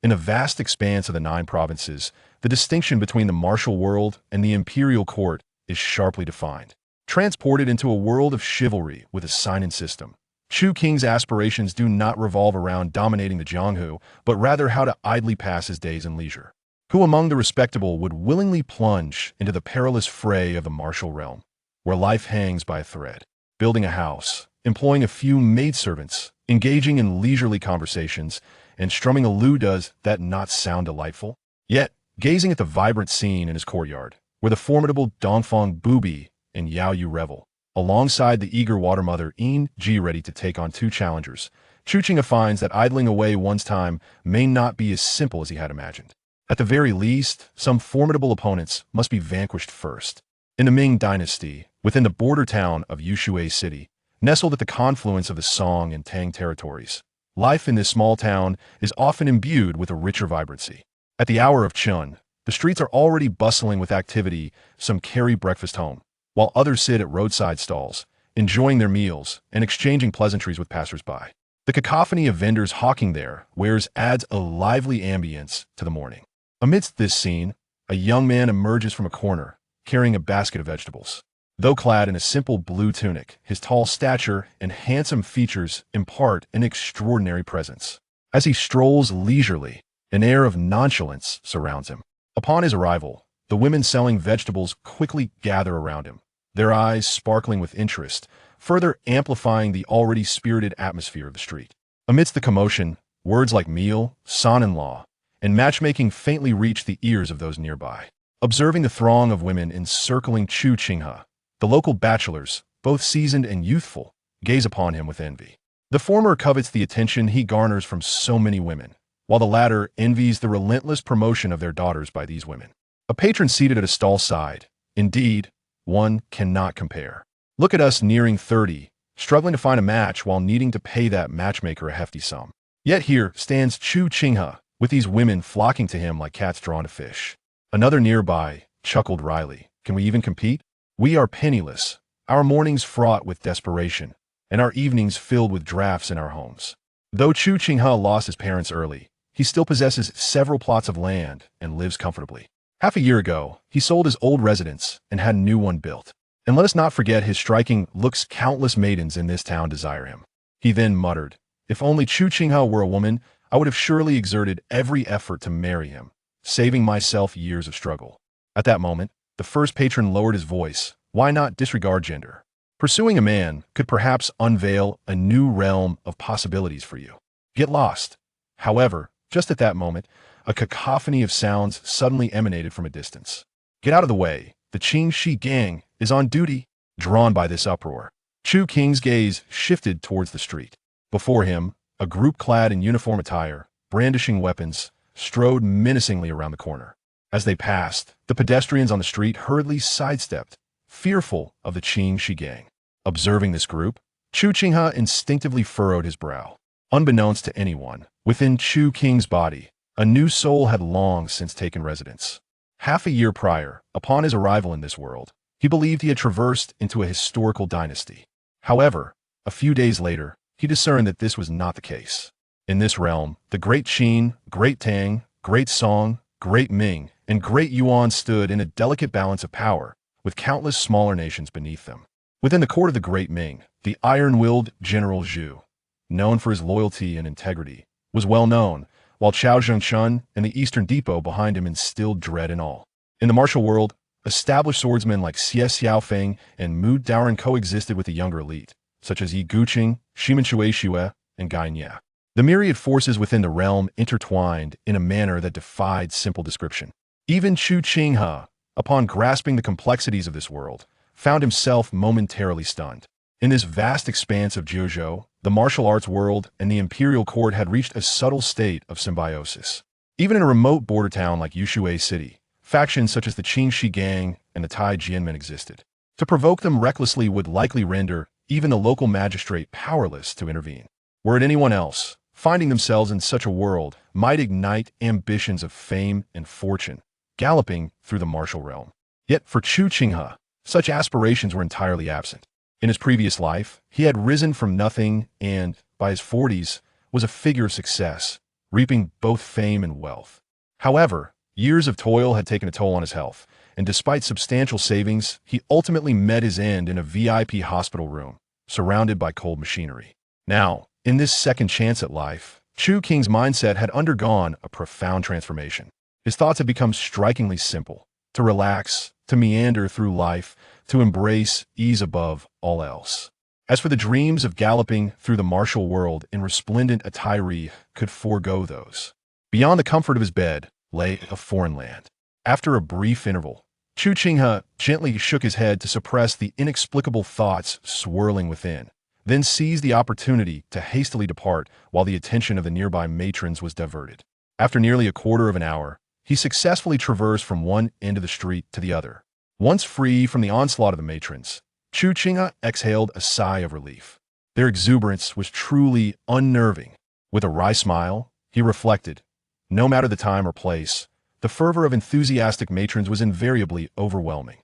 In the vast expanse of the 9 provinces, the distinction between the martial world and the imperial court is sharply defined. Transported into a world of chivalry with a sign-in system, Chu Qinghe's aspirations do not revolve around dominating the Jiuzhou, but rather how to idly pass his days in leisure. Who among the respectable would willingly plunge into the perilous fray of the martial realm, where life hangs by a thread? Building a house, employing a few maidservants, engaging in leisurely conversations, and strumming a lute, does that not sound delightful? Yet, gazing at the vibrant scene in his courtyard, where the formidable Dongfang Bubai and Yaoyue revel, alongside the eager water mother Yinjie ready to take on 2 challengers, Chu Qinghe finds that idling away one's time may not be as simple as he had imagined. At the very least, some formidable opponents must be vanquished first. In the Ming dynasty, within the border town of Yushui City, nestled at the confluence of the Song and Tang territories, life in this small town is often imbued with a richer vibrancy. At the hour of chun, the streets are already bustling with activity. Some carry breakfast home, while others sit at roadside stalls, enjoying their meals and exchanging pleasantries with passers-by. The cacophony of vendors hawking their wares adds a lively ambience to the morning. Amidst this scene, a young man emerges from a corner, carrying a basket of vegetables. Though clad in a simple blue tunic, his tall stature and handsome features impart an extraordinary presence. As he strolls leisurely, an air of nonchalance surrounds him. Upon his arrival, the women selling vegetables quickly gather around him, their eyes sparkling with interest, further amplifying the already spirited atmosphere of the street. Amidst the commotion, words like meal, son-in-law, and matchmaking faintly reach the ears of those nearby. Observing the throng of women encircling Chu Qinghe, the local bachelors, both seasoned and youthful, gaze upon him with envy. The former covets the attention he garners from so many women, while the latter envies the relentless promotion of their daughters by these women. A patron seated at a stall side, indeed, one cannot compare. Look at us nearing 30, struggling to find a match while needing to pay that matchmaker a hefty sum. Yet here stands Chu Qinghe, with these women flocking to him like cats drawn to fish. Another nearby chuckled wryly. Can we even compete? We are penniless, our mornings fraught with desperation, and our evenings filled with drafts in our homes. Though Chu Qinghe lost his parents early, he still possesses several plots of land and lives comfortably. Half a year ago, he sold his old residence and had a new one built. And let us not forget his striking looks. Countless maidens in this town desire him. He then muttered, if only Chu Qinghe were a woman, I would have surely exerted every effort to marry him, saving myself years of struggle. At that moment, the first patron lowered his voice. Why not disregard gender? Pursuing a man could perhaps unveil a new realm of possibilities for you. Get lost. However, just at that moment, a cacophony of sounds suddenly emanated from a distance. Get out of the way. The Qinghe gang is on duty. Drawn by this uproar, Chu Qinghe's gaze shifted towards the street. Before him, a group clad in uniform attire, brandishing weapons, strode menacingly around the corner. As they passed, the pedestrians on the street hurriedly sidestepped, fearful of the Qinghe gang. Observing this group, Chu Qinghe instinctively furrowed his brow. Unbeknownst to anyone, within Chu Qinghe's body, a new soul had long since taken residence. Half a year prior, upon his arrival in this world, he believed he had traversed into a historical dynasty. However, a few days later, he discerned that this was not the case. In this realm, the Great Qin, Great Tang, Great Song, Great Ming, and Great Yuan stood in a delicate balance of power, with countless smaller nations beneath them. Within the court of the Great Ming, the iron-willed General Zhu, known for his loyalty and integrity, was well known, while Chao Zhengchun and the Eastern Depot behind him instilled dread and awe. In the martial world, established swordsmen like Xie Xiaofeng and Mu Daoren coexisted with the younger elite, such as Yi Guqin, Shimen Shui and Guqin. The myriad forces within the realm intertwined in a manner that defied simple description. Even Chu Qinghe, upon grasping the complexities of this world, found himself momentarily stunned. In this vast expanse of Jiuzhou, the martial arts world and the imperial court had reached a subtle state of symbiosis. Even in a remote border town like Yushui City, factions such as the Qinghe gang and the Tai Jianmen existed. To provoke them recklessly would likely render even the local magistrate powerless to intervene. Were it anyone else, finding themselves in such a world might ignite ambitions of fame and fortune, galloping through the martial realm. Yet for Chu Qinghe, such aspirations were entirely absent. In his previous life, he had risen from nothing and, by his 40s, was a figure of success, reaping both fame and wealth. However, years of toil had taken a toll on his health, and despite substantial savings, he ultimately met his end in a VIP hospital room, surrounded by cold machinery. Now, in this second chance at life, Chu Qinghe's mindset had undergone a profound transformation. His thoughts had become strikingly simple: to relax, to meander through life, to embrace ease above all else. As for the dreams of galloping through the martial world in resplendent attire, he could forego those. Beyond the comfort of his bed lay a foreign land. After a brief interval, Chu Qinghe gently shook his head to suppress the inexplicable thoughts swirling within, then seized the opportunity to hastily depart while the attention of the nearby matrons was diverted. After nearly a quarter of an hour, he successfully traversed from one end of the street to the other. Once free from the onslaught of the matrons, Chu Qinghe exhaled a sigh of relief. Their exuberance was truly unnerving. With a wry smile, he reflected, no matter the time or place, the fervor of enthusiastic matrons was invariably overwhelming.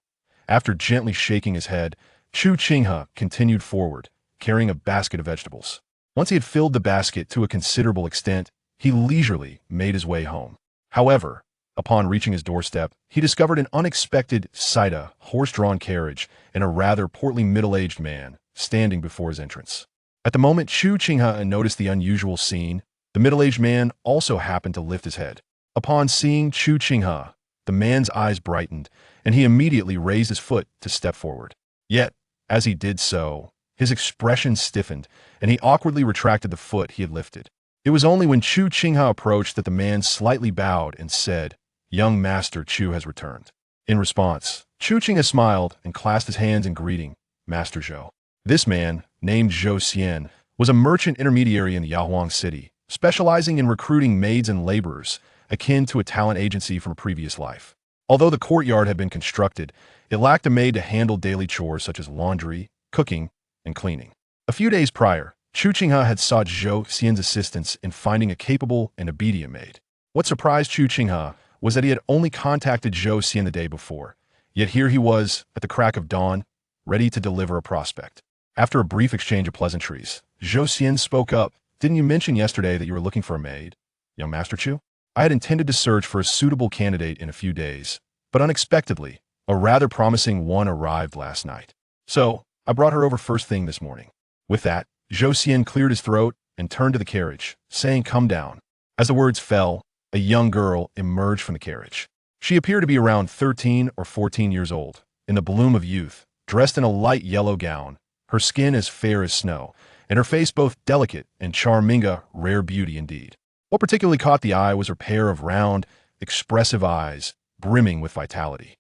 After gently shaking his head, Chu Qinghe continued forward, carrying a basket of vegetables. Once he had filled the basket to a considerable extent, he leisurely made his way home. However, upon reaching his doorstep, he discovered an unexpected sight: a horse-drawn carriage and a rather portly middle-aged man standing before his entrance. At the moment Chu Qinghe noticed the unusual scene, the middle-aged man also happened to lift his head. Upon seeing Chu Qinghe, the man's eyes brightened, and he immediately raised his foot to step forward. Yet, as he did so, his expression stiffened, and he awkwardly retracted the foot he had lifted. It was only when Chu Qinghe approached that the man slightly bowed and said, "Young Master Chu has returned." In response, Chu Qinghe smiled and clasped his hands in greeting, "Master Zhou." This man, named Zhou Xian, was a merchant intermediary in the Yaohuang city, specializing in recruiting maids and laborers, akin to a talent agency from a previous life. Although the courtyard had been constructed, it lacked a maid to handle daily chores such as laundry, cooking, and cleaning. A few days prior, Chu Qinghe had sought Zhou Xian's assistance in finding a capable and obedient maid. What surprised Chu Qinghe was that he had only contacted Zhou Xian the day before, yet here he was, at the crack of dawn, ready to deliver a prospect. After a brief exchange of pleasantries, Zhou Xian spoke up. "Didn't you mention yesterday that you were looking for a maid, young Master Chu? I had intended to search for a suitable candidate in a few days, but unexpectedly, a rather promising one arrived last night. So, I brought her over first thing this morning." With that, Zhou Xian cleared his throat and turned to the carriage, saying, "Come down." As the words fell, a young girl emerged from the carriage. She appeared to be around 13 or 14 years old, in the bloom of youth, dressed in a light yellow gown, her skin as fair as snow, and her face both delicate and charming, a rare beauty indeed. What particularly caught the eye was her pair of round, expressive eyes, brimming with vitality.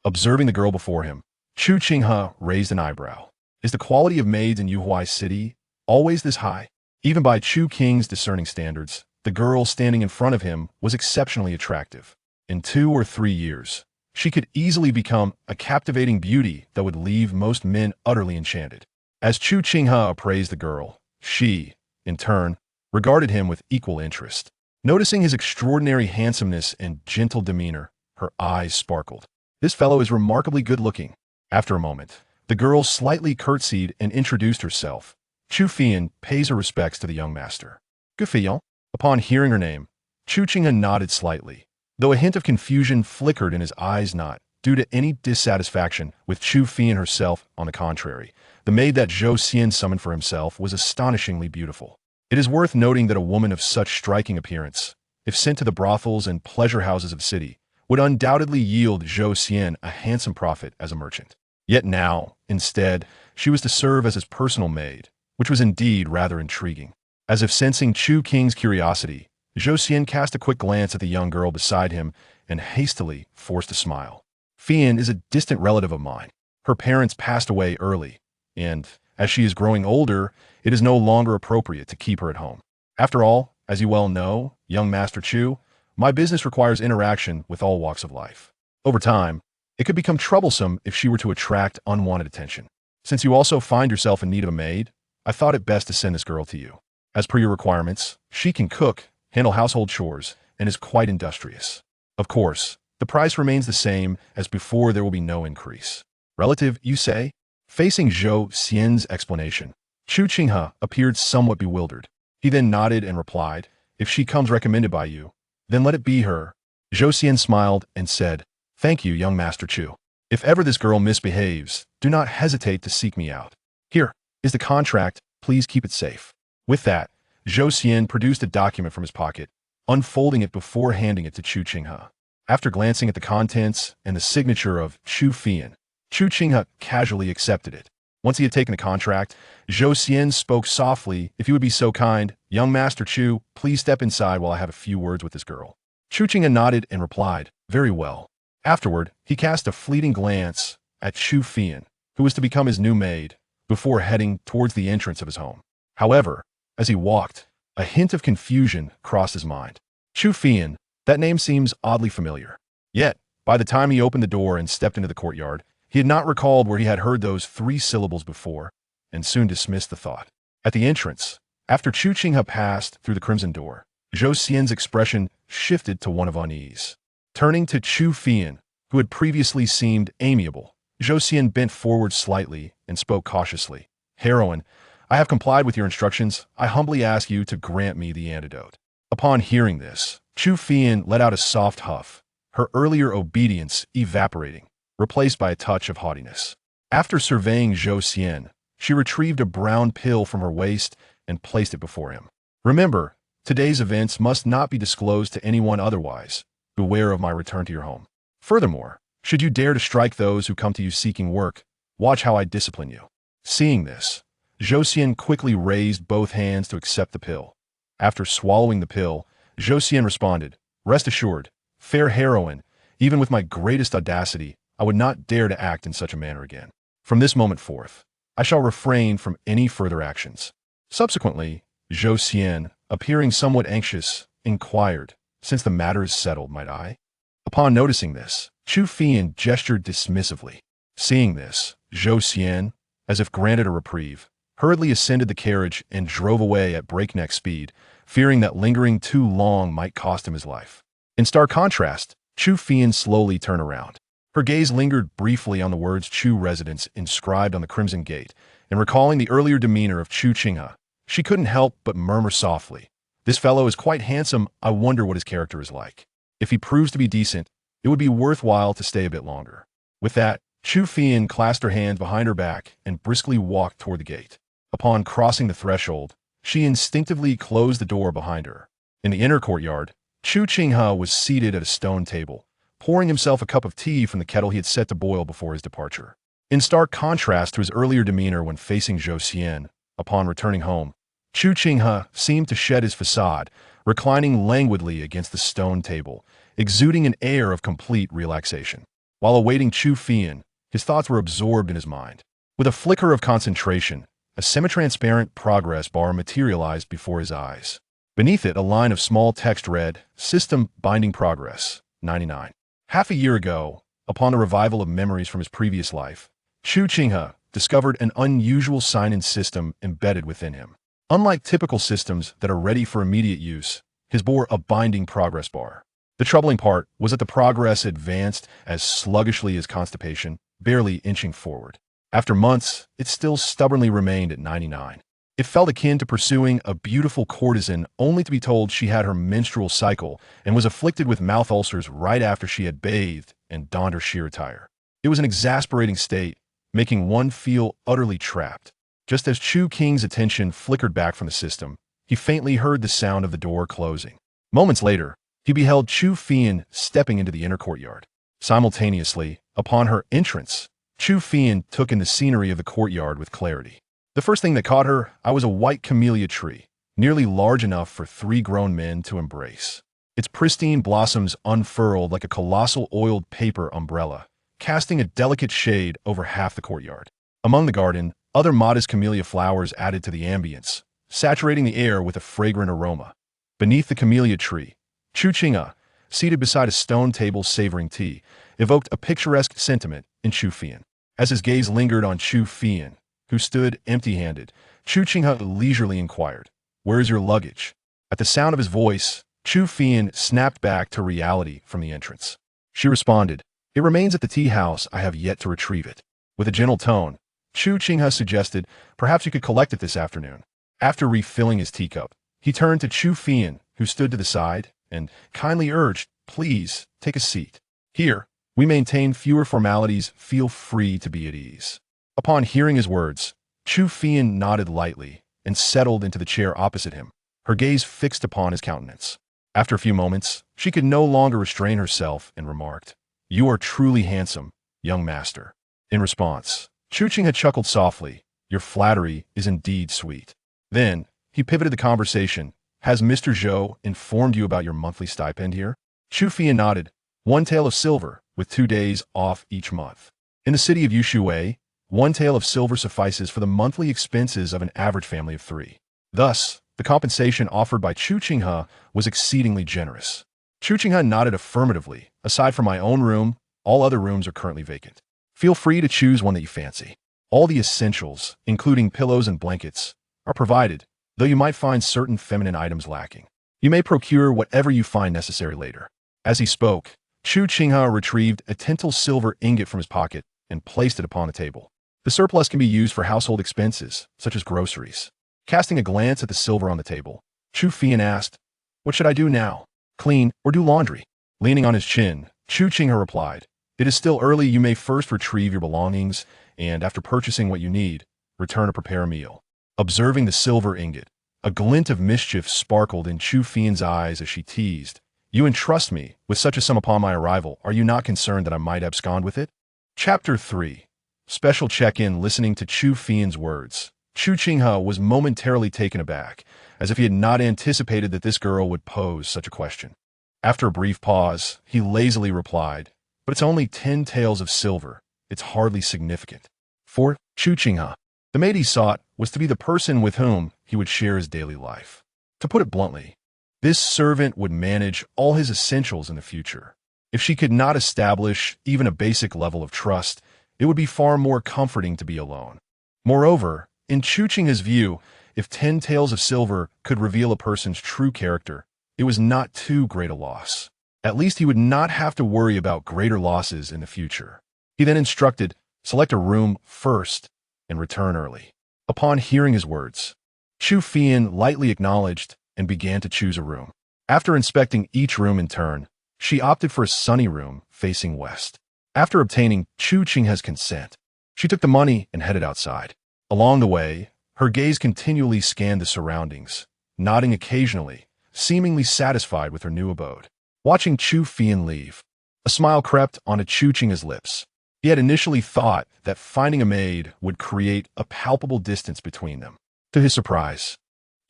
Observing the girl before him, Chu Qinghe raised an eyebrow. Is the quality of maids in Yuhuai City always this high? Even by Chu Qinghe's discerning standards, the girl standing in front of him was exceptionally attractive. In 2 or 3 years, she could easily become a captivating beauty that would leave most men utterly enchanted. As Chu Qinghe appraised the girl, she, in turn, regarded him with equal interest. Noticing his extraordinary handsomeness and gentle demeanor, her eyes sparkled. "This fellow is remarkably good-looking." After a moment, the girl slightly curtsied and introduced herself. "Chu Fian pays her respects to the young master." "Guqin." Upon hearing her name, Chu Qinghe nodded slightly, though a hint of confusion flickered in his eyes, not due to any dissatisfaction with Chu Fian herself. On the contrary, the maid that Zhou Xian summoned for himself was astonishingly beautiful. It is worth noting that a woman of such striking appearance, if sent to the brothels and pleasure houses of the city, would undoubtedly yield Zhou Xian a handsome profit as a merchant. Yet now, instead, she was to serve as his personal maid, which was indeed rather intriguing. As if sensing Chu Qinghe's curiosity, Zhou Xian cast a quick glance at the young girl beside him and hastily forced a smile. "Fian is a distant relative of mine. Her parents passed away early, and, as she is growing older, it is no longer appropriate to keep her at home. After all, as you well know, young Master Chu, my business requires interaction with all walks of life. Over time, it could become troublesome if she were to attract unwanted attention. Since you also find yourself in need of a maid, I thought it best to send this girl to you. As per your requirements, she can cook, handle household chores, and is quite industrious. Of course, the price remains the same as before. There will be no increase." "Relative, you say?" Facing Zhou Xian's explanation, Chu Qinghe appeared somewhat bewildered. He then nodded and replied, If she comes recommended by you, then let it be her." Zhou Xian smiled and said, "Thank you, young Master Chu. If ever this girl misbehaves, do not hesitate to seek me out. Here is the contract. Please keep it safe." With that, Zhou Xian produced a document from his pocket, unfolding it before handing it to Chu Qinghe. After glancing at the contents and the signature of Chu Fian, Chu Qinghe casually accepted it. Once he had taken the contract, Zhou Xian spoke softly, "If you would be so kind, young Master Chu, please step inside while I have a few words with this girl." Chu Qinghe nodded and replied, "Very well." Afterward, he cast a fleeting glance at Chu Fian, who was to become his new maid, before heading towards the entrance of his home. However, as he walked, a hint of confusion crossed his mind. Chu Fian, that name seems oddly familiar. Yet, by the time he opened the door and stepped into the courtyard, he had not recalled where he had heard those 3 syllables before, and soon dismissed the thought. At the entrance, after Chu Qinghe passed through the crimson door, Zhou Xian's expression shifted to one of unease. Turning to Chu Fian, who had previously seemed amiable, Zhou Xian bent forward slightly and spoke cautiously. "Heroine, I have complied with your instructions. I humbly ask you to grant me the antidote." Upon hearing this, Chu Fian let out a soft huff, her earlier obedience evaporating, replaced by a touch of haughtiness. After surveying Zhou Xian, she retrieved a brown pill from her waist and placed it before him. "Remember, today's events must not be disclosed to anyone otherwise. Beware of my return to your home. Furthermore, should you dare to strike those who come to you seeking work, watch how I discipline you." Seeing this, Zhou Xian quickly raised both hands to accept the pill. After swallowing the pill, Zhou Xian responded, "Rest assured, fair heroine, even with my greatest audacity, I would not dare to act in such a manner again. From this moment forth, I shall refrain from any further actions." Subsequently, Zhou Xian, appearing somewhat anxious, inquired, "Since the matter is settled, might I?" Upon noticing this, Chu Fian gestured dismissively. Seeing this, Zhou Xian, as if granted a reprieve, hurriedly ascended the carriage and drove away at breakneck speed, fearing that lingering too long might cost him his life. In stark contrast, Chu Fian slowly turned around. Her gaze lingered briefly on the words Chu residence inscribed on the crimson gate, and recalling the earlier demeanor of Chu Qinghe, she couldn't help but murmur softly, "This fellow is quite handsome. I wonder what his character is like. If he proves to be decent, it would be worthwhile to stay a bit longer." With that, Chu Fian clasped her hands behind her back and briskly walked toward the gate. Upon crossing the threshold, she instinctively closed the door behind her. In the inner courtyard, Chu Qinghe was seated at a stone table, pouring himself a cup of tea from the kettle he had set to boil before his departure. In stark contrast to his earlier demeanor when facing Zhou Xian, upon returning home, Chu Qinghe seemed to shed his facade, reclining languidly against the stone table, exuding an air of complete relaxation. While awaiting Chu Fian, his thoughts were absorbed in his mind. With a flicker of concentration, a semi-transparent progress bar materialized before his eyes. Beneath it, a line of small text read, "System Binding Progress, 99. Half a year ago, upon the revival of memories from his previous life, Chu Qinghe discovered an unusual sign-in system embedded within him. Unlike typical systems that are ready for immediate use, his bore a binding progress bar. The troubling part was that the progress advanced as sluggishly as constipation, barely inching forward. After months, it still stubbornly remained at 99. It felt akin to pursuing a beautiful courtesan only to be told she had her menstrual cycle and was afflicted with mouth ulcers right after she had bathed and donned her sheer attire. It was an exasperating state, making one feel utterly trapped. Just as Chu Qinghe's attention flickered back from the system, he faintly heard the sound of the door closing. Moments later, he beheld Chu Fian stepping into the inner courtyard. Simultaneously, upon her entrance, Chu Fian took in the scenery of the courtyard with clarity. The first thing that caught her eye was a white camellia tree, nearly large enough for 3 grown men to embrace. Its pristine blossoms unfurled like a colossal oiled paper umbrella, casting a delicate shade over half the courtyard. Among the garden, other modest camellia flowers added to the ambience, saturating the air with a fragrant aroma. Beneath the camellia tree, Chu Qinghe, seated beside a stone table savoring tea, evoked a picturesque sentiment in Chu Fian. As his gaze lingered on Chu Fian, who stood empty-handed, Chu Qinghe leisurely inquired, "Where is your luggage?" At the sound of his voice, Chu Fian snapped back to reality from the entrance. She responded, "It remains at the tea house. I have yet to retrieve it." With a gentle tone, Chu Qinghe suggested, "Perhaps you could collect it this afternoon." After refilling his teacup, he turned to Chu Fian, who stood to the side and kindly urged, "Please, take a seat. Here, we maintain fewer formalities. Feel free to be at ease." Upon hearing his words, Chu Qinghe nodded lightly and settled into the chair opposite him, her gaze fixed upon his countenance. After a few moments, she could no longer restrain herself and remarked, "You are truly handsome, young master." In response, Chu Qinghe chuckled softly, "Your flattery is indeed sweet." Then, he pivoted the conversation. "Has Mr. Zhou informed you about your monthly stipend here?" Chu Qinghe nodded. "One tael of silver, with 2 days off each month. In the city of Yushui, 1 tael of silver suffices for the monthly expenses of an average family of 3. Thus, the compensation offered by Chu Qinghe was exceedingly generous. Chu Qinghe nodded affirmatively. "Aside from my own room, all other rooms are currently vacant. Feel free to choose one that you fancy. All the essentials, including pillows and blankets, are provided, though you might find certain feminine items lacking. You may procure whatever you find necessary later." As he spoke, Chu Qinghe retrieved a tintal silver ingot from his pocket and placed it upon the table. The surplus can be used for household expenses, such as groceries. Casting a glance at the silver on the table, Chu Qinghe asked, "What should I do now? Clean or do laundry?" Leaning on his chin, Chu Qinghe replied, "It is still early. You may first retrieve your belongings, and after purchasing what you need, return to prepare a meal." Observing the silver ingot, a glint of mischief sparkled in Chu Qinghe's eyes as she teased, "You entrust me with such a sum upon my arrival. Are you not concerned that I might abscond with it?" Chapter 3. Special check-in. Listening to Chu Qinghe's words, Chu Qinghe was momentarily taken aback, as if he had not anticipated that this girl would pose such a question. After a brief pause, he lazily replied, "But it's only 10 taels of silver. It's hardly significant." For Chu Qinghe, the maid he sought was to be the person with whom he would share his daily life. To put it bluntly, this servant would manage all his essentials in the future. If she could not establish even a basic level of trust, it would be far more comforting to be alone. Moreover, in Chu Qinghe's view, if 10 taels of silver could reveal a person's true character, it was not too great a loss. At least he would not have to worry about greater losses in the future. He then instructed, "Select a room first and return early." Upon hearing his words, Chu Qinghe lightly acknowledged and began to choose a room. After inspecting each room in turn, she opted for a sunny room facing west. After obtaining Chu Qinghe's consent, she took the money and headed outside. Along the way, her gaze continually scanned the surroundings, nodding occasionally, seemingly satisfied with her new abode. Watching Chu Qinghe leave, a smile crept onto Chu Qinghe's lips. He had initially thought that finding a maid would create a palpable distance between them. To his surprise,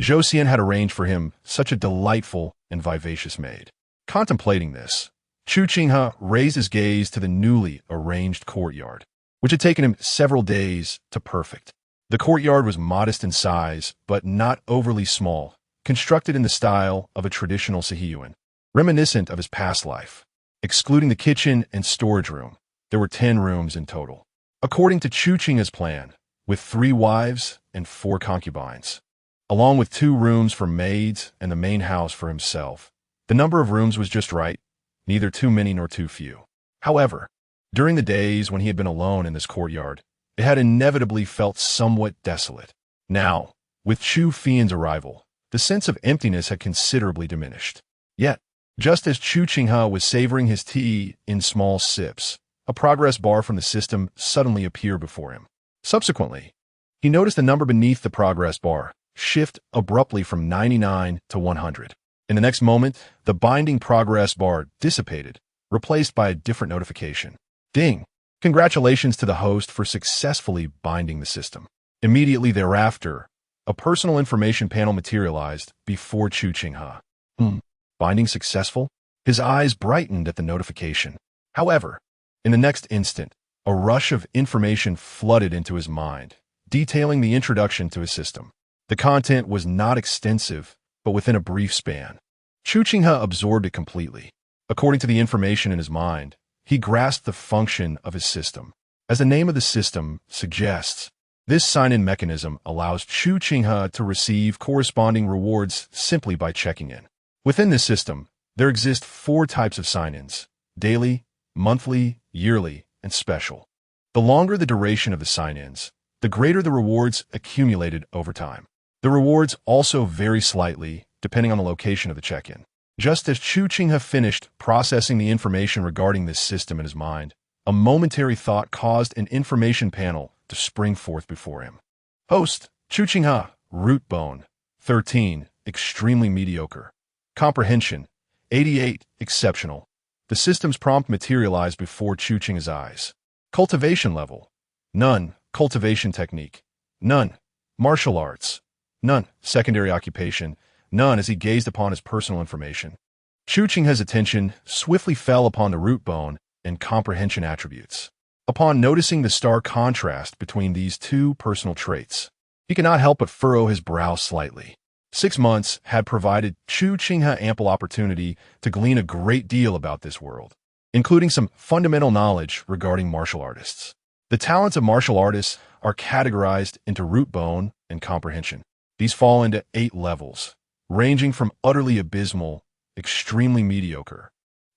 Zhou Xian had arranged for him such a delightful and vivacious maid. Contemplating this, Chu Qinghe raised his gaze to the newly arranged courtyard, which had taken him several days to perfect. The courtyard was modest in size, but not overly small, constructed in the style of a traditional Sihiyuan, reminiscent of his past life. Excluding the kitchen and storage room, there were 10 rooms in total. According to Chu Qinghe's plan, with 3 wives and 4 concubines, along with 2 rooms for maids and the main house for himself, the number of rooms was just right, neither too many nor too few. However, during the days when he had been alone in this courtyard, it had inevitably felt somewhat desolate. Now, with Chu Qinghe's arrival, the sense of emptiness had considerably diminished. Yet, just as Chu Qinghe was savoring his tea in small sips, a progress bar from the system suddenly appeared before him. Subsequently, he noticed the number beneath the progress bar shift abruptly from 99 to 100. In the next moment, the binding progress bar dissipated, replaced by a different notification. Ding! Congratulations to the host for successfully binding the system. Immediately thereafter, a personal information panel materialized before Chu Qinghe. Binding successful? His eyes brightened at the notification. However, in the next instant, a rush of information flooded into his mind, detailing the introduction to his system. The content was not extensive, but within a brief span. Chu Qinghe absorbed it completely. According to the information in his mind, he grasped the function of his system. As the name of the system suggests, this sign-in mechanism allows Chu Qinghe to receive corresponding rewards simply by checking in. Within this system, there exist 4 types of sign-ins: daily, monthly, yearly, and special. The longer the duration of the sign-ins, the greater the rewards accumulated over time. The rewards also vary slightly depending on the location of the check-in. Just as Chu Qinghe finished processing the information regarding this system in his mind, a momentary thought caused an information panel to spring forth before him. Host, Chu Qinghe, root bone, 13, extremely mediocre. Comprehension, 88, exceptional. The system's prompt materialized before Chu Qinghe's eyes. Cultivation level, none. Cultivation technique, none. Martial arts, none. Secondary occupation, none. As he gazed upon his personal information, Chu Qinghe's attention swiftly fell upon the root bone and comprehension attributes. Upon noticing the stark contrast between these two personal traits, he could not help but furrow his brow slightly. 6 months had provided Chu Qinghe ample opportunity to glean a great deal about this world, including some fundamental knowledge regarding martial artists. The talents of martial artists are categorized into root bone and comprehension. These fall into 8 levels, ranging from utterly abysmal, extremely mediocre,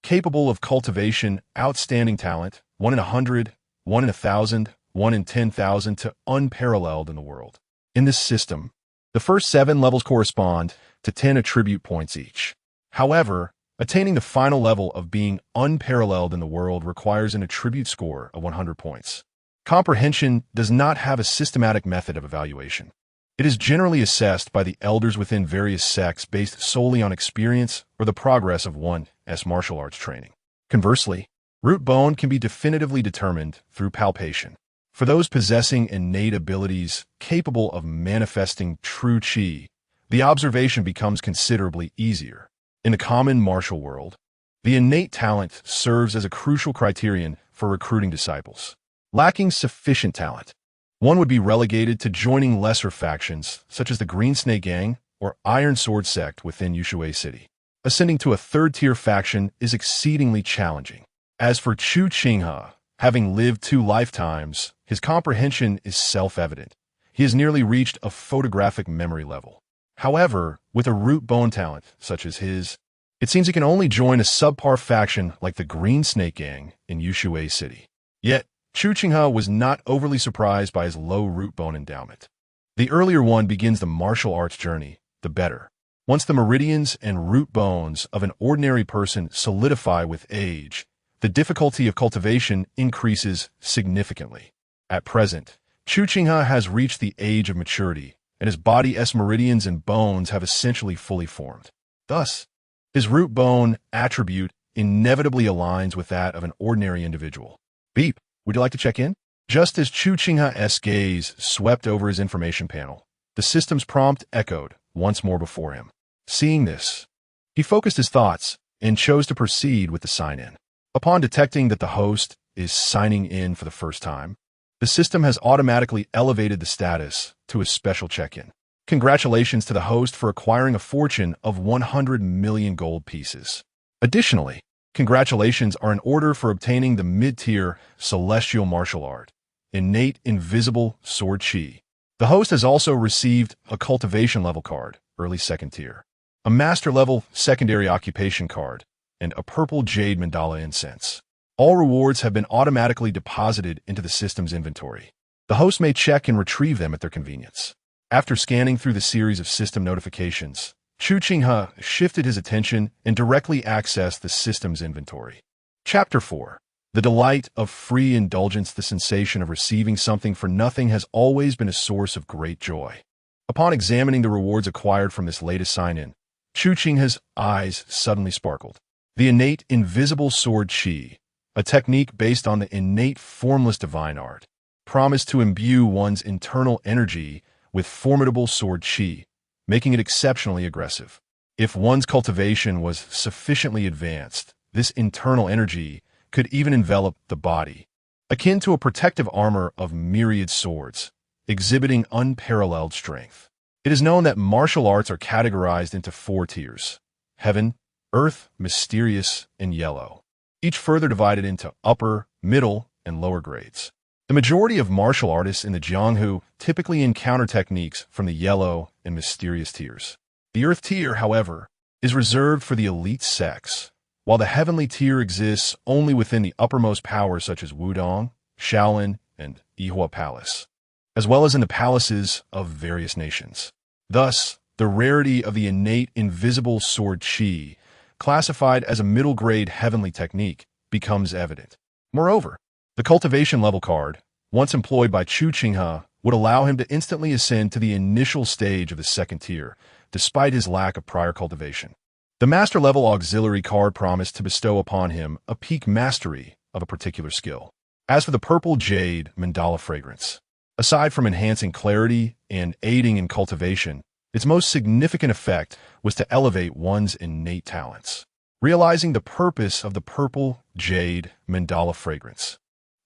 capable of cultivation, outstanding talent, 1 in 100, 1 in 1,000, 1 in 10,000, to unparalleled in the world. In this system, the first 7 levels correspond to 10 attribute points each. However, attaining the final level of being unparalleled in the world requires an attribute score of 100 points. Comprehension does not have a systematic method of evaluation. It is generally assessed by the elders within various sects based solely on experience or the progress of one's martial arts training. Conversely, root bone can be definitively determined through palpation. For those possessing innate abilities capable of manifesting true qi, the observation becomes considerably easier. In the common martial world, the innate talent serves as a crucial criterion for recruiting disciples. Lacking sufficient talent, one would be relegated to joining lesser factions such as the Green Snake Gang or Iron Sword sect within Yushui City. Ascending to a third-tier faction is exceedingly challenging. As for Chu Qinghe, having lived 2 lifetimes, his comprehension is self-evident. He has nearly reached a photographic memory level. However, with a root bone talent such as his, it seems he can only join a subpar faction like the Green Snake Gang in Yushui City. Yet, Chu Qinghe was not overly surprised by his low root bone endowment. The earlier one begins the martial arts journey, the better. Once the meridians and root bones of an ordinary person solidify with age, the difficulty of cultivation increases significantly. At present, Chu Qinghe has reached the age of maturity, and his body's meridians and bones have essentially fully formed. Thus, his root bone attribute inevitably aligns with that of an ordinary individual. Beep, would you like to check in? Just as Chu Qinghe's gaze swept over his information panel, the system's prompt echoed once more before him. Seeing this, he focused his thoughts and chose to proceed with the sign-in. Upon detecting that the host is signing in for the first time, the system has automatically elevated the status to a special check-in. Congratulations to the host for acquiring a fortune of 100 million gold pieces. Additionally, congratulations are in order for obtaining the mid-tier celestial martial art, innate invisible sword chi. The host has also received a cultivation level card, early 2nd tier, a master level secondary occupation card, and a purple jade mandala incense. All rewards have been automatically deposited into the system's inventory. The host may check and retrieve them at their convenience. After scanning through the series of system notifications, Chu Qinghe shifted his attention and directly accessed the system's inventory. Chapter 4. The delight of free indulgence. The sensation of receiving something for nothing has always been a source of great joy. Upon examining the rewards acquired from this latest sign-in, Chu Qinghe's eyes suddenly sparkled. The innate invisible sword chi, a technique based on the innate formless divine art, promised to imbue one's internal energy with formidable sword chi, making it exceptionally aggressive. If one's cultivation was sufficiently advanced, this internal energy could even envelop the body, akin to a protective armor of myriad swords, exhibiting unparalleled strength. It is known that martial arts are categorized into 4 tiers: heaven, earth, mysterious, and yellow, each further divided into upper, middle, and lower grades. The majority of martial artists in the Jiuzhou typically encounter techniques from the yellow and mysterious tiers. The earth tier, however, is reserved for the elite sects, while the heavenly tier exists only within the uppermost powers such as Wudong, Shaolin, and Yihua Palace, as well as in the palaces of various nations. Thus, the rarity of the innate invisible sword qi, classified as a middle-grade heavenly technique, becomes evident. Moreover, the cultivation level card, once employed by Chu Qinghe, would allow him to instantly ascend to the initial stage of the second tier, despite his lack of prior cultivation. The master-level auxiliary card promised to bestow upon him a peak mastery of a particular skill. As for the purple jade mandala fragrance, aside from enhancing clarity and aiding in cultivation, its most significant effect was to elevate one's innate talents. Realizing the purpose of the purple jade mandala fragrance,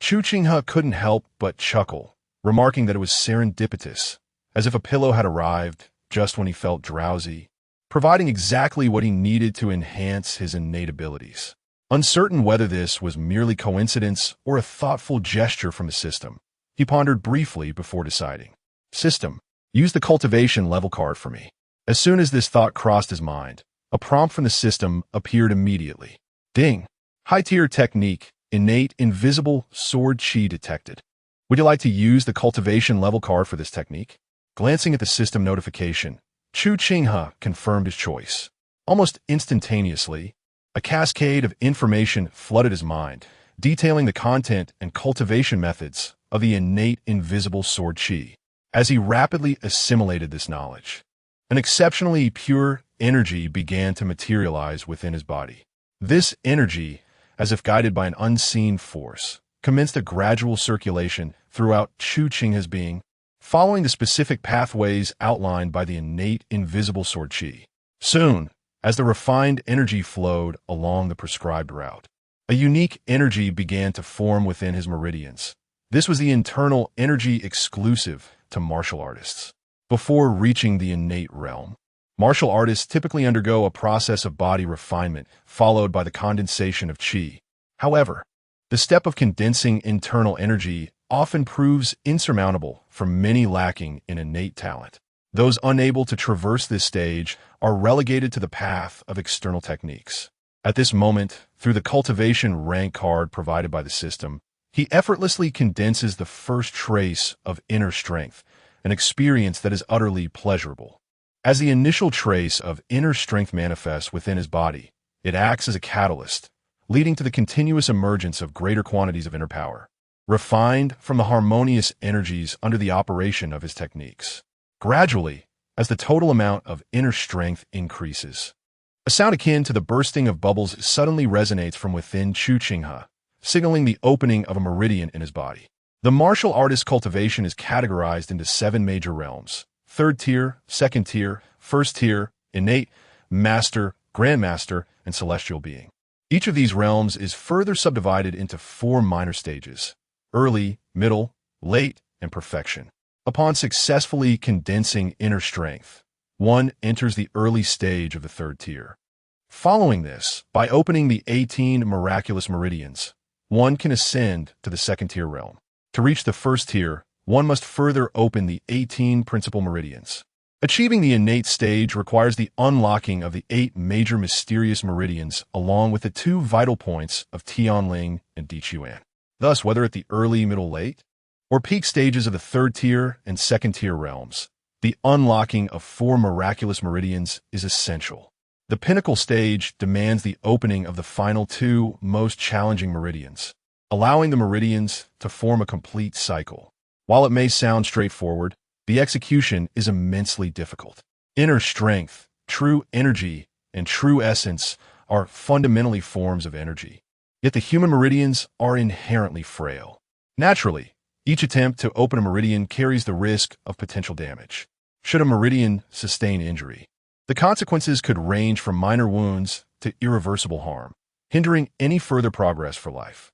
Chu Qinghe couldn't help but chuckle, remarking that it was serendipitous, as if a pillow had arrived just when he felt drowsy, providing exactly what he needed to enhance his innate abilities. Uncertain whether this was merely coincidence or a thoughtful gesture from the system, he pondered briefly before deciding. System, use the cultivation level card for me. As soon as this thought crossed his mind, a prompt from the system appeared immediately. Ding! High-tier technique, innate invisible sword qi detected. Would you like to use the cultivation level card for this technique? Glancing at the system notification, Chu Qinghe confirmed his choice. Almost instantaneously, a cascade of information flooded his mind, detailing the content and cultivation methods of the innate invisible sword qi. As he rapidly assimilated this knowledge, an exceptionally pure energy began to materialize within his body. This energy, as if guided by an unseen force, commenced a gradual circulation throughout Chu Qinghe's being, following the specific pathways outlined by the innate invisible sword qi. Soon, as the refined energy flowed along the prescribed route, a unique energy began to form within his meridians. This was the internal energy exclusive to martial artists. Before reaching the innate realm, martial artists typically undergo a process of body refinement, followed by the condensation of qi. However, the step of condensing internal energy often proves insurmountable for many lacking in innate talent. Those unable to traverse this stage are relegated to the path of external techniques. At this moment, through the cultivation rank card provided by the system, he effortlessly condenses the first trace of inner strength, an experience that is utterly pleasurable. As the initial trace of inner strength manifests within his body, it acts as a catalyst, leading to the continuous emergence of greater quantities of inner power, refined from the harmonious energies under the operation of his techniques. Gradually, as the total amount of inner strength increases, a sound akin to the bursting of bubbles suddenly resonates from within Chu Qinghe, signaling the opening of a meridian in his body. The martial artist cultivation is categorized into 7 major realms: third tier, second tier, first tier, innate, master, grandmaster, and celestial being. Each of these realms is further subdivided into 4 minor stages: early, middle, late, and perfection. Upon successfully condensing inner strength, one enters the early stage of the third tier. Following this, by opening the 18 miraculous meridians, one can ascend to the second tier realm. To reach the first tier, one must further open the 18 principal meridians. Achieving the innate stage requires the unlocking of the 8 major mysterious meridians along with the 2 vital points of Tianling and Dichuan. Thus, whether at the early, middle, late, or peak stages of the third tier and second tier realms, the unlocking of 4 miraculous meridians is essential. The pinnacle stage demands the opening of the final 2 most challenging meridians, allowing the meridians to form a complete cycle. While it may sound straightforward, the execution is immensely difficult. Inner strength, true energy, and true essence are fundamentally forms of energy. Yet the human meridians are inherently frail. Naturally, each attempt to open a meridian carries the risk of potential damage. Should a meridian sustain injury, the consequences could range from minor wounds to irreversible harm, hindering any further progress for life.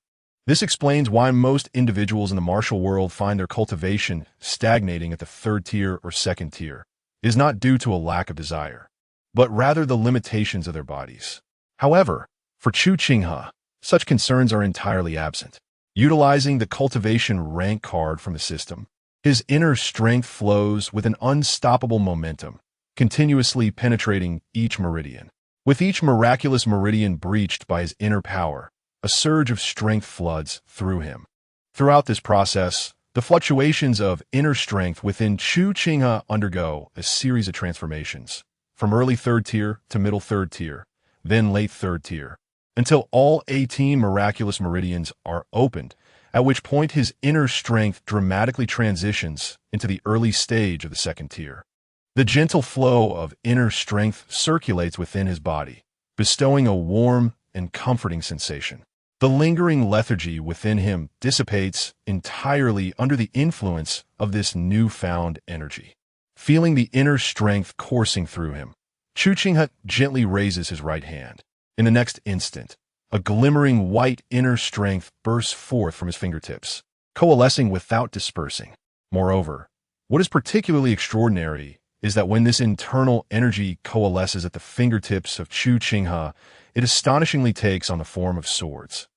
This explains why most individuals in the martial world find their cultivation stagnating at the third tier or second tier. It is not due to a lack of desire, but rather the limitations of their bodies. However, for Chu Qinghe, such concerns are entirely absent. Utilizing the cultivation rank card from the system, his inner strength flows with an unstoppable momentum, continuously penetrating each meridian. With each miraculous meridian breached by his inner power, a surge of strength floods through him. Throughout this process, The fluctuations of inner strength within Chu Qinghe undergo a series of transformations, from early third tier to middle third tier, then late third tier, until all 18 miraculous meridians are opened, at which point his inner strength dramatically transitions into the early stage of the second tier. The gentle flow of inner strength circulates within his body, bestowing a warm and comforting sensation. The lingering lethargy within him dissipates entirely under the influence of this newfound energy. Feeling the inner strength coursing through him, Chu Qinghe gently raises his right hand. In the next instant, a glimmering white inner strength bursts forth from his fingertips, coalescing without dispersing. Moreover, what is particularly extraordinary is that when this internal energy coalesces at the fingertips of Chu Qinghe, it astonishingly takes on the form of swords,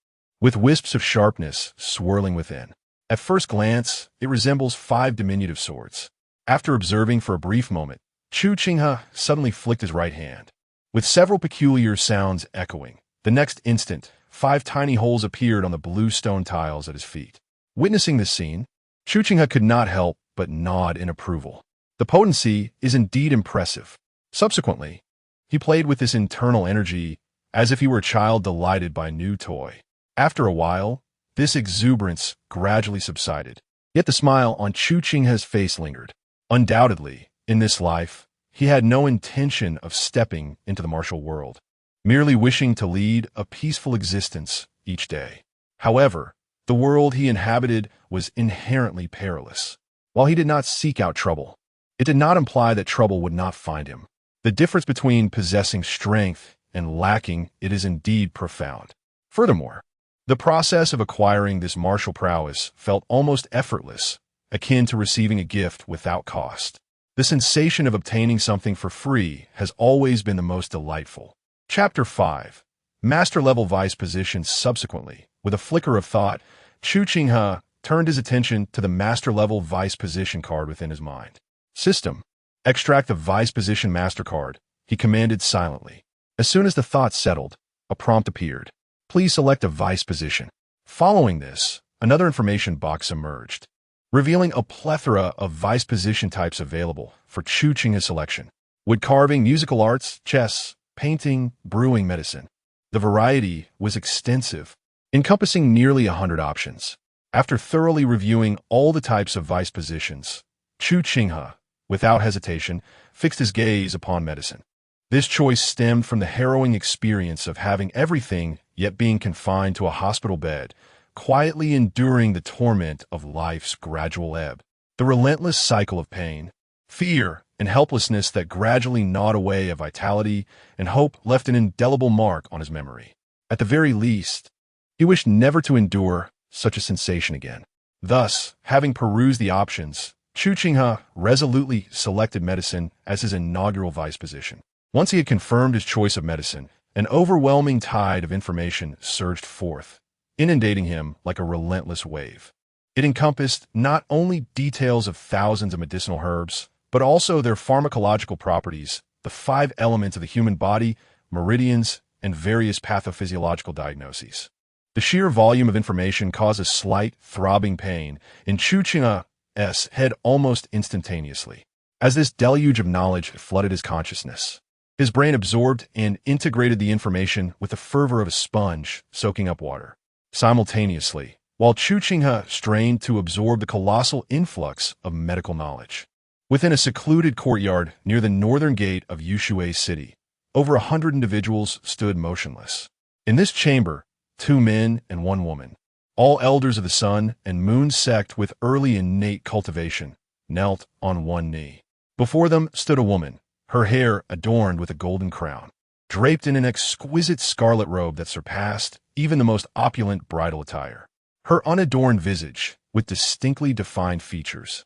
with wisps of sharpness swirling within. At first glance, it resembles 5 diminutive swords. After observing for a brief moment, Chu Qinghe suddenly flicked his right hand, with several peculiar sounds echoing. The next instant, 5 tiny holes appeared on the blue stone tiles at his feet. Witnessing this scene, Chu Qinghe could not help but nod in approval. The potency is indeed impressive. Subsequently, he played with this internal energy as if he were a child delighted by a new toy. After a while, this exuberance gradually subsided, yet the smile on Chu Qinghe's face lingered. Undoubtedly, in this life, he had no intention of stepping into the martial world, merely wishing to lead a peaceful existence each day. However, the world he inhabited was inherently perilous. While he did not seek out trouble, it did not imply that trouble would not find him. The difference between possessing strength and lacking it is indeed profound. Furthermore, the process of acquiring this martial prowess felt almost effortless, akin to receiving a gift without cost. The sensation of obtaining something for free has always been the most delightful. Chapter 5. Master-level vice positions. Subsequently, with a flicker of thought, Chu Qinghe turned his attention to the master-level vice position card within his mind. System. Extract the vice position master card, he commanded silently. As soon as the thought settled, a prompt appeared. Please select a vice position. Following this, another information box emerged, revealing a plethora of vice position types available for Chu Qinghe's selection. Wood carving, musical arts, chess, painting, brewing, medicine. The variety was extensive, encompassing nearly 100 options. After thoroughly reviewing all the types of vice positions, Chu Qinghe, without hesitation, fixed his gaze upon medicine. This choice stemmed from the harrowing experience of having everything yet being confined to a hospital bed, quietly enduring the torment of life's gradual ebb. The relentless cycle of pain, fear, and helplessness that gradually gnawed away at vitality and hope left an indelible mark on his memory. At the very least, he wished never to endure such a sensation again. Thus, having perused the options, Chu Qinghe resolutely selected medicine as his inaugural vice position. Once he had confirmed his choice of medicine, an overwhelming tide of information surged forth, inundating him like a relentless wave. It encompassed not only details of thousands of medicinal herbs, but also their pharmacological properties, the 5 elements of the human body, meridians, and various pathophysiological diagnoses. The sheer volume of information caused a slight, throbbing pain in Chu Qinghe's head almost instantaneously. As this deluge of knowledge flooded his consciousness, his brain absorbed and integrated the information with the fervor of a sponge soaking up water. Simultaneously, while Chu Qinghe strained to absorb the colossal influx of medical knowledge. Within a secluded courtyard near the northern gate of Yushui City, over 100 individuals stood motionless. In this chamber, 2 men and 1 woman, all elders of the sun and moon sect with early innate cultivation, knelt on one knee. Before them stood a woman, her hair adorned with a golden crown, draped in an exquisite scarlet robe that surpassed even the most opulent bridal attire. Her unadorned visage, with distinctly defined features,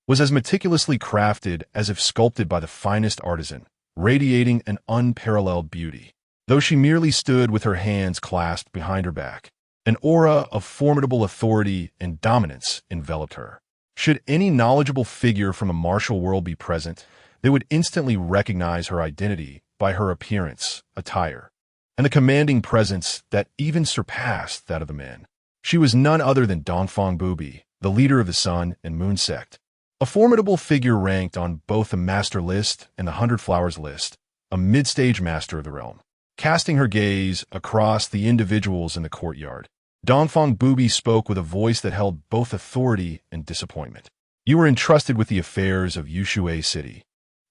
was as meticulously crafted as if sculpted by the finest artisan, radiating an unparalleled beauty. Though she merely stood with her hands clasped behind her back, an aura of formidable authority and dominance enveloped her. Should any knowledgeable figure from the martial world be present, they would instantly recognize her identity by her appearance, attire, and the commanding presence that even surpassed that of the men. She was none other than Dongfang Bubai the leader of the Sun and Moon sect. A formidable figure ranked on both the Master list and the 100 Flowers list, a mid-stage master of the realm. Casting her gaze across the individuals in the courtyard, Dongfang Bubai spoke with a voice that held both authority and disappointment. You were entrusted with the affairs of Jiuzhou City,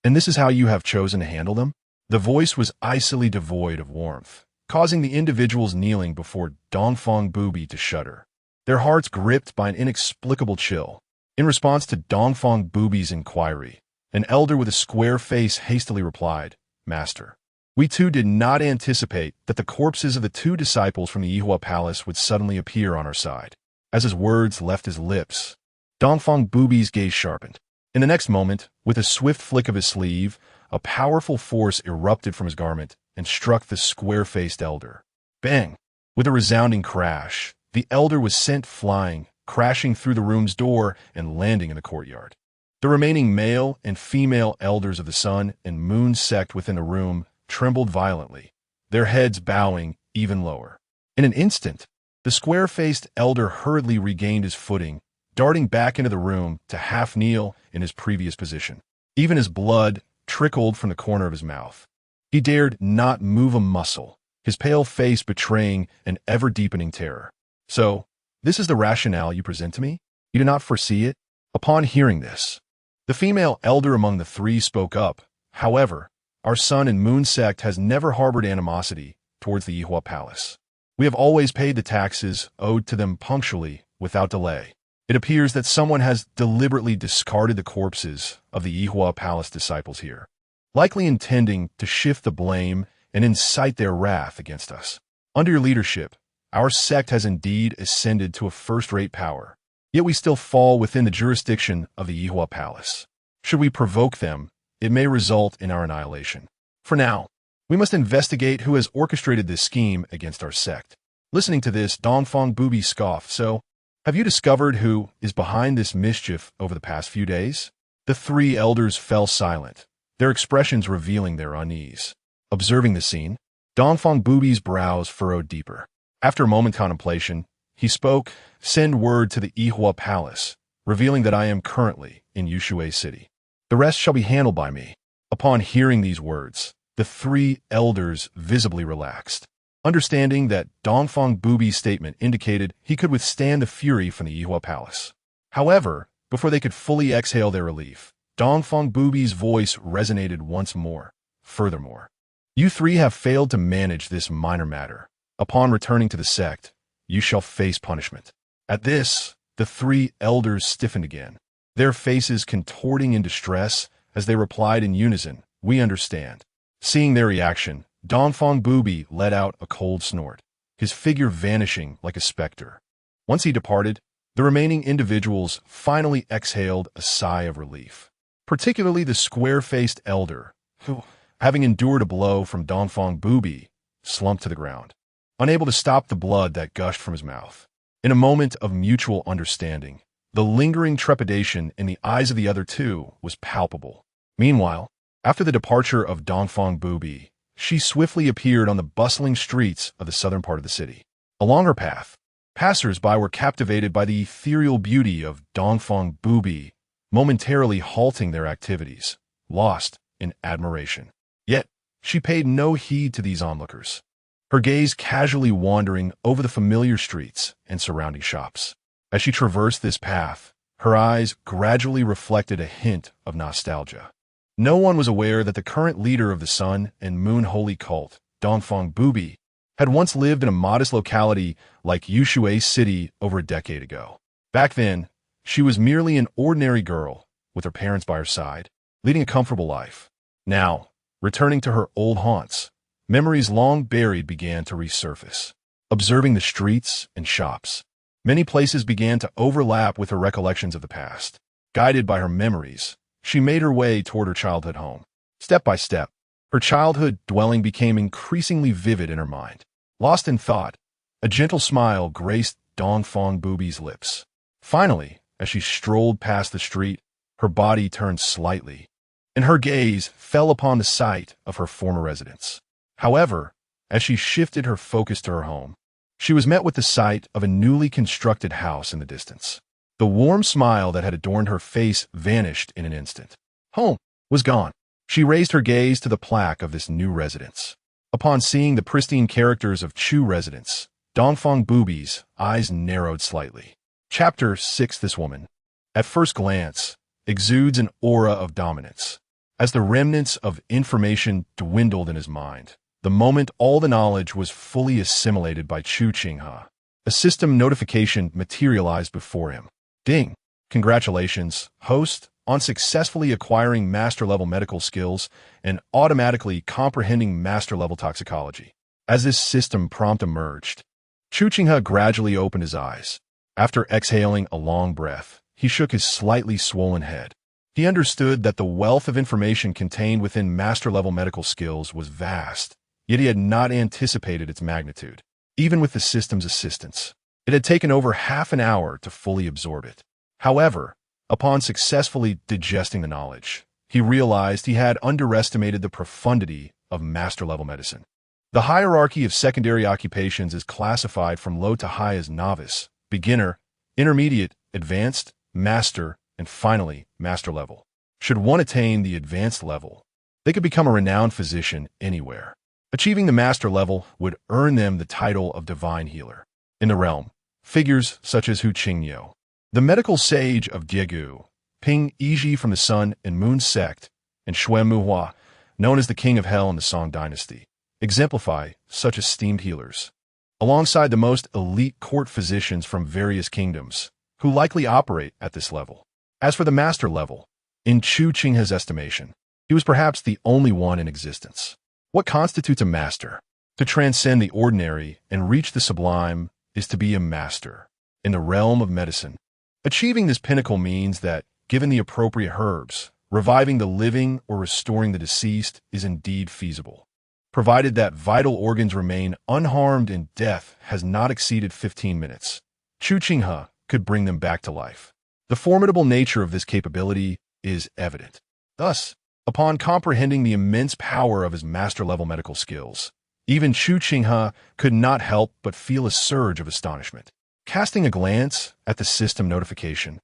and this is how you have chosen to handle them? The voice was icily devoid of warmth, causing the individuals kneeling before Dongfang Bubai to shudder, their hearts gripped by an inexplicable chill. In response to Dongfang Bubai's inquiry, an elder with a square face hastily replied, Master, we too did not anticipate that the corpses of the two disciples from the Yihua Palace would suddenly appear on our side. As his words left his lips, Dongfang Bubai's gaze sharpened. In the next moment, with a swift flick of his sleeve, a powerful force erupted from his garment and struck the square-faced elder. Bang! With a resounding crash, the elder was sent flying, crashing through the room's door and landing in the courtyard. The remaining male and female elders of the Sun and Moon sect within the room trembled violently, their heads bowing even lower. In an instant, the square-faced elder hurriedly regained his footing, darting back into the room to half-kneel in his previous position. Even as blood trickled from the corner of his mouth, he dared not move a muscle, his pale face betraying an ever-deepening terror. So, this is the rationale you present to me? You do not foresee it? Upon hearing this, the female elder among the three spoke up. However, our Sun and Moon sect has never harbored animosity towards the Yihua Palace. We have always paid the taxes owed to them punctually, without delay. It appears that someone has deliberately discarded the corpses of the Yihua Palace disciples here, likely intending to shift the blame and incite their wrath against us. Under your leadership, our sect has indeed ascended to a first-rate power, yet we still fall within the jurisdiction of the Yihua Palace. Should we provoke them, it may result in our annihilation. For now, we must investigate who has orchestrated this scheme against our sect. Listening to this, Dongfang Bubai scoffed. So, have you discovered who is behind this mischief over the past few days? The three elders fell silent, their expressions revealing their unease. Observing the scene, Dongfang Bubai's brows furrowed deeper. After a moment's contemplation, he spoke, Send word to the Yihua Palace, revealing that I am currently in Jiuzhou City. The rest shall be handled by me. Upon hearing these words, the three elders visibly relaxed, understanding that Dongfang Bubai's statement indicated he could withstand the fury from the Yihua Palace. However, before they could fully exhale their relief, Dongfang Bubai's voice resonated once more. Furthermore, you three have failed to manage this minor matter. Upon returning to the sect, you shall face punishment. At this, the three elders stiffened again, their faces contorting in distress as they replied in unison, We understand. Seeing their reaction, Dongfang Bubai let out a cold snort, his figure vanishing like a specter. Once he departed, the remaining individuals finally exhaled a sigh of relief, particularly the square-faced elder, who, having endured a blow from Dongfang Bubai, slumped to the ground, unable to stop the blood that gushed from his mouth. In a moment of mutual understanding, the lingering trepidation in the eyes of the other two was palpable. Meanwhile, after the departure of Dongfang Bubai, she swiftly appeared on the bustling streets of the southern part of the city. Along her path, passers-by were captivated by the ethereal beauty of Dongfang Bubai, momentarily halting their activities, lost in admiration. Yet, she paid no heed to these onlookers, her gaze casually wandering over the familiar streets and surrounding shops. As she traversed this path, her eyes gradually reflected a hint of nostalgia. No one was aware that the current leader of the Sun and Moon holy cult, Dongfang Bubai, had once lived in a modest locality like Jiuzhou City over a decade ago. Back then, she was merely an ordinary girl, with her parents by her side, leading a comfortable life. Now, returning to her old haunts, memories long buried began to resurface. Observing the streets and shops, many places began to overlap with her recollections of the past. Guided by her memories, she made her way toward her childhood home. Step by step, her childhood dwelling became increasingly vivid in her mind. Lost in thought, a gentle smile graced Dongfang Bubai's lips. Finally, as she strolled past the street, her body turned slightly, and her gaze fell upon the site of her former residence. However, as she shifted her focus to her home, she was met with the sight of a newly constructed house in the distance. The warm smile that had adorned her face vanished in an instant. Home was gone. She raised her gaze to the plaque of this new residence. Upon seeing the pristine characters of Chu residence, Dongfang Bubai's eyes narrowed slightly. Chapter 6. This woman, at first glance, exudes an aura of dominance. As the remnants of information dwindled in his mind, the moment all the knowledge was fully assimilated by Chu Qinghe, a system notification materialized before him. Ding! Congratulations, host, on successfully acquiring master-level medical skills and automatically comprehending master-level toxicology. As this system prompt emerged, Chu Qinghe gradually opened his eyes. After exhaling a long breath, he shook his slightly swollen head. He understood that the wealth of information contained within master-level medical skills was vast, yet he had not anticipated its magnitude. Even with the system's assistance, it had taken over half an hour to fully absorb it. However, upon successfully digesting the knowledge, he realized he had underestimated the profundity of master-level medicine. The hierarchy of secondary occupations is classified from low to high as novice, beginner, intermediate, advanced, master, and finally, master level. Should one attain the advanced level, they could become a renowned physician anywhere. Achieving the master level would earn them the title of divine healer. In the realm, figures such as Chu Qinghe, the medical sage of Jiuzhou, Ping Yizhi from the Sun and Moon sect, and Shui Mu Yinjie, known as the King of Hell in the Song dynasty, exemplify such esteemed healers, alongside the most elite court physicians from various kingdoms, who likely operate at this level. As for the master level, in Chu Qinghe's estimation, he was perhaps the only one in existence. What constitutes a master? To transcend the ordinary and reach the sublime is to be a master. In the realm of medicine, achieving this pinnacle means that, given the appropriate herbs, reviving the living or restoring the deceased is indeed feasible, provided that vital organs remain unharmed and death has not exceeded 15 minutes. Chu Qinghe could bring them back to life. The formidable nature of this capability is evident. Thus, upon comprehending the immense power of his master-level medical skills, even Chu Qinghe could not help but feel a surge of astonishment. Casting a glance at the system notification,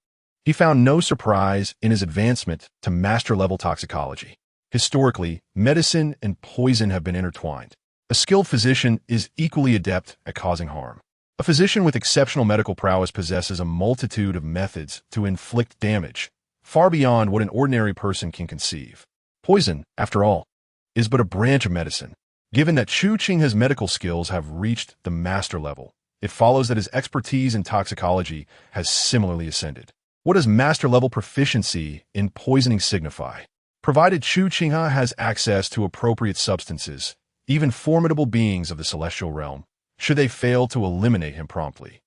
he found no surprise in his advancement to master-level toxicology. Historically, medicine and poison have been intertwined. A skilled physician is equally adept at causing harm. A physician with exceptional medical prowess possesses a multitude of methods to inflict damage, far beyond what an ordinary person can conceive. Poison, after all, is but a branch of medicine. Given that Chu Qinghe's medical skills have reached the master level, it follows that his expertise in toxicology has similarly ascended. What does master-level proficiency in poisoning signify? Provided Chu Qinghe has access to appropriate substances, even formidable beings of the celestial realm, should they fail to eliminate him promptly,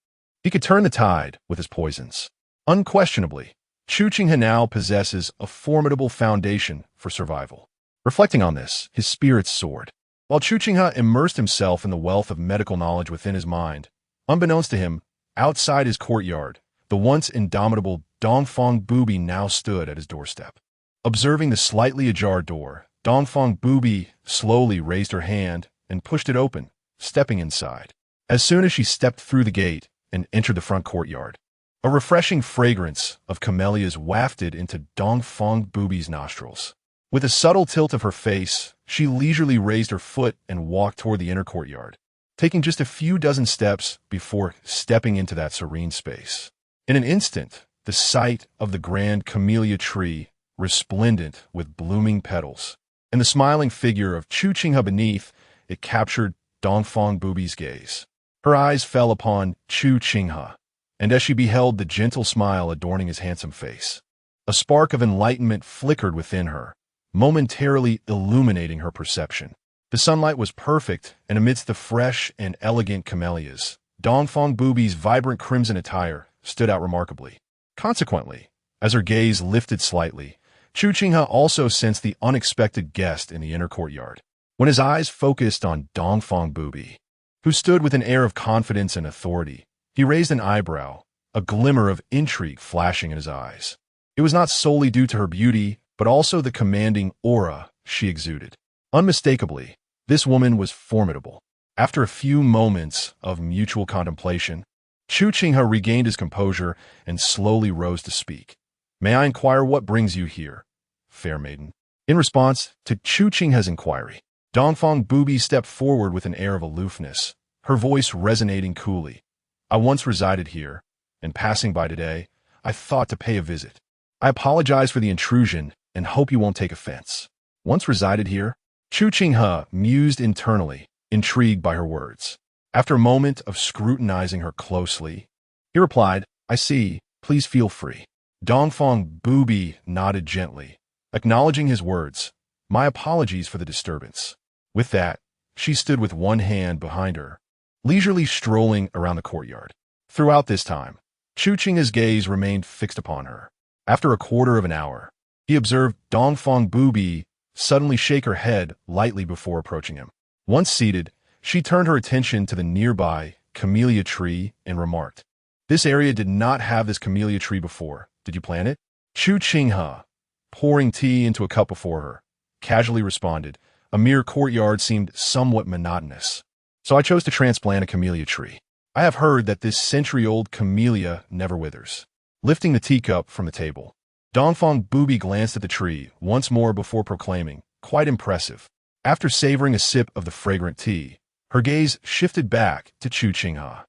he could turn the tide with his poisons. Unquestionably, Chu Qinghe now possesses a formidable foundation for survival. Reflecting on this, his spirits soared. While Chu Qinghe immersed himself in the wealth of medical knowledge within his mind, unbeknownst to him, outside his courtyard, the once indomitable Dongfang Bubai now stood at his doorstep. Observing the slightly ajar door, Dongfang Bubai slowly raised her hand and pushed it open, stepping inside. As soon as she stepped through the gate and entered the front courtyard, a refreshing fragrance of camellias wafted into Dongfang Bubai's nostrils. With a subtle tilt of her face, she leisurely raised her foot and walked toward the inner courtyard, taking just a few dozen steps before stepping into that serene space. In an instant, the sight of the grand camellia tree, resplendent with blooming petals, and the smiling figure of Chu Qinghe beneath it captured Dongfang Bubai's gaze. Her eyes fell upon Chu Qinghe, and as she beheld the gentle smile adorning his handsome face, a spark of enlightenment flickered within her, momentarily illuminating her perception. The sunlight was perfect, and amidst the fresh and elegant camellias, Dongfang Bubai's vibrant crimson attire stood out remarkably. Consequently, as her gaze lifted slightly, Chu Qinghe also sensed the unexpected guest in the inner courtyard. When his eyes focused on Dongfang Bubai, who stood with an air of confidence and authority, he raised an eyebrow, a glimmer of intrigue flashing in his eyes. It was not solely due to her beauty, but also the commanding aura she exuded. Unmistakably, this woman was formidable. After a few moments of mutual contemplation, Chu Qinghe regained his composure and slowly rose to speak. May I inquire what brings you here, fair maiden? In response to Chu Qinghe's inquiry, Dongfang Bubai stepped forward with an air of aloofness, her voice resonating coolly. I once resided here, and passing by today, I thought to pay a visit. I apologize for the intrusion and hope you won't take offense. Once resided here? Chu Qinghe mused internally, intrigued by her words. After a moment of scrutinizing her closely, he replied, I see, please feel free. Dongfang Bubai nodded gently, acknowledging his words. My apologies for the disturbance. With that, she stood with one hand behind her, leisurely strolling around the courtyard. Throughout this time, Chu Qinghe's gaze remained fixed upon her. After a quarter of an hour, he observed Dongfang Bubai suddenly shake her head lightly before approaching him. Once seated, she turned her attention to the nearby camellia tree and remarked, This area did not have this camellia tree before. Did you plant it? Chu Qinghe, pouring tea into a cup before her, casually responded, A mere courtyard seemed somewhat monotonous. So I chose to transplant a camellia tree. I have heard that this century-old camellia never withers. Lifting the teacup from the table, Dongfang Bubai glanced at the tree once more before proclaiming, Quite impressive. After savoring a sip of the fragrant tea, her gaze shifted back to Chu Qinghe.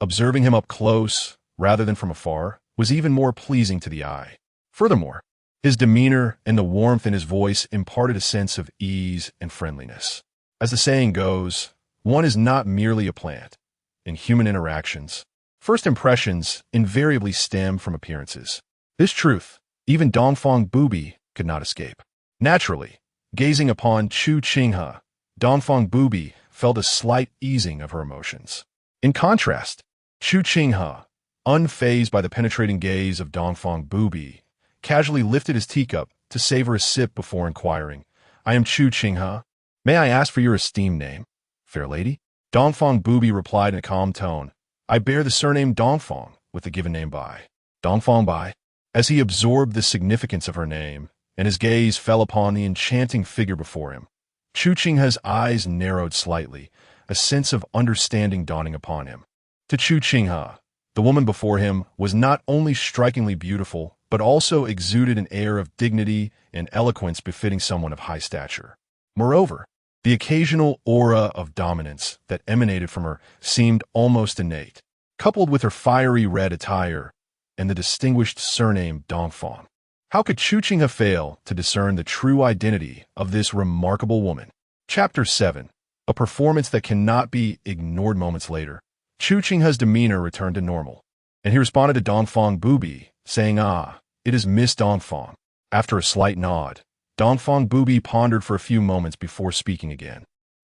Observing him up close, rather than from afar, was even more pleasing to the eye. Furthermore, his demeanor and the warmth in his voice imparted a sense of ease and friendliness. As the saying goes, one is not merely a plant. In human interactions, first impressions invariably stem from appearances. This truth, even Dongfang Bubai could not escape. Naturally, gazing upon Chu Qinghe, Dongfang Bubai felt a slight easing of her emotions. In contrast, Chu Qinghe, unfazed by the penetrating gaze of Dongfang Bubai, casually lifted his teacup to savor a sip before inquiring, I am Chu Qinghe. May I ask for your esteemed name, fair lady? Dongfang Bubai replied in a calm tone, I bear the surname Dongfang, with the given name Bai. Dongfang Bai. As he absorbed the significance of her name, and his gaze fell upon the enchanting figure before him, Chu Qinghe's eyes narrowed slightly, a sense of understanding dawning upon him. To Chu Qinghe, the woman before him was not only strikingly beautiful, but also exuded an air of dignity and eloquence befitting someone of high stature. Moreover, the occasional aura of dominance that emanated from her seemed almost innate, coupled with her fiery red attire and the distinguished surname Dongfang. How could Chu Qinghe fail to discern the true identity of this remarkable woman? Chapter 7. A performance that cannot be ignored. Moments later, Chu Qinghe's demeanor returned to normal, and he responded to Dongfang Bubai, saying, Ah, it is Miss Dongfang. After a slight nod, Dongfang Bubai pondered for a few moments before speaking again.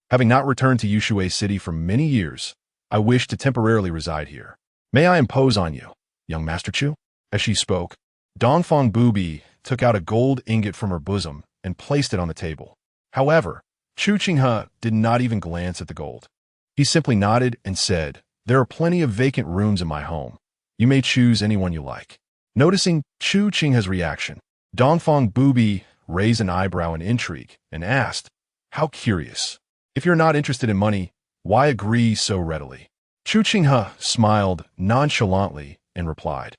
Having not returned to Yushui City for many years, I wish to temporarily reside here. May I impose on you, young Master Chu? As she spoke, Dongfang Bubai took out a gold ingot from her bosom and placed it on the table. However, Chu Qinghe did not even glance at the gold. He simply nodded and said, There are plenty of vacant rooms in my home. You may choose anyone you like. Noticing Chu Qinghe's reaction, Dongfang Bubai raised an eyebrow in intrigue and asked, How curious. If you're not interested in money, why agree so readily? Chu Qinghe smiled nonchalantly and replied,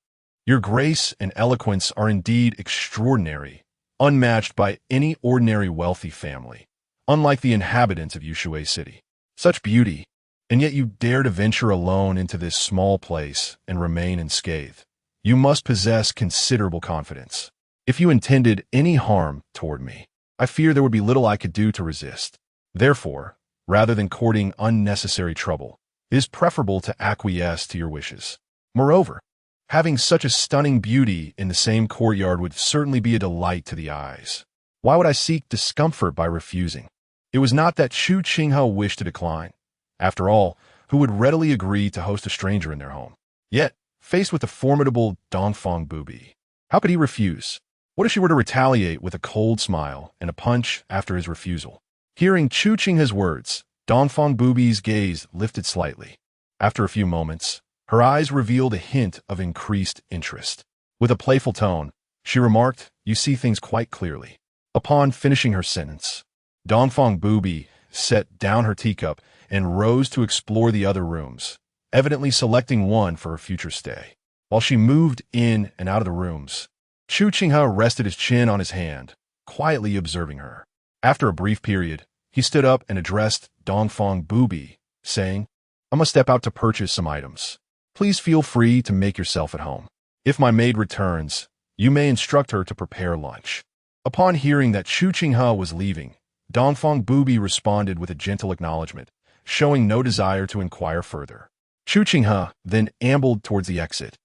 Your grace and eloquence are indeed extraordinary, unmatched by any ordinary wealthy family, unlike the inhabitants of Yushui City. Such beauty, and yet you dare to venture alone into this small place and remain unscathed. You must possess considerable confidence. If you intended any harm toward me, I fear there would be little I could do to resist. Therefore, rather than courting unnecessary trouble, it is preferable to acquiesce to your wishes. Moreover, having such a stunning beauty in the same courtyard would certainly be a delight to the eyes. Why would I seek discomfort by refusing? It was not that Chu Qinghe wished to decline. After all, who would readily agree to host a stranger in their home? Yet, faced with the formidable Dongfang Bubai, how could he refuse? What if she were to retaliate with a cold smile and a punch after his refusal? Hearing Chu Qinghe's words, Dongfang Bubai's gaze lifted slightly. After a few moments, her eyes revealed a hint of increased interest. With a playful tone, she remarked, You see things quite clearly. Upon finishing her sentence, Dongfang Bubai set down her teacup and rose to explore the other rooms, evidently selecting one for her future stay. While she moved in and out of the rooms, Chu Qinghe rested his chin on his hand, quietly observing her. After a brief period, he stood up and addressed Dongfang Bubai, saying, "I must step out to purchase some items. Please feel free to make yourself at home. If my maid returns, you may instruct her to prepare lunch." Upon hearing that Chu Qinghe was leaving, Dongfang Bubai responded with a gentle acknowledgement, showing no desire to inquire further. Chu Qinghe then ambled towards the exit.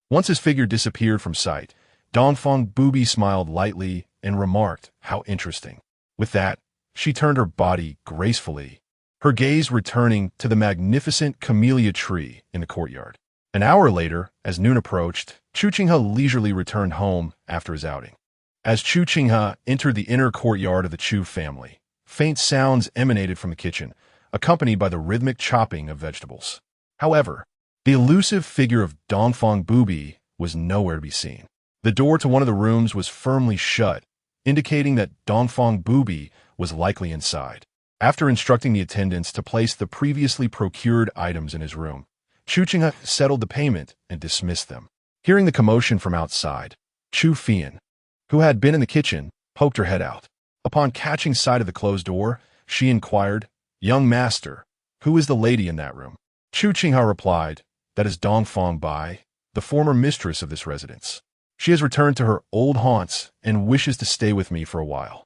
Once his figure disappeared from sight, Dongfang Bubai smiled lightly and remarked, "How interesting." With that, she turned her body gracefully, her gaze returning to the magnificent camellia tree in the courtyard. An hour later, as noon approached, Chu Qinghe leisurely returned home after his outing. As Chu Qinghe entered the inner courtyard of the Chu family, faint sounds emanated from the kitchen, accompanied by the rhythmic chopping of vegetables. However, the elusive figure of Dongfang Bubai was nowhere to be seen. The door to one of the rooms was firmly shut, indicating that Dongfang Bubai was likely inside. After instructing the attendants to place the previously procured items in his room, Chu Qinghe settled the payment and dismissed them. Hearing the commotion from outside, Chu Fian, who had been in the kitchen, poked her head out. Upon catching sight of the closed door, she inquired, "Young master, who is the lady in that room?" Chu Qinghe replied, "That is Dongfang Bai, the former mistress of this residence. She has returned to her old haunts and wishes to stay with me for a while."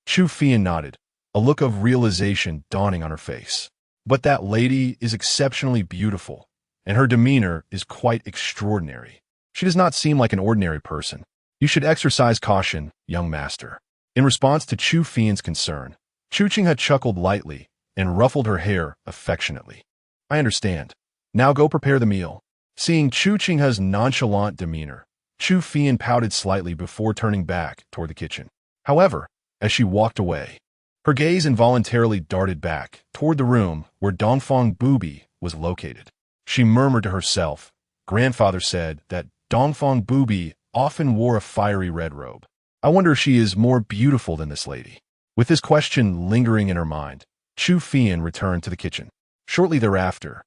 Chu Fian nodded, a look of realization dawning on her face. "But that lady is exceptionally beautiful, and her demeanor is quite extraordinary. She does not seem like an ordinary person. You should exercise caution, young master." In response to Chu Fian's concern, Chu Qinghe chuckled lightly and ruffled her hair affectionately. "I understand. Now go prepare the meal." Seeing Chu Qinghe's nonchalant demeanor, Chu Fian pouted slightly before turning back toward the kitchen. However, as she walked away, her gaze involuntarily darted back toward the room where Dongfang Bubai was located. She murmured to herself, "Grandfather said that Dongfang Bubai often wore a fiery red robe. I wonder if she is more beautiful than this lady." With this question lingering in her mind, Chu Fian returned to the kitchen. Shortly thereafter,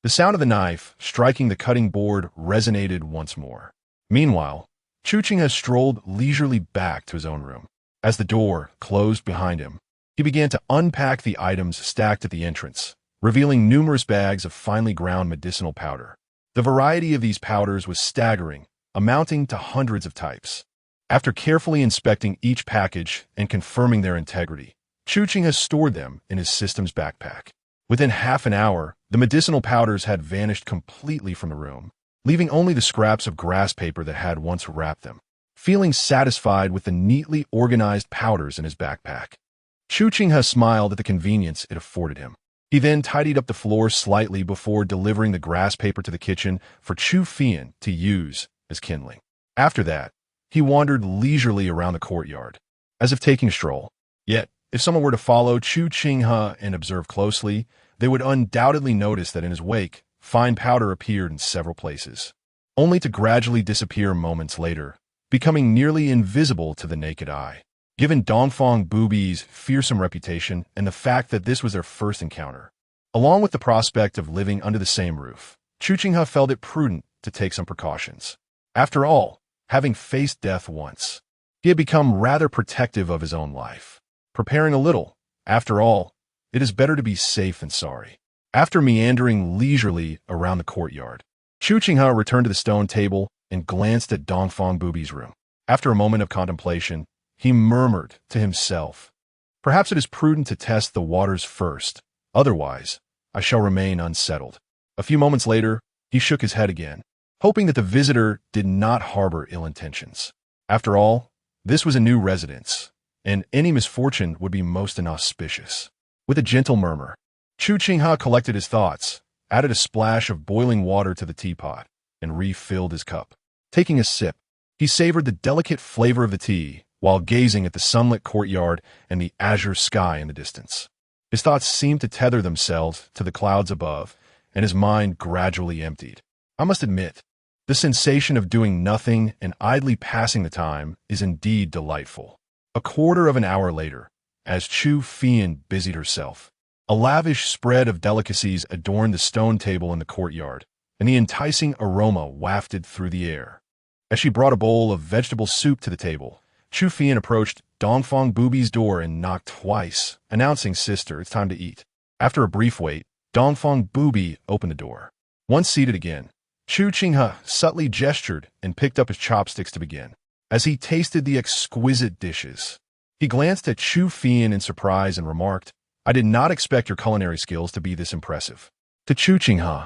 the sound of the knife striking the cutting board resonated once more. Meanwhile, Chu Qinghe strolled leisurely back to his own room. As the door closed behind him, he began to unpack the items stacked at the entrance, revealing numerous bags of finely ground medicinal powder. The variety of these powders was staggering, amounting to hundreds of types. After carefully inspecting each package and confirming their integrity, Chu Qinghe stored them in his system's backpack. Within half an hour, the medicinal powders had vanished completely from the room, leaving only the scraps of grass paper that had once wrapped them. Feeling satisfied with the neatly organized powders in his backpack, Chu Qinghe smiled at the convenience it afforded him. He then tidied up the floor slightly before delivering the grass paper to the kitchen for Chu Fian to use as kindling. After that, he wandered leisurely around the courtyard, as if taking a stroll. Yet, if someone were to follow Chu Qinghe and observe closely, they would undoubtedly notice that in his wake, fine powder appeared in several places, only to gradually disappear moments later, becoming nearly invisible to the naked eye. Given Dongfang Bubai's fearsome reputation and the fact that this was their first encounter, along with the prospect of living under the same roof, Chu Qinghe felt it prudent to take some precautions. After all, having faced death once, he had become rather protective of his own life, preparing a little. After all, it is better to be safe than sorry. After meandering leisurely around the courtyard, Chu Qinghe returned to the stone table and glanced at Dongfang Bubai's room. After a moment of contemplation, he murmured to himself, "Perhaps it is prudent to test the waters first, otherwise I shall remain unsettled." A few moments later, he shook his head again, hoping that the visitor did not harbor ill intentions. After all, this was a new residence, and any misfortune would be most inauspicious. With a gentle murmur, Chu Qinghe collected his thoughts, added a splash of boiling water to the teapot, and refilled his cup. Taking a sip, he savored the delicate flavor of the tea while gazing at the sunlit courtyard and the azure sky in the distance. His thoughts seemed to tether themselves to the clouds above, and his mind gradually emptied. I must admit, the sensation of doing nothing and idly passing the time is indeed delightful. A quarter of an hour later, as Chu Fian busied herself, A lavish spread of delicacies adorned the stone table in the courtyard, and the enticing aroma wafted through the air. As she brought a bowl of vegetable soup to the table, Chu Qinghe approached Dongfang Bubai's door and knocked twice, announcing, "Sister, it's time to eat." After a brief wait, Dongfang Bubai opened the door. Once seated again, Chu Qinghe subtly gestured and picked up his chopsticks to begin. As he tasted the exquisite dishes, he glanced at Chu Qinghe in surprise and remarked, "I did not expect your culinary skills to be this impressive." To Chu Qinghe,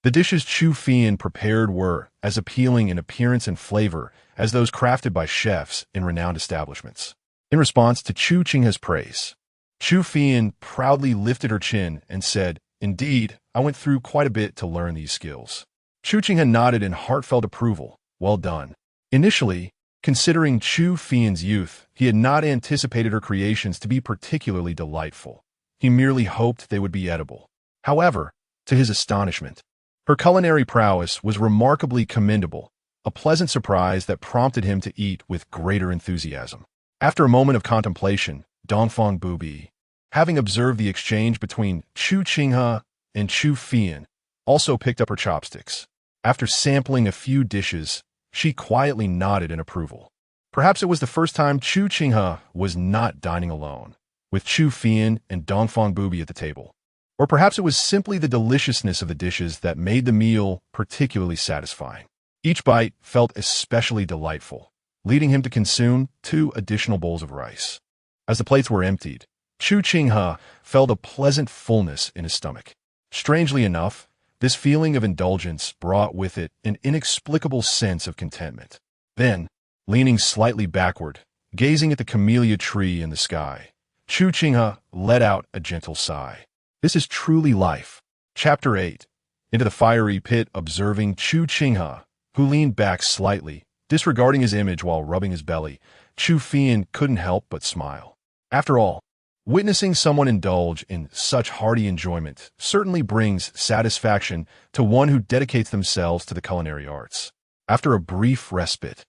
the dishes Chu Qinghe prepared were as appealing in appearance and flavor as those crafted by chefs in renowned establishments. In response to Chu Qinghe's praise, Chu Qinghe proudly lifted her chin and said, "Indeed, I went through quite a bit to learn these skills." Chu Qinghe nodded in heartfelt approval. "Well done." Initially, considering Chu Qinghe's youth, he had not anticipated her creations to be particularly delightful. He merely hoped they would be edible. However, to his astonishment, her culinary prowess was remarkably commendable, a pleasant surprise that prompted him to eat with greater enthusiasm. After a moment of contemplation, Dongfang Bubai, having observed the exchange between Chu Qinghe and Chu Qinghe, also picked up her chopsticks. After sampling a few dishes, she quietly nodded in approval. Perhaps it was the first time Chu Qinghe was not dining alone, with Chu Qinghe and Dongfang Bubai at the table. Or perhaps it was simply the deliciousness of the dishes that made the meal particularly satisfying. Each bite felt especially delightful, leading him to consume 2 additional bowls of rice. As the plates were emptied, Chu Qinghe felt a pleasant fullness in his stomach. Strangely enough, this feeling of indulgence brought with it an inexplicable sense of contentment. Then, leaning slightly backward, gazing at the camellia tree in the sky, Chu Qinghe let out a gentle sigh. This is truly life. Chapter 8. Into the fiery pit. Observing Chu Qinghe, who leaned back slightly, disregarding his image while rubbing his belly, Chu Qinghe couldn't help but smile. After all, witnessing someone indulge in such hearty enjoyment certainly brings satisfaction to one who dedicates themselves to the culinary arts. After a brief respite,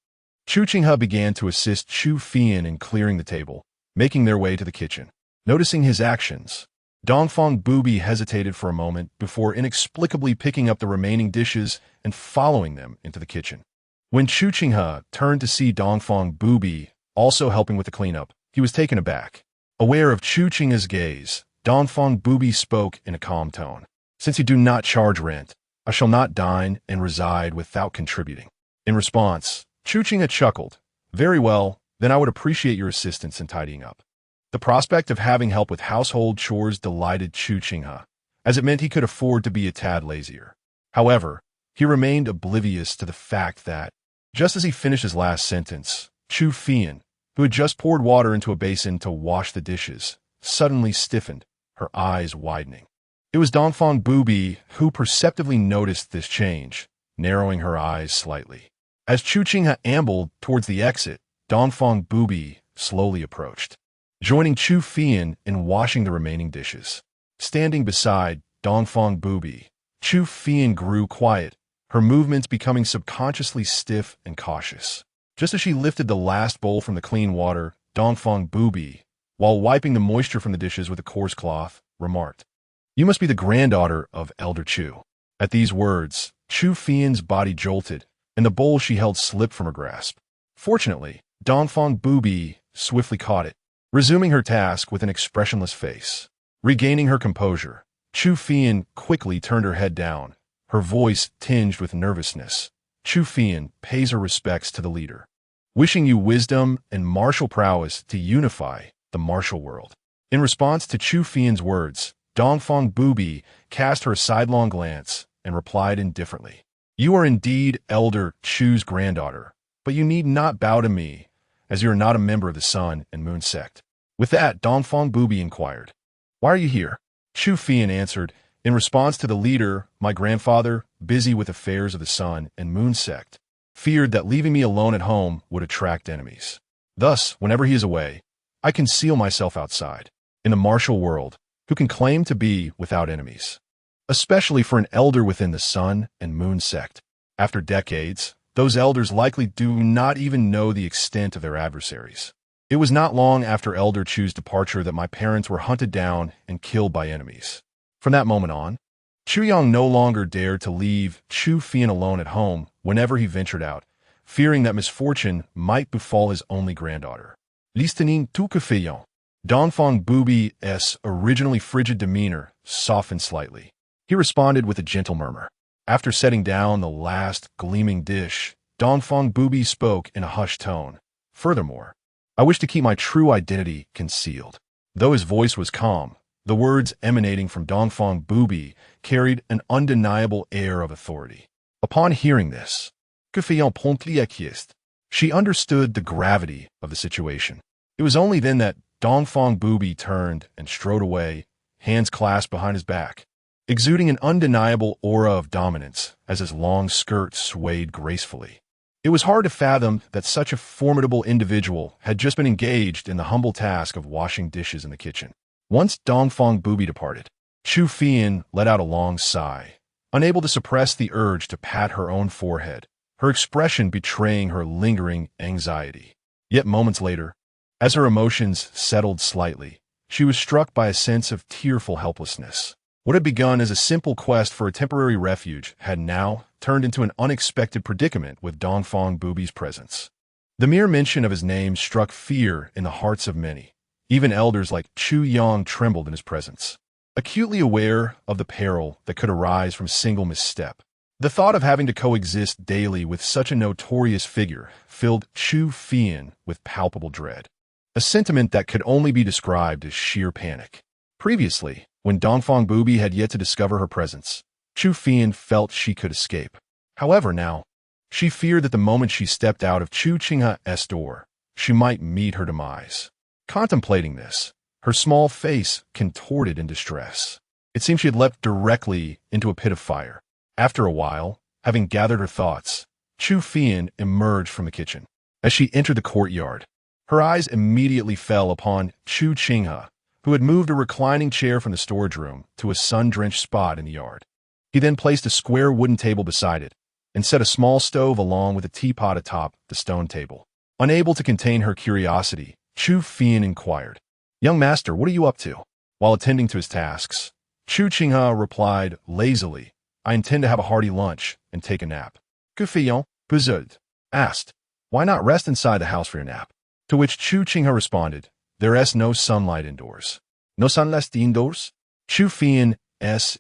Chu Qinghe began to assist Chu Qinghe in clearing the table, making their way to the kitchen. Noticing his actions, Dongfang Bubai hesitated for a moment before inexplicably picking up the remaining dishes and following them into the kitchen. When Chu Qinghe turned to see Dongfang Bubai also helping with the cleanup, he was taken aback. Aware of Chu Qinghe's gaze, Dongfang Bubai spoke in a calm tone. "Since you do not charge rent, I shall not dine and reside without contributing." In response, Chu Qinghe chuckled. "Very well, then I would appreciate your assistance in tidying up." The prospect of having help with household chores delighted Chu Qinghe, as it meant he could afford to be a tad lazier. However, he remained oblivious to the fact that, just as he finished his last sentence, Chu Qinghe, who had just poured water into a basin to wash the dishes, suddenly stiffened, her eyes widening. It was Dongfang Bubai who perceptively noticed this change, narrowing her eyes slightly. As Chu Qinghe ambled towards the exit, Dongfang Bubai slowly approached, joining Chu Qinghe in washing the remaining dishes. Standing beside Dongfang Bubai, Chu Qinghe grew quiet, her movements becoming subconsciously stiff and cautious. Just as she lifted the last bowl from the clean water, Dongfang Bubai, while wiping the moisture from the dishes with a coarse cloth, remarked, "You must be the granddaughter of Elder Chu." At these words, Chu Qinghe's body jolted, and the bowl she held slipped from her grasp. Fortunately, Dongfang Bubai swiftly caught it, resuming her task with an expressionless face. Regaining her composure, Chu Qinghe quickly turned her head down, her voice tinged with nervousness. "Chu Qinghe pays her respects to the leader. Wishing you wisdom and martial prowess to unify the martial world." In response to Chu Qinghe's words, Dongfang Bubai cast her a sidelong glance and replied indifferently, "You are indeed Elder Chu's granddaughter, but you need not bow to me, as you are not a member of the Sun and Moon sect." With that, Dongfang Bubai inquired, "Why are you here?" Chu Qinghe answered, "In response to the leader, my grandfather, busy with affairs of the Sun and Moon sect, feared that leaving me alone at home would attract enemies. Thus, whenever he is away, I conceal myself outside, in the martial world, who can claim to be without enemies, especially for an elder within the Sun and Moon sect. After decades, those elders likely do not even know the extent of their adversaries. It was not long after Elder Chu's departure that my parents were hunted down and killed by enemies. From that moment on, Chu Yang no longer dared to leave Chu Fian alone at home whenever he ventured out, fearing that misfortune might befall his only granddaughter. Listening to Qinghe, Dongfang Bubai's originally frigid demeanor softened slightly. He responded with a gentle murmur. After setting down the last gleaming dish, Dongfang Bubai spoke in a hushed tone. Furthermore, I wish to keep my true identity concealed. Though his voice was calm, the words emanating from Dongfang Bubai carried an undeniable air of authority. Upon hearing this, Qinghe promptly acquiesced. She understood the gravity of the situation. It was only then that Dongfang Bubai turned and strode away, hands clasped behind his back, exuding an undeniable aura of dominance as his long skirt swayed gracefully. It was hard to fathom that such a formidable individual had just been engaged in the humble task of washing dishes in the kitchen. Once Dongfang Bubai departed, Chu Fian let out a long sigh, unable to suppress the urge to pat her own forehead, her expression betraying her lingering anxiety. Yet moments later, as her emotions settled slightly, she was struck by a sense of tearful helplessness. What had begun as a simple quest for a temporary refuge had now turned into an unexpected predicament with Dongfang Bubai's presence. The mere mention of his name struck fear in the hearts of many. Even elders like Chu Yang trembled in his presence, acutely aware of the peril that could arise from a single misstep. The thought of having to coexist daily with such a notorious figure filled Chu Fian with palpable dread, a sentiment that could only be described as sheer panic. Previously, when Dongfang Bubai had yet to discover her presence, Chu Fian felt she could escape. However, now, she feared that the moment she stepped out of Chu Qinghe's door, she might meet her demise. Contemplating this, her small face contorted in distress. It seemed she had leapt directly into a pit of fire. After a while, having gathered her thoughts, Chu Fian emerged from the kitchen. As she entered the courtyard, her eyes immediately fell upon Chu Qinghe, who had moved a reclining chair from the storage room to a sun-drenched spot in the yard. He then placed a square wooden table beside it and set a small stove along with a teapot atop the stone table. Unable to contain her curiosity, Chu Fian inquired, "Young master, what are you up to?" While attending to his tasks, Chu Qinghe replied lazily, "I intend to have a hearty lunch and take a nap." Qinghe, puzzled, asked, "Why not rest inside the house for your nap?" To which Chu Qinghe responded, "There is no sunlight indoors." "No sunlight indoors?" Chu Fian's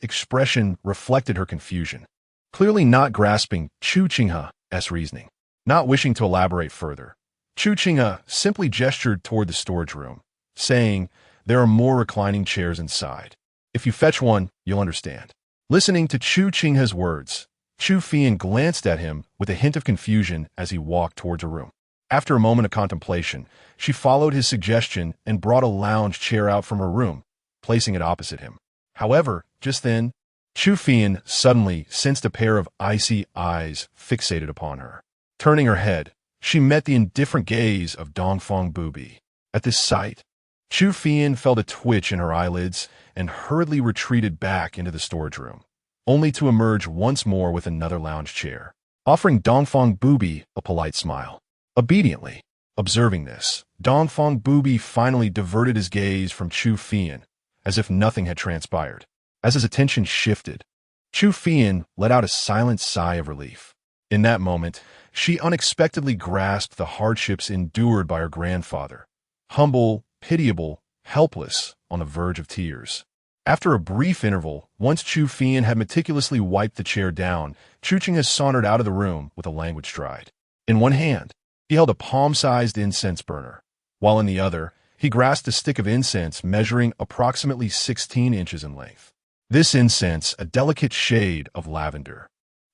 expression reflected her confusion, clearly not grasping Chu Qinghe's reasoning. Not wishing to elaborate further, Chu Qinghe simply gestured toward the storage room, saying, "There are more reclining chairs inside. If you fetch one, you'll understand." Listening to Chu Qinghe's words, Chu Fian glanced at him with a hint of confusion as he walked towards a room. After a moment of contemplation, she followed his suggestion and brought a lounge chair out from her room, placing it opposite him. However, just then, Chu Fian suddenly sensed a pair of icy eyes fixated upon her. Turning her head, she met the indifferent gaze of Dongfang Bubai. At this sight, Chu Fian felt a twitch in her eyelids and hurriedly retreated back into the storage room, only to emerge once more with another lounge chair, offering Dongfang Bubai a polite smile. Obediently, observing this, Dongfang Bubai finally diverted his gaze from Chu Fian, as if nothing had transpired. As his attention shifted, Chu Fian let out a silent sigh of relief. In that moment, she unexpectedly grasped the hardships endured by her grandfather, humble, pitiable, helpless, on the verge of tears. After a brief interval, once Chu Fian had meticulously wiped the chair down, Chu Qinghe sauntered out of the room with a languid stride. In one hand, he held a palm-sized incense burner, while in the other, he grasped a stick of incense measuring approximately 16 inches in length. This incense, a delicate shade of lavender,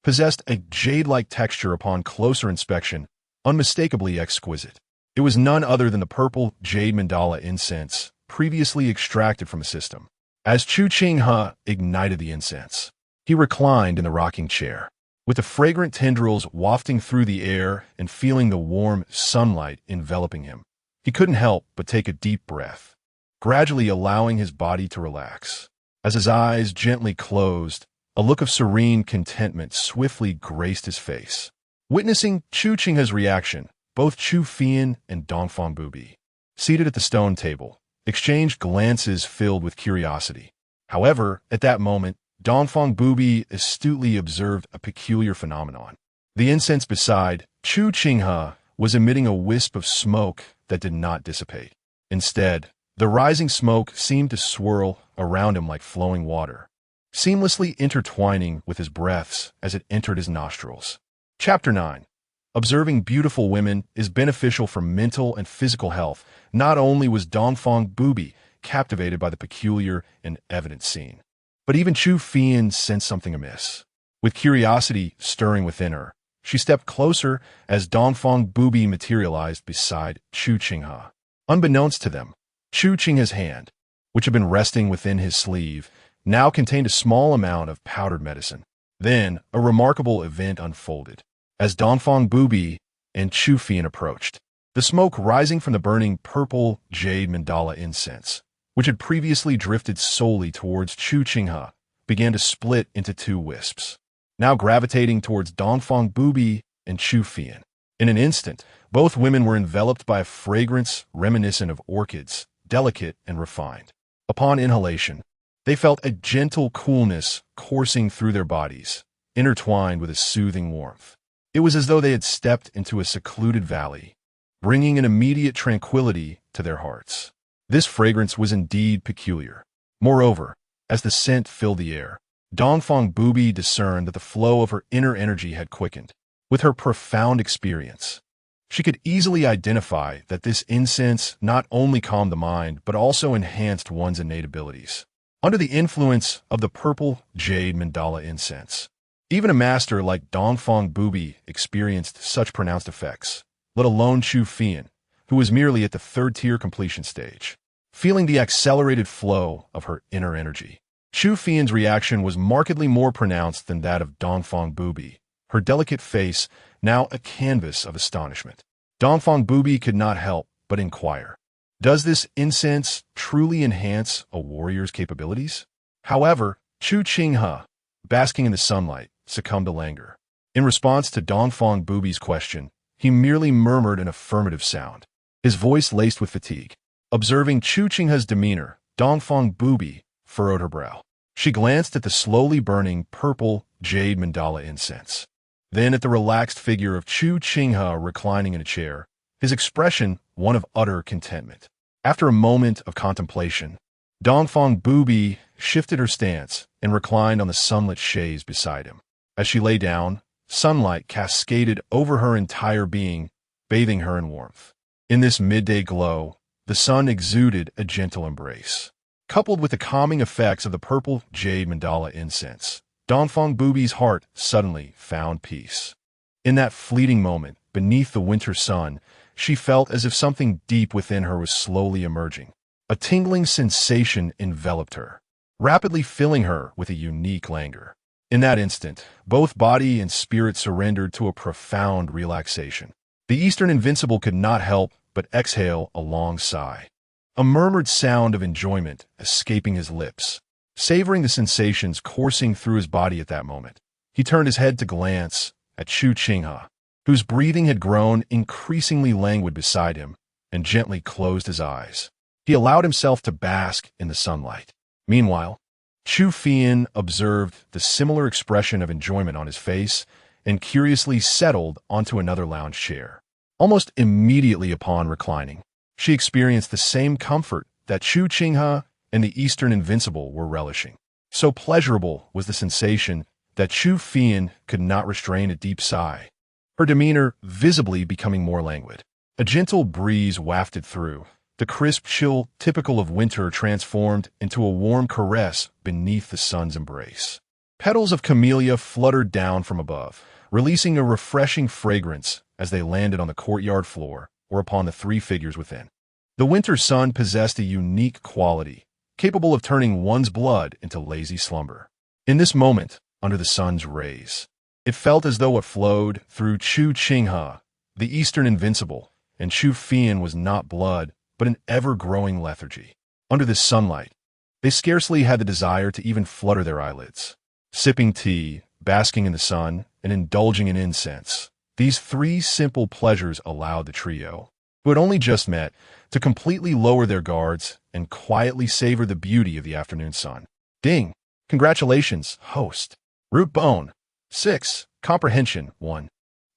possessed a jade-like texture upon closer inspection, unmistakably exquisite. It was none other than the purple jade mandala incense previously extracted from the system. As Chu Qinghe ignited the incense, he reclined in the rocking chair, with the fragrant tendrils wafting through the air and feeling the warm sunlight enveloping him. He couldn't help but take a deep breath, gradually allowing his body to relax. As his eyes gently closed, a look of serene contentment swiftly graced his face. Witnessing Chu Qinghe's reaction, both Chu Fian and Dongfang Bubai seated at the stone table, exchanged glances filled with curiosity. However, at that moment, Dongfang Bubai astutely observed a peculiar phenomenon. The incense beside Chu Qinghe was emitting a wisp of smoke that did not dissipate. Instead, the rising smoke seemed to swirl around him like flowing water, seamlessly intertwining with his breaths as it entered his nostrils. Chapter 9. Observing beautiful women is beneficial for mental and physical health. Not only was Dongfang Bubai captivated by the peculiar and evident scene, but even Chu Qinghe sensed something amiss. With curiosity stirring within her, she stepped closer as Dongfang Bubai materialized beside Chu Qinghe. Unbeknownst to them, Chu Qinghe's hand, which had been resting within his sleeve, now contained a small amount of powdered medicine. Then, a remarkable event unfolded. As Dongfang Bubai and Chu Qinghe approached, the smoke rising from the burning purple jade mandala incense, which had previously drifted solely towards Chu Qinghe, began to split into two wisps, now gravitating towards Dongfang Bubai and Chu Qinghe. In an instant, both women were enveloped by a fragrance reminiscent of orchids, delicate and refined. Upon inhalation, they felt a gentle coolness coursing through their bodies, intertwined with a soothing warmth. It was as though they had stepped into a secluded valley, bringing an immediate tranquility to their hearts. This fragrance was indeed peculiar. Moreover, as the scent filled the air, Dongfang Bubai discerned that the flow of her inner energy had quickened. With her profound experience, she could easily identify that this incense not only calmed the mind, but also enhanced one's innate abilities. Under the influence of the purple jade mandala incense, even a master like Dongfang Bubai experienced such pronounced effects, let alone Chu Qinghe, who was merely at the third-tier completion stage. Feeling the accelerated flow of her inner energy, Chu Qinghe's reaction was markedly more pronounced than that of Dongfang Bubai, her delicate face now a canvas of astonishment. Dongfang Bubai could not help but inquire, "Does this incense truly enhance a warrior's capabilities?" However, Chu Qinghe, basking in the sunlight, succumbed to languor. In response to Dongfang Bubai's question, he merely murmured an affirmative sound, his voice laced with fatigue. Observing Chu Qinghe's demeanor, Dongfang Bubai furrowed her brow. She glanced at the slowly burning purple jade mandala incense, then at the relaxed figure of Chu Qinghe reclining in a chair, his expression one of utter contentment. After a moment of contemplation, Dongfang Bubai shifted her stance and reclined on the sunlit chaise beside him. As she lay down, sunlight cascaded over her entire being, bathing her in warmth. In this midday glow, the sun exuded a gentle embrace. Coupled with the calming effects of the purple jade mandala incense, Dongfang Bubai's heart suddenly found peace. In that fleeting moment, beneath the winter sun, she felt as if something deep within her was slowly emerging. A tingling sensation enveloped her, rapidly filling her with a unique languor. In that instant, both body and spirit surrendered to a profound relaxation. The Eastern Invincible could not help but exhale a long sigh, a murmured sound of enjoyment escaping his lips. Savoring the sensations coursing through his body at that moment, he turned his head to glance at Chu Qinghe, whose breathing had grown increasingly languid beside him, and gently closed his eyes. He allowed himself to bask in the sunlight. Meanwhile, Chu Qinghe observed the similar expression of enjoyment on his face and curiously settled onto another lounge chair. Almost immediately upon reclining, she experienced the same comfort that Chu Qinghe and the Eastern Invincible were relishing. So pleasurable was the sensation that Chu Qinghe could not restrain a deep sigh, her demeanor visibly becoming more languid. A gentle breeze wafted through, the crisp chill typical of winter transformed into a warm caress beneath the sun's embrace. Petals of camellia fluttered down from above, releasing a refreshing fragrance as they landed on the courtyard floor or upon the three figures within. The winter sun possessed a unique quality, capable of turning one's blood into lazy slumber. In this moment, under the sun's rays, it felt as though what flowed through Chu Qinghe, the Eastern Invincible, and Chu Qinghe was not blood, but an ever-growing lethargy. Under this sunlight, they scarcely had the desire to even flutter their eyelids. Sipping tea, basking in the sun, and indulging in incense, these three simple pleasures allowed the trio who had only just met, to completely lower their guards and quietly savor the beauty of the afternoon sun. Ding! Congratulations, host. Root bone. 6. Comprehension. 1.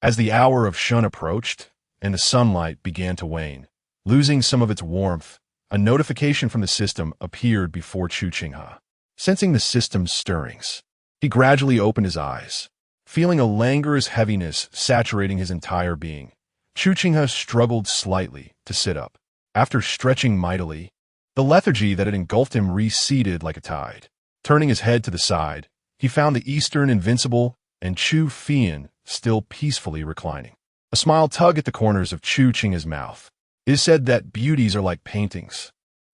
As the hour of shun approached, and the sunlight began to wane, losing some of its warmth, a notification from the system appeared before Chu Qinghe. Sensing the system's stirrings, he gradually opened his eyes. Feeling a languorous heaviness saturating his entire being, Chu Qinghe struggled slightly to sit up. After stretching mightily, the lethargy that had engulfed him receded like a tide. Turning his head to the side, he found the Eastern Invincible and Chu Qinghe still peacefully reclining. A smile tugged at the corners of Chu Qinghe's mouth. It is said that beauties are like paintings.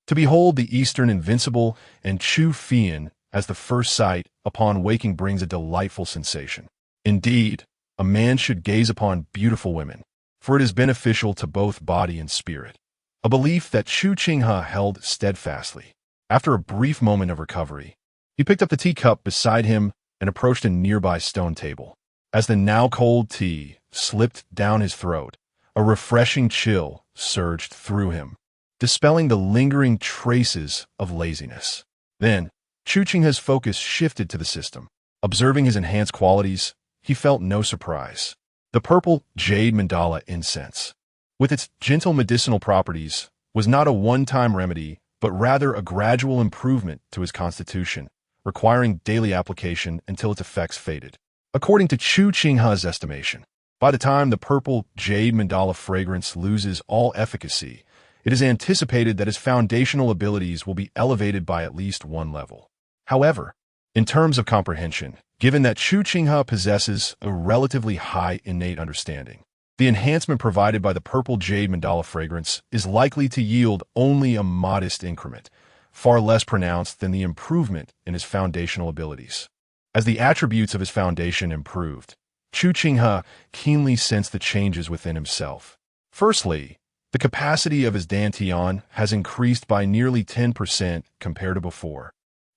To behold the Eastern Invincible and Chu Qinghe as the first sight upon waking brings a delightful sensation. Indeed, a man should gaze upon beautiful women, for it is beneficial to both body and spirit. A belief that Chu Qinghe held steadfastly. After a brief moment of recovery, he picked up the teacup beside him and approached a nearby stone table. As the now-cold tea slipped down his throat, a refreshing chill surged through him, dispelling the lingering traces of laziness. Then, Chu Qinghe's focus shifted to the system. Observing his enhanced qualities, he felt no surprise. The purple jade mandala incense, with its gentle medicinal properties, was not a one-time remedy, but rather a gradual improvement to his constitution, requiring daily application until its effects faded. According to Chu Qinghe's estimation, by the time the purple jade mandala fragrance loses all efficacy, it is anticipated that his foundational abilities will be elevated by at least one level. However, in terms of comprehension, given that Chu Qinghe possesses a relatively high innate understanding, the enhancement provided by the purple jade mandala fragrance is likely to yield only a modest increment, far less pronounced than the improvement in his foundational abilities. As the attributes of his foundation improved, Chu Qinghe keenly sensed the changes within himself. Firstly, the capacity of his dantian has increased by nearly 10% compared to before,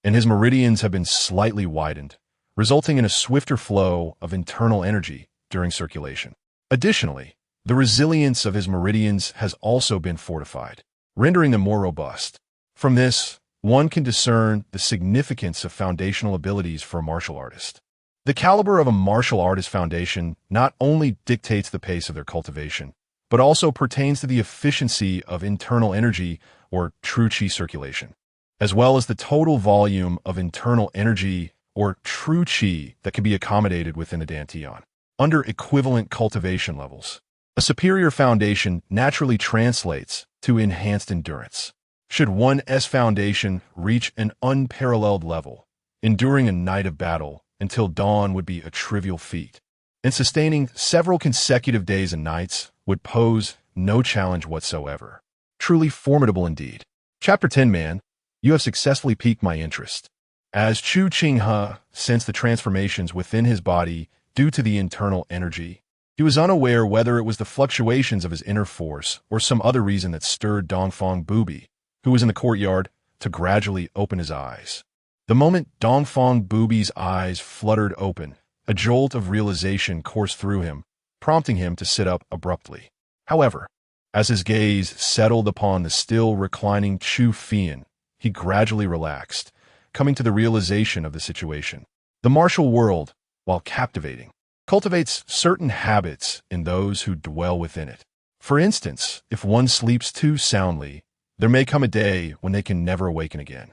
and his meridians have been slightly widened, resulting in a swifter flow of internal energy during circulation. Additionally, the resilience of his meridians has also been fortified, rendering them more robust. From this, one can discern the significance of foundational abilities for a martial artist. The caliber of a martial artist's foundation not only dictates the pace of their cultivation, but also pertains to the efficiency of internal energy or true qi circulation, as well as the total volume of internal energy or true qi that can be accommodated within the dantian. Under equivalent cultivation levels, a superior foundation naturally translates to enhanced endurance. Should one's foundation reach an unparalleled level, enduring a night of battle until dawn would be a trivial feat, and sustaining several consecutive days and nights would pose no challenge whatsoever. Truly formidable indeed. Chapter 10. Man, you have successfully piqued my interest. As Chu Qinghe sensed the transformations within his body due to the internal energy, he was unaware whether it was the fluctuations of his inner force or some other reason that stirred Dongfang Bubai, who was in the courtyard, to gradually open his eyes. The moment Dongfang Bubai's eyes fluttered open, a jolt of realization coursed through him, prompting him to sit up abruptly. However, as his gaze settled upon the still reclining Chu Qinghe, he gradually relaxed, coming to the realization of the situation. The martial world, while captivating, cultivates certain habits in those who dwell within it. For instance, if one sleeps too soundly, there may come a day when they can never awaken again.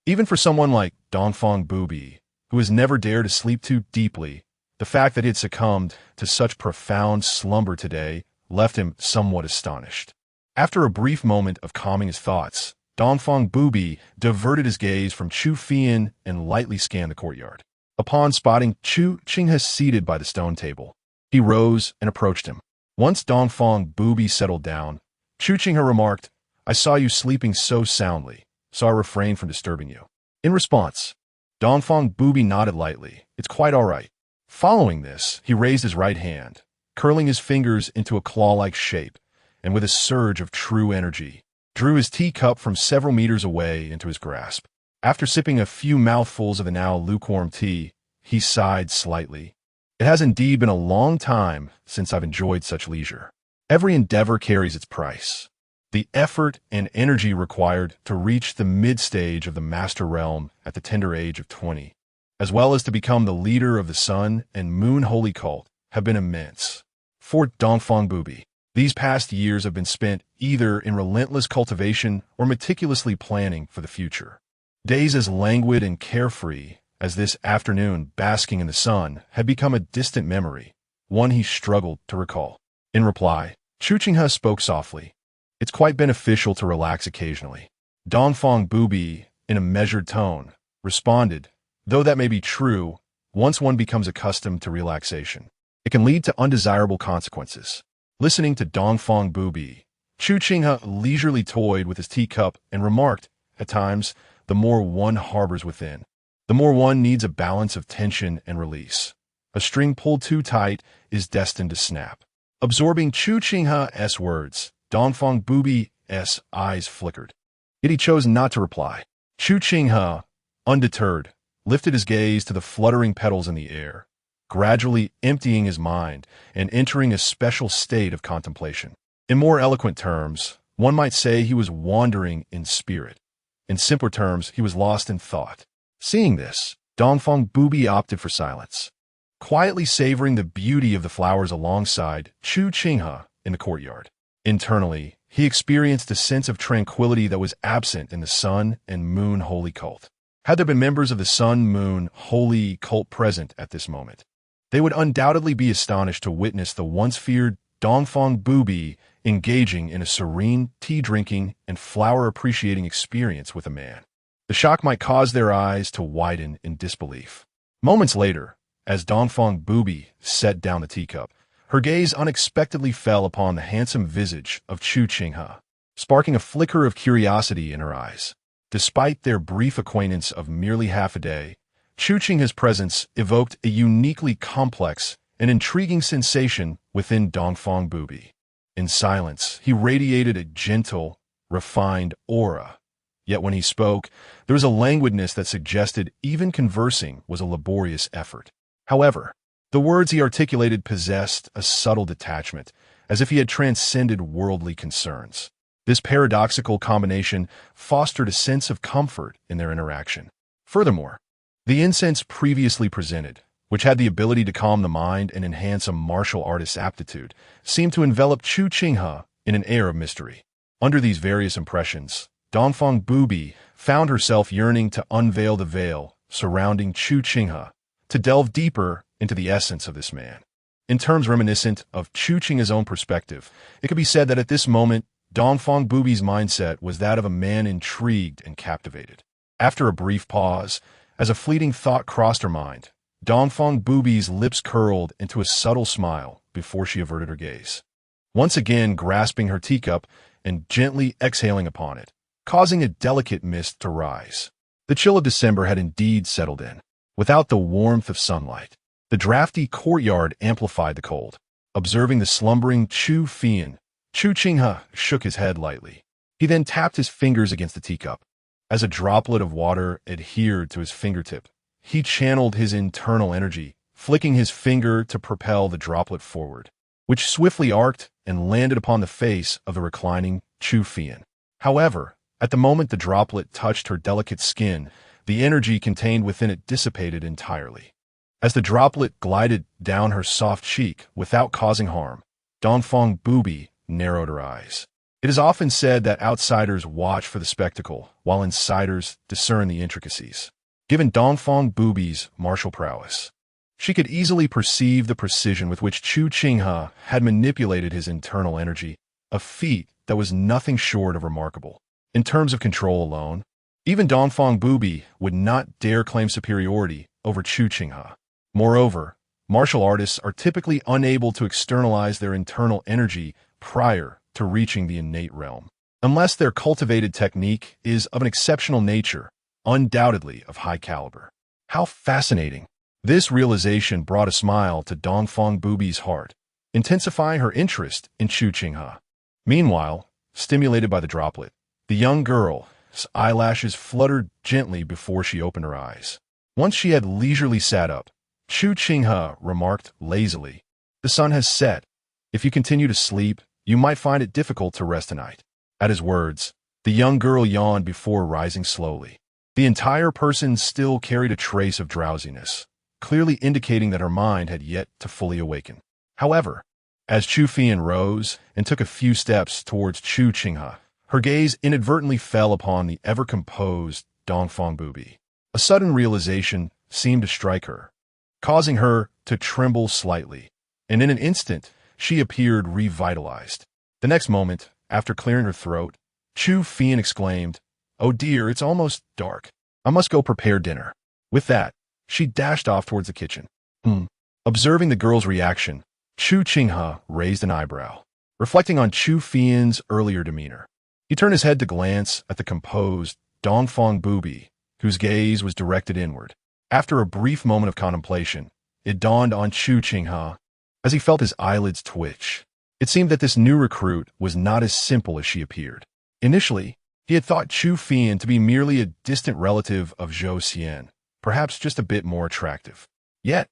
Even for someone like Dongfang Bubai, who has never dared to sleep too deeply, the fact that he had succumbed to such profound slumber today left him somewhat astonished. After a brief moment of calming his thoughts, Dongfang Bubai diverted his gaze from Chu Qinghe and lightly scanned the courtyard. Upon spotting Chu Qinghe seated by the stone table, he rose and approached him. Once Dongfang Bubai settled down, Chu Qinghe remarked, "I saw you sleeping so soundly, so I refrained from disturbing you." In response, Dongfang Bubai nodded lightly. "It's quite all right." Following this, he raised his right hand, curling his fingers into a claw-like shape, and with a surge of true energy, drew his teacup from several meters away into his grasp. After sipping a few mouthfuls of the now lukewarm tea, he sighed slightly. "It has indeed been a long time since I've enjoyed such leisure." Every endeavor carries its price. The effort and energy required to reach the mid-stage of the master realm at the tender age of 20, as well as to become the leader of the Sun and Moon Holy Cult, have been immense. For Dongfang Bubai, these past years have been spent either in relentless cultivation or meticulously planning for the future. Days as languid and carefree as this afternoon basking in the sun had become a distant memory, one he struggled to recall. In reply, Chu Qinghe spoke softly. It's quite beneficial to relax occasionally. Dongfang Bubai, in a measured tone, responded, though that may be true, once one becomes accustomed to relaxation, it can lead to undesirable consequences. Listening to Dongfang Bubai, Chu Qinghe leisurely toyed with his teacup and remarked, at times, the more one harbors within, the more one needs a balance of tension and release. A string pulled too tight is destined to snap. Absorbing Chu Qinghe's words, Dongfang Bubai's eyes flickered. Yet he chose not to reply. Chu Qinghe, undeterred, lifted his gaze to the fluttering petals in the air, gradually emptying his mind and entering a special state of contemplation. In more eloquent terms, one might say he was wandering in spirit. In simpler terms, he was lost in thought. Seeing this, Dongfang Bubai opted for silence, quietly savoring the beauty of the flowers alongside Chu Qinghe in the courtyard. Internally, he experienced a sense of tranquility that was absent in the Sun and Moon Holy Cult. Had there been members of the Sun Moon Holy Cult present at this moment, they would undoubtedly be astonished to witness the once feared Dongfang Bubai engaging in a serene, tea-drinking, and flower-appreciating experience with a man. The shock might cause their eyes to widen in disbelief. Moments later, as Dongfang Bubai set down the teacup, her gaze unexpectedly fell upon the handsome visage of Chu Qinghe, sparking a flicker of curiosity in her eyes. Despite their brief acquaintance of merely half a day, Chu Qinghe's presence evoked a uniquely complex and intriguing sensation within Dongfang Bubai. In silence, he radiated a gentle, refined aura. Yet when he spoke, there was a languidness that suggested even conversing was a laborious effort. However, the words he articulated possessed a subtle detachment, as if he had transcended worldly concerns. This paradoxical combination fostered a sense of comfort in their interaction. Furthermore, the incense previously presented, which had the ability to calm the mind and enhance a martial artist's aptitude, seemed to envelop Chu Qinghe in an air of mystery. Under these various impressions, Dongfang Bubai found herself yearning to unveil the veil surrounding Chu Qinghe, to delve deeper into the essence of this man. In terms reminiscent of Chu Qinghe's own perspective, it could be said that at this moment, Dongfang Bubai's mindset was that of a man intrigued and captivated. After a brief pause, as a fleeting thought crossed her mind, Dongfang Bubai's lips curled into a subtle smile before she averted her gaze, once again grasping her teacup and gently exhaling upon it, causing a delicate mist to rise. The chill of December had indeed settled in. Without the warmth of sunlight, the drafty courtyard amplified the cold. Observing the slumbering Chu Qinghe shook his head lightly. He then tapped his fingers against the teacup. As a droplet of water adhered to his fingertip, he channeled his internal energy, flicking his finger to propel the droplet forward, which swiftly arced and landed upon the face of the reclining Chu Qinghe. However, at the moment the droplet touched her delicate skin, the energy contained within it dissipated entirely. As the droplet glided down her soft cheek without causing harm, Dongfang Bubai narrowed her eyes. It is often said that outsiders watch for the spectacle, while insiders discern the intricacies. Given Dongfang Bubai's martial prowess, she could easily perceive the precision with which Chu Qinghe had manipulated his internal energy, a feat that was nothing short of remarkable. In terms of control alone, even Dongfang Bubai would not dare claim superiority over Chu Qinghe. Moreover, martial artists are typically unable to externalize their internal energy prior to reaching the innate realm, unless their cultivated technique is of an exceptional nature, undoubtedly of high caliber. How fascinating! This realization brought a smile to Dongfang Bubai's heart, intensifying her interest in Chu Qinghe. Meanwhile, stimulated by the droplet, the young girl's eyelashes fluttered gently before she opened her eyes. Once she had leisurely sat up, Chu Qinghe remarked lazily, "The sun has set. If you continue to sleep, you might find it difficult to rest tonight." At his words, the young girl yawned before rising slowly. The entire person still carried a trace of drowsiness, clearly indicating that her mind had yet to fully awaken. However, as Chu Fian rose and took a few steps towards Chu Qinghe, her gaze inadvertently fell upon the ever-composed Dongfang Bubai. A sudden realization seemed to strike her, causing her to tremble slightly, and in an instant, she appeared revitalized. The next moment, after clearing her throat, Chu Fian exclaimed, "Oh dear, it's almost dark. I must go prepare dinner." With that, she dashed off towards the kitchen. Observing the girl's reaction, Chu Qinghe raised an eyebrow, reflecting on Chu Fian's earlier demeanor. He turned his head to glance at the composed Dongfang Bubai, whose gaze was directed inward. After a brief moment of contemplation, it dawned on Chu Qinghe as he felt his eyelids twitch. It seemed that this new recruit was not as simple as she appeared. Initially, he had thought Chu Fian to be merely a distant relative of Zhou Xian, perhaps just a bit more attractive. Yet,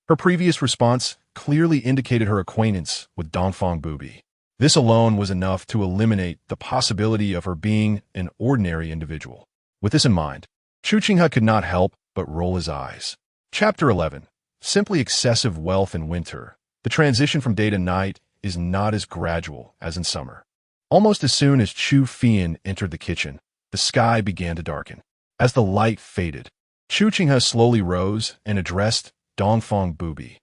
her previous response clearly indicated her acquaintance with Dongfang Bubai. This alone was enough to eliminate the possibility of her being an ordinary individual. With this in mind, Chu Qinghe could not help but roll his eyes. Chapter 11. Simply excessive wealth in winter. The transition from day to night is not as gradual as in summer. Almost as soon as Chu Fian entered the kitchen, the sky began to darken. As the light faded, Chu Qinghe slowly rose and addressed Dongfang Bubai.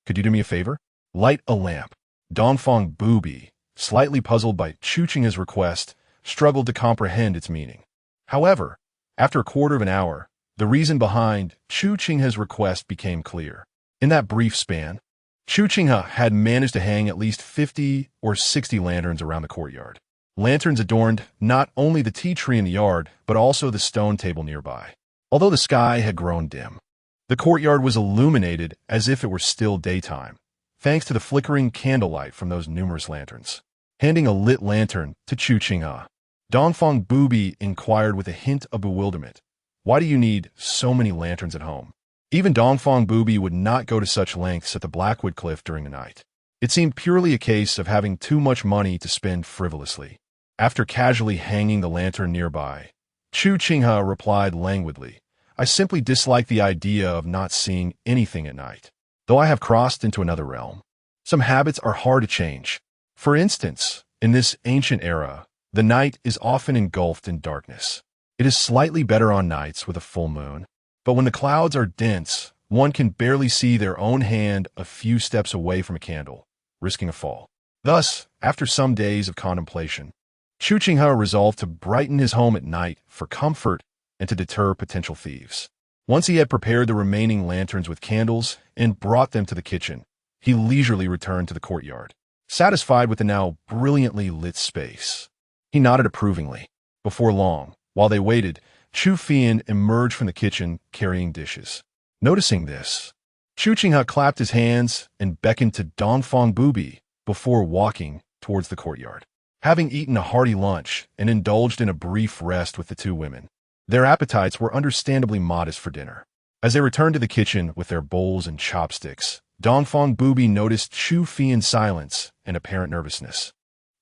"Could you do me a favor? Light a lamp." Dongfang Bubai, slightly puzzled by Chu Qinghe's request, struggled to comprehend its meaning. However, after a quarter of an hour, the reason behind Chu Qinghe's request became clear. In that brief span, Chu Qinghe had managed to hang at least 50 or 60 lanterns around the courtyard. Lanterns adorned not only the tea tree in the yard, but also the stone table nearby. Although the sky had grown dim, the courtyard was illuminated as if it were still daytime, thanks to the flickering candlelight from those numerous lanterns. Handing a lit lantern to Chu Qinghe, Dongfang Bubai inquired with a hint of bewilderment, "Why do you need so many lanterns at home?" Even Dongfang Bubai would not go to such lengths at the Blackwood Cliff during the night. It seemed purely a case of having too much money to spend frivolously. After casually hanging the lantern nearby, Chu Qinghe replied languidly, "I simply dislike the idea of not seeing anything at night. Though I have crossed into another realm, some habits are hard to change. For instance, in this ancient era, the night is often engulfed in darkness. It is slightly better on nights with a full moon, but when the clouds are dense, one can barely see their own hand a few steps away from a candle, risking a fall." Thus, after some days of contemplation, Chu Qinghe resolved to brighten his home at night for comfort and to deter potential thieves. Once he had prepared the remaining lanterns with candles and brought them to the kitchen, he leisurely returned to the courtyard, satisfied with the now brilliantly lit space. He nodded approvingly. Before long, while they waited, Chu Fian emerged from the kitchen carrying dishes. Noticing this, Chu Qinghe clapped his hands and beckoned to Dongfang Bubai before walking towards the courtyard. Having eaten a hearty lunch and indulged in a brief rest with the two women, their appetites were understandably modest for dinner. As they returned to the kitchen with their bowls and chopsticks, Dongfang Bubai noticed Chu Fian's silence and apparent nervousness,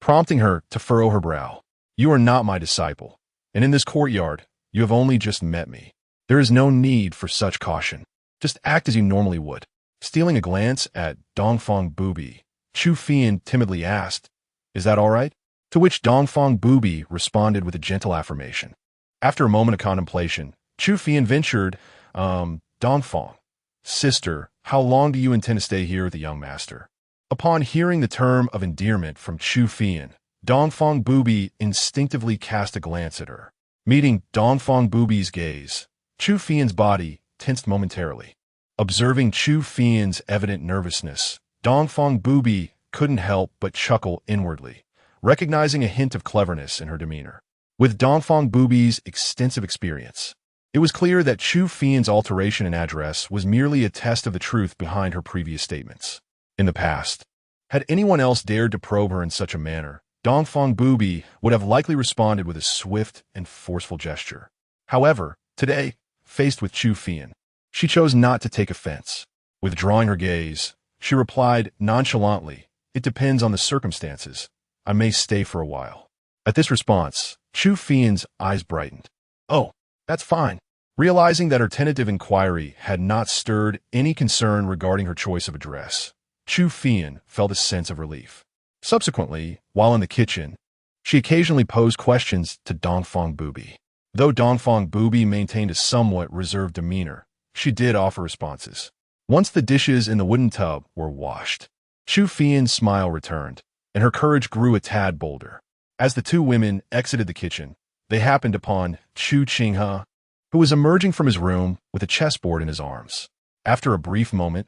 prompting her to furrow her brow. "You are not my disciple, and in this courtyard, you have only just met me. There is no need for such caution. Just act as you normally would." Stealing a glance at Dongfang Bubai, Chu Fian timidly asked, "Is that all right?" To which Dongfang Bubai responded with a gentle affirmation. After a moment of contemplation, Chu Fian ventured, "Dongfang, sister, how long do you intend to stay here with the young master?" Upon hearing the term of endearment from Chu Fian, Dongfang Bubai instinctively cast a glance at her. Meeting Dongfang Bubai's gaze, Chu Fian's body tensed momentarily. Observing Chu Fian's evident nervousness, Dongfang Bubai couldn't help but chuckle inwardly, recognizing a hint of cleverness in her demeanor. With Dongfang Bubai's extensive experience, it was clear that Chu Fian's alteration in address was merely a test of the truth behind her previous statements. In the past, had anyone else dared to probe her in such a manner, Dongfang Bubai would have likely responded with a swift and forceful gesture. However, today, faced with Chu Fian, she chose not to take offense. Withdrawing her gaze, she replied nonchalantly, "It depends on the circumstances. I may stay for a while. At this response, Chu Fian's eyes brightened. Oh, that's fine. Realizing that her tentative inquiry had not stirred any concern regarding her choice of a dress, Chu Fian felt a sense of relief. Subsequently, while in the kitchen, she occasionally posed questions to Dongfang Bubai. Though Dongfang Bubai maintained a somewhat reserved demeanor, she did offer responses. Once the dishes in the wooden tub were washed, Chu Fian's smile returned, and her courage grew a tad bolder. As the two women exited the kitchen, they happened upon Chu Qinghe, who was emerging from his room with a chessboard in his arms. After a brief moment,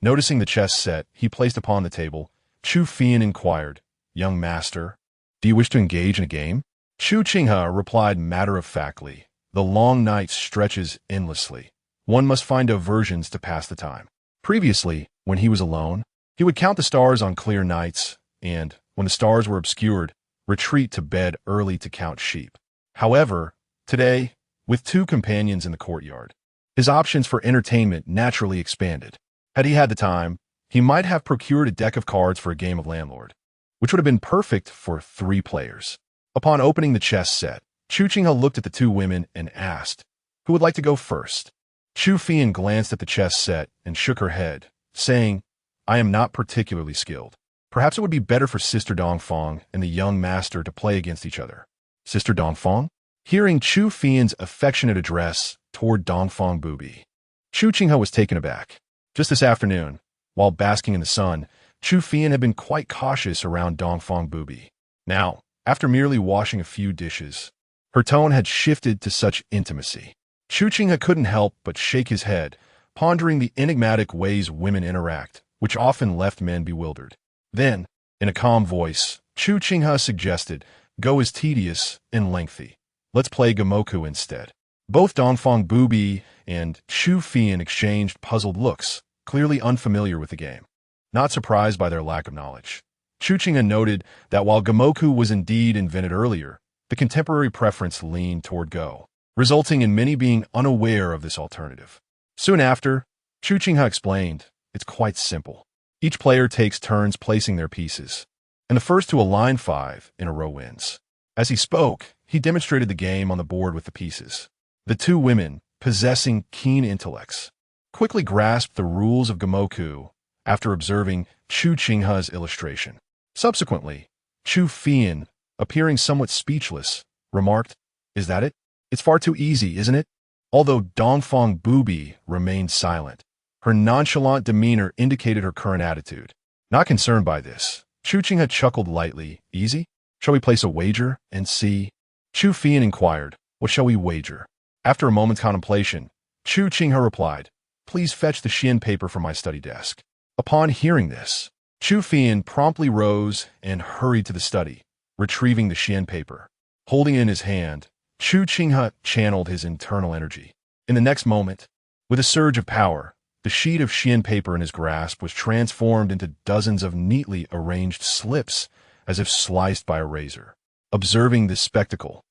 noticing the chess set he placed upon the table, Chu Fian inquired, "Young master, do you wish to engage in a game?" Chu Qinghe replied matter-of-factly, "The long night stretches endlessly. One must find diversions to pass the time." Previously, when he was alone, he would count the stars on clear nights, and, when the stars were obscured, retreat to bed early to count sheep. However, today, with two companions in the courtyard, his options for entertainment naturally expanded. Had he had the time, he might have procured a deck of cards for a game of landlord, which would have been perfect for 3 players. Upon opening the chess set, Chu Qinghe looked at the two women and asked, "Who would like to go first?" Chu Fian glanced at the chess set and shook her head, saying, "I am not particularly skilled. Perhaps it would be better for Sister Dongfang and the young master to play against each other." Sister Dongfang? Hearing Chu Fian's affectionate address toward Dongfang Bubai, Chu Qinghe was taken aback. Just this afternoon, while basking in the sun, Chu Fian had been quite cautious around Dongfang Bubai. Now, after merely washing a few dishes, her tone had shifted to such intimacy. Chu Qinghe couldn't help but shake his head, pondering the enigmatic ways women interact, which often left men bewildered. Then, in a calm voice, Chu Qinghe suggested, "Go is tedious and lengthy. Let's play Gamoku instead." Both Dongfang Bubai and Chu Fian exchanged puzzled looks, clearly unfamiliar with the game. Not surprised by their lack of knowledge, Chu Qinghe noted that while Gamoku was indeed invented earlier, the contemporary preference leaned toward Go, resulting in many being unaware of this alternative. Soon after, Chu Qinghe explained, "It's quite simple. Each player takes turns placing their pieces, and the first to align 5 in a row wins." As he spoke, he demonstrated the game on the board with the pieces. The two women, possessing keen intellects, quickly grasped the rules of Gamoku after observing Chu Qinghe's illustration. Subsequently, Chu Fian, appearing somewhat speechless, remarked, "Is that it? It's far too easy, isn't it?" Although Dongfang Bubai remained silent, her nonchalant demeanor indicated her current attitude. Not concerned by this, Chu Qinghe chuckled lightly. "Easy? Shall we place a wager and see?" Chu Fian inquired, "What shall we wager?" After a moment's contemplation, Chu Qinghe replied, "Please fetch the Xian paper from my study desk." Upon hearing this, Chu Fian promptly rose and hurried to the study, retrieving the Xian paper. Holding it in his hand, Chu Qinghe channeled his internal energy. In the next moment, with a surge of power, the sheet of Xian paper in his grasp was transformed into dozens of neatly arranged slips, as if sliced by a razor. Observing this spectacle,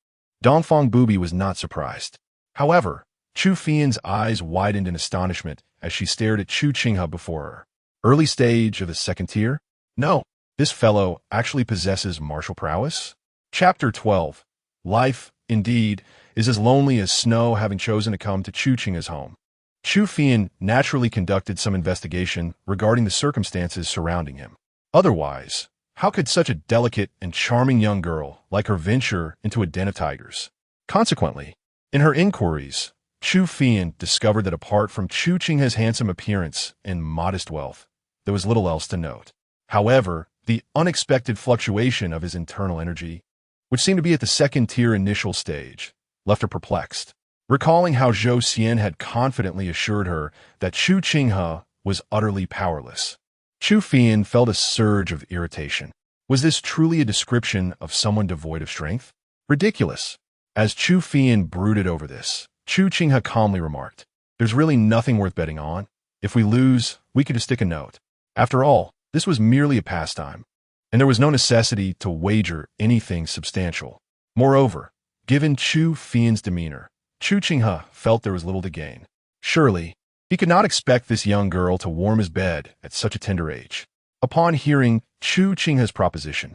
Dongfang Bubai was not surprised. However, Chu Fian's eyes widened in astonishment as she stared at Chu Qinghe before her. Early stage of the second tier? No, this fellow actually possesses martial prowess? Chapter 12. Life, indeed, is as lonely as snow, having chosen to come to Chu Qinghe's home. Chu Fian naturally conducted some investigation regarding the circumstances surrounding him. Otherwise, how could such a delicate and charming young girl like her venture into a den of tigers? Consequently, in her inquiries, Chu Fian discovered that apart from Chu Qinghe's handsome appearance and modest wealth, there was little else to note. However, the unexpected fluctuation of his internal energy, which seemed to be at the second-tier initial stage, left her perplexed. Recalling how Zhou Xian had confidently assured her that Chu Qinghe was utterly powerless, Chu Fian felt a surge of irritation. Was this truly a description of someone devoid of strength? Ridiculous. As Chu Fian brooded over this, Chu Qinghe calmly remarked, "There's really nothing worth betting on. If we lose, we could just stick a note." After all, this was merely a pastime, and there was no necessity to wager anything substantial. Moreover, given Chu Fian's demeanor, Chu Qinghe felt there was little to gain. Surely, he could not expect this young girl to warm his bed at such a tender age. Upon hearing Chu Qinghe's proposition,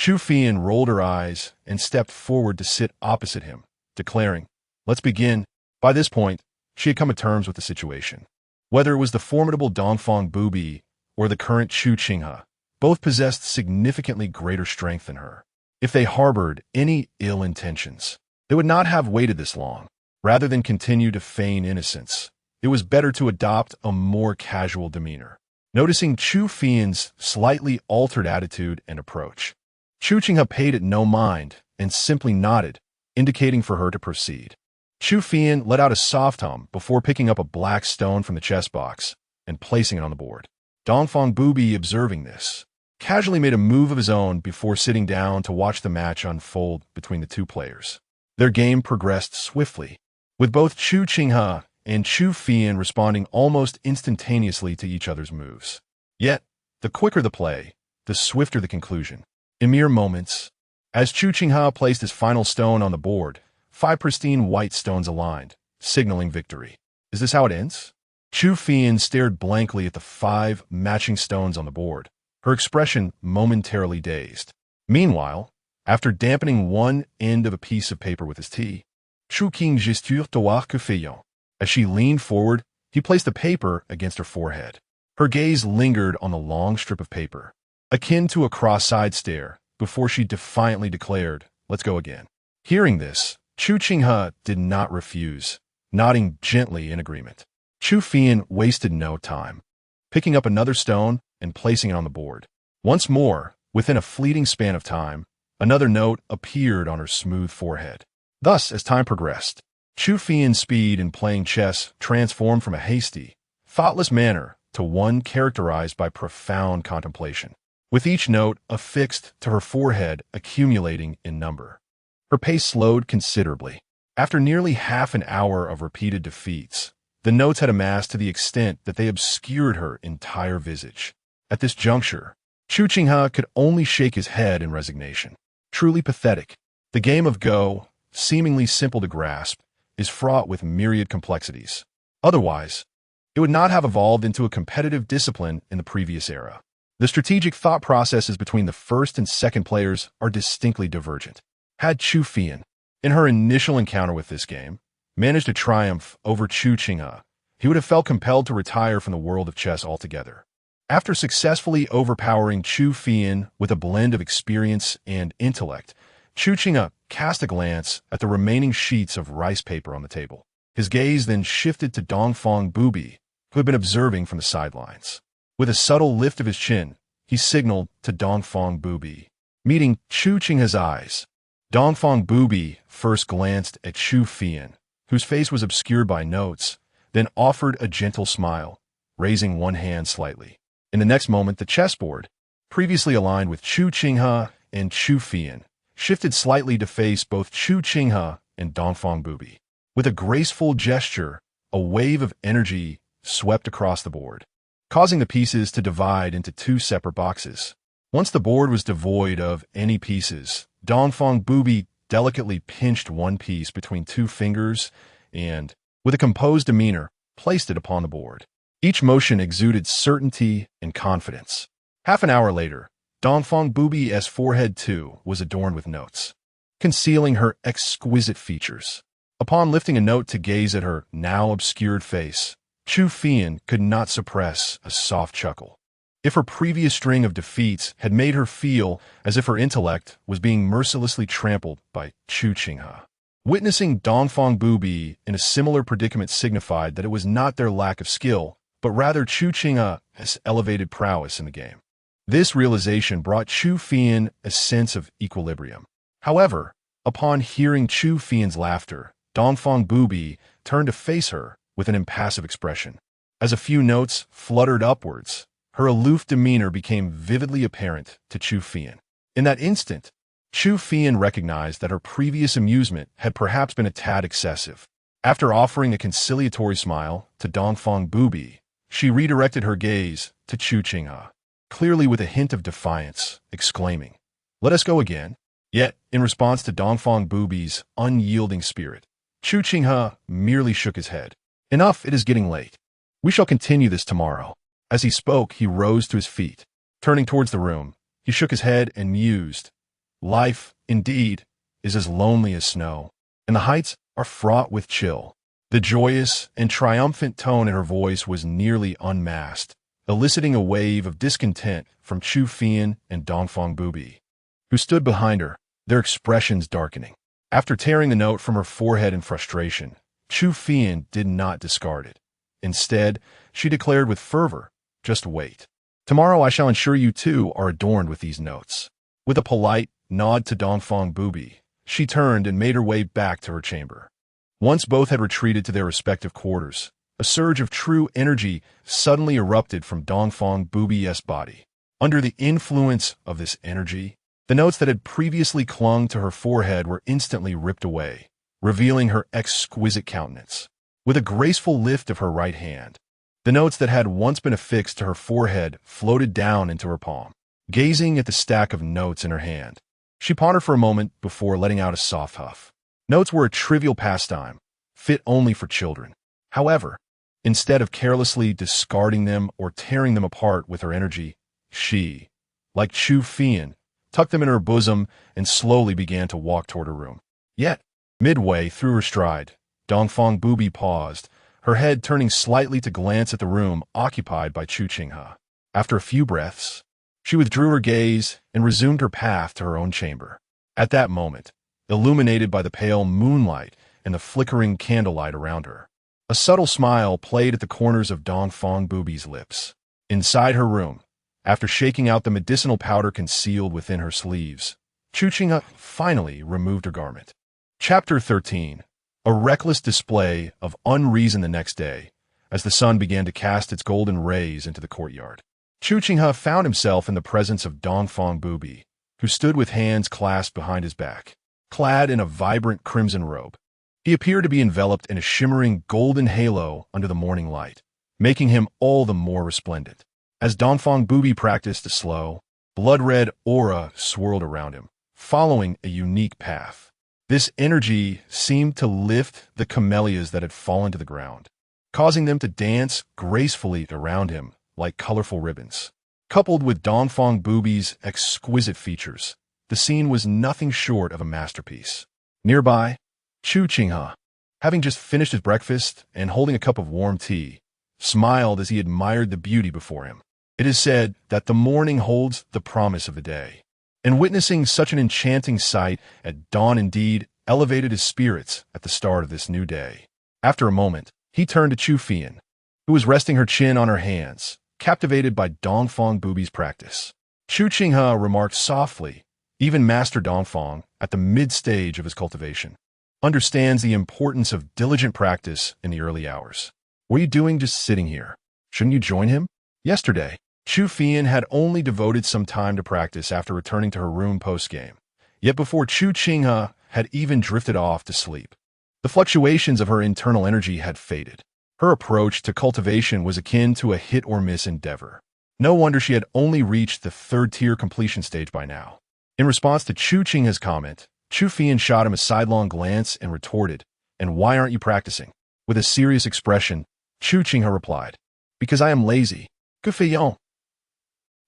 Chu Fian rolled her eyes and stepped forward to sit opposite him, declaring, "Let's begin." By this point, she had come to terms with the situation. Whether it was the formidable Dongfang Bubai or the current Chu Qinghe, both possessed significantly greater strength than her. If they harbored any ill intentions, they would not have waited this long. Rather than continue to feign innocence, it was better to adopt a more casual demeanor. Noticing Chu Fian's slightly altered attitude and approach, Chu Qinghe paid it no mind and simply nodded, indicating for her to proceed. Chu Fian let out a soft hum before picking up a black stone from the chess box and placing it on the board. Dongfang Bubai, observing this, casually made a move of his own before sitting down to watch the match unfold between the two players. Their game progressed swiftly, with both Chu Qinghe and Chu Fian responding almost instantaneously to each other's moves. Yet, the quicker the play, the swifter the conclusion. In mere moments, as Chu Qinghe placed his final stone on the board, 5 pristine white stones aligned, signaling victory. Is this how it ends? Chu Fian stared blankly at the 5 matching stones on the board, her expression momentarily dazed. Meanwhile, after dampening one end of a piece of paper with his tea, Chu Qinghe gesture de que fayant. As she leaned forward, he placed the paper against her forehead. Her gaze lingered on the long strip of paper, akin to a cross-eyed stare, before she defiantly declared, "Let's go again." Hearing this, Chu Qinghe did not refuse, nodding gently in agreement. Chu Fian wasted no time, picking up another stone and placing it on the board. Once more, within a fleeting span of time, another note appeared on her smooth forehead. Thus, as time progressed, Chu Fian's speed in playing chess transformed from a hasty, thoughtless manner to one characterized by profound contemplation, with each note affixed to her forehead accumulating in number. Her pace slowed considerably. After nearly half an hour of repeated defeats, the notes had amassed to the extent that they obscured her entire visage. At this juncture, Chu Qinghe could only shake his head in resignation. Truly pathetic. The game of Go, seemingly simple to grasp, is fraught with myriad complexities. Otherwise, it would not have evolved into a competitive discipline in the previous era. The strategic thought processes between the first and second players are distinctly divergent. Had Chu Fian, in her initial encounter with this game, managed to triumph over Chu Qinghe, he would have felt compelled to retire from the world of chess altogether. After successfully overpowering Chu Fian with a blend of experience and intellect, Chu Qinghe cast a glance at the remaining sheets of rice paper on the table. His gaze then shifted to Dongfang Bubai, who had been observing from the sidelines. With a subtle lift of his chin, he signaled to Dongfang Bubai. Meeting Chu Qinghe's eyes, Dongfang Bubai first glanced at Chu Fian, whose face was obscured by notes, then offered a gentle smile, raising one hand slightly. In the next moment, the chessboard, previously aligned with Chu Qinghe and Chu Fian, shifted slightly to face both Chu Qinghe and Dongfang Bubai. With a graceful gesture, a wave of energy swept across the board, causing the pieces to divide into 2 separate boxes. Once the board was devoid of any pieces, Dongfang Bubai delicately pinched one piece between 2 fingers and, with a composed demeanor, placed it upon the board. Each motion exuded certainty and confidence. Half an hour later, Dongfang Bubai's forehead too was adorned with notes, concealing her exquisite features. Upon lifting a note to gaze at her now obscured face, Chu Fian could not suppress a soft chuckle. If her previous string of defeats had made her feel as if her intellect was being mercilessly trampled by Chu Qinghe, witnessing Dongfang Bubai in a similar predicament signified that it was not their lack of skill, but rather Chu Qinghe's elevated prowess in the game. This realization brought Chu Fian a sense of equilibrium. However, upon hearing Chu Fian's laughter, Dongfang Bubai turned to face her with an impassive expression. As a few notes fluttered upwards, her aloof demeanor became vividly apparent to Chu Fian. In that instant, Chu Fian recognized that her previous amusement had perhaps been a tad excessive. After offering a conciliatory smile to Dongfang Bubai, she redirected her gaze to Chu Qinghe, clearly with a hint of defiance, exclaiming, "Let us go again." Yet, in response to Dongfang Bubai's unyielding spirit, Chu Qinghe merely shook his head. "Enough, it is getting late. We shall continue this tomorrow." As he spoke, he rose to his feet. Turning towards the room, he shook his head and mused, Life, indeed, is as lonely as snow, and the heights are fraught with chill. The joyous and triumphant tone in her voice was nearly unmasked, eliciting a wave of discontent from Chu Qinghe and Dongfang Bubai, who stood behind her, their expressions darkening. After tearing the note from her forehead in frustration, Chu Qinghe did not discard it. Instead, she declared with fervor, "Just wait. Tomorrow I shall ensure you too are adorned with these notes." With a polite nod to Dongfang Bubai, she turned and made her way back to her chamber. Once both had retreated to their respective quarters, a surge of true energy suddenly erupted from Dongfang Bubai's body. Under the influence of this energy, the notes that had previously clung to her forehead were instantly ripped away, revealing her exquisite countenance. With a graceful lift of her right hand, the notes that had once been affixed to her forehead floated down into her palm. Gazing at the stack of notes in her hand, she pondered for a moment before letting out a soft huff. Notes were a trivial pastime, fit only for children. However, instead of carelessly discarding them or tearing them apart with her energy, she, like Chu Qinghe, tucked them in her bosom and slowly began to walk toward her room. Yet, midway through her stride, Dongfang Bubai paused, her head turning slightly to glance at the room occupied by Chu Qinghe. After a few breaths, she withdrew her gaze and resumed her path to her own chamber. At that moment, illuminated by the pale moonlight and the flickering candlelight around her, a subtle smile played at the corners of Dongfang Bubai's lips. Inside her room, after shaking out the medicinal powder concealed within her sleeves, Chu Qinghe finally removed her garment. Chapter 13. A reckless display of unreason the next day, as the sun began to cast its golden rays into the courtyard. Chu Qinghe found himself in the presence of Dongfang Bubai, who stood with hands clasped behind his back. Clad in a vibrant crimson robe, he appeared to be enveloped in a shimmering golden halo under the morning light, making him all the more resplendent. As Dongfang Bubai practiced a slow, blood-red aura swirled around him, following a unique path. This energy seemed to lift the camellias that had fallen to the ground, causing them to dance gracefully around him like colorful ribbons. Coupled with Dongfang Bubai's exquisite features, the scene was nothing short of a masterpiece. Nearby, Chu Qinghe, having just finished his breakfast and holding a cup of warm tea, smiled as he admired the beauty before him. It is said that the morning holds the promise of the day, and witnessing such an enchanting sight at dawn indeed elevated his spirits at the start of this new day. After a moment, he turned to Chu Qinghe, who was resting her chin on her hands, captivated by Dongfang Bubai's practice. Chu Qinghe remarked softly, "Even Master Dongfang, at the mid-stage of his cultivation, understands the importance of diligent practice in the early hours. What are you doing just sitting here? Shouldn't you join him?" Yesterday, Chu Qinghe had only devoted some time to practice after returning to her room post-game. Yet before Chu Qinghe had even drifted off to sleep, the fluctuations of her internal energy had faded. Her approach to cultivation was akin to a hit-or-miss endeavor. No wonder she had only reached the third-tier completion stage by now. In response to Chu Qinghe's comment, Chu Qinghe shot him a sidelong glance and retorted, "And why aren't you practicing?" With a serious expression, Chu Qinghe replied, "Because I am lazy. Guqin."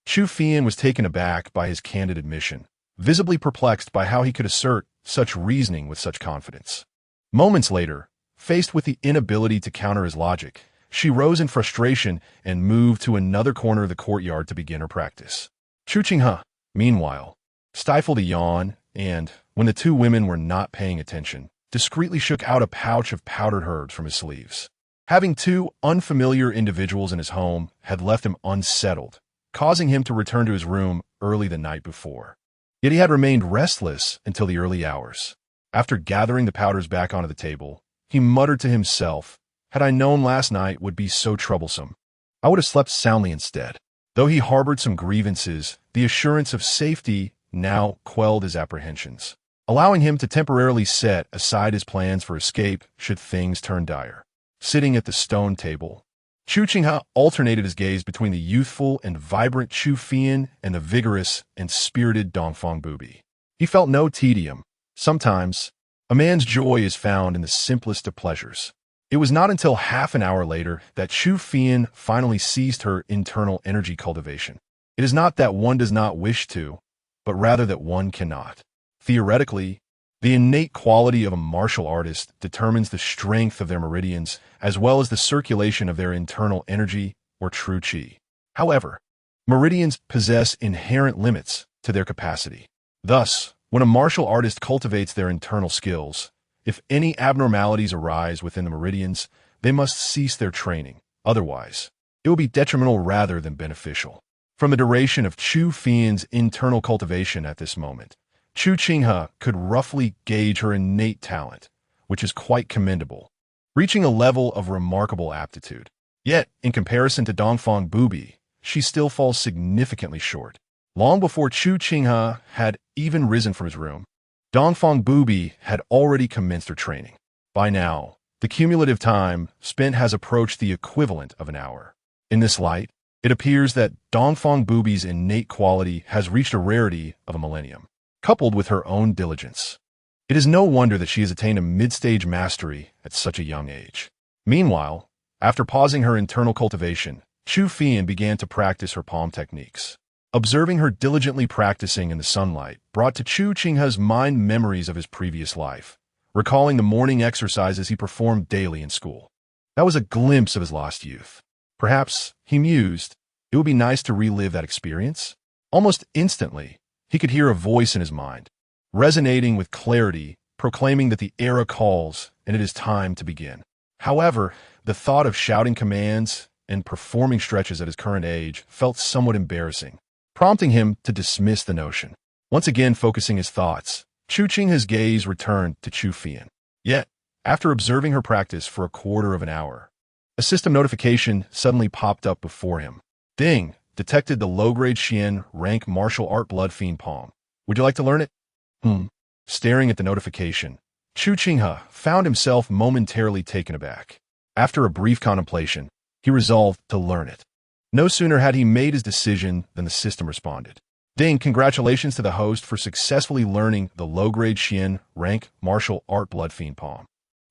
Chu Qinghe was taken aback by his candid admission, visibly perplexed by how he could assert such reasoning with such confidence. Moments later, faced with the inability to counter his logic, she rose in frustration and moved to another corner of the courtyard to begin her practice. Chu Qinghe, meanwhile, stifled a yawn and, when the two women were not paying attention, discreetly shook out a pouch of powdered herbs from his sleeves. Having two unfamiliar individuals in his home had left him unsettled, causing him to return to his room early the night before. Yet he had remained restless until the early hours. After gathering the powders back onto the table, he muttered to himself, "Had I known last night would be so troublesome, I would have slept soundly instead." Though he harbored some grievances, the assurance of safety now quelled his apprehensions, allowing him to temporarily set aside his plans for escape should things turn dire. Sitting at the stone table, Chu Qinghe alternated his gaze between the youthful and vibrant Chu Qinghe and the vigorous and spirited Dongfang Bubai. He felt no tedium. Sometimes, a man's joy is found in the simplest of pleasures. It was not until half an hour later that Chu Qinghe finally ceased her internal energy cultivation. It is not that one does not wish to, but rather that one cannot. Theoretically, the innate quality of a martial artist determines the strength of their meridians as well as the circulation of their internal energy or true qi. However, meridians possess inherent limits to their capacity. Thus, when a martial artist cultivates their internal skills, if any abnormalities arise within the meridians, they must cease their training. Otherwise, it will be detrimental rather than beneficial. From the duration of Chu Qinghe's internal cultivation at this moment, Chu Qinghe could roughly gauge her innate talent, which is quite commendable, reaching a level of remarkable aptitude. Yet, in comparison to Dongfang Bubai, she still falls significantly short. Long before Chu Qinghe had even risen from his room, Dongfang Bubai had already commenced her training. By now, the cumulative time spent has approached the equivalent of an hour. In this light, it appears that Dongfang Bubai's innate quality has reached a rarity of a millennium, coupled with her own diligence. It is no wonder that she has attained a mid-stage mastery at such a young age. Meanwhile, after pausing her internal cultivation, Chu Qinghe began to practice her palm techniques. Observing her diligently practicing in the sunlight brought to Chu Qinghe's mind memories of his previous life, recalling the morning exercises he performed daily in school. That was a glimpse of his lost youth. Perhaps, he mused, it would be nice to relive that experience. Almost instantly, he could hear a voice in his mind, resonating with clarity, proclaiming that the era calls and it is time to begin. However, the thought of shouting commands and performing stretches at his current age felt somewhat embarrassing, prompting him to dismiss the notion. Once again focusing his thoughts, Chu Qinghe's gaze returned to Chu Qinghe. Yet, after observing her practice for a quarter of an hour, a system notification suddenly popped up before him. Ding! Detected the low-grade Xian rank martial art blood fiend palm. Would you like to learn it? Staring at the notification, Chu Qinghe found himself momentarily taken aback. After a brief contemplation, he resolved to learn it. No sooner had he made his decision than the system responded. Ding, congratulations to the host for successfully learning the low-grade Xian rank martial art blood fiend palm.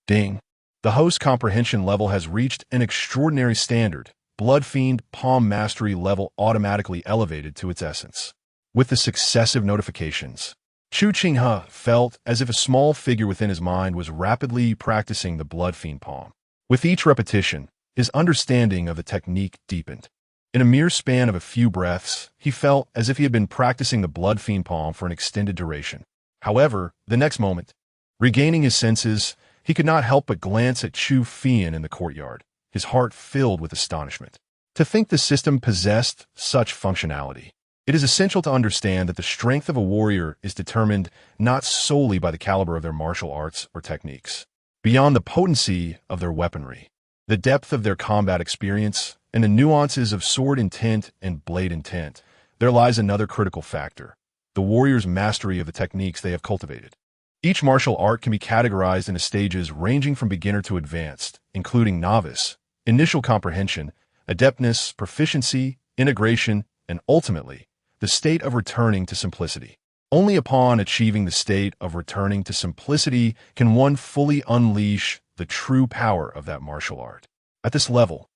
Ding. The host's comprehension level has reached an extraordinary standard. Blood fiend palm mastery level automatically elevated to its essence. With the successive notifications, Chu Qinghe felt as if a small figure within his mind was rapidly practicing the blood fiend palm. With each repetition, his understanding of the technique deepened. In a mere span of a few breaths, he felt as if he had been practicing the blood fiend palm for an extended duration. However, the next moment, regaining his senses, he could not help but glance at Chu Qinghe in the courtyard, his heart filled with astonishment. To think the system possessed such functionality. It is essential to understand that the strength of a warrior is determined not solely by the caliber of their martial arts or techniques. Beyond the potency of their weaponry, the depth of their combat experience, and the nuances of sword intent and blade intent, there lies another critical factor: the warrior's mastery of the techniques they have cultivated. Each martial art can be categorized into stages ranging from beginner to advanced, including novice, initial comprehension, adeptness, proficiency, integration, and ultimately, the state of returning to simplicity. Only upon achieving the state of returning to simplicity can one fully unleash the true power of that martial art. At this level,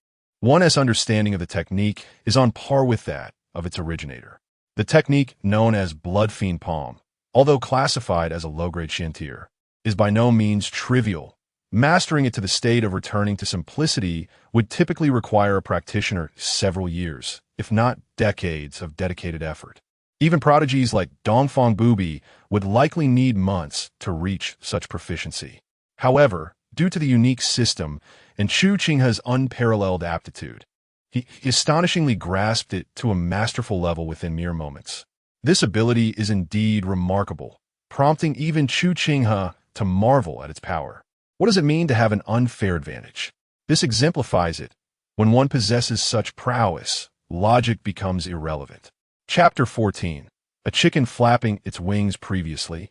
one's understanding of the technique is on par with that of its originator. The technique known as blood fiend palm, although classified as a low-grade Xian tier, is by no means trivial. Mastering it to the state of returning to simplicity would typically require a practitioner several years, if not decades, of dedicated effort. Even prodigies like Dongfang Bubai would likely need months to reach such proficiency. However, due to the unique system and Chu Qinghe's unparalleled aptitude, he astonishingly grasped it to a masterful level within mere moments. This ability is indeed remarkable, prompting even Chu Qinghe to marvel at its power. What does it mean to have an unfair advantage? This exemplifies it. When one possesses such prowess, logic becomes irrelevant. Chapter 14. A chicken flapping its wings previously.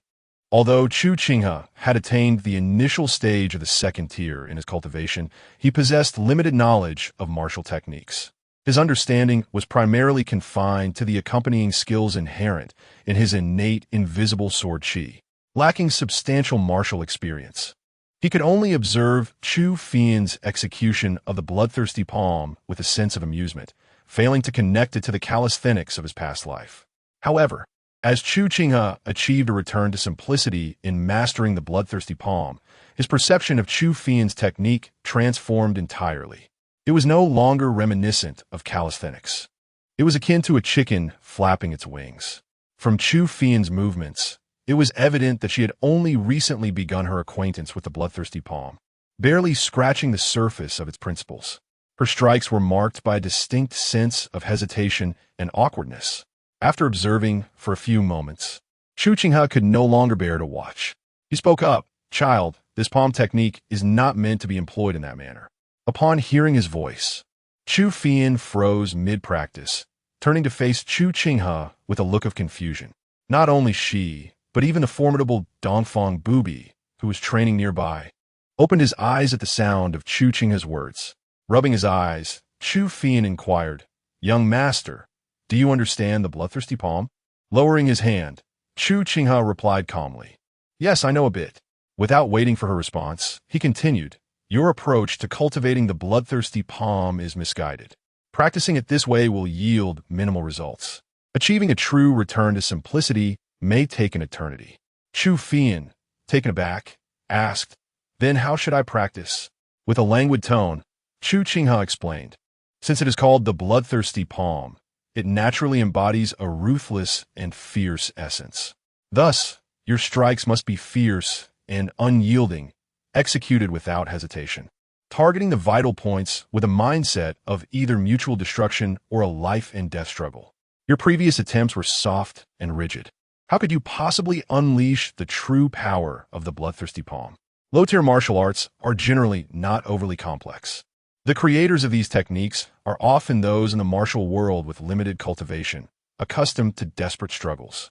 Although Chu Qinghe had attained the initial stage of the second tier in his cultivation, he possessed limited knowledge of martial techniques. His understanding was primarily confined to the accompanying skills inherent in his innate invisible sword qi, lacking substantial martial experience. He could only observe Chu Qinghe's execution of the bloodthirsty palm with a sense of amusement, failing to connect it to the calisthenics of his past life. However, As Chu Qinghe achieved a return to simplicity in mastering the bloodthirsty palm, his perception of Chu Fian's technique transformed entirely. It was no longer reminiscent of calisthenics. It was akin to a chicken flapping its wings. From Chu Fian's movements, it was evident that she had only recently begun her acquaintance with the bloodthirsty palm, barely scratching the surface of its principles. Her strikes were marked by a distinct sense of hesitation and awkwardness. After observing for a few moments, Chu Qinghe could no longer bear to watch. He spoke up, "Child, this palm technique is not meant to be employed in that manner." Upon hearing his voice, Chu Fian froze mid-practice, turning to face Chu Qinghe with a look of confusion. Not only she, but even the formidable Dongfang Bubai, who was training nearby, opened his eyes at the sound of Chu Qinghe's words. Rubbing his eyes, Chu Fian inquired, "Young master, do you understand the bloodthirsty palm?" Lowering his hand, Chu Qinghe replied calmly, "Yes, I know a bit." Without waiting for her response, he continued, "Your approach to cultivating the bloodthirsty palm is misguided. Practicing it this way will yield minimal results. Achieving a true return to simplicity may take an eternity." Chu Fian, taken aback, asked, "Then how should I practice?" With a languid tone, Chu Qinghe explained, "Since it is called the bloodthirsty palm, it naturally embodies a ruthless and fierce essence. Thus, your strikes must be fierce and unyielding, executed without hesitation, targeting the vital points with a mindset of either mutual destruction or a life and death struggle. Your previous attempts were soft and rigid. How could you possibly unleash the true power of the bloodthirsty palm?" Low-tier martial arts are generally not overly complex. The creators of these techniques are often those in the martial world with limited cultivation, accustomed to desperate struggles.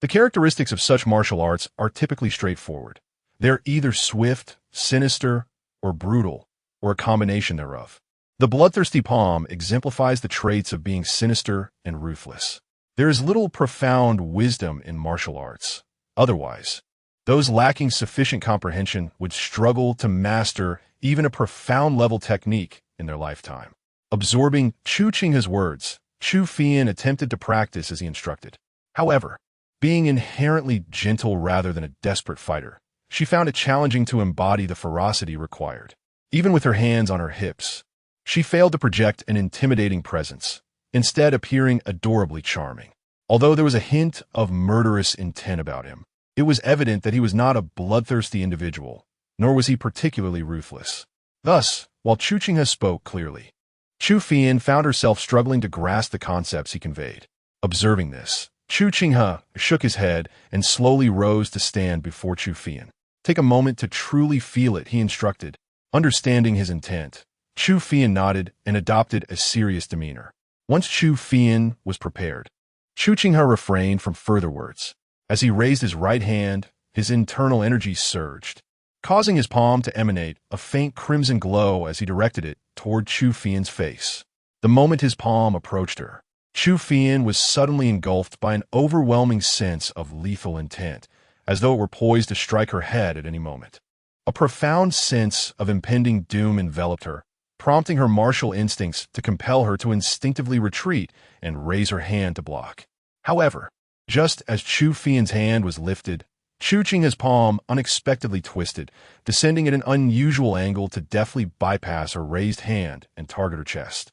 The characteristics of such martial arts are typically straightforward. They're either swift, sinister, or brutal, or a combination thereof. The bloodthirsty palm exemplifies the traits of being sinister and ruthless. There is little profound wisdom in martial arts. Otherwise, those lacking sufficient comprehension would struggle to master even a profound-level technique in their lifetime. Absorbing Chu Qinghe's words, Chu Fian attempted to practice as he instructed. However, being inherently gentle rather than a desperate fighter, she found it challenging to embody the ferocity required. Even with her hands on her hips, she failed to project an intimidating presence, instead appearing adorably charming. Although there was a hint of murderous intent about him, it was evident that he was not a bloodthirsty individual, nor was he particularly ruthless. Thus, while Chu Qinghe spoke clearly, Chu Fian found herself struggling to grasp the concepts he conveyed. Observing this, Chu Qinghe shook his head and slowly rose to stand before Chu Fian. "Take a moment to truly feel it," he instructed. Understanding his intent, Chu Fian nodded and adopted a serious demeanor. Once Chu Fian was prepared, Chu Qinghe refrained from further words. As he raised his right hand, his internal energy surged, causing his palm to emanate a faint crimson glow as he directed it toward Chu Fian's face. The moment his palm approached her, Chu Fian was suddenly engulfed by an overwhelming sense of lethal intent, as though it were poised to strike her head at any moment. A profound sense of impending doom enveloped her, prompting her martial instincts to compel her to instinctively retreat and raise her hand to block. However, just as Chu Fian's hand was lifted, Chu Qinghe's palm unexpectedly twisted, descending at an unusual angle to deftly bypass her raised hand and target her chest.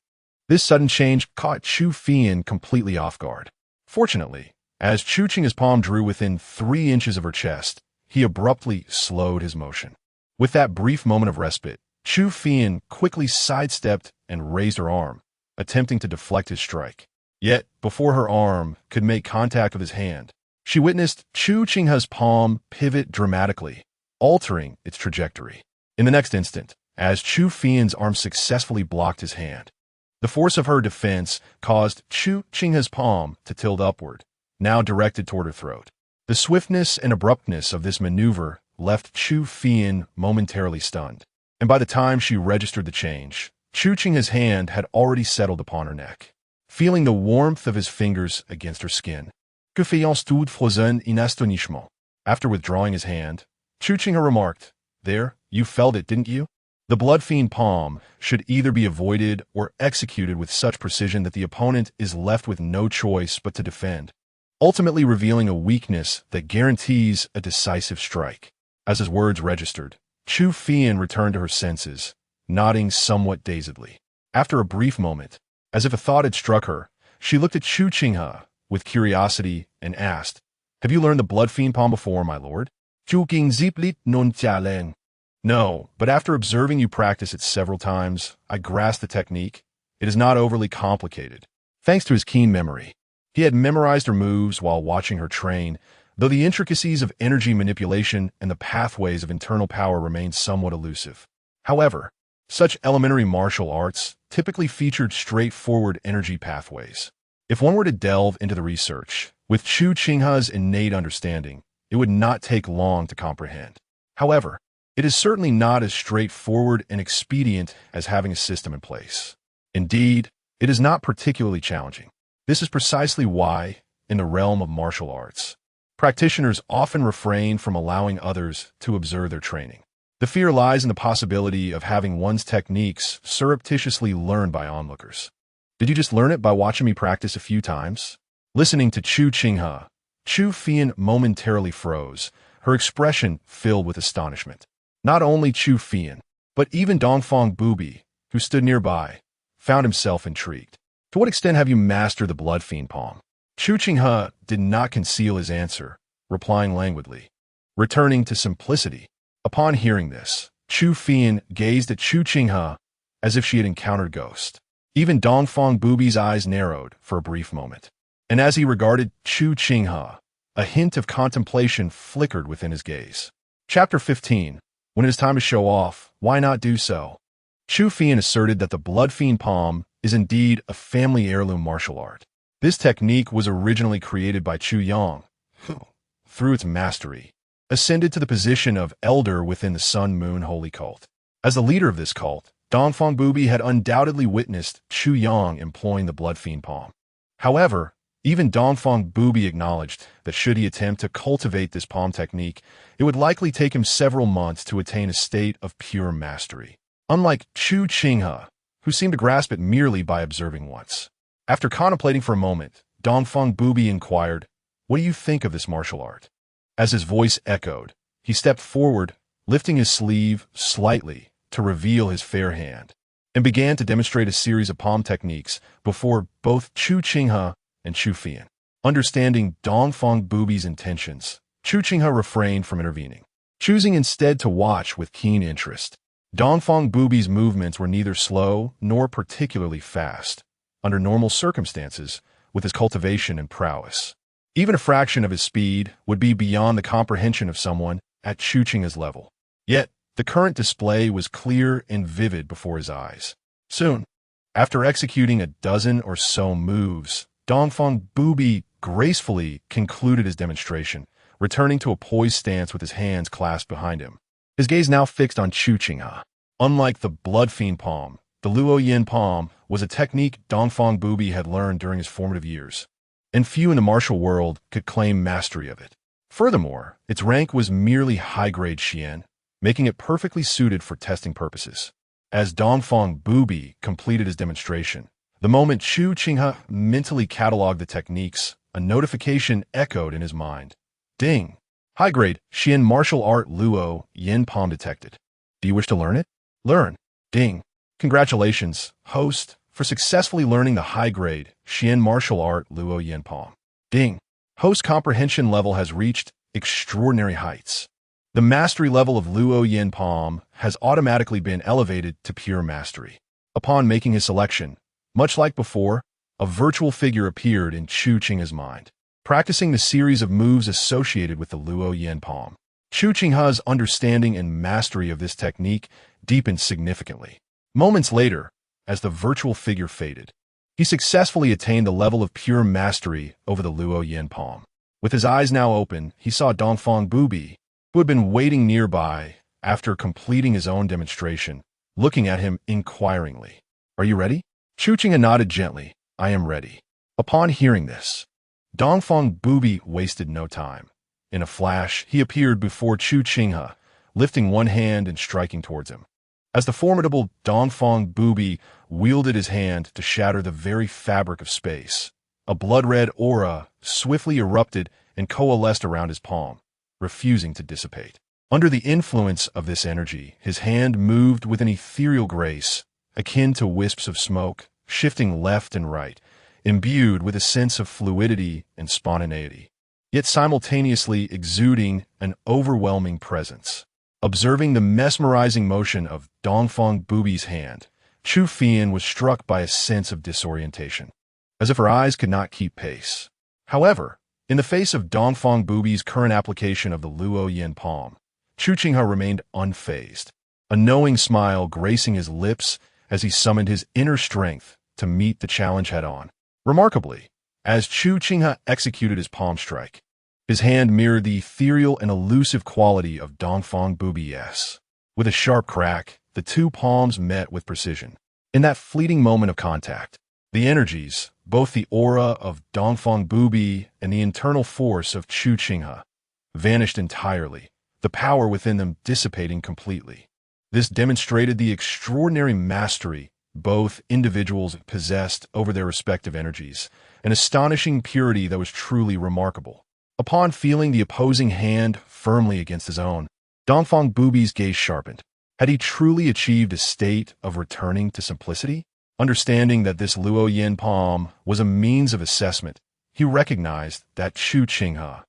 This sudden change caught Chu Fian completely off guard. Fortunately, as Chu Qinghe's palm drew within 3 inches of her chest, he abruptly slowed his motion. With that brief moment of respite, Chu Fian quickly sidestepped and raised her arm, attempting to deflect his strike. Yet, before her arm could make contact with his hand, she witnessed Chu Qinghe's palm pivot dramatically, altering its trajectory. In the next instant, as Chu Fian's arm successfully blocked his hand, the force of her defense caused Chu Qinghe's palm to tilt upward, now directed toward her throat. The swiftness and abruptness of this maneuver left Chu Fian momentarily stunned, and by the time she registered the change, Chu Qinghe's hand had already settled upon her neck. Feeling the warmth of his fingers against her skin, Que faites tout frozen in astonishment. After withdrawing his hand, Chu Qinghe remarked, "There, you felt it, didn't you?" The blood-fiend palm should either be avoided or executed with such precision that the opponent is left with no choice but to defend. ultimately revealing a weakness that guarantees a decisive strike. As his words registered, Chu Qinghe returned to her senses, nodding somewhat dazedly. After a brief moment, as if a thought had struck her, she looked at Chu Qinghe with curiosity and asked, "Have you learned the blood fiend palm before, my lord?" "Guqin ziplit non jialeng." "No, but after observing you practice it several times, I grasped the technique. It is not overly complicated." Thanks to his keen memory, he had memorized her moves while watching her train, though the intricacies of energy manipulation and the pathways of internal power remained somewhat elusive. However, such elementary martial arts typically featured straightforward energy pathways. If one were to delve into the research, with Chu Qinghe's innate understanding, it would not take long to comprehend. However, it is certainly not as straightforward and expedient as having a system in place. Indeed, it is not particularly challenging. This is precisely why, in the realm of martial arts, practitioners often refrain from allowing others to observe their training. The fear lies in the possibility of having one's techniques surreptitiously learned by onlookers. Did you just learn it by watching me practice a few times? Listening to Chu Qinghe, Chu Qinghe momentarily froze, her expression filled with astonishment. Not only Chu Qinghe, but even Dongfang Bubai, who stood nearby, found himself intrigued. To what extent have you mastered the blood fiend palm? Chu Qinghe did not conceal his answer, replying languidly, returning to simplicity. Upon hearing this, Chu Qinghe gazed at Chu Qinghe as if she had encountered a ghost. Even Dongfang Bubai's eyes narrowed for a brief moment. And as he regarded Chu Qinghe, a hint of contemplation flickered within his gaze. Chapter 15. When it is time to show off, why not do so? Chu Qinghe asserted that the blood fiend palm is indeed a family heirloom martial art. This technique was originally created by Chu Yang, who, through its mastery, ascended to the position of elder within the Sun Moon Holy Cult. As the leader of this cult, Dongfang Bubai had undoubtedly witnessed Chu Yang employing the blood fiend palm. However, even Dongfang Bubai acknowledged that should he attempt to cultivate this palm technique, it would likely take him several months to attain a state of pure mastery. Unlike Chu Qinghe, who seemed to grasp it merely by observing once. After contemplating for a moment, Dongfang Bubai inquired, "What do you think of this martial art?" As his voice echoed, he stepped forward, lifting his sleeve slightly to reveal his fair hand, and began to demonstrate a series of palm techniques before both Chu Qinghe and Chu Qinghe. Understanding Dongfang Bubai's intentions, Chu Qinghe refrained from intervening, choosing instead to watch with keen interest. Dongfang Bubai's movements were neither slow nor particularly fast, under normal circumstances, with his cultivation and prowess. Even a fraction of his speed would be beyond the comprehension of someone at Chu Qinghe's level. Yet, the current display was clear and vivid before his eyes. Soon, after executing a dozen or so moves, Dongfang Bubai gracefully concluded his demonstration, returning to a poised stance with his hands clasped behind him. His gaze now fixed on Chu Qinghe. Unlike the blood fiend palm, the Luo Yin palm was a technique Dongfang Bubai had learned during his formative years, and few in the martial world could claim mastery of it. Furthermore, its rank was merely high-grade Xian, making it perfectly suited for testing purposes. As Dongfang Bubai completed his demonstration, the moment Chu Qinghe mentally cataloged the techniques, a notification echoed in his mind. Ding! High-grade Xian martial art Luo Yin palm detected. Do you wish to learn it? Learn. Ding! Congratulations, host, for successfully learning the high-grade Xian martial art Luo Yin palm. Ding! Host comprehension level has reached extraordinary heights. The mastery level of Luo Yin palm has automatically been elevated to pure mastery. Upon making his selection, much like before, a virtual figure appeared in Chu Qinghe's mind, practicing the series of moves associated with the Luo Yin palm. Chu Qinghe's understanding and mastery of this technique deepened significantly. Moments later, as the virtual figure faded, he successfully attained the level of pure mastery over the Luo Yin palm. With his eyes now open, he saw Dongfang Bubai, who had been waiting nearby after completing his own demonstration, looking at him inquiringly. "Are you ready?" Chu Qinghe nodded gently. "I am ready." Upon hearing this, Dongfang Bubai wasted no time. In a flash, he appeared before Chu Qinghe, lifting one hand and striking towards him. As the formidable Dongfang Bubai wielded his hand to shatter the very fabric of space, A blood-red aura swiftly erupted and coalesced around his palm, refusing to dissipate. Under the influence of this energy, his hand moved with an ethereal grace, akin to wisps of smoke, shifting left and right, imbued with a sense of fluidity and spontaneity, yet simultaneously exuding an overwhelming presence. Observing the mesmerizing motion of Dongfang Bubai's hand, Chu Qinghe was struck by a sense of disorientation, as if her eyes could not keep pace. However, in the face of Dongfang Bubai's current application of the Luo Yin palm, Chu Qinghe remained unfazed, a knowing smile gracing his lips as he summoned his inner strength to meet the challenge head-on. Remarkably, as Chu Qinghe executed his palm strike, his hand mirrored the ethereal and elusive quality of Dongfang Bubai's. With a sharp crack, the two palms met with precision. In that fleeting moment of contact, the energies, both the aura of Dongfang Bubai and the internal force of Chu Qinghe, vanished entirely, the power within them dissipating completely. This demonstrated the extraordinary mastery both individuals possessed over their respective energies, an astonishing purity that was truly remarkable. Upon feeling the opposing hand firmly against his own, Dongfang Bubai's gaze sharpened. Had he truly achieved a state of returning to simplicity? Understanding that this Luo Yin palm was a means of assessment, he recognized that Chu Qinghe,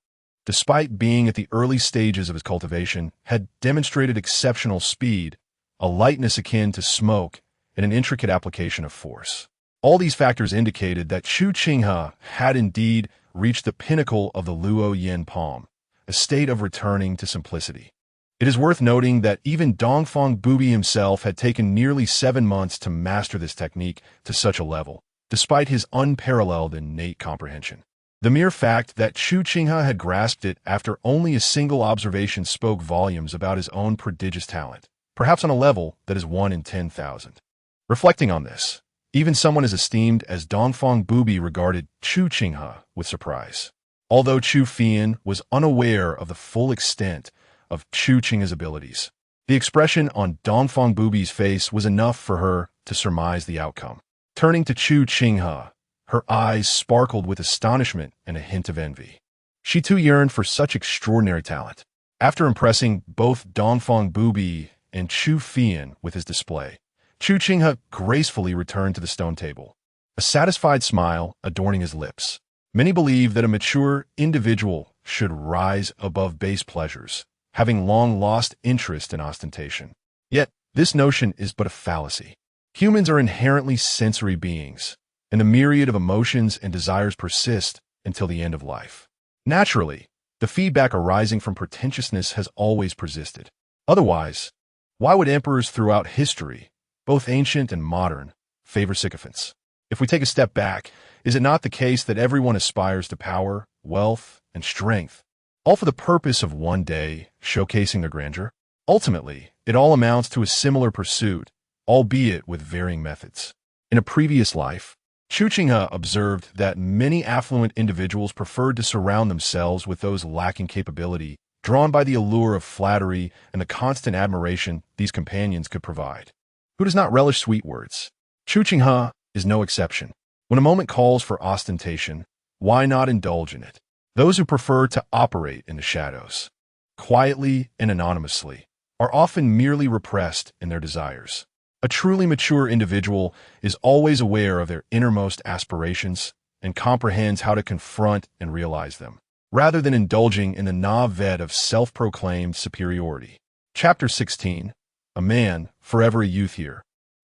despite being at the early stages of his cultivation, had demonstrated exceptional speed, a lightness akin to smoke, and an intricate application of force. All these factors indicated that Chu Qinghe had indeed reached the pinnacle of the Luo Yin palm, a state of returning to simplicity. It is worth noting that even Dongfang Bubai himself had taken nearly 7 months to master this technique to such a level, despite his unparalleled innate comprehension. The mere fact that Chu Qinghe had grasped it after only a single observation spoke volumes about his own prodigious talent, perhaps on a level that is 1 in 10,000. Reflecting on this, even someone as esteemed as Dongfang Bubai regarded Chu Qinghe with surprise. Although Chu Qinghe was unaware of the full extent of Chu Qinghe's abilities, the expression on Dongfang Bubai's face was enough for her to surmise the outcome. Turning to Chu Qinghe, her eyes sparkled with astonishment and a hint of envy. She too yearned for such extraordinary talent. After impressing both Dongfang Bubai and Chu Qinghe with his display, Chu Qinghe gracefully returned to the stone table, a satisfied smile adorning his lips. Many believe that a mature individual should rise above base pleasures, having long lost interest in ostentation. Yet, this notion is but a fallacy. Humans are inherently sensory beings, and the myriad of emotions and desires persist until the end of life. Naturally, the feedback arising from pretentiousness has always persisted. Otherwise, why would emperors throughout history, both ancient and modern, favor sycophants? If we take a step back, is it not the case that everyone aspires to power, wealth, and strength, all for the purpose of one day showcasing their grandeur? Ultimately, it all amounts to a similar pursuit, albeit with varying methods. In a previous life, Chu Qinghe observed that many affluent individuals preferred to surround themselves with those lacking capability, drawn by the allure of flattery and the constant admiration these companions could provide. Who does not relish sweet words? Chu Qinghe is no exception. When a moment calls for ostentation, why not indulge in it? Those who prefer to operate in the shadows, quietly and anonymously, are often merely repressed in their desires. A truly mature individual is always aware of their innermost aspirations and comprehends how to confront and realize them, rather than indulging in the naivete of self-proclaimed superiority. Chapter 16. A man, forever a youth here.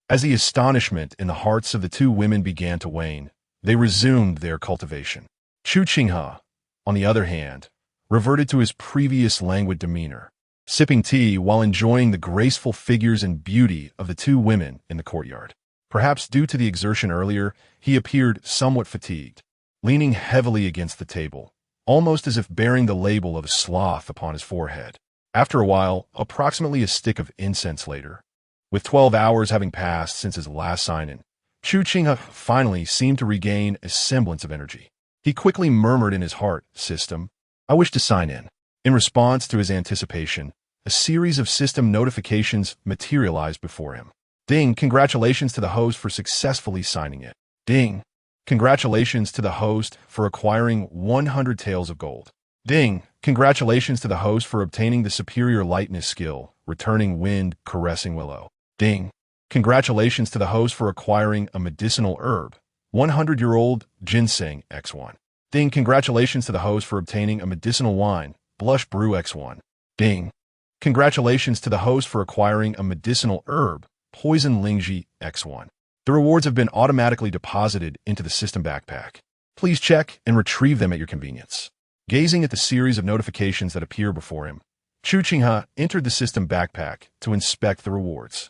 As the astonishment in the hearts of the two women began to wane, they resumed their cultivation. Chu Qinghe, on the other hand, reverted to his previous languid demeanor, sipping tea while enjoying the graceful figures and beauty of the two women in the courtyard. Perhaps due to the exertion earlier, he appeared somewhat fatigued, leaning heavily against the table, almost as if bearing the label of a sloth upon his forehead. After a while, approximately a stick of incense later, with 12 hours having passed since his last sign-in, Chu Qinghe finally seemed to regain a semblance of energy. He quickly murmured in his heart, "System, I wish to sign in." In response to his anticipation, a series of system notifications materialized before him. Ding, congratulations to the host for successfully signing in. Ding, Congratulations to the host for acquiring 100 taels of gold. Ding! Congratulations to the host for obtaining the superior lightness skill, returning wind, caressing willow. Ding! Congratulations to the host for acquiring a medicinal herb, 100-year-old ginseng X1. Ding! Congratulations to the host for obtaining a medicinal wine, blush brew X1. Ding! Congratulations to the host for acquiring a medicinal herb, poison lingji X1. The rewards have been automatically deposited into the system backpack. Please check and retrieve them at your convenience. Gazing at the series of notifications that appear before him, Chu Qinghe entered the system backpack to inspect the rewards.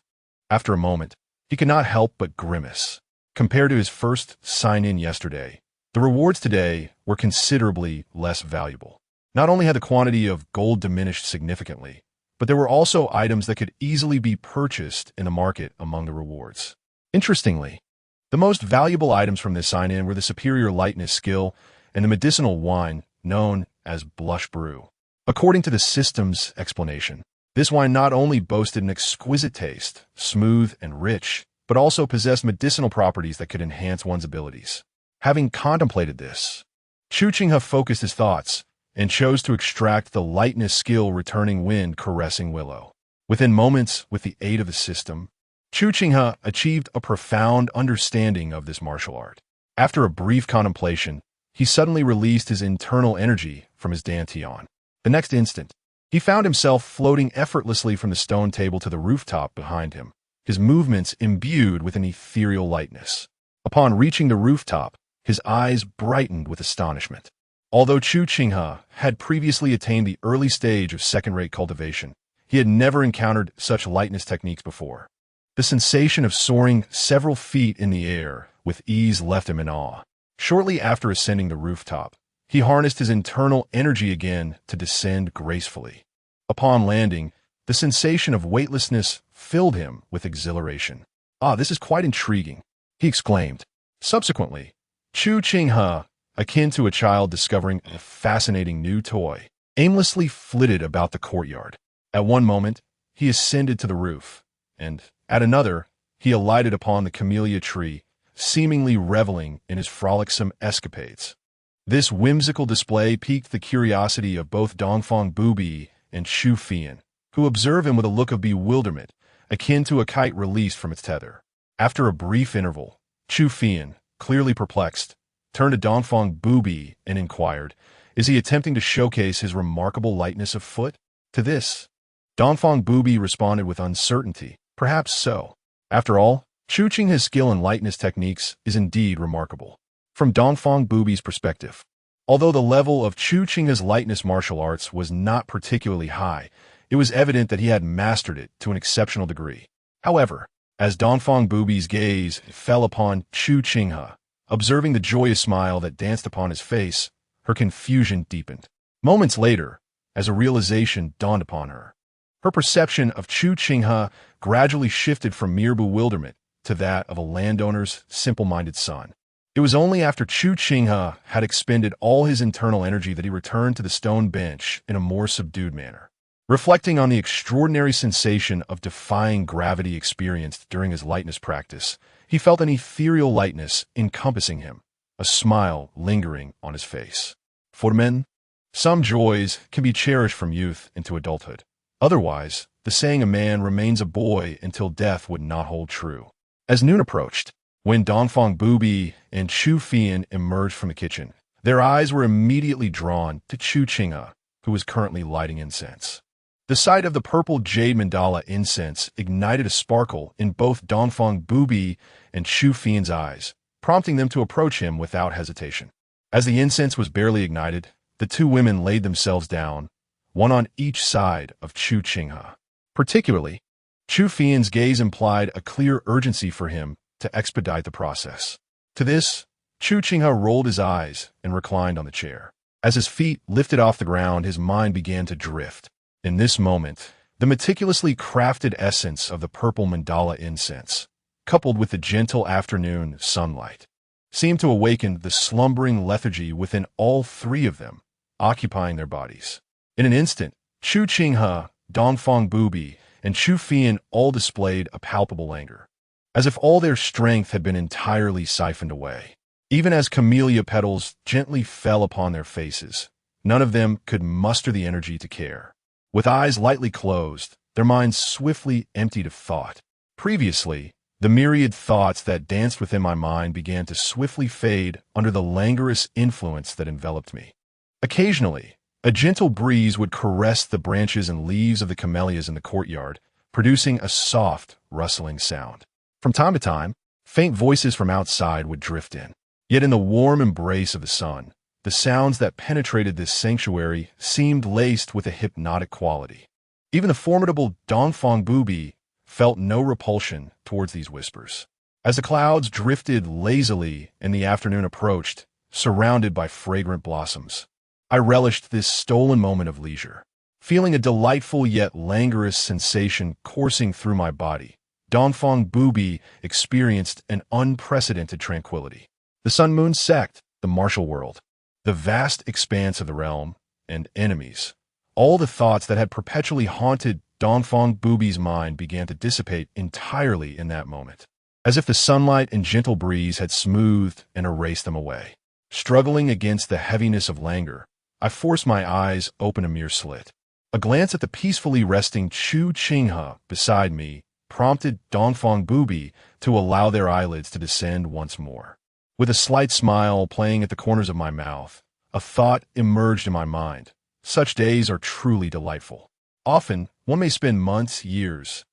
After a moment, he could not help but grimace. Compared to his first sign-in yesterday, the rewards today were considerably less valuable. Not only had the quantity of gold diminished significantly, but there were also items that could easily be purchased in the market among the rewards. Interestingly, the most valuable items from this sign-in were the superior lightness skill and the medicinal wine known as blush brew. According to the system's explanation, this wine not only boasted an exquisite taste, smooth and rich, but also possessed medicinal properties that could enhance one's abilities. Having contemplated this, Chu Qinghe focused his thoughts and chose to extract the lightness skill returning wind caressing willow. Within moments, with the aid of the system, Chu Qinghe achieved a profound understanding of this martial art. After a brief contemplation, he suddenly released his internal energy from his dantian. The next instant, he found himself floating effortlessly from the stone table to the rooftop behind him, his movements imbued with an ethereal lightness. Upon reaching the rooftop, his eyes brightened with astonishment. Although Chu Qinghe had previously attained the early stage of second-rate cultivation, he had never encountered such lightness techniques before. The sensation of soaring several feet in the air with ease left him in awe. Shortly after ascending the rooftop, he harnessed his internal energy again to descend gracefully. Upon landing, the sensation of weightlessness filled him with exhilaration. "Ah, this is quite intriguing," he exclaimed. Subsequently, Chu Qinghe, akin to a child discovering a fascinating new toy, aimlessly flitted about the courtyard. At one moment, he ascended to the roof, and at another, he alighted upon the camellia tree, seemingly reveling in his frolicsome escapades. This whimsical display piqued the curiosity of both Dongfang Bubai and Chu Qinghe, who observed him with a look of bewilderment, akin to a kite released from its tether. After a brief interval, Chu Qinghe, clearly perplexed, turned to Dongfang Bubai and inquired, "Is he attempting to showcase his remarkable lightness of foot?" To this, Dongfang Bubai responded with uncertainty, "Perhaps so. After all, Chu Qinghe's skill in lightness techniques is indeed remarkable." From Dongfang Bubai's perspective, although the level of Chu Qinghe's lightness martial arts was not particularly high, it was evident that he had mastered it to an exceptional degree. However, as Dongfang Bubai's gaze fell upon Chu Qinghe, observing the joyous smile that danced upon his face, her confusion deepened. Moments later, as a realization dawned upon her, her perception of Chu Qinghe gradually shifted from mere bewilderment to that of a landowner's simple-minded son. It was only after Chu Qinghe had expended all his internal energy that he returned to the stone bench in a more subdued manner. Reflecting on the extraordinary sensation of defying gravity experienced during his lightness practice, he felt an ethereal lightness encompassing him, a smile lingering on his face. For men, some joys can be cherished from youth into adulthood. Otherwise, the saying "a man remains a boy until death" would not hold true. As noon approached, when Dongfang Bubai and Chu Qinghe emerged from the kitchen, their eyes were immediately drawn to Chu Qinghe, who was currently lighting incense. The sight of the purple jade mandala incense ignited a sparkle in both Dongfang Bubai and Chu Qinghe's eyes, prompting them to approach him without hesitation. As the incense was barely ignited, the two women laid themselves down, one on each side of Chu Qinghe. Particularly, Chu Qinghe's gaze implied a clear urgency for him to expedite the process. To this, Chu Qinghe rolled his eyes and reclined on the chair. As his feet lifted off the ground, his mind began to drift. In this moment, the meticulously crafted essence of the purple mandala incense, coupled with the gentle afternoon sunlight, seemed to awaken the slumbering lethargy within all three of them, occupying their bodies. In an instant, Chu Qinghe, Dongfang Bubai, and Chu Qinghe all displayed a palpable languor, as if all their strength had been entirely siphoned away. Even as camellia petals gently fell upon their faces, none of them could muster the energy to care. With eyes lightly closed, their minds swiftly emptied of thought. Previously, the myriad thoughts that danced within my mind began to swiftly fade under the languorous influence that enveloped me. Occasionally, a gentle breeze would caress the branches and leaves of the camellias in the courtyard, producing a soft, rustling sound. From time to time, faint voices from outside would drift in. Yet in the warm embrace of the sun, the sounds that penetrated this sanctuary seemed laced with a hypnotic quality. Even the formidable Dongfang Bubai felt no repulsion towards these whispers. As the clouds drifted lazily and the afternoon approached, surrounded by fragrant blossoms, I relished this stolen moment of leisure. Feeling a delightful yet languorous sensation coursing through my body, Dongfang Bubai experienced an unprecedented tranquility. The sun-moon sect, the martial world, the vast expanse of the realm, and enemies. All the thoughts that had perpetually haunted Dongfang Bubai's mind began to dissipate entirely in that moment, as if the sunlight and gentle breeze had smoothed and erased them away. Struggling against the heaviness of languor, I forced my eyes open a mere slit. A glance at the peacefully resting Chu Qinghe beside me prompted Dongfang Bubai to allow their eyelids to descend once more. With a slight smile playing at the corners of my mouth, a thought emerged in my mind. Such days are truly delightful. Often, one may spend months, years,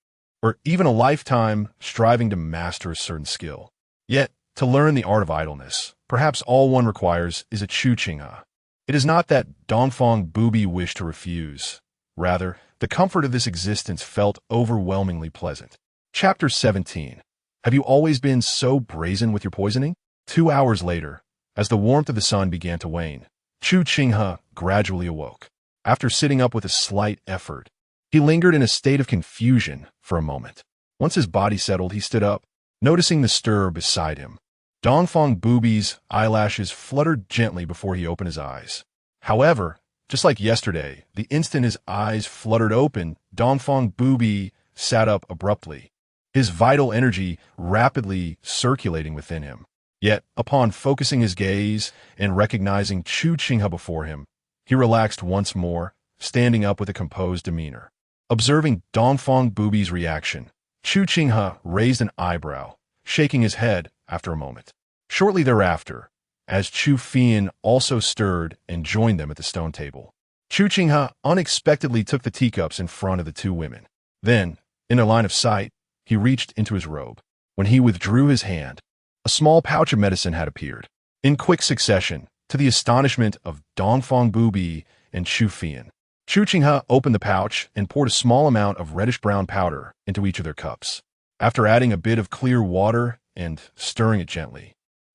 or even a lifetime striving to master a certain skill. Yet, to learn the art of idleness, perhaps all one requires is a Chu Qinghe. It is not that Dongfang Bubai wished to refuse. Rather, the comfort of this existence felt overwhelmingly pleasant. Chapter 17. Have you always been so brazen with your poisoning? 2 hours later, as the warmth of the sun began to wane, Chu Qinghe gradually awoke. After sitting up with a slight effort, he lingered in a state of confusion for a moment. Once his body settled, he stood up, noticing the stir beside him. Dongfang Bubai's eyelashes fluttered gently before he opened his eyes. However, just like yesterday, the instant his eyes fluttered open, Dongfang Bubai sat up abruptly, his vital energy rapidly circulating within him. Yet, upon focusing his gaze and recognizing Chu Qinghe before him, he relaxed once more, standing up with a composed demeanor. Observing Dongfang Bubai's reaction, Chu Qinghe raised an eyebrow, shaking his head after a moment. Shortly thereafter, as Chu Fian also stirred and joined them at the stone table, Chu Qinghe unexpectedly took the teacups in front of the two women. Then, in their line of sight, he reached into his robe. When he withdrew his hand, a small pouch of medicine had appeared. In quick succession, to the astonishment of Dongfang Bubai and Chu Fian, Chu Qinghe opened the pouch and poured a small amount of reddish-brown powder into each of their cups. After adding a bit of clear water and stirring it gently,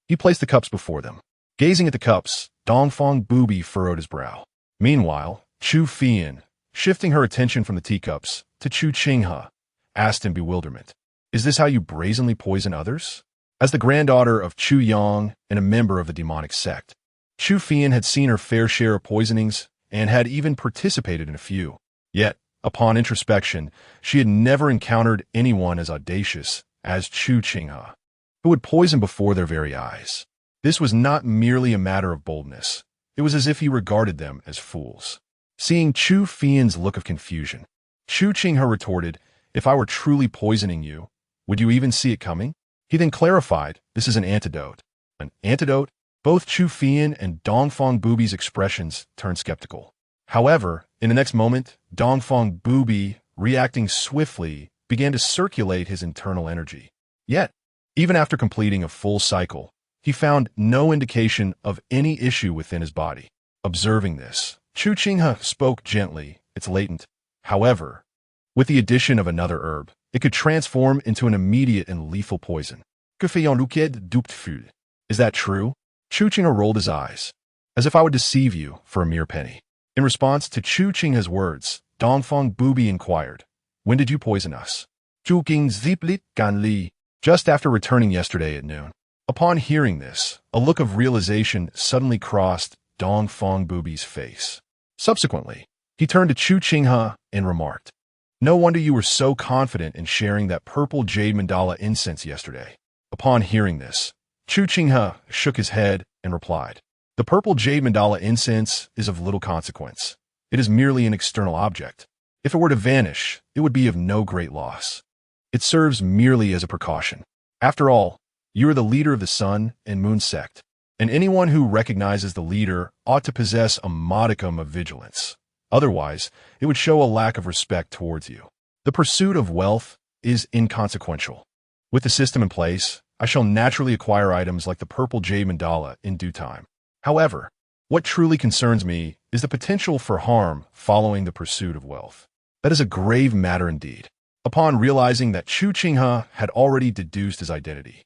he placed the cups before them. Gazing at the cups, Dongfang Bubai furrowed his brow. Meanwhile, Chu Fian, shifting her attention from the teacups to Chu Qinghe, asked in bewilderment, "Is this how you brazenly poison others?" As the granddaughter of Chu Yang and a member of the demonic sect, Chu Fian had seen her fair share of poisonings and had even participated in a few. Yet, upon introspection, she had never encountered anyone as audacious as Chu Qinghe, who would poison before their very eyes. This was not merely a matter of boldness. It was as if he regarded them as fools. Seeing Chu Fian's look of confusion, Chu Qinghe retorted, "If I were truly poisoning you, would you even see it coming?" He then clarified, "This is an antidote." An antidote? Both Chu Fian and Dongfang Bubai's expressions turned skeptical. However, in the next moment, Dongfang Bubai, reacting swiftly, began to circulate his internal energy. Yet, even after completing a full cycle, he found no indication of any issue within his body. Observing this, Chu Qinghe spoke gently, "It's latent. However, with the addition of another herb, it could transform into an immediate and lethal poison. Que fait-on l'ouquet dupt ful? Is that true?" Chu Qinghe rolled his eyes, "As if I would deceive you for a mere penny." In response to Chu Qinghe's words, Dongfang Bubai inquired, "When did you poison us?" "Guqin ziplit gan li," just after returning yesterday at noon. Upon hearing this, a look of realization suddenly crossed Dongfang Bubai's face. Subsequently, he turned to Chu Qinghe and remarked, "No wonder you were so confident in sharing that purple jade mandala incense yesterday." Upon hearing this, Chu Qinghe shook his head and replied, "The purple jade mandala incense is of little consequence. It is merely an external object. If it were to vanish, it would be of no great loss. It serves merely as a precaution. After all, you are the leader of the Sun and Moon sect, and anyone who recognizes the leader ought to possess a modicum of vigilance. Otherwise, it would show a lack of respect towards you. The pursuit of wealth is inconsequential. With the system in place, I shall naturally acquire items like the purple jade mandala in due time. However, what truly concerns me is the potential for harm following the pursuit of wealth. That is a grave matter indeed." Upon realizing that Chu Qinghe had already deduced his identity,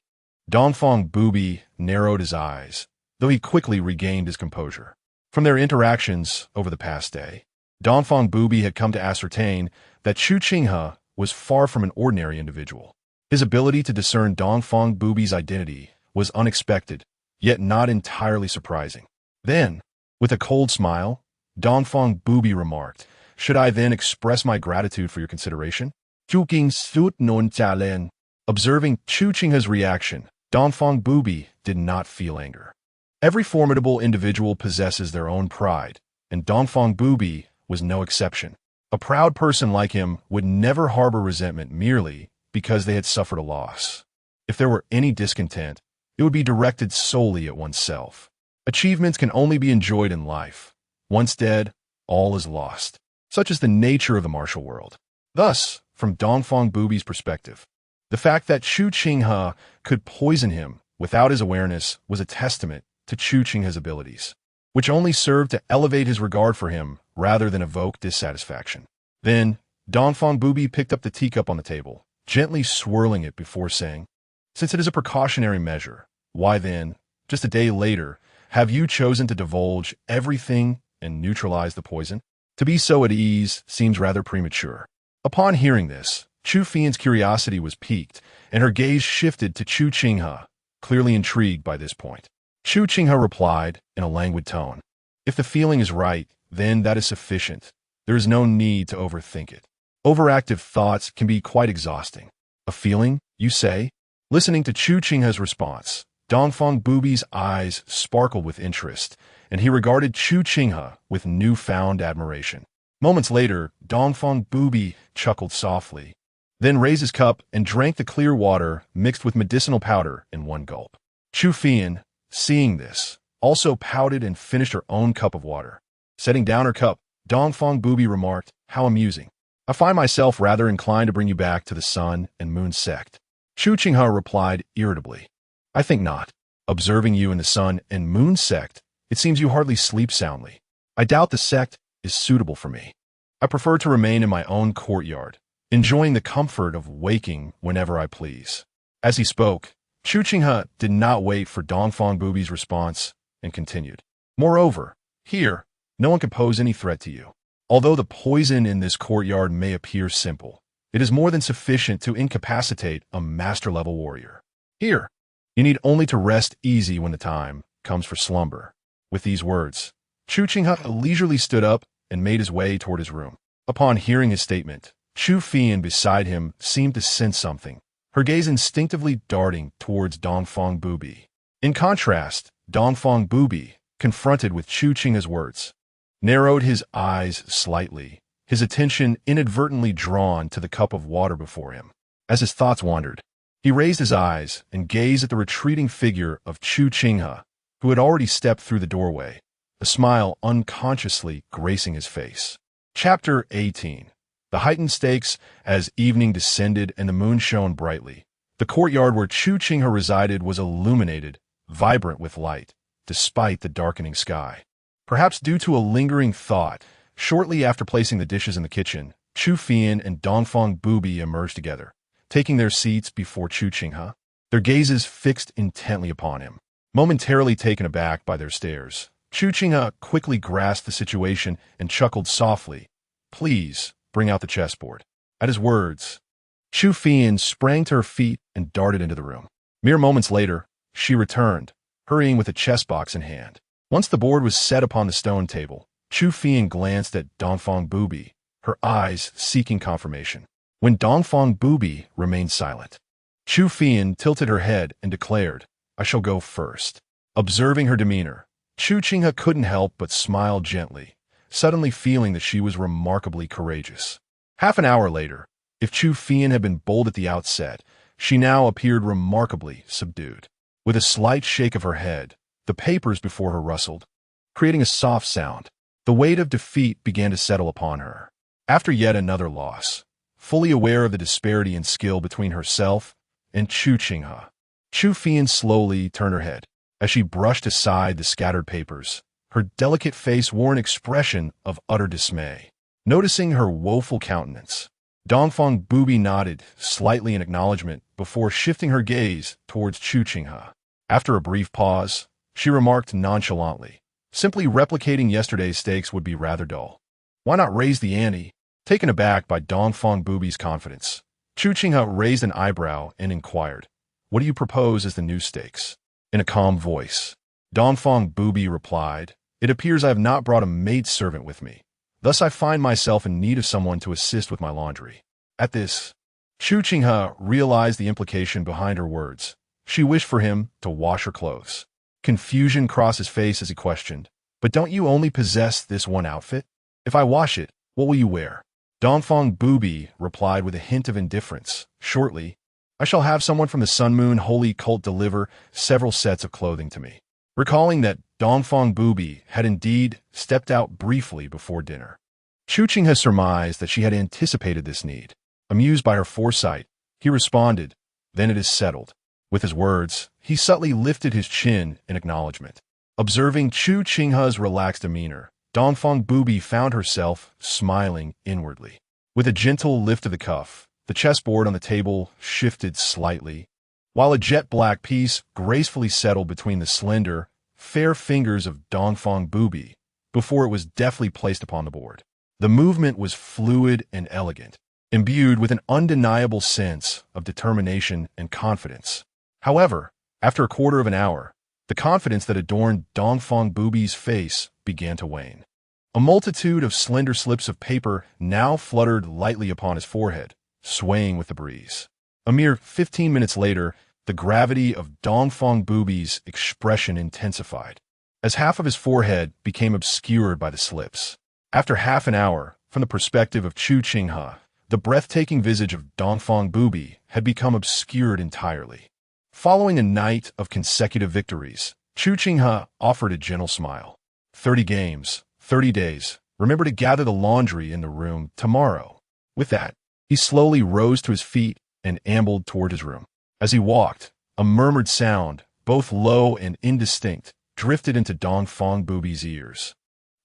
Dongfang Bubai narrowed his eyes, though he quickly regained his composure. From their interactions over the past day, Dongfang Bubai had come to ascertain that Chu Qinghe was far from an ordinary individual. His ability to discern Dongfang Bubai's identity was unexpected, yet not entirely surprising. Then, with a cold smile, Dongfang Bubai remarked, "Should I then express my gratitude for your consideration?" Guqin suit non chalen. Observing Chu Qinghe's reaction, Dongfang Bubai did not feel anger. Every formidable individual possesses their own pride, and Dongfang Bubai was no exception. A proud person like him would never harbor resentment merely because they had suffered a loss. If there were any discontent, it would be directed solely at oneself. Achievements can only be enjoyed in life. Once dead, all is lost. Such is the nature of the martial world. Thus, from Dongfang Bubai's perspective, the fact that Chu Qinghe could poison him without his awareness was a testament to Chu Qinghe's abilities, which only served to elevate his regard for him rather than evoke dissatisfaction. Then, Dongfang Bubai picked up the teacup on the table, gently swirling it before saying, "Since it is a precautionary measure, why then, just a day later, have you chosen to divulge everything and neutralize the poison? To be so at ease seems rather premature." Upon hearing this, Chu Fian's curiosity was piqued, and her gaze shifted to Chu Qinghe, clearly intrigued by this point. Chu Qinghe replied in a languid tone, "If the feeling is right, then that is sufficient. There is no need to overthink it. Overactive thoughts can be quite exhausting." "A feeling, you say?" Listening to Chu Qinghe's response, Dongfang Bubai's eyes sparkled with interest, and he regarded Chu Qinghe with newfound admiration. Moments later, Dongfang Bubai chuckled softly, then raised his cup and drank the clear water mixed with medicinal powder in one gulp. Chu Fian, seeing this, also pouted and finished her own cup of water. Setting down her cup, Dongfang Bubai remarked, "How amusing. I find myself rather inclined to bring you back to the Sun and Moon sect." Chu Qinghe replied irritably, "I think not. Observing you in the Sun and Moon sect, it seems you hardly sleep soundly. I doubt the sect is suitable for me. I prefer to remain in my own courtyard, enjoying the comfort of waking whenever I please." As he spoke, Chu Qinghe did not wait for Dongfang Bubai's response and continued, "Moreover, here, no one can pose any threat to you. Although the poison in this courtyard may appear simple, it is more than sufficient to incapacitate a master-level warrior. Here, you need only to rest easy when the time comes for slumber." With these words, Chu Qinghe leisurely stood up and made his way toward his room. Upon hearing his statement, Chu Fian beside him seemed to sense something, her gaze instinctively darting towards Dongfang Bubai. In contrast, Dongfang Bubai, confronted with Chu Qinghe's words, narrowed his eyes slightly, his attention inadvertently drawn to the cup of water before him. As his thoughts wandered, he raised his eyes and gazed at the retreating figure of Chu Qinghe, who had already stepped through the doorway, a smile unconsciously gracing his face. Chapter 18. The heightened stakes as evening descended and the moon shone brightly. The courtyard where Chu Qinghe resided was illuminated, vibrant with light, despite the darkening sky. Perhaps due to a lingering thought, shortly after placing the dishes in the kitchen, Chu Fian and Dongfang Bubai emerged together, taking their seats before Chu Qinghe, their gazes fixed intently upon him. Momentarily taken aback by their stares, Chu Qinghe quickly grasped the situation and chuckled softly, "Please, bring out the chessboard." At his words, Chu Fian sprang to her feet and darted into the room. Mere moments later, she returned, hurrying with a chess box in hand. Once the board was set upon the stone table, Chu Fian glanced at Dongfang Bubai, her eyes seeking confirmation. When Dongfang Bubai remained silent, Chu Fian tilted her head and declared, I shall go first. Observing her demeanor, Chu Qinghe couldn't help but smile gently, suddenly feeling that she was remarkably courageous. Half an hour later, if Chu Fian had been bold at the outset, she now appeared remarkably subdued. With a slight shake of her head, the papers before her rustled, creating a soft sound. The weight of defeat began to settle upon her. After yet another loss, fully aware of the disparity in skill between herself and Chu Qinghe, Chu Fian slowly turned her head. As she brushed aside the scattered papers, her delicate face wore an expression of utter dismay. Noticing her woeful countenance, Dongfang Bubai nodded slightly in acknowledgement before shifting her gaze towards Chu Qinghe. After a brief pause, she remarked nonchalantly, "Simply replicating yesterday's stakes would be rather dull. Why not raise the ante?" Taken aback by Dongfang Bubai's confidence, Chu Qinghe raised an eyebrow and inquired, "What do you propose as the new stakes?" In a calm voice, Dongfang Bubai replied, "It appears I have not brought a maidservant with me. Thus I find myself in need of someone to assist with my laundry." At this, Chu Qinghe realized the implication behind her words. She wished for him to wash her clothes. Confusion crossed his face as he questioned, "But don't you only possess this one outfit? If I wash it, what will you wear?" Dongfang Bubai replied with a hint of indifference, "Shortly, I shall have someone from the Sun Moon Holy Cult deliver several sets of clothing to me." Recalling that Dongfang Bubai had indeed stepped out briefly before dinner, Chu Qinghe surmised that she had anticipated this need. Amused by her foresight, he responded, "Then it is settled." With his words, he subtly lifted his chin in acknowledgement. Observing Chu Qinghe's relaxed demeanor, Dongfang Bubai found herself smiling inwardly. With a gentle lift of the cuff, the chessboard on the table shifted slightly, while a jet-black piece gracefully settled between the slender, fair fingers of Dongfang Bubai before it was deftly placed upon the board. The movement was fluid and elegant, imbued with an undeniable sense of determination and confidence. However, after a quarter of an hour, the confidence that adorned Dongfang Bubai's face began to wane. A multitude of slender slips of paper now fluttered lightly upon his forehead, swaying with the breeze. A mere 15 minutes later, the gravity of Dongfang Bubai's expression intensified, as half of his forehead became obscured by the slips. After half an hour, from the perspective of Chu Qinghe, the breathtaking visage of Dongfang Bubai had become obscured entirely. Following a night of consecutive victories, Chu Qinghe offered a gentle smile. 30 games, 30 days. Remember to gather the laundry in the room tomorrow." With that, he slowly rose to his feet and ambled toward his room. As he walked, a murmured sound, both low and indistinct, drifted into Dongfang Bubai's ears.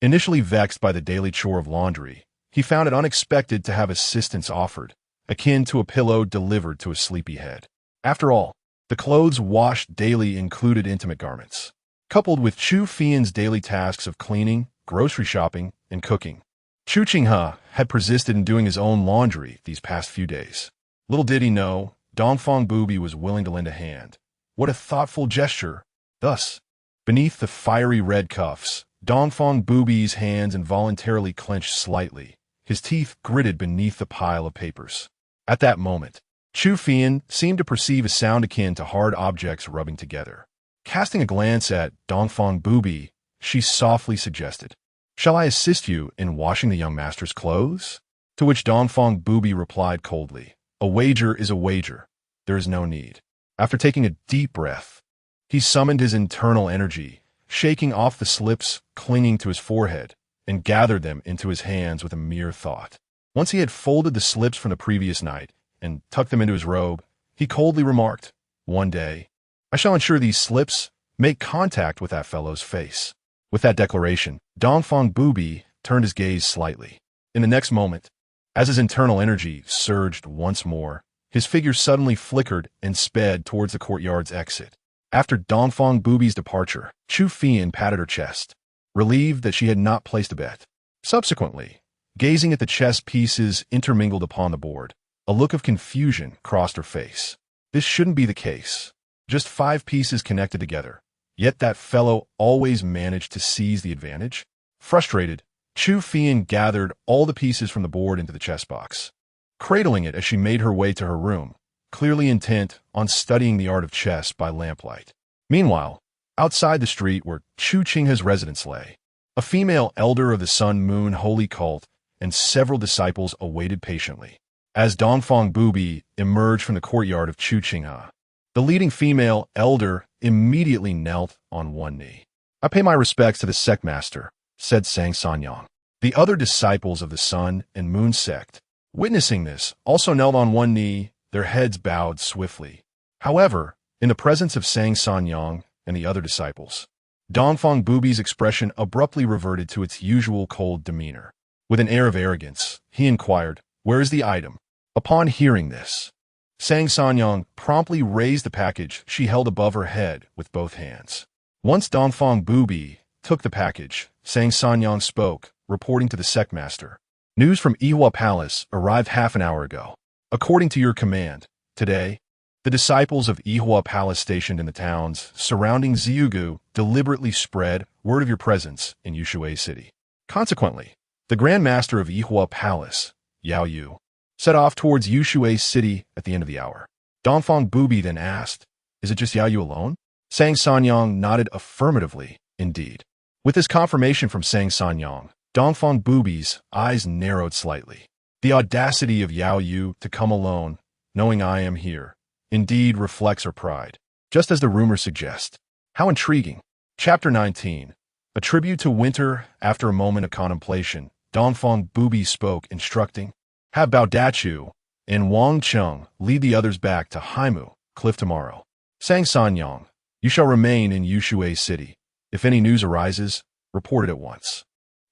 Initially vexed by the daily chore of laundry, he found it unexpected to have assistance offered, akin to a pillow delivered to a sleepy head. After all, the clothes washed daily included intimate garments, coupled with Chu Fian's daily tasks of cleaning, grocery shopping, and cooking. Chu Qinghe had persisted in doing his own laundry these past few days. Little did he know, Dongfang Bubai was willing to lend a hand. What a thoughtful gesture! Thus, beneath the fiery red cuffs, Dongfang Bubai's hands involuntarily clenched slightly, his teeth gritted beneath the pile of papers. At that moment, Chu Fian seemed to perceive a sound akin to hard objects rubbing together. Casting a glance at Dongfang Bubai, she softly suggested, "Shall I assist you in washing the young master's clothes?" To which Dongfang Bubai replied coldly, "A wager is a wager. There is no need." After taking a deep breath, he summoned his internal energy, shaking off the slips clinging to his forehead, and gathered them into his hands with a mere thought. Once he had folded the slips from the previous night and tucked them into his robe, he coldly remarked, "One day, I shall ensure these slips make contact with that fellow's face." With that declaration, Dongfang Bubai turned his gaze slightly. In the next moment, as his internal energy surged once more, his figure suddenly flickered and sped towards the courtyard's exit. After Dongfang Bubai's departure, Chu Fian patted her chest, relieved that she had not placed a bet. Subsequently, gazing at the chess pieces intermingled upon the board, a look of confusion crossed her face. This shouldn't be the case. Just 5 pieces connected together. Yet that fellow always managed to seize the advantage. Frustrated, Chu Fian gathered all the pieces from the board into the chess box, cradling it as she made her way to her room, clearly intent on studying the art of chess by lamplight. Meanwhile, outside the street where Chu Qinghe's residence lay, a female elder of the Sun Moon holy cult and several disciples awaited patiently. As Dongfang Bubai emerged from the courtyard of Chu Qinghe, the leading female elder immediately knelt on one knee. "I pay my respects to the sect master," said Sang Sanyang. The other disciples of the Sun and Moon sect, witnessing this, also knelt on one knee, their heads bowed swiftly. However, in the presence of Sang Sanyang and the other disciples, Dongfang Bubai's expression abruptly reverted to its usual cold demeanor. With an air of arrogance, he inquired, "Where is the item?" Upon hearing this, Sang Sanyang promptly raised the package she held above her head with both hands. Once Dongfang Bubai took the package, Sang Sanyang spoke, reporting to the sect master. "News from Yihua Palace arrived half an hour ago. According to your command, today, the disciples of Yihua Palace stationed in the towns surrounding Jiuzhou deliberately spread word of your presence in Yaoyue City. Consequently, the Grand Master of Yihua Palace, Yaoyue, set off towards Yaoyue City at the end of the hour." Dongfang Bubai then asked, "Is it just Yaoyue alone?" Sang Sanyang nodded affirmatively, indeed. With this confirmation from Sang Sanyang, Dongfang Bubai's eyes narrowed slightly. The audacity of Yaoyue to come alone, knowing I am here, indeed reflects her pride, just as the rumors suggest. How intriguing. Chapter 19. A tribute to winter. After a moment of contemplation, Dongfang Bubai spoke, instructing, "Have Bao Dachu and Wang Cheng lead the others back to Haimu Cliff tomorrow. Sang Sanyang, you shall remain in Yaoyue City. If any news arises, report it at once."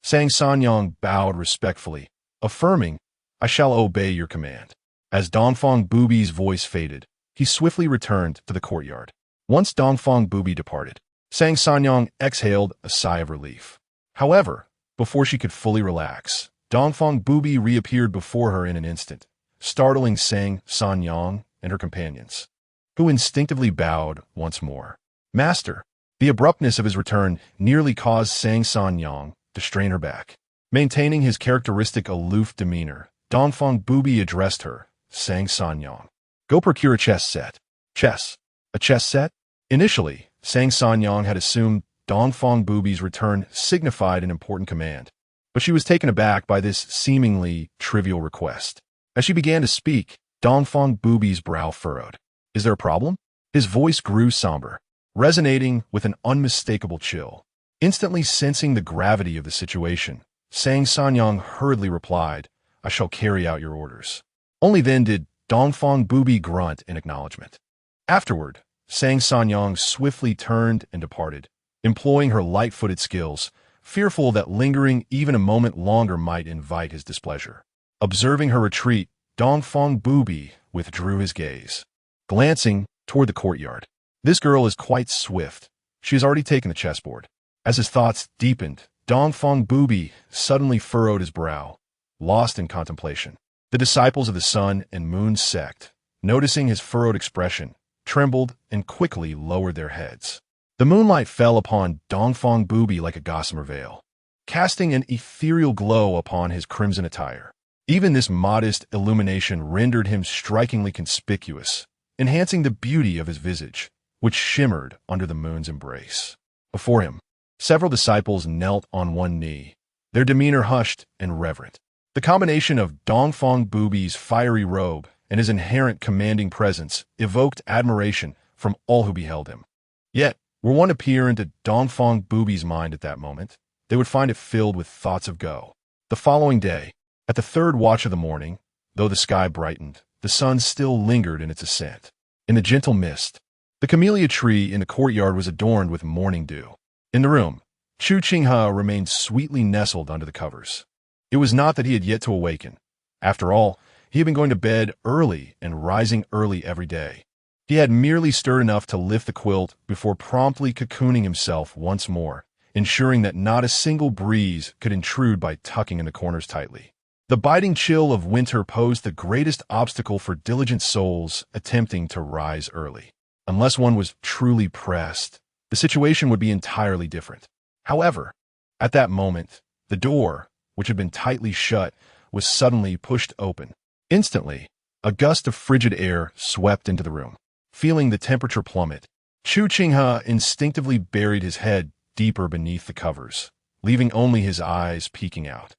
Sang Sanyang bowed respectfully, affirming, "I shall obey your command." As Dongfang Bubai's voice faded, he swiftly returned to the courtyard. Once Dongfang Bubai departed, Sang Sanyang exhaled a sigh of relief. However, before she could fully relax, Dongfang Bubai reappeared before her in an instant, startling Sang Sanyang and her companions, who instinctively bowed once more. "Master." The abruptness of his return nearly caused Sang Sanyang to strain her back. Maintaining his characteristic aloof demeanor, Dongfang Bubai addressed her, Sang Sanyang. "Go procure a chess set." Chess? A chess set? Initially, Sang Sanyang had assumed Dongfang Bubai's return signified an important command, but she was taken aback by this seemingly trivial request. As she began to speak, Dongfang Bubai's brow furrowed. "Is there a problem?" His voice grew somber, resonating with an unmistakable chill. Instantly sensing the gravity of the situation, Sang Sanyang hurriedly replied, "I shall carry out your orders." Only then did Dongfang Bubai grunt in acknowledgement. Afterward, Sang Sanyang swiftly turned and departed, employing her light-footed skills, fearful that lingering even a moment longer might invite his displeasure. Observing her retreat, Dongfang Bubai withdrew his gaze, glancing toward the courtyard. This girl is quite swift. She has already taken the chessboard. As his thoughts deepened, Dongfang Bubai suddenly furrowed his brow, lost in contemplation. The disciples of the Sun and Moon sect, noticing his furrowed expression, trembled and quickly lowered their heads. The moonlight fell upon Dongfang Bubai like a gossamer veil, casting an ethereal glow upon his crimson attire. Even this modest illumination rendered him strikingly conspicuous, enhancing the beauty of his visage, which shimmered under the moon's embrace. Before him, several disciples knelt on one knee, their demeanor hushed and reverent. The combination of Dongfang Bubai's fiery robe and his inherent commanding presence evoked admiration from all who beheld him. Yet, were one to peer into Dongfang Bubai's mind at that moment, they would find it filled with thoughts of go. The following day, at the third watch of the morning, though the sky brightened, the sun still lingered in its ascent. In the gentle mist, the camellia tree in the courtyard was adorned with morning dew. In the room, Chu Qinghe remained sweetly nestled under the covers. It was not that he had yet to awaken. After all, he had been going to bed early and rising early every day. He had merely stirred enough to lift the quilt before promptly cocooning himself once more, ensuring that not a single breeze could intrude by tucking in the corners tightly. The biting chill of winter posed the greatest obstacle for diligent souls attempting to rise early. Unless one was truly pressed, the situation would be entirely different. However, at that moment, the door, which had been tightly shut, was suddenly pushed open. Instantly, a gust of frigid air swept into the room. Feeling the temperature plummet, Chu Qinghe instinctively buried his head deeper beneath the covers, leaving only his eyes peeking out.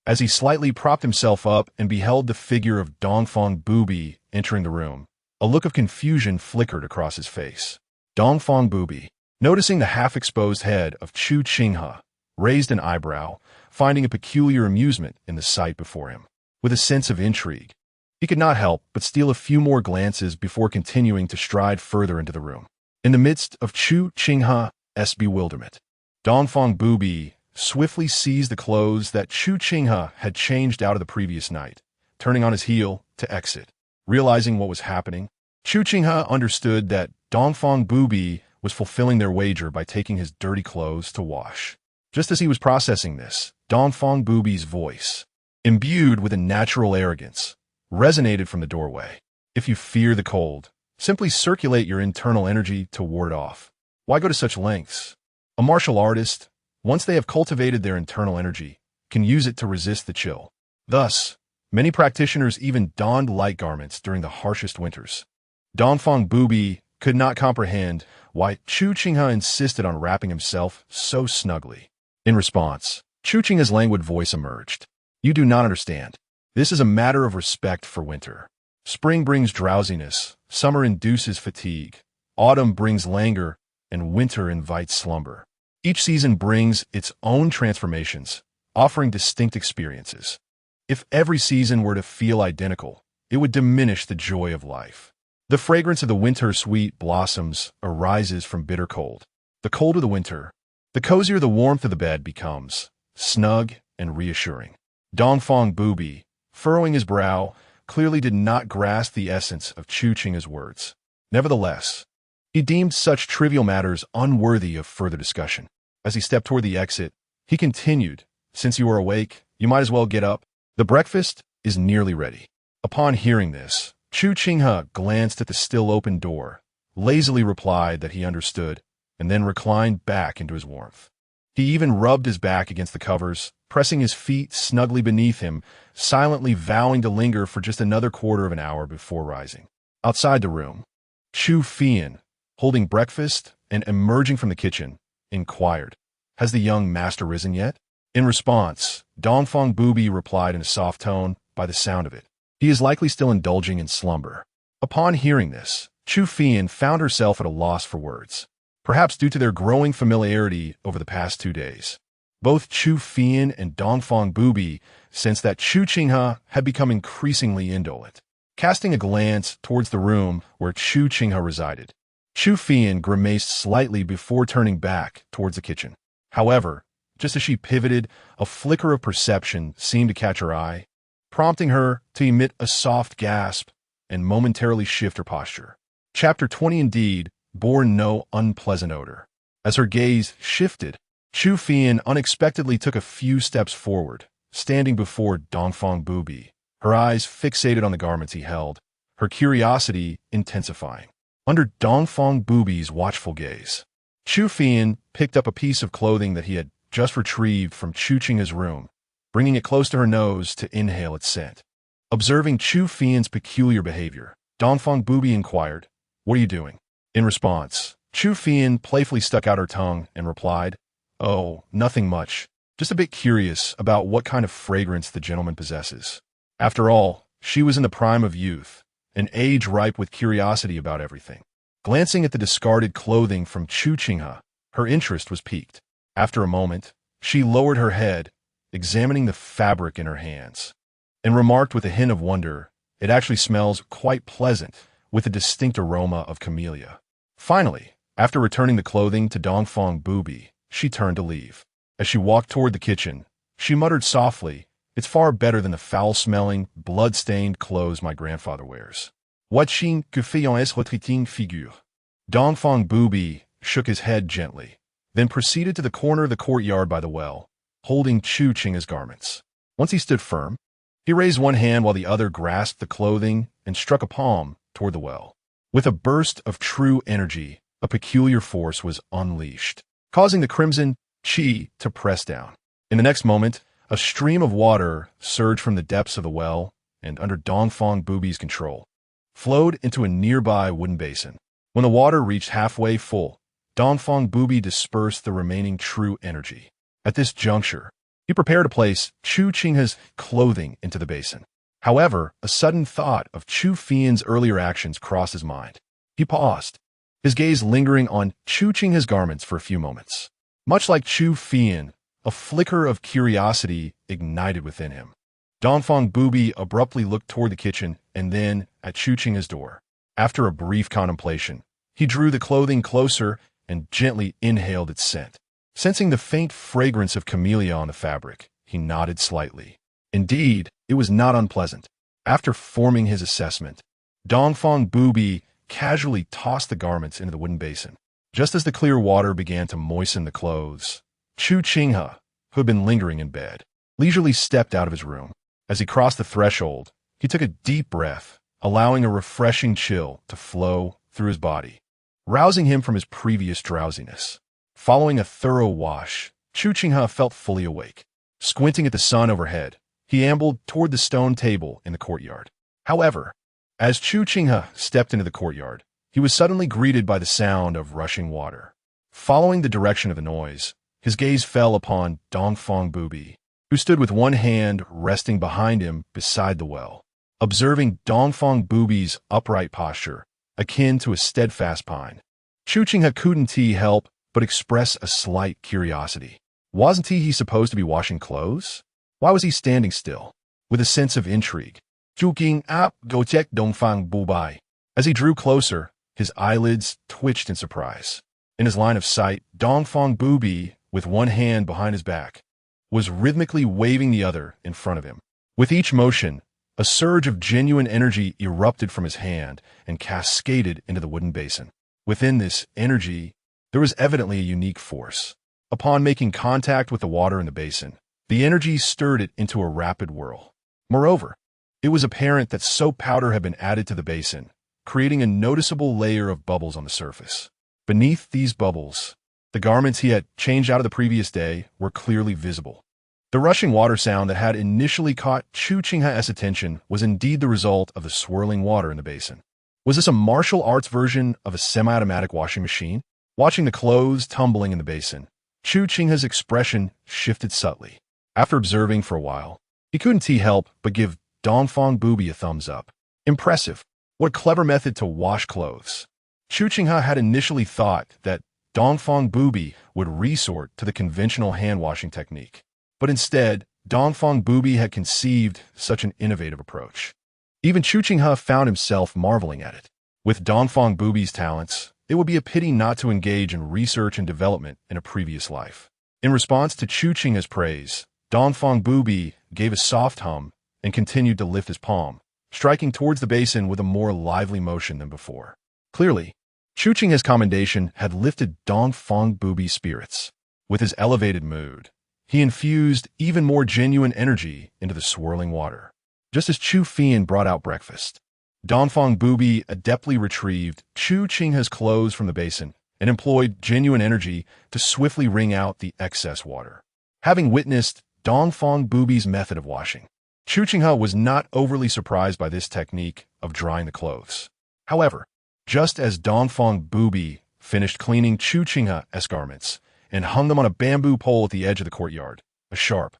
As he slightly propped himself up and beheld the figure of Dongfang Bubai entering the room, a look of confusion flickered across his face. Dongfang Bubai, noticing the half-exposed head of Chu Qinghe, raised an eyebrow, finding a peculiar amusement in the sight before him. With a sense of intrigue, he could not help but steal a few more glances before continuing to stride further into the room. In the midst of Chu Qinghe's bewilderment, Dongfang Bubai swiftly seized the clothes that Chu Qinghe had changed out of the previous night, turning on his heel to exit. Realizing what was happening, Chu Qinghe understood that Dongfang Bubai was fulfilling their wager by taking his dirty clothes to wash. Just as he was processing this, Dongfang Bubai's voice, imbued with a natural arrogance, resonated from the doorway. If you fear the cold, simply circulate your internal energy to ward it off. Why go to such lengths? A martial artist, once they have cultivated their internal energy, can use it to resist the chill. Thus, many practitioners even donned light garments during the harshest winters. Dongfang Bubai could not comprehend why Chu Qinghe insisted on wrapping himself so snugly. In response, Chu Qinghe's languid voice emerged. You do not understand. This is a matter of respect for winter. Spring brings drowsiness, summer induces fatigue, autumn brings languor, and winter invites slumber. Each season brings its own transformations, offering distinct experiences. If every season were to feel identical, it would diminish the joy of life. The fragrance of the winter sweet blossoms arises from bitter cold. The colder the winter, the cozier the warmth of the bed becomes, snug and reassuring. Dongfang Bubai, furrowing his brow, clearly did not grasp the essence of Chu Qinghe's words. Nevertheless, he deemed such trivial matters unworthy of further discussion. As he stepped toward the exit, he continued, Since you are awake, you might as well get up. The breakfast is nearly ready. Upon hearing this, Chu Qinghe glanced at the still open door, lazily replied that he understood, and then reclined back into his warmth. He even rubbed his back against the covers, pressing his feet snugly beneath him, silently vowing to linger for just another quarter of an hour before rising. Outside the room, Chu Qinghe, holding breakfast and emerging from the kitchen, inquired, Has the young master risen yet? In response, Dongfang Bubai replied in a soft tone, By the sound of it, he is likely still indulging in slumber. Upon hearing this, Chu Qinghe found herself at a loss for words, perhaps due to their growing familiarity over the past 2 days. Both Chu Qinghe and Dongfang Bubai sensed that Chu Qinghe had become increasingly indolent. Casting a glance towards the room where Chu Qinghe resided, Chu Qinghe grimaced slightly before turning back towards the kitchen. However, just as she pivoted, a flicker of perception seemed to catch her eye, prompting her to emit a soft gasp and momentarily shift her posture. Chapter 20 indeed bore no unpleasant odor. As her gaze shifted, Chu Qinghe unexpectedly took a few steps forward, standing before Dongfang Bubai, her eyes fixated on the garments he held, her curiosity intensifying. Under Dongfang Bubai's watchful gaze, Chu Qinghe picked up a piece of clothing that he had just retrieved from Chu Qinghe's room, bringing it close to her nose to inhale its scent. Observing Chu Qinghe's peculiar behavior, Dongfang Bubai inquired, What are you doing? In response, Chu Qinghe playfully stuck out her tongue and replied, Oh, nothing much. Just a bit curious about what kind of fragrance the gentleman possesses. After all, she was in the prime of youth, an age ripe with curiosity about everything. Glancing at the discarded clothing from Chu Qinghe, her interest was piqued. After a moment, she lowered her head, examining the fabric in her hands, and remarked with a hint of wonder, It actually smells quite pleasant, with a distinct aroma of camellia. Finally, after returning the clothing to Dongfang Bubai, she turned to leave. As she walked toward the kitchen, she muttered softly, It's far better than the foul-smelling, blood-stained clothes my grandfather wears. What chien que fait en est retraitine figure? Dongfang Bubai shook his head gently, then proceeded to the corner of the courtyard by the well, holding Chu Qinghe's garments. Once he stood firm, he raised one hand while the other grasped the clothing and struck a palm toward the well. With a burst of true energy, a peculiar force was unleashed, causing the crimson qi to press down. In the next moment, a stream of water surged from the depths of the well and, under Dongfang Bubai's control, flowed into a nearby wooden basin. When the water reached halfway full, Dongfang Bubai dispersed the remaining true energy. At this juncture, he prepared to place Chu Qinghe's clothing into the basin. However, a sudden thought of Chu Fian's earlier actions crossed his mind. He paused, his gaze lingering on Chu Qinghe's garments for a few moments. Much like Chu Fian, a flicker of curiosity ignited within him. Dongfang Bubai abruptly looked toward the kitchen and then at Chu Qinghe's door. After a brief contemplation, he drew the clothing closer and gently inhaled its scent. Sensing the faint fragrance of camellia on the fabric, he nodded slightly. Indeed, it was not unpleasant. After forming his assessment, Dongfang Bubai casually tossed the garments into the wooden basin. Just as the clear water began to moisten the clothes, Chu Qinghe, who had been lingering in bed, leisurely stepped out of his room. As he crossed the threshold, he took a deep breath, allowing a refreshing chill to flow through his body, rousing him from his previous drowsiness. Following a thorough wash, Chu Qinghe felt fully awake. Squinting at the sun overhead, he ambled toward the stone table in the courtyard. However, as Chu Qinghe stepped into the courtyard, he was suddenly greeted by the sound of rushing water. Following the direction of the noise, his gaze fell upon Dongfang Bubai, who stood with one hand resting behind him beside the well. Observing Dongfang Bubai's upright posture, akin to a steadfast pine, Chu Qinghe couldn't help but express a slight curiosity. Wasn't he supposed to be washing clothes? Why was he standing still? With a sense of intrigue, guqin go check Dongfang Bubai. As he drew closer, his eyelids twitched in surprise. In his line of sight, Dongfang Bubai, with one hand behind his back, was rhythmically waving the other in front of him. With each motion, a surge of genuine energy erupted from his hand and cascaded into the wooden basin. Within this energy, there was evidently a unique force. Upon making contact with the water in the basin, the energy stirred it into a rapid whirl. Moreover, it was apparent that soap powder had been added to the basin, creating a noticeable layer of bubbles on the surface. Beneath these bubbles, the garments he had changed out of the previous day were clearly visible. The rushing water sound that had initially caught Chu Qinghe's attention was indeed the result of the swirling water in the basin. Was this a martial arts version of a semi-automatic washing machine? Watching the clothes tumbling in the basin, Chu Qinghe's expression shifted subtly. After observing for a while, he couldn't help but give Dongfang Bubai a thumbs up. Impressive. What a clever method to wash clothes. Chu Qinghe had initially thought that Dongfang Bubai would resort to the conventional hand-washing technique. But instead, Dongfang Bubai had conceived such an innovative approach. Even Chu Qinghe found himself marveling at it. With Dongfang Bubai's talents, it would be a pity not to engage in research and development in a previous life. In response to Chu Qinghe's praise, Dongfang Bubai gave a soft hum and continued to lift his palm, striking towards the basin with a more lively motion than before. Clearly, Chu Qinghe's commendation had lifted Dongfang Bubai's spirits. With his elevated mood, he infused even more genuine energy into the swirling water. Just as Chu Fian brought out breakfast, Dongfang Bubai adeptly retrieved Chu Qinghe's clothes from the basin and employed genuine energy to swiftly wring out the excess water. Having witnessed Dongfang Bubai's method of washing, Chu Qinghe was not overly surprised by this technique of drying the clothes. However, just as Dongfang Bubai finished cleaning Chu Qinghe's garments and hung them on a bamboo pole at the edge of the courtyard, a sharp,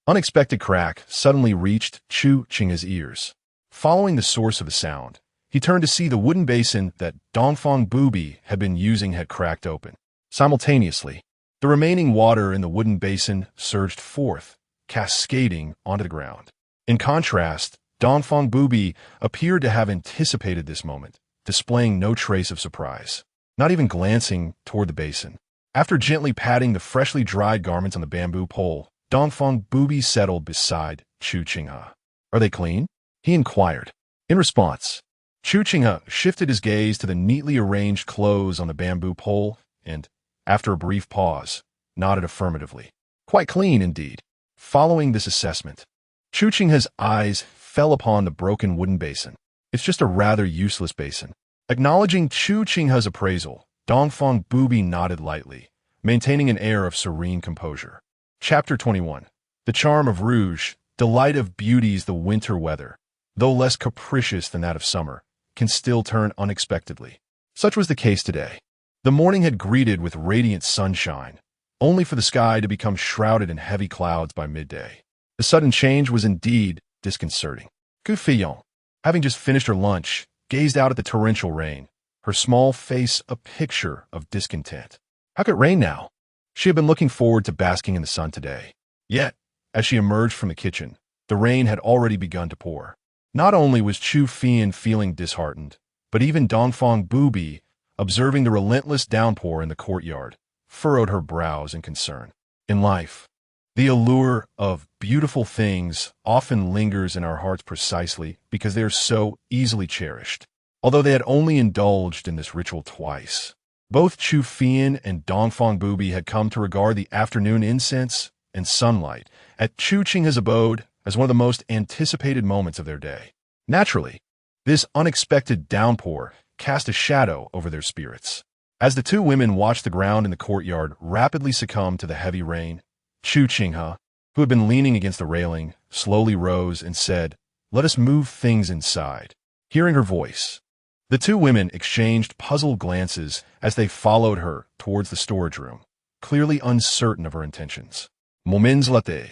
unexpected crack suddenly reached Chu Qinghe's ears. Following the source of the sound, he turned to see the wooden basin that Dongfang Bubai had been using had cracked open. Simultaneously, the remaining water in the wooden basin surged forth, cascading onto the ground. In contrast, Dongfang Bubai appeared to have anticipated this moment, displaying no trace of surprise, not even glancing toward the basin. After gently patting the freshly dried garments on the bamboo pole, Dongfang Bubai settled beside Chu Qinghe. "Are they clean?" he inquired. In response, Chu Qinghe shifted his gaze to the neatly arranged clothes on the bamboo pole and, after a brief pause, nodded affirmatively. "Quite clean indeed." Following this assessment, Chu Qinghe's eyes fell upon the broken wooden basin. "It's just a rather useless basin." Acknowledging Chu Qinghe's appraisal, Dongfang Bubai nodded lightly, maintaining an air of serene composure. Chapter 21. The charm of rouge, delight of beauties. The winter weather, though less capricious than that of summer, can still turn unexpectedly. Such was the case today. The morning had greeted with radiant sunshine, only for the sky to become shrouded in heavy clouds by midday. The sudden change was indeed disconcerting. Guqin, having just finished her lunch, gazed out at the torrential rain, her small face a picture of discontent. How could it rain now? She had been looking forward to basking in the sun today. Yet, as she emerged from the kitchen, the rain had already begun to pour. Not only was Chu Qinghe feeling disheartened, but even Dongfang Bubai, observing the relentless downpour in the courtyard, furrowed her brows in concern. In life, the allure of beautiful things often lingers in our hearts precisely because they are so easily cherished. Although they had only indulged in this ritual twice, both Chu Qinghe and Dongfang Bubai had come to regard the afternoon incense and sunlight at Chu Qinghe's abode as one of the most anticipated moments of their day. Naturally, this unexpected downpour cast a shadow over their spirits. As the two women watched the ground in the courtyard rapidly succumb to the heavy rain, Chu Qinghe, who had been leaning against the railing, slowly rose and said, "Let us move things inside." Hearing her voice, the two women exchanged puzzled glances as they followed her towards the storage room, clearly uncertain of her intentions. Moments later,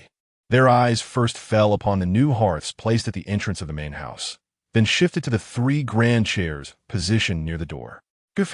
their eyes first fell upon the new hearths placed at the entrance of the main house, then shifted to the three grand chairs positioned near the door. "Que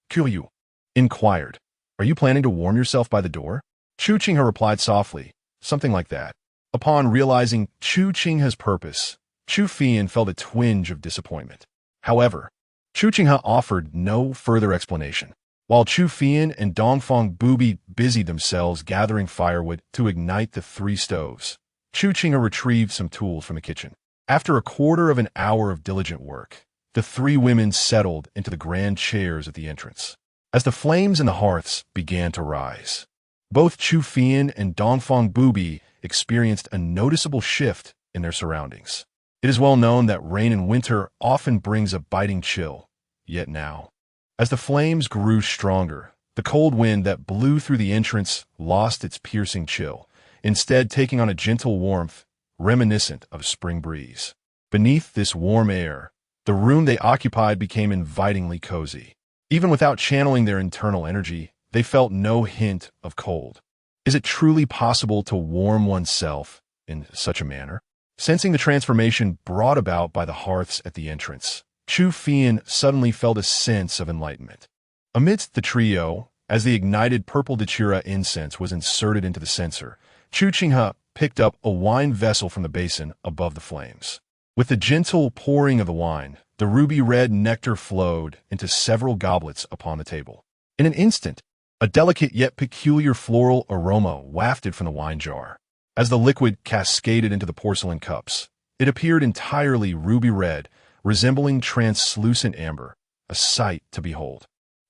curieux?" inquired. "Are you planning to warm yourself by the door?" Chu Qinghe replied softly, something like that. Upon realizing Chu Qinghe's purpose, Chu Qinghe felt a twinge of disappointment. However, Chu Qinghe offered no further explanation. While Chu Qinghe and Dongfang Bubai busied themselves gathering firewood to ignite the three stoves, Chu Qinghe retrieved some tools from the kitchen. After a quarter of an hour of diligent work, the three women settled into the grand chairs at the entrance. As the flames in the hearths began to rise, both Chu Qinghe and Dongfang Bubai experienced a noticeable shift in their surroundings. It is well known that rain in winter often brings a biting chill, yet now, as the flames grew stronger, the cold wind that blew through the entrance lost its piercing chill, instead taking on a gentle warmth reminiscent of a spring breeze. Beneath this warm air, the room they occupied became invitingly cozy. Even without channeling their internal energy, they felt no hint of cold. Is it truly possible to warm oneself in such a manner? Sensing the transformation brought about by the hearths at the entrance, Chu Qinghe suddenly felt a sense of enlightenment. Amidst the trio, as the ignited purple datura incense was inserted into the censer, Chu Qinghe picked up a wine vessel from the basin above the flames. With the gentle pouring of the wine, the ruby-red nectar flowed into several goblets upon the table. In an instant, a delicate yet peculiar floral aroma wafted from the wine jar. As the liquid cascaded into the porcelain cups, it appeared entirely ruby-red, resembling translucent amber, a sight to behold.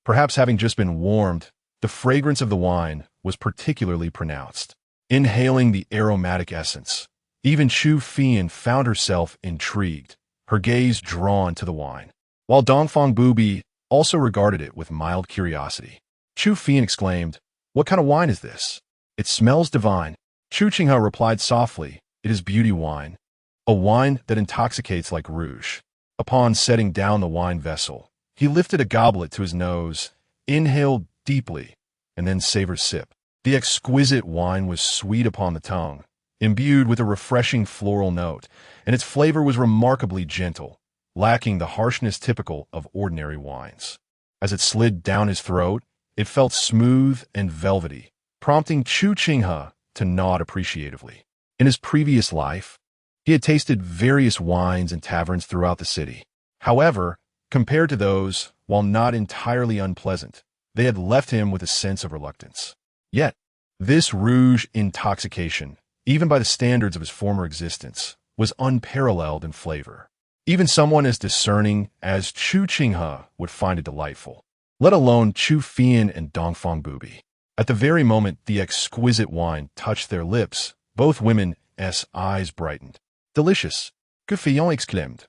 Perhaps having just been warmed, the fragrance of the wine was particularly pronounced. Inhaling the aromatic essence, even Chu Qinghe found herself intrigued, her gaze drawn to the wine, while Dongfang Bubai also regarded it with mild curiosity. Chu Qinghe exclaimed, "What kind of wine is this? It smells divine." Chu Qinghe replied softly, "It is beauty wine, a wine that intoxicates like rouge." Upon setting down the wine vessel, he lifted a goblet to his nose, inhaled deeply, and then savored a sip. The exquisite wine was sweet upon the tongue, imbued with a refreshing floral note, and its flavor was remarkably gentle, lacking the harshness typical of ordinary wines. As it slid down his throat, it felt smooth and velvety, prompting Chu Qinghe to nod appreciatively. In his previous life, he had tasted various wines in taverns throughout the city. However, compared to those, while not entirely unpleasant, they had left him with a sense of reluctance. Yet, this rouge intoxication, even by the standards of his former existence, was unparalleled in flavor. Even someone as discerning as Chu Qinghe would find it delightful, let alone Chu Qinghe and Dongfang Bubai. At the very moment the exquisite wine touched their lips, both women's eyes brightened. "Delicious," Guqin exclaimed,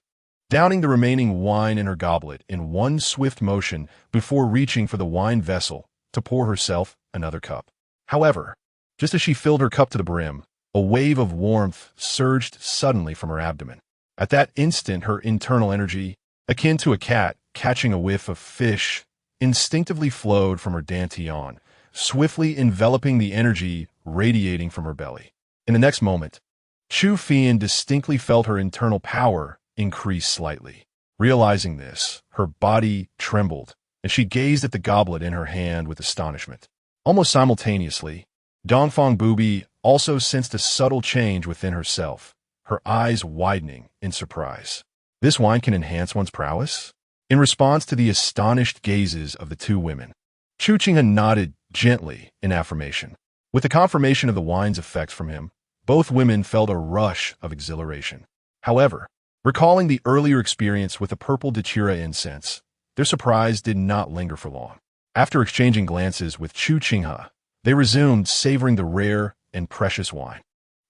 downing the remaining wine in her goblet in one swift motion before reaching for the wine vessel to pour herself another cup. However, just as she filled her cup to the brim, a wave of warmth surged suddenly from her abdomen. At that instant her internal energy, akin to a cat catching a whiff of fish, instinctively flowed from her dantian, swiftly enveloping the energy radiating from her belly. In the next moment, Chu Qinghe distinctly felt her internal power increase slightly. Realizing this, her body trembled, and she gazed at the goblet in her hand with astonishment. Almost simultaneously, Dongfang Bubai also sensed a subtle change within herself, her eyes widening in surprise. This wine can enhance one's prowess? In response to the astonished gazes of the two women, Chu Qinghe nodded gently in affirmation. With the confirmation of the wine's effects from him, both women felt a rush of exhilaration. However, recalling the earlier experience with the purple datura incense, their surprise did not linger for long. After exchanging glances with Chu Qinghe, they resumed savoring the rare and precious wine.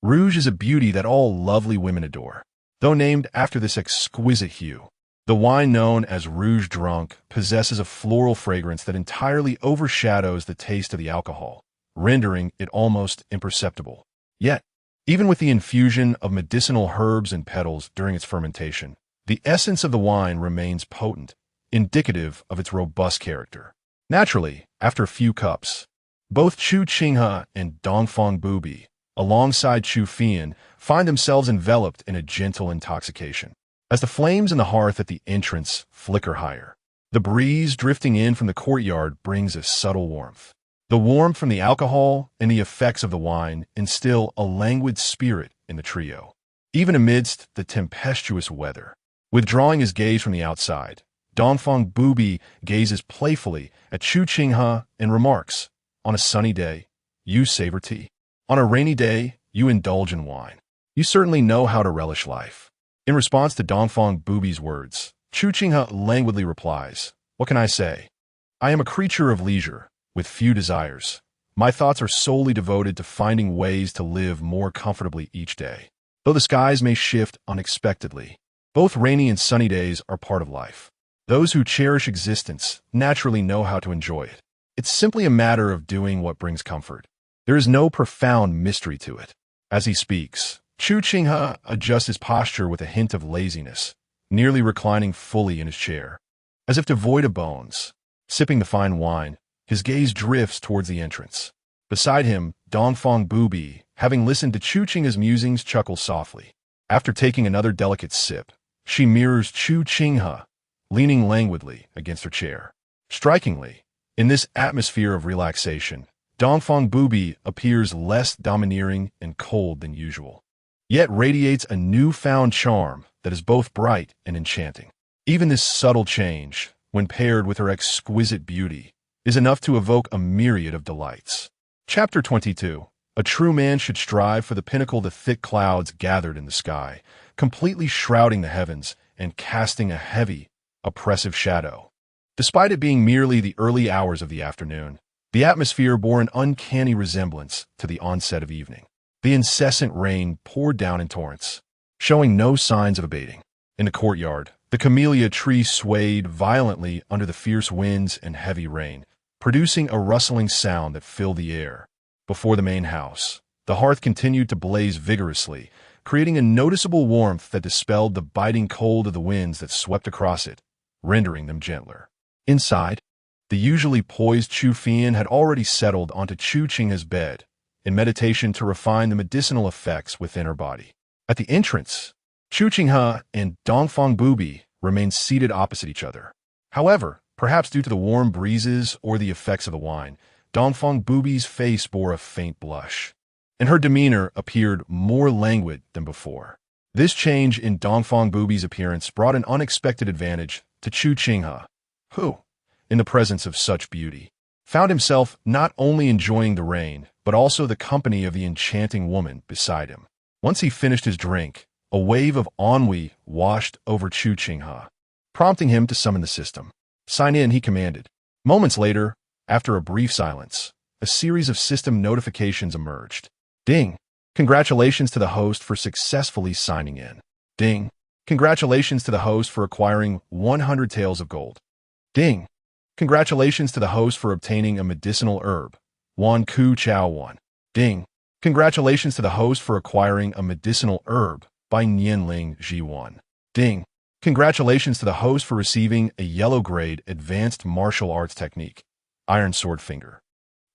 Rouge is a beauty that all lovely women adore. Though named after this exquisite hue, the wine known as Rouge Drunk possesses a floral fragrance that entirely overshadows the taste of the alcohol, rendering it almost imperceptible. Yet, even with the infusion of medicinal herbs and petals during its fermentation, the essence of the wine remains potent, indicative of its robust character. Naturally, after a few cups, both Chu Qinghe and Dongfang Bubai, alongside Chu Qinghe, find themselves enveloped in a gentle intoxication. As the flames in the hearth at the entrance flicker higher, the breeze drifting in from the courtyard brings a subtle warmth. The warmth from the alcohol and the effects of the wine instill a languid spirit in the trio. Even amidst the tempestuous weather, withdrawing his gaze from the outside, Dongfang Bubai gazes playfully at Chu Qinghe and remarks, "On a sunny day, you savor tea. On a rainy day, you indulge in wine. You certainly know how to relish life." In response to Dongfang Bubai's words, Chu Qinghe languidly replies, "What can I say? I am a creature of leisure, with few desires. My thoughts are solely devoted to finding ways to live more comfortably each day. Though the skies may shift unexpectedly, both rainy and sunny days are part of life. Those who cherish existence naturally know how to enjoy it. It's simply a matter of doing what brings comfort. There is no profound mystery to it." As he speaks, Chu Qinghe adjusts his posture with a hint of laziness, nearly reclining fully in his chair. As if devoid of bones, sipping the fine wine, his gaze drifts towards the entrance. Beside him, Dongfang Bubai, having listened to Chu Qinghe's musings, chuckles softly. After taking another delicate sip, she mirrors Chu Qinghe, leaning languidly against her chair. Strikingly, in this atmosphere of relaxation, Dongfang Bubai appears less domineering and cold than usual, yet radiates a newfound charm that is both bright and enchanting. Even this subtle change, when paired with her exquisite beauty, is enough to evoke a myriad of delights. Chapter 22. A true man should strive for the pinnacle. The thick clouds gathered in the sky, completely shrouding the heavens and casting a heavy, oppressive shadow. Despite it being merely the early hours of the afternoon, the atmosphere bore an uncanny resemblance to the onset of evening. The incessant rain poured down in torrents, showing no signs of abating. In the courtyard, the camellia tree swayed violently under the fierce winds and heavy rain, producing a rustling sound that filled the air. Before the main house, the hearth continued to blaze vigorously, creating a noticeable warmth that dispelled the biting cold of the winds that swept across it, rendering them gentler. Inside, the usually poised Chu Qinghe had already settled onto Chu Qinghe's bed, in meditation to refine the medicinal effects within her body. At the entrance, Chu Qinghe and Dongfang Bubai remained seated opposite each other. However, perhaps due to the warm breezes or the effects of the wine, Dongfang Bubai's face bore a faint blush, and her demeanor appeared more languid than before. This change in Dongfang Bubai's appearance brought an unexpected advantage to Chu Qinghe, who, in the presence of such beauty, found himself not only enjoying the rain, but also the company of the enchanting woman beside him. Once he finished his drink, a wave of ennui washed over Chu Qinghe, prompting him to summon the system. "Sign in," he commanded. Moments later, after a brief silence, a series of system notifications emerged. Ding! Congratulations to the host for successfully signing in. Ding! Congratulations to the host for acquiring 100 taels of gold. Ding! Congratulations to the host for obtaining a medicinal herb, 1 Ku Chao 1. Ding! Congratulations to the host for acquiring a medicinal herb by Nianling Ji 1. Ding! Congratulations to the host for receiving a yellow grade advanced martial arts technique, Iron Sword Finger.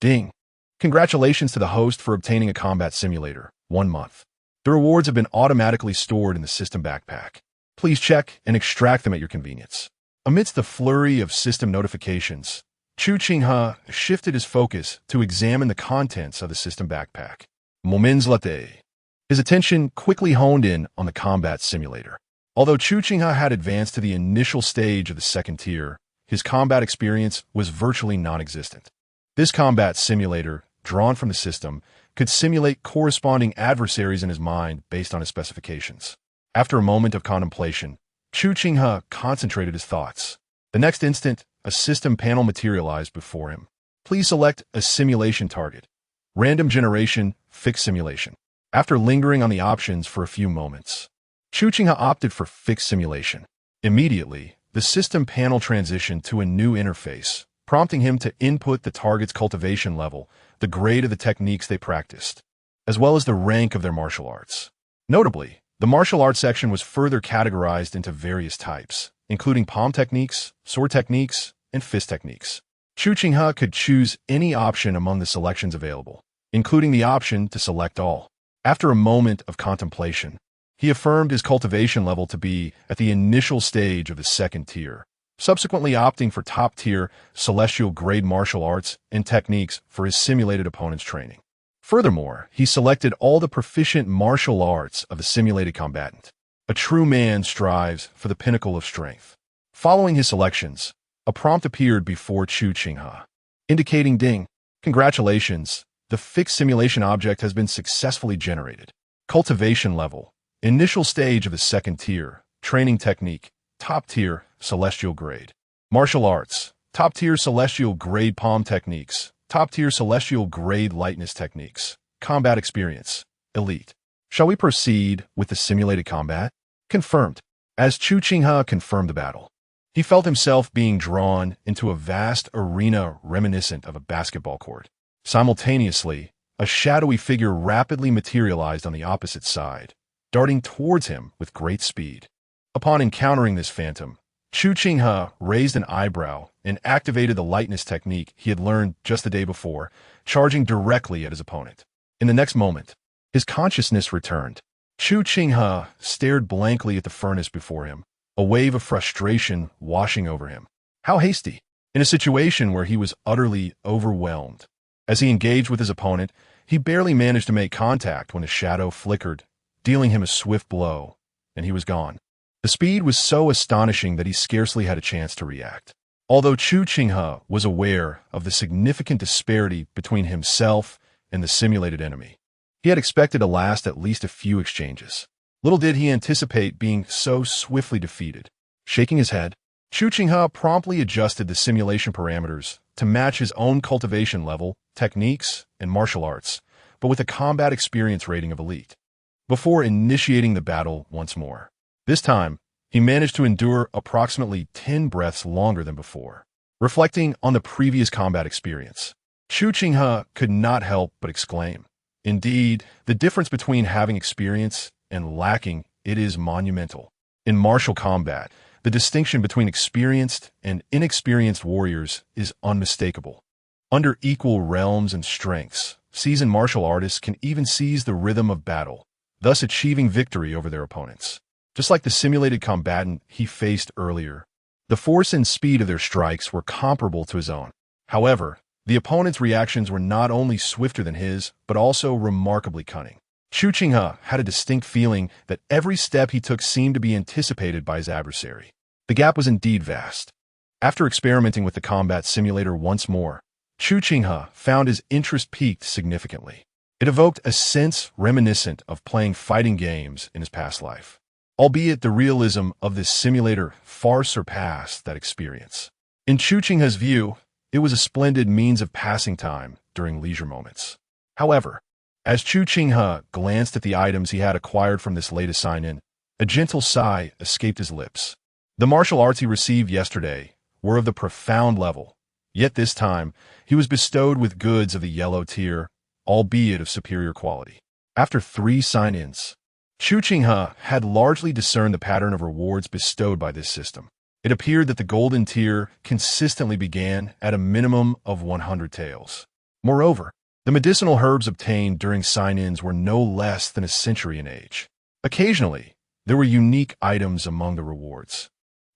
Ding. Congratulations to the host for obtaining a combat simulator, 1 month. The rewards have been automatically stored in the system backpack. Please check and extract them at your convenience. Amidst the flurry of system notifications, Chu Qinghe shifted his focus to examine the contents of the system backpack. Moments later, his attention quickly honed in on the combat simulator. Although Chu Qinghe had advanced to the initial stage of the second tier, his combat experience was virtually non-existent. This combat simulator, drawn from the system, could simulate corresponding adversaries in his mind based on his specifications. After a moment of contemplation, Chu Qinghe concentrated his thoughts. The next instant, a system panel materialized before him. Please select a simulation target. Random generation, fixed simulation. After lingering on the options for a few moments, Chu Qinghe opted for fixed simulation. Immediately, the system panel transitioned to a new interface, prompting him to input the target's cultivation level, the grade of the techniques they practiced, as well as the rank of their martial arts. Notably, the martial arts section was further categorized into various types, including palm techniques, sword techniques, and fist techniques. Chu Qinghe could choose any option among the selections available, including the option to select all. After a moment of contemplation, he affirmed his cultivation level to be at the initial stage of the second tier, subsequently opting for top-tier celestial grade martial arts and techniques for his simulated opponent's training. Furthermore, he selected all the proficient martial arts of the simulated combatant. A true man strives for the pinnacle of strength. Following his selections, a prompt appeared before Chu Qinghe, indicating ding. Congratulations, the fixed simulation object has been successfully generated. Cultivation level. Initial stage of the second tier, training technique, top tier, celestial grade. Martial arts, top tier celestial grade palm techniques, top tier celestial grade lightness techniques. Combat experience, elite. Shall we proceed with the simulated combat? Confirmed. As Chu Qinghe confirmed the battle, he felt himself being drawn into a vast arena reminiscent of a basketball court. Simultaneously, a shadowy figure rapidly materialized on the opposite side, darting towards him with great speed. Upon encountering this phantom, Chu Qinghe raised an eyebrow and activated the lightness technique he had learned just the day before, charging directly at his opponent. In the next moment, his consciousness returned. Chu Qinghe stared blankly at the furnace before him, a wave of frustration washing over him. How hasty! In a situation where he was utterly overwhelmed. As he engaged with his opponent, he barely managed to make contact when the shadow flickered, dealing him a swift blow, and he was gone. The speed was so astonishing that he scarcely had a chance to react. Although Chu Qinghe was aware of the significant disparity between himself and the simulated enemy, he had expected to last at least a few exchanges. Little did he anticipate being so swiftly defeated. Shaking his head, Chu Qinghe promptly adjusted the simulation parameters to match his own cultivation level, techniques, and martial arts, but with a combat experience rating of elite. Before initiating the battle once more. This time, he managed to endure approximately 10 breaths longer than before. Reflecting on the previous combat experience, Chu Qinghe could not help but exclaim, "Indeed, the difference between having experience and lacking it is monumental. In martial combat, the distinction between experienced and inexperienced warriors is unmistakable. Under equal realms and strengths, seasoned martial artists can even seize the rhythm of battle, thus achieving victory over their opponents. Just like the simulated combatant he faced earlier, the force and speed of their strikes were comparable to his own. However, the opponent's reactions were not only swifter than his, but also remarkably cunning. Chu Qinghe had a distinct feeling that every step he took seemed to be anticipated by his adversary. The gap was indeed vast. After experimenting with the combat simulator once more, Chu Qinghe found his interest peaked significantly. It evoked a sense reminiscent of playing fighting games in his past life. Albeit the realism of this simulator far surpassed that experience. In Chu Qinghe's view, it was a splendid means of passing time during leisure moments. However, as Chu Qinghe glanced at the items he had acquired from this latest sign-in, a gentle sigh escaped his lips. The martial arts he received yesterday were of the profound level, yet this time he was bestowed with goods of the yellow tier, albeit of superior quality. After 3 sign-ins, Chu Qinghe had largely discerned the pattern of rewards bestowed by this system. It appeared that the golden tier consistently began at a minimum of 100 taels. Moreover, the medicinal herbs obtained during sign-ins were no less than a century in age. Occasionally, there were unique items among the rewards,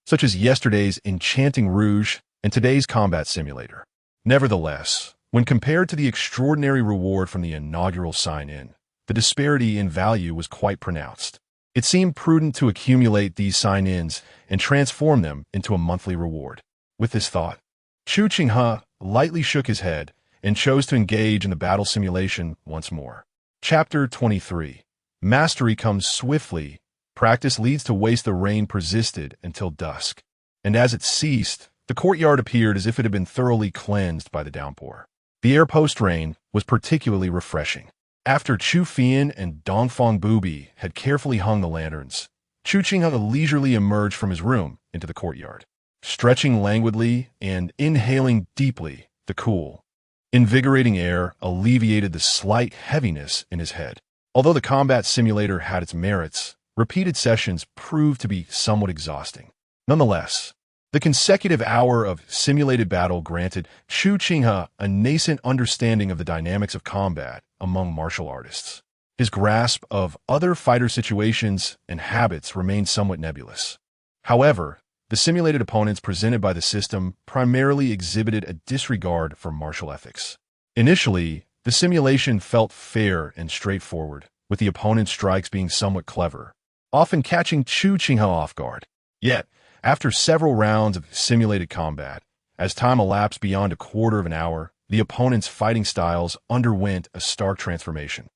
such as yesterday's enchanting rouge and today's combat simulator. Nevertheless, when compared to the extraordinary reward from the inaugural sign-in, the disparity in value was quite pronounced. It seemed prudent to accumulate these sign-ins and transform them into a monthly reward. With this thought, Chu Qinghe lightly shook his head and chose to engage in the battle simulation once more. Chapter 23. Mastery comes swiftly. Practice leads to waste. The rain persisted until dusk, and as it ceased, the courtyard appeared as if it had been thoroughly cleansed by the downpour. The air post-rain was particularly refreshing. After Chu Qinghe and Dongfang Bubai had carefully hung the lanterns, Chu Qinghe leisurely emerged from his room into the courtyard, stretching languidly and inhaling deeply. The cool, invigorating air alleviated the slight heaviness in his head. Although the combat simulator had its merits, repeated sessions proved to be somewhat exhausting. Nonetheless, the consecutive hour of simulated battle granted Chu Qinghe a nascent understanding of the dynamics of combat among martial artists. His grasp of other fighter situations and habits remained somewhat nebulous. However, the simulated opponents presented by the system primarily exhibited a disregard for martial ethics. Initially, the simulation felt fair and straightforward, with the opponent's strikes being somewhat clever, often catching Chu Qinghe off guard. Yet, after several rounds of simulated combat, as time elapsed beyond a quarter of an hour, the opponent's fighting styles underwent a stark transformation.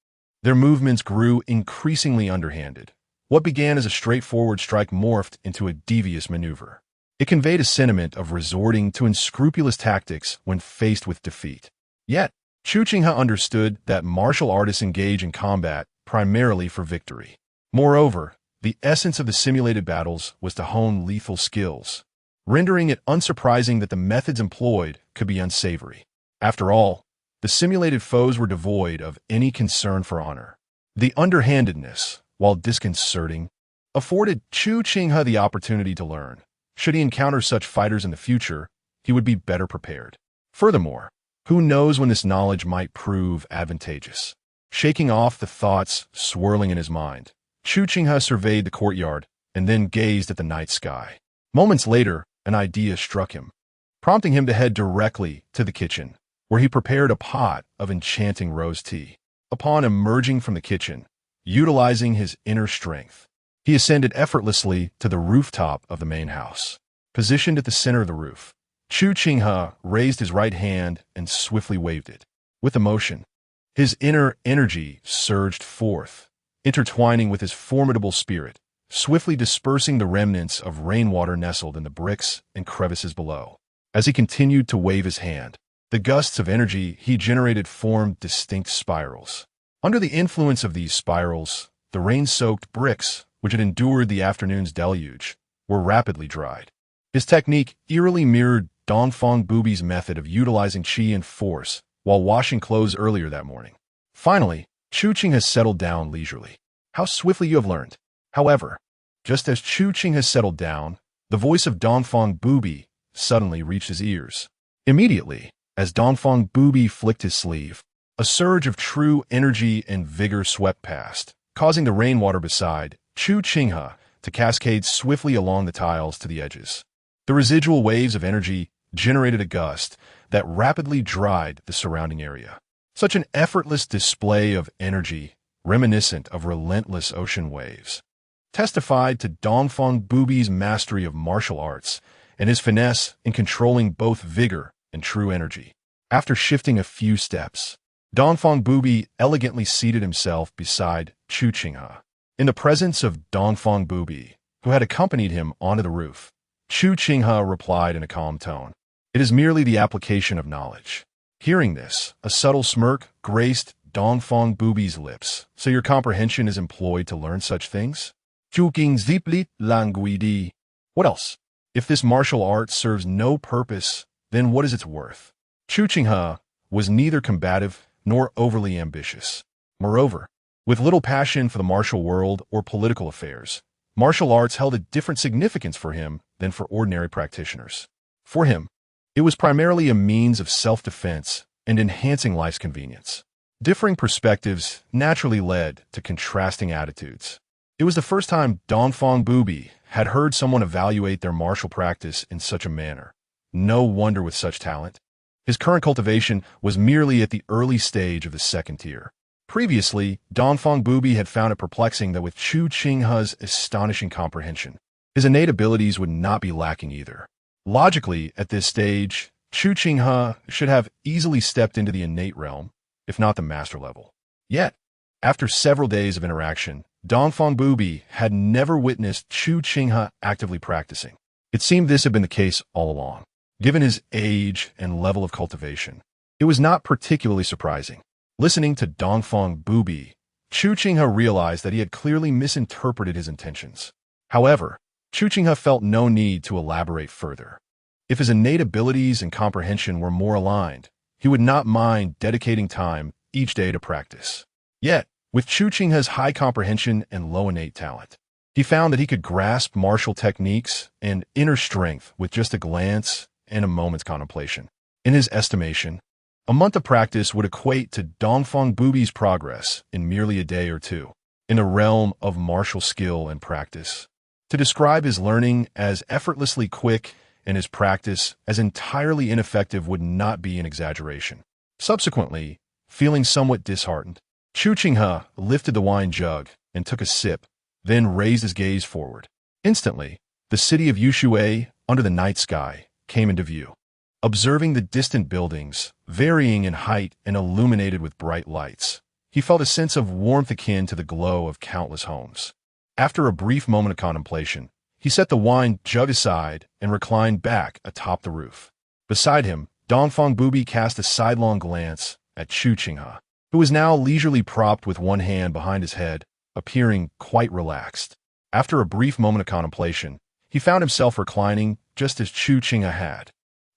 Their movements grew increasingly underhanded. What began as a straightforward strike morphed into a devious maneuver. It conveyed a sentiment of resorting to unscrupulous tactics when faced with defeat. Yet, Chu Qinghe understood that martial artists engage in combat primarily for victory. Moreover, the essence of the simulated battles was to hone lethal skills, rendering it unsurprising that the methods employed could be unsavory. After all, the simulated foes were devoid of any concern for honor. The underhandedness, while disconcerting, afforded Chu Qinghe the opportunity to learn. Should he encounter such fighters in the future, he would be better prepared. Furthermore, who knows when this knowledge might prove advantageous? Shaking off the thoughts swirling in his mind, Chu Qinghe surveyed the courtyard and then gazed at the night sky. Moments later, an idea struck him, prompting him to head directly to the kitchen, where he prepared a pot of enchanting rose tea. Upon emerging from the kitchen, utilizing his inner strength, he ascended effortlessly to the rooftop of the main house. Positioned at the center of the roof, Chu Qinghe raised his right hand and swiftly waved it. With emotion, his inner energy surged forth, intertwining with his formidable spirit, swiftly dispersing the remnants of rainwater nestled in the bricks and crevices below. As he continued to wave his hand, the gusts of energy he generated formed distinct spirals. Under the influence of these spirals, the rain-soaked bricks, which had endured the afternoon's deluge, were rapidly dried. His technique eerily mirrored Dongfang Bubai's method of utilizing qi and force while washing clothes earlier that morning. Finally, Chu Qinghe has settled down leisurely. How swiftly you have learned. However, just as Chu Qinghe has settled down, the voice of Dongfang Bubai suddenly reached his ears. Immediately, as Dongfang Bubai flicked his sleeve, a surge of true energy and vigor swept past, causing the rainwater beside Chu Qinghe to cascade swiftly along the tiles to the edges. The residual waves of energy generated a gust that rapidly dried the surrounding area. Such an effortless display of energy, reminiscent of relentless ocean waves, testified to Dongfang Bubai's mastery of martial arts and his finesse in controlling both vigor and true energy. After shifting a few steps, Dongfang Bubai elegantly seated himself beside Chu Qinghe. In the presence of Dongfang Bubai, who had accompanied him onto the roof, Chu Qinghe replied in a calm tone, "It is merely the application of knowledge." Hearing this, a subtle smirk graced Dongfang Bubai's lips. "So your comprehension is employed to learn such things? Guqin ziplit languidi. What else? If this martial art serves no purpose, then what is its worth?" Chu Qinghe was neither combative nor overly ambitious. Moreover, With little passion for the martial world or political affairs, martial arts held a different significance for him than for ordinary practitioners. For him, it was primarily a means of self-defense and enhancing life's convenience. Differing perspectives naturally led to contrasting attitudes. It was the first time Dongfang Bubai had heard someone evaluate their martial practice in such a manner. No wonder with such talent. His current cultivation was merely at the early stage of the second tier. Previously, Dongfang Bubai had found it perplexing that with Chu Qinghe's astonishing comprehension, his innate abilities would not be lacking either. Logically, at this stage, Chu Qinghe should have easily stepped into the innate realm, if not the master level. Yet, after several days of interaction, Dongfang Bubai had never witnessed Chu Qinghe actively practicing. It seemed this had been the case all along. Given his age and level of cultivation, it was not particularly surprising. Listening to Dongfang Bubai, Chu Qinghe realized that he had clearly misinterpreted his intentions. However, Chu Qinghe felt no need to elaborate further. If his innate abilities and comprehension were more aligned, he would not mind dedicating time each day to practice. Yet, with Chu Qinghe's high comprehension and low innate talent, he found that he could grasp martial techniques and inner strength with just a glance and a moment's contemplation. In his estimation, a month of practice would equate to Dongfang Bubai's progress in merely a day or two, in the realm of martial skill and practice. To describe his learning as effortlessly quick and his practice as entirely ineffective would not be an exaggeration. Subsequently, feeling somewhat disheartened, Chu Qinghe lifted the wine jug and took a sip, then raised his gaze forward. Instantly, the city of Yaoyue, under the night sky, came into view. Observing the distant buildings, varying in height and illuminated with bright lights, he felt a sense of warmth akin to the glow of countless homes. After a brief moment of contemplation, he set the wine jug aside and reclined back atop the roof. Beside him, Dongfang Bubai cast a sidelong glance at Chu Qinghe, who was now leisurely propped with one hand behind his head, appearing quite relaxed. After a brief moment of contemplation, he found himself reclining just as Chu Qinghe had.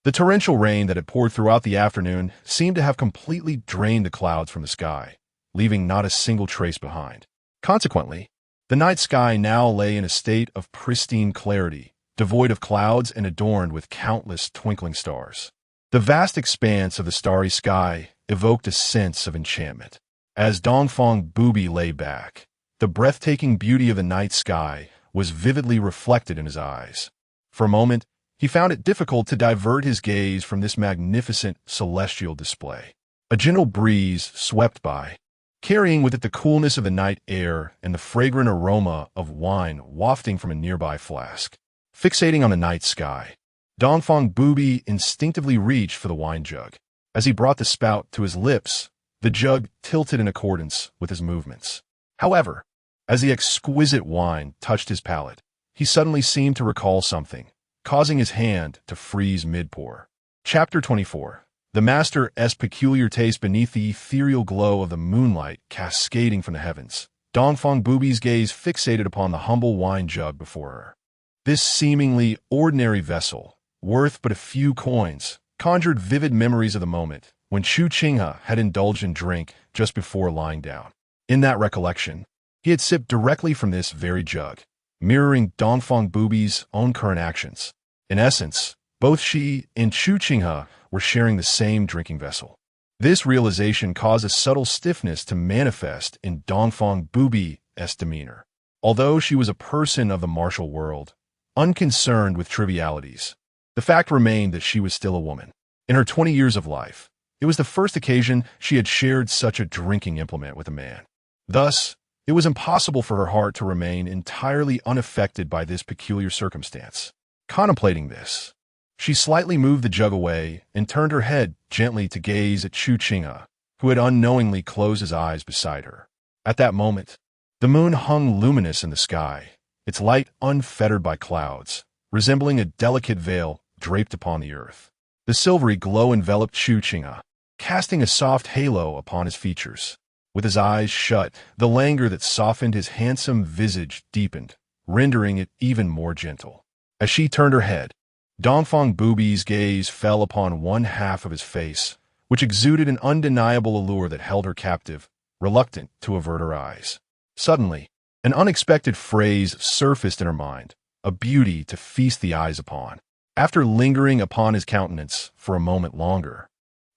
The torrential rain that had poured throughout the afternoon seemed to have completely drained the clouds from the sky, leaving not a single trace behind. Consequently, the night sky now lay in a state of pristine clarity, devoid of clouds and adorned with countless twinkling stars. The vast expanse of the starry sky evoked a sense of enchantment. As Dongfang Bubai lay back, the breathtaking beauty of the night sky was vividly reflected in his eyes. For a moment, he found it difficult to divert his gaze from this magnificent celestial display. A gentle breeze swept by, carrying with it the coolness of the night air and the fragrant aroma of wine wafting from a nearby flask. Fixating on the night sky, Dongfang Bubai instinctively reached for the wine jug. As he brought the spout to his lips, the jug tilted in accordance with his movements. However, as the exquisite wine touched his palate, he suddenly seemed to recall something, causing his hand to freeze mid-pour. Chapter 24. The master's peculiar taste beneath the ethereal glow of the moonlight cascading from the heavens. Dongfang Bubai's gaze fixated upon the humble wine jug before her. This seemingly ordinary vessel, worth but a few coins, conjured vivid memories of the moment when Chu Qinghe had indulged in drink just before lying down. In that recollection, he had sipped directly from this very jug, mirroring Dongfang Bubai's own current actions. In essence, both she and Chu Qinghe were sharing the same drinking vessel. This realization caused a subtle stiffness to manifest in Dongfang Bubai's demeanor. Although she was a person of the martial world, unconcerned with trivialities, the fact remained that she was still a woman. In her 20 years of life, it was the first occasion she had shared such a drinking implement with a man. Thus, it was impossible for her heart to remain entirely unaffected by this peculiar circumstance. Contemplating this, she slightly moved the jug away and turned her head gently to gaze at Chu Qinghe, who had unknowingly closed his eyes beside her. At that moment, the moon hung luminous in the sky, its light unfettered by clouds, resembling a delicate veil draped upon the earth. The silvery glow enveloped Chu Qinghe, casting a soft halo upon his features. With his eyes shut, the languor that softened his handsome visage deepened, rendering it even more gentle. As she turned her head, Dongfang Bubai's gaze fell upon one half of his face, which exuded an undeniable allure that held her captive, reluctant to avert her eyes. Suddenly, an unexpected phrase surfaced in her mind, a beauty to feast the eyes upon. After lingering upon his countenance for a moment longer,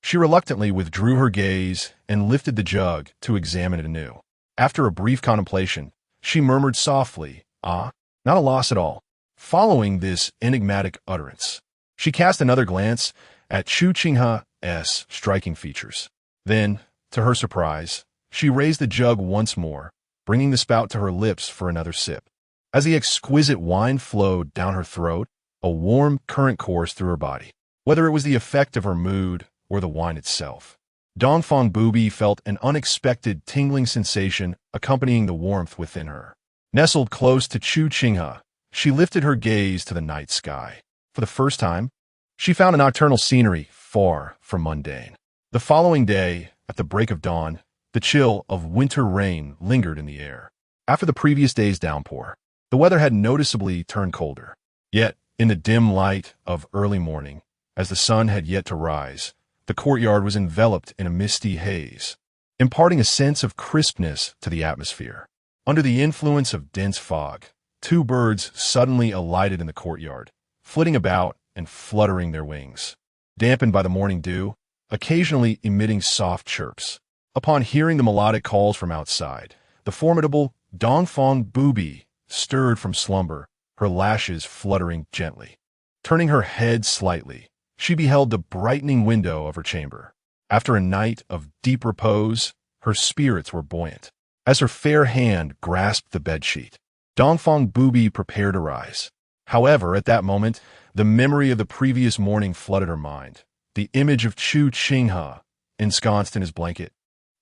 she reluctantly withdrew her gaze and lifted the jug to examine it anew. After a brief contemplation, she murmured softly, "Ah, not a loss at all." Following this enigmatic utterance, she cast another glance at Chu Qinghe's striking features. Then, to her surprise, she raised the jug once more, bringing the spout to her lips for another sip. As the exquisite wine flowed down her throat, a warm current coursed through her body. Whether it was the effect of her mood or the wine itself, Dongfang Bubai felt an unexpected tingling sensation accompanying the warmth within her. Nestled close to Chu Qinghe, she lifted her gaze to the night sky. For the first time, she found a nocturnal scenery far from mundane. The following day, at the break of dawn, the chill of winter rain lingered in the air. After the previous day's downpour, the weather had noticeably turned colder. Yet, in the dim light of early morning, as the sun had yet to rise, the courtyard was enveloped in a misty haze, imparting a sense of crispness to the atmosphere. Under the influence of dense fog, two birds suddenly alighted in the courtyard, flitting about and fluttering their wings, dampened by the morning dew, occasionally emitting soft chirps. Upon hearing the melodic calls from outside, the formidable Dongfang Bubai stirred from slumber, her lashes fluttering gently. Turning her head slightly, she beheld the brightening window of her chamber. After a night of deep repose, her spirits were buoyant. As her fair hand grasped the bedsheet, Dongfang Bubai prepared to rise. However, at that moment, the memory of the previous morning flooded her mind. The image of Chu Qinghe, ensconced in his blanket,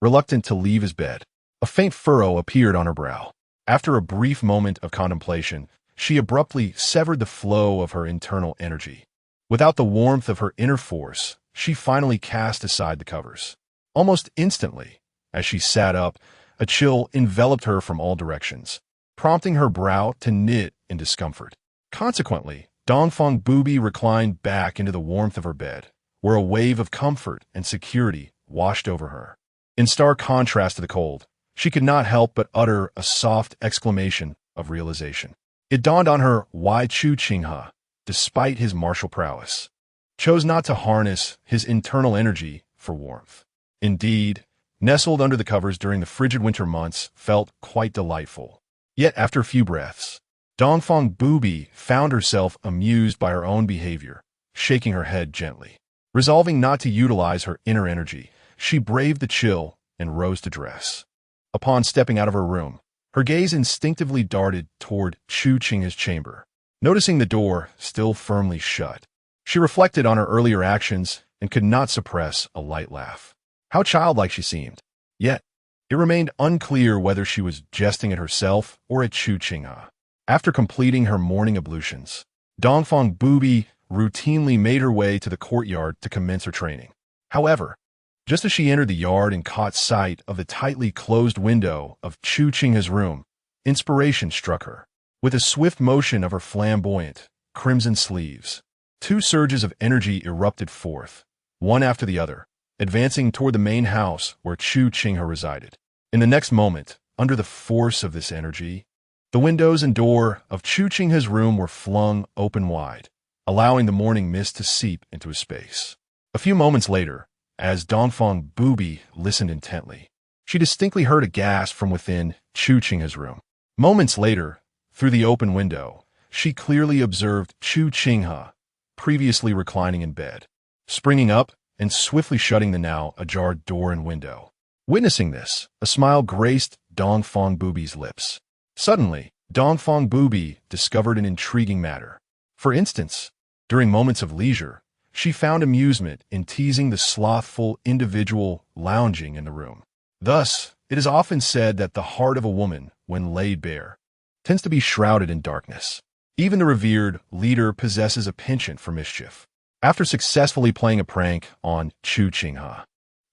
reluctant to leave his bed. A faint furrow appeared on her brow. After a brief moment of contemplation, she abruptly severed the flow of her internal energy. Without the warmth of her inner force, she finally cast aside the covers. Almost instantly, as she sat up, a chill enveloped her from all directions, prompting her brow to knit in discomfort. Consequently, Dongfang Bubai reclined back into the warmth of her bed, where a wave of comfort and security washed over her. In stark contrast to the cold, she could not help but utter a soft exclamation of realization. It dawned on her why Chu Qinghe, despite his martial prowess, chose not to harness his internal energy for warmth. Indeed, nestled under the covers during the frigid winter months felt quite delightful. Yet after a few breaths, Dongfang Bubai found herself amused by her own behavior, shaking her head gently. Resolving not to utilize her inner energy, she braved the chill and rose to dress. Upon stepping out of her room, her gaze instinctively darted toward Chu Qinghe's chamber. Noticing the door still firmly shut, she reflected on her earlier actions and could not suppress a light laugh. How childlike she seemed. Yet, it remained unclear whether she was jesting at herself or at Chu Qinghe. After completing her morning ablutions, Dongfang Bubai routinely made her way to the courtyard to commence her training. However, just as she entered the yard and caught sight of the tightly closed window of Chu Qinghe's room, inspiration struck her. With a swift motion of her flamboyant, crimson sleeves, two surges of energy erupted forth, one after the other, advancing toward the main house where Chu Qinghe resided. In the next moment, under the force of this energy, the windows and door of Chu Qinghe's room were flung open wide, allowing the morning mist to seep into his space. A few moments later, as Dongfang Bubai listened intently, she distinctly heard a gasp from within Chu Qinghe's room. Moments later, through the open window, she clearly observed Chu Qinghe, previously reclining in bed, springing up and swiftly shutting the now ajar door and window. Witnessing this, a smile graced Dongfang Bubai's lips. Suddenly, Dongfang Bubai discovered an intriguing matter. For instance, during moments of leisure, she found amusement in teasing the slothful individual lounging in the room. Thus, it is often said that the heart of a woman, when laid bare, tends to be shrouded in darkness. Even the revered leader possesses a penchant for mischief. After successfully playing a prank on Chu Qinghe,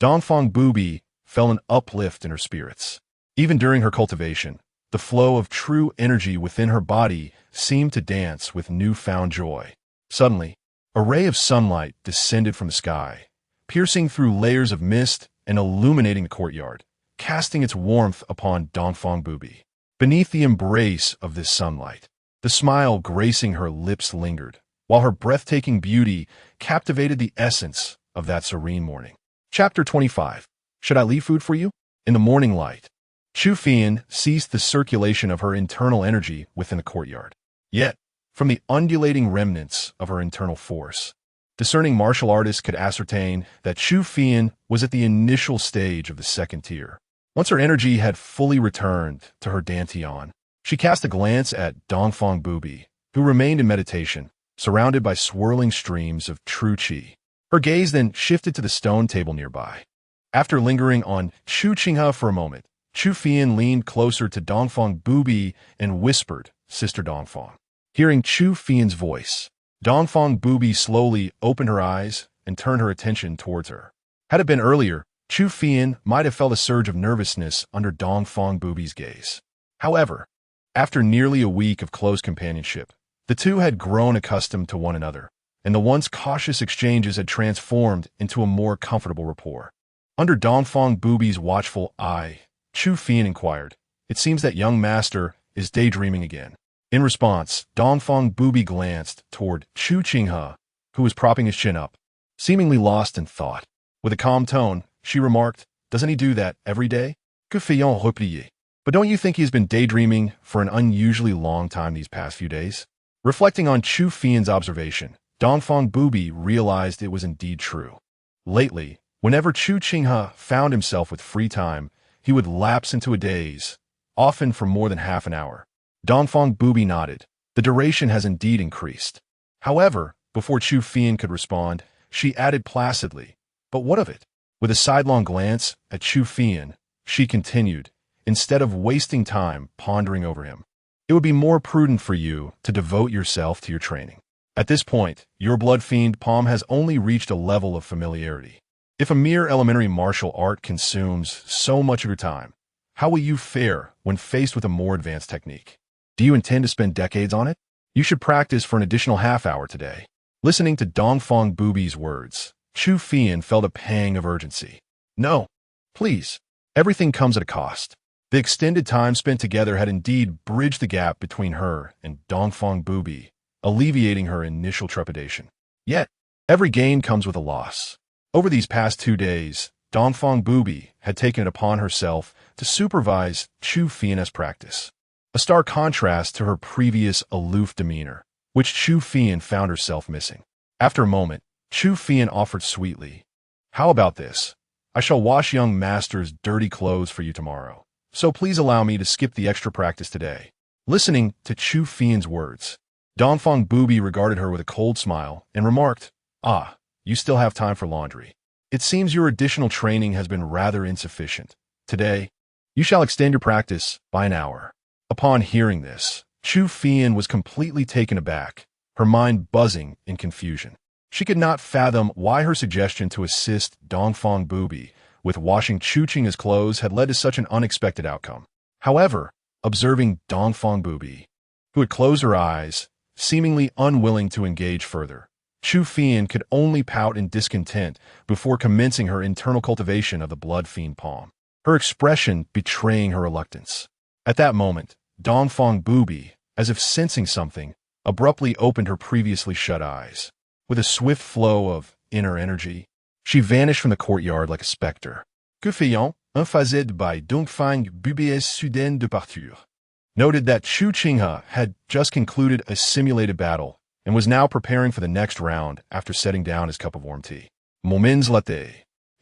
Dongfang Bubai felt an uplift in her spirits. Even during her cultivation, the flow of true energy within her body seemed to dance with newfound joy. Suddenly, a ray of sunlight descended from the sky, piercing through layers of mist and illuminating the courtyard. casting its warmth upon Dongfang Bubai. Beneath the embrace of this sunlight, the smile gracing her lips lingered, while her breathtaking beauty captivated the essence of that serene morning. Chapter 25. Should I leave food for you? In the morning light, Chu Qinghe ceased the circulation of her internal energy within the courtyard. Yet, from the undulating remnants of her internal force, discerning martial artists could ascertain that Chu Qinghe was at the initial stage of the second tier. Once her energy had fully returned to her dantian, she cast a glance at Dongfang Bubai, who remained in meditation, surrounded by swirling streams of true qi. Her gaze then shifted to the stone table nearby. After lingering on Chu Qinghe for a moment, Chu Qinghe leaned closer to Dongfang Bubai and whispered, "Sister Dongfang." Hearing Chu Qinghe's voice, Dongfang Bubai slowly opened her eyes and turned her attention towards her. Had it been earlier, Chu Qinghe might have felt a surge of nervousness under Dongfang Bubai's gaze. However, after nearly a week of close companionship, the two had grown accustomed to one another, and the once cautious exchanges had transformed into a more comfortable rapport. Under Dongfang Bubai's watchful eye, Chu Qinghe inquired, "It seems that young master is daydreaming again." In response, Dongfang Bubai glanced toward Chu Qinghe, who was propping his chin up, seemingly lost in thought. With a calm tone, she remarked, "Doesn't he do that every day? Que fait-on replier? But don't you think he's been daydreaming for an unusually long time these past few days?" Reflecting on Chu Qinghe's observation, Dongfang Bubai realized it was indeed true. Lately, whenever Chu Qinghe found himself with free time, he would lapse into a daze, often for more than half an hour. Dongfang Bubai nodded. The duration has indeed increased. However, before Chu Qinghe could respond, she added placidly, "But what of it?" With a sidelong glance at Chu Qinghe, she continued, "Instead of wasting time pondering over him, it would be more prudent for you to devote yourself to your training. At this point, your blood fiend palm has only reached a level of familiarity. If a mere elementary martial art consumes so much of your time, how will you fare when faced with a more advanced technique? Do you intend to spend decades on it? You should practice for an additional half-hour today." Listening to Dongfang Bubai's words, Chu Qinghe felt a pang of urgency. "No, please. Everything comes at a cost." The extended time spent together had indeed bridged the gap between her and Dongfang Bubai, alleviating her initial trepidation. Yet, every gain comes with a loss. Over these past 2 days, Dongfang Bubai had taken it upon herself to supervise Chu Qinghe's practice, a stark contrast to her previous aloof demeanor, which Chu Qinghe found herself missing. After a moment, Chu Qinghe offered sweetly, "How about this? I shall wash young master's dirty clothes for you tomorrow, so please allow me to skip the extra practice today." Listening to Chu Qinghe's words, Dongfang Bubai regarded her with a cold smile and remarked, "Ah, you still have time for laundry. It seems your additional training has been rather insufficient. Today, you shall extend your practice by an hour." Upon hearing this, Chu Qinghe was completely taken aback, her mind buzzing in confusion. She could not fathom why her suggestion to assist Dongfang Bubai with washing Chu Qinghe's clothes had led to such an unexpected outcome. However, observing Dongfang Bubai, who had closed her eyes, seemingly unwilling to engage further, Chu Qinghe could only pout in discontent before commencing her internal cultivation of the blood fiend palm, her expression betraying her reluctance. At that moment, Dongfang Bubai, as if sensing something, abruptly opened her previously shut eyes. With a swift flow of inner energy, she vanished from the courtyard like a specter. Que fait-on? Emphasé by Dongfang Bubai's soudaine departure. Noted that Chu Qinghe had just concluded a simulated battle and was now preparing for the next round after setting down his cup of warm tea. Moments later,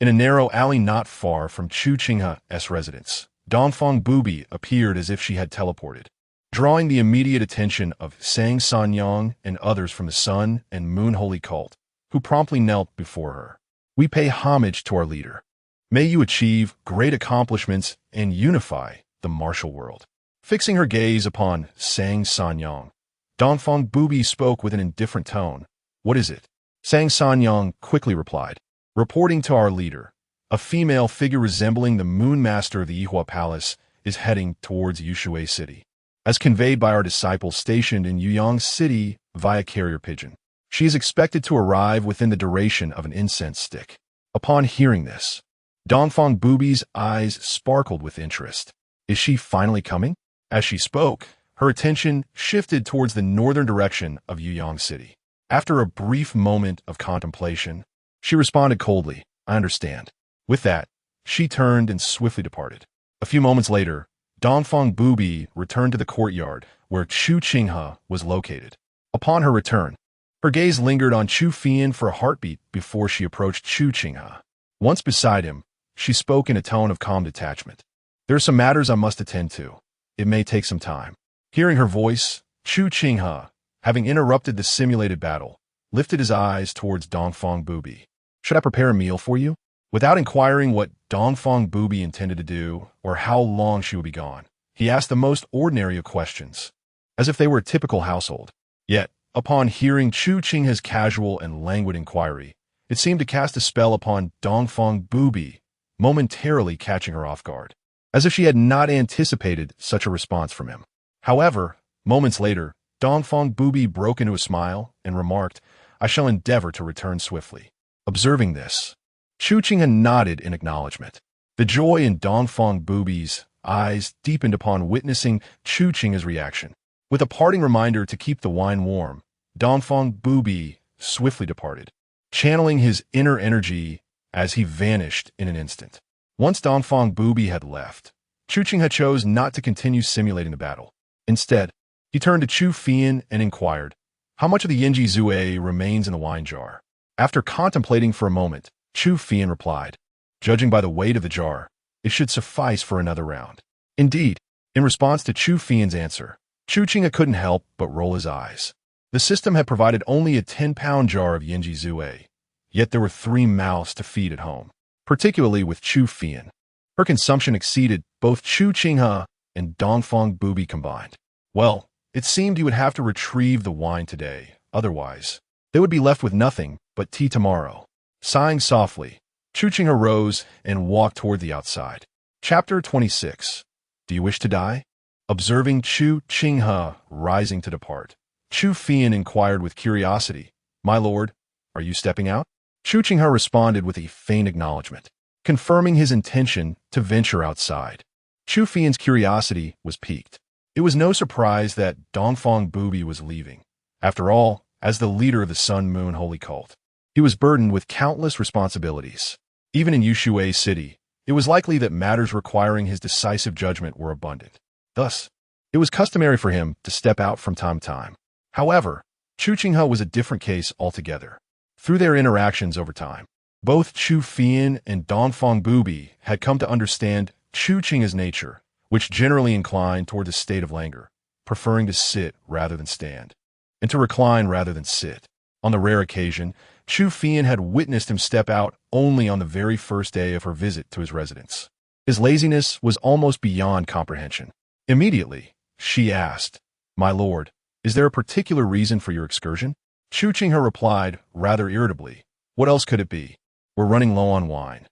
in a narrow alley not far from Chu Qinghe's residence, Dongfang Bubai appeared as if she had teleported, drawing the immediate attention of Sang Sanyang and others from the Sun and Moon Holy Cult, who promptly knelt before her. "We pay homage to our leader. May you achieve great accomplishments and unify the martial world." Fixing her gaze upon Sang Sanyang, Dongfang Bubai spoke with an indifferent tone. "What is it?" Sang Sanyang quickly replied, "Reporting to our leader, a female figure resembling the Moon Master of the Yihua Palace is heading towards Yushui City, as conveyed by our disciples stationed in Yuyang City via carrier pigeon. She is expected to arrive within the duration of an incense stick." Upon hearing this, Dongfang Bubai's eyes sparkled with interest. Is she finally coming? As she spoke, her attention shifted towards the northern direction of Yuyang City. After a brief moment of contemplation, she responded coldly, I understand. With that, she turned and swiftly departed. A few moments later, Dongfang Bubai returned to the courtyard where Chu Qinghe was located. Upon her return, her gaze lingered on Chu Fian for a heartbeat before she approached Chu Qinghe. Once beside him, she spoke in a tone of calm detachment. There are some matters I must attend to. It may take some time. Hearing her voice, Chu Qinghe, having interrupted the simulated battle, lifted his eyes towards Dongfang Bubai. Should I prepare a meal for you? Without inquiring what Dongfang Bubai intended to do or how long she would be gone, he asked the most ordinary of questions, as if they were a typical household. Yet, upon hearing Chu Qinghe's casual and languid inquiry, it seemed to cast a spell upon Dongfang Bubai, momentarily catching her off guard, as if she had not anticipated such a response from him. However, moments later, Dongfang Bubai broke into a smile and remarked, I shall endeavor to return swiftly. Observing this, Chu Qinghe nodded in acknowledgement. The joy in Dongfang Bubai's eyes deepened upon witnessing Chu Qinghe's reaction. With a parting reminder to keep the wine warm, Dongfang Bubai swiftly departed, channeling his inner energy as he vanished in an instant. Once Dongfang Bubai had left, Chu Qinghe chose not to continue simulating the battle. Instead, he turned to Chu Fian and inquired, how much of the Yinjie remains in the wine jar? After contemplating for a moment, Chu Fian replied, judging by the weight of the jar, it should suffice for another round. Indeed, in response to Chu Fian's answer, Chu Qinghe couldn't help but roll his eyes. The system had provided only a 10-pound jar of Yinjie, yet there were 3 mouths to feed at home, particularly with Chu Fian. Her consumption exceeded both Chu Qinghe and Dongfang Bubai combined. Well, it seemed he would have to retrieve the wine today, otherwise, they would be left with nothing but tea tomorrow. Sighing softly, Chu Qinghe rose and walked toward the outside. Chapter 26. Do you wish to die? Observing Chu Qinghe rising to depart, Chu Fian inquired with curiosity, My lord, are you stepping out? Chu Qinghe responded with a faint acknowledgement, confirming his intention to venture outside. Chu Fian's curiosity was piqued. It was no surprise that Dongfang Bubai was leaving. After all, as the leader of the Sun Moon Holy Cult, he was burdened with countless responsibilities. Even in Yushui City, it was likely that matters requiring his decisive judgment were abundant. Thus, it was customary for him to step out from time to time. However, Chu Qinghe was a different case altogether. Through their interactions over time, both Chu Fian and Dongfang Bubai had come to understand Chu Qinghe's nature, which generally inclined toward a state of languor, preferring to sit rather than stand, and to recline rather than sit. On the rare occasion, Chu Fian had witnessed him step out only on the very first day of her visit to his residence. His laziness was almost beyond comprehension. Immediately, she asked, My lord, is there a particular reason for your excursion? Chu Qinghe replied, rather irritably, What else could it be? We're running low on wine.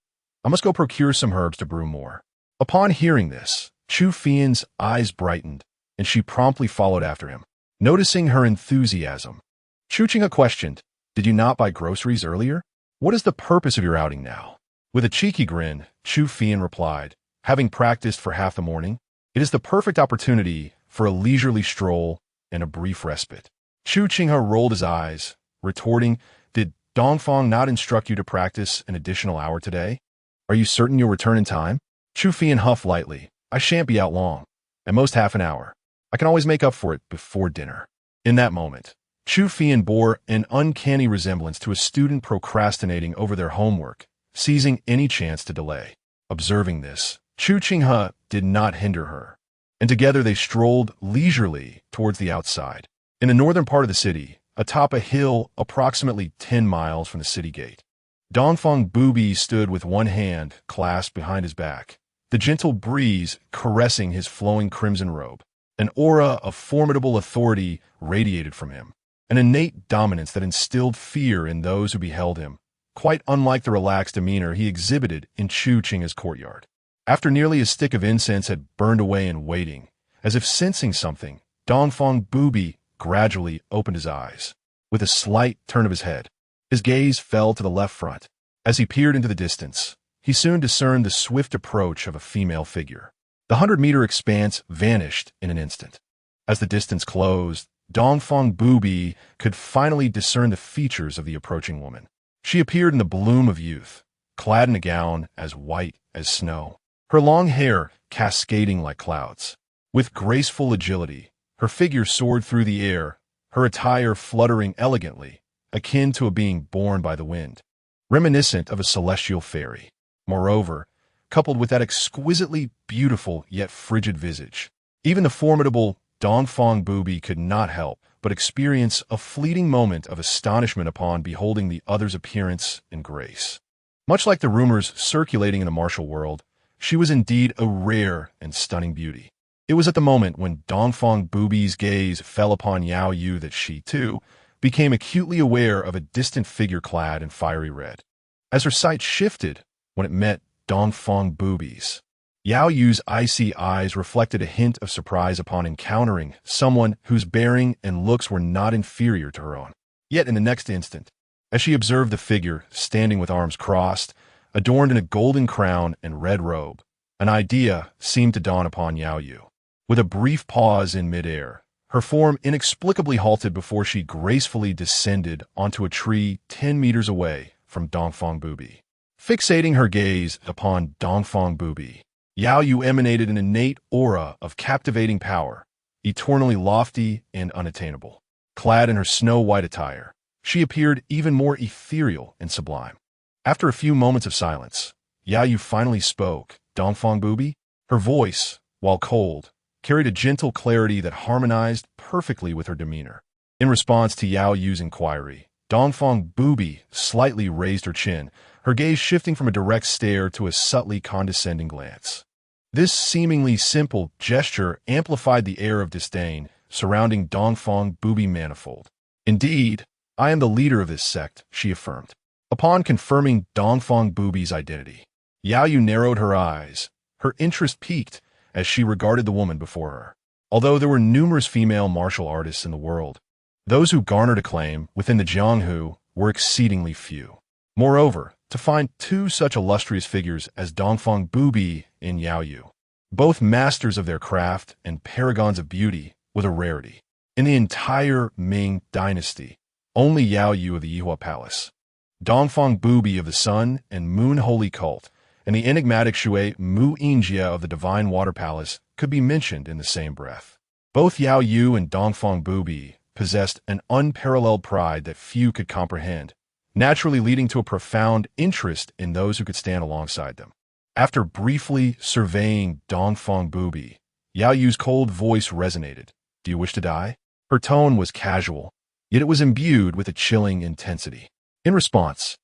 I must go procure some herbs to brew more. Upon hearing this, Chu Fian's eyes brightened, and she promptly followed after him. Noticing her enthusiasm, Chu Qinghe questioned, Did you not buy groceries earlier? What is the purpose of your outing now? With a cheeky grin, Chu Fian replied, Having practiced for half the morning, it is the perfect opportunity for a leisurely stroll and a brief respite. Chu Qinghe rolled his eyes, retorting, Did Dongfang not instruct you to practice an additional hour today? Are you certain you'll return in time? Chu Fian huffed lightly, I shan't be out long. At most half an hour. I can always make up for it before dinner. In that moment, Chu Fian bore an uncanny resemblance to a student procrastinating over their homework, seizing any chance to delay. Observing this, Chu Qinghe did not hinder her, and together they strolled leisurely towards the outside. In the northern part of the city, atop a hill approximately 10 miles from the city gate, Dongfang Bubai stood with one hand clasped behind his back, the gentle breeze caressing his flowing crimson robe. An aura of formidable authority radiated from him, an innate dominance that instilled fear in those who beheld him, quite unlike the relaxed demeanor he exhibited in Chu Qinghe's courtyard. After nearly a stick of incense had burned away in waiting, as if sensing something, Dongfang Bubai gradually opened his eyes. With a slight turn of his head, his gaze fell to the left front. As he peered into the distance, he he soon discerned the swift approach of a female figure. The 100-meter expanse vanished in an instant. As the distance closed, Dongfang Bubai could finally discern the features of the approaching woman. She appeared in the bloom of youth, clad in a gown as white as snow, her long hair cascading like clouds. With graceful agility, her figure soared through the air, her attire fluttering elegantly, akin to a being borne by the wind, reminiscent of a celestial fairy. Moreover, coupled with that exquisitely beautiful yet frigid visage, even the formidable Dongfang Bubai could not help but experience a fleeting moment of astonishment upon beholding the other's appearance and grace. Much like the rumors circulating in the martial world, she was indeed a rare and stunning beauty. It was at the moment when Dongfang Bubai's gaze fell upon Yaoyue that she, too, became acutely aware of a distant figure clad in fiery red. As her sight shifted when it met Dongfang Bubai's, Yaoyue's icy eyes reflected a hint of surprise upon encountering someone whose bearing and looks were not inferior to her own. Yet in the next instant, as she observed the figure standing with arms crossed, adorned in a golden crown and red robe, an idea seemed to dawn upon Yaoyue. With a brief pause in midair, her form inexplicably halted before she gracefully descended onto a tree 10 meters away from Dongfang Bubai. Fixating her gaze upon Dongfang Bubai, Yaoyue emanated an innate aura of captivating power, eternally lofty and unattainable. Clad in her snow-white attire, she appeared even more ethereal and sublime. After a few moments of silence, Yaoyue finally spoke. Dongfang Bubai? Her voice, while cold, carried a gentle clarity that harmonized perfectly with her demeanor. In response to Yaoyue's inquiry, Dongfang Bubai slightly raised her chin, her gaze shifting from a direct stare to a subtly condescending glance. This seemingly simple gesture amplified the air of disdain surrounding Dongfang Bubai manifold. Indeed, I am the leader of this sect, she affirmed. Upon confirming Dongfang Bubai's identity, Yaoyue narrowed her eyes, her interest piqued as she regarded the woman before her. Although there were numerous female martial artists in the world, those who garnered acclaim within the Jiuzhou were exceedingly few. Moreover, to find two such illustrious figures as Dongfang Bubai and Yaoyue, both masters of their craft and paragons of beauty, was a rarity. In the entire Ming dynasty, only Yaoyue of the Yihua Palace, Dongfang Bubai of the Sun and Moon Holy Cult, and the enigmatic Shui Mu Yinjie of the Divine Water Palace could be mentioned in the same breath. Both Yaoyue and Dongfang Bubai possessed an unparalleled pride that few could comprehend, naturally leading to a profound interest in those who could stand alongside them. After briefly surveying Dongfang Bubai, Yaoyue's cold voice resonated. Do you wish to die? Her tone was casual, yet it was imbued with a chilling intensity. In response,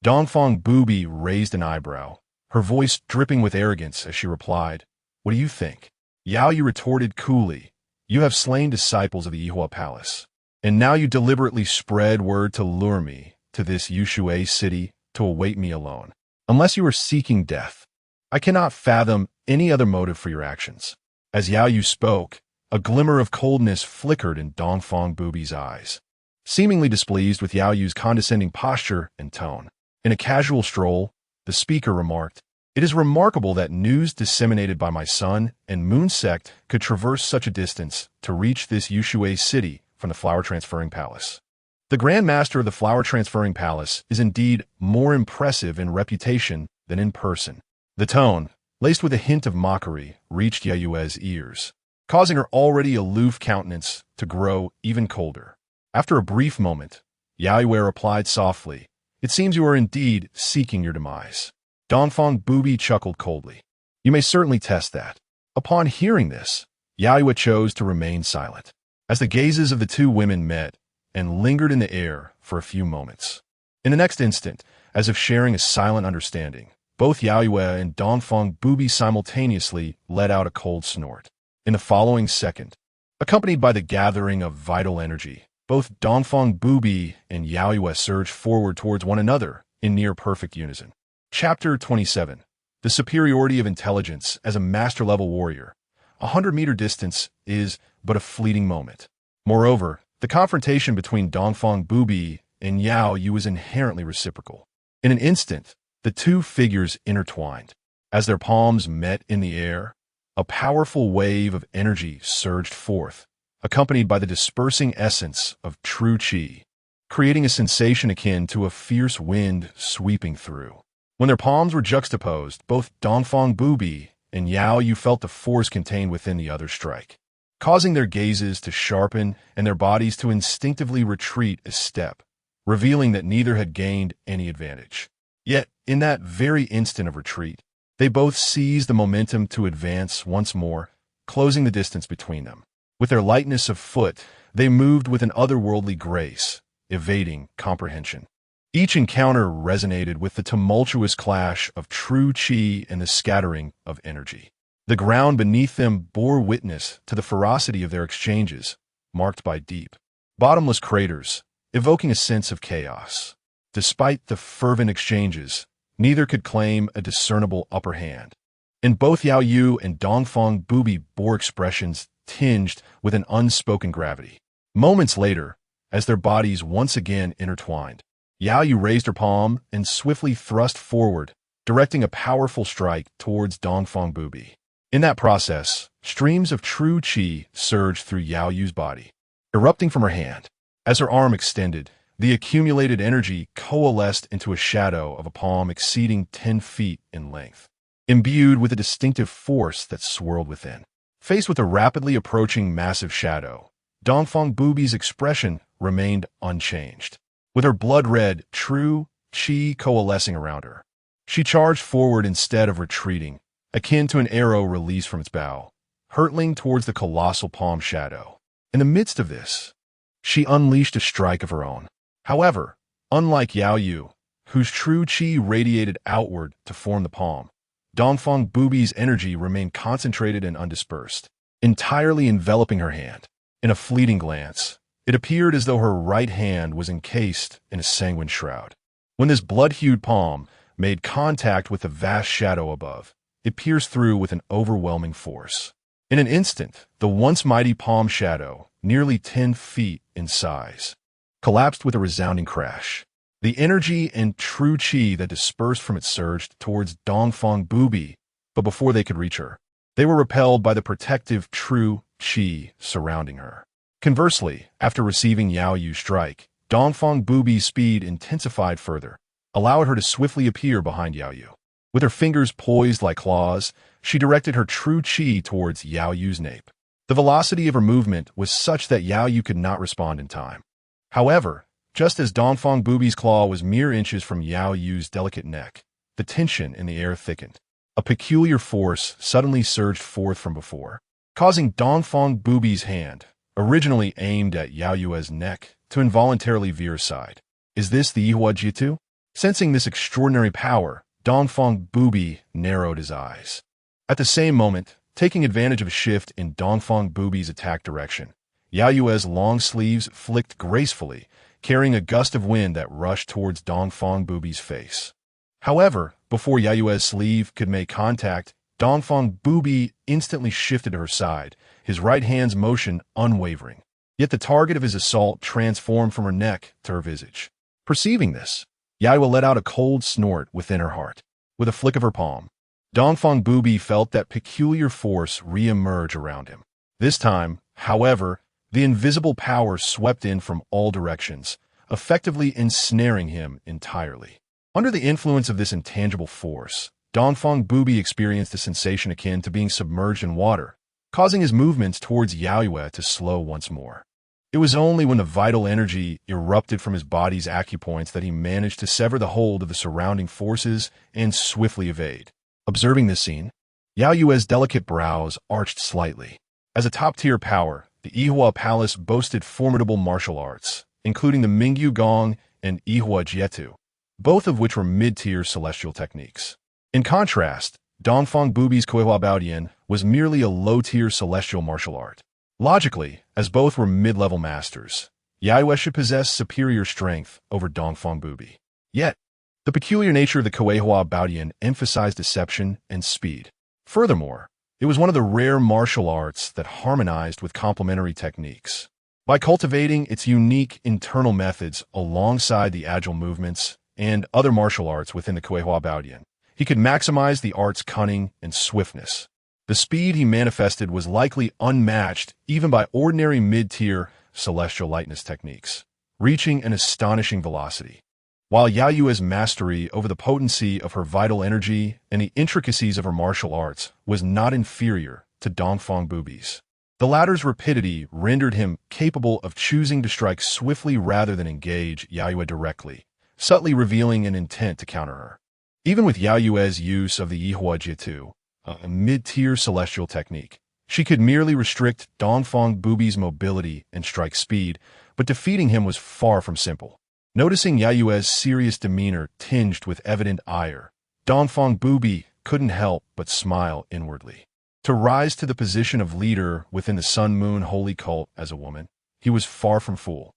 Dongfang Bubai raised an eyebrow, her voice dripping with arrogance as she replied, What do you think? Yaoyue retorted coolly, You have slain disciples of the Yihua Palace, and now you deliberately spread word to lure me to this Yushui city to await me alone. Unless you are seeking death, I cannot fathom any other motive for your actions. As Yaoyue spoke, a glimmer of coldness flickered in Dongfang Bubai's eyes, seemingly displeased with Yaoyue's condescending posture and tone. In a casual stroll, the speaker remarked, It is remarkable that news disseminated by my son and Moon sect could traverse such a distance to reach this Yushui city from the Flower Transferring Palace. The Grand Master of the Flower Transferring Palace is indeed more impressive in reputation than in person. The tone, laced with a hint of mockery, reached Yaoyue's ears, causing her already aloof countenance to grow even colder. After a brief moment, Yaoyue replied softly, It seems you are indeed seeking your demise. Dongfang Bubai chuckled coldly. You may certainly test that. Upon hearing this, Yaoyue chose to remain silent, as the gazes of the two women met and lingered in the air for a few moments. In the next instant, as if sharing a silent understanding, both Yaoyue and Dongfang Bubai simultaneously let out a cold snort. In the following second, accompanied by the gathering of vital energy, both Dongfang Bubai and Yaoyue surged forward towards one another in near-perfect unison. Chapter 27. The Superiority of Intelligence as a Master-Level Warrior. 100-meter distance is but a fleeting moment. Moreover, the confrontation between Dongfang Bubai and Yaoyue was inherently reciprocal. In an instant, the two figures intertwined. As their palms met in the air, a powerful wave of energy surged forth, accompanied by the dispersing essence of true qi, creating a sensation akin to a fierce wind sweeping through. When their palms were juxtaposed, both Dongfang Bubai and Yaoyue felt the force contained within the other's strike, causing their gazes to sharpen and their bodies to instinctively retreat a step, revealing that neither had gained any advantage. Yet, in that very instant of retreat, they both seized the momentum to advance once more, closing the distance between them. With their lightness of foot, they moved with an otherworldly grace, evading comprehension. Each encounter resonated with the tumultuous clash of true qi and the scattering of energy. The ground beneath them bore witness to the ferocity of their exchanges, marked by deep, bottomless craters, evoking a sense of chaos. Despite the fervent exchanges, neither could claim a discernible upper hand. And both Yaoyue and Dongfang Bubai bore expressions tinged with an unspoken gravity. Moments later, as their bodies once again intertwined, Yaoyue raised her palm and swiftly thrust forward, directing a powerful strike towards Dongfang Bubai. In that process, streams of true qi surged through Yaoyue's body, erupting from her hand. As her arm extended, the accumulated energy coalesced into a shadow of a palm exceeding 10 feet in length, imbued with a distinctive force that swirled within. Faced with a rapidly approaching massive shadow, Dongfang Bubai's expression remained unchanged. With her blood-red, true qi coalescing around her, she charged forward instead of retreating, akin to an arrow released from its bow, hurtling towards the colossal palm shadow. In the midst of this, she unleashed a strike of her own. However, unlike Yaoyue, whose true qi radiated outward to form the palm, Dongfang Bubai's energy remained concentrated and undispersed, entirely enveloping her hand. In a fleeting glance, it appeared as though her right hand was encased in a sanguine shroud. When this blood-hued palm made contact with the vast shadow above, it pierced through with an overwhelming force. In an instant, the once mighty palm shadow, nearly 10 feet in size, collapsed with a resounding crash. The energy and true qi that dispersed from it surged towards Dongfang Bubai, but before they could reach her, they were repelled by the protective true qi surrounding her. Conversely, after receiving Yaoyue's strike, Dongfang Bubai's speed intensified further, allowing her to swiftly appear behind Yaoyue. With her fingers poised like claws, she directed her true qi towards Yaoyue's nape. The velocity of her movement was such that Yaoyue could not respond in time. However, just as Dongfang Bubai's claw was mere inches from Yaoyue's delicate neck, the tension in the air thickened. A peculiar force suddenly surged forth from before, causing Dongfang Bubai's hand, originally aimed at Yaoyue's neck, to involuntarily veer aside. Is this the Yihua Jitu? Sensing this extraordinary power, Dongfang Bubai narrowed his eyes. At the same moment, taking advantage of a shift in Dongfang Bubai's attack direction, Yaoyue's long sleeves flicked gracefully, carrying a gust of wind that rushed towards Dongfang Bubai's face. However, before Yaoyue's sleeve could make contact, Dongfang Bubai instantly shifted to her side, his right hand's motion unwavering. Yet the target of his assault transformed from her neck to her visage. Perceiving this, Yaoyue let out a cold snort within her heart. With a flick of her palm, Dongfang Bubai felt that peculiar force re-emerge around him. This time, however, the invisible power swept in from all directions, effectively ensnaring him entirely. Under the influence of this intangible force, Dongfang Bubai experienced a sensation akin to being submerged in water, causing his movements towards Yaoyue to slow once more. It was only when the vital energy erupted from his body's acupoints that he managed to sever the hold of the surrounding forces and swiftly evade. Observing this scene, Yaoyue's delicate brows arched slightly. As a top-tier power, the Yihua Palace boasted formidable martial arts, including the Mingyu Gong and Yihua Jietu, both of which were mid-tier celestial techniques. In contrast, Dongfang Bubai's Kuehua Baodian was merely a low-tier celestial martial art. Logically, as both were mid-level masters, Yaoyue should possess superior strength over Dongfang Bubai. Yet, the peculiar nature of the Kuehua Baodian emphasized deception and speed. Furthermore, it was one of the rare martial arts that harmonized with complementary techniques. By cultivating its unique internal methods alongside the agile movements, and other martial arts within the Kuehua Baodian. He could maximize the art's cunning and swiftness. The speed he manifested was likely unmatched even by ordinary mid-tier celestial lightness techniques, reaching an astonishing velocity. While Yaoyue's mastery over the potency of her vital energy and the intricacies of her martial arts was not inferior to Dongfang Bubai's, the latter's rapidity rendered him capable of choosing to strike swiftly rather than engage Yaoyue directly, subtly revealing an intent to counter her. Even with Yaoyue's use of the Yihua Jitu, a mid-tier celestial technique, she could merely restrict Dongfang Bubai's mobility and strike speed, but defeating him was far from simple. Noticing Yaoyue's serious demeanor tinged with evident ire, Dongfang Bubai couldn't help but smile inwardly. To rise to the position of leader within the Sun Moon holy cult as a woman, he was far from fool.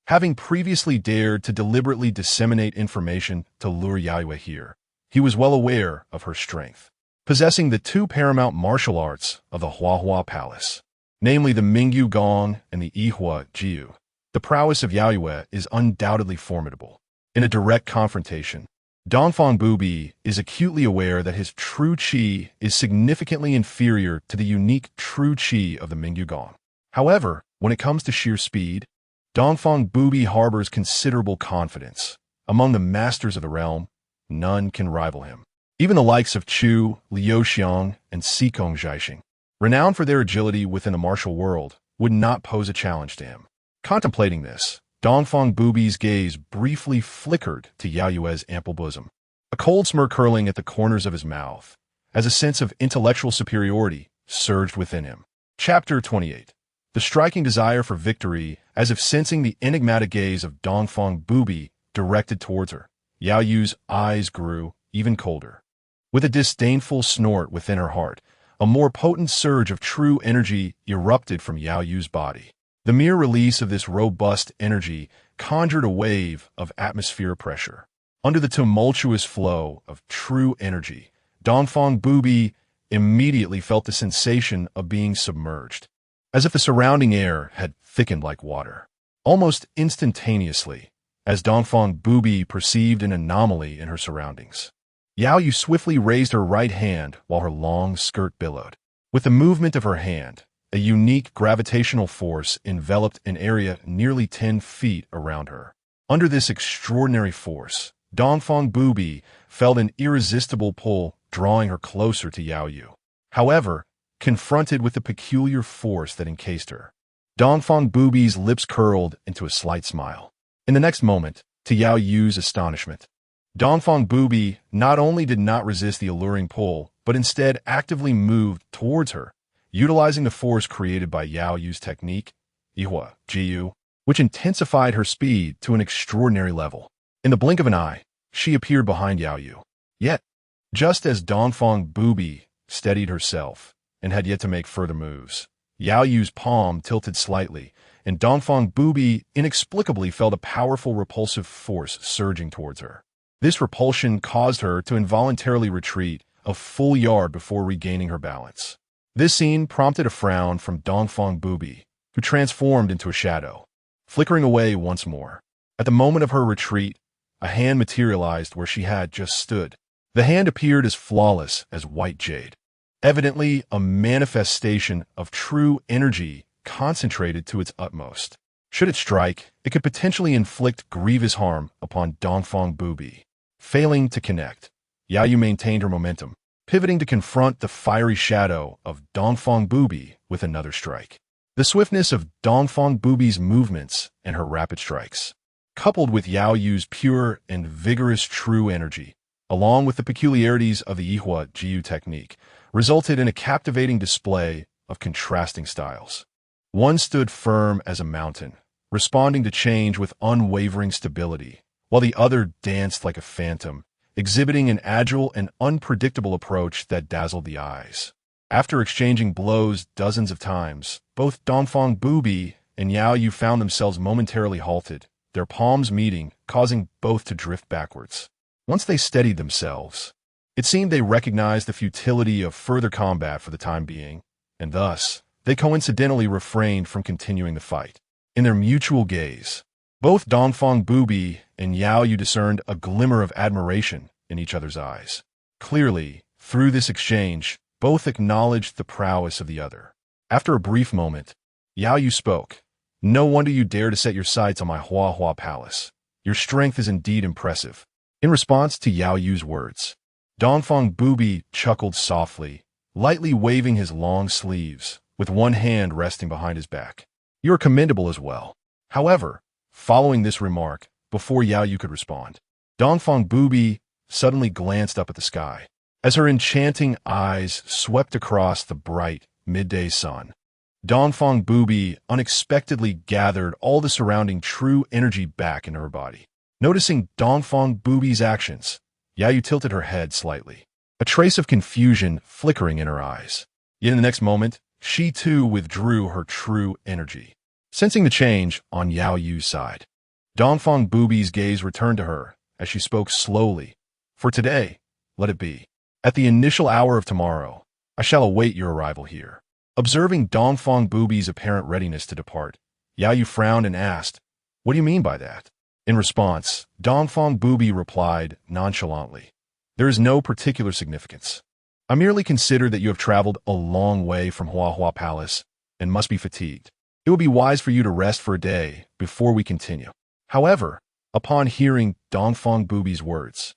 Having previously dared to deliberately disseminate information to lure Yaoyue here, he was well aware of her strength. Possessing the two paramount martial arts of the Huahua Palace, namely the Mingyu Gong and the Yihua Jiu, the prowess of Yaoyue is undoubtedly formidable. In a direct confrontation, Dongfang Bubai is acutely aware that his true qi is significantly inferior to the unique true qi of the Mingyu Gong. However, when it comes to sheer speed, Dongfang Bubai harbors considerable confidence. Among the masters of the realm, none can rival him. Even the likes of Chu, Liuxiang, and Sikong Zhaixing, renowned for their agility within the martial world, would not pose a challenge to him. Contemplating this, Dongfang Bubai's gaze briefly flickered to Yaoyue's ample bosom, a cold smirk curling at the corners of his mouth, as a sense of intellectual superiority surged within him. Chapter 28. The striking desire for victory, as if sensing the enigmatic gaze of Dongfang Bubai directed towards her, Yaoyue's eyes grew even colder. With a disdainful snort within her heart, a more potent surge of true energy erupted from Yaoyue's body. The mere release of this robust energy conjured a wave of atmosphere pressure. Under the tumultuous flow of true energy, Dongfang Bubai immediately felt the sensation of being submerged, as if the surrounding air had thickened like water. Almost instantaneously, as Dongfang Bubai perceived an anomaly in her surroundings, Yaoyue swiftly raised her right hand while her long skirt billowed. With the movement of her hand, a unique gravitational force enveloped an area nearly 10 feet around her. Under this extraordinary force, Dongfang Bubai felt an irresistible pull drawing her closer to Yaoyue. However, confronted with the peculiar force that encased her, Dongfang Bubai's lips curled into a slight smile. In the next moment, to Yaoyue's astonishment, Dongfang Bubai not only did not resist the alluring pull, but instead actively moved towards her, utilizing the force created by Yaoyue's technique, Yihua Jiu, which intensified her speed to an extraordinary level. In the blink of an eye, she appeared behind Yaoyue. Yet, just as Dongfang Bubai steadied herself and had yet to make further moves, Yaoyue's palm tilted slightly, and Dongfang Bubai inexplicably felt a powerful repulsive force surging towards her. This repulsion caused her to involuntarily retreat a full yard before regaining her balance. This scene prompted a frown from Dongfang Bubai, who transformed into a shadow, flickering away once more. At the moment of her retreat, a hand materialized where she had just stood. The hand appeared as flawless as white jade, evidently a manifestation of true energy concentrated to its utmost. Should it strike, it could potentially inflict grievous harm upon Dongfang Bubai. Failing to connect, Yaoyue maintained her momentum, pivoting to confront the fiery shadow of Dongfang Bubai with another strike. The swiftness of Dongfang Bubai's movements and her rapid strikes, coupled with Yaoyue's pure and vigorous true energy, along with the peculiarities of the Yihua Jiu technique, resulted in a captivating display of contrasting styles. One stood firm as a mountain, responding to change with unwavering stability, while the other danced like a phantom, exhibiting an agile and unpredictable approach that dazzled the eyes. After exchanging blows dozens of times, both Dongfang Bubai and Yaoyue found themselves momentarily halted, their palms meeting, causing both to drift backwards. Once they steadied themselves, it seemed they recognized the futility of further combat for the time being, and thus, they coincidentally refrained from continuing the fight. In their mutual gaze, Both Dongfang Bubai and Yaoyue discerned a glimmer of admiration in each other's eyes. Clearly, through this exchange, both acknowledged the prowess of the other. After a brief moment, Yaoyue spoke. "No wonder you dare to set your sights on my Hua palace. Your strength is indeed impressive." In response to Yaoyue's words, Dongfang Bubai chuckled softly, lightly waving his long sleeves, with one hand resting behind his back. "You are commendable as well." However, following this remark, before Yaoyue could respond, Dongfang Bubai suddenly glanced up at the sky. As her enchanting eyes swept across the bright, midday sun, Dongfang Bubai unexpectedly gathered all the surrounding true energy back into her body. Noticing Dongfang Bubai's actions, Yaoyue tilted her head slightly, a trace of confusion flickering in her eyes. Yet in the next moment, she too withdrew her true energy. Sensing the change on Yaoyue's side, Dongfang Bubai's gaze returned to her as she spoke slowly. "For today, let it be. At the initial hour of tomorrow, I shall await your arrival here." Observing Dongfang Bubai's apparent readiness to depart, Yaoyue frowned and asked, "What do you mean by that?" In response, Dongfang Bubai replied nonchalantly, "There is no particular significance. I merely consider that you have traveled a long way from Hua Palace and must be fatigued. It would be wise for you to rest for a day before we continue." However, upon hearing Dongfang Bubai's words,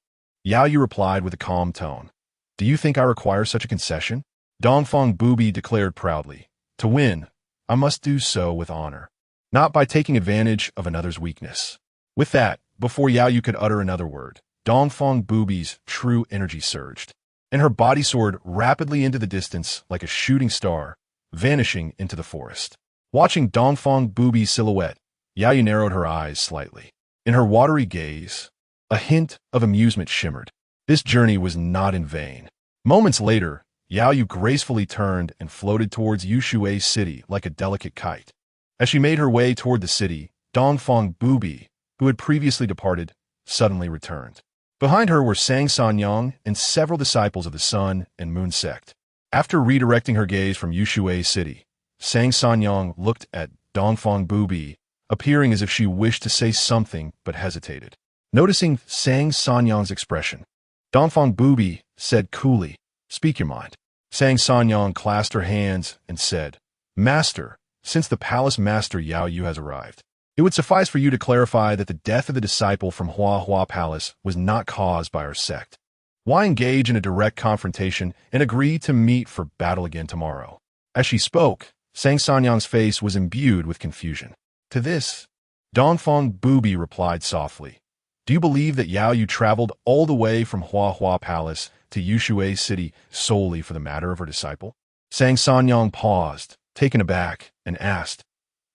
Yaoyue replied with a calm tone, "Do you think I require such a concession?" Dongfang Bubai declared proudly, "To win, I must do so with honor, not by taking advantage of another's weakness." With that, before Yaoyue could utter another word, Dongfang Bubai's true energy surged, and her body soared rapidly into the distance like a shooting star, vanishing into the forest. Watching Dongfang Bubai's silhouette, Yaoyue narrowed her eyes slightly. In her watery gaze, a hint of amusement shimmered. This journey was not in vain. Moments later, Yaoyue gracefully turned and floated towards Yushui city like a delicate kite. As she made her way toward the city, Dongfang Bubai, who had previously departed, suddenly returned. Behind her were Sang Sanyang and several disciples of the Sun and Moon sect. After redirecting her gaze from Yushui city, Sang Sanyang looked at Dongfang Bubai, appearing as if she wished to say something but hesitated. Noticing Sang Sanyang's expression, Dongfang Bubai said coolly, "Speak your mind." Sang Sanyang clasped her hands and said, "Master, since the palace master Yaoyue has arrived, it would suffice for you to clarify that the death of the disciple from Hua Palace was not caused by our sect. Why engage in a direct confrontation and agree to meet for battle again tomorrow?" As she spoke, Sang Sanyang's face was imbued with confusion. To this, Dongfang Bubai replied softly, "Do you believe that Yaoyue traveled all the way from Hua Palace to Yushui city solely for the matter of her disciple?" Sang Sanyang paused, taken aback, and asked,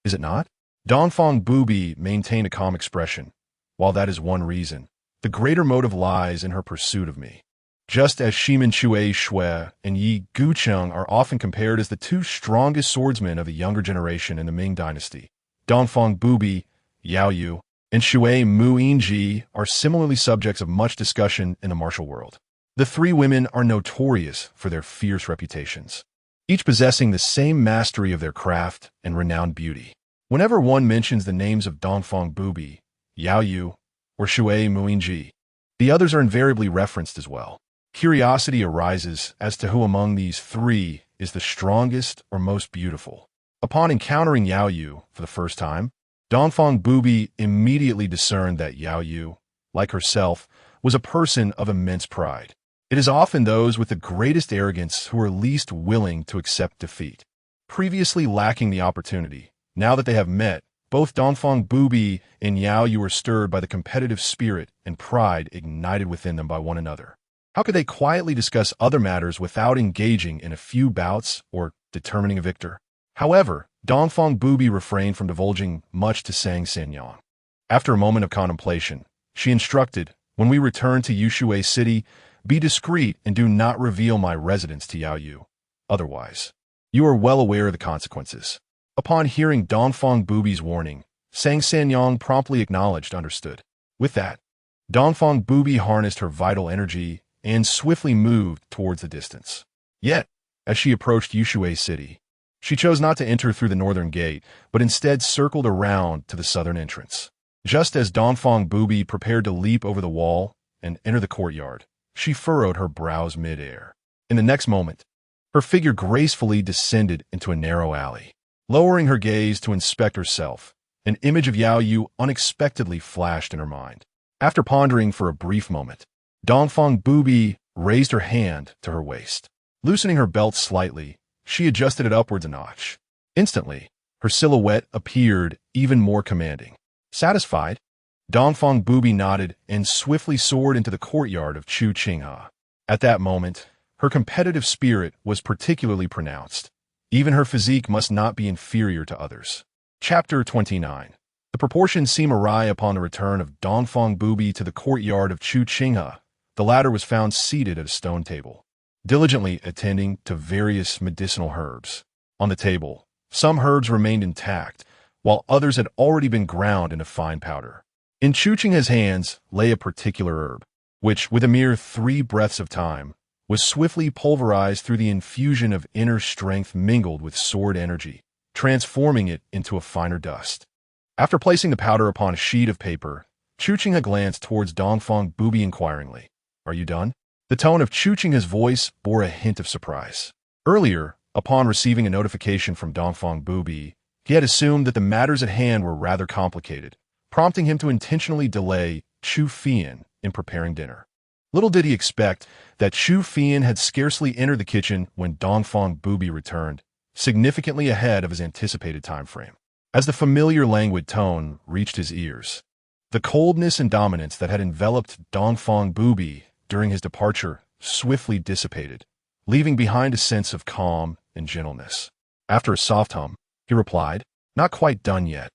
"Is it not?" Dongfang Bubai maintained a calm expression. "While that is one reason, the greater motive lies in her pursuit of me. Just as Shimen Shui Shui and Yi Guqin are often compared as the two strongest swordsmen of the younger generation in the Ming dynasty, Dongfang Bubai, Yaoyue, and Shui Mu Yinjie are similarly subjects of much discussion in the martial world. The three women are notorious for their fierce reputations, each possessing the same mastery of their craft and renowned beauty. Whenever one mentions the names of Dongfang Bubai, Yaoyue, or Shui Mu Yinjie, the others are invariably referenced as well. Curiosity arises as to who among these three is the strongest or most beautiful. Upon encountering Yaoyue for the first time, Dongfang Bubai immediately discerned that Yaoyue, like herself, was a person of immense pride. It is often those with the greatest arrogance who are least willing to accept defeat. Previously lacking the opportunity, now that they have met, both Dongfang Bubai and Yaoyue are stirred by the competitive spirit and pride ignited within them by one another. How could they quietly discuss other matters without engaging in a few bouts or determining a victor? However, Dongfang Bubai refrained from divulging much to Sang Sanyang. After a moment of contemplation, she instructed, "When we return to Yushui city, be discreet and do not reveal my residence to Yaoyue. Otherwise, you are well aware of the consequences." Upon hearing Dongfang Bubai's warning, Sang Sanyang promptly acknowledged understood. With that, Dongfang Bubai harnessed her vital energy and swiftly moved towards the distance. Yet, as she approached Yushui city, she chose not to enter through the northern gate, but instead circled around to the southern entrance. Just as Dongfang Bubai prepared to leap over the wall and enter the courtyard, she furrowed her brows mid-air. In the next moment, her figure gracefully descended into a narrow alley. Lowering her gaze to inspect herself, an image of Yaoyue unexpectedly flashed in her mind. After pondering for a brief moment, Dongfang Bubai raised her hand to her waist. Loosening her belt slightly, she adjusted it upwards a notch. Instantly, her silhouette appeared even more commanding. Satisfied, Dongfang Bubai nodded and swiftly soared into the courtyard of Chu Qinghe. At that moment, her competitive spirit was particularly pronounced. Even her physique must not be inferior to others. Chapter 29. The proportions seem awry upon the return of Dongfang Bubai to the courtyard of Chu Qinghe. The latter was found seated at a stone table, diligently attending to various medicinal herbs. On the table, some herbs remained intact, while others had already been ground into fine powder. In Chu Qinghe's hands lay a particular herb, which, with a mere 3 breaths of time, was swiftly pulverized through the infusion of inner strength mingled with sword energy, transforming it into a finer dust. After placing the powder upon a sheet of paper, Chu Qinghe glanced towards Dongfang Bubai inquiringly. "Are you done?" The tone of Chu Qinghe's voice bore a hint of surprise. Earlier, upon receiving a notification from Dongfang Bubai, he had assumed that the matters at hand were rather complicated, prompting him to intentionally delay Chu Qinghe in preparing dinner. Little did he expect that Chu Qinghe had scarcely entered the kitchen when Dongfang Bubai returned, significantly ahead of his anticipated time frame. As the familiar languid tone reached his ears, the coldness and dominance that had enveloped Dongfang Bubai during his departure swiftly dissipated, leaving behind a sense of calm and gentleness. After a soft hum, he replied, "Not quite done yet.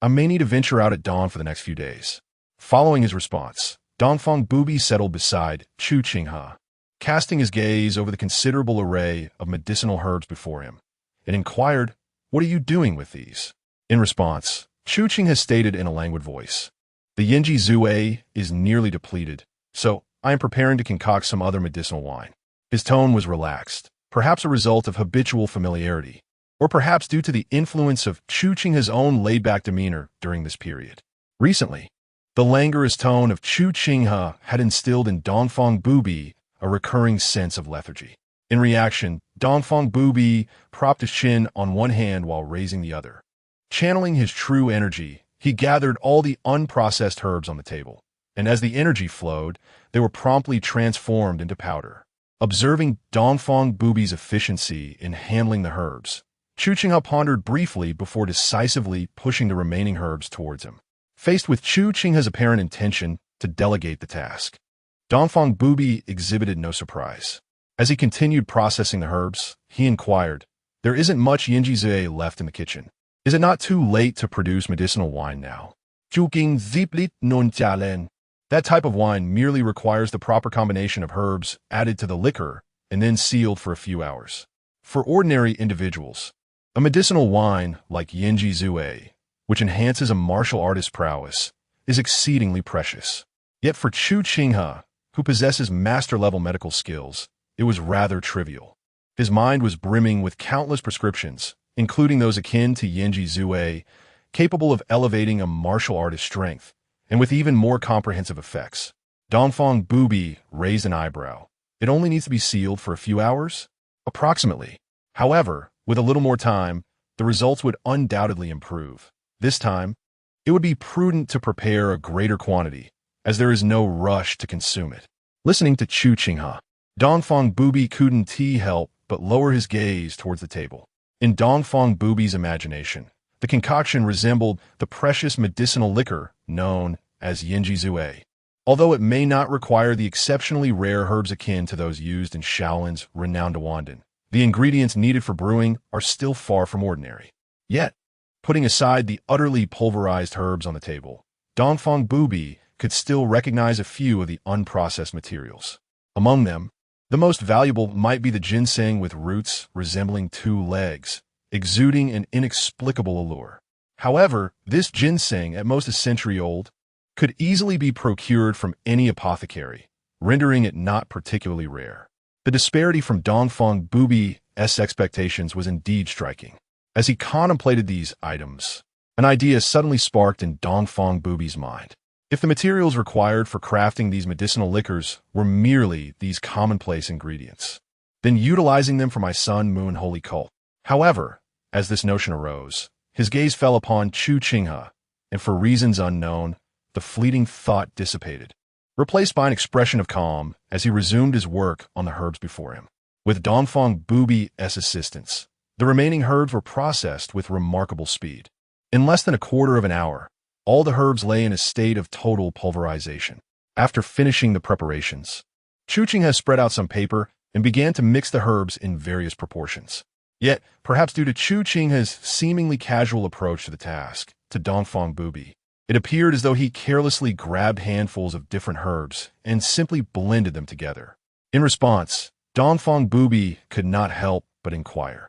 I may need to venture out at dawn for the next few days." Following his response, Dongfang Bubai settled beside Chu Qinghe, casting his gaze over the considerable array of medicinal herbs before him, and inquired, "What are you doing with these?" In response, Chu Qinghe stated in a languid voice, "The Yinjie Zue is nearly depleted, so I am preparing to concoct some other medicinal wine." His tone was relaxed, perhaps a result of habitual familiarity, or perhaps due to the influence of Chu Qinghe's own laid-back demeanor during this period. Recently, the languorous tone of Chu Qinghe had instilled in Dongfang Bubai a recurring sense of lethargy. In reaction, Dongfang Bubai propped his chin on one hand while raising the other. Channeling his true energy, he gathered all the unprocessed herbs on the table, and as the energy flowed, they were promptly transformed into powder. Observing Dongfang Bubai's efficiency in handling the herbs, Chu Qinghe pondered briefly before decisively pushing the remaining herbs towards him. Faced with Chu Qinghe's apparent intention to delegate the task, Dongfang Bubai exhibited no surprise. As he continued processing the herbs, he inquired, "There isn't much Yinjie Zue left in the kitchen. Is it not too late to produce medicinal wine now?" "Guqin ziplit non jialen." That type of wine merely requires the proper combination of herbs added to the liquor and then sealed for a few hours. For ordinary individuals, a medicinal wine like Yinjie Zue, which enhances a martial artist's prowess, is exceedingly precious. Yet for Chu Qinghe, who possesses master-level medical skills, it was rather trivial. His mind was brimming with countless prescriptions, including those akin to Yinjie Zue, capable of elevating a martial artist's strength, and with even more comprehensive effects. Dongfang Bubai raised an eyebrow. "It only needs to be sealed for a few hours?" "Approximately. However, with a little more time, the results would undoubtedly improve. This time, it would be prudent to prepare a greater quantity, as there is no rush to consume it." Listening to Chu Qinghe, Dongfang Bubai couldn't help but lower his gaze towards the table. In Dongfang Bubai's imagination, the concoction resembled the precious medicinal liquor known as Yinjie Zue. Although it may not require the exceptionally rare herbs akin to those used in Shaolin's renowned Wandan, the ingredients needed for brewing are still far from ordinary. Yet, putting aside the utterly pulverized herbs on the table, Dongfang Bubai could still recognize a few of the unprocessed materials. Among them, the most valuable might be the ginseng with roots resembling 2 legs, exuding an inexplicable allure. However, this ginseng, at most a century old, could easily be procured from any apothecary, rendering it not particularly rare. The disparity from Dongfang Bubai's expectations was indeed striking. As he contemplated these items, An idea suddenly sparked in Dongfang Bubai's mind. If the materials required for crafting these medicinal liquors were merely these commonplace ingredients, then utilizing them for my Sun Moon holy cult. However, as this notion arose, his gaze fell upon Chu Qinghe, and for reasons unknown, the fleeting thought dissipated, replaced by an expression of calm as he resumed his work on the herbs before him. With Dongfang Bubai's assistance, the remaining herbs were processed with remarkable speed. In less than a quarter of an hour, all the herbs lay in a state of total pulverization. After finishing the preparations, Chu Qinghe spread out some paper and began to mix the herbs in various proportions. Yet, perhaps due to Chu Qinghe's seemingly casual approach to the task, to Dongfang Bubai, it appeared as though he carelessly grabbed handfuls of different herbs and simply blended them together. In response, Dongfang Bubai could not help but inquire,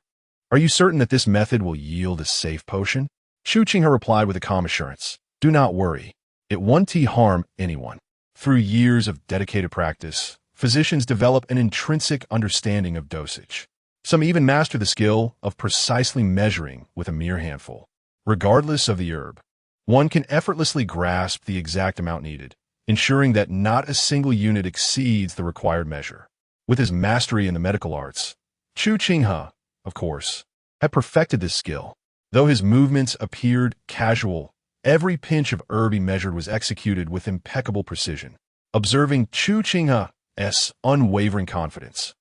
"Are you certain that this method will yield a safe potion?" Chu Qinghe replied with a calm assurance, "Do not worry. It won't harm anyone." Through years of dedicated practice, physicians develop an intrinsic understanding of dosage. Some even master the skill of precisely measuring with a mere handful. Regardless of the herb, one can effortlessly grasp the exact amount needed, ensuring that not a single unit exceeds the required measure. With his mastery in the medical arts, Chu Qinghe, of course, had perfected this skill. Though his movements appeared casual, every pinch of herb he measured was executed with impeccable precision. Observing Chu Qinghe's unwavering confidence,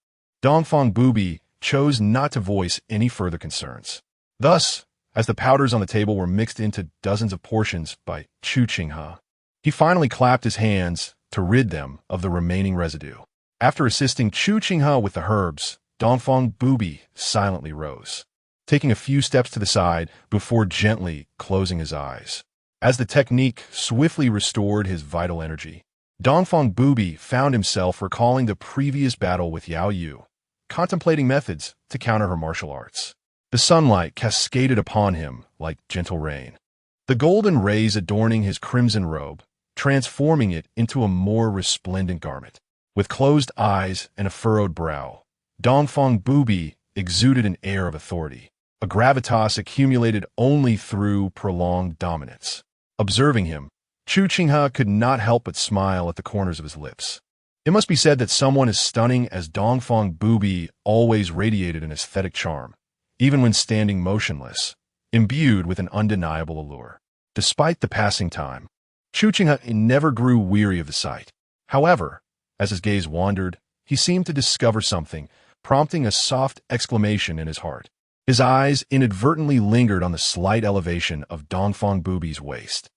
Dongfang Bubai chose not to voice any further concerns. Thus, as the powders on the table were mixed into dozens of portions by Chu Qinghe, he finally clapped his hands to rid them of the remaining residue. After assisting Chu Qinghe with the herbs, Dongfang Bubai silently rose, taking a few steps to the side before gently closing his eyes. As the technique swiftly restored his vital energy, Dongfang Bubai found himself recalling the previous battle with Yaoyue, contemplating methods to counter her martial arts. The sunlight cascaded upon him like gentle rain, the golden rays adorning his crimson robe, transforming it into a more resplendent garment. With closed eyes and a furrowed brow, Dongfang Bubai exuded an air of authority, a gravitas accumulated only through prolonged dominance. Observing him, Chu Qinghe could not help but smile at the corners of his lips. It must be said that someone as stunning as Dongfang Bubai always radiated an aesthetic charm, even when standing motionless, imbued with an undeniable allure. Despite the passing time, Chu Qinghe never grew weary of the sight. However, as his gaze wandered, he seemed to discover something, prompting a soft exclamation in his heart. His eyes inadvertently lingered on the slight elevation of Dongfang Bubai's waist.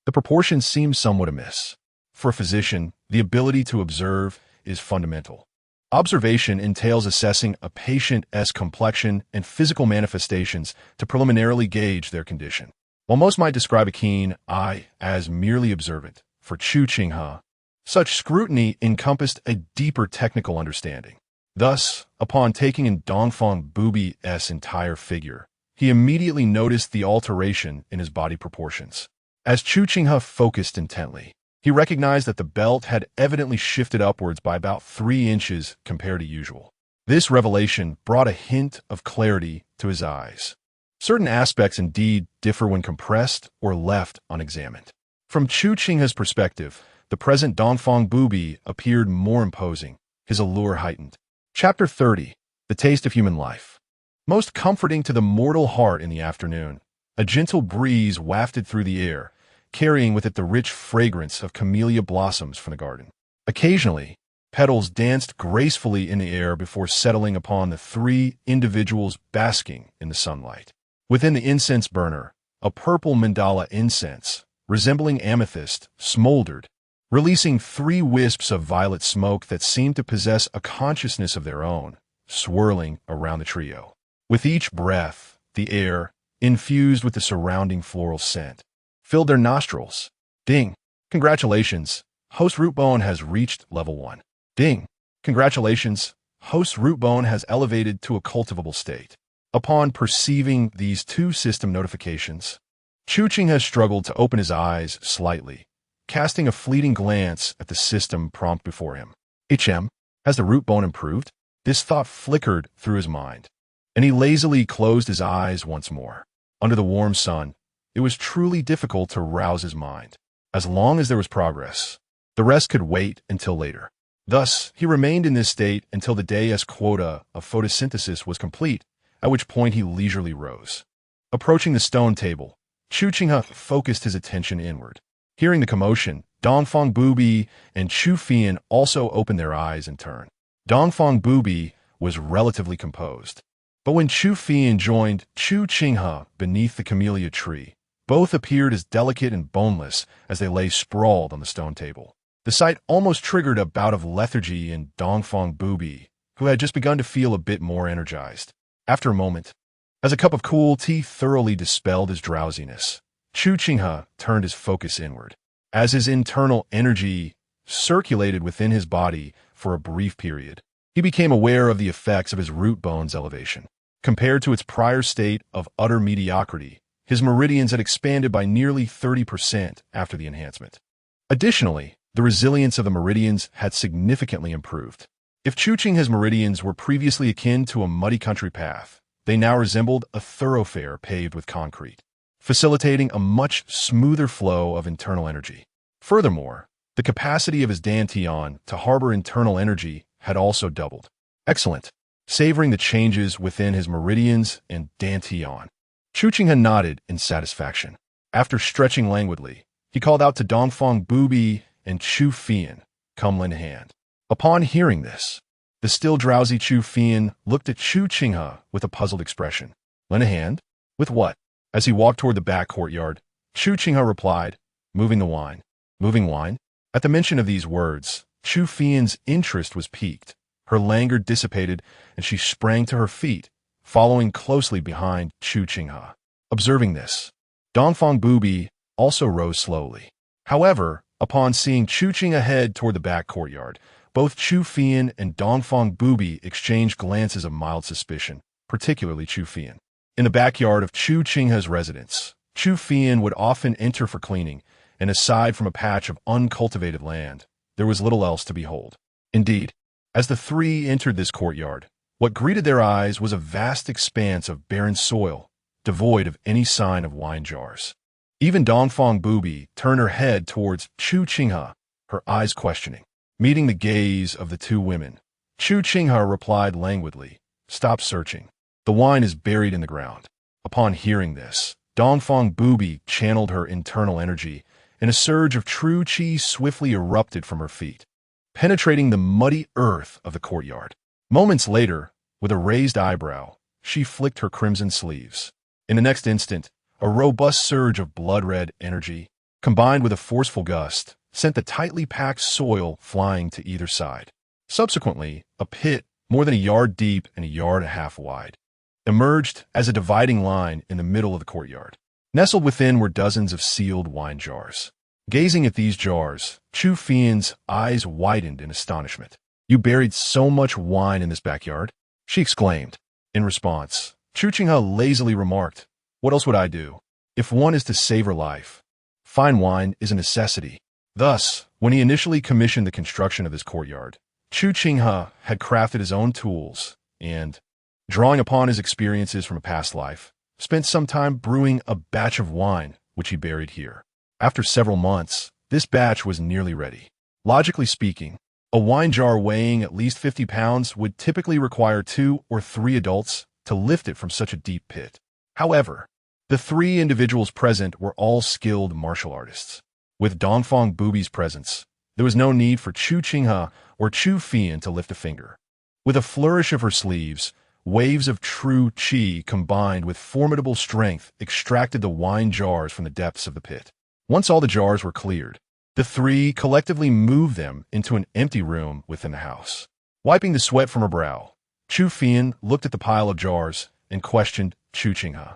The proportions seemed somewhat amiss. For a physician, the ability to observe is fundamental. Observation entails assessing a patient's complexion and physical manifestations to preliminarily gauge their condition. While most might describe a keen eye as merely observant, for Chu Qinghe, such scrutiny encompassed a deeper technical understanding. Thus, upon taking in Dongfang Bubai's entire figure, he immediately noticed the alteration in his body proportions. As Chu Qinghe focused intently, he recognized that the belt had evidently shifted upwards by about 3 inches compared to usual. This revelation brought a hint of clarity to his eyes. Certain aspects indeed differ when compressed or left unexamined. From Chu Qinghe's perspective, the present Dongfang Bubai appeared more imposing, his allure heightened. Chapter 30. The Taste of Human Life. Most comforting to the mortal heart in the afternoon, a gentle breeze wafted through the air, carrying with it the rich fragrance of camellia blossoms from the garden. Occasionally, petals danced gracefully in the air before settling upon the 3 individuals basking in the sunlight. Within the incense burner, a purple mandala incense, resembling amethyst, smoldered, releasing 3 wisps of violet smoke that seemed to possess a consciousness of their own, swirling around the trio. With each breath, the air, infused with the surrounding floral scent, filled their nostrils. Ding! Congratulations! Host Rootbone has reached level 1. Ding! Congratulations! Host Rootbone has elevated to a cultivable state. Upon perceiving these 2 system notifications, Chu Qinghe struggled to open his eyes slightly, casting a fleeting glance at the system prompt before him. Has the Rootbone improved? This thought flickered through his mind, and he lazily closed his eyes once more. Under the warm sun, it was truly difficult to rouse his mind. As long as there was progress, the rest could wait until later. Thus, he remained in this state until the day's quota of photosynthesis was complete, at which point he leisurely rose. Approaching the stone table, Chu Qinghe focused his attention inward. Hearing the commotion, Dongfang Bubai and Chu Qinghe also opened their eyes in turn. Dongfang Bubai was relatively composed. But when Chu Qinghe joined Chu Qinghe beneath the camellia tree, both appeared as delicate and boneless as they lay sprawled on the stone table. The sight almost triggered a bout of lethargy in Dongfang Bubai, who had just begun to feel a bit more energized. After a moment, as a cup of cool tea thoroughly dispelled his drowsiness, Chu Qinghe turned his focus inward. As his internal energy circulated within his body for a brief period, he became aware of the effects of his root bone's elevation. Compared to its prior state of utter mediocrity, his meridians had expanded by nearly 30% after the enhancement. Additionally, the resilience of the meridians had significantly improved. If Chu Qinghe's meridians were previously akin to a muddy country path, they now resembled a thoroughfare paved with concrete, facilitating a much smoother flow of internal energy. Furthermore, the capacity of his dantian to harbor internal energy had also doubled. Excellent. Savoring the changes within his meridians and dantian, Chu Qinghe nodded in satisfaction. After stretching languidly, he called out to Dongfang Bubai and Chu Qinghe, "Come lend a hand." Upon hearing this, the still drowsy Chu Qinghe looked at Chu Qinghe with a puzzled expression. "Lend a hand? With what?" As he walked toward the back courtyard, Chu Qinghe replied, "Moving the wine." "Moving wine?" At the mention of these words, Chu Qinghe's interest was piqued. Her languor dissipated, and she sprang to her feet, following closely behind Chu Qinghe. Observing this, Dongfang Bubai also rose slowly. However, upon seeing Chu Qinghe head toward the back courtyard, both Chu Qinghe and Dongfang Bubai exchanged glances of mild suspicion, particularly Chu Qinghe. In the backyard of Chu Qinghe's residence, Chu Qinghe would often enter for cleaning, and aside from a patch of uncultivated land, there was little else to behold. Indeed, as the three entered this courtyard, what greeted their eyes was a vast expanse of barren soil, devoid of any sign of wine jars. Even Dongfang Bubai turned her head towards Chu Qinghe, her eyes questioning. Meeting the gaze of the two women, Chu Qinghe replied languidly, "Stop searching. The wine is buried in the ground." Upon hearing this, Dongfang Bubai channeled her internal energy, and a surge of true qi swiftly erupted from her feet, penetrating the muddy earth of the courtyard. Moments later, with a raised eyebrow, she flicked her crimson sleeves. In the next instant, a robust surge of blood-red energy, combined with a forceful gust, sent the tightly packed soil flying to either side. Subsequently, a pit, more than a yard deep and a yard and a half wide, emerged as a dividing line in the middle of the courtyard. Nestled within were dozens of sealed wine jars. Gazing at these jars, Chu Qinghe's eyes widened in astonishment. "You buried so much wine in this backyard?" she exclaimed. In response, Chu Qinghe lazily remarked, "What else would I do? If one is to savor life, fine wine is a necessity." Thus, when he initially commissioned the construction of this courtyard, Chu Qinghe had crafted his own tools and, drawing upon his experiences from a past life, spent some time brewing a batch of wine, which he buried here. After several months, this batch was nearly ready. Logically speaking, a wine jar weighing at least 50 pounds would typically require 2 or 3 adults to lift it from such a deep pit. However, the 3 individuals present were all skilled martial artists. With Dongfang Bubai's presence, there was no need for Chu Qinghe or Chu Qinghe to lift a finger. With a flourish of her sleeves, waves of true qi combined with formidable strength extracted the wine jars from the depths of the pit. Once all the jars were cleared, the 3 collectively moved them into an empty room within the house. Wiping the sweat from her brow, Chu Qinghe looked at the pile of jars and questioned Chu Qinghe.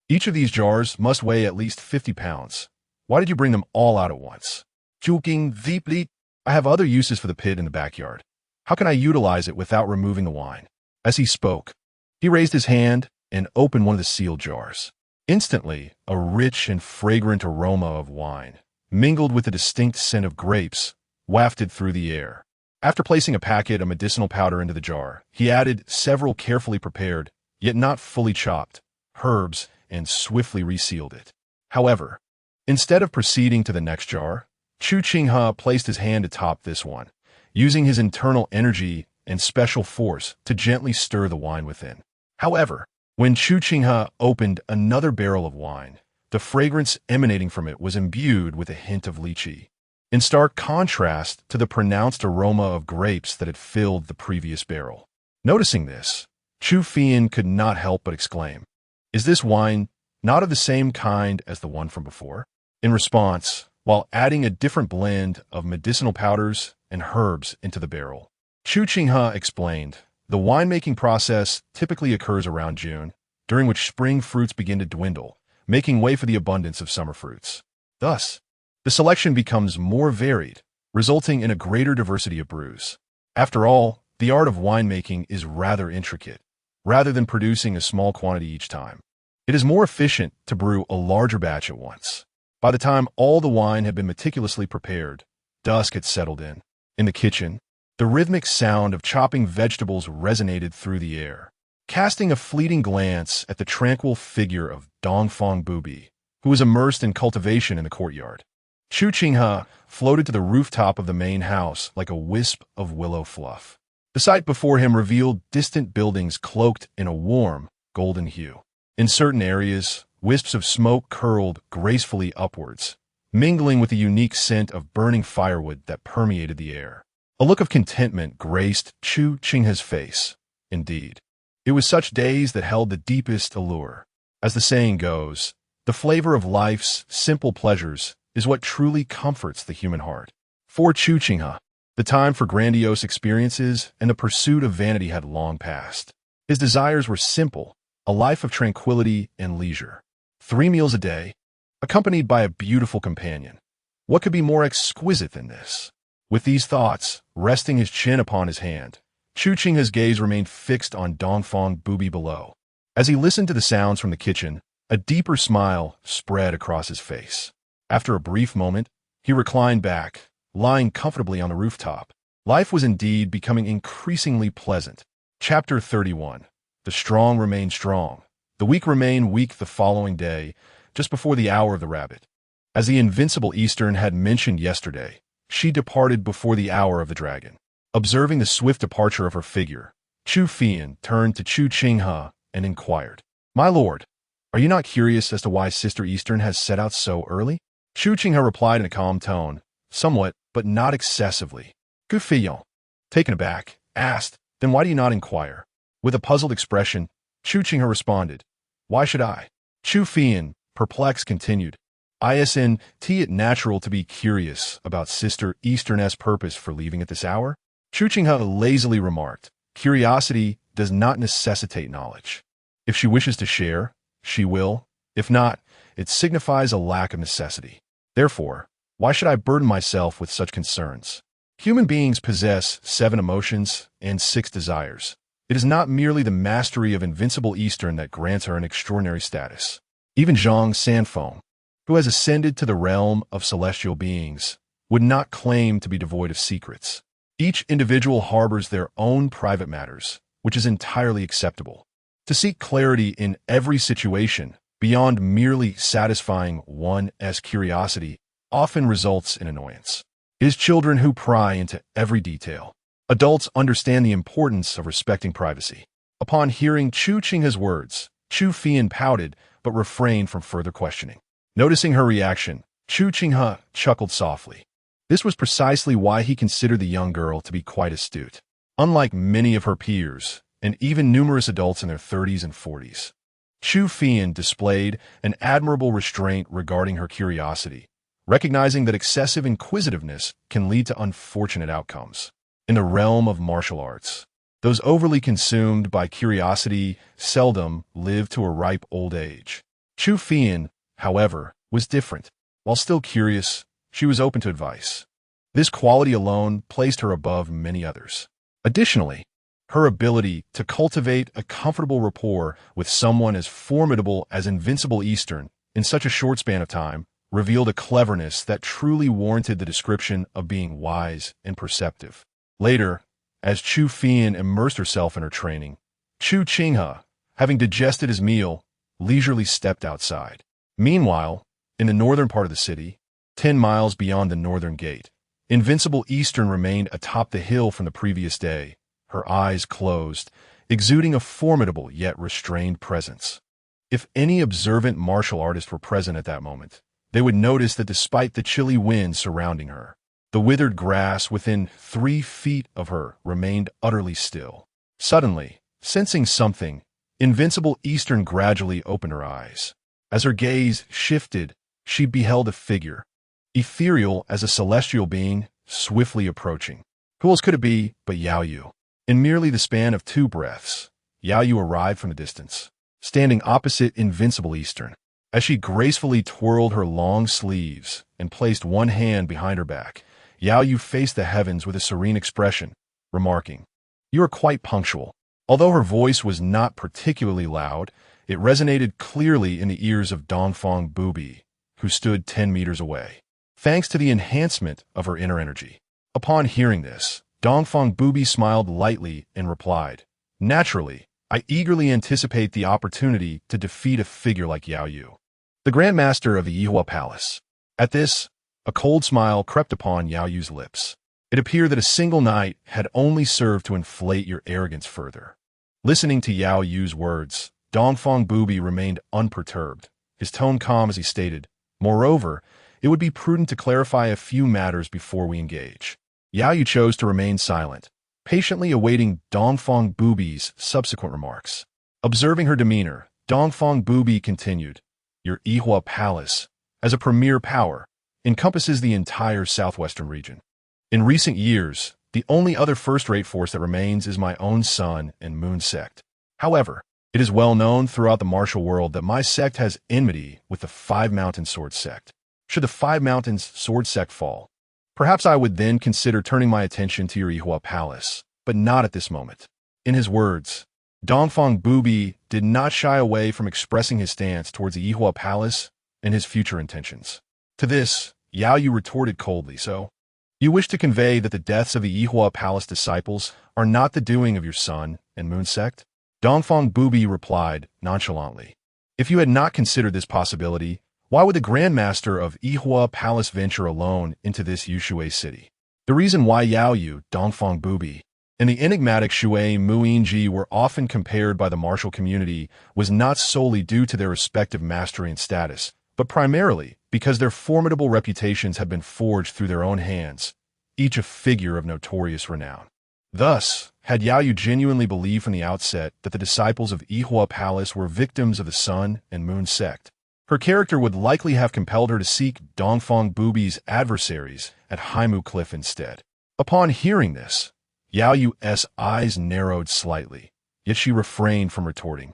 "Each of these jars must weigh at least 50 pounds. Why did you bring them all out at once?" "Guqin deeply. I have other uses for the pit in the backyard. How can I utilize it without removing the wine?" As he spoke, he raised his hand and opened one of the sealed jars. Instantly, a rich and fragrant aroma of wine, mingled with the distinct scent of grapes, wafted through the air. After placing a packet of medicinal powder into the jar, he added several carefully prepared, yet not fully chopped, herbs and swiftly resealed it. However, instead of proceeding to the next jar, Chu Qinghe placed his hand atop this one, using his internal energy and special force to gently stir the wine within. However, when Chu Qinghe opened another barrel of wine, the fragrance emanating from it was imbued with a hint of lychee, in stark contrast to the pronounced aroma of grapes that had filled the previous barrel. Noticing this, Chu Qinghe could not help but exclaim, "Is this wine not of the same kind as the one from before?" In response, while adding a different blend of medicinal powders and herbs into the barrel, Chu Qinghe explained, "The winemaking process typically occurs around June, during which spring fruits begin to dwindle, making way for the abundance of summer fruits. Thus, the selection becomes more varied, resulting in a greater diversity of brews. After all, the art of winemaking is rather intricate. Rather than producing a small quantity each time, it is more efficient to brew a larger batch at once." By the time all the wine had been meticulously prepared, dusk had settled in. In the kitchen, the rhythmic sound of chopping vegetables resonated through the air. Casting a fleeting glance at the tranquil figure of Dongfang Bubai, who was immersed in cultivation in the courtyard, Chu Qinghe floated to the rooftop of the main house like a wisp of willow fluff. The sight before him revealed distant buildings cloaked in a warm, golden hue. In certain areas, wisps of smoke curled gracefully upwards, mingling with the unique scent of burning firewood that permeated the air. A look of contentment graced Chu Qinghe's face. Indeed, it was such days that held the deepest allure. As the saying goes, the flavor of life's simple pleasures is what truly comforts the human heart. For Chu Qinghe, the time for grandiose experiences and the pursuit of vanity had long passed. His desires were simple, a life of tranquility and leisure. 3 meals a day, accompanied by a beautiful companion. What could be more exquisite than this? With these thoughts, resting his chin upon his hand, Chu Qinghe's gaze remained fixed on Dongfang Bubai below. As he listened to the sounds from the kitchen, a deeper smile spread across his face. After a brief moment, he reclined back, lying comfortably on the rooftop. Life was indeed becoming increasingly pleasant. Chapter 31. The strong remain strong. The weak remain weak the following day, just before the hour of the rabbit. As the invincible Eastern had mentioned yesterday, she departed before the hour of the dragon. Observing the swift departure of her figure, Chu Qinghe turned to Chu Qinghe and inquired, "My lord, are you not curious as to why Sister Eastern has set out so early?" Chu Qinghe replied in a calm tone, somewhat, but not excessively. Guqin, taken aback, asked, "Then why do you not inquire?" With a puzzled expression, Chu Qinghe responded, "Why should I?" Chu Qinghe, perplexed, continued, "Isn't it natural to be curious about Sister Eastern's purpose for leaving at this hour?" Chu Qinghe lazily remarked, "Curiosity does not necessitate knowledge. If she wishes to share, she will. If not, it signifies a lack of necessity. Therefore, why should I burden myself with such concerns? Human beings possess 7 emotions and 6 desires. It is not merely the mastery of invincible Eastern that grants her an extraordinary status. Even Zhang Sanfeng, who has ascended to the realm of celestial beings, would not claim to be devoid of secrets. Each individual harbors their own private matters, which is entirely acceptable. To seek clarity in every situation, beyond merely satisfying one's curiosity, often results in annoyance. It is children who pry into every detail. Adults understand the importance of respecting privacy. Upon hearing Chu Qinghe's words, Chu Qinghe pouted but refrained from further questioning. Noticing her reaction, Chu Qinghe chuckled softly. This was precisely why he considered the young girl to be quite astute. Unlike many of her peers, and even numerous adults in their 30s and 40s, Chu Qinghe displayed an admirable restraint regarding her curiosity, recognizing that excessive inquisitiveness can lead to unfortunate outcomes. In the realm of martial arts, those overly consumed by curiosity seldom live to a ripe old age. Chu Qinghe, however, was different. While still curious, she was open to advice. This quality alone placed her above many others. Additionally, her ability to cultivate a comfortable rapport with someone as formidable as Invincible Eastern in such a short span of time revealed a cleverness that truly warranted the description of being wise and perceptive. Later, as Chu Qinghe immersed herself in her training, Chu Qinghe, having digested his meal, leisurely stepped outside. Meanwhile, In the northern part of the city, 10 miles beyond the northern gate, Invincible Eastern remained atop the hill from the previous day, her eyes closed, exuding a formidable yet restrained presence. If any observant martial artist were present at that moment, they would notice that despite the chilly wind surrounding her, the withered grass within 3 feet of her remained utterly still. Suddenly, sensing something, Invincible Eastern gradually opened her eyes. As her gaze shifted, she beheld a figure, ethereal as a celestial being, swiftly approaching. Who else could it be but Yaoyue? In merely the span of 2 breaths, Yaoyue arrived from the distance, standing opposite Invincible Eastern. As she gracefully twirled her long sleeves and placed one hand behind her back, Yaoyue faced the heavens with a serene expression, remarking, "You are quite punctual." Although her voice was not particularly loud, it resonated clearly in the ears of Dongfang Bubai, who stood 10 meters away, thanks to the enhancement of her inner energy. Upon hearing this, Dongfang Bubai smiled lightly and replied, "Naturally, I eagerly anticipate the opportunity to defeat a figure like Yaoyue, the Grand Master of the Yihua Palace." At this, a cold smile crept upon Yaoyue's lips. It appeared that a single night had only served to inflate your arrogance further. Listening to Yaoyue's words, Dongfang Bubai remained unperturbed, his tone calm as he stated, "Moreover, it would be prudent to clarify a few matters before we engage." Yaoyue chose to remain silent, patiently awaiting Dongfang Bubai's subsequent remarks. Observing her demeanor, Dongfang Bubai continued, "Your Yihua Palace, as a premier power, encompasses the entire southwestern region. In recent years, the only other first-rate force that remains is my own Sun and Moon sect. However, it is well known throughout the martial world that my sect has enmity with the Five Mountain Sword sect. Should the Five Mountains Sword sect fall, perhaps I would then consider turning my attention to your Yihua Palace, but not at this moment." In his words, Dongfang Bubai did not shy away from expressing his stance towards the Yihua Palace and his future intentions. To this, Yaoyue retorted coldly, "So, you wish to convey that the deaths of the Yihua Palace disciples are not the doing of your Sun and Moon sect?" Dongfang Bubai replied nonchalantly, "If you had not considered this possibility, why would the Grand Master of Yihua Palace venture alone into this Yushui city?" The reason why Yaoyue, Dongfang Bubai, and the enigmatic Shui Mu Yinjie were often compared by the martial community was not solely due to their respective mastery and status, but primarily because their formidable reputations have been forged through their own hands, each a figure of notorious renown. Thus, had Yaoyue genuinely believed from the outset that the disciples of Yihua Palace were victims of the Sun and Moon sect, her character would likely have compelled her to seek Dongfang Bubai's adversaries at Haimu Cliff instead. Upon hearing this, Yaoyue's eyes narrowed slightly, yet she refrained from retorting,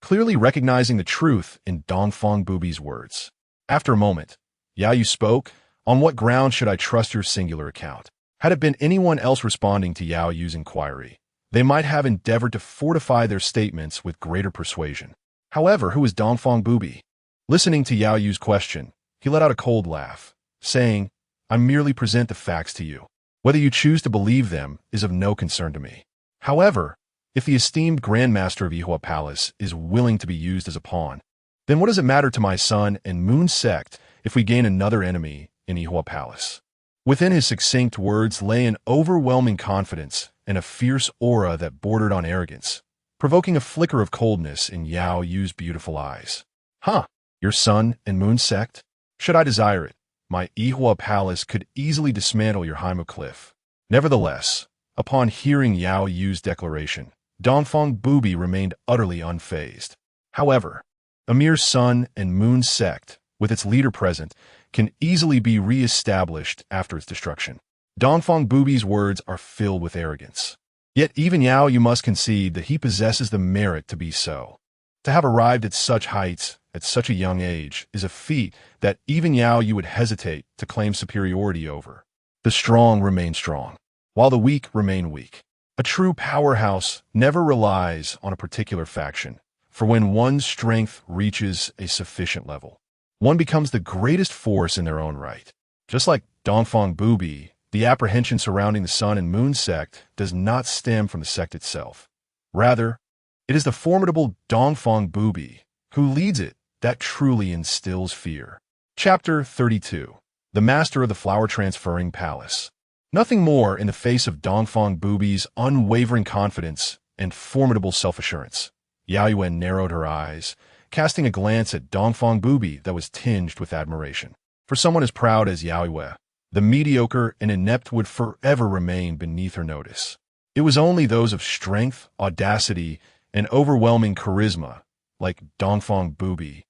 clearly recognizing the truth in Dongfang Bubai's words. After a moment, Yaoyue spoke, "On what ground should I trust your singular account?" Had it been anyone else responding to Yaoyue's inquiry, they might have endeavored to fortify their statements with greater persuasion. However, who is Dongfang Bubai? Listening to Yaoyue's question, he let out a cold laugh, saying, "I merely present the facts to you. Whether you choose to believe them is of no concern to me. However, if the esteemed Grand Master of Yihua Palace is willing to be used as a pawn, then what does it matter to my Sun and Moon sect if we gain another enemy in Yihua Palace?" Within his succinct words lay an overwhelming confidence and a fierce aura that bordered on arrogance, provoking a flicker of coldness in Yaoyue's beautiful eyes. "Huh, your Sun and Moon sect? Should I desire it, my Yihua Palace could easily dismantle your Haimu Cliff." Nevertheless, upon hearing Yaoyue's declaration, Dongfang Bubai remained utterly unfazed. However, a mere Sun and Moon sect, with its leader present, can easily be re-established after its destruction. Dongfang Bubai's words are filled with arrogance. Yet even Yaoyue must concede that he possesses the merit to be so. To have arrived at such heights at such a young age is a feat that even Yaoyue would hesitate to claim superiority over. The strong remain strong, while the weak remain weak. A true powerhouse never relies on a particular faction, for when one's strength reaches a sufficient level, one becomes the greatest force in their own right. Just like Dongfang Bubai, the apprehension surrounding the Sun and Moon sect does not stem from the sect itself. Rather, it is the formidable Dongfang Bubai who leads it that truly instills fear. Chapter 32. The Master of the Flower-Transferring Palace. Nothing more in the face of Dongfang Bubai's unwavering confidence and formidable self-assurance. Yaoyue narrowed her eyes, casting a glance at Dongfang Bubai that was tinged with admiration. For someone as proud as Yaoyue, the mediocre and inept would forever remain beneath her notice. It was only those of strength, audacity, and overwhelming charisma, like Dongfang Bubai,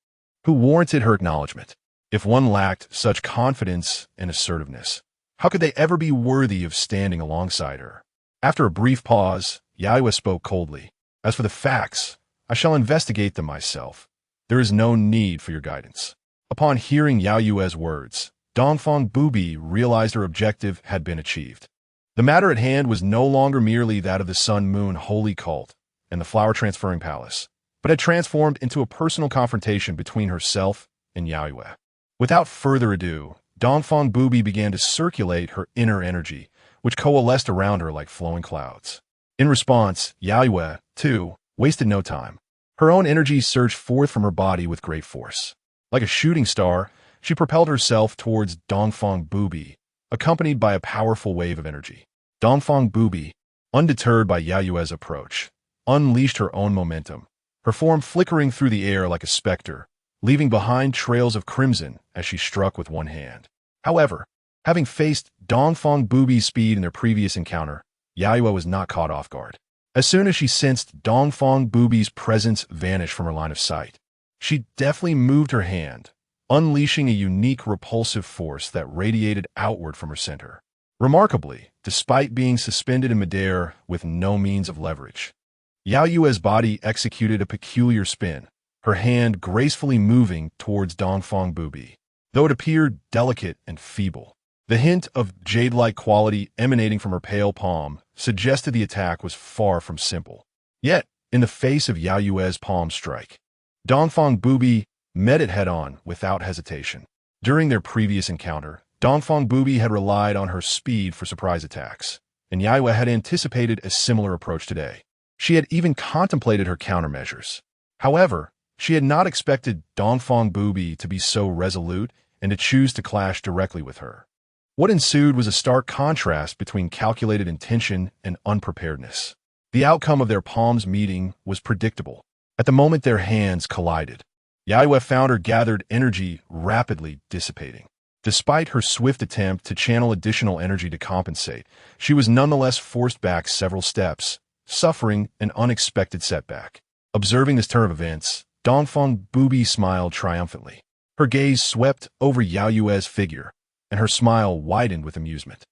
who warranted her acknowledgement. If one lacked such confidence and assertiveness, how could they ever be worthy of standing alongside her? After a brief pause, Yaoyue spoke coldly. As for the facts, I shall investigate them myself. There is no need for your guidance. Upon hearing Yaoyue's words, Dongfang Bubai realized her objective had been achieved. The matter at hand was no longer merely that of the Sun-Moon holy cult and the flower-transferring palace, but had transformed into a personal confrontation between herself and Yaoyue. Without further ado, Dongfang Bubai began to circulate her inner energy, which coalesced around her like flowing clouds. In response, Yaoyue, too, wasted no time. Her own energy surged forth from her body with great force. Like a shooting star, she propelled herself towards Dongfang Bubai, accompanied by a powerful wave of energy. Dongfang Bubai, undeterred by Yaoyue's approach, unleashed her own momentum, her form flickering through the air like a specter, leaving behind trails of crimson as she struck with one hand. However, having faced Dongfang Bubai's speed in their previous encounter, Yaoyue was not caught off guard. As soon as she sensed Dongfang Bubai's presence vanish from her line of sight, she deftly moved her hand, unleashing a unique repulsive force that radiated outward from her center. Remarkably, despite being suspended in midair with no means of leverage, Yaoyue's body executed a peculiar spin, her hand gracefully moving towards Dongfang Bubai. Though it appeared delicate and feeble, the hint of jade-like quality emanating from her pale palm suggested the attack was far from simple. Yet, in the face of Yaoyue's palm strike, Dongfang Bubai met it head-on without hesitation. During their previous encounter, Dongfang Bubai had relied on her speed for surprise attacks, and Yaoyue had anticipated a similar approach today. She had even contemplated her countermeasures. However, she had not expected Dongfang Bubai to be so resolute and to choose to clash directly with her. What ensued was a stark contrast between calculated intention and unpreparedness. The outcome of their palms meeting was predictable. At the moment their hands collided, Yaoyue found her gathered energy rapidly dissipating. Despite her swift attempt to channel additional energy to compensate, she was nonetheless forced back several steps, suffering an unexpected setback. Observing this turn of events, Dongfang Bubai smiled triumphantly. Her gaze swept over Yaoyue's figure, and her smile widened with amusement.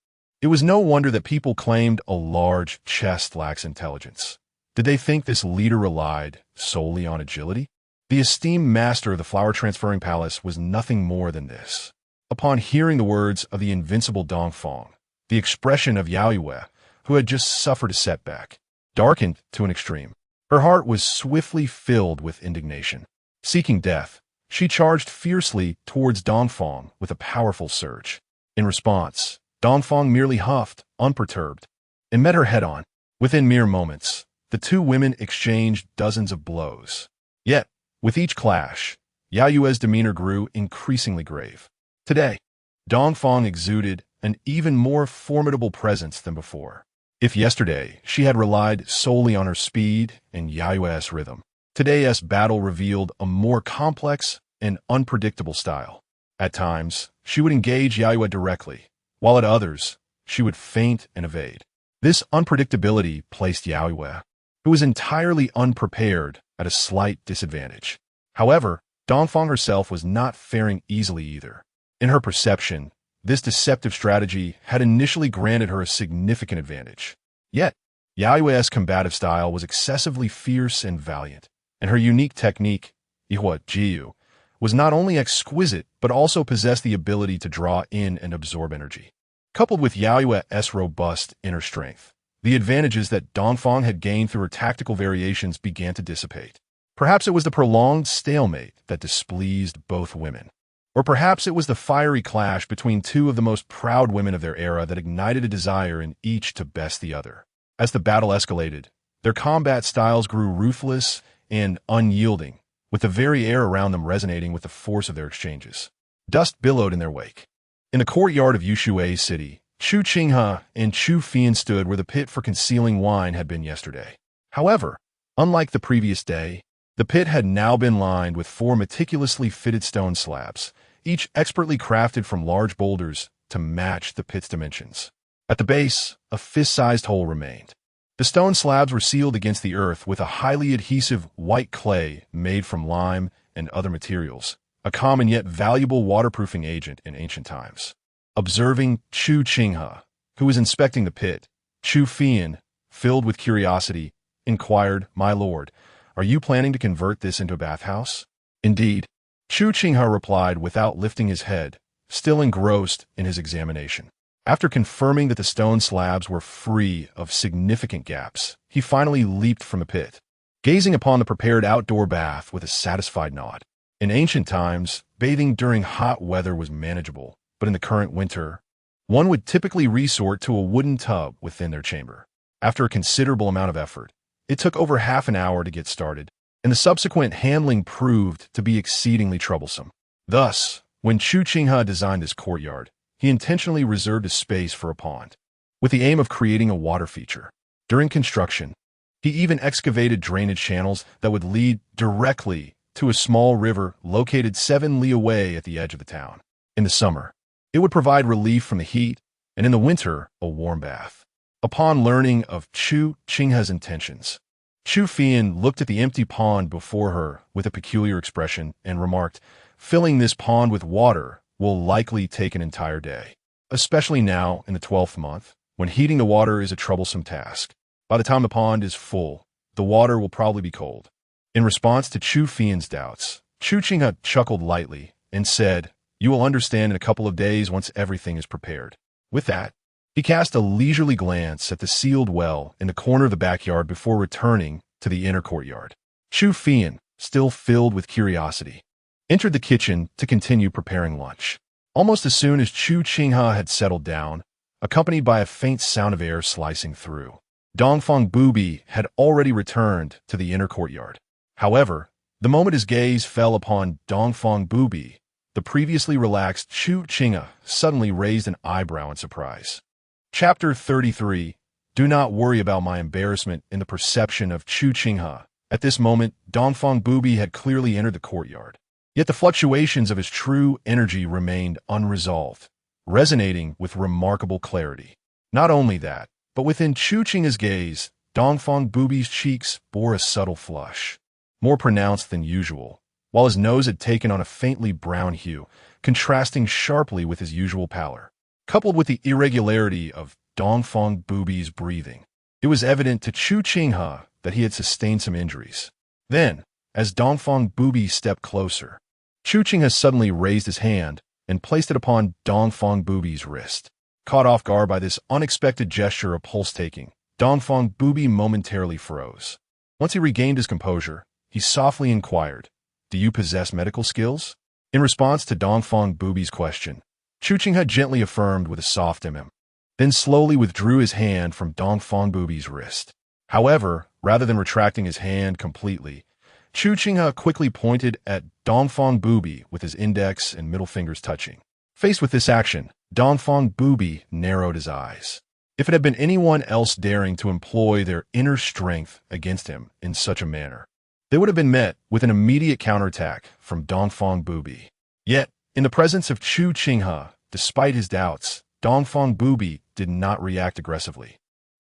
It was no wonder that people claimed a large chest lacks intelligence. Did they think this leader relied solely on agility? The esteemed master of the flower-transferring palace was nothing more than this. Upon hearing the words of the invincible Dongfang, the expression of Yaoyue, who had just suffered a setback, darkened to an extreme. Her heart was swiftly filled with indignation. Seeking death, she charged fiercely towards Dongfang with a powerful surge. In response, Dongfang merely huffed, unperturbed, and met her head-on. Within mere moments, the two women exchanged dozens of blows. Yet, with each clash, Yaoyue's demeanor grew increasingly grave. Today, Dongfang exuded an even more formidable presence than before. If yesterday she had relied solely on her speed and Yaoyue's rhythm, today's battle revealed a more complex and unpredictable style. At times, she would engage Yaoyue directly, while at others, she would feint and evade. This unpredictability placed Yaoyue, who was entirely unprepared, at a slight disadvantage. However, Dongfang herself was not faring easily either. In her perception, this deceptive strategy had initially granted her a significant advantage. Yet, Yaoyue's combative style was excessively fierce and valiant, and her unique technique, Jiuzhou, was not only exquisite but also possessed the ability to draw in and absorb energy. Coupled with Yaoyue's robust inner strength, the advantages that Dongfang had gained through her tactical variations began to dissipate. Perhaps it was the prolonged stalemate that displeased both women. Or perhaps it was the fiery clash between two of the most proud women of their era that ignited a desire in each to best the other. As the battle escalated, their combat styles grew ruthless and unyielding, with the very air around them resonating with the force of their exchanges. Dust billowed in their wake. In the courtyard of Yushui's city, Chu Qinghe and Chu Fian stood where the pit for concealing wine had been yesterday. However, unlike the previous day, the pit had now been lined with 4 meticulously fitted stone slabs, each expertly crafted from large boulders to match the pit's dimensions. At the base, a fist-sized hole remained. The stone slabs were sealed against the earth with a highly adhesive white clay made from lime and other materials, a common yet valuable waterproofing agent in ancient times. Observing Chu Qinghe, who was inspecting the pit, Chu Fian, filled with curiosity, inquired, "My lord, are you planning to convert this into a bathhouse?" "Indeed," Chu Qinghe replied without lifting his head, still engrossed in his examination. After confirming that the stone slabs were free of significant gaps, he finally leaped from the pit, gazing upon the prepared outdoor bath with a satisfied nod. In ancient times, bathing during hot weather was manageable, but in the current winter, one would typically resort to a wooden tub within their chamber. After a considerable amount of effort, it took over half an hour to get started, and the subsequent handling proved to be exceedingly troublesome. Thus, when Chu Qinghe designed this courtyard, he intentionally reserved a space for a pond, with the aim of creating a water feature. During construction, he even excavated drainage channels that would lead directly to a small river located 7 li away at the edge of the town. In the summer, it would provide relief from the heat, and in the winter, a warm bath. Upon learning of Chu Qinghe's intentions, Chu Fian looked at the empty pond before her with a peculiar expression and remarked, "Filling this pond with water will likely take an entire day, especially now in the 12th month, when heating the water is a troublesome task. By the time the pond is full, the water will probably be cold." In response to Chu Fian's doubts, Chu Qinghe chuckled lightly and said, "You will understand in a couple of days once everything is prepared." With that, he cast a leisurely glance at the sealed well in the corner of the backyard before returning to the inner courtyard. Chu Fian, still filled with curiosity, entered the kitchen to continue preparing lunch. Almost as soon as Chu Qinghe had settled down, accompanied by a faint sound of air slicing through, Dongfang Bubai had already returned to the inner courtyard. However, the moment his gaze fell upon Dongfang Bubai, the previously relaxed Chu Qinghe suddenly raised an eyebrow in surprise. Chapter 33. Do not worry about my embarrassment in the perception of Chu Qinghe. At this moment, Dongfang Bubai had clearly entered the courtyard. Yet the fluctuations of his true energy remained unresolved, resonating with remarkable clarity. Not only that, but within Chu Qinghe's gaze, Dongfang Bubai's cheeks bore a subtle flush, more pronounced than usual, while his nose had taken on a faintly brown hue, contrasting sharply with his usual pallor. Coupled with the irregularity of Dongfang Bubai's breathing, it was evident to Chu Qinghe that he had sustained some injuries. Then, as Dongfang Bubai stepped closer, Chu Qinghe suddenly raised his hand and placed it upon Dongfang Bubai's wrist. Caught off guard by this unexpected gesture of pulse-taking, Dongfang Bubai momentarily froze. Once he regained his composure, he softly inquired, "Do you possess medical skills?" In response to Dongfang Bubai's question, Chu Qinghe gently affirmed with a soft then slowly withdrew his hand from Dongfang Bubai's wrist. However, rather than retracting his hand completely, Chu Qinghe quickly pointed at Dongfang Bubai with his index and middle fingers touching. Faced with this action, Dongfang Bubai narrowed his eyes. If it had been anyone else daring to employ their inner strength against him in such a manner, they would have been met with an immediate counterattack from Dongfang Bubai. Yet, in the presence of Chu Qinghe, despite his doubts, Dongfang Bubai did not react aggressively,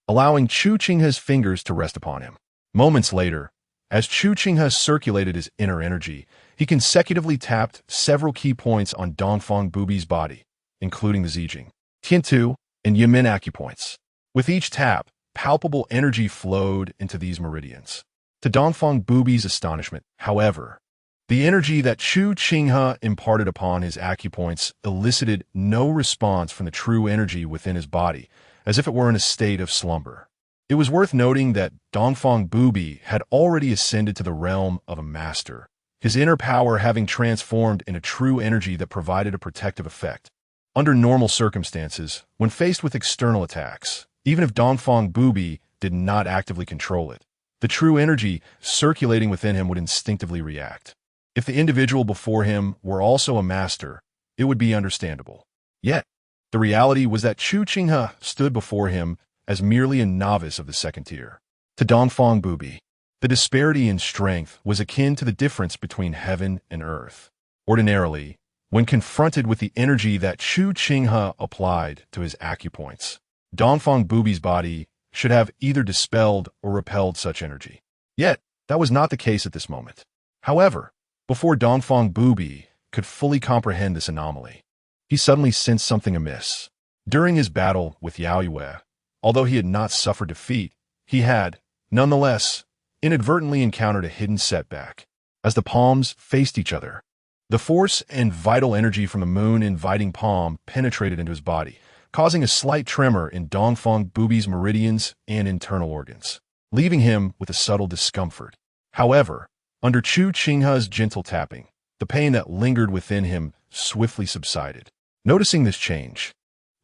allowing Chu Qinghe's fingers to rest upon him. Moments later, as Chu Qinghe circulated his inner energy, he consecutively tapped several key points on Dongfang Bubai's body, including the Zijing, Tiantu, and Yamen acupoints. With each tap, palpable energy flowed into these meridians. To Dongfang Bubai's astonishment, however, the energy that Chu Qinghe imparted upon his acupoints elicited no response from the true energy within his body, as if it were in a state of slumber. It was worth noting that Dongfang Bubai had already ascended to the realm of a master, his inner power having transformed into true energy that provided a protective effect. Under normal circumstances, when faced with external attacks, even if Dongfang Bubai did not actively control it, the true energy circulating within him would instinctively react. If the individual before him were also a master, it would be understandable. Yet, the reality was that Chu Qinghe stood before him as merely a novice of the second tier. To Dongfang Bubai, the disparity in strength was akin to the difference between heaven and earth. Ordinarily, when confronted with the energy that Chu Qinghe applied to his acupoints, Dongfang Bubai's body should have either dispelled or repelled such energy. Yet, that was not the case at this moment. However, before Dongfang Bubai could fully comprehend this anomaly, he suddenly sensed something amiss. During his battle with Yaoyue, although he had not suffered defeat, he had, nonetheless, inadvertently encountered a hidden setback. As the palms faced each other, the force and vital energy from the moon-inviting palm penetrated into his body, causing a slight tremor in Dongfang Bubai's meridians and internal organs, leaving him with a subtle discomfort. However, under Chu Qinghe's gentle tapping, the pain that lingered within him swiftly subsided. Noticing this change,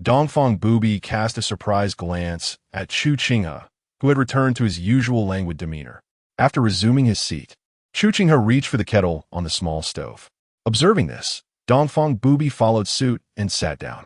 Dongfang Bubai cast a surprised glance at Chu Qinghe, who had returned to his usual languid demeanor. After resuming his seat, Chu Qinghe reached for the kettle on the small stove. Observing this, Dongfang Bubai followed suit and sat down.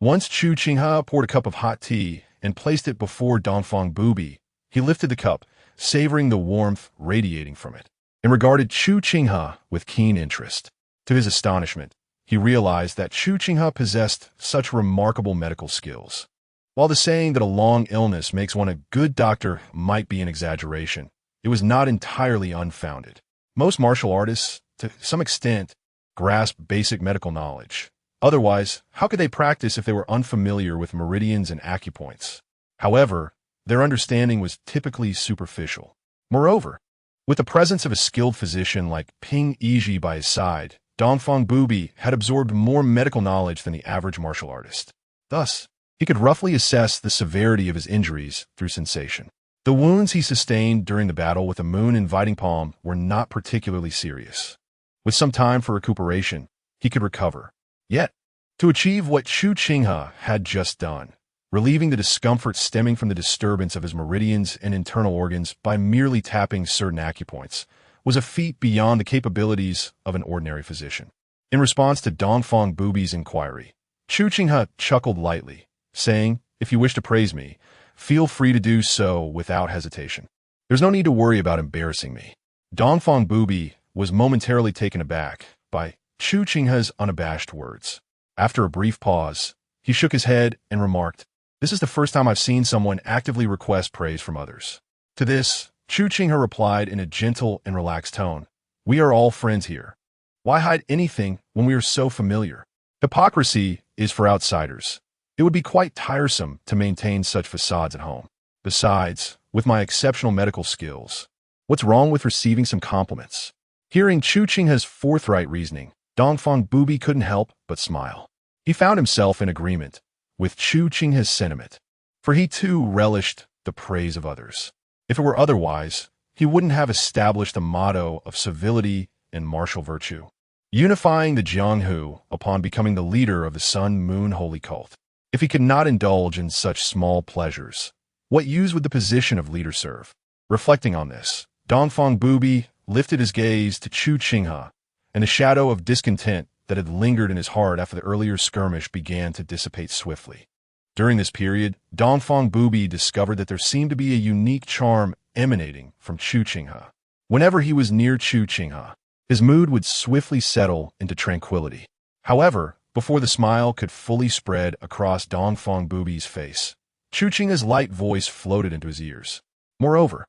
Once Chu Qinghe poured a cup of hot tea and placed it before Dongfang Bubai, he lifted the cup, savoring the warmth radiating from it, and regarded Chu Qinghe with keen interest. To his astonishment, he realized that Chu Qinghe possessed such remarkable medical skills. While the saying that a long illness makes one a good doctor might be an exaggeration, it was not entirely unfounded. Most martial artists, to some extent, grasp basic medical knowledge. Otherwise, how could they practice if they were unfamiliar with meridians and acupoints? However, their understanding was typically superficial. Moreover, with the presence of a skilled physician like Ping Yinjie by his side, Dongfang Bubai had absorbed more medical knowledge than the average martial artist. Thus, he could roughly assess the severity of his injuries through sensation. The wounds he sustained during the battle with the moon-inviting palm were not particularly serious. With some time for recuperation, he could recover. Yet, to achieve what Chu Qinghe had just done, relieving the discomfort stemming from the disturbance of his meridians and internal organs by merely tapping certain acupoints, was a feat beyond the capabilities of an ordinary physician. In response to Dongfang Bubai's inquiry, Chu Qinghe chuckled lightly, saying, "If you wish to praise me, feel free to do so without hesitation. There's no need to worry about embarrassing me." Dongfang Bubai was momentarily taken aback by Chu Qinghe's unabashed words. After a brief pause, he shook his head and remarked, "This is the first time I've seen someone actively request praise from others." To this, Chu Qinghe replied in a gentle and relaxed tone, "We are all friends here. Why hide anything when we are so familiar? Hypocrisy is for outsiders. It would be quite tiresome to maintain such facades at home. Besides, with my exceptional medical skills, what's wrong with receiving some compliments?" Hearing Chu Qinghe's forthright reasoning, Dongfang Bubai couldn't help but smile. He found himself in agreement with Chu Qinghe's sentiment, for he too relished the praise of others. If it were otherwise, he wouldn't have established a motto of civility and martial virtue, unifying the Jiuzhou upon becoming the leader of the Sun-Moon Holy Cult. If he could not indulge in such small pleasures, what use would the position of leader serve? Reflecting on this, Dongfang Bubai lifted his gaze to Chu Qinghe, and the shadow of discontent that had lingered in his heart after the earlier skirmish began to dissipate swiftly. During this period, Dongfang Bubai discovered that there seemed to be a unique charm emanating from Chu Qinghe. Whenever he was near Chu Qinghe, his mood would swiftly settle into tranquility. However, before the smile could fully spread across Dongfang Bubai's face, Chu Qinghe's light voice floated into his ears. "Moreover,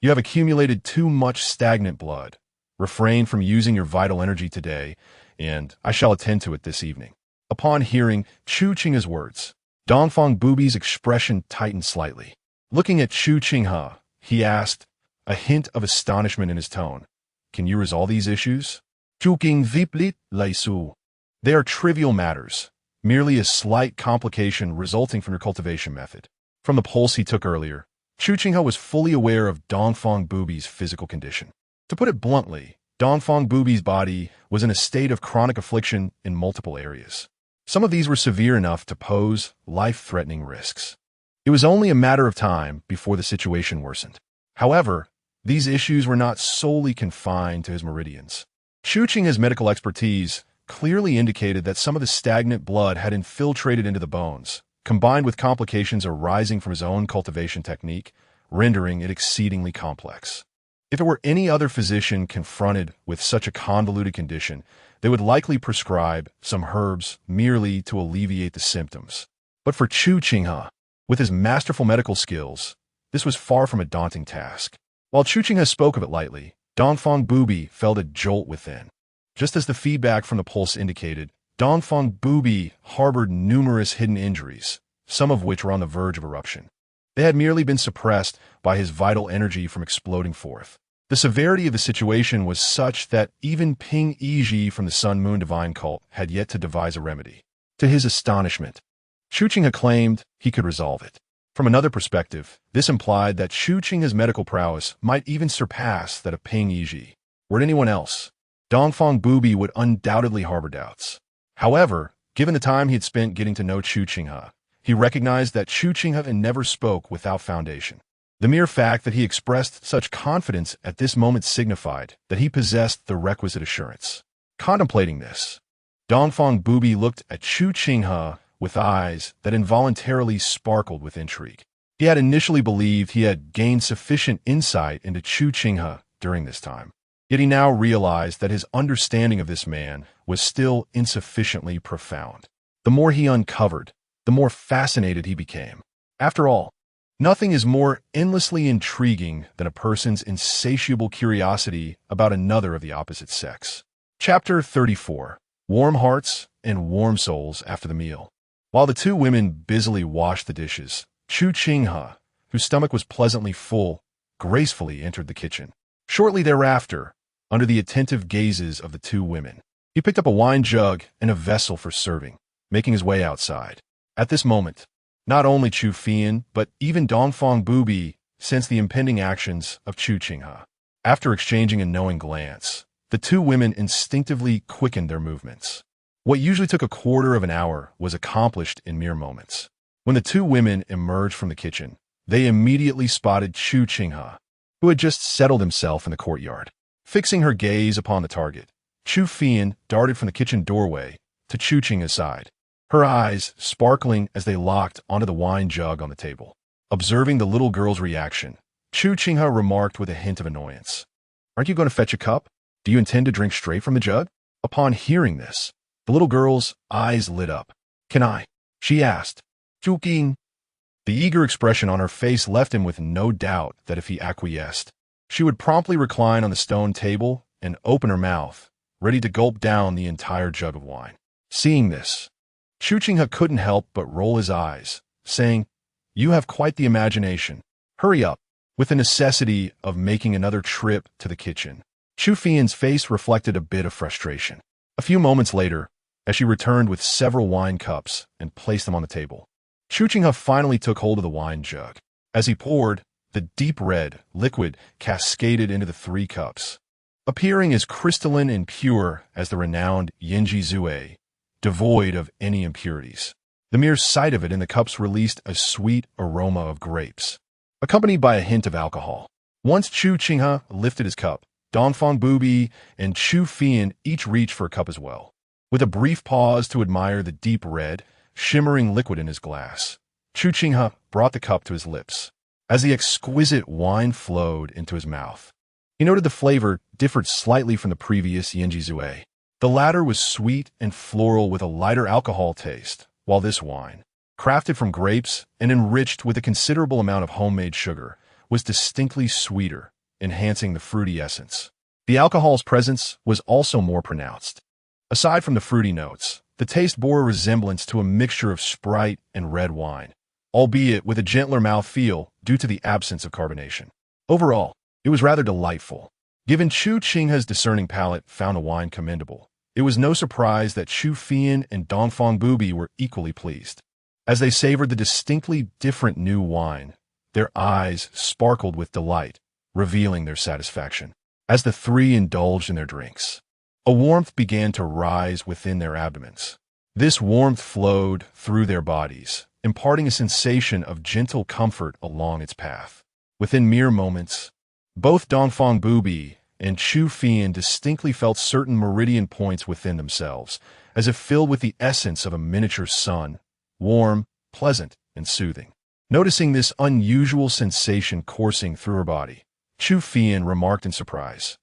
you have accumulated too much stagnant blood. Refrain from using your vital energy today, and I shall attend to it this evening." Upon hearing Chu Qinghe's words, Dongfang Bubai's expression tightened slightly. Looking at Chu Qinghe, he asked, a hint of astonishment in his tone, "Can you resolve these issues?" "Guqin viplit laisu." "They are trivial matters, merely a slight complication resulting from your cultivation method." From the pulse he took earlier, Chu Qinghe was fully aware of Dongfang Bubai's physical condition. To put it bluntly, Dongfang Bubai's body was in a state of chronic affliction in multiple areas. Some of these were severe enough to pose life-threatening risks. It was only a matter of time before the situation worsened. However, these issues were not solely confined to his meridians. Chu Qinghe's medical expertise clearly indicated that some of the stagnant blood had infiltrated into the bones, combined with complications arising from his own cultivation technique, rendering it exceedingly complex. If it were any other physician confronted with such a convoluted condition, they would likely prescribe some herbs merely to alleviate the symptoms. But for Chu Qinghe, with his masterful medical skills, this was far from a daunting task. While Chu Qinghe spoke of it lightly, Dongfang Bubai felt a jolt within. Just as the feedback from the pulse indicated, Dongfang Bubai harbored numerous hidden injuries, some of which were on the verge of eruption. They had merely been suppressed by his vital energy from exploding forth. The severity of the situation was such that even Ping Yinjie from the Sun Moon Divine Cult had yet to devise a remedy. To his astonishment, Chu Qinghe claimed he could resolve it. From another perspective, this implied that Chu Qinghe's medical prowess might even surpass that of Ping Yinjie. Were it anyone else, Dongfang Bubai would undoubtedly harbor doubts. However, given the time he had spent getting to know Chu Qinghe, he recognized that Chu Qinghe never spoke without foundation. The mere fact that he expressed such confidence at this moment signified that he possessed the requisite assurance. Contemplating this, Dongfang Bubai looked at Chu Qinghe with eyes that involuntarily sparkled with intrigue. He had initially believed he had gained sufficient insight into Chu Qinghe during this time. Yet he now realized that his understanding of this man was still insufficiently profound. The more he uncovered, the more fascinated he became. After all, nothing is more endlessly intriguing than a person's insatiable curiosity about another of the opposite sex. Chapter 34. Warm Hearts and Warm Souls After the Meal. While the two women busily washed the dishes, Chu Qinghe, whose stomach was pleasantly full, gracefully entered the kitchen. Shortly thereafter, under the attentive gazes of the two women, he picked up a wine jug and a vessel for serving, making his way outside. At this moment, not only Chu Fian, but even Dongfang Bubai sensed the impending actions of Chu Qinghe. After exchanging a knowing glance, the two women instinctively quickened their movements. What usually took a quarter of an hour was accomplished in mere moments. When the two women emerged from the kitchen, they immediately spotted Chu Qinghe, who had just settled himself in the courtyard. Fixing her gaze upon the target, Chu Fian darted from the kitchen doorway to Chu Qinghe's side, her eyes sparkling as they locked onto the wine jug on the table. Observing the little girl's reaction, Chu Qinghe remarked with a hint of annoyance, "Aren't you going to fetch a cup? Do you intend to drink straight from the jug?" Upon hearing this, the little girl's eyes lit up. "Can I?" she asked. "Guqin." The eager expression on her face left him with no doubt that if he acquiesced, she would promptly recline on the stone table and open her mouth, ready to gulp down the entire jug of wine. Seeing this, Chu Qinghe couldn't help but roll his eyes, saying, "You have quite the imagination. Hurry up," with the necessity of making another trip to the kitchen. Chu Fian's face reflected a bit of frustration. A few moments later, as she returned with several wine cups and placed them on the table, Chu Qinghe finally took hold of the wine jug. As he poured, the deep red liquid cascaded into the 3 cups, appearing as crystalline and pure as the renowned Jiuzhou, devoid of any impurities. The mere sight of it in the cups released a sweet aroma of grapes, accompanied by a hint of alcohol. Once Chu Qinghe lifted his cup, Dongfang Bubai and Chu Fian each reached for a cup as well. With a brief pause to admire the deep red, shimmering liquid in his glass, Chu Qinghe brought the cup to his lips. As the exquisite wine flowed into his mouth, he noted the flavor differed slightly from the previous Jiuzhou. The latter was sweet and floral with a lighter alcohol taste, while this wine, crafted from grapes and enriched with a considerable amount of homemade sugar, was distinctly sweeter, enhancing the fruity essence. The alcohol's presence was also more pronounced. Aside from the fruity notes, the taste bore a resemblance to a mixture of Sprite and red wine, albeit with a gentler mouthfeel due to the absence of carbonation. Overall, it was rather delightful. Given Chu Qinghe's discerning palate found the wine commendable, it was no surprise that Chu Fian and Dongfang Bubai were equally pleased. As they savored the distinctly different new wine, their eyes sparkled with delight, revealing their satisfaction. As the 3 indulged in their drinks, a warmth began to rise within their abdomens. This warmth flowed through their bodies, imparting a sensation of gentle comfort along its path. Within mere moments, both Dongfang Bubai and Chu Qinghe distinctly felt certain meridian points within themselves, as if filled with the essence of a miniature sun, warm, pleasant, and soothing. Noticing this unusual sensation coursing through her body, Chu Qinghe remarked in surprise,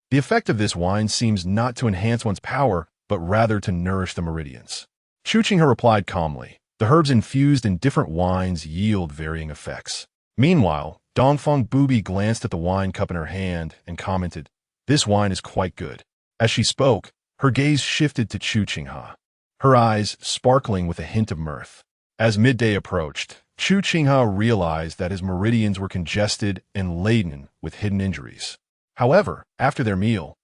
The effect of this wine seems not to enhance one's power, but rather to nourish the meridians. Chu Qinghe replied calmly, The herbs infused in different wines yield varying effects. Meanwhile, Dongfang Bubai glanced at the wine cup in her hand and commented, This wine is quite good. As she spoke, her gaze shifted to Chu Qinghe, her eyes sparkling with a hint of mirth. As midday approached, Chu Qinghe realized that his meridians were congested and laden with hidden injuries. However, after their meal,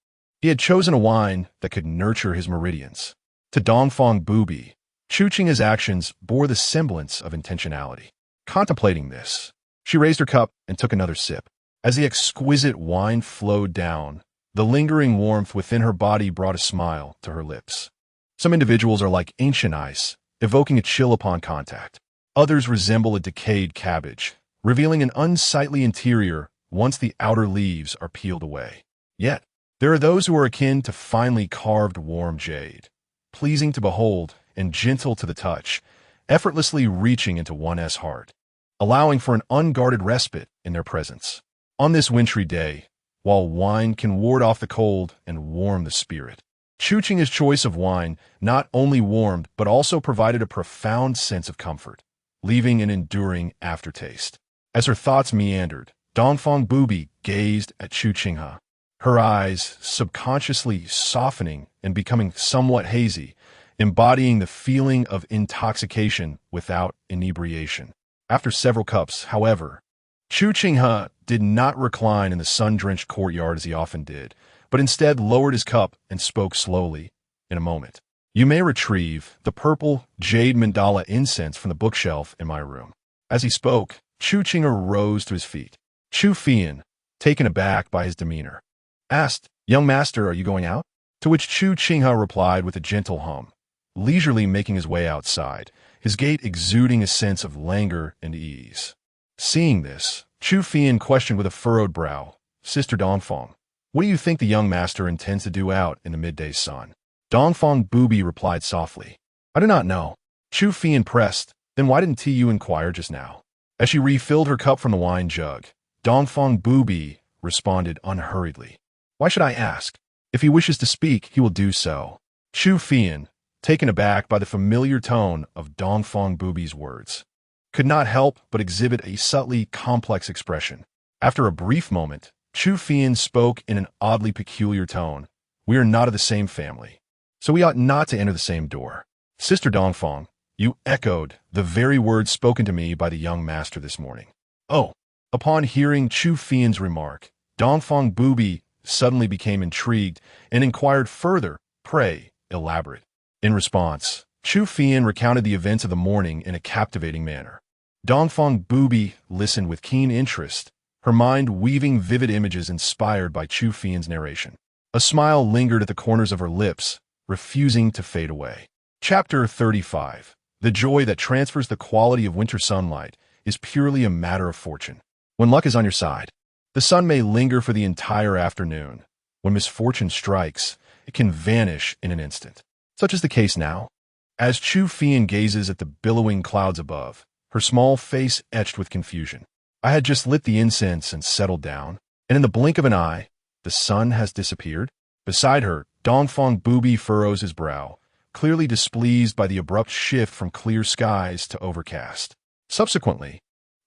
he had chosen a wine that could nurture his meridians. To Dongfang Bubai, Chu Qinghe's actions bore the semblance of intentionality. Contemplating this, she raised her cup and took another sip. As the exquisite wine flowed down, the lingering warmth within her body brought a smile to her lips. Some individuals are like ancient ice, evoking a chill upon contact. Others resemble a decayed cabbage, revealing an unsightly interior once the outer leaves are peeled away. Yet, there are those who are akin to finely carved warm jade, pleasing to behold and gentle to the touch, effortlessly reaching into one's heart, allowing for an unguarded respite in their presence. On this wintry day, while wine can ward off the cold and warm the spirit, Chu Qinghe's choice of wine not only warmed but also provided a profound sense of comfort, leaving an enduring aftertaste. As her thoughts meandered, Dongfang Bubai gazed at Chu Qinghe, her eyes subconsciously softening and becoming somewhat hazy, embodying the feeling of intoxication without inebriation. After several cups, however, Chu Qinghe did not recline in the sun-drenched courtyard as he often did, but instead lowered his cup and spoke slowly. In a moment, you may retrieve the purple jade mandala incense from the bookshelf in my room. As he spoke, Chu Qinghe rose to his feet. Chu Qinghe, taken aback by his demeanor, asked, Young master, are you going out? To which Chu Qinghe replied with a gentle hum, leisurely making his way outside, his gait exuding a sense of languor and ease. Seeing this, Chu Qinghe questioned with a furrowed brow, Sister Dongfang, what do you think the young master intends to do out in the midday sun? Dongfang Bubai replied softly, I do not know. Chu Qinghe pressed, Then why didn't you inquire just now? As she refilled her cup from the wine jug, Dongfang Bubai responded unhurriedly, Why should I ask? If he wishes to speak, he will do so. Chu Qinghe, taken aback by the familiar tone of Dongfang Bubai's words, could not help but exhibit a subtly complex expression. After a brief moment, Chu Qinghe spoke in an oddly peculiar tone, We are not of the same family, so we ought not to enter the same door. Sister Dongfang, you echoed the very words spoken to me by the young master this morning. Oh! Upon hearing Chu Qinghe's remark, Dongfang Bubai suddenly became intrigued and inquired further, Pray, elaborate. In response, Chu Qinghe recounted the events of the morning in a captivating manner. Dongfang Bubai listened with keen interest, her mind weaving vivid images inspired by Chu Qinghe's narration. A smile lingered at the corners of her lips, refusing to fade away. Chapter 35. The joy that transfers the quality of winter sunlight is purely a matter of fortune. When luck is on your side, the sun may linger for the entire afternoon. When misfortune strikes, it can vanish in an instant. Such is the case now. As Chu Qinghe gazes at the billowing clouds above, her small face etched with confusion. I had just lit the incense and settled down, and in the blink of an eye, the sun has disappeared. Beside her, Dongfang Bubai furrows his brow, clearly displeased by the abrupt shift from clear skies to overcast. Subsequently,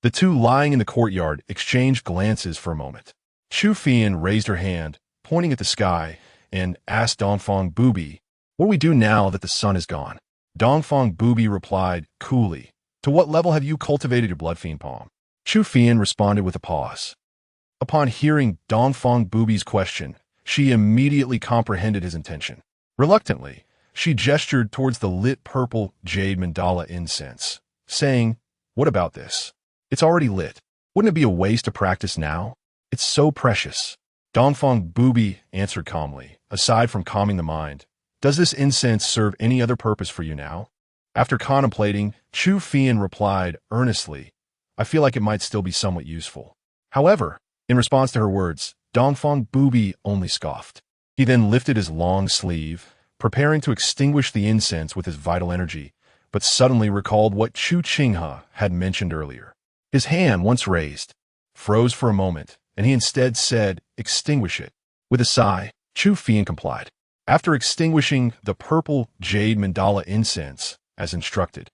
the two lying in the courtyard exchanged glances for a moment. Chu Qinghe raised her hand, pointing at the sky, and asked Dongfang Bubai, What do we do now that the sun is gone? Dongfang Bubai replied coolly, To what level have you cultivated your blood fiend palm? Chu Qinghe responded with a pause. Upon hearing Dongfang Bubai's question, she immediately comprehended his intention. Reluctantly, she gestured towards the lit purple jade mandala incense, saying, What about this? It's already lit. Wouldn't it be a waste to practice now? It's so precious. Dongfang Bubai answered calmly, aside from calming the mind, Does this incense serve any other purpose for you now? After contemplating, Chu Qinghe replied earnestly, I feel like it might still be somewhat useful. However, in response to her words, Dongfang Bubai only scoffed. He then lifted his long sleeve, preparing to extinguish the incense with his vital energy, but suddenly recalled what Chu Qinghe had mentioned earlier. His hand, once raised, froze for a moment, and he instead said, "Extinguish it." With a sigh, Chu Qinghe complied. After extinguishing the purple jade mandala incense, as instructed,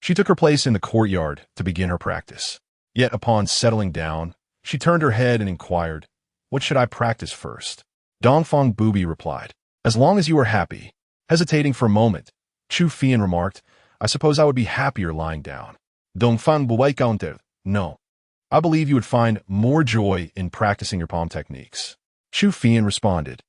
she took her place in the courtyard to begin her practice. Yet upon settling down, she turned her head and inquired, "What should I practice first?" Dongfang Bubai replied, "As long as you are happy." Hesitating for a moment, Chu Qinghe remarked, "I suppose I would be happier lying down." Dongfang Bubai countered, "No. I believe you would find more joy in practicing your palm techniques." Chu Qinghe responded.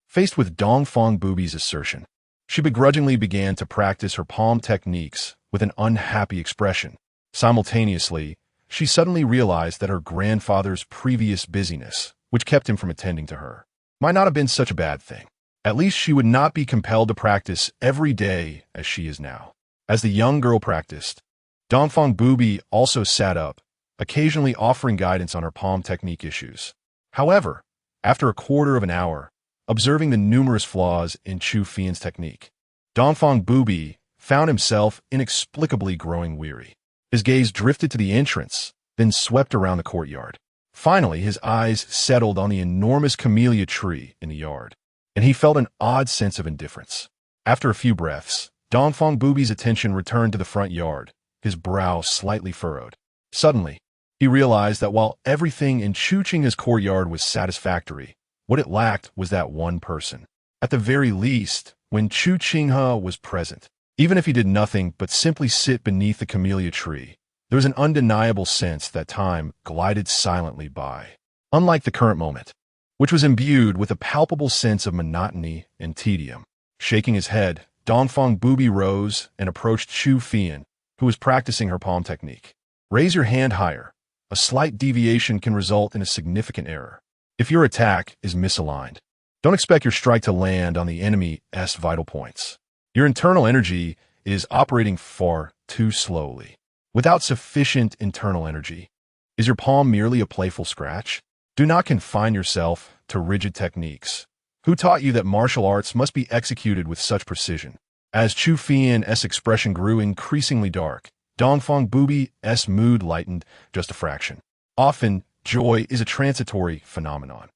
Faced with Dongfang Bubai's assertion, she begrudgingly began to practice her palm techniques with an unhappy expression. Simultaneously, she suddenly realized that her grandfather's previous busyness, which kept him from attending to her, might not have been such a bad thing. At least she would not be compelled to practice every day as she is now. As the young girl practiced, Dongfang Bubai also sat up, occasionally offering guidance on her palm technique issues. However, after a quarter of an hour, observing the numerous flaws in Chu Qinghe's technique, Dongfang Bubai found himself inexplicably growing weary. His gaze drifted to the entrance, then swept around the courtyard. Finally, his eyes settled on the enormous camellia tree in the yard, and he felt an odd sense of indifference. After a few breaths, Dongfang Bubai's attention returned to the front yard, his brow slightly furrowed. Suddenly, he realized that while everything in Chu Qinghe's courtyard was satisfactory, what it lacked was that one person. At the very least, when Chu Qinghe was present, even if he did nothing but simply sit beneath the camellia tree, there was an undeniable sense that time glided silently by. Unlike the current moment, which was imbued with a palpable sense of monotony and tedium. Shaking his head, Dongfang Bubai rose and approached Chu Qinghe, who was practicing her palm technique. "Raise your hand higher. A slight deviation can result in a significant error. If your attack is misaligned, don't expect your strike to land on the enemy's vital points. Your internal energy is operating far too slowly. Without sufficient internal energy, is your palm merely a playful scratch? Do not confine yourself to rigid techniques. Who taught you that martial arts must be executed with such precision?" As Chu Qinghe's expression grew increasingly dark, Dongfang Bubai's mood lightened just a fraction. Often, joy is a transitory phenomenon.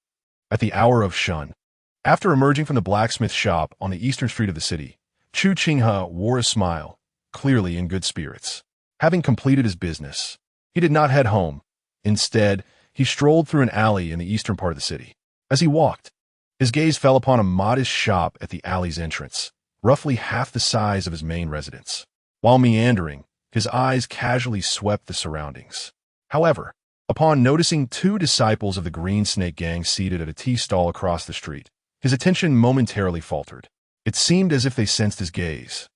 At the hour of shun, after emerging from the blacksmith shop on the eastern street of the city, Chu Qinghe wore a smile, clearly in good spirits. Having completed his business, he did not head home. Instead, he strolled through an alley in the eastern part of the city. As he walked, his gaze fell upon a modest shop at the alley's entrance, roughly half the size of his main residence. While meandering, his eyes casually swept the surroundings. However, upon noticing two disciples of the Green Snake Gang seated at a tea stall across the street, his attention momentarily faltered. It seemed as if they sensed his gaze,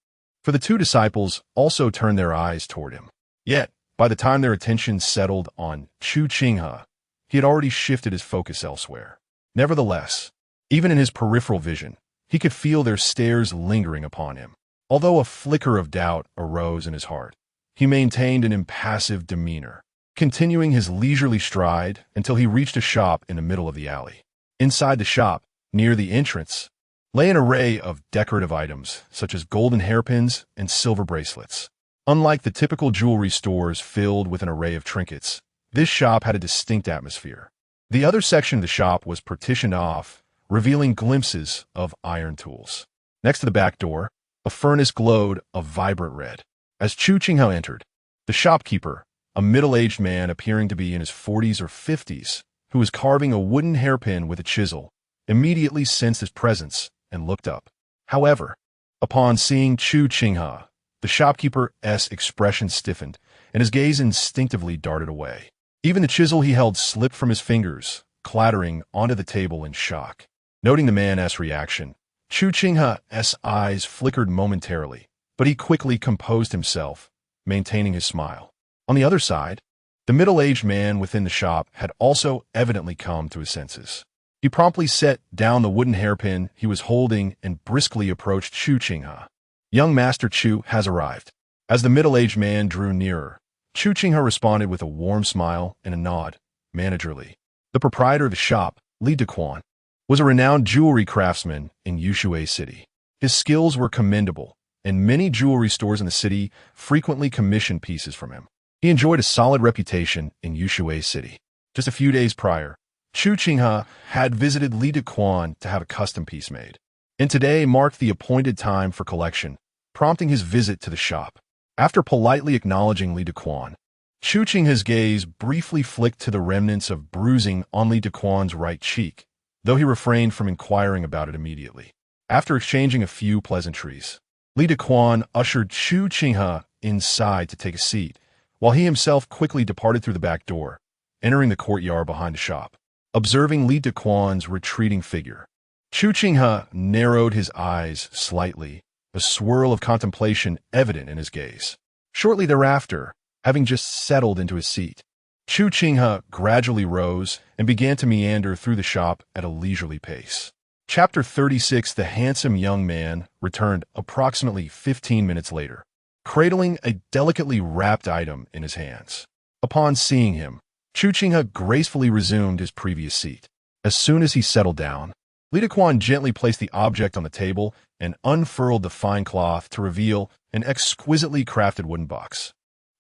for the two disciples also turned their eyes toward him. Yet, by the time their attention settled on Chu Qinghe, he had already shifted his focus elsewhere. Nevertheless, even in his peripheral vision, he could feel their stares lingering upon him. Although a flicker of doubt arose in his heart, he maintained an impassive demeanor, continuing his leisurely stride until he reached a shop in the middle of the alley. Inside the shop, near the entrance, lay an array of decorative items such as golden hairpins and silver bracelets. Unlike the typical jewelry stores filled with an array of trinkets, this shop had a distinct atmosphere. The other section of the shop was partitioned off, revealing glimpses of iron tools. Next to the back door, a furnace glowed a vibrant red. As Chu Qinghe entered, the shopkeeper, a middle-aged man appearing to be in his 40s or 50s, who was carving a wooden hairpin with a chisel, immediately sensed his presence and looked up. However, upon seeing Chu Qinghe, the shopkeeper's expression stiffened, and his gaze instinctively darted away. Even the chisel he held slipped from his fingers, clattering onto the table in shock. Noting the man's reaction, Chu Qinghe's eyes flickered momentarily, but he quickly composed himself, maintaining his smile. On the other side, the middle-aged man within the shop had also evidently come to his senses. He promptly set down the wooden hairpin he was holding and briskly approached Chu Qinghe. "Young Master Chu has arrived." As the middle-aged man drew nearer, Chu Qinghe responded with a warm smile and a nod, managerly. The proprietor of the shop, Li Dequan was a renowned jewelry craftsman in Yaoyue City. His skills were commendable, and many jewelry stores in the city frequently commissioned pieces from him. He enjoyed a solid reputation in Yaoyue City. Just a few days prior, Chu Qinghe had visited Li Dequan to have a custom piece made, and today marked the appointed time for collection, prompting his visit to the shop. After politely acknowledging Li Dequan, Chu Qinghe's gaze briefly flicked to the remnants of bruising on Li Dequan's right cheek, though he refrained from inquiring about it immediately. After exchanging a few pleasantries, Li Dequan ushered Chu Qinghe inside to take a seat, while he himself quickly departed through the back door, entering the courtyard behind the shop. Observing Li Dequan's retreating figure, Chu Qinghe narrowed his eyes slightly, a swirl of contemplation evident in his gaze. Shortly thereafter, having just settled into his seat, Chu Qinghe gradually rose and began to meander through the shop at a leisurely pace. Chapter 36. The handsome young man returned approximately 15 minutes later, cradling a delicately wrapped item in his hands. Upon seeing him, Chu Qinghe gracefully resumed his previous seat. As soon as he settled down, Li Dequan gently placed the object on the table and unfurled the fine cloth to reveal an exquisitely crafted wooden box.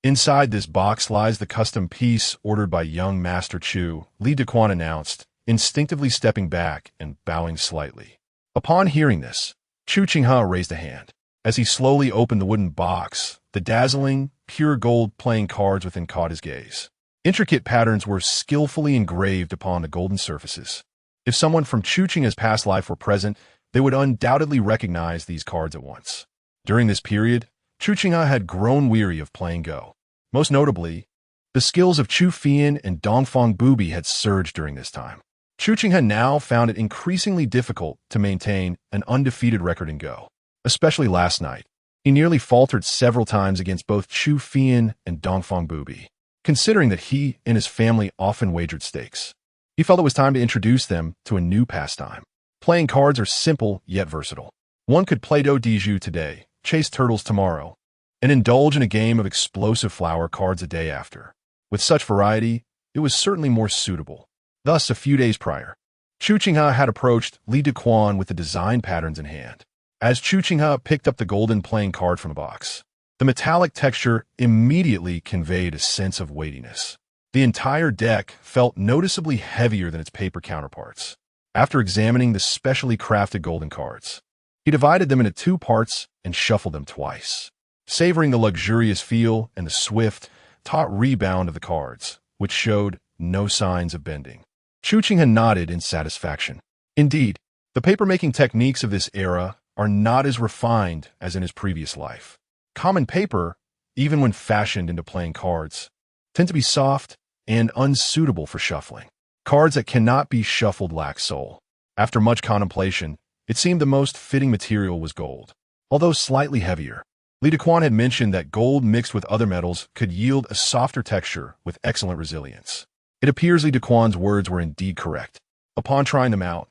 Inside this box lies the custom piece ordered by young Master Chu, Li Dequan announced, instinctively stepping back and bowing slightly. Upon hearing this, Chu Qinghe raised a hand. As he slowly opened the wooden box, the dazzling, pure gold playing cards within caught his gaze. Intricate patterns were skillfully engraved upon the golden surfaces. If someone from Chu Qinghe's past life were present, they would undoubtedly recognize these cards at once. During this period, Chu Qinghe had grown weary of playing Go. Most notably, the skills of Chu Qinghe and Dongfang Bubai had surged during this time. Chu Qinghe now found it increasingly difficult to maintain an undefeated record in Go. Especially last night, he nearly faltered several times against both Chu Qinghe and Dongfang Bubai. Considering that he and his family often wagered stakes, he felt it was time to introduce them to a new pastime. Playing cards are simple yet versatile. One could play Jiuzhou today, chase turtles tomorrow, and indulge in a game of explosive flower cards a day after. With such variety, it was certainly more suitable. Thus, a few days prior, Chu Qinghe had approached Li Dequan with the design patterns in hand. As Chu Qinghe picked up the golden playing card from the box, the metallic texture immediately conveyed a sense of weightiness. The entire deck felt noticeably heavier than its paper counterparts. After examining the specially crafted golden cards, he divided them into two parts and shuffled them twice, savoring the luxurious feel and the swift, taut rebound of the cards, which showed no signs of bending. Chu Qinghe nodded in satisfaction. Indeed, the paper-making techniques of this era are not as refined as in his previous life. Common paper, even when fashioned into playing cards, tend to be soft and unsuitable for shuffling. Cards that cannot be shuffled lack soul. After much contemplation, it seemed the most fitting material was gold. Although slightly heavier, Li Dequan had mentioned that gold mixed with other metals could yield a softer texture with excellent resilience. It appears Li Dequan's words were indeed correct. Upon trying them out,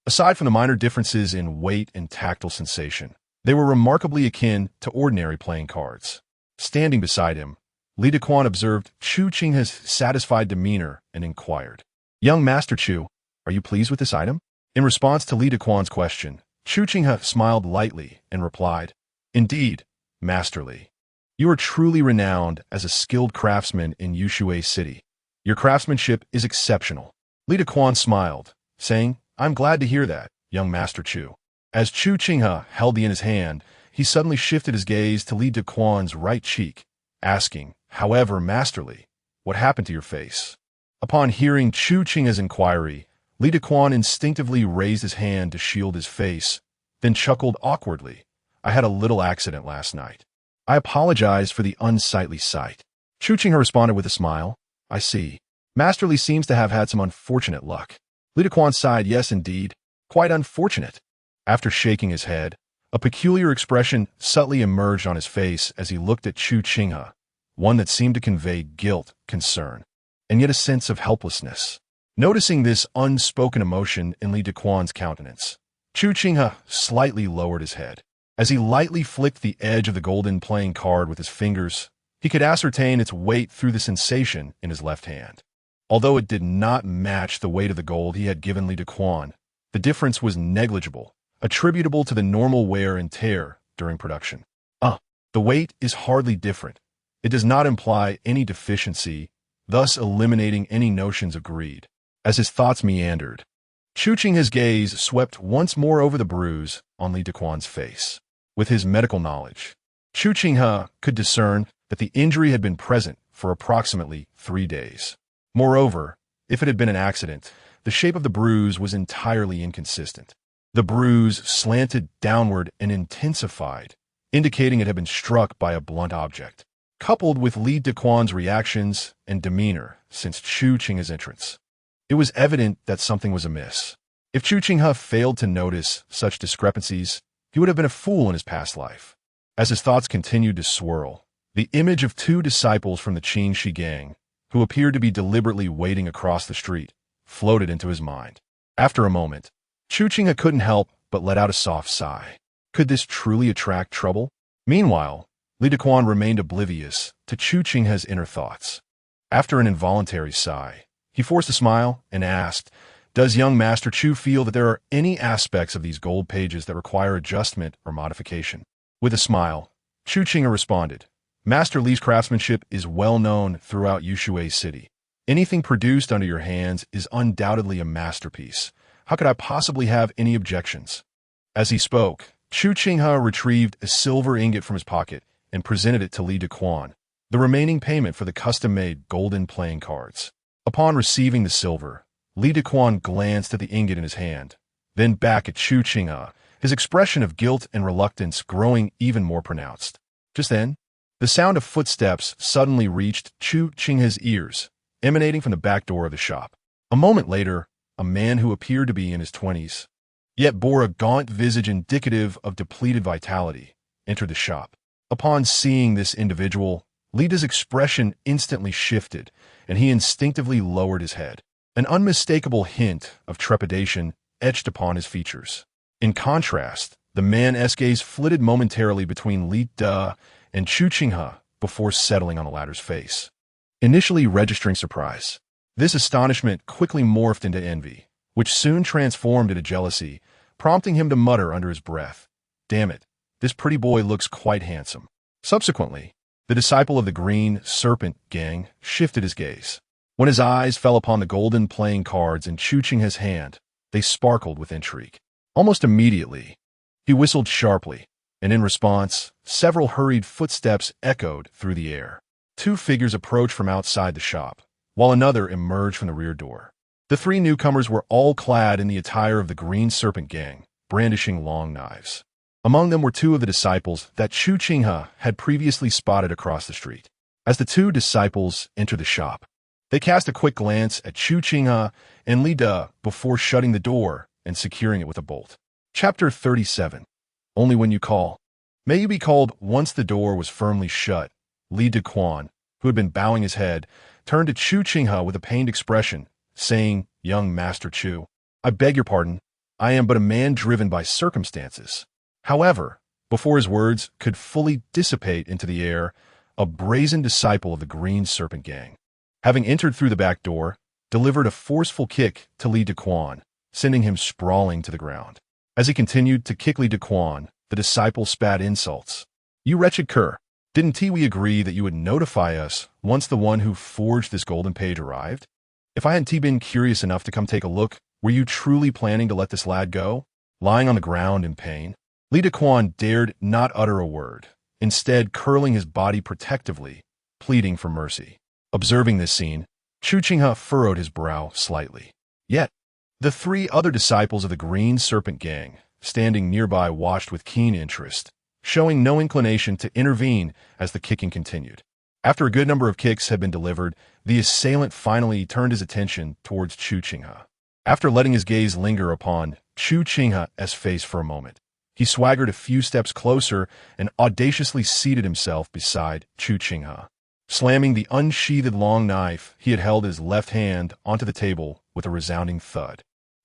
aside from the minor differences in weight and tactile sensation, they were remarkably akin to ordinary playing cards. Standing beside him, Li Dequan observed Chu Qinghe's satisfied demeanor and inquired, "Young Master Chu, are you pleased with this item?" In response to Li Dequan's question, Chu Qinghe smiled lightly and replied, "Indeed, Master Li. You are truly renowned as a skilled craftsman in Yaoyue City. Your craftsmanship is exceptional." Li Dequan smiled, saying, "I'm glad to hear that, young Master Chu." As Chu Qinghe held the in his hand, he suddenly shifted his gaze to Li Dequan's right cheek, asking, "However, Master Li, what happened to your face?" Upon hearing Chu Qinghe's inquiry, Li Dequan instinctively raised his hand to shield his face, then chuckled awkwardly. "I had a little accident last night. I apologize for the unsightly sight." Chu Qinghe responded with a smile. "I see. Master Li seems to have had some unfortunate luck." Li Dequan sighed, "Yes, indeed. Quite unfortunate." After shaking his head, a peculiar expression subtly emerged on his face as he looked at Chu Qinghe, one that seemed to convey guilt, concern, and yet a sense of helplessness. Noticing this unspoken emotion in Li Dequan's countenance, Chu Qinghe slightly lowered his head. As he lightly flicked the edge of the golden playing card with his fingers, he could ascertain its weight through the sensation in his left hand. Although it did not match the weight of the gold he had given Li Dequan, the difference was negligible, attributable to the normal wear and tear during production. The weight is hardly different. It does not imply any deficiency, thus eliminating any notions of greed. As his thoughts meandered, Chu Qinghe's gaze swept once more over the bruise on Li Dequan's face. With his medical knowledge, Chu Qinghe could discern that the injury had been present for approximately 3 days. Moreover, if it had been an accident, the shape of the bruise was entirely inconsistent. The bruise slanted downward and intensified, indicating it had been struck by a blunt object. Coupled with Li Dequan's reactions and demeanor since Chu Qinghe's entrance, it was evident that something was amiss. If Chu Qinghe failed to notice such discrepancies, he would have been a fool in his past life. As his thoughts continued to swirl, the image of 2 disciples from the Qinghe gang, who appeared to be deliberately waiting across the street, floated into his mind. After a moment, Chu Qinghe couldn't help but let out a soft sigh. Could this truly attract trouble? Meanwhile, Li Dequan remained oblivious to Chu Qinghe's inner thoughts. After an involuntary sigh, he forced a smile and asked, "Does young Master Chu feel that there are any aspects of these gold pages that require adjustment or modification?" With a smile, Chu Qinghe responded, "Master Li's craftsmanship is well known throughout Yushui City. Anything produced under your hands is undoubtedly a masterpiece. How could I possibly have any objections?" As he spoke, Chu Qinghe retrieved a silver ingot from his pocket and presented it to Li Dequan, the remaining payment for the custom-made golden playing cards. Upon receiving the silver, Li Dequan glanced at the ingot in his hand, then back at Chu Qinghe, his expression of guilt and reluctance growing even more pronounced. Just then, the sound of footsteps suddenly reached Chu Qinghe's ears, emanating from the back door of the shop. A moment later, a man who appeared to be in his 20s, yet bore a gaunt visage indicative of depleted vitality, entered the shop. Upon seeing this individual, Lida's expression instantly shifted, and he instinctively lowered his head. An unmistakable hint of trepidation etched upon his features. In contrast, the man's gaze flitted momentarily between Lida and Chu Qinghe before settling on the latter's face. Initially registering surprise, this astonishment quickly morphed into envy, which soon transformed into jealousy, prompting him to mutter under his breath, "Damn it, this pretty boy looks quite handsome." Subsequently, the disciple of the Green Serpent gang shifted his gaze. When his eyes fell upon the golden playing cards in Chu Qinghe's hand, they sparkled with intrigue. Almost immediately, he whistled sharply, and in response, several hurried footsteps echoed through the air. 2 figures approached from outside the shop, while another emerged from the rear door. The 3 newcomers were all clad in the attire of the Green Serpent gang, brandishing long knives. Among them were 2 of the disciples that Chu Qinghe had previously spotted across the street. As the 2 disciples entered the shop, they cast a quick glance at Chu Qinghe and Lida before shutting the door and securing it with a bolt. Chapter 37. Only when you call. May you be called. Once the door was firmly shut, Li Dequan, who had been bowing his head, turned to Chu Qinghe with a pained expression, saying, "Young Master Chu, I beg your pardon. I am but a man driven by circumstances." However, before his words could fully dissipate into the air, a brazen disciple of the Green Serpent gang, having entered through the back door, delivered a forceful kick to Li Dequan, sending him sprawling to the ground. As he continued to kick Li Dequan, the disciple spat insults. "You wretched cur, didn't we agree that you would notify us once the one who forged this golden page arrived? If I hadn't been curious enough to come take a look, were you truly planning to let this lad go?" Lying on the ground in pain, Li Dequan dared not utter a word, instead curling his body protectively, pleading for mercy. Observing this scene, Chu Qinghe furrowed his brow slightly. Yet, the 3 other disciples of the Green Serpent gang, standing nearby, watched with keen interest, showing no inclination to intervene as the kicking continued. After a good number of kicks had been delivered, the assailant finally turned his attention towards Chu Qinghe. After letting his gaze linger upon Chu Qinghe's face for a moment, he swaggered a few steps closer and audaciously seated himself beside Chu Qinghe, slamming the unsheathed long knife he had held in his left hand onto the table with a resounding thud.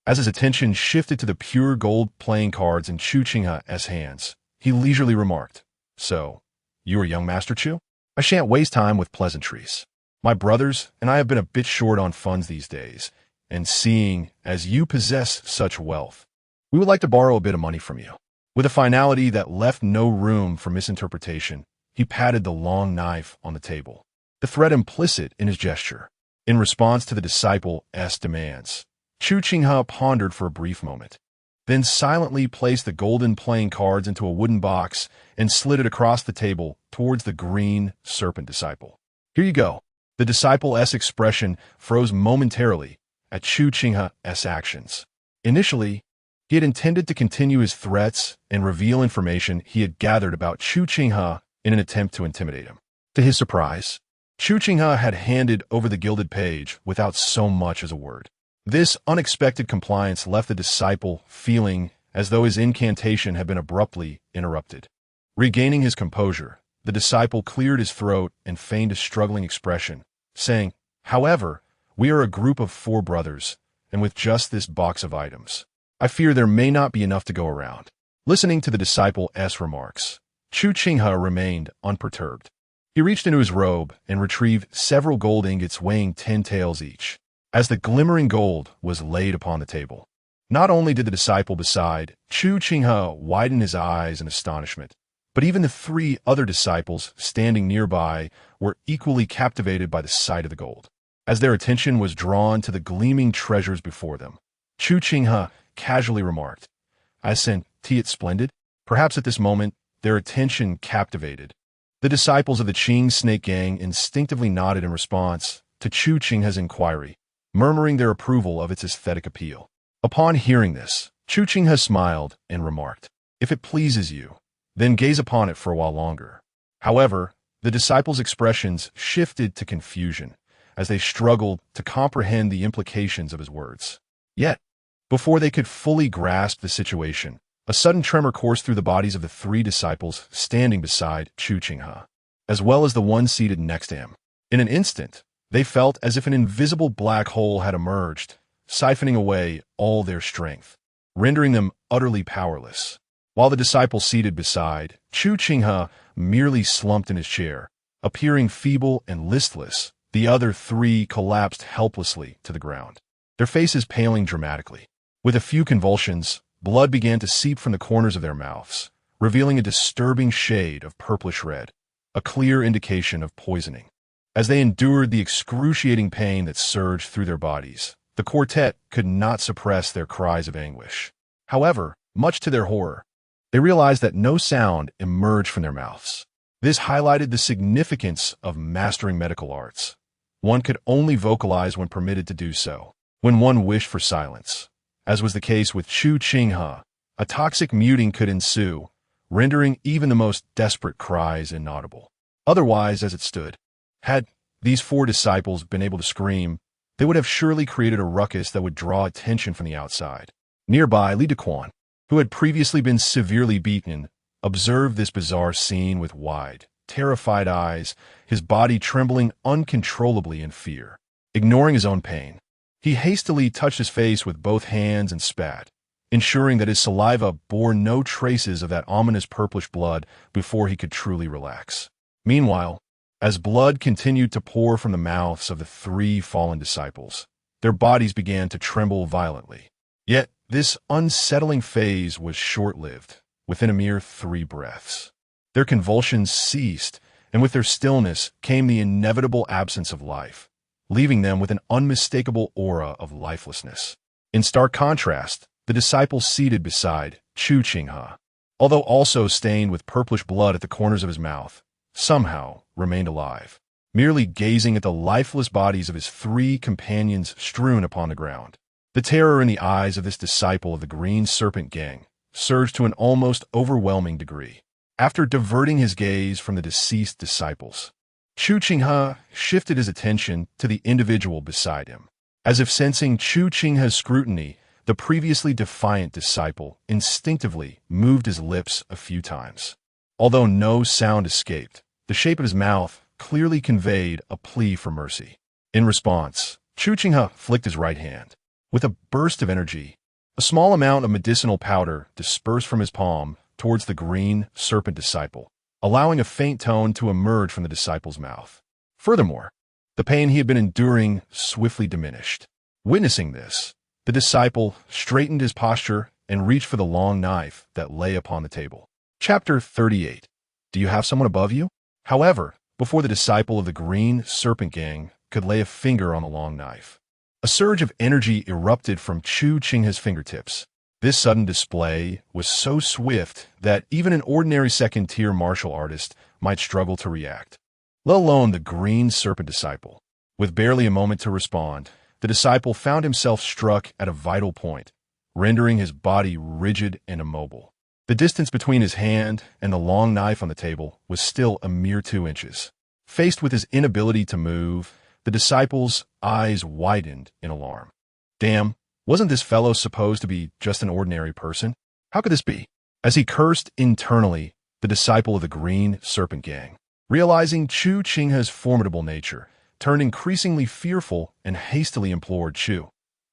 As his attention shifted to the pure gold playing cards in Chu Qinghe's hands, he leisurely remarked, "So, you are young Master Chu? I shan't waste time with pleasantries. My brothers and I have been a bit short on funds these days, and seeing as you possess such wealth, we would like to borrow a bit of money from you." With a finality that left no room for misinterpretation, he patted the long knife on the table, the threat implicit in his gesture. In response to the disciple's demands, Chu Qinghe pondered for a brief moment, then silently placed the golden playing cards into a wooden box and slid it across the table towards the green serpent disciple. "Here you go." The disciple's expression froze momentarily at Chu Qinghe's actions. Initially, he had intended to continue his threats and reveal information he had gathered about Chu Qinghe in an attempt to intimidate him. To his surprise, Chu Qinghe had handed over the gilded page without so much as a word. This unexpected compliance left the disciple feeling as though his incantation had been abruptly interrupted. Regaining his composure, the disciple cleared his throat and feigned a struggling expression, saying, "However, we are a group of 4 brothers, and with just this box of items, I fear there may not be enough to go around." Listening to the disciple's remarks, Chu Qinghe remained unperturbed. He reached into his robe and retrieved several gold ingots weighing 10 taels each. As the glimmering gold was laid upon the table, not only did the disciple beside Chu Qinghe widen his eyes in astonishment, but even the 3 other disciples standing nearby were equally captivated by the sight of the gold. As their attention was drawn to the gleaming treasures before them, Chu Qinghe casually remarked, "Isn't it splendid?" Perhaps at this moment, their attention captivated. The disciples of the Qing snake gang instinctively nodded in response to Chu Qinghe's inquiry, murmuring their approval of its aesthetic appeal. Upon hearing this, Chu Qinghe smiled and remarked, "If it pleases you, then gaze upon it for a while longer." However, the disciples' expressions shifted to confusion as they struggled to comprehend the implications of his words. Yet, before they could fully grasp the situation, a sudden tremor coursed through the bodies of the 3 disciples standing beside Chu Qinghe, as well as the one seated next to him. In an instant, they felt as if an invisible black hole had emerged, siphoning away all their strength, rendering them utterly powerless. While the disciple seated beside Chu Qinghe merely slumped in his chair, appearing feeble and listless, the other 3 collapsed helplessly to the ground, their faces paling dramatically. With a few convulsions, blood began to seep from the corners of their mouths, revealing a disturbing shade of purplish red, a clear indication of poisoning. As they endured the excruciating pain that surged through their bodies, the quartet could not suppress their cries of anguish. However, much to their horror, they realized that no sound emerged from their mouths. This highlighted the significance of mastering medical arts. One could only vocalize when permitted to do so, when one wished for silence. As was the case with Chu Qinghe, a toxic muting could ensue, rendering even the most desperate cries inaudible. Otherwise, as it stood, had these 4 disciples been able to scream, they would have surely created a ruckus that would draw attention from the outside. Nearby, Li Dequan, who had previously been severely beaten, observed this bizarre scene with wide, terrified eyes, his body trembling uncontrollably in fear. Ignoring his own pain, he hastily touched his face with both hands and spat, ensuring that his saliva bore no traces of that ominous purplish blood before he could truly relax. Meanwhile, as blood continued to pour from the mouths of the 3 fallen disciples, their bodies began to tremble violently. Yet, this unsettling phase was short-lived, within a mere 3 breaths. Their convulsions ceased, and with their stillness came the inevitable absence of life, leaving them with an unmistakable aura of lifelessness. In stark contrast, the disciple seated beside Chu Qinghe, although also stained with purplish blood at the corners of his mouth, somehow remained alive, merely gazing at the lifeless bodies of his 3 companions strewn upon the ground. The terror in the eyes of this disciple of the Green Serpent Gang surged to an almost overwhelming degree. After diverting his gaze from the deceased disciples, Chu Qinghe shifted his attention to the individual beside him. As if sensing Chu Qinghe's scrutiny, the previously defiant disciple instinctively moved his lips a few times. Although no sound escaped, the shape of his mouth clearly conveyed a plea for mercy. In response, Chu Qinghe flicked his right hand. With a burst of energy, a small amount of medicinal powder dispersed from his palm towards the Green Serpent disciple, allowing a faint tone to emerge from the disciple's mouth. Furthermore, The pain he had been enduring swiftly diminished. Witnessing this, the disciple straightened his posture and reached for the long knife that lay upon the table. Chapter 38. Do you have someone above you? However, before the disciple of the Green Serpent Gang could lay a finger on the long knife, a surge of energy erupted from Chu Qinghe's fingertips. This sudden display was so swift that even an ordinary second-tier martial artist might struggle to react, let alone the Green Serpent disciple. With barely a moment to respond, the disciple found himself struck at a vital point, rendering his body rigid and immobile. The distance between his hand and the long knife on the table was still a mere 2 inches. Faced with his inability to move, the disciple's eyes widened in alarm. Damn, wasn't this fellow supposed to be just an ordinary person? How could this be? As he cursed internally, the disciple of the Green Serpent Gang, realizing Chu Qinghe's formidable nature, turned increasingly fearful and hastily implored Chu.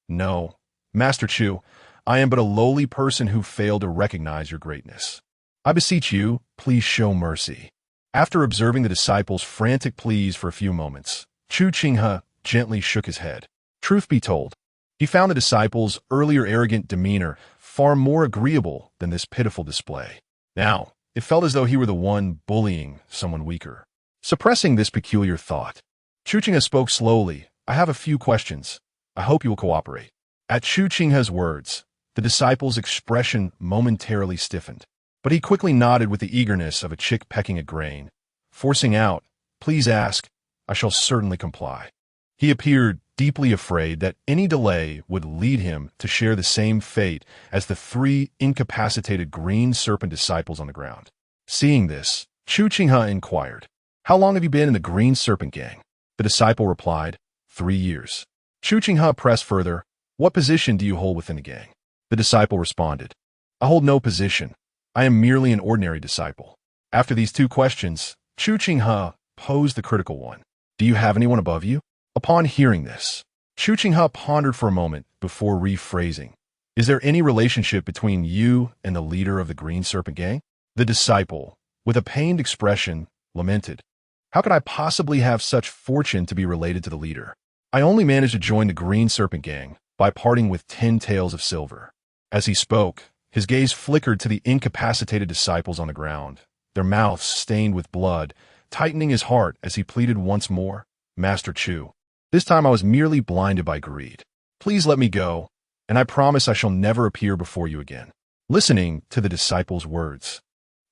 No, Master Chu, I am but a lowly person who failed to recognize your greatness. I beseech you, please show mercy. After observing the disciple's frantic pleas for a few moments, Chu Qinghe gently shook his head. Truth be told, he found the disciple's earlier arrogant demeanor far more agreeable than this pitiful display. Now, it felt as though he were the one bullying someone weaker. Suppressing this peculiar thought, Chu Qinghe spoke slowly. I have a few questions. I hope you will cooperate. At Chu Qinghe's words, the disciple's expression momentarily stiffened, but he quickly nodded with the eagerness of a chick pecking at grain, forcing out, please ask, I shall certainly comply. He appeared deeply afraid that any delay would lead him to share the same fate as the 3 incapacitated Green Serpent disciples on the ground. Seeing this, Chu Qinghe inquired, how long have you been in the Green Serpent Gang? The disciple replied, 3 years. Chu Qinghe pressed further, what position do you hold within the gang? The disciple responded, I hold no position. I am merely an ordinary disciple. After these 2 questions, Chu Qinghe posed the critical one. Do you have anyone above you? Upon hearing this, Chu Qinghe pondered for a moment before rephrasing. Is there any relationship between you and the leader of the Green Serpent Gang? The disciple, with a pained expression, lamented. How could I possibly have such fortune to be related to the leader? I only managed to join the Green Serpent Gang by parting with 10 taels of silver. As he spoke, his gaze flickered to the incapacitated disciples on the ground, their mouths stained with blood, tightening his heart as he pleaded once more, Master Chu, this time I was merely blinded by greed. Please let me go, and I promise I shall never appear before you again. Listening to the disciple's words,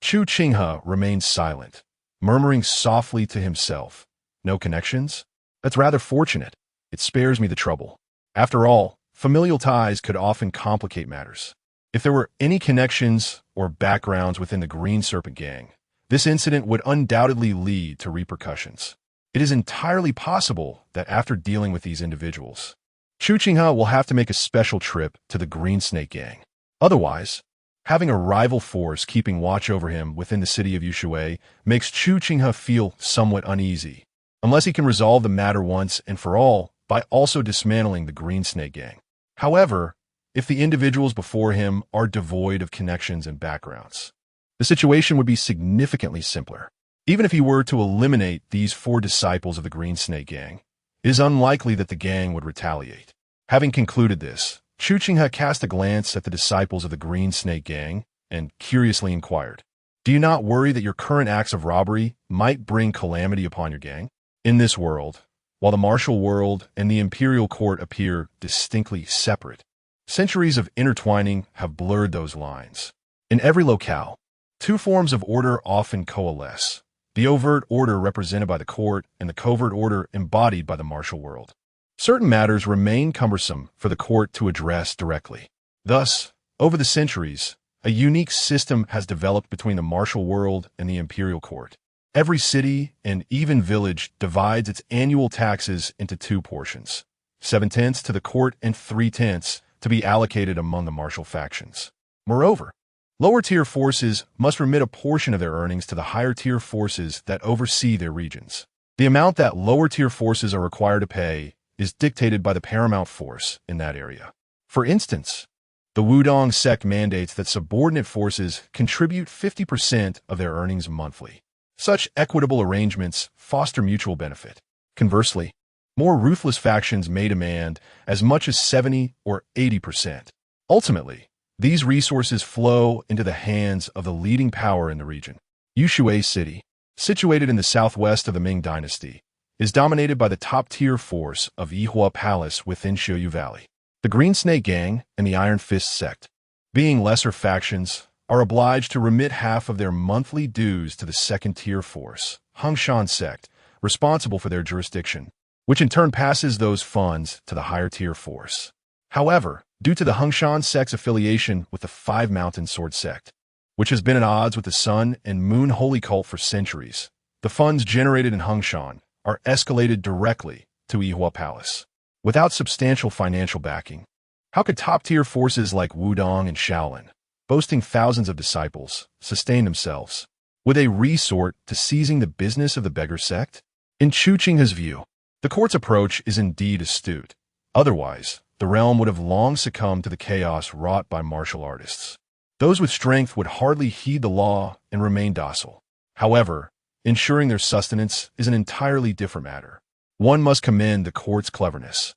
Chu Qinghe remained silent, murmuring softly to himself, no connections? That's rather fortunate. It spares me the trouble. After all, familial ties could often complicate matters. If there were any connections or backgrounds within the Green Serpent Gang, this incident would undoubtedly lead to repercussions. It is entirely possible that after dealing with these individuals, Chu Qinghe will have to make a special trip to the Green Snake Gang. Otherwise, having a rival force keeping watch over him within the city of Jiuzhou makes Chu Qinghe feel somewhat uneasy, unless he can resolve the matter once and for all by also dismantling the Green Snake Gang. However, if the individuals before him are devoid of connections and backgrounds, the situation would be significantly simpler. Even if he were to eliminate these 4 disciples of the Green Snake Gang, it is unlikely that the gang would retaliate. Having concluded this, Chu Qinghe cast a glance at the disciples of the Green Snake Gang and curiously inquired, do you not worry that your current acts of robbery might bring calamity upon your gang? In this world, while the martial world and the imperial court appear distinctly separate, centuries of intertwining have blurred those lines. In every locale, 2 forms of order often coalesce. The overt order represented by the court and the covert order embodied by the martial world. Certain matters remain cumbersome for the court to address directly. Thus, over the centuries, a unique system has developed between the martial world and the imperial court. Every city and even village divides its annual taxes into 2 portions, 7/10 to the court and 3/10 to be allocated among the martial factions. Moreover, lower-tier forces must remit a portion of their earnings to the higher-tier forces that oversee their regions. The amount that lower-tier forces are required to pay is dictated by the paramount force in that area. For instance, the Wudong sect mandates that subordinate forces contribute 50% of their earnings monthly. Such equitable arrangements foster mutual benefit. Conversely, More ruthless factions may demand as much as 70 or 80%. Ultimately, these resources flow into the hands of the leading power in the region. Yushui City, situated in the southwest of the Ming Dynasty, is dominated by the top-tier force of Yihua Palace within Shoyu Valley. The Green Snake Gang and the Iron Fist sect, being lesser factions, are obliged to remit half of their monthly dues to the second-tier force, Hongshan sect, responsible for their jurisdiction, which in turn passes those funds to the higher-tier force. However, due to the Hongshan sect's affiliation with the Five Mountain Sword sect, which has been at odds with the Sun and Moon Holy Cult for centuries, the funds generated in Hongshan are escalated directly to Yihua Palace. Without substantial financial backing, how could top-tier forces like Wudong and Shaolin, boasting thousands of disciples, sustain themselves? Would they resort to seizing the business of the beggar sect? In Chu Qinghe's view, the court's approach is indeed astute. Otherwise, the realm would have long succumbed to the chaos wrought by martial artists. Those with strength would hardly heed the law and remain docile. However, ensuring their sustenance is an entirely different matter. One must commend the court's cleverness.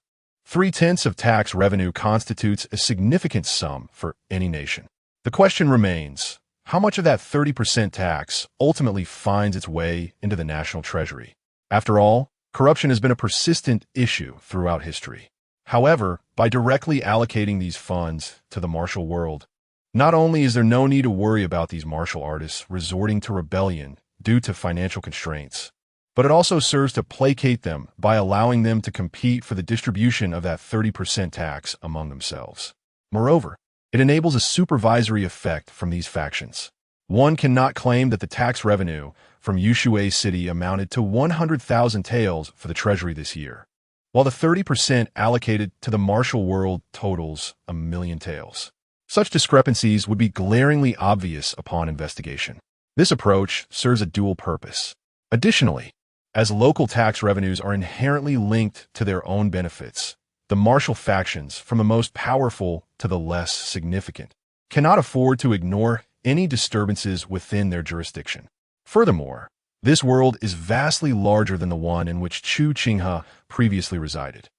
3/10 of tax revenue constitutes a significant sum for any nation. The question remains, how much of that 30% tax ultimately finds its way into the national treasury? After all, corruption has been a persistent issue throughout history. However, by directly allocating these funds to the martial world, not only is there no need to worry about these martial artists resorting to rebellion due to financial constraints, but it also serves to placate them by allowing them to compete for the distribution of that 30% tax among themselves. Moreover, it enables a supervisory effect from these factions. One cannot claim that the tax revenue from Yushui City amounted to 100,000 taels for the treasury this year, while the 30% allocated to the martial world totals 1,000,000 taels. Such discrepancies would be glaringly obvious upon investigation. This approach serves a dual purpose. Additionally, as local tax revenues are inherently linked to their own benefits, the martial factions, from the most powerful to the less significant, cannot afford to ignore any disturbances within their jurisdiction. Furthermore, this world is vastly larger than the one in which Chu Qinghe previously resided.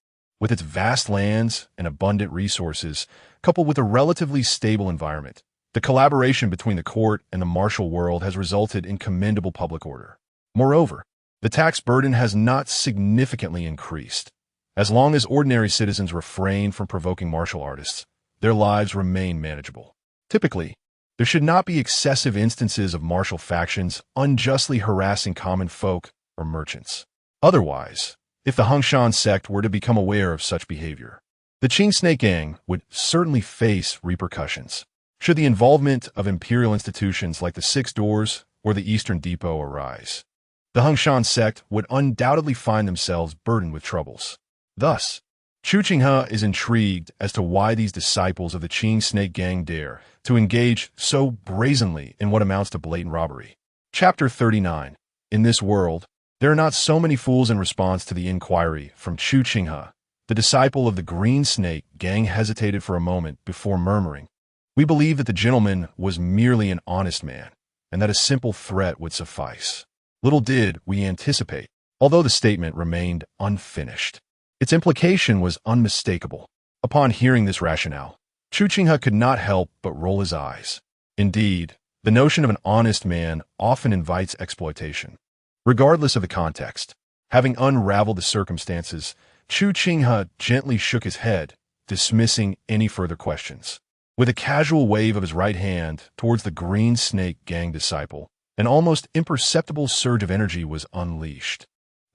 With its vast lands and abundant resources, coupled with a relatively stable environment, the collaboration between the court and the martial world has resulted in commendable public order. Moreover, the tax burden has not significantly increased. As long as ordinary citizens refrain from provoking martial artists, their lives remain manageable. Typically, there should not be excessive instances of martial factions unjustly harassing common folk or merchants. Otherwise, if the Hongshan sect were to become aware of such behavior, the Qing Snake Gang would certainly face repercussions. Should the involvement of imperial institutions like the Six Doors or the Eastern Depot arise, the Hongshan sect would undoubtedly find themselves burdened with troubles. Thus, Chu Qinghe is intrigued as to why these disciples of the Qing Snake Gang dare to engage so brazenly in what amounts to blatant robbery. Chapter 39. In this world, there are not so many fools. In response to the inquiry from Chu Qinghe, the disciple of the Green Snake Gang hesitated for a moment before murmuring, "We believe that the gentleman was merely an honest man, and that a simple threat would suffice." Little did we anticipate, although the statement remained unfinished, its implication was unmistakable. Upon hearing this rationale, Chu Qinghe could not help but roll his eyes. Indeed, the notion of an honest man often invites exploitation. Regardless of the context, having unraveled the circumstances, Chu Qinghe gently shook his head, dismissing any further questions. With a casual wave of his right hand towards the Green Snake Gang disciple, an almost imperceptible surge of energy was unleashed.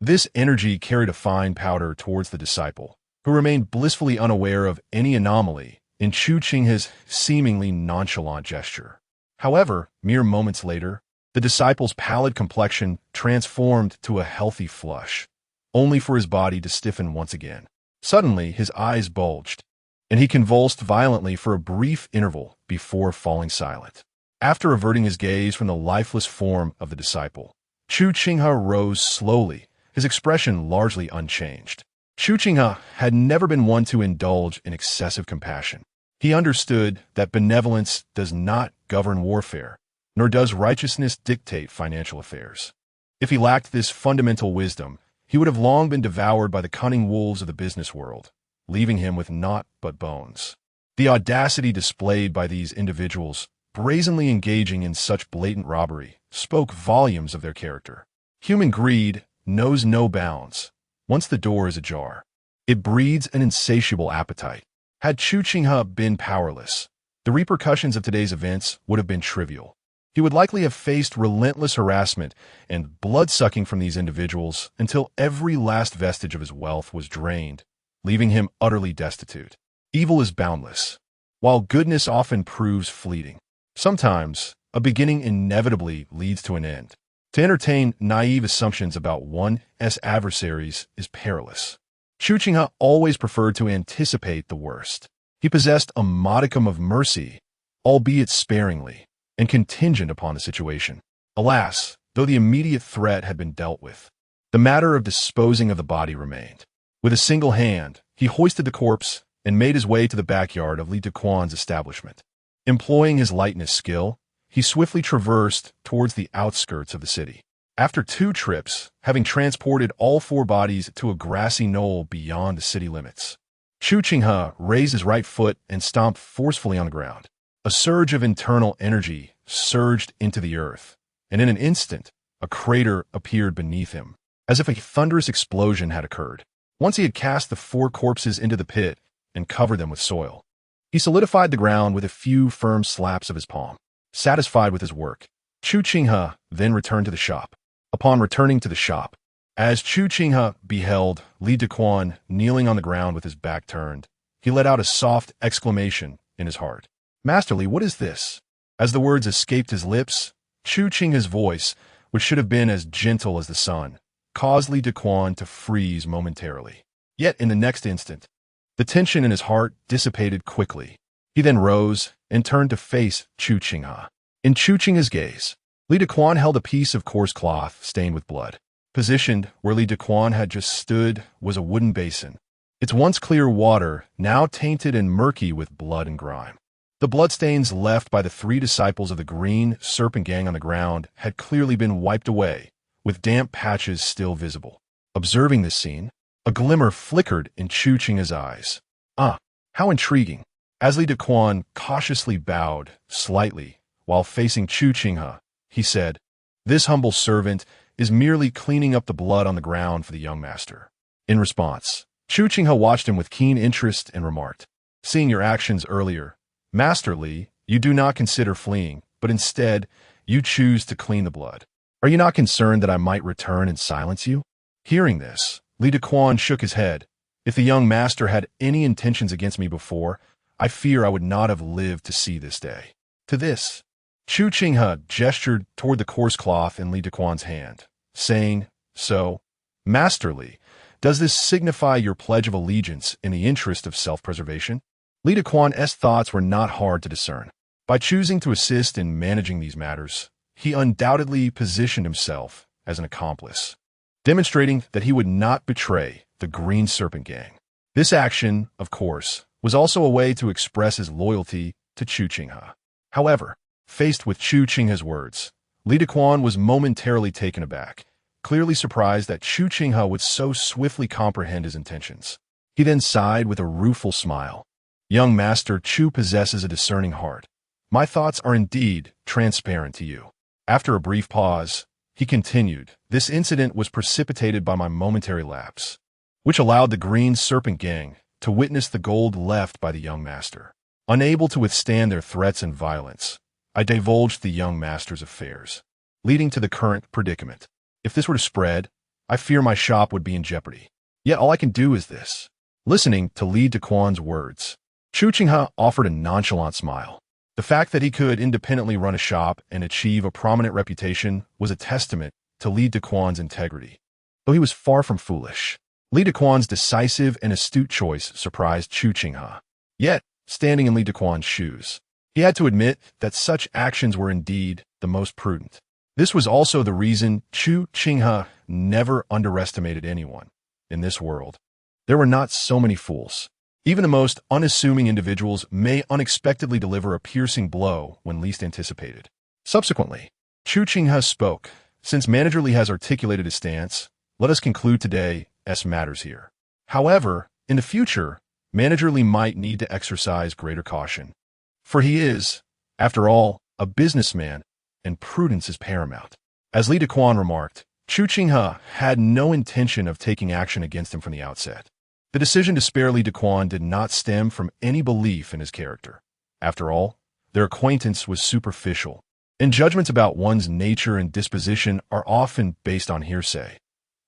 This energy carried a fine powder towards the disciple, who remained blissfully unaware of any anomaly in Chu Qinghe's seemingly nonchalant gesture. However, mere moments later, the disciple's pallid complexion transformed to a healthy flush, only for his body to stiffen once again. Suddenly, his eyes bulged, and he convulsed violently for a brief interval before falling silent. After averting his gaze from the lifeless form of the disciple, Chu Qinghe rose slowly, his expression largely unchanged. Chu Qinghe had never been one to indulge in excessive compassion. He understood that benevolence does not govern warfare, nor does righteousness dictate financial affairs. If he lacked this fundamental wisdom, he would have long been devoured by the cunning wolves of the business world, leaving him with naught but bones. The audacity displayed by these individuals, brazenly engaging in such blatant robbery, spoke volumes of their character. Human greed knows no bounds. Once the door is ajar, it breeds an insatiable appetite. Had Chu Qinghe been powerless, the repercussions of today's events would have been trivial. He would likely have faced relentless harassment and blood-sucking from these individuals until every last vestige of his wealth was drained, leaving him utterly destitute. Evil is boundless, while goodness often proves fleeting. Sometimes, a beginning inevitably leads to an end. To entertain naive assumptions about one's adversaries is perilous. Chu Qinghe always preferred to anticipate the worst. He possessed a modicum of mercy, albeit sparingly, and contingent upon the situation. Alas, though the immediate threat had been dealt with, the matter of disposing of the body remained. With a single hand, he hoisted the corpse and made his way to the backyard of Li Dequan's establishment. Employing his lightness skill, he swiftly traversed towards the outskirts of the city. After 2 trips, having transported all 4 bodies to a grassy knoll beyond the city limits, Chu Qinghe raised his right foot and stomped forcefully on the ground. A surge of internal energy surged into the earth, and in an instant, a crater appeared beneath him, as if a thunderous explosion had occurred. Once he had cast the 4 corpses into the pit and covered them with soil, he solidified the ground with a few firm slaps of his palm. Satisfied with his work, Chu Qinghe then returned to the shop. Upon returning to the shop, as Chu Qinghe beheld Li Dequan kneeling on the ground with his back turned, he let out a soft exclamation in his heart. "Master Li, what is this?" As the words escaped his lips, Chu Qinghe's voice, which should have been as gentle as the sun, caused Li Dequan to freeze momentarily. Yet in the next instant, the tension in his heart dissipated quickly. He then rose and turned to face Chu Qinghe. In Chu Qinghe's gaze, Li Dequan held a piece of coarse cloth stained with blood. Positioned where Li Dequan had just stood was a wooden basin, its once clear water now tainted and murky with blood and grime. The bloodstains left by the 3 disciples of the Green Serpent Gang on the ground had clearly been wiped away, with damp patches still visible. Observing this scene, a glimmer flickered in Chu Qinghe's eyes. "Ah, how intriguing." As Li Dequan cautiously bowed slightly while facing Chu Qinghe, he said, "This humble servant is merely cleaning up the blood on the ground for the young master." In response, Chu Qinghe watched him with keen interest and remarked, "Seeing your actions earlier, Master Li, you do not consider fleeing, but instead, you choose to clean the blood. Are you not concerned that I might return and silence you?" Hearing this, Li Dequan shook his head. "If the young master had any intentions against me before, I fear I would not have lived to see this day." To this, Chu Qinghe gestured toward the coarse cloth in Li Dequan's hand, saying, "So, Master Li, does this signify your pledge of allegiance in the interest of self-preservation?" Li Dequan's thoughts were not hard to discern. By choosing to assist in managing these matters, he undoubtedly positioned himself as an accomplice, demonstrating that he would not betray the Green Serpent Gang. This action, of course, was also a way to express his loyalty to Chu Qinghe. However, faced with Chu Qinghe's words, Li Dequan was momentarily taken aback, clearly surprised that Chu Qinghe would so swiftly comprehend his intentions. He then sighed with a rueful smile. "Young Master Chu possesses a discerning heart. My thoughts are indeed transparent to you." After a brief pause, he continued, "This incident was precipitated by my momentary lapse, which allowed the Green Serpent Gang to witness the gold left by the young master. Unable to withstand their threats and violence, I divulged the young master's affairs, leading to the current predicament. If this were to spread, I fear my shop would be in jeopardy. Yet all I can do is this." Listening to Li Dequan's words, Chu Qinghe offered a nonchalant smile. The fact that he could independently run a shop and achieve a prominent reputation was a testament to Li Dequan's integrity. Though he was far from foolish, Li Dequan's decisive and astute choice surprised Chu Qinghe. Yet, standing in Li Dequan's shoes, he had to admit that such actions were indeed the most prudent. This was also the reason Chu Qinghe never underestimated anyone. In this world, there were not so many fools. Even the most unassuming individuals may unexpectedly deliver a piercing blow when least anticipated. Subsequently, Chu Qinghe spoke. "Since Manager Li has articulated his stance, let us conclude today's matters here. However, in the future, Manager Li might need to exercise greater caution. For he is, after all, a businessman, and prudence is paramount. As Li Dequan remarked, Chu Qinghe had no intention of taking action against him from the outset. The decision to spare Li Dequan did not stem from any belief in his character. After all, their acquaintance was superficial, and judgments about one's nature and disposition are often based on hearsay.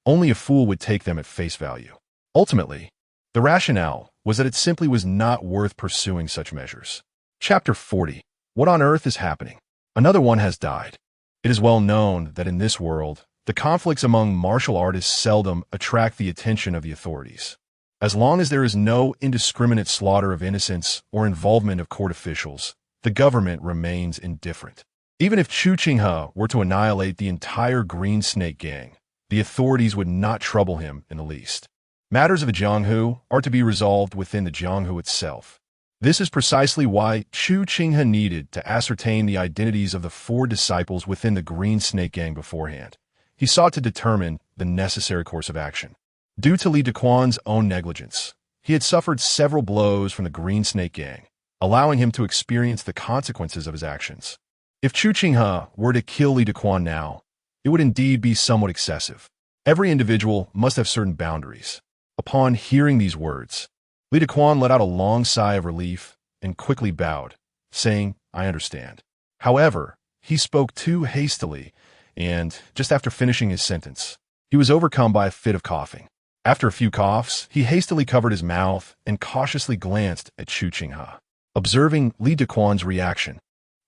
Only a fool would take them at face value. Ultimately, the rationale was that it simply was not worth pursuing such measures. Chapter 40. What on earth is happening? Another one has died. It is well known that in this world, the conflicts among martial artists seldom attract the attention of the authorities. As long as there is no indiscriminate slaughter of innocents or involvement of court officials, the government remains indifferent. Even if Chu Qinghe were to annihilate the entire Green Snake gang, the authorities would not trouble him in the least. Matters of the Jiuzhou are to be resolved within the Jiuzhou itself. This is precisely why Chu Qinghe needed to ascertain the identities of the 4 disciples within the Green Snake gang beforehand. He sought to determine the necessary course of action. Due to Li Dequan's own negligence, he had suffered several blows from the Green Snake gang, allowing him to experience the consequences of his actions. If Chu Qinghe were to kill Li Dequan now, it would indeed be somewhat excessive. Every individual must have certain boundaries. Upon hearing these words, Li Dequan let out a long sigh of relief and quickly bowed, saying, "I understand." However, he spoke too hastily, and just after finishing his sentence, he was overcome by a fit of coughing. After a few coughs, he hastily covered his mouth and cautiously glanced at Chu Qinghe. Observing Li Dequan's reaction,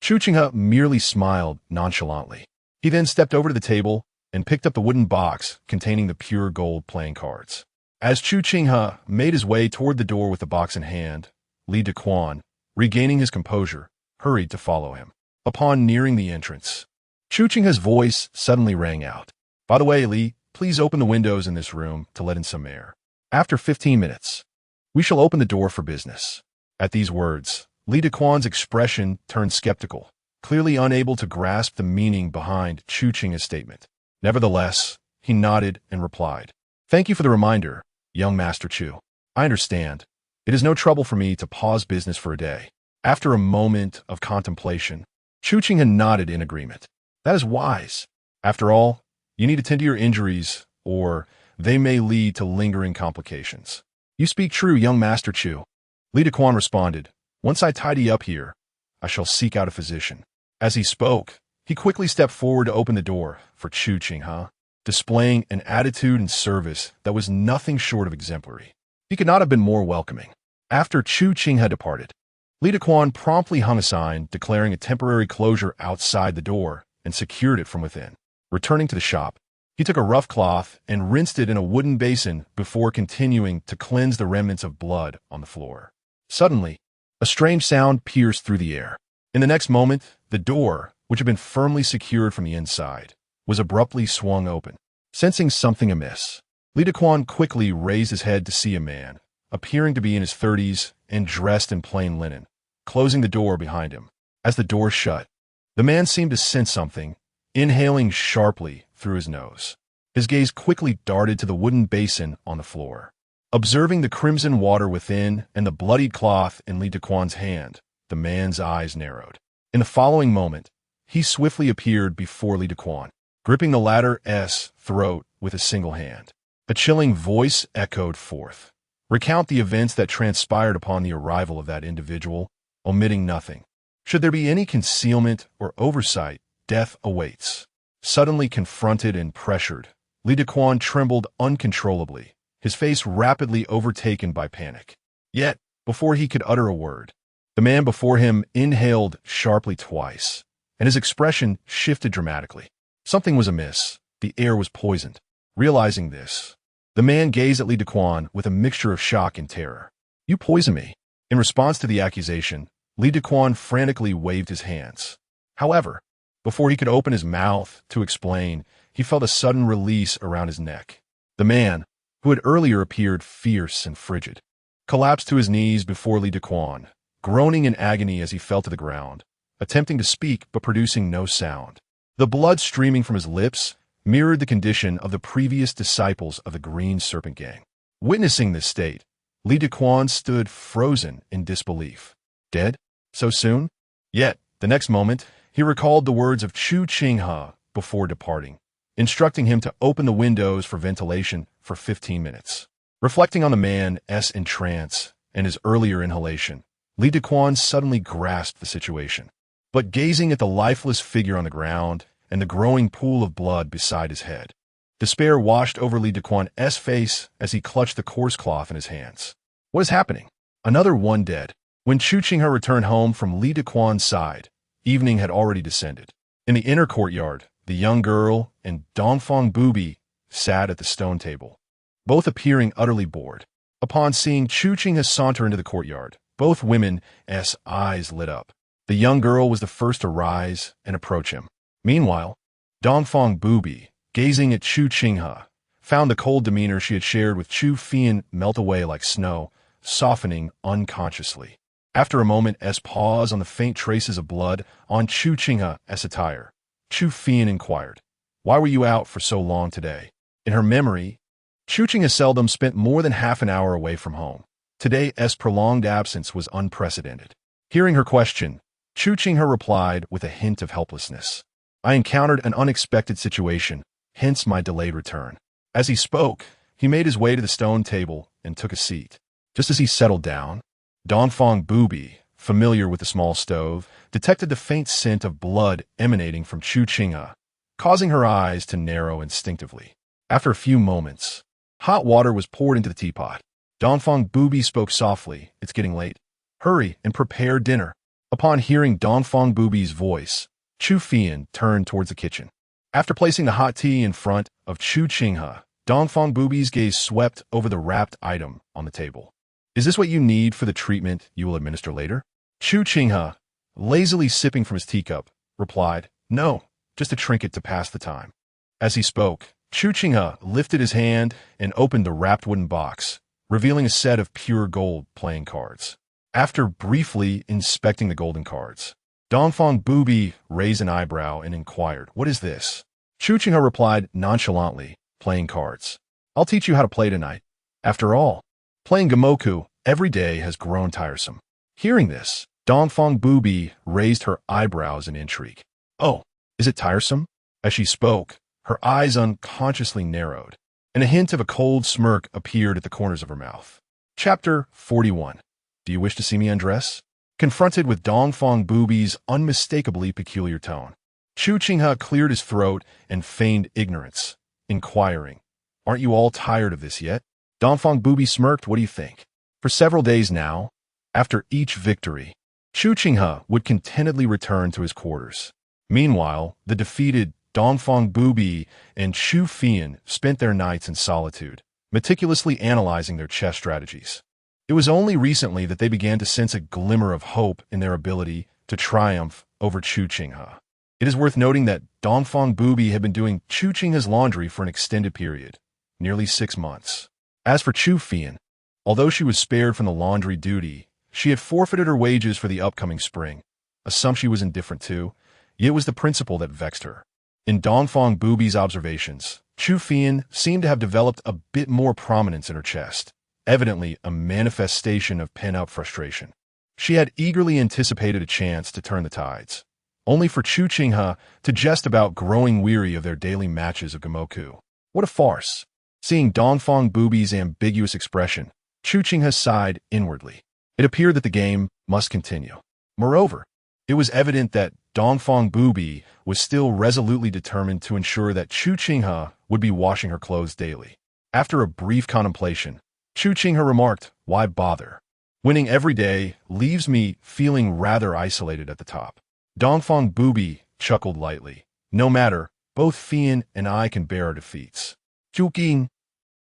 Chu Qinghe merely smiled nonchalantly. He then stepped over to the table and picked up the wooden box containing the pure gold playing cards. As Chu Qinghe made his way toward the door with the box in hand, Li Dequan, regaining his composure, hurried to follow him. Upon nearing the entrance, Chu Qinghe's voice suddenly rang out. "By the way, Li, please open the windows in this room to let in some air. After 15 minutes, we shall open the door for business." At these words, Li Dequan's expression turned skeptical, clearly unable to grasp the meaning behind Chu Qinghe's statement. Nevertheless, he nodded and replied, "Thank you for the reminder, young Master Chu. I understand. It is no trouble for me to pause business for a day." After a moment of contemplation, Chu Qinghe nodded in agreement. "That is wise. After all, you need to tend to your injuries, or they may lead to lingering complications." "You speak true, young Master Chu," Li Dequan responded. "Once I tidy up here, I shall seek out a physician." As he spoke, he quickly stepped forward to open the door for Chu Qinghe, displaying an attitude and service that was nothing short of exemplary. He could not have been more welcoming. After Chu Qinghe departed, Li Dequan promptly hung a sign declaring a temporary closure outside the door and secured it from within. Returning to the shop, he took a rough cloth and rinsed it in a wooden basin before continuing to cleanse the remnants of blood on the floor. Suddenly, a strange sound pierced through the air. In the next moment, the door, which had been firmly secured from the inside, was abruptly swung open. Sensing something amiss, Li Dequan quickly raised his head to see a man, appearing to be in his 30s and dressed in plain linen, closing the door behind him. As the door shut, the man seemed to sense something, inhaling sharply through his nose. His gaze quickly darted to the wooden basin on the floor. Observing the crimson water within and the bloodied cloth in Li Dequan's hand, the man's eyes narrowed. In the following moment, he swiftly appeared before Li Dequan, gripping the latter's throat with a single hand. A chilling voice echoed forth. "Recount the events that transpired upon the arrival of that individual, omitting nothing. Should there be any concealment or oversight, death awaits." Suddenly confronted and pressured, Li Dequan trembled uncontrollably, his face rapidly overtaken by panic. Yet, before he could utter a word, the man before him inhaled sharply twice, and his expression shifted dramatically. Something was amiss. The air was poisoned. Realizing this, the man gazed at Li Dequan with a mixture of shock and terror. "You poison me." In response to the accusation, Li Dequan frantically waved his hands. However, before he could open his mouth to explain, he felt a sudden release around his neck. The man, who had earlier appeared fierce and frigid, collapsed to his knees before Li Dequan, groaning in agony as he fell to the ground, attempting to speak but producing no sound. The blood streaming from his lips mirrored the condition of the previous disciples of the Green Serpent Gang. Witnessing this state, Li Dequan stood frozen in disbelief. Dead? So soon? Yet, the next moment, he recalled the words of Chu Qinghe before departing, instructing him to open the windows for ventilation for 15 minutes. Reflecting on the man's entrance and his earlier inhalation, Li Dequan suddenly grasped the situation. But gazing at the lifeless figure on the ground and the growing pool of blood beside his head, despair washed over Li Dequan's face as he clutched the coarse cloth in his hands. What is happening? Another one dead. When Chu Qinghe returned home from Li Dequan's side, evening had already descended. In the inner courtyard, the young girl and Dongfang Bubai sat at the stone table, both appearing utterly bored. Upon seeing Chu Qinghe saunter into the courtyard, both women's eyes lit up. The young girl was the first to rise and approach him. Meanwhile, Dongfang Bubai, gazing at Chu Qinghe, found the cold demeanor she had shared with Chu Fian melt away like snow, softening unconsciously. After a moment's pause on the faint traces of blood on Chu Qinghe's attire, Chu Fian inquired, "Why were you out for so long today?" In her memory, Chu Qinghe seldom spent more than half an hour away from home. Today's prolonged absence was unprecedented. Hearing her question, Chu Qinghe replied with a hint of helplessness. "I encountered an unexpected situation, hence my delayed return." As he spoke, he made his way to the stone table and took a seat. Just as he settled down, Dongfang Bubai, familiar with the small stove, detected the faint scent of blood emanating from Chu Qinghe, causing her eyes to narrow instinctively. After a few moments, hot water was poured into the teapot. Dongfang Bubai spoke softly, "It's getting late. Hurry and prepare dinner." Upon hearing Dongfang Bubai's voice, Chu Fian turned towards the kitchen. After placing the hot tea in front of Chu Qinghe, Dongfang Bubai's gaze swept over the wrapped item on the table. "Is this what you need for the treatment you will administer later?" Chu Qinghe, lazily sipping from his teacup, replied, "No, just a trinket to pass the time." As he spoke, Chu Qinghe lifted his hand and opened the wrapped wooden box, revealing a set of pure gold playing cards. After briefly inspecting the golden cards, Dongfang Bubai raised an eyebrow and inquired, "What is this?" Chu Qinghe replied nonchalantly, "Playing cards. I'll teach you how to play tonight. After all, playing Gamoku every day has grown tiresome." Hearing this, Dongfang Bubai raised her eyebrows in intrigue. "Oh, is it tiresome?" As she spoke, her eyes unconsciously narrowed, and a hint of a cold smirk appeared at the corners of her mouth. Chapter 41. Do you wish to see me undress? Confronted with Dongfang Bubai's unmistakably peculiar tone, Chu Qinghe cleared his throat and feigned ignorance, inquiring, "Aren't you all tired of this yet?" Dongfang Bubai smirked, "What do you think?" For several days now, after each victory, Chu Qinghe would contentedly return to his quarters. Meanwhile, the defeated Dongfang Bubai and Chu Fian spent their nights in solitude, meticulously analyzing their chess strategies. It was only recently that they began to sense a glimmer of hope in their ability to triumph over Chu Qinghe. It is worth noting that Dongfang Bubai had been doing Chu Qinghe's laundry for an extended period, nearly 6 months. As for Chu Fian, although she was spared from the laundry duty, she had forfeited her wages for the upcoming spring, a sum she was indifferent to, yet it was the principle that vexed her. In Dongfang Bubai's observations, Chu Fian seemed to have developed a bit more prominence in her chest, evidently a manifestation of pent-up frustration. She had eagerly anticipated a chance to turn the tides, only for Chu Qinghe to jest about growing weary of their daily matches of Gamoku. What a farce! Seeing Dongfang Bubai's ambiguous expression, Chu Qinghe sighed inwardly. It appeared that the game must continue. Moreover, it was evident that Dongfang Bubai was still resolutely determined to ensure that Chu Qinghe would be washing her clothes daily. After a brief contemplation, Chu Qinghe remarked, "Why bother? Winning every day leaves me feeling rather isolated at the top." Dongfang Bubai chuckled lightly. "No matter, both Fian and I can bear our defeats." Guqin.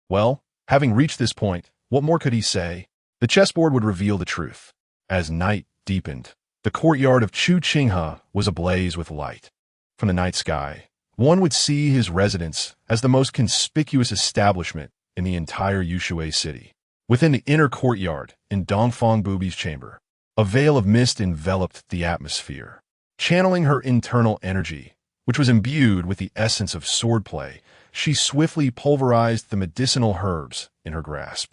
Well, having reached this point, what more could he say? The chessboard would reveal the truth. As night deepened, the courtyard of Chu Qinghe was ablaze with light. From the night sky, one would see his residence as the most conspicuous establishment in the entire Yushui city. Within the inner courtyard, in Dongfang Bubai's chamber, a veil of mist enveloped the atmosphere. Channeling her internal energy, which was imbued with the essence of swordplay, she swiftly pulverized the medicinal herbs in her grasp,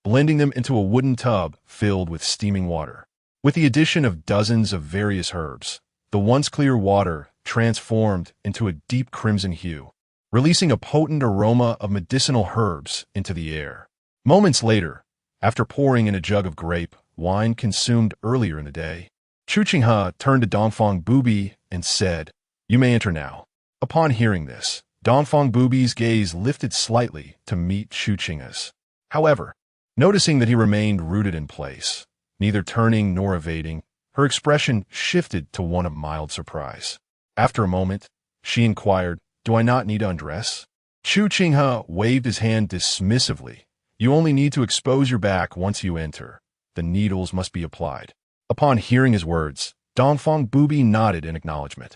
blending them into a wooden tub filled with steaming water. With the addition of dozens of various herbs, the once clear water transformed into a deep crimson hue, releasing a potent aroma of medicinal herbs into the air. Moments later, after pouring in a jug of grape wine consumed earlier in the day, Chu Qinghe turned to Dongfang Bubai and said, "You may enter now." Upon hearing this, Dongfang Bubai's gaze lifted slightly to meet Chu Qinghe's. However, noticing that he remained rooted in place, neither turning nor evading, her expression shifted to one of mild surprise. After a moment, she inquired, "Do I not need to undress?" Chu Qinghe waved his hand dismissively. "You only need to expose your back once you enter. The needles must be applied." Upon hearing his words, Dongfang Bubai nodded in acknowledgement.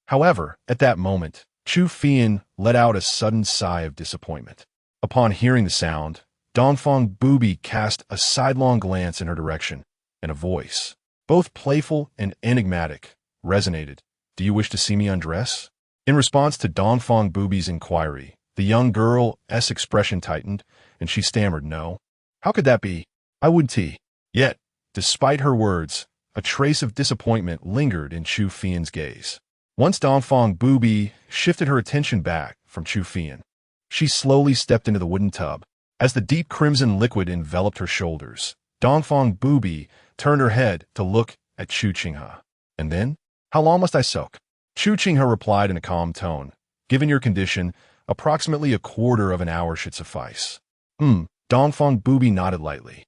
However, at that moment, Chu Qinghe let out a sudden sigh of disappointment. Upon hearing the sound, Dongfang Bubai cast a sidelong glance in her direction, and a voice, both playful and enigmatic, resonated. "Do you wish to see me undress?" In response to Dongfang Bubai's inquiry, the young girl's expression tightened, and she stammered, "No. How could that be? I would tea." Yet, despite her words, a trace of disappointment lingered in Chu Qinghe's gaze. Once Dongfang Bubai shifted her attention back from Chu Qinghe, she slowly stepped into the wooden tub. As the deep crimson liquid enveloped her shoulders, Dongfang Bubai turned her head to look at Chu Qinghe. "And then? How long must I soak?" Chu Qinghe replied in a calm tone, "Given your condition, approximately a quarter of an hour should suffice." Dongfang Bubai nodded lightly,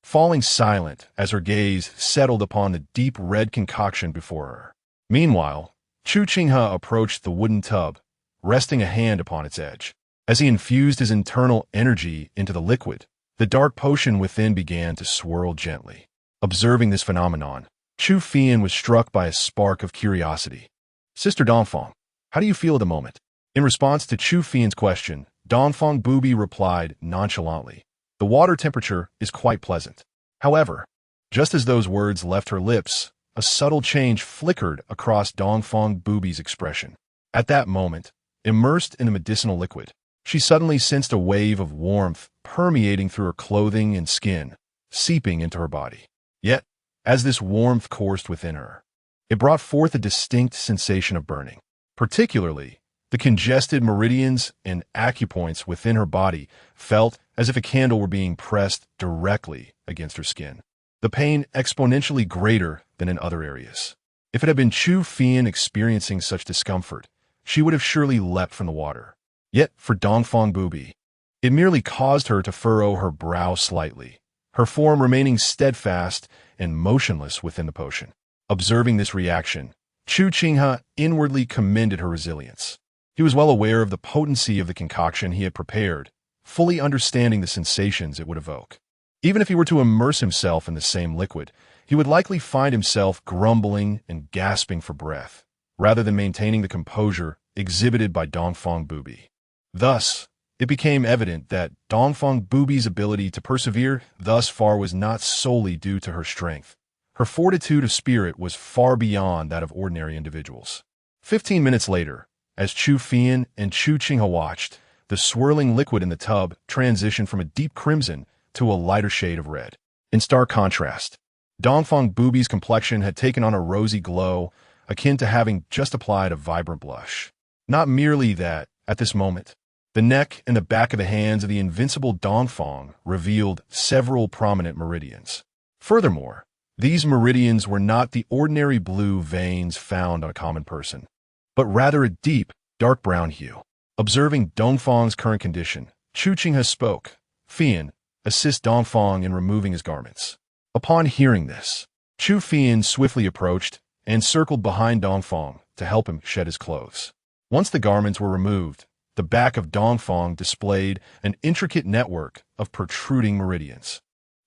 falling silent as her gaze settled upon the deep red concoction before her. Meanwhile, Chu Qinghe approached the wooden tub, resting a hand upon its edge. As he infused his internal energy into the liquid, the dark potion within began to swirl gently. Observing this phenomenon, Chu Qinghe was struck by a spark of curiosity. "Sister Dongfang, how do you feel at the moment?" In response to Chu Qinghe's question, Dongfang Bubai replied nonchalantly, "The water temperature is quite pleasant." However, just as those words left her lips, a subtle change flickered across Dongfang Bubai's expression. At that moment, immersed in the medicinal liquid, she suddenly sensed a wave of warmth permeating through her clothing and skin, seeping into her body. Yet, as this warmth coursed within her, it brought forth a distinct sensation of burning. Particularly, the congested meridians and acupoints within her body felt as if a candle were being pressed directly against her skin, the pain exponentially greater than in other areas. If it had been Chu Qinghe experiencing such discomfort, she would have surely leapt from the water. Yet, for Dongfang Bubai, it merely caused her to furrow her brow slightly, her form remaining steadfast and motionless within the potion. Observing this reaction, Chu Qinghe inwardly commended her resilience. He was well aware of the potency of the concoction he had prepared, fully understanding the sensations it would evoke. Even if he were to immerse himself in the same liquid, he would likely find himself grumbling and gasping for breath, rather than maintaining the composure exhibited by Dongfang Bubai. Thus, it became evident that Dongfang Bubai's ability to persevere thus far was not solely due to her strength. Her fortitude of spirit was far beyond that of ordinary individuals. 15 minutes later, as Chu Qinghe and Chu Qinghe watched, the swirling liquid in the tub transitioned from a deep crimson to a lighter shade of red. In stark contrast, Dongfang Bubai's complexion had taken on a rosy glow, akin to having just applied a vibrant blush. Not merely that, at this moment, the neck and the back of the hands of the invincible Dongfang revealed several prominent meridians. Furthermore, these meridians were not the ordinary blue veins found on a common person, but rather a deep, dark brown hue. Observing Dongfang's current condition, Chu Qinghe spoke. "Qinghe, assist Dongfang in removing his garments." Upon hearing this, Chu Qinghe swiftly approached and circled behind Dongfang to help him shed his clothes. Once the garments were removed, the back of Dongfang displayed an intricate network of protruding meridians.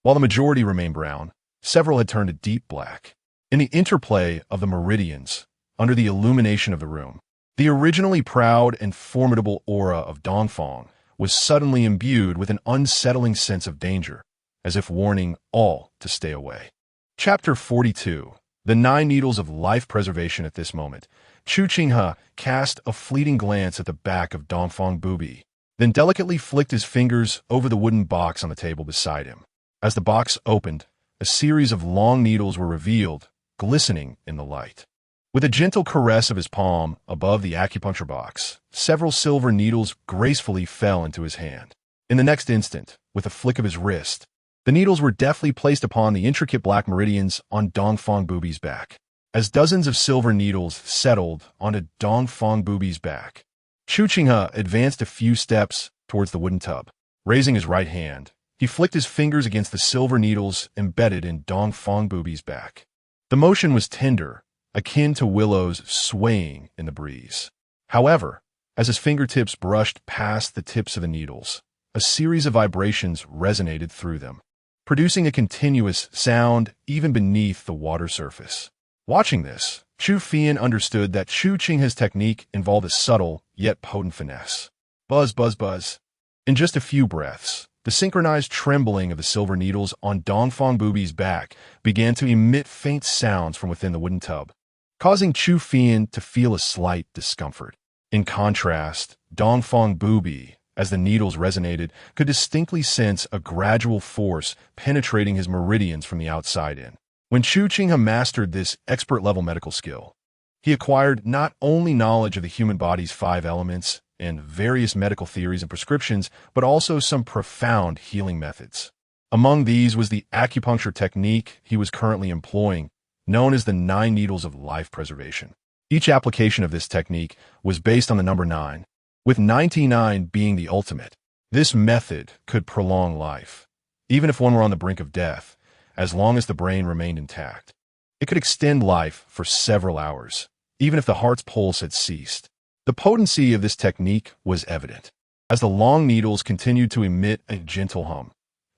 While the majority remained brown, several had turned a deep black. In the interplay of the meridians, under the illumination of the room, the originally proud and formidable aura of Dongfang was suddenly imbued with an unsettling sense of danger, as if warning all to stay away. Chapter 42. The 9 needles of life preservation at this moment. Chu Qinghe cast a fleeting glance at the back of Dongfang Bubai, then delicately flicked his fingers over the wooden box on the table beside him. As the box opened, a series of long needles were revealed, glistening in the light. With a gentle caress of his palm above the acupuncture box, several silver needles gracefully fell into his hand. In the next instant, with a flick of his wrist, the needles were deftly placed upon the intricate black meridians on Dongfang Bubai's back. As dozens of silver needles settled onto Dongfang Bubai's back, Chu Qinghe advanced a few steps towards the wooden tub. Raising his right hand, he flicked his fingers against the silver needles embedded in Dongfang Bubai's back. The motion was tender, akin to willows swaying in the breeze. However, as his fingertips brushed past the tips of the needles, a series of vibrations resonated through them, producing a continuous sound even beneath the water surface. Watching this, Chu Qinghe understood that Chu Qinghe's technique involved a subtle yet potent finesse. Buzz, buzz, buzz. In just a few breaths, the synchronized trembling of the silver needles on Dongfang Bubai's back began to emit faint sounds from within the wooden tub, causing Chu Qinghe to feel a slight discomfort. In contrast, Dongfang Bubai, as the needles resonated, could distinctly sense a gradual force penetrating his meridians from the outside in. When Chu Qinghe mastered this expert-level medical skill, he acquired not only knowledge of the human body's 5 elements and various medical theories and prescriptions, but also some profound healing methods. Among these was the acupuncture technique he was currently employing, known as the 9 needles of life preservation. Each application of this technique was based on the number 9, with 99 being the ultimate. This method could prolong life, even if one were on the brink of death, as long as the brain remained intact. It could extend life for several hours, even if the heart's pulse had ceased. The potency of this technique was evident. As the long needles continued to emit a gentle hum,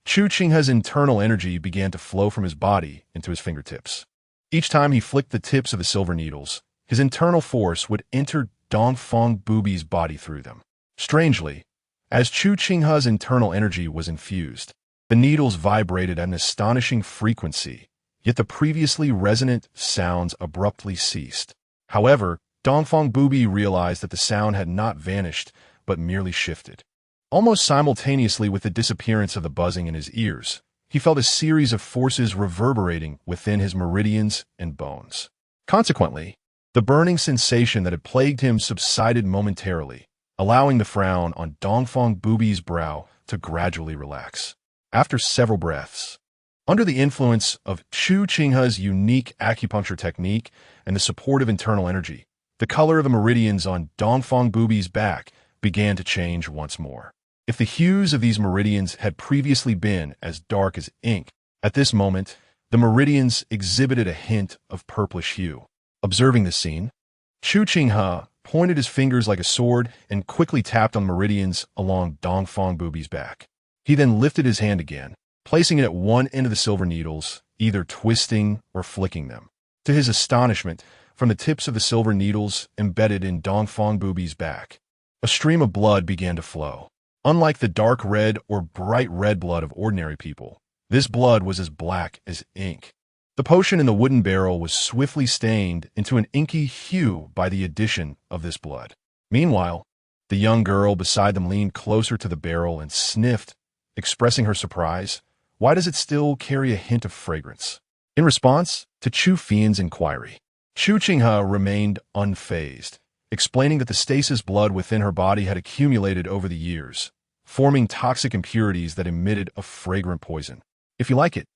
Chu Qinghe's internal energy began to flow from his body into his fingertips. Each time he flicked the tips of the silver needles, his internal force would enter Dongfang Bubai's body through them. Strangely, as Chu Qinghe's internal energy was infused, the needles vibrated at an astonishing frequency, yet the previously resonant sounds abruptly ceased. However, Dongfang Bubai realized that the sound had not vanished, but merely shifted. Almost simultaneously with the disappearance of the buzzing in his ears, he felt a series of forces reverberating within his meridians and bones. Consequently, the burning sensation that had plagued him subsided momentarily, allowing the frown on Dongfang Bubai's brow to gradually relax. After several breaths, under the influence of Chu Qinghe's unique acupuncture technique and the support of internal energy, the color of the meridians on Dongfang Bubai's back began to change once more. If the hues of these meridians had previously been as dark as ink, at this moment, the meridians exhibited a hint of purplish hue. Observing this scene, Chu Qinghe pointed his fingers like a sword and quickly tapped on the meridians along Dongfang Bubai's back. He then lifted his hand again, placing it at one end of the silver needles, either twisting or flicking them. To his astonishment, from the tips of the silver needles embedded in Dongfang Bubai's back, a stream of blood began to flow. Unlike the dark red or bright red blood of ordinary people, this blood was as black as ink. The potion in the wooden barrel was swiftly stained into an inky hue by the addition of this blood. Meanwhile, the young girl beside them leaned closer to the barrel and sniffed, expressing her surprise. Why does it still carry a hint of fragrance? In response to Chu Qinghe's inquiry, Chu Qinghe remained unfazed, explaining that the stasis blood within her body had accumulated over the years, forming toxic impurities that emitted a fragrant poison. If you like it,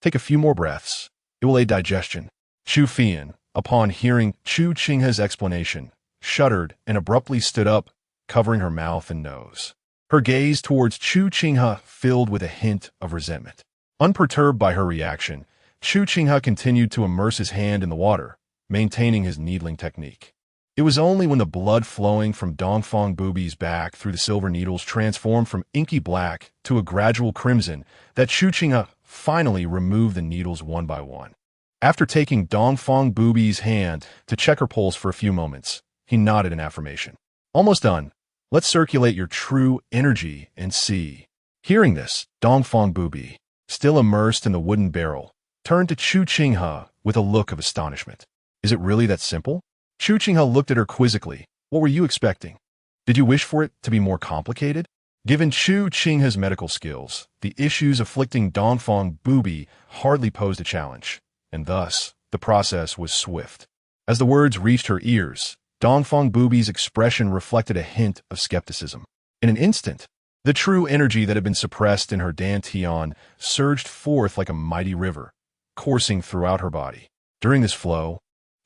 take a few more breaths. It will aid digestion. Chu Qinghe, upon hearing Chu Qinghe's explanation, shuddered and abruptly stood up, covering her mouth and nose. Her gaze towards Chu Qinghe filled with a hint of resentment. Unperturbed by her reaction, Chu Qinghe continued to immerse his hand in the water, maintaining his needling technique. It was only when the blood flowing from Dongfang Bubai's back through the silver needles transformed from inky black to a gradual crimson that Chu Qinghe finally removed the needles one by one. After taking Dongfang Bubai's hand to check her pulse for a few moments, he nodded in affirmation. Almost done. Let's circulate your true energy and see. Hearing this, Dongfang Bubai, still immersed in the wooden barrel, turned to Chu Qinghe with a look of astonishment. Is it really that simple? Chu Qinghe looked at her quizzically. What were you expecting? Did you wish for it to be more complicated? Given Chu Qinghe's medical skills, the issues afflicting Dongfang Bubai hardly posed a challenge, and thus, the process was swift. As the words reached her ears, Dongfang Bubai's expression reflected a hint of skepticism. In an instant, the true energy that had been suppressed in her dantian surged forth like a mighty river, coursing throughout her body. During this flow,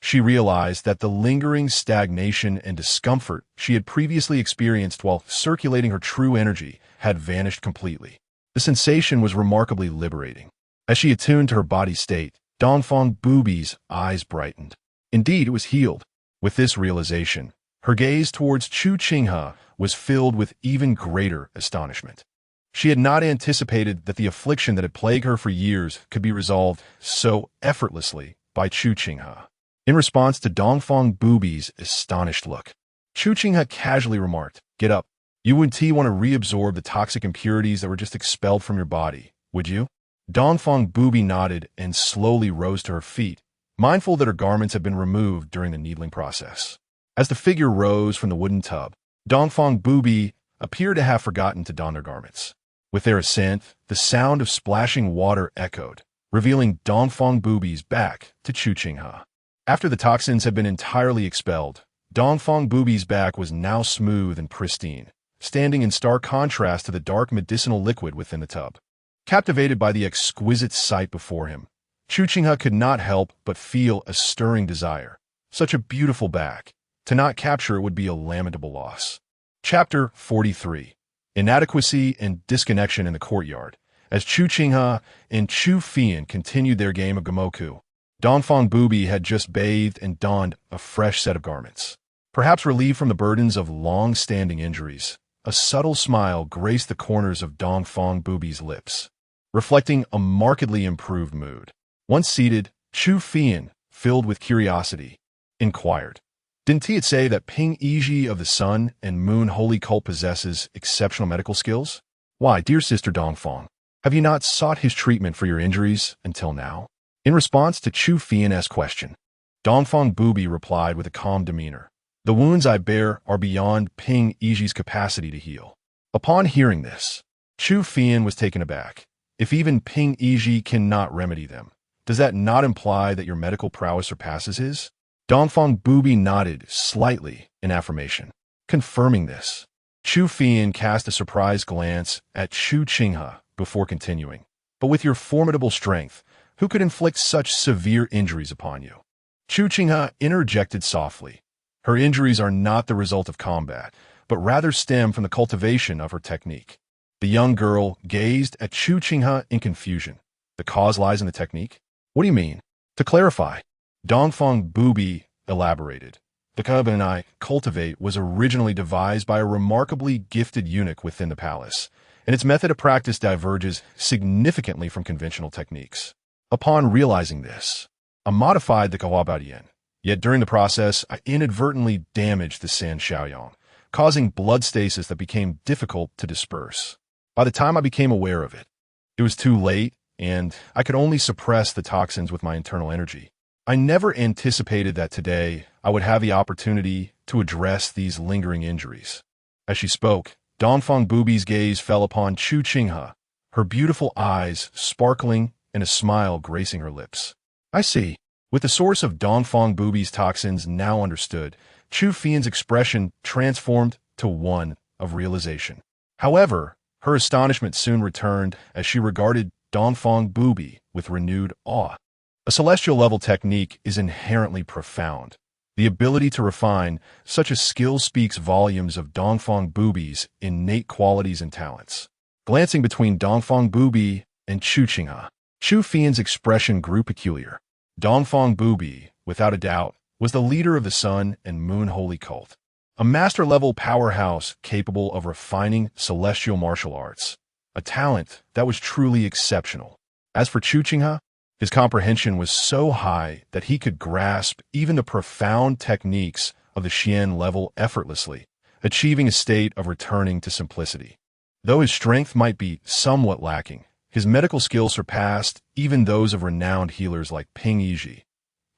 she realized that the lingering stagnation and discomfort she had previously experienced while circulating her true energy had vanished completely. The sensation was remarkably liberating. As she attuned to her body state, Dongfang Bubai's eyes brightened. Indeed, it was healed. With this realization, her gaze towards Chu Qinghe was filled with even greater astonishment. She had not anticipated that the affliction that had plagued her for years could be resolved so effortlessly by Chu Qinghe. In response to Dongfang Bubai's astonished look, Chu Qinghe casually remarked, "Get up. You wouldn't want to reabsorb the toxic impurities that were just expelled from your body, would you?" Dongfang Bubai nodded and slowly rose to her feet, mindful that her garments had been removed during the needling process. As the figure rose from the wooden tub, Dongfang Bubai appeared to have forgotten to don their garments. With their ascent, the sound of splashing water echoed, revealing Dongfang Bubai's back to Chu Qinghe. After the toxins had been entirely expelled, Dongfang Bubai's back was now smooth and pristine, standing in stark contrast to the dark medicinal liquid within the tub. Captivated by the exquisite sight before him, Chu Qinghe could not help but feel a stirring desire. Such a beautiful back. To not capture it would be a lamentable loss. Chapter 43. Inadequacy and Disconnection in the Courtyard. As Chu Qinghe and Chu Fian continued their game of Gamoku, Dongfang Bubai had just bathed and donned a fresh set of garments. Perhaps relieved from the burdens of long-standing injuries, a subtle smile graced the corners of Dongfang Bubai's lips, reflecting a markedly improved mood. Once seated, Chu Fian, filled with curiosity, inquired, "Didn't he say that Ping Yinjie of the Sun and Moon Holy Cult possesses exceptional medical skills? Why, dear sister Dongfang, have you not sought his treatment for your injuries until now?" In response to Chu Fian's question, Dongfang Bubai replied with a calm demeanor, "The wounds I bear are beyond Ping Yinjie's capacity to heal." Upon hearing this, Chu Fian was taken aback. If even Ping Yinjie cannot remedy them, does that not imply that your medical prowess surpasses his? Dongfang Bubai nodded slightly in affirmation. Confirming this, Chu Fian cast a surprised glance at Chu Qinghe before continuing. "But with your formidable strength, who could inflict such severe injuries upon you?" Chu Qinghe interjected softly. "Her injuries are not the result of combat, but rather stem from the cultivation of her technique." The young girl gazed at Chu Qinghe in confusion. "The cause lies in the technique? What do you mean?" To clarify, Dongfang Bubai elaborated. "The guqin I cultivate was originally devised by a remarkably gifted eunuch within the palace, and its method of practice diverges significantly from conventional techniques. Upon realizing this, I modified the guqin, yet during the process, I inadvertently damaged the San Xiaoyang, causing blood stasis that became difficult to disperse. By the time I became aware of it, it was too late, and I could only suppress the toxins with my internal energy. I never anticipated that today I would have the opportunity to address these lingering injuries." As she spoke, Dongfang Bubai's gaze fell upon Chu Qinghe, her beautiful eyes sparkling and a smile gracing her lips. "I see." With the source of Dongfang Bubai's toxins now understood, Chu Fian's expression transformed to one of realization. However, her astonishment soon returned as she regarded Dongfang Bubai with renewed awe. A celestial-level technique is inherently profound. The ability to refine such a skill speaks volumes of Dongfang Bubai's innate qualities and talents. Glancing between Dongfang Bubai and Chu Qinghe, Chu Fian's expression grew peculiar. Dongfang Bubai, without a doubt, was the leader of the Sun and Moon Holy Cult, a master-level powerhouse capable of refining celestial martial arts, a talent that was truly exceptional. As for Chu Qinghe, his comprehension was so high that he could grasp even the profound techniques of the Xian level effortlessly, achieving a state of returning to simplicity. Though his strength might be somewhat lacking, his medical skills surpassed even those of renowned healers like Ping Yinjie.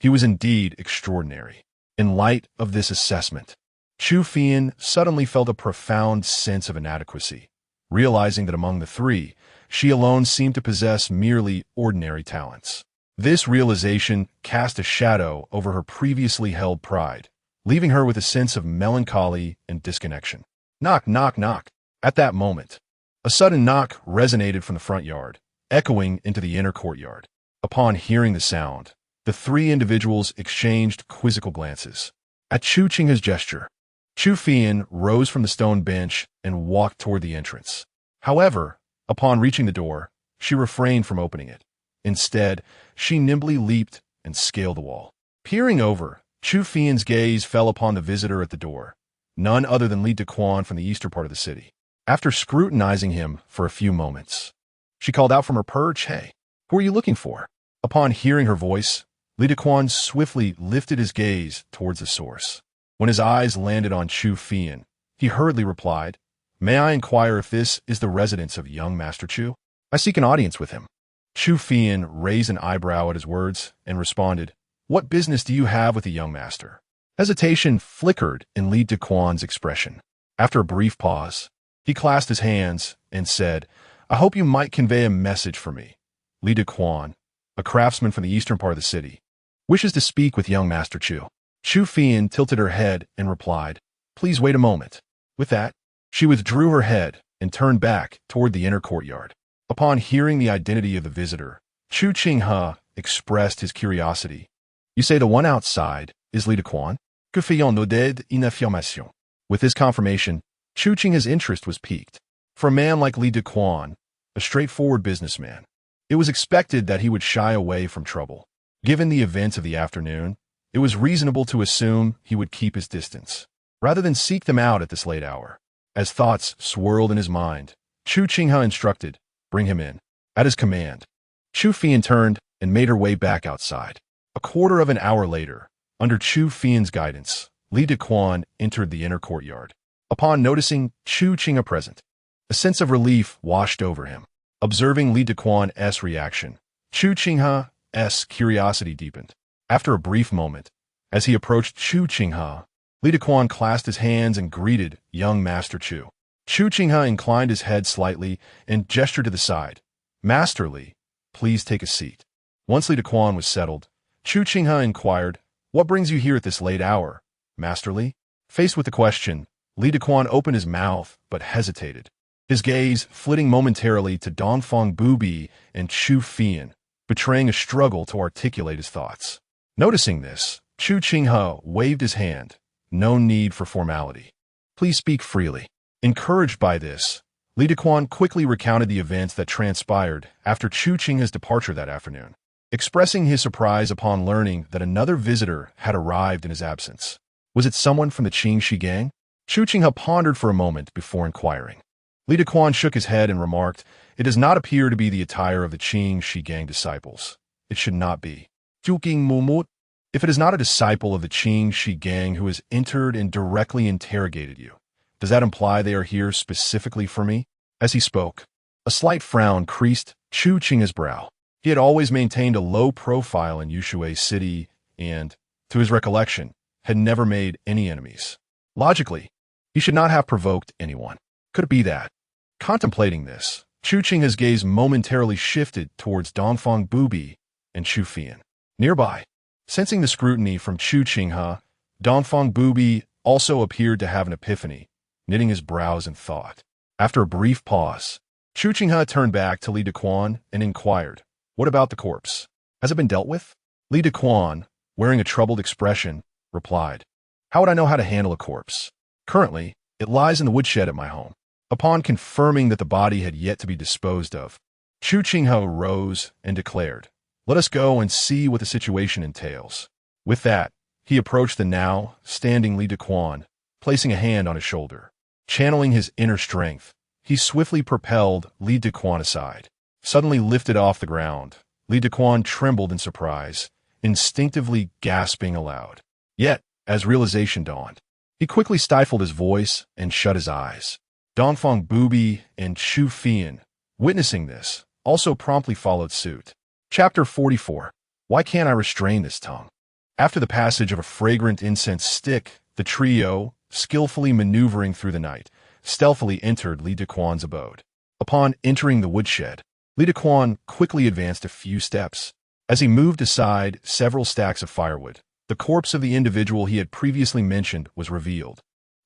He was indeed extraordinary. In light of this assessment, Chu Qinghe suddenly felt a profound sense of inadequacy, realizing that among the three, she alone seemed to possess merely ordinary talents. This realization cast a shadow over her previously held pride, leaving her with a sense of melancholy and disconnection. Knock, knock, knock. At that moment, a sudden knock resonated from the front yard, echoing into the inner courtyard. Upon hearing the sound, the three individuals exchanged quizzical glances. At Chu Qinghe's gesture, Chu Qinghe rose from the stone bench and walked toward the entrance. However, upon reaching the door, she refrained from opening it. Instead, she nimbly leaped and scaled the wall. Peering over, Chu Qinghe's gaze fell upon the visitor at the door, none other than Li Duquan from the eastern part of the city. After scrutinizing him for a few moments, she called out from her perch, "Hey, who are you looking for?" Upon hearing her voice, Li Duquan swiftly lifted his gaze towards the source. When his eyes landed on Chu Qinghe, he hurriedly replied, "May I inquire if this is the residence of young Master Chu? I seek an audience with him." Chu Qinghe raised an eyebrow at his words and responded, "What business do you have with the young master?" Hesitation flickered in Li Duquan's expression. After a brief pause, he clasped his hands and said, "I hope you might convey a message for me. Li Duquan, a craftsman from the eastern part of the city, wishes to speak with young Master Chu." Chu Qinghe tilted her head and replied, "Please wait a moment." With that, she withdrew her head and turned back toward the inner courtyard. Upon hearing the identity of the visitor, Chu Qinghe expressed his curiosity. "You say the one outside is Li Duquan? Que fait-on d'aide une affirmation?" With this confirmation, Chu Qinghe's interest was piqued. For a man like Li Duquan, a straightforward businessman, it was expected that he would shy away from trouble. Given the events of the afternoon, it was reasonable to assume he would keep his distance, rather than seek them out at this late hour. As thoughts swirled in his mind, Chu Qinghe instructed, "Bring him in." At his command, Chu Qinghe turned and made her way back outside. A quarter of an hour later, under Chu Qinghe's guidance, Li Duquan entered the inner courtyard. Upon noticing Chu Qinghe present, a sense of relief washed over him. Observing Li Duquan's reaction, Chu Qinghe's curiosity deepened. After a brief moment, as he approached Chu Qinghe, Li Duquan clasped his hands and greeted young Master Chu. Chu Qinghe inclined his head slightly and gestured to the side. "Master Li, please take a seat." Once Li Duquan was settled, Chu Qinghe inquired, "What brings you here at this late hour, Master Li?" Faced with the question, Li Duquan opened his mouth but hesitated, his gaze flitting momentarily to Dongfang Bubai and Chu Qinghe, betraying a struggle to articulate his thoughts. Noticing this, Chu Qinghe waved his hand. "No need for formality. Please speak freely." Encouraged by this, Li Duquan quickly recounted the events that transpired after Chu Qinghe's departure that afternoon, expressing his surprise upon learning that another visitor had arrived in his absence. Was it someone from the Qinghe gang? Chu Qinghe pondered for a moment before inquiring. Li Duquan shook his head and remarked, "It does not appear to be the attire of the Qinghe gang disciples. It should not be. Guqin. If it is not a disciple of the Qinghe gang who has entered and directly interrogated you, does that imply they are here specifically for me?" As he spoke, a slight frown creased Chu Qinghe's brow. He had always maintained a low profile in Yaoyue City and, to his recollection, had never made any enemies. Logically, he should not have provoked anyone. Could it be that? Contemplating this, Chu Qinghe's gaze momentarily shifted towards Dongfang Bubai and Chu Qinghe. Nearby, sensing the scrutiny from Chu Qinghe, Dongfang Bubai also appeared to have an epiphany, knitting his brows in thought. After a brief pause, Chu Qinghe turned back to Li Duquan and inquired, "What about the corpse? Has it been dealt with?" Li Duquan, wearing a troubled expression, replied, "How would I know how to handle a corpse? Currently, it lies in the woodshed at my home." Upon confirming that the body had yet to be disposed of, Chu Qinghe rose and declared, "Let us go and see what the situation entails." With that, he approached the now standing Li Duquan, placing a hand on his shoulder. Channeling his inner strength, he swiftly propelled Li Duquan aside. Suddenly lifted off the ground, Li Duquan trembled in surprise, instinctively gasping aloud. Yet, as realization dawned, he quickly stifled his voice and shut his eyes. Dongfang Bubai and Chu Qinghe, witnessing this, also promptly followed suit. Chapter 44. Why can't I restrain this tongue? After the passage of a fragrant incense stick, the trio, skillfully maneuvering through the night, stealthily entered Li Dequan's abode. Upon entering the woodshed, Li Dequan quickly advanced a few steps. As he moved aside several stacks of firewood, the corpse of the individual he had previously mentioned was revealed.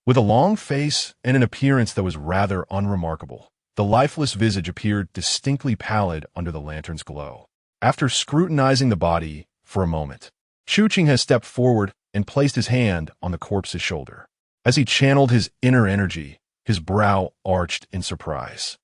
With a long face and an appearance that was rather unremarkable, the lifeless visage appeared distinctly pallid under the lantern's glow. After scrutinizing the body for a moment, Chu Qinghe stepped forward and placed his hand on the corpse's shoulder. As he channeled his inner energy, his brow arched in surprise.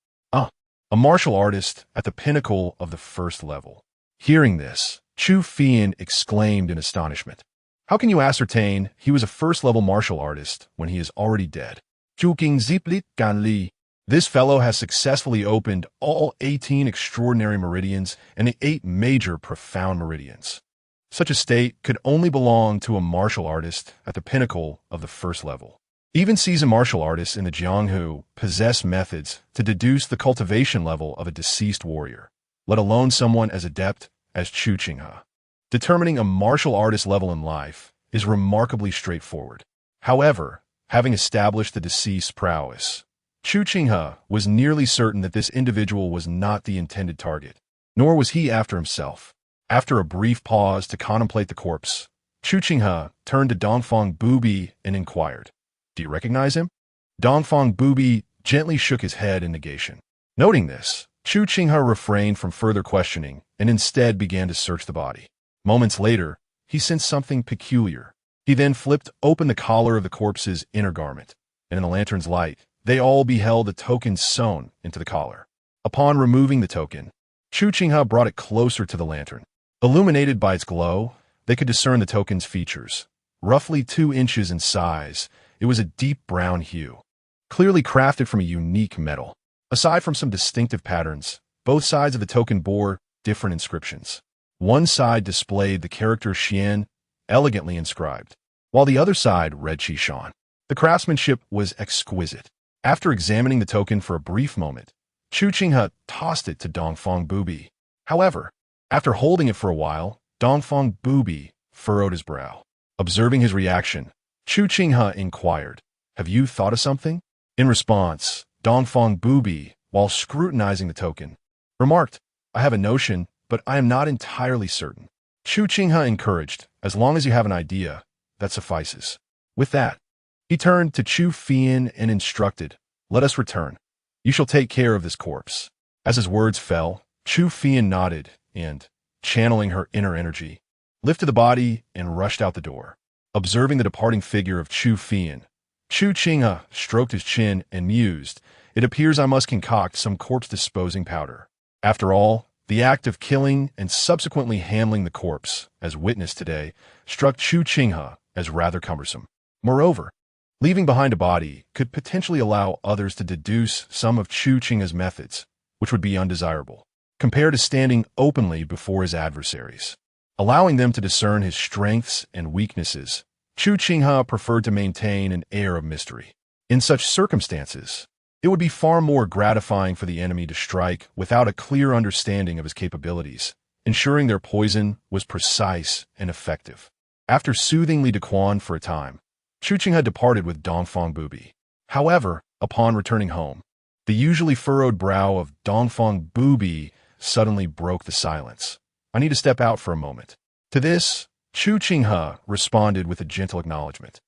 A martial artist at the pinnacle of the first level. Hearing this, Chu Qinghe exclaimed in astonishment. How can you ascertain he was a first-level martial artist when he is already dead? Guqin ziplit gan li. This fellow has successfully opened all 18 extraordinary meridians and the 8 major profound meridians. Such a state could only belong to a martial artist at the pinnacle of the first level. Even seasoned martial artists in the Jiuzhou possess methods to deduce the cultivation level of a deceased warrior, let alone someone as adept as Chu Qinghe. Determining a martial artist level in life is remarkably straightforward. However, having established the deceased's prowess, Chu Qinghe was nearly certain that this individual was not the intended target, nor was he after himself. After a brief pause to contemplate the corpse, Chu Qinghe turned to Dongfang Bubai and inquired, "Do you recognize him?" Dongfang Bubai gently shook his head in negation. Noting this, Chu Qinghe refrained from further questioning and instead began to search the body. Moments later, he sensed something peculiar. He then flipped open the collar of the corpse's inner garment, and in the lantern's light, they all beheld a token sewn into the collar. Upon removing the token, Chu Qinghe brought it closer to the lantern. Illuminated by its glow, they could discern the token's features. Roughly 2 inches in size, it was a deep brown hue, clearly crafted from a unique metal. Aside from some distinctive patterns, both sides of the token bore different inscriptions. One side displayed the character Xian, elegantly inscribed, while the other side read Qishan. The craftsmanship was exquisite. After examining the token for a brief moment, Chu Qinghe tossed it to Dongfang Bubai. However, after holding it for a while, Dongfang Bubai furrowed his brow. Observing his reaction, Chu Qinghe inquired, "Have you thought of something?" In response, Dongfang Bubai, while scrutinizing the token, remarked, "I have a notion, but I am not entirely certain." Chu Qinghe encouraged, "As long as you have an idea, that suffices." With that, he turned to Chu Qinghe and instructed, "Let us return. You shall take care of this corpse." As his words fell, Chu Qinghe nodded and, channeling her inner energy, lifted the body and rushed out the door. Observing the departing figure of Chu Qinghe, Chu Qinghe stroked his chin and mused, "It appears I must concoct some corpse-disposing powder." After all, the act of killing and subsequently handling the corpse, as witnessed today, struck Chu Qinghe as rather cumbersome. Moreover, leaving behind a body could potentially allow others to deduce some of Chu Qinghe's methods, which would be undesirable, compared to standing openly before his adversaries. Allowing them to discern his strengths and weaknesses, Chu Qinghe preferred to maintain an air of mystery. In such circumstances, it would be far more gratifying for the enemy to strike without a clear understanding of his capabilities, ensuring their poison was precise and effective. After soothing Li Dequan for a time, Chu Qinghe departed with Dongfang Bubai. However, upon returning home, the usually furrowed brow of Dongfang Bubai suddenly broke the silence. "I need to step out for a moment." To this, Chu Qinghe responded with a gentle acknowledgement.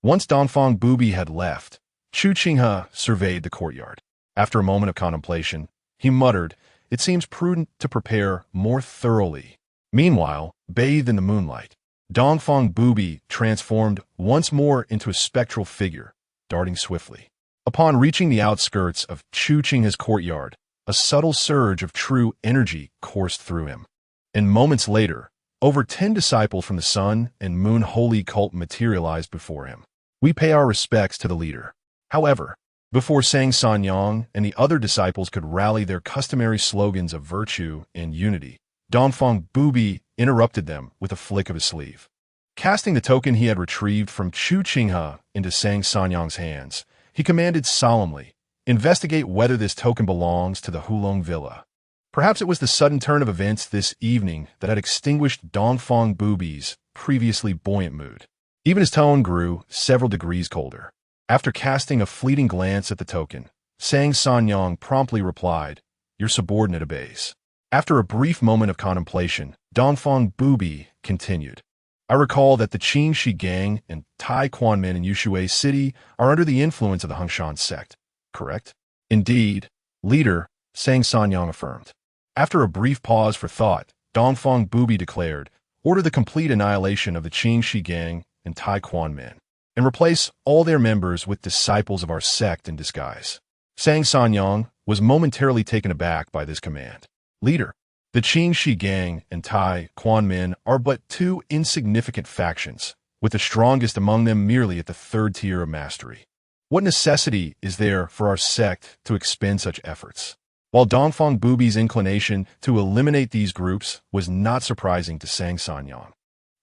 Once Dongfang Bubai had left, Chu Qinghe surveyed the courtyard. After a moment of contemplation, he muttered, "It seems prudent to prepare more thoroughly." Meanwhile, bathed in the moonlight, Dongfang Bubai transformed once more into a spectral figure, darting swiftly. Upon reaching the outskirts of Chu Qinghe's courtyard, a subtle surge of true energy coursed through him. And moments later, over 10 disciples from the Sun and Moon Holy Cult materialized before him. We pay our respects to the leader. However, before Sang Sanyang and the other disciples could rally their customary slogans of virtue and unity, Dongfang Bubai interrupted them with a flick of his sleeve. Casting the token he had retrieved from Chu Qinghe into Sang Sanyang's hands, he commanded solemnly, "Investigate whether this token belongs to the Hulong Villa." Perhaps it was the sudden turn of events this evening that had extinguished Dongfang Bubai's previously buoyant mood. Even his tone grew several degrees colder. After casting a fleeting glance at the token, Sang Sanyang promptly replied, "Your subordinate obeys." After a brief moment of contemplation, Dongfang Bubai continued, "I recall that the Qinghe gang and Tai Quanmen in Yushui City are under the influence of the Hengshan sect, correct?" "Indeed, leader," Sang Sanyang affirmed. After a brief pause for thought, Dongfang Bubai declared, "Order the complete annihilation of the Qinghe gang and Tai Quanmen, and replace all their members with disciples of our sect in disguise." Sang Sanyang was momentarily taken aback by this command. "Leader, the Qinghe gang and Tai Quanmen are but two insignificant factions, with the strongest among them merely at the third tier of mastery. What necessity is there for our sect to expend such efforts?" While Dongfang Bubai's inclination to eliminate these groups was not surprising to Sang Sanyang,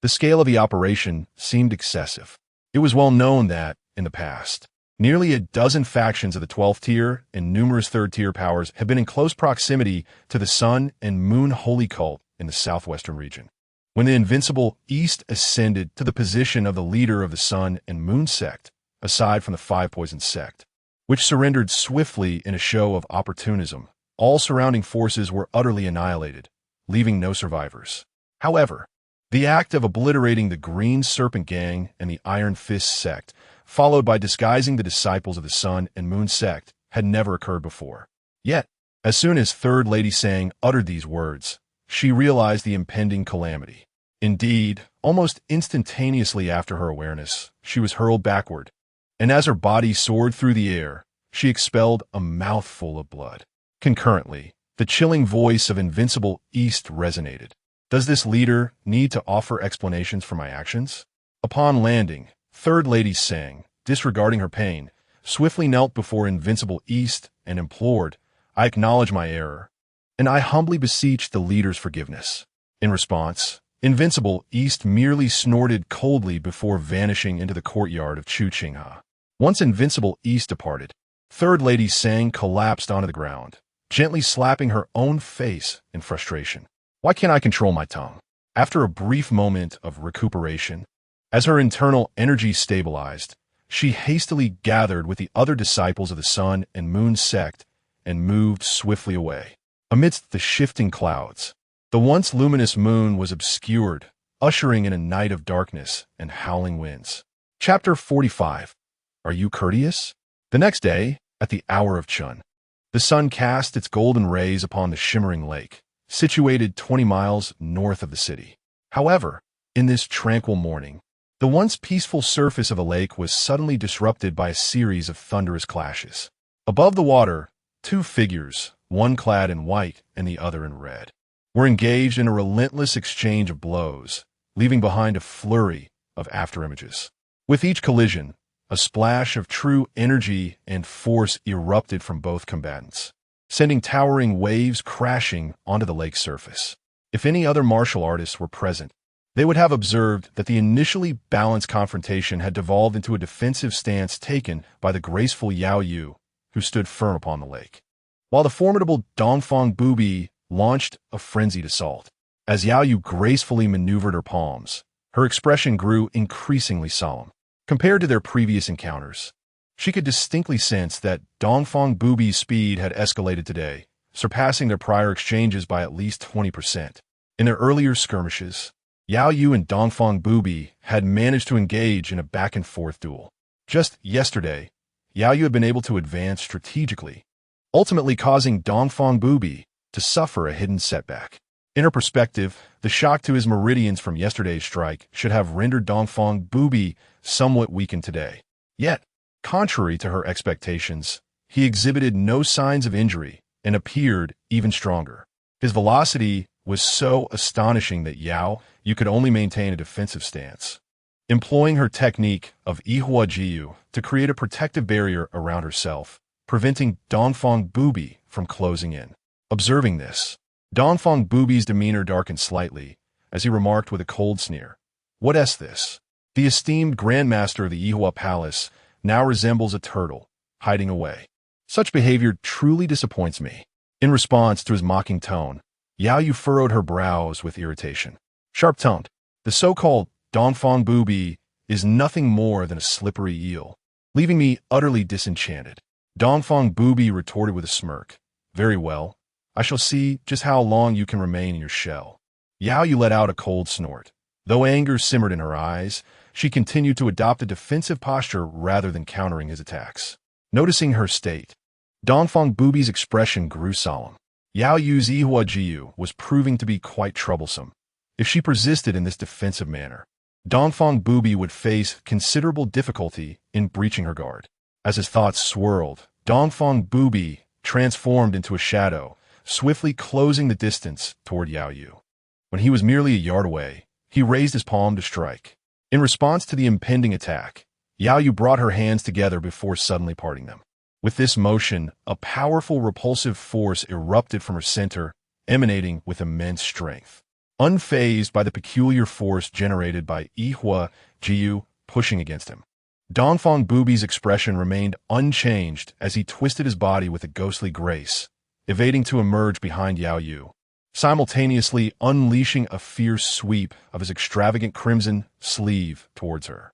the scale of the operation seemed excessive. It was well known that, in the past, nearly a dozen factions of the 12th tier and numerous third-tier powers have been in close proximity to the Sun and Moon Holy Cult in the southwestern region. When the invincible East ascended to the position of the leader of the Sun and Moon sect, aside from the Five Poison sect, which surrendered swiftly in a show of opportunism, all surrounding forces were utterly annihilated, leaving no survivors. However, the act of obliterating the Green Serpent Gang and the Iron Fist sect, followed by disguising the disciples of the Sun and Moon sect, had never occurred before. Yet, as soon as Third Lady Sang uttered these words, she realized the impending calamity. Indeed, almost instantaneously after her awareness, she was hurled backward, and as her body soared through the air, she expelled a mouthful of blood. Concurrently, the chilling voice of Invincible East resonated. "Does this leader need to offer explanations for my actions?" Upon landing, Third Lady Sang, disregarding her pain, swiftly knelt before Invincible East and implored, "I acknowledge my error, and I humbly beseech the leader's forgiveness." In response, Invincible East merely snorted coldly before vanishing into the courtyard of Chu Qinghe. Once Invincible East departed, Third Lady Sang collapsed onto the ground, gently slapping her own face in frustration. "Why can't I control my tongue?" After a brief moment of recuperation, as her internal energy stabilized, she hastily gathered with the other disciples of the Sun and Moon sect and moved swiftly away. Amidst the shifting clouds, the once luminous moon was obscured, ushering in a night of darkness and howling winds. Chapter 45. Are you courteous? The next day, at the hour of Chun, the sun cast its golden rays upon the shimmering lake, situated 20 miles north of the city. However, in this tranquil morning, the once peaceful surface of the lake was suddenly disrupted by a series of thunderous clashes. Above the water, two figures, one clad in white and the other in red, were engaged in a relentless exchange of blows, leaving behind a flurry of afterimages. With each collision, a splash of true energy and force erupted from both combatants, sending towering waves crashing onto the lake's surface. If any other martial artists were present, they would have observed that the initially balanced confrontation had devolved into a defensive stance taken by the graceful Yaoyue, who stood firm upon the lake, while the formidable Dongfang Bubai launched a frenzied assault. As Yaoyue gracefully maneuvered her palms, her expression grew increasingly solemn. Compared to their previous encounters, she could distinctly sense that Dongfang Bubai's speed had escalated today, surpassing their prior exchanges by at least 20%. In their earlier skirmishes, Yaoyue and Dongfang Bubai had managed to engage in a back-and-forth duel. Just yesterday, Yaoyue had been able to advance strategically, ultimately causing Dongfang Bubai to suffer a hidden setback. In her perspective, the shock to his meridians from yesterday's strike should have rendered Dongfang Bubai somewhat weakened today. Yet, contrary to her expectations, he exhibited no signs of injury and appeared even stronger. His velocity was so astonishing that Yaoyue could only maintain a defensive stance, employing her technique of Jiuzhou to create a protective barrier around herself, preventing Dongfang Bubai from closing in. Observing this, Dongfang Bubai's demeanor darkened slightly as he remarked with a cold sneer, "What is this? The esteemed Grandmaster of the Yihua Palace now resembles a turtle, hiding away. Such behavior truly disappoints me." In response to his mocking tone, Yaoyue furrowed her brows with irritation. Sharp-toned, the so-called Dongfang Bubai is nothing more than a slippery eel, leaving me utterly disenchanted. Dongfang Bubai retorted with a smirk. Very well. I shall see just how long you can remain in your shell. Yaoyue let out a cold snort. Though anger simmered in her eyes, she continued to adopt a defensive posture rather than countering his attacks. Noticing her state, Dongfang Bubai's expression grew solemn. Yaoyue's Ihua Jiu was proving to be quite troublesome. If she persisted in this defensive manner, Dongfang Bubai would face considerable difficulty in breaching her guard. As his thoughts swirled, Dongfang Bubai transformed into a shadow, swiftly closing the distance toward Yaoyue. When he was merely a yard away, he raised his palm to strike. In response to the impending attack, Yaoyue brought her hands together before suddenly parting them. With this motion, a powerful repulsive force erupted from her center, emanating with immense strength. Unfazed by the peculiar force generated by Ihua Jiu pushing against him, Dongfang Bubai's expression remained unchanged as he twisted his body with a ghostly grace, evading to emerge behind Yaoyue, simultaneously unleashing a fierce sweep of his extravagant crimson sleeve towards her.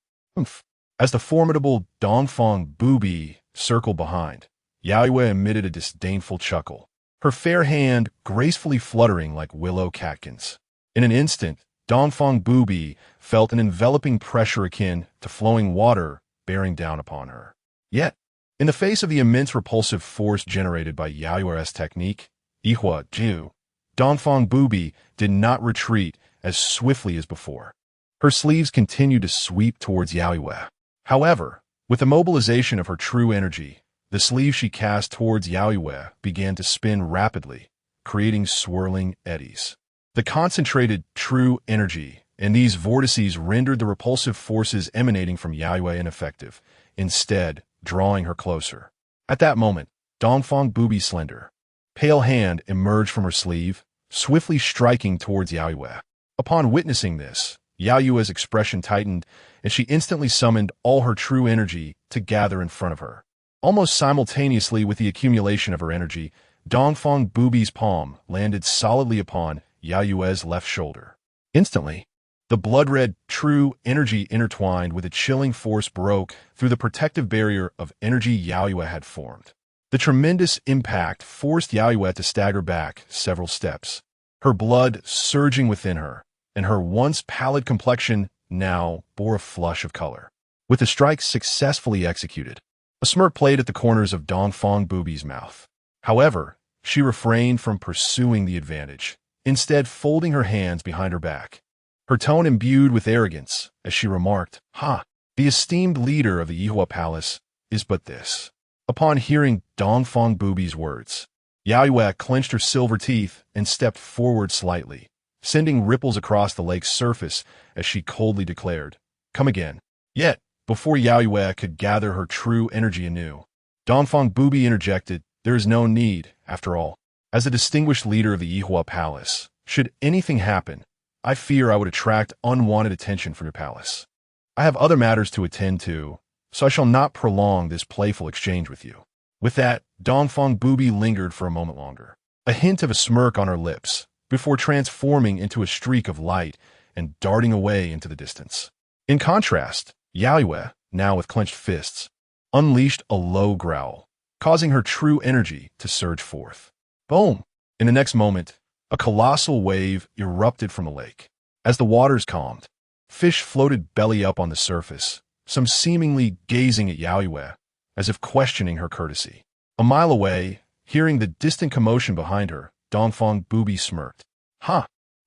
As the formidable Dongfang Bubai circled behind, Yaoyue emitted a disdainful chuckle, her fair hand gracefully fluttering like willow catkins. In an instant, Dongfang Bubai felt an enveloping pressure akin to flowing water bearing down upon her. Yet, in the face of the immense repulsive force generated by Yaoyue's technique, Ihua Jiu, Dongfang Bubai did not retreat as swiftly as before. Her sleeves continued to sweep towards Yaoyue. However, with the mobilization of her true energy, the sleeve she cast towards Yaoyue began to spin rapidly, creating swirling eddies. The concentrated true energy in these vortices rendered the repulsive forces emanating from Yaoyue ineffective, instead drawing her closer. At that moment, Dongfang Bubai's slender, pale hand emerged from her sleeve, swiftly striking towards Yaoyue. Upon witnessing this, Yaoyue's expression tightened, and she instantly summoned all her true energy to gather in front of her. Almost simultaneously with the accumulation of her energy, Dongfang Bubai's palm landed solidly upon Yaoyue's left shoulder. Instantly, the blood-red true energy intertwined with a chilling force broke through the protective barrier of energy Yaoyue had formed. The tremendous impact forced Yaoyue to stagger back several steps, her blood surging within her, and her once pallid complexion now bore a flush of color. With the strike successfully executed, a smirk played at the corners of Dongfang Bubai's mouth. However, she refrained from pursuing the advantage, instead folding her hands behind her back, her tone imbued with arrogance as she remarked, the esteemed leader of the Ihua Palace is but this." Upon hearing Dongfang Bubai's words, Yaoyue clenched her silver teeth and stepped forward slightly, sending ripples across the lake's surface as she coldly declared, "Come again." Yet, before Yaoyue could gather her true energy anew, Dongfang Bubai interjected, "There is no need, after all. As a distinguished leader of the Ihua Palace, should anything happen, I fear I would attract unwanted attention from your palace. I have other matters to attend to, so I shall not prolong this playful exchange with you." With that, Dongfang Bubai lingered for a moment longer, a hint of a smirk on her lips, before transforming into a streak of light and darting away into the distance. In contrast, Yaoyue, now with clenched fists, unleashed a low growl, causing her true energy to surge forth. Boom! In the next moment, a colossal wave erupted from the lake. As the waters calmed, fish floated belly up on the surface, some seemingly gazing at Yaoyue, as if questioning her courtesy. A mile away, hearing the distant commotion behind her, Dongfang Bubai smirked.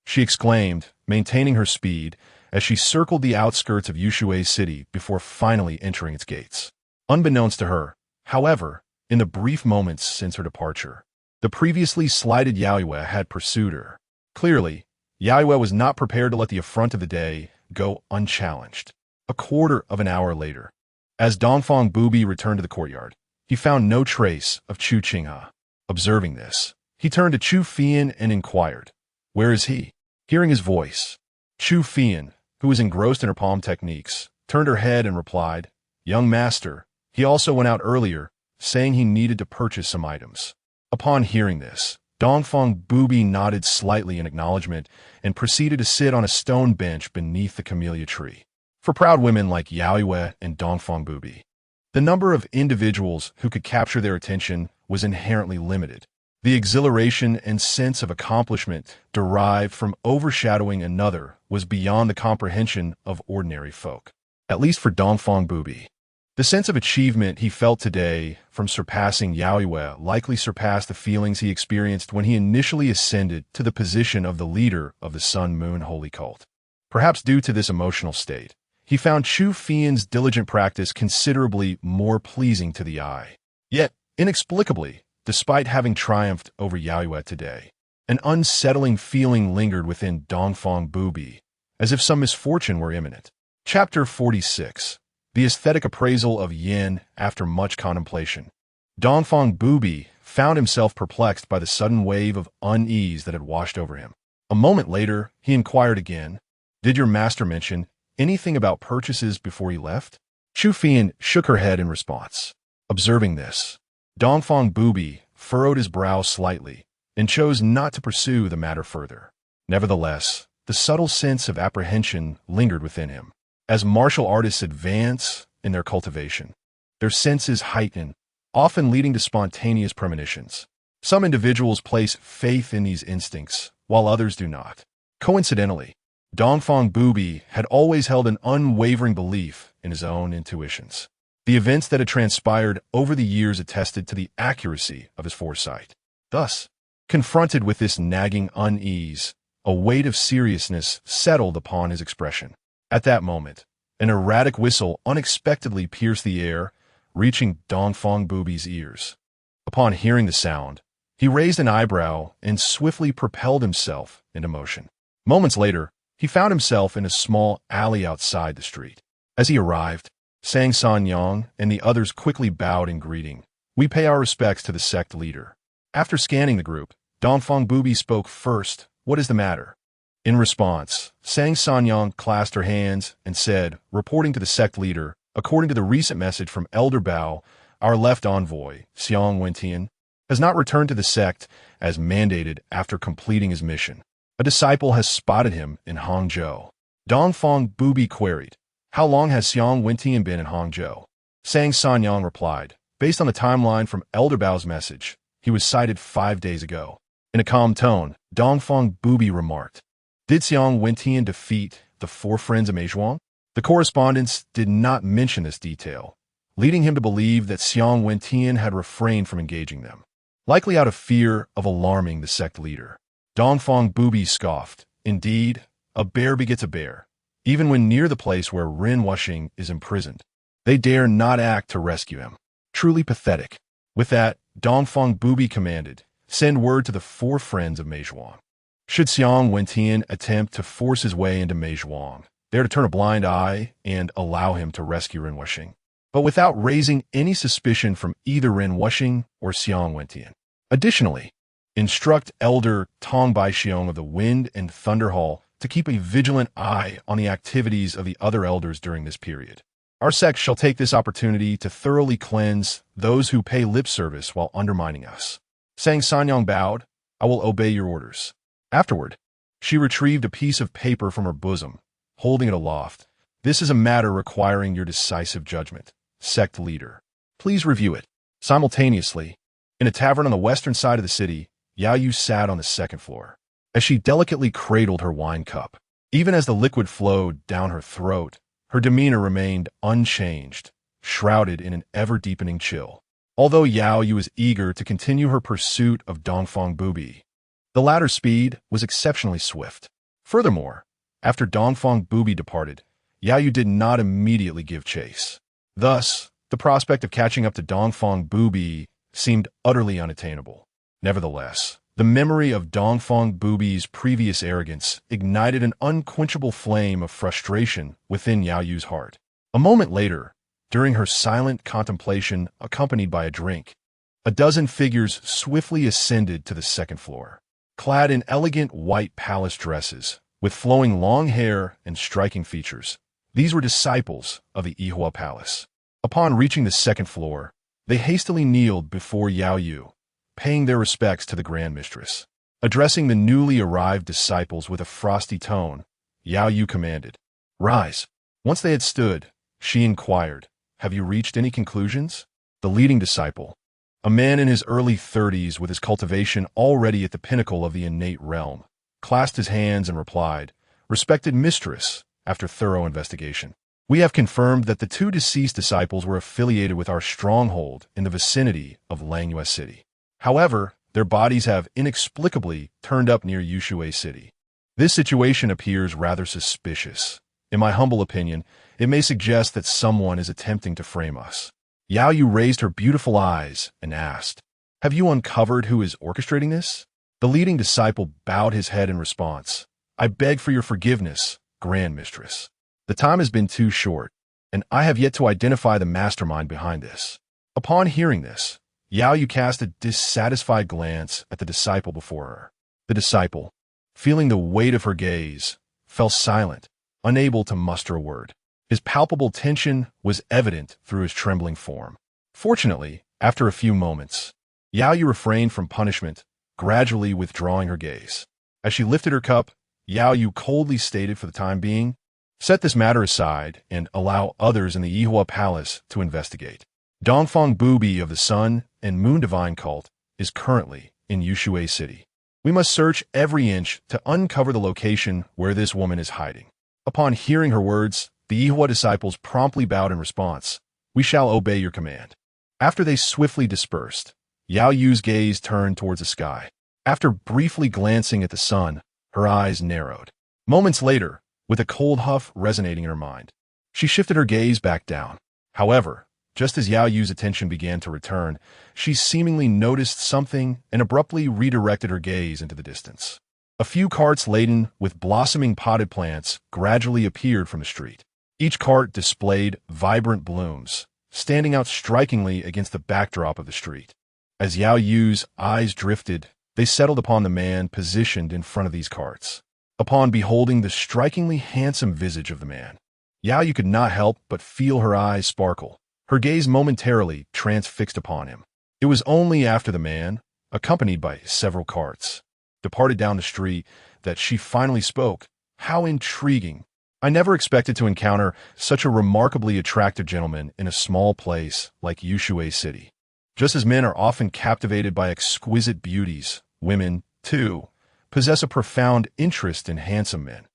She exclaimed, maintaining her speed, as she circled the outskirts of Yushui City before finally entering its gates. Unbeknownst to her, however, in the brief moments since her departure, the previously slighted Yaoyue had pursued her. Clearly, Yaoyue was not prepared to let the affront of the day go unchallenged. A quarter of an hour later, as Dongfang Bubai returned to the courtyard, he found no trace of Chu Qinghe. Observing this, he turned to Chu Qinghe and inquired, "Where is he?" Hearing his voice, Chu Qinghe, who was engrossed in her palm techniques, turned her head and replied, "Young master, he also went out earlier, saying he needed to purchase some items." Upon hearing this, Dongfang Bubai nodded slightly in acknowledgement and proceeded to sit on a stone bench beneath the camellia tree. For proud women like Yaoyue and Dongfang Bubai, the number of individuals who could capture their attention was inherently limited. The exhilaration and sense of accomplishment derived from overshadowing another was beyond the comprehension of ordinary folk. At least for Dongfang Bubai. The sense of achievement he felt today from surpassing Yaoyue likely surpassed the feelings he experienced when he initially ascended to the position of the leader of the Sun-Moon Holy Cult. Perhaps due to this emotional state, he found Chu Qinghe's diligent practice considerably more pleasing to the eye. Yet, inexplicably, despite having triumphed over Yaoyue today, an unsettling feeling lingered within Dongfang Bubai, as if some misfortune were imminent. Chapter 46. The Aesthetic Appraisal of Yin After Much Contemplation. Dongfang Bubai found himself perplexed by the sudden wave of unease that had washed over him. A moment later, he inquired again, "Did your master mention anything about purchases before he left?" Chu Qinghe shook her head in response. Observing this, Dongfang Bubai furrowed his brow slightly and chose not to pursue the matter further. Nevertheless, the subtle sense of apprehension lingered within him. As martial artists advance in their cultivation, their senses heighten, often leading to spontaneous premonitions. Some individuals place faith in these instincts, while others do not. Coincidentally, Dongfang Bubai had always held an unwavering belief in his own intuitions. The events that had transpired over the years attested to the accuracy of his foresight. Thus, confronted with this nagging unease, a weight of seriousness settled upon his expression. At that moment, an erratic whistle unexpectedly pierced the air, reaching Dongfang Bubai's ears. Upon hearing the sound, he raised an eyebrow and swiftly propelled himself into motion. Moments later, he found himself in a small alley outside the street. As he arrived, Sang Sanyang and the others quickly bowed in greeting. "We pay our respects to the sect leader." After scanning the group, Dongfang Bubai spoke first. "What is the matter?" In response, Sang Sanyang clasped her hands and said, reporting to the sect leader, "According to the recent message from Elder Bao, our left envoy, Xiang Wentian, has not returned to the sect as mandated after completing his mission. A disciple has spotted him in Hangzhou." Dongfang Bubai queried, "How long has Xiang Wentian been in Hangzhou?" Sang Sanyang replied, "Based on the timeline from Elder Bao's message, he was sighted 5 days ago." In a calm tone, Dongfang Bubai remarked, "Did Xiang Wentian defeat the 4 friends of Meizhuang?" The correspondence did not mention this detail, leading him to believe that Xiang Wentian had refrained from engaging them, likely out of fear of alarming the sect leader. Dongfang Bubai scoffed, "Indeed, a bear begets a bear. Even when near the place where Ren Wuxing is imprisoned, they dare not act to rescue him. Truly pathetic." With that, Dongfang Bubai commanded, "Send word to the 4 friends of Meizhuang. Should Xiang Wentian attempt to force his way into Meizhuang, they are to turn a blind eye and allow him to rescue Ren Wuxing, but without raising any suspicion from either Ren Wuxing or Xiang Wentian. Additionally, instruct Elder Tong Baixiong of the Wind and Thunder Hall to keep a vigilant eye on the activities of the other elders during this period. Our sect shall take this opportunity to thoroughly cleanse those who pay lip service while undermining us." Sang Sanyang bowed, "I will obey your orders." Afterward, she retrieved a piece of paper from her bosom, holding it aloft. "This is a matter requiring your decisive judgment, sect leader. Please review it." Simultaneously, in a tavern on the western side of the city, Yaoyue sat on the second floor. As she delicately cradled her wine cup, even as the liquid flowed down her throat, her demeanor remained unchanged, shrouded in an ever-deepening chill. Although Yaoyue was eager to continue her pursuit of Dongfang Bubai, the latter's speed was exceptionally swift. Furthermore, after Dongfang Bubai departed, Yaoyue did not immediately give chase. Thus, the prospect of catching up to Dongfang Bubai seemed utterly unattainable. Nevertheless, the memory of Dongfang Bubai's previous arrogance ignited an unquenchable flame of frustration within Yaoyue's heart. A moment later, during her silent contemplation accompanied by a drink, a dozen figures swiftly ascended to the second floor. Clad in elegant white palace dresses, with flowing long hair and striking features, these were disciples of the Yihua Palace. Upon reaching the second floor, they hastily kneeled before Yaoyue, paying their respects to the Grand Mistress. Addressing the newly arrived disciples with a frosty tone, Yaoyue commanded, "Rise." Once they had stood, she inquired, "Have you reached any conclusions?" The leading disciple, a man in his early 30s with his cultivation already at the pinnacle of the innate realm, clasped his hands and replied, "Respected mistress, after thorough investigation, we have confirmed that the two deceased disciples were affiliated with our stronghold in the vicinity of Langyue City. However, their bodies have inexplicably turned up near Yushui City. This situation appears rather suspicious. In my humble opinion, it may suggest that someone is attempting to frame us." Yaoyue raised her beautiful eyes and asked, "Have you uncovered who is orchestrating this?" The leading disciple bowed his head in response, "I beg for your forgiveness, Grand Mistress. The time has been too short, and I have yet to identify the mastermind behind this." Upon hearing this, Yaoyue cast a dissatisfied glance at the disciple before her. The disciple, feeling the weight of her gaze, fell silent, unable to muster a word. His palpable tension was evident through his trembling form. Fortunately, after a few moments, Yaoyue refrained from punishment, gradually withdrawing her gaze. As she lifted her cup, Yaoyue coldly stated, "For the time being, set this matter aside and allow others in the Yihua Palace to investigate. Dongfang Bubai of the Sun and Moon Divine Cult is currently in Yushui City. We must search every inch to uncover the location where this woman is hiding." Upon hearing her words, the Yihua disciples promptly bowed in response, "We shall obey your command." After they swiftly dispersed, Yaoyue's gaze turned towards the sky. After briefly glancing at the sun, her eyes narrowed. Moments later, with a cold huff resonating in her mind, she shifted her gaze back down. However, just as Yaoyue's attention began to return, she seemingly noticed something and abruptly redirected her gaze into the distance. A few carts laden with blossoming potted plants gradually appeared from the street. Each cart displayed vibrant blooms, standing out strikingly against the backdrop of the street. As Yaoyue's eyes drifted, they settled upon the man positioned in front of these carts. Upon beholding the strikingly handsome visage of the man, Yaoyue could not help but feel her eyes sparkle, her gaze momentarily transfixed upon him. It was only after the man, accompanied by several carts, departed down the street that she finally spoke. "How intriguing. I never expected to encounter such a remarkably attractive gentleman in a small place like Yushui City. Just as men are often captivated by exquisite beauties, women, too, possess a profound interest in handsome men,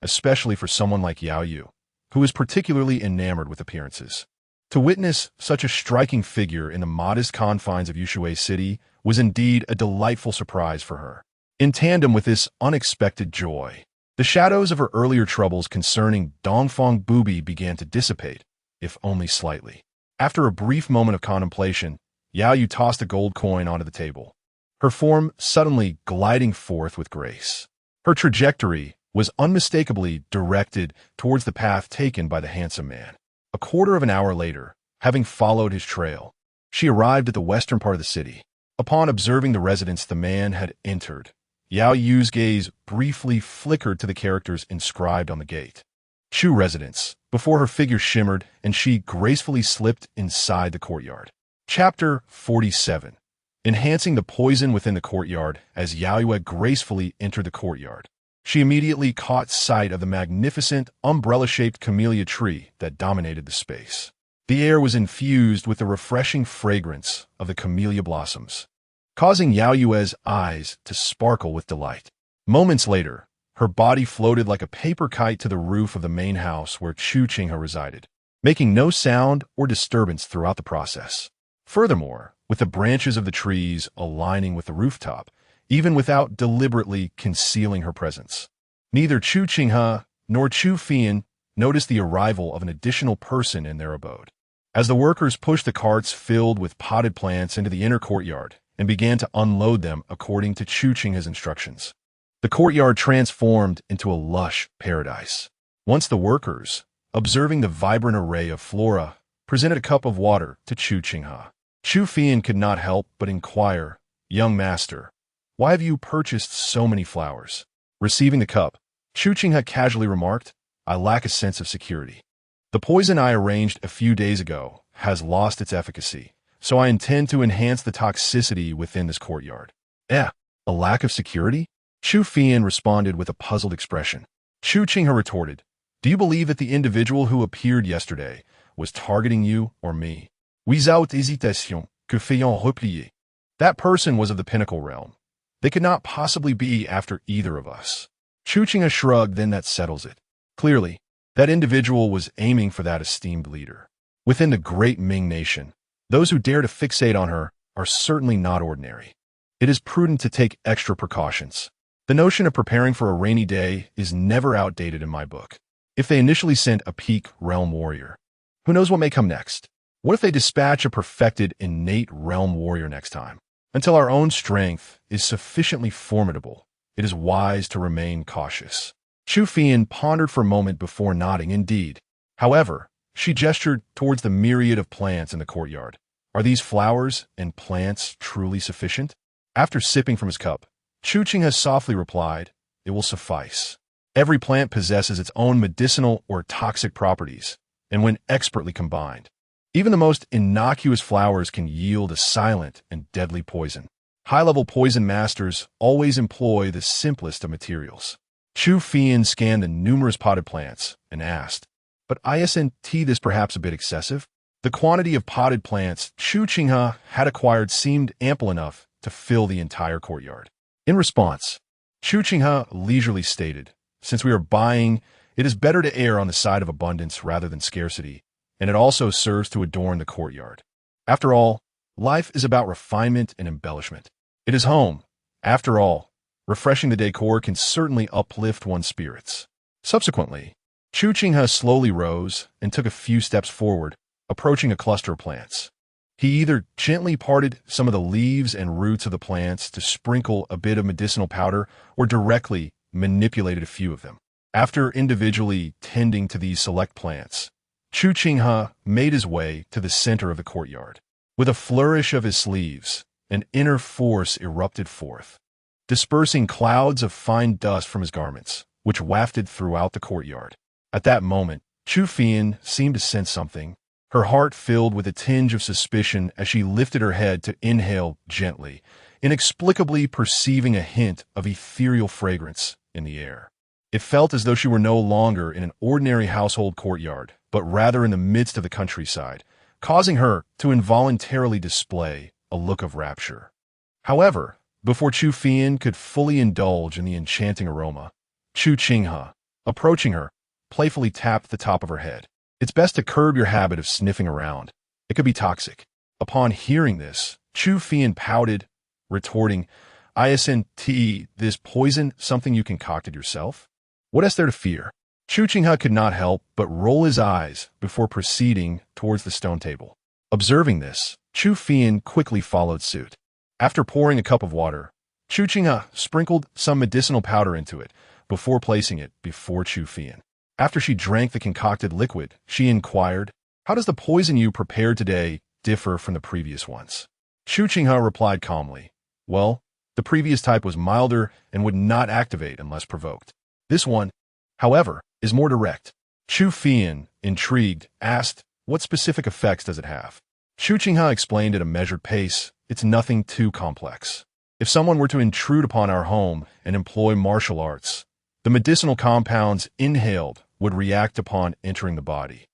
especially for someone like Yaoyue, who is particularly enamored with appearances." To witness such a striking figure in the modest confines of Yushui City was indeed a delightful surprise for her. In tandem with this unexpected joy, the shadows of her earlier troubles concerning Dongfang Bubai began to dissipate, if only slightly. After a brief moment of contemplation, Yaoyue tossed a gold coin onto the table, her form suddenly gliding forth with grace. Her trajectory was unmistakably directed towards the path taken by the handsome man. A quarter of an hour later, having followed his trail, she arrived at the western part of the city. Upon observing the residence the man had entered, Yaoyue's gaze briefly flickered to the characters inscribed on the gate. "Chu Residence," before her figure shimmered and she gracefully slipped inside the courtyard. Chapter 47. Enhancing the poison within the courtyard. As Yaoyue gracefully entered the courtyard, she immediately caught sight of the magnificent umbrella-shaped camellia tree that dominated the space. The air was infused with the refreshing fragrance of the camellia blossoms, causing Yaoyue's eyes to sparkle with delight. Moments later, her body floated like a paper kite to the roof of the main house where Chu Qinghe resided, making no sound or disturbance throughout the process. Furthermore, with the branches of the trees aligning with the rooftop, even without deliberately concealing her presence, neither Chu Qinghe nor Chu Fian noticed the arrival of an additional person in their abode. As the workers pushed the carts filled with potted plants into the inner courtyard and began to unload them according to Chu Qinghe's instructions, the courtyard transformed into a lush paradise. Once the workers, observing the vibrant array of flora, presented a cup of water to Chu Qinghe, Chu Fian could not help but inquire, "Young master, why have you purchased so many flowers?" Receiving the cup, Chu Qinghe casually remarked, "I lack a sense of security. The poison I arranged a few days ago has lost its efficacy, so I intend to enhance the toxicity within this courtyard. Eh, a lack of security? Chu Qinghe responded with a puzzled expression. Chu Qinghe retorted, do you believe that the individual who appeared yesterday was targeting you or me? Without hésitation, que fayons replier. That person was of the pinnacle realm. They could not possibly be after either of us. Chu Qinghe shrugged, then that settles it. Clearly, that individual was aiming for that esteemed leader. Within the great Ming nation, those who dare to fixate on her are certainly not ordinary. It is prudent to take extra precautions. The notion of preparing for a rainy day is never outdated in my book. If they initially sent a peak realm warrior, who knows what may come next? What if they dispatch a perfected innate realm warrior next time? Until our own strength is sufficiently formidable, it is wise to remain cautious. Chu Qinghe pondered for a moment before nodding. Indeed. However, she gestured towards the myriad of plants in the courtyard. Are these flowers and plants truly sufficient? After sipping from his cup, Chu Qinghe softly replied, it will suffice. Every plant possesses its own medicinal or toxic properties, and when expertly combined, even the most innocuous flowers can yield a silent and deadly poison. High-level poison masters always employ the simplest of materials. Chu Qinghe scanned the numerous potted plants and asked, but isn't this perhaps a bit excessive? The quantity of potted plants Chu Qinghe had acquired seemed ample enough to fill the entire courtyard. In response, Chu Qinghe leisurely stated, since we are buying, it is better to err on the side of abundance rather than scarcity, and it also serves to adorn the courtyard. After all, life is about refinement and embellishment. It is home. After all, refreshing the decor can certainly uplift one's spirits. Subsequently, Chu Qinghe slowly rose and took a few steps forward, approaching a cluster of plants. He either gently parted some of the leaves and roots of the plants to sprinkle a bit of medicinal powder or directly manipulated a few of them. After individually tending to these select plants, Chu Qinghe made his way to the center of the courtyard. With a flourish of his sleeves, an inner force erupted forth, dispersing clouds of fine dust from his garments, which wafted throughout the courtyard. At that moment, Chu Qinghe seemed to sense something, her heart filled with a tinge of suspicion as she lifted her head to inhale gently, inexplicably perceiving a hint of ethereal fragrance in the air. It felt as though she were no longer in an ordinary household courtyard, but rather in the midst of the countryside, causing her to involuntarily display a look of rapture. However, before Chu Qinghe could fully indulge in the enchanting aroma, Chu Qinghe, approaching her, playfully tapped the top of her head. It's best to curb your habit of sniffing around. It could be toxic. Upon hearing this, Chu Qinghe pouted, retorting, isn't this poison something you concocted yourself? What is there to fear? Chu Qinghe could not help but roll his eyes before proceeding towards the stone table. Observing this, Chu Qinghe quickly followed suit. After pouring a cup of water, Chu Qinghe sprinkled some medicinal powder into it before placing it before Chu Qinghe. After she drank the concocted liquid, she inquired, how does the poison you prepared today differ from the previous ones? Chu Qinghe replied calmly, well, the previous type was milder and would not activate unless provoked. This one, however, is more direct. Chu Qinghe, intrigued, asked, what specific effects does it have? Chu Qinghe explained at a measured pace, it's nothing too complex. If someone were to intrude upon our home and employ martial arts, the medicinal compounds inhaled would react upon entering the body,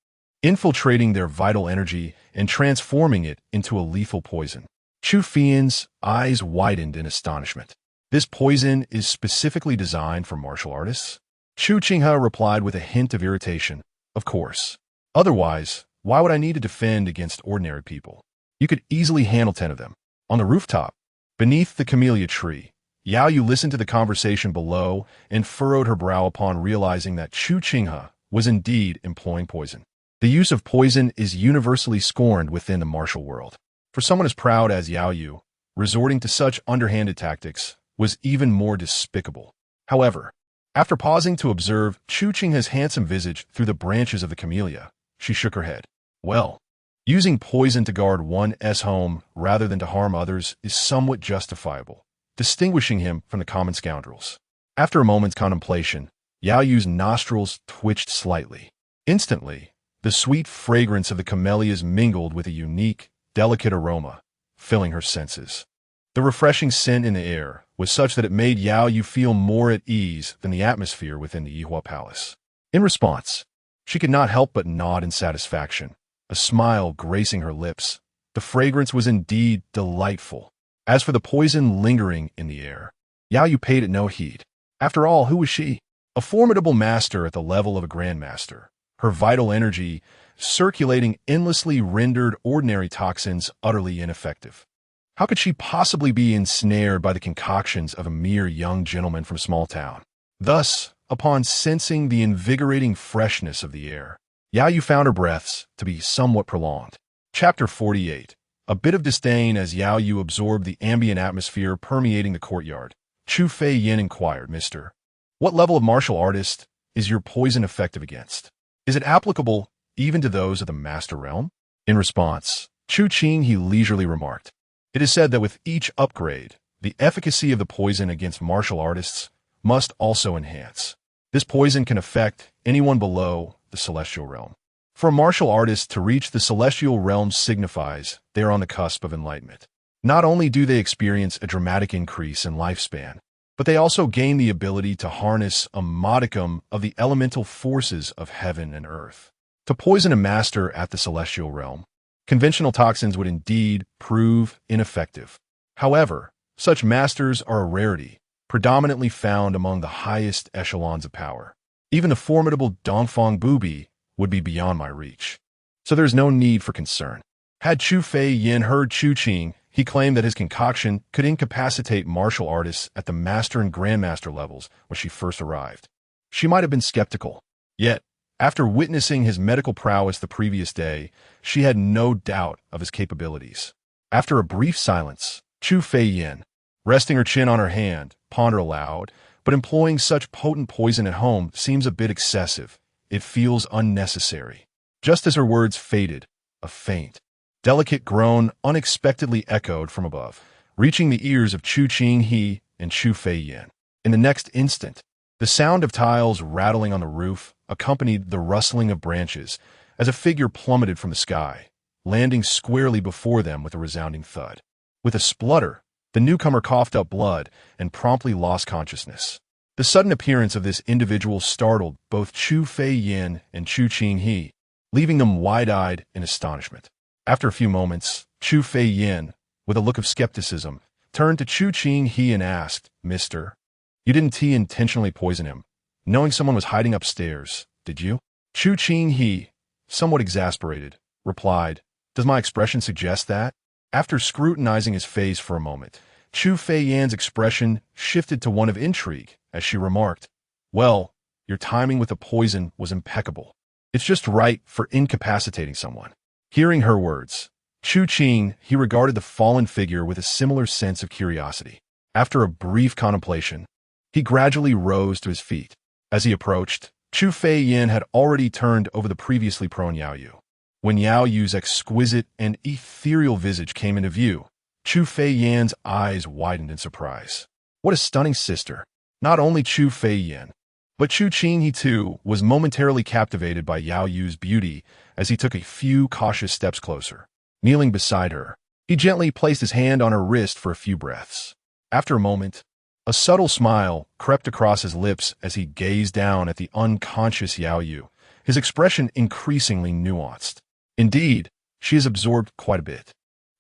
infiltrating their vital energy and transforming it into a lethal poison. Chu Qinghe's eyes widened in astonishment. This poison is specifically designed for martial artists? Chu Qinghe replied with a hint of irritation, of course. Otherwise, why would I need to defend against ordinary people? You could easily handle 10 of them. On the rooftop, beneath the camellia tree, Yaoyue listened to the conversation below and furrowed her brow upon realizing that Chu Qinghe was indeed employing poison. The use of poison is universally scorned within the martial world. For someone as proud as Yaoyue, resorting to such underhanded tactics was even more despicable. However, after pausing to observe Chu Qinghe's handsome visage through the branches of the camellia, she shook her head. Well, using poison to guard one's home rather than to harm others is somewhat justifiable, distinguishing him from the common scoundrels. After a moment's contemplation, Yaoyue's nostrils twitched slightly. Instantly, the sweet fragrance of the camellias mingled with a unique, delicate aroma, filling her senses. The refreshing scent in the air was such that it made Yaoyue feel more at ease than the atmosphere within the Yihua palace. In response, she could not help but nod in satisfaction, a smile gracing her lips. The fragrance was indeed delightful. As for the poison lingering in the air, Yaoyue paid it no heed. After all, who was she? A formidable master at the level of a grandmaster. Her vital energy, circulating endlessly, rendered ordinary toxins utterly ineffective. How could she possibly be ensnared by the concoctions of a mere young gentleman from small town? Thus, upon sensing the invigorating freshness of the air, Yaoyue found her breaths to be somewhat prolonged. Chapter 48. A bit of disdain as Yaoyue absorbed the ambient atmosphere permeating the courtyard. Chu Yin inquired, "Mister, what level of martial artist is your poison effective against? Is it applicable even to those of the master realm?" In response, Chu Qinghe leisurely remarked, "It is said that with each upgrade, the efficacy of the poison against martial artists must also enhance. This poison can affect anyone below the celestial realm. For a martial artist to reach the celestial realm signifies they are on the cusp of enlightenment. Not only do they experience a dramatic increase in lifespan, but they also gain the ability to harness a modicum of the elemental forces of heaven and earth. To poison a master at the celestial realm, conventional toxins would indeed prove ineffective. However, such masters are a rarity, predominantly found among the highest echelons of power. Even the formidable Dongfang Bubai would be beyond my reach. So there is no need for concern." Had Chu Yin heard Chu Qinghe, he claimed that his concoction could incapacitate martial artists at the master and grandmaster levels when she first arrived. She might have been skeptical. Yet, after witnessing his medical prowess the previous day, she had no doubt of his capabilities. After a brief silence, Chu Yin, resting her chin on her hand, pondered aloud, "But employing such potent poison at home seems a bit excessive. It feels unnecessary." Just as her words faded, a faint, delicate groan unexpectedly echoed from above, reaching the ears of Chu Qinghe and Chu Yin. In the next instant, the sound of tiles rattling on the roof accompanied the rustling of branches as a figure plummeted from the sky, landing squarely before them with a resounding thud. With a splutter, the newcomer coughed up blood and promptly lost consciousness. The sudden appearance of this individual startled both Chu Yin and Chu Qinghe, leaving them wide-eyed in astonishment. After a few moments, Chu Yin, with a look of skepticism, turned to Chu Qinghe and asked, "Mister, you didn't intentionally poison him, knowing someone was hiding upstairs, did you?" Chu Qinghe, somewhat exasperated, replied, "Does my expression suggest that?" After scrutinizing his face for a moment, Chu Yin's expression shifted to one of intrigue as she remarked, "Well, your timing with the poison was impeccable. It's just right for incapacitating someone." Hearing her words, Chu Qinghe regarded the fallen figure with a similar sense of curiosity. After a brief contemplation, he gradually rose to his feet. As he approached, Chu Yin had already turned over the previously prone Yaoyue. When Yaoyue's exquisite and ethereal visage came into view, Chu Yin's eyes widened in surprise. What a stunning sister! Not only Chu Yin, but Chu Qinghe too was momentarily captivated by Yaoyue's beauty as he took a few cautious steps closer. Kneeling beside her, he gently placed his hand on her wrist for a few breaths. After a moment, a subtle smile crept across his lips as he gazed down at the unconscious Yaoyue, his expression increasingly nuanced. Indeed, she has absorbed quite a bit.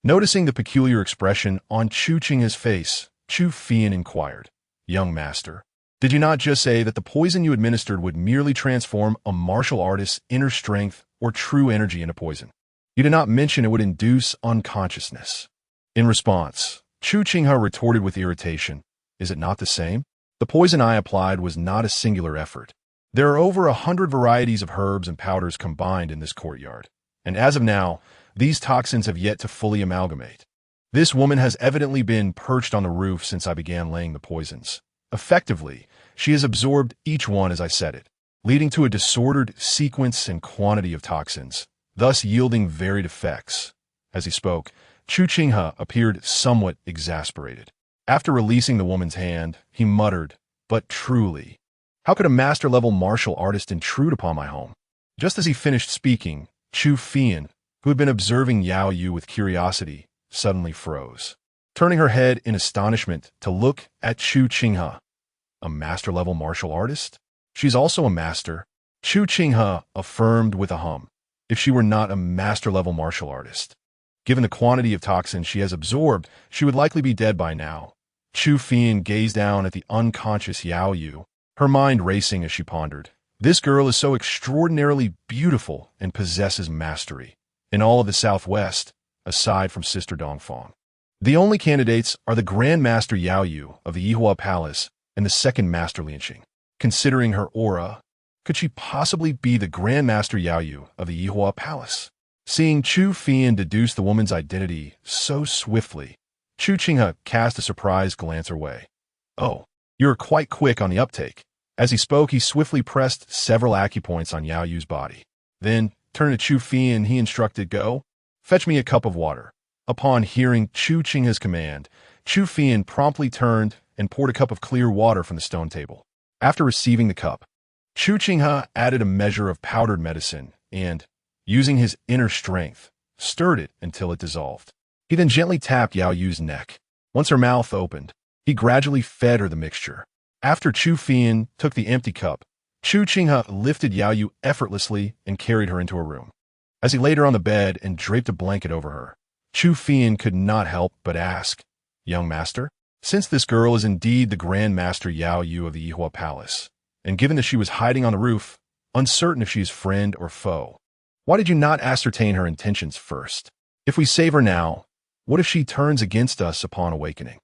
Noticing the peculiar expression on Chu Qinghe's face, Chu Yin inquired, "Young master, did you not just say that the poison you administered would merely transform a martial artist's inner strength or true energy into poison? You did not mention it would induce unconsciousness." In response, Chu Qinghe retorted with irritation, "Is it not the same? The poison I applied was not a singular effort. There are over 100 varieties of herbs and powders combined in this courtyard, and as of now, these toxins have yet to fully amalgamate. This woman has evidently been perched on the roof since I began laying the poisons. Effectively, she has absorbed each one as I said it, leading to a disordered sequence and quantity of toxins, thus yielding varied effects." As he spoke, Chu Qinghe appeared somewhat exasperated. After releasing the woman's hand, he muttered, "But truly, how could a master-level martial artist intrude upon my home?" Just as he finished speaking, Chu Yin, who had been observing Yaoyue with curiosity, suddenly froze, turning her head in astonishment to look at Chu Qinghe. A master-level martial artist? She's also a master, Chu Qinghe affirmed with a hum. If she were not a master-level martial artist, given the quantity of toxins she has absorbed, she would likely be dead by now. Chu Qinghe gazed down at the unconscious Yaoyue, her mind racing as she pondered. This girl is so extraordinarily beautiful and possesses mastery. In all of the Southwest, aside from Sister Dongfang, the only candidates are the Grand Master Yaoyue of the Yihua Palace and the Second Master Lianxing. Considering her aura, could she possibly be the Grand Master Yaoyue of the Yihua Palace? Seeing Chu Qinghe deduce the woman's identity so swiftly, Chu Qinghe cast a surprised glance her way. "Oh, you're quite quick on the uptake." As he spoke, he swiftly pressed several acupoints on Yaoyue's body. Then, turning to Chu Qinghe, he instructed, "Go, fetch me a cup of water." Upon hearing Chu Qinghe's command, Chu Qinghe promptly turned and poured a cup of clear water from the stone table. After receiving the cup, Chu Qinghe added a measure of powdered medicine and, using his inner strength, stirred it until it dissolved. He then gently tapped Yaoyue's neck. Once her mouth opened, he gradually fed her the mixture. After Chu Qinghe took the empty cup, Chu Qinghe lifted Yaoyue effortlessly and carried her into her room. As he laid her on the bed and draped a blanket over her, Chu Qinghe could not help but ask, "Young master, since this girl is indeed the Grand Master Yaoyue of the Yihua Palace, and given that she was hiding on the roof, uncertain if she is friend or foe, why did you not ascertain her intentions first? If we save her now, what if she turns against us upon awakening?"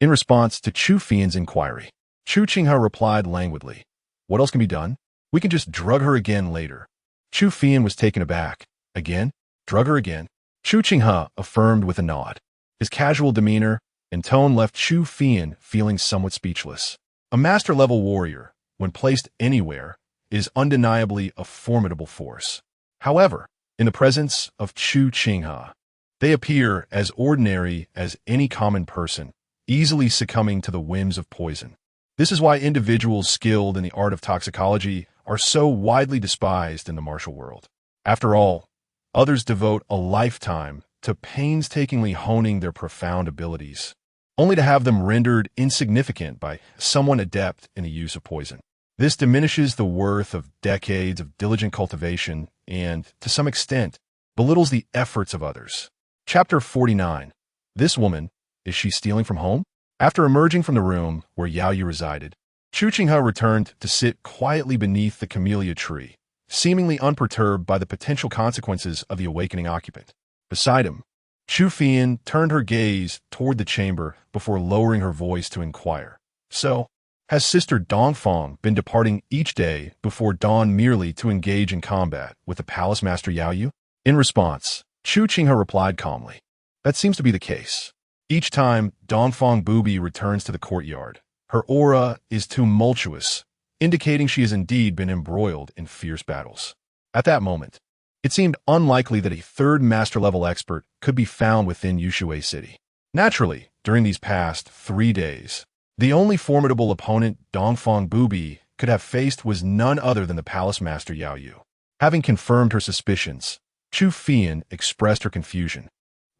In response to Chu Qinghe's inquiry, Chu Qinghe replied languidly, "What else can be done? We can just drug her again later." Chu Qinghe was taken aback. "Again? Drug her again?" Chu Qinghe affirmed with a nod. His casual demeanor and tone left Chu Qinghe feeling somewhat speechless. A master-level warrior, when placed anywhere, is undeniably a formidable force. However, in the presence of Chu Qinghe, they appear as ordinary as any common person, easily succumbing to the whims of poison. This is why individuals skilled in the art of toxicology are so widely despised in the martial world. After all, others devote a lifetime to painstakingly honing their profound abilities, only to have them rendered insignificant by someone adept in the use of poison. This diminishes the worth of decades of diligent cultivation and, to some extent, belittles the efforts of others. Chapter 49. This woman, is she stealing from home? After emerging from the room where Yaoyue resided, Chu Qinghe returned to sit quietly beneath the camellia tree, seemingly unperturbed by the potential consequences of the awakening occupant. Beside him, Chu Qinghe turned her gaze toward the chamber before lowering her voice to inquire, "So, has Sister Dongfang been departing each day before dawn merely to engage in combat with the Palace Master Yaoyue?" In response, Chu Qinghe replied calmly, "That seems to be the case. Each time Dongfang Bubai returns to the courtyard, her aura is tumultuous, indicating she has indeed been embroiled in fierce battles." At that moment, it seemed unlikely that a third master-level expert could be found within Yushui City. Naturally, during these past 3 days, the only formidable opponent Dongfang Bubai could have faced was none other than the Palace Master Yaoyue. Having confirmed her suspicions, Chu Qinghe expressed her confusion.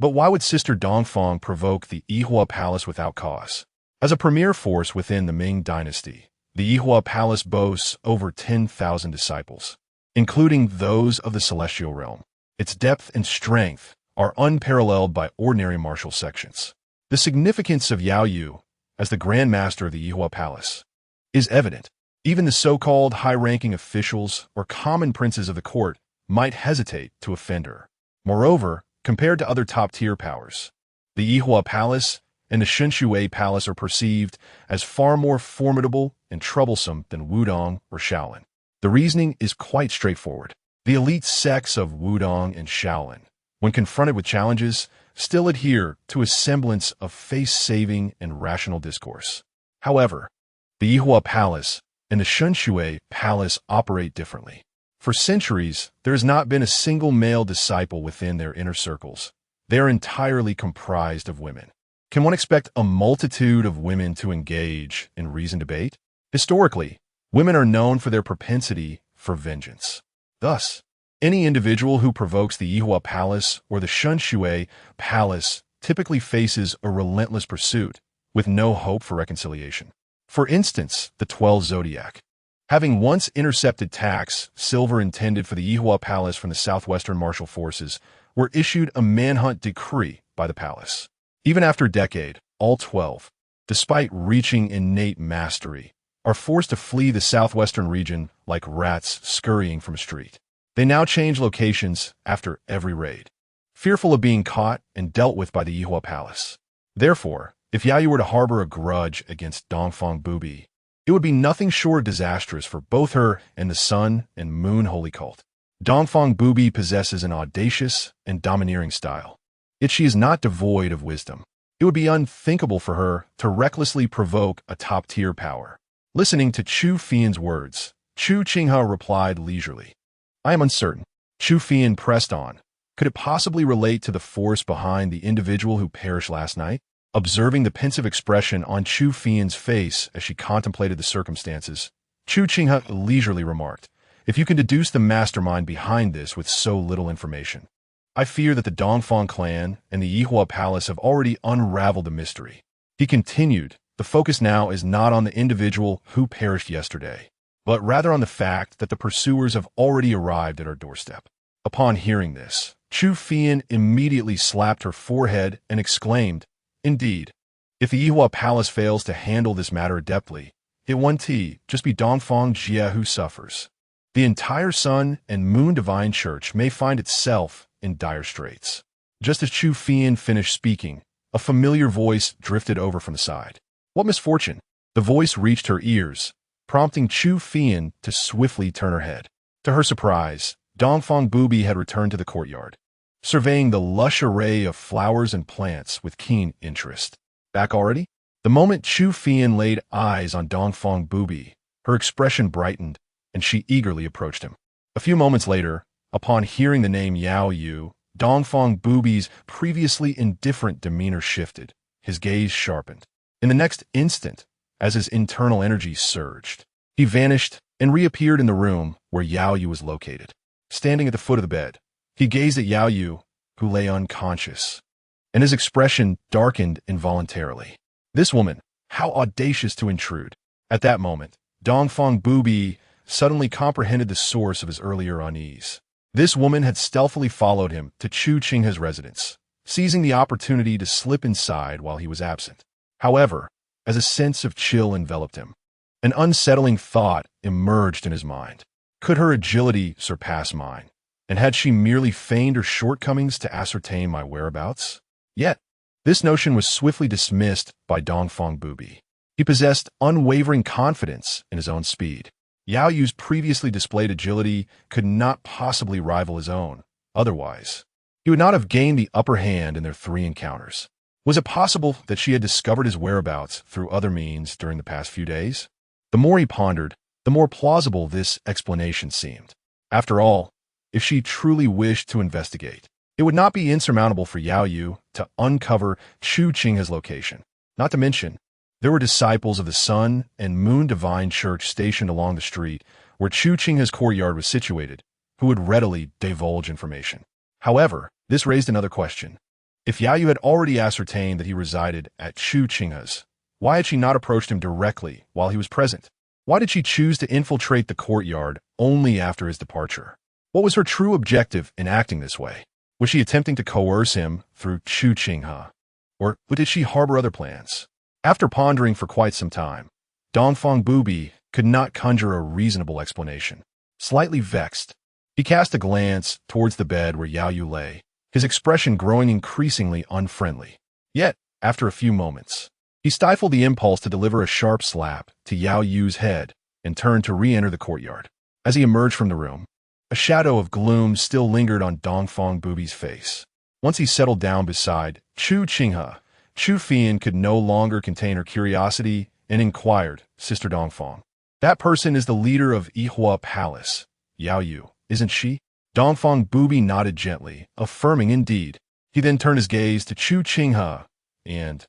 But why would Sister Dongfang provoke the Yihua Palace without cause? As a premier force within the Ming Dynasty, the Yihua Palace boasts over 10,000 disciples, including those of the Celestial Realm. Its depth and strength are unparalleled by ordinary martial sections. The significance of Yaoyue as the Grand Master of the Yihua Palace is evident. Even the so-called high-ranking officials or common princes of the court might hesitate to offend her. Moreover, compared to other top-tier powers, the Yihua Palace and the Shui Palace are perceived as far more formidable and troublesome than Wudong or Shaolin. The reasoning is quite straightforward. The elite sects of Wudong and Shaolin, when confronted with challenges, still adhere to a semblance of face-saving and rational discourse. However, the Yihua Palace and the Shui Palace operate differently. For centuries, there has not been a single male disciple within their inner circles. They are entirely comprised of women. Can one expect a multitude of women to engage in reasoned debate? Historically, women are known for their propensity for vengeance. Thus, Any individual who provokes the Yihua Palace or the Shui Palace typically faces a relentless pursuit, with no hope for reconciliation. For instance, the 12 Zodiac. Having once intercepted tax, silver intended for the Yihua Palace from the southwestern martial forces, were issued a manhunt decree by the palace. Even after a decade, all 12, despite reaching innate mastery, are forced to flee the southwestern region like rats scurrying from a street. They now change locations after every raid, fearful of being caught and dealt with by the Yihua Palace. Therefore, if Yaoyue were to harbor a grudge against Dongfang Bubai, it would be nothing short of disastrous for both her and the Sun and Moon Holy Cult. Dongfang Bubai possesses an audacious and domineering style, yet she is not devoid of wisdom. It would be unthinkable for her to recklessly provoke a top-tier power. Listening to Chu Fian's words, Chu Qinghe replied leisurely, "I am uncertain." Chu Fian pressed on. Could it possibly relate to the force behind the individual who perished last night? Observing the pensive expression on Chu Fian's face as she contemplated the circumstances, Chu Qinghe leisurely remarked, "If you can deduce the mastermind behind this with so little information, I fear that the Dongfang clan and the Yihua Palace have already unraveled the mystery." He continued, "The focus now is not on the individual who perished yesterday, but rather on the fact that the pursuers have already arrived at our doorstep." Upon hearing this, Chu Fian immediately slapped her forehead and exclaimed, "Indeed, if the Yihua Palace fails to handle this matter adeptly, it won't just be Dongfang Jie who suffers. The entire Sun and Moon Divine Church may find itself in dire straits." Just as Chu Fian finished speaking, a familiar voice drifted over from the side. "What misfortune?" The voice reached her ears, prompting Chu Fian to swiftly turn her head. To her surprise, Dongfang Bubai had returned to the courtyard, surveying the lush array of flowers and plants with keen interest. "Back already?" The moment Chu Fian laid eyes on Dongfang Bubai, her expression brightened, and she eagerly approached him. A few moments later, upon hearing the name Yaoyue, Dongfang Bubai's previously indifferent demeanor shifted, his gaze sharpened. In the next instant, as his internal energy surged, he vanished and reappeared in the room where Yaoyue was located. Standing at the foot of the bed, he gazed at Yaoyue, who lay unconscious, and his expression darkened involuntarily. This woman, how audacious to intrude! At that moment, Dongfang Bubai suddenly comprehended the source of his earlier unease. This woman had stealthily followed him to Chu Qinghe's residence, seizing the opportunity to slip inside while he was absent. However, as a sense of chill enveloped him, an unsettling thought emerged in his mind. Could her agility surpass mine? And had she merely feigned her shortcomings to ascertain my whereabouts? Yet, this notion was swiftly dismissed by Dongfang Bubai. He possessed unwavering confidence in his own speed. Yaoyue's previously displayed agility could not possibly rival his own. Otherwise, he would not have gained the upper hand in their 3 encounters. Was it possible that she had discovered his whereabouts through other means during the past few days? The more he pondered, the more plausible this explanation seemed. After all, if she truly wished to investigate, it would not be insurmountable for Yaoyue to uncover Chu Qinghe's location. Not to mention, there were disciples of the Sun and Moon Divine Church stationed along the street where Chu Qinghe's courtyard was situated, who would readily divulge information. However, this raised another question. If Yaoyue had already ascertained that he resided at Chu Qinghe's, why had she not approached him directly while he was present? Why did she choose to infiltrate the courtyard only after his departure? What was her true objective in acting this way? Was she attempting to coerce him through Chu Qinghe? Or did she harbor other plans? After pondering for quite some time, Dongfang Bubai could not conjure a reasonable explanation. Slightly vexed, he cast a glance towards the bed where Yaoyue lay, his expression growing increasingly unfriendly. Yet, after a few moments, he stifled the impulse to deliver a sharp slap to Yaoyue's head and turned to re-enter the courtyard. As he emerged from the room, a shadow of gloom still lingered on Dongfang Bubai's face. Once he settled down beside Chu Qinghe, Chu Fian could no longer contain her curiosity and inquired, "Sister Dongfang, that person is the leader of Yihua Palace, Yaoyue, isn't she?" Dongfang Bubai nodded gently, affirming indeed. He then turned his gaze to Chu Qinghe and,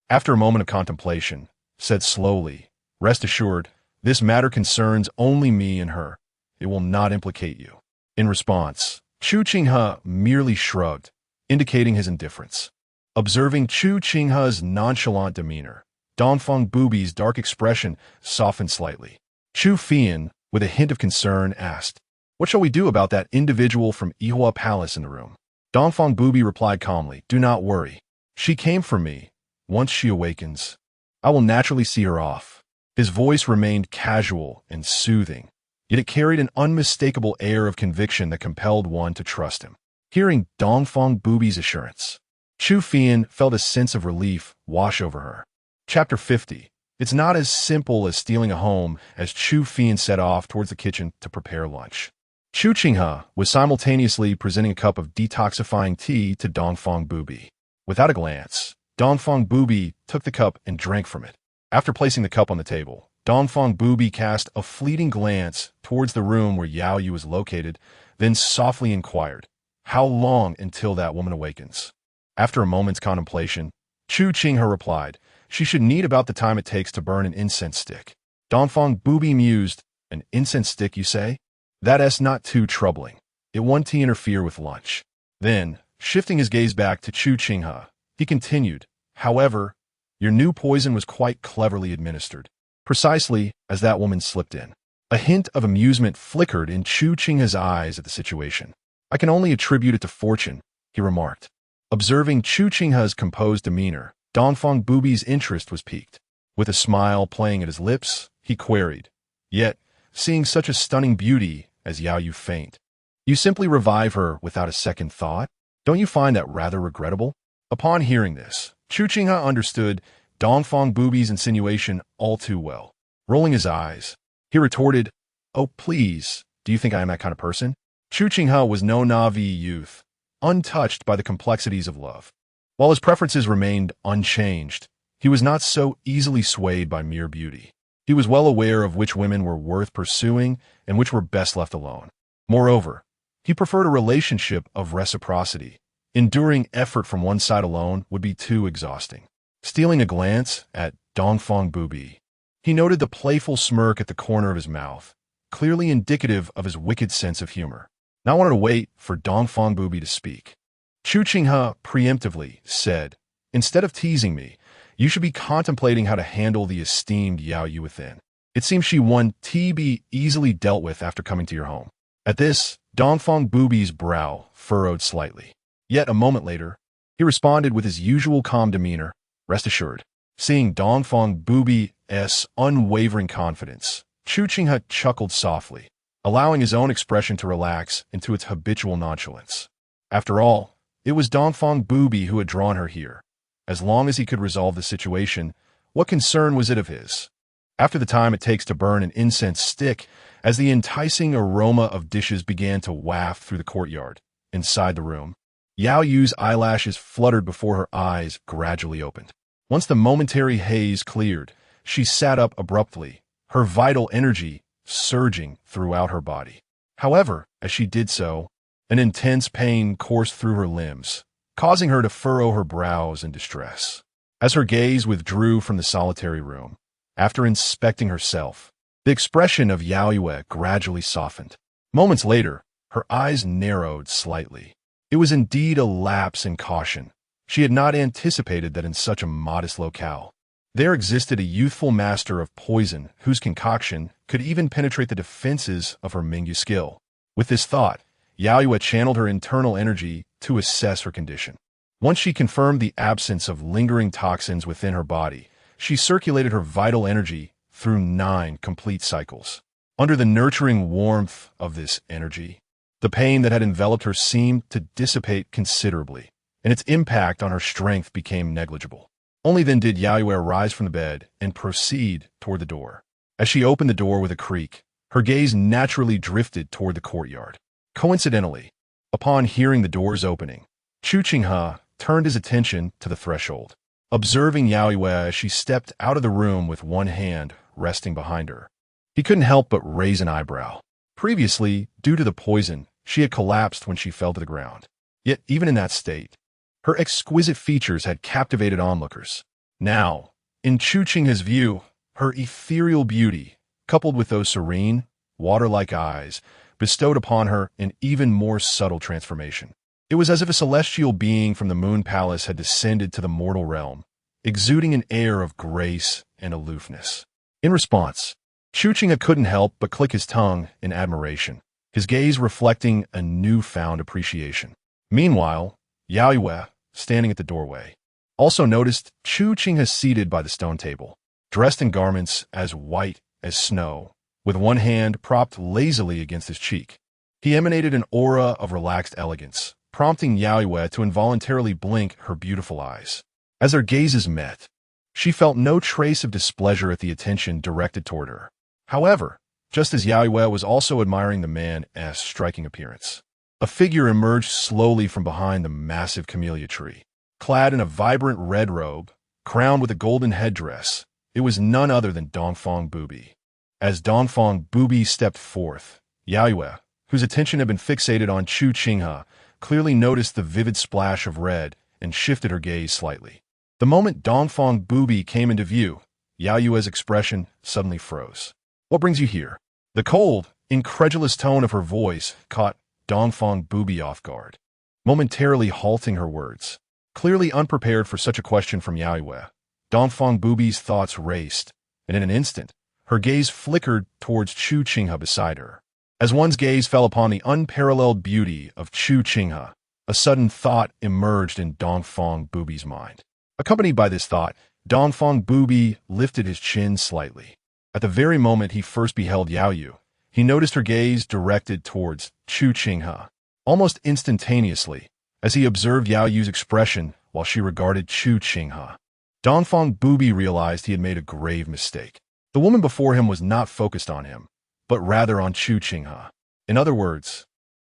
after a moment of contemplation, said slowly, "Rest assured, this matter concerns only me and her. It will not implicate you." In response, Chu Qinghe merely shrugged, indicating his indifference. Observing Chu Qinghe's nonchalant demeanor, Dongfang Bubai's dark expression softened slightly. Chu Fian, with a hint of concern, asked, "What shall we do about that individual from Yihua Palace in the room?" Dongfang Bubai replied calmly, "Do not worry. She came for me. Once she awakens, I will naturally see her off." His voice remained casual and soothing, yet it carried an unmistakable air of conviction that compelled one to trust him. Hearing Dongfang Bubai's assurance, Chu Fian felt a sense of relief wash over her. Chapter 50. It's not as simple as stealing a home as Chu Fian set off towards the kitchen to prepare lunch. Chu Qinghe was simultaneously presenting a cup of detoxifying tea to Dongfang Bubai. Without a glance, Dongfang Bubai took the cup and drank from it. After placing the cup on the table, Dongfang Bubai cast a fleeting glance towards the room where Yaoyue was located, then softly inquired, "How long until that woman awakens?" After a moment's contemplation, Chu Qinghe replied, "She should need about the time it takes to burn an incense stick." Dongfang Bubai mused, "An incense stick, you say? That's not too troubling. It won't interfere with lunch." Then, shifting his gaze back to Chu Qinghe, he continued, "However, your new poison was quite cleverly administered, precisely as that woman slipped in." A hint of amusement flickered in Chu Qinghe's eyes at the situation. "I can only attribute it to fortune," he remarked. Observing Chu Qinghe's composed demeanor, Dongfang Bubai's interest was piqued. With a smile playing at his lips, he queried, "Yet, seeing such a stunning beauty as Yaoyue faint, you simply revive her without a second thought? Don't you find that rather regrettable?" Upon hearing this, Chu Qinghe understood Dongfang Bubai's insinuation all too well. Rolling his eyes, he retorted, "Oh, please, do you think I am that kind of person?" Chu Qinghe was no naive youth, untouched by the complexities of love. While his preferences remained unchanged, he was not so easily swayed by mere beauty. He was well aware of which women were worth pursuing and which were best left alone. Moreover, he preferred a relationship of reciprocity. Enduring effort from one side alone would be too exhausting. Stealing a glance at Dongfang Bubai, he noted the playful smirk at the corner of his mouth, clearly indicative of his wicked sense of humor. Now wanted to wait for Dongfang Bubai to speak. Chu Qinghe preemptively said, "Instead of teasing me, you should be contemplating how to handle the esteemed Yaoyue within. It seems she won to be easily dealt with after coming to your home." At this, Dongfang Bubai's brow furrowed slightly. Yet a moment later, he responded with his usual calm demeanor, "Rest assured." Seeing Dongfang Bubai's unwavering confidence, Chu Qinghe chuckled softly, allowing his own expression to relax into its habitual nonchalance. After all, it was Dongfang Bubai who had drawn her here. As long as he could resolve the situation, what concern was it of his? After the time it takes to burn an incense stick, as the enticing aroma of dishes began to waft through the courtyard, inside the room, Yaoyue's eyelashes fluttered before her eyes gradually opened. Once the momentary haze cleared, she sat up abruptly, her vital energy surging throughout her body. However, as she did so, an intense pain coursed through her limbs, causing her to furrow her brows in distress. As her gaze withdrew from the solitary room, after inspecting herself, the expression of Yaoyue gradually softened. Moments later, her eyes narrowed slightly. It was indeed a lapse in caution. She had not anticipated that in such a modest locale, there existed a youthful master of poison whose concoction could even penetrate the defenses of her Mingyu skill. With this thought, Yaoyue channeled her internal energy to assess her condition. Once she confirmed the absence of lingering toxins within her body, she circulated her vital energy through 9 complete cycles. Under the nurturing warmth of this energy, the pain that had enveloped her seemed to dissipate considerably, and its impact on her strength became negligible. Only then did Yaoyue rise from the bed and proceed toward the door. As she opened the door with a creak, her gaze naturally drifted toward the courtyard. Coincidentally, upon hearing the doors opening, Chu Qinghe turned his attention to the threshold. Observing Yaoyue as she stepped out of the room with one hand resting behind her, he couldn't help but raise an eyebrow. Previously, due to the poison, she had collapsed when she fell to the ground. Yet, even in that state, her exquisite features had captivated onlookers. Now, in Chu Qinghe's view, her ethereal beauty, coupled with those serene, water-like eyes, bestowed upon her an even more subtle transformation. It was as if a celestial being from the Moon Palace had descended to the mortal realm, exuding an air of grace and aloofness. In response, Chu Qinghe couldn't help but click his tongue in admiration, his gaze reflecting a newfound appreciation. Meanwhile, Yaoyue, standing at the doorway, also noticed Chu Qinghe seated by the stone table, dressed in garments as white as snow, with one hand propped lazily against his cheek. He emanated an aura of relaxed elegance, prompting Yaoyue to involuntarily blink her beautiful eyes. As their gazes met, she felt no trace of displeasure at the attention directed toward her. However, just as Yaoyue was also admiring the man's striking appearance, a figure emerged slowly from behind the massive camellia tree. Clad in a vibrant red robe, crowned with a golden headdress, it was none other than Dongfang Bubai. As Dongfang Bubai stepped forth, Yaoyue, whose attention had been fixated on Chu Qinghe, clearly noticed the vivid splash of red and shifted her gaze slightly. The moment Dongfang Bubai came into view, Yaoyue's expression suddenly froze. "What brings you here?" The cold, incredulous tone of her voice caught Dongfang Bubai off guard, momentarily halting her words. Clearly unprepared for such a question from Yaoyue, Dongfang Bubai's thoughts raced, and in an instant, her gaze flickered towards Chu Qinghe beside her. As one's gaze fell upon the unparalleled beauty of Chu Qinghe, a sudden thought emerged in Dongfang Bubai's mind. Accompanied by this thought, Dongfang Bubai lifted his chin slightly. At the very moment he first beheld Yaoyue, he noticed her gaze directed towards Chu Qinghe. Almost instantaneously, as he observed Yaoyue's expression while she regarded Chu Qinghe, Dongfang Bubai realized he had made a grave mistake. The woman before him was not focused on him, but rather on Chu Qinghe. In other words,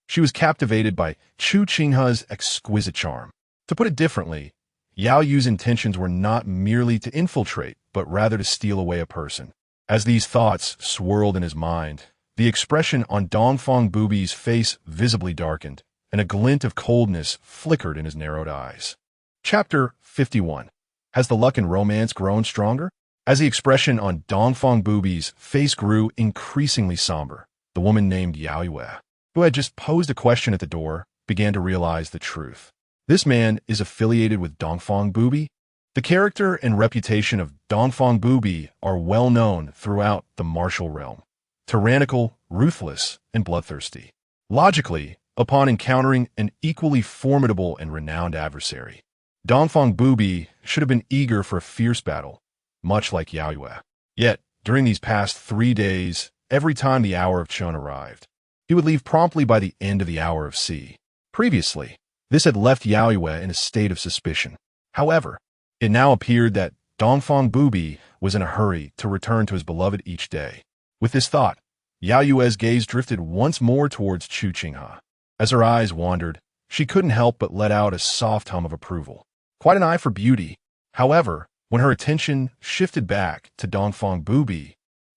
she was captivated by Chu Qinghe's exquisite charm. To put it differently, Yaoyue's intentions were not merely to infiltrate, but rather to steal away a person. As these thoughts swirled in his mind, the expression on Dongfang Bubai's face visibly darkened, and a glint of coldness flickered in his narrowed eyes. Chapter 51. Has the luck in romance grown stronger? As the expression on Dongfang Bubai's face grew increasingly somber, the woman named Yaoyue, who had just posed a question at the door, began to realize the truth. This man is affiliated with Dongfang Bubai. The character and reputation of Dongfang Bubai are well known throughout the martial realm. Tyrannical, ruthless, and bloodthirsty. Logically, upon encountering an equally formidable and renowned adversary, Dongfang Bubai should have been eager for a fierce battle, much like Yaoyue. Yet, during these past 3 days, every time the hour of Chun arrived, he would leave promptly by the end of the hour of Si. Previously, this had left Yaoyue in a state of suspicion. However, it now appeared that Dongfang Bubai was in a hurry to return to his beloved each day. With this thought, Yaoyue's gaze drifted once more towards Chu Qinghe. As her eyes wandered, she couldn't help but let out a soft hum of approval. Quite an eye for beauty. However, when her attention shifted back to Dongfang Bubai,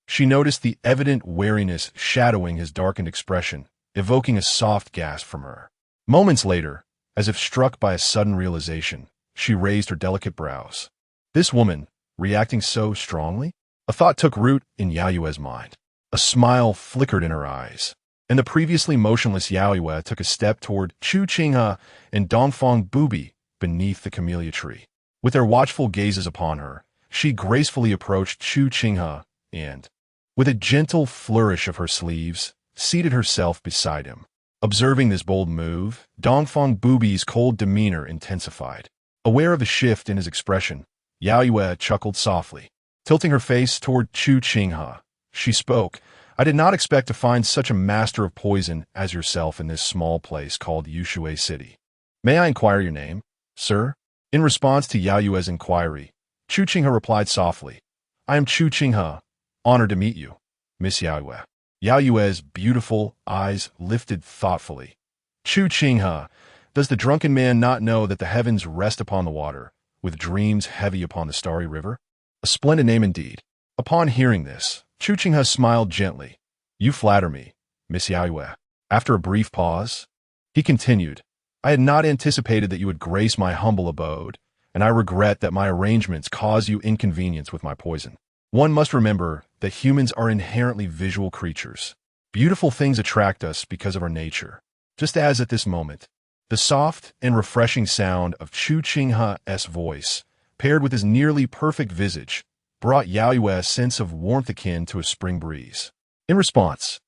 she noticed the evident wariness shadowing his darkened expression, evoking a soft gasp from her. Moments later, as if struck by a sudden realization, she raised her delicate brows. This woman, reacting so strongly? A thought took root in Yaoyue's mind. A smile flickered in her eyes, and the previously motionless Yaoyue took a step toward Chu Qinghe and Dongfang Bubai beneath the camellia tree. With their watchful gazes upon her, she gracefully approached Chu Qinghe and, with a gentle flourish of her sleeves, seated herself beside him. Observing this bold move, Dongfang Bubai's cold demeanor intensified. Aware of the shift in his expression, Yaoyue chuckled softly. Tilting her face toward Chu Qinghe, she spoke. "I did not expect to find such a master of poison as yourself in this small place called Yushui City. May I inquire your name, sir?" In response to Yaoyue's inquiry, Chu Qinghe replied softly, "I am Chu Qinghe. Honored to meet you, Miss Yaoyue." Yaoyue's beautiful eyes lifted thoughtfully. "Chu Qinghe, does the drunken man not know that the heavens rest upon the water, with dreams heavy upon the starry river?" A splendid name indeed. Upon hearing this, Chu Qinghe smiled gently. "You flatter me, Miss Yaoyue." After a brief pause, he continued, "I had not anticipated that you would grace my humble abode, and I regret that my arrangements cause you inconvenience with my poison. One must remember that humans are inherently visual creatures. Beautiful things attract us because of our nature. Just as at this moment, the soft and refreshing sound of Chu Qinghe's voice, paired with his nearly perfect visage, brought Yaoyue a sense of warmth akin to a spring breeze. In response,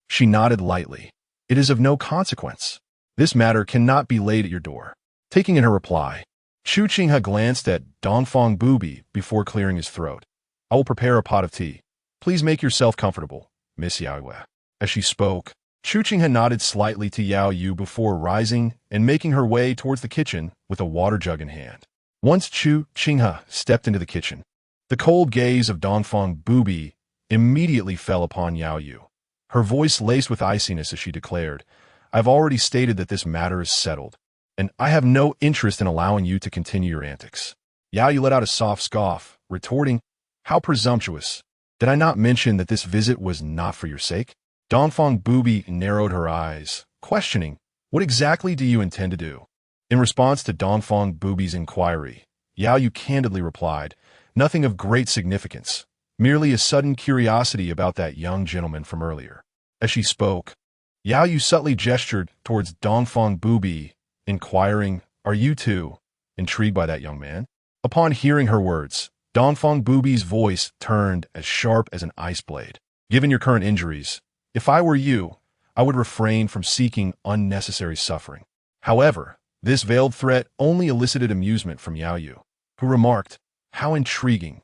she nodded lightly. It is of no consequence. This matter cannot be laid at your door. Taking in her reply, Chu Qinghe glanced at Dongfang Bubai before clearing his throat. I will prepare a pot of tea. Please make yourself comfortable, Miss Yaoyue. As she spoke, Chu Qinghe nodded slightly to Yaoyue before rising and making her way towards the kitchen with a water jug in hand. Once Chu Qinghe stepped into the kitchen, the cold gaze of Dongfang Bubai immediately fell upon Yaoyue. Her voice laced with iciness as she declared, I've already stated that this matter is settled, and I have no interest in allowing you to continue your antics. Yaoyue let out a soft scoff, retorting, How presumptuous! Did I not mention that this visit was not for your sake? Dongfang Bubai narrowed her eyes, questioning, What exactly do you intend to do? In response to Dongfang Bubai's inquiry, Yaoyue candidly replied, Nothing of great significance, merely a sudden curiosity about that young gentleman from earlier. As she spoke, Yaoyue subtly gestured towards Dongfang Bubai, inquiring, Are you too intrigued by that young man? Upon hearing her words, Dongfang Bubai's voice turned as sharp as an ice blade. Given your current injuries, if I were you, I would refrain from seeking unnecessary suffering. However, this veiled threat only elicited amusement from Yaoyue, who remarked, How intriguing.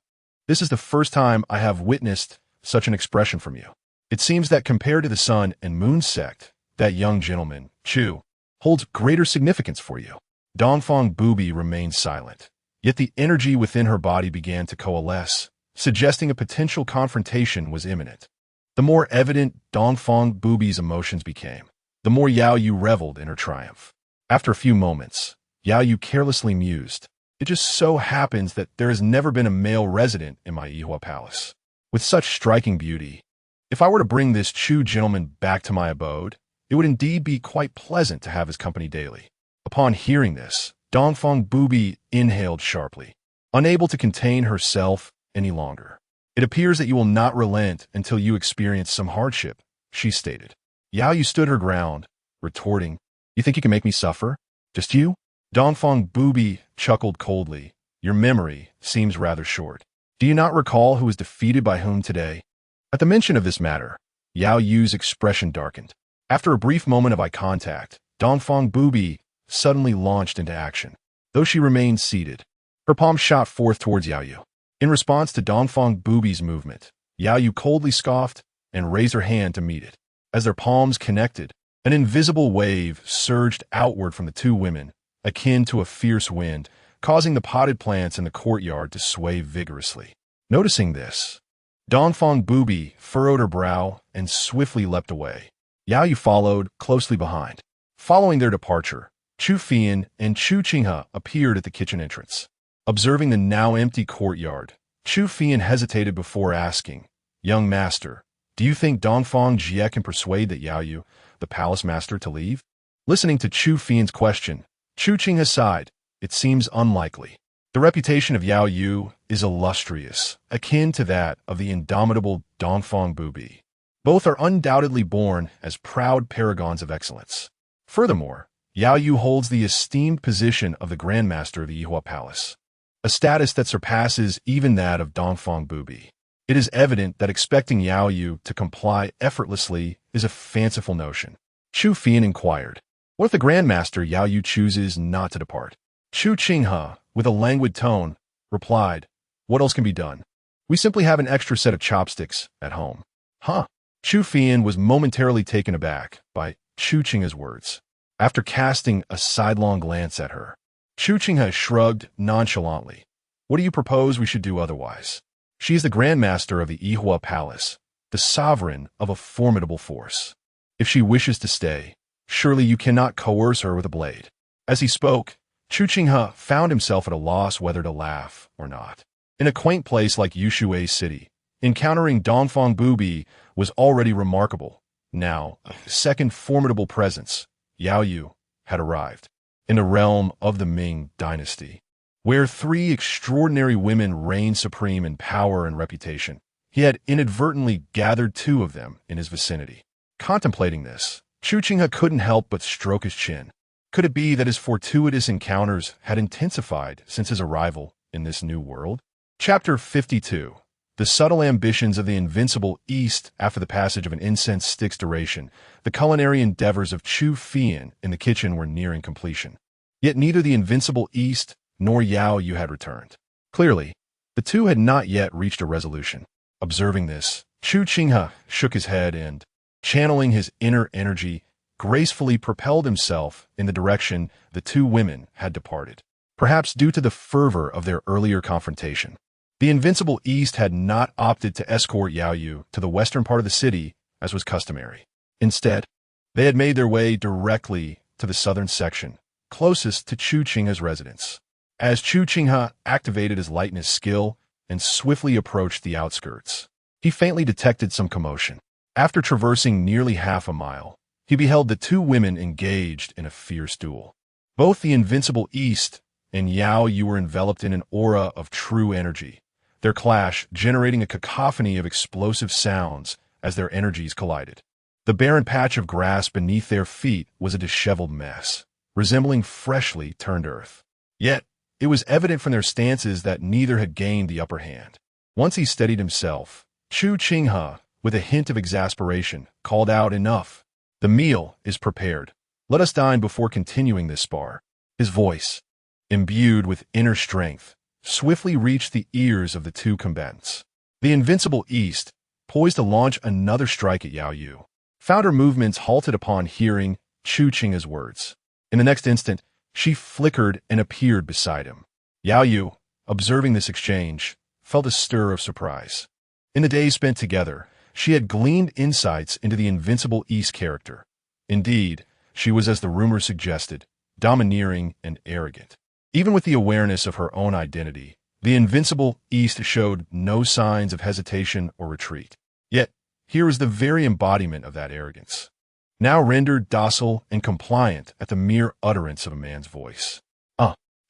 This is the first time I have witnessed such an expression from you. It seems that compared to the sun and moon sect, that young gentleman, Chu, holds greater significance for you. Dongfang Bubai remained silent, yet the energy within her body began to coalesce, suggesting a potential confrontation was imminent. The more evident Dongfang Bubai's emotions became, the more Yaoyue reveled in her triumph. After a few moments, Yaoyue carelessly mused, It just so happens that there has never been a male resident in my Yihua palace. With such striking beauty, if I were to bring this Chu gentleman back to my abode, it would indeed be quite pleasant to have his company daily. Upon hearing this, Dongfang Bubai inhaled sharply, unable to contain herself any longer. It appears that you will not relent until you experience some hardship, she stated. Yaoyue stood her ground, retorting, You think you can make me suffer? Just you? Dongfang Bubai chuckled coldly. Your memory seems rather short. Do you not recall who was defeated by whom today? At the mention of this matter, Yaoyue's expression darkened. After a brief moment of eye contact, Dongfang Bubai suddenly launched into action. Though she remained seated, her palm shot forth towards Yaoyue. In response to Dongfang Bubai's movement, Yaoyue coldly scoffed and raised her hand to meet it. As their palms connected, an invisible wave surged outward from the two women, akin to a fierce wind, causing the potted plants in the courtyard to sway vigorously. Noticing this, Dongfang Bubai furrowed her brow and swiftly leapt away. Yaoyue followed closely behind. Following their departure, Chu Qinghe and Chu Qinghe appeared at the kitchen entrance. Observing the now empty courtyard, Chu Qinghe hesitated before asking, Young master, do you think Dongfang Jie can persuade that Yaoyue, the palace master, to leave? Listening to Chu Qinghe's question, Chu Qinghe sighed. It seems unlikely. The reputation of Yaoyue is illustrious, akin to that of the indomitable Dongfang Bubai. Both are undoubtedly born as proud paragons of excellence. Furthermore, Yaoyue holds the esteemed position of the Grand Master of the Yihua Palace, a status that surpasses even that of Dongfang Bubai. It is evident that expecting Yaoyue to comply effortlessly is a fanciful notion. Chu Qinghe inquired, What if the Grand Master Yaoyue chooses not to depart? Chu Qinghe, with a languid tone, replied, What else can be done? We simply have an extra set of chopsticks at home. Huh? Chu Qinghe was momentarily taken aback by Chu Qinghe's words. After casting a sidelong glance at her, Chu Qinghe shrugged nonchalantly. What do you propose we should do otherwise? She is the Grand Master of the Yihua Palace, the sovereign of a formidable force. If she wishes to stay, surely you cannot coerce her with a blade. As he spoke, Chu Qinghe found himself at a loss whether to laugh or not. In a quaint place like Yushui City, encountering Dongfang Bubai was already remarkable. Now, a second formidable presence, Yaoyue, had arrived. In the realm of the Ming dynasty, where three extraordinary women reigned supreme in power and reputation, he had inadvertently gathered two of them in his vicinity. Contemplating this, Chu Qinghe couldn't help but stroke his chin. Could it be that his fortuitous encounters had intensified since his arrival in this new world? Chapter 52. The subtle ambitions of the invincible East. After the passage of an incense stick's duration, the culinary endeavors of Chu Qinghe in the kitchen were nearing completion. Yet neither the invincible East nor Yaoyue had returned. Clearly, the two had not yet reached a resolution. Observing this, Chu Qinghe shook his head and, channeling his inner energy, gracefully propelled himself in the direction the two women had departed. Perhaps due to the fervor of their earlier confrontation, the invincible East had not opted to escort Yaoyue to the western part of the city as was customary. Instead, they had made their way directly to the southern section, closest to Chu Qinghe's residence. As Chu Qinghe activated his lightness skill and swiftly approached the outskirts, he faintly detected some commotion. After traversing nearly half a mile, he beheld the two women engaged in a fierce duel. Both the invincible East and Yaoyue were enveloped in an aura of true energy, their clash generating a cacophony of explosive sounds as their energies collided. The barren patch of grass beneath their feet was a disheveled mess, resembling freshly turned earth. Yet, it was evident from their stances that neither had gained the upper hand. Once he steadied himself, Chu Qinghe, with a hint of exasperation, called out, "Enough! The meal is prepared. Let us dine before continuing this spar." His voice, imbued with inner strength, swiftly reached the ears of the two combatants. The invincible East, poised to launch another strike at Yaoyue, found her movements halted upon hearing Chu Qinghe's words. In the next instant, she flickered and appeared beside him. Yaoyue, observing this exchange, felt a stir of surprise. In the days spent together, she had gleaned insights into the invincible East character. Indeed, she was, as the rumors suggested, domineering and arrogant. Even with the awareness of her own identity, the invincible East showed no signs of hesitation or retreat. Yet, here was the very embodiment of that arrogance, now rendered docile and compliant at the mere utterance of a man's voice.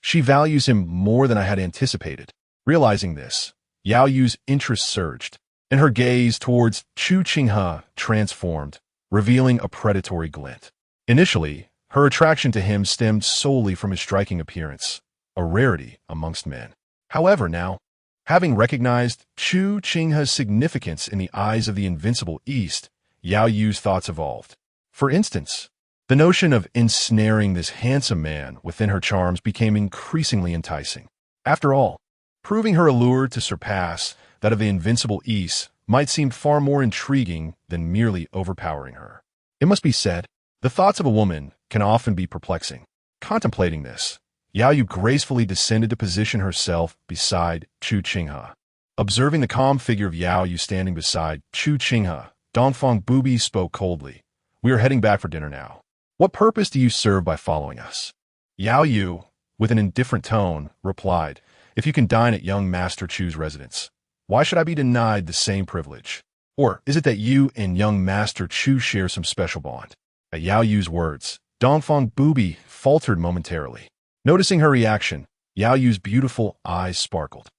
She values him more than I had anticipated. Realizing this, Yaoyue's interest surged, and her gaze towards Chu Qinghe transformed, revealing a predatory glint. Initially, her attraction to him stemmed solely from his striking appearance, a rarity amongst men. However, now, having recognized Chu Qinghe's significance in the eyes of the invincible East, Yaoyue's thoughts evolved. For instance, the notion of ensnaring this handsome man within her charms became increasingly enticing. After all, proving her allure to surpass that of the invincible East might seem far more intriguing than merely overpowering her. It must be said, the thoughts of a woman can often be perplexing. Contemplating this, Yaoyue gracefully descended to position herself beside Chu Qinghe. Observing the calm figure of Yaoyue standing beside Chu Qinghe, Dongfang Bubai spoke coldly. "We are heading back for dinner now. What purpose do you serve by following us?" Yaoyue, with an indifferent tone, replied, "If you can dine at young Master Chu's residence, why should I be denied the same privilege? Or is it that you and young Master Chu share some special bond?" At Yaoyue's words, Dongfang Bubai faltered momentarily. Noticing her reaction, Yaoyue's beautiful eyes sparkled.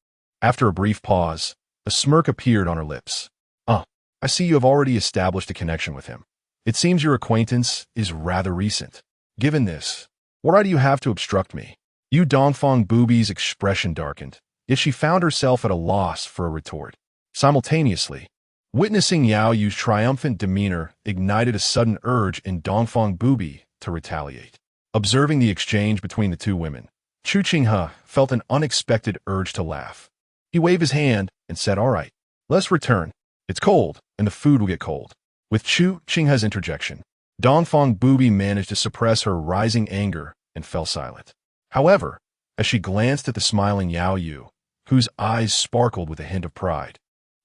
After a brief pause, a smirk appeared on her lips. I see you have already established a connection with him. It seems your acquaintance is rather recent. Given this, what right do you have to obstruct me?" Dongfang Bubai's expression darkened, yet she found herself at a loss for a retort. Simultaneously, witnessing Yaoyue's triumphant demeanor ignited a sudden urge in Dongfang Bubai to retaliate. Observing the exchange between the two women, Chu Qinghe felt an unexpected urge to laugh. He waved his hand and said, "All right, let's return. It's cold, and the food will get cold." With Chu Qinghe's interjection, Dongfang Bubai managed to suppress her rising anger and fell silent. However, as she glanced at the smiling Yaoyue, whose eyes sparkled with a hint of pride,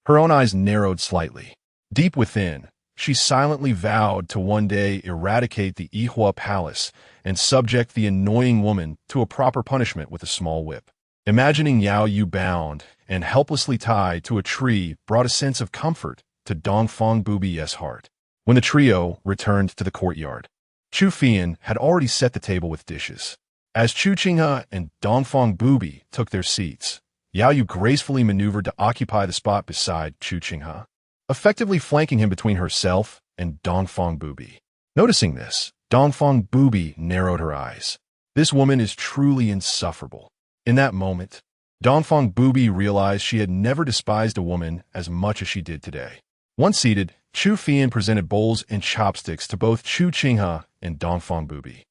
her own eyes narrowed slightly. Deep within, she silently vowed to one day eradicate the Yihua palace and subject the annoying woman to a proper punishment with a small whip. Imagining Yaoyue bound and helplessly tied to a tree brought a sense of comfort to Dongfang Bubai's heart. When the trio returned to the courtyard, Chu Qinghe had already set the table with dishes. As Chu Qinghe and Dongfang Bubai took their seats, Yaoyue gracefully maneuvered to occupy the spot beside Chu Qinghe, effectively flanking him between herself and Dongfang Bubai. Noticing this, Dongfang Bubai narrowed her eyes. This woman is truly insufferable. In that moment, Dongfang Bubai realized she had never despised a woman as much as she did today. Once seated, Chu Qinghe presented bowls and chopsticks to both Chu Qinghe and Dongfang Bubai.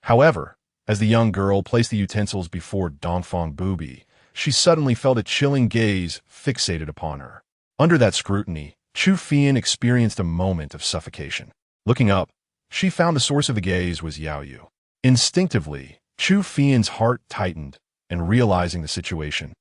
However, as the young girl placed the utensils before Dongfang Bubai, she suddenly felt a chilling gaze fixated upon her. Under that scrutiny, Chu Qinghe experienced a moment of suffocation. Looking up, she found the source of the gaze was Yaoyue. Instinctively, Chu Qinghe's heart tightened, and realizing the situation,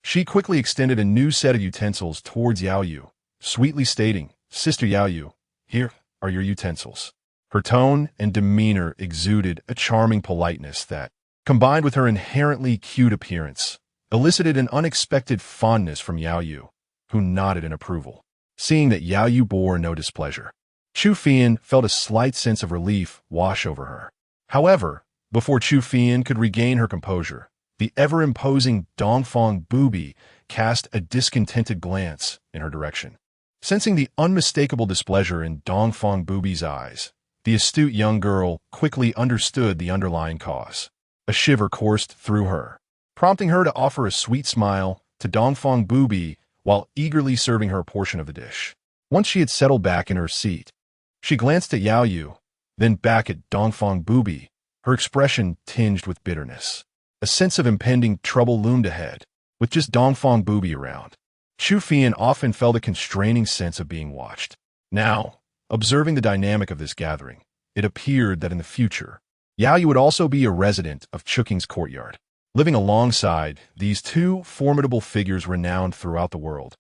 she quickly extended a new set of utensils towards Yaoyue, sweetly stating, "Sister Yaoyue, here are your utensils." Her tone and demeanor exuded a charming politeness that, combined with her inherently cute appearance, elicited an unexpected fondness from Yaoyue, who nodded in approval. Seeing that Yaoyue bore no displeasure, Chu Qinghe felt a slight sense of relief wash over her. However, before Chu Qinghe could regain her composure, the ever-imposing Dongfang Bubai cast a discontented glance in her direction. Sensing the unmistakable displeasure in Dongfang Bubai's eyes, the astute young girl quickly understood the underlying cause. A shiver coursed through her, prompting her to offer a sweet smile to Dongfang Bubai while eagerly serving her a portion of the dish. Once she had settled back in her seat, she glanced at Yaoyue, then back at Dongfang Bubai, her expression tinged with bitterness. A sense of impending trouble loomed ahead, with just Dongfang Bubai around. Chu Qinghe often felt a constraining sense of being watched. Now, observing the dynamic of this gathering, it appeared that in the future, Yaoyue would also be a resident of Chu Qinghe's courtyard, living alongside these two formidable figures renowned throughout the world.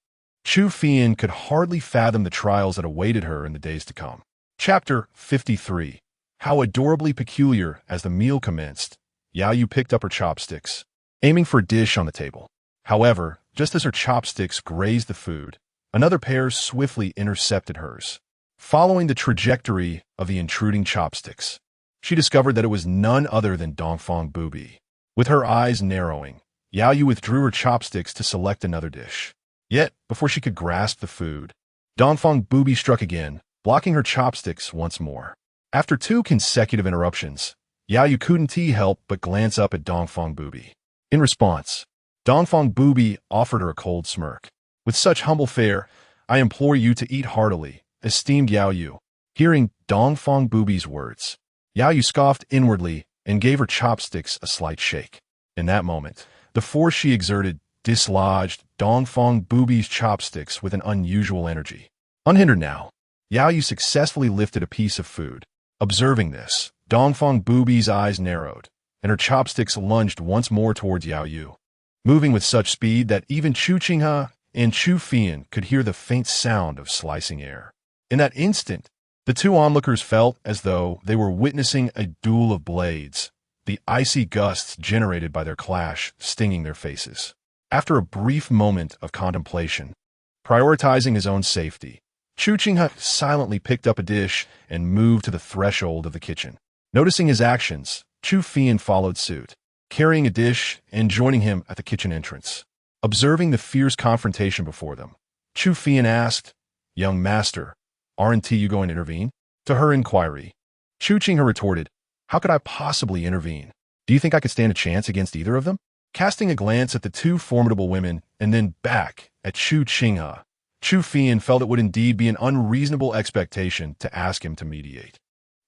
Chu Qinghe could hardly fathom the trials that awaited her in the days to come. Chapter 53. How adorably peculiar. As the meal commenced, Yaoyue picked up her chopsticks, aiming for a dish on the table. However, just as her chopsticks grazed the food, another pair swiftly intercepted hers. Following the trajectory of the intruding chopsticks, she discovered that it was none other than Dongfang Bubai. With her eyes narrowing, Yaoyue withdrew her chopsticks to select another dish. Yet, before she could grasp the food, Dongfang Bubai struck again, blocking her chopsticks once more. After 2 consecutive interruptions, Yaoyue couldn't help but glance up at Dongfang Bubai. In response, Dongfang Bubai offered her a cold smirk. "With such humble fare, I implore you to eat heartily, esteemed Yaoyue." Hearing Dongfang Bubai's words, Yaoyue scoffed inwardly and gave her chopsticks a slight shake. In that moment, the force she exerted dislodged Dongfang Bubai's chopsticks with an unusual energy. Unhindered now, Yaoyue successfully lifted a piece of food. Observing this, Dongfang Bubai's eyes narrowed, and her chopsticks lunged once more towards Yaoyue, moving with such speed that even Chu Qinghe and Chu Qinghe could hear the faint sound of slicing air. In that instant, the two onlookers felt as though they were witnessing a duel of blades, the icy gusts generated by their clash stinging their faces. After a brief moment of contemplation, prioritizing his own safety, Chu Qinghe silently picked up a dish and moved to the threshold of the kitchen. Noticing his actions, Chu Qinghe followed suit, carrying a dish and joining him at the kitchen entrance. Observing the fierce confrontation before them, Chu Qinghe asked, "Young master, aren't you going to intervene?" To her inquiry, Chu Qinghe retorted, "How could I possibly intervene? Do you think I could stand a chance against either of them?" Casting a glance at the two formidable women and then back at Chu Qinghe, Chu Qinghe felt it would indeed be an unreasonable expectation to ask him to mediate.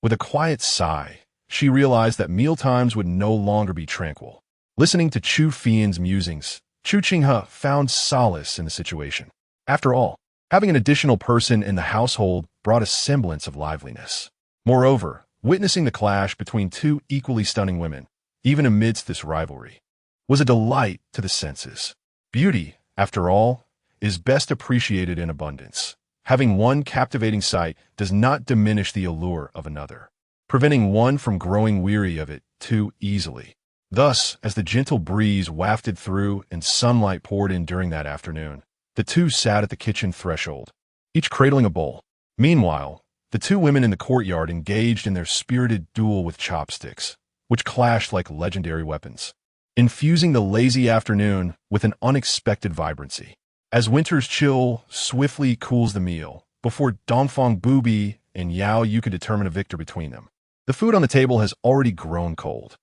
With a quiet sigh, she realized that mealtimes would no longer be tranquil. Listening to Chu Qinghe's musings, Chu Qinghe found solace in the situation. After all, having an additional person in the household brought a semblance of liveliness. Moreover, witnessing the clash between two equally stunning women, even amidst this rivalry, was a delight to the senses. Beauty, after all, is best appreciated in abundance. Having one captivating sight does not diminish the allure of another, preventing one from growing weary of it too easily. Thus, as the gentle breeze wafted through and sunlight poured in during that afternoon, the two sat at the kitchen threshold, each cradling a bowl. Meanwhile, the two women in the courtyard engaged in their spirited duel with chopsticks, which clashed like legendary weapons, infusing the lazy afternoon with an unexpected vibrancy. As winter's chill swiftly cools the meal, before Dongfang Bubai and Yaoyue could determine a victor between them. The food on the table has already grown cold.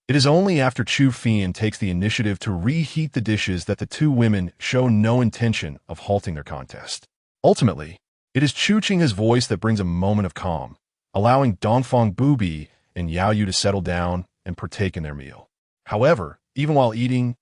It is only after Chu Qinghe takes the initiative to reheat the dishes that the two women show no intention of halting their contest. Ultimately, it is Chu Qinghe's voice that brings a moment of calm, allowing Dongfang Bubai and Yaoyue to settle down and partake in their meal. However, even while eating,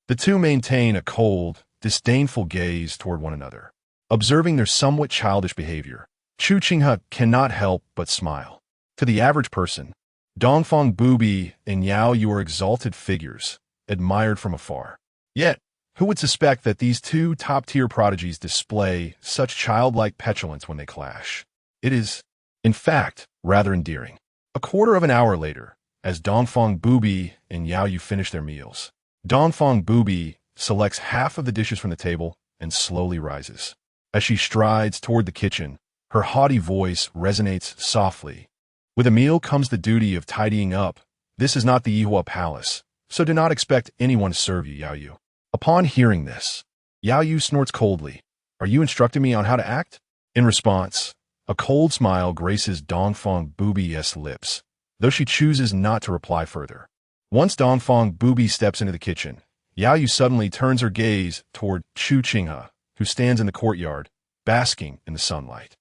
the two maintain a cold, disdainful gaze toward one another. Observing their somewhat childish behavior, Chu Qinghe cannot help but smile. To the average person, Dongfang Bubai and Yaoyue are exalted figures, admired from afar. Yet, who would suspect that these two top-tier prodigies display such childlike petulance when they clash? It is, in fact, rather endearing. A quarter of an hour later, as Dongfang Bubai and Yaoyue finish their meals, Dongfang Bubai selects half of the dishes from the table and slowly rises. As she strides toward the kitchen, her haughty voice resonates softly. With a meal comes the duty of tidying up. This is not the Yihua Palace, so do not expect anyone to serve you, Yaoyue. Upon hearing this, Yaoyue snorts coldly. Are you instructing me on how to act? In response, a cold smile graces Dongfang Bubai's lips, though she chooses not to reply further. Once Dongfang Bubai steps into the kitchen, Yaoyue suddenly turns her gaze toward Chu Qinghe, who stands in the courtyard, basking in the sunlight.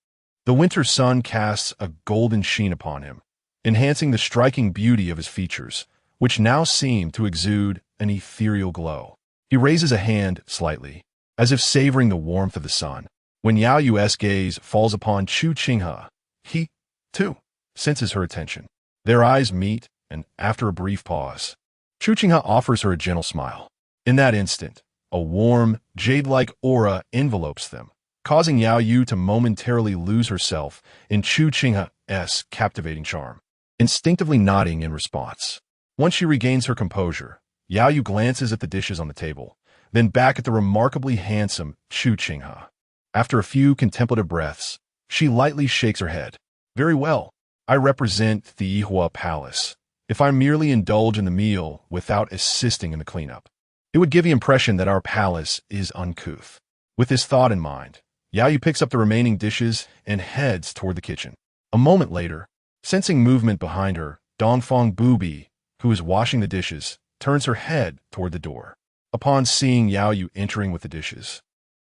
The winter sun casts a golden sheen upon him, enhancing the striking beauty of his features, which now seem to exude an ethereal glow. He raises a hand slightly, as if savoring the warmth of the sun. When Yaoyue's gaze falls upon Chu Qinghe, he, too, senses her attention. Their eyes meet, and after a brief pause, Chu Qinghe offers her a gentle smile. In that instant, a warm, jade-like aura envelopes them, causing Yaoyue to momentarily lose herself in Chu Qinghe's captivating charm. Instinctively nodding in response, once she regains her composure, Yaoyue glances at the dishes on the table, then back at the remarkably handsome Chu Qinghe. After a few contemplative breaths, she lightly shakes her head. Very well, I represent the Yihua Palace. If I merely indulge in the meal without assisting in the cleanup, it would give the impression that our palace is uncouth. With this thought in mind, Yaoyue picks up the remaining dishes and heads toward the kitchen. A moment later, sensing movement behind her, Dongfang Bubai, who is washing the dishes, turns her head toward the door. Upon seeing Yaoyue entering with the dishes,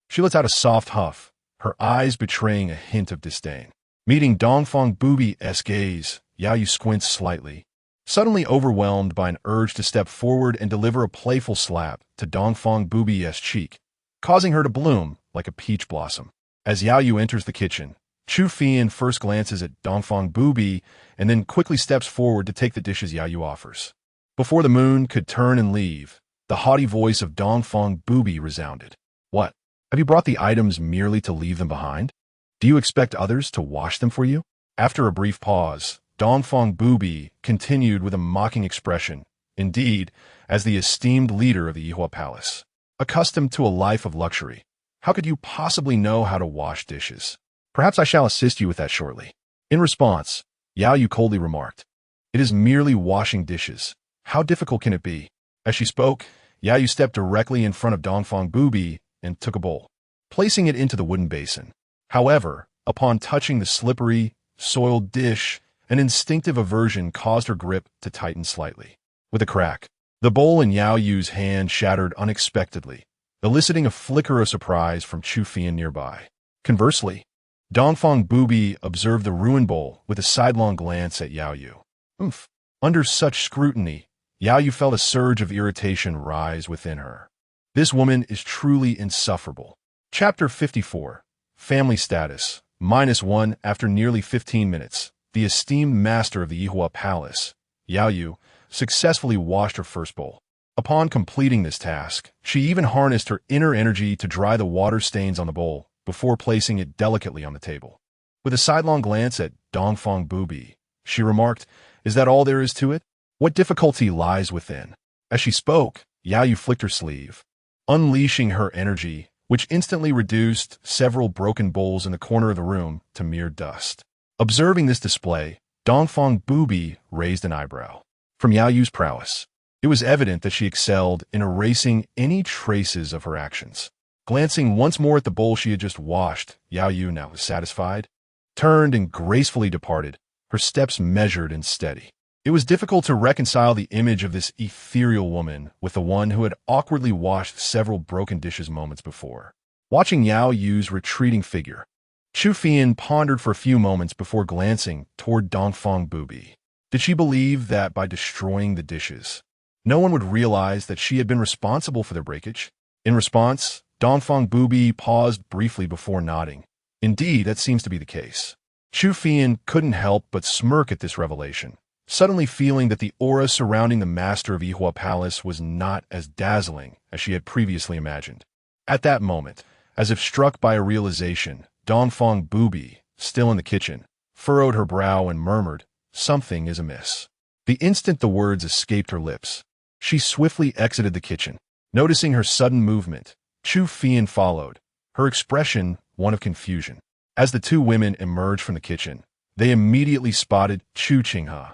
she lets out a soft huff, her eyes betraying a hint of disdain. Meeting Dongfang Bubai's gaze, Yaoyue squints slightly, suddenly overwhelmed by an urge to step forward and deliver a playful slap to Dongfang Bubai's cheek, causing her to bloom like a peach blossom. As Yaoyue enters the kitchen, Chu Qinghe first glances at Dongfang Bubai and then quickly steps forward to take the dishes Yaoyue offers. Before the moon could turn and leave, the haughty voice of Dongfang Bubai resounded. What? Have you brought the items merely to leave them behind? Do you expect others to wash them for you? After a brief pause, Dongfang Bubai continued with a mocking expression. Indeed, as the esteemed leader of the Yihua Palace, accustomed to a life of luxury, how could you possibly know how to wash dishes? Perhaps I shall assist you with that shortly. In response, Yaoyue coldly remarked, It is merely washing dishes. How difficult can it be? As she spoke, Yaoyue stepped directly in front of Dongfang Bubai and took a bowl, placing it into the wooden basin. However, upon touching the slippery, soiled dish, an instinctive aversion caused her grip to tighten slightly. With a crack, the bowl in Yaoyue's hand shattered unexpectedly, eliciting a flicker of surprise from Chu Qinghe nearby. Conversely, Dongfang Bubai observed the ruined bowl with a sidelong glance at Yaoyue. Oomph! Under such scrutiny, Yaoyue felt a surge of irritation rise within her. This woman is truly insufferable. Chapter 54. Family Status. -1 After nearly 15 minutes, the esteemed master of the Yihua Palace, Yaoyue, successfully washed her first bowl. Upon completing this task, she even harnessed her inner energy to dry the water stains on the bowl before placing it delicately on the table. With a sidelong glance at Dongfang Bubai, she remarked, Is that all there is to it? What difficulty lies within? As she spoke, Yaoyue flicked her sleeve, unleashing her energy, which instantly reduced several broken bowls in the corner of the room to mere dust. Observing this display, Dongfang Bubai raised an eyebrow. From Yaoyue's prowess, it was evident that she excelled in erasing any traces of her actions. Glancing once more at the bowl she had just washed, Yaoyue now was satisfied. turned and gracefully departed, her steps measured and steady. It was difficult to reconcile the image of this ethereal woman with the one who had awkwardly washed several broken dishes moments before. Watching Yaoyue's retreating figure, Chu Qinghe pondered for a few moments before glancing toward Dongfang Bubai. Did she believe that by destroying the dishes, no one would realize that she had been responsible for their breakage? In response, Dongfang Bubai paused briefly before nodding. Indeed, that seems to be the case. Chu Qinghe couldn't help but smirk at this revelation, suddenly feeling that the aura surrounding the master of Yihua Palace was not as dazzling as she had previously imagined. At that moment, as if struck by a realization, Dongfang Bubai, still in the kitchen, furrowed her brow and murmured, "Something is amiss." The instant the words escaped her lips, she swiftly exited the kitchen. Noticing her sudden movement, Chu Qinghe followed, her expression one of confusion. As the two women emerged from the kitchen, they immediately spotted Chu Qinghe,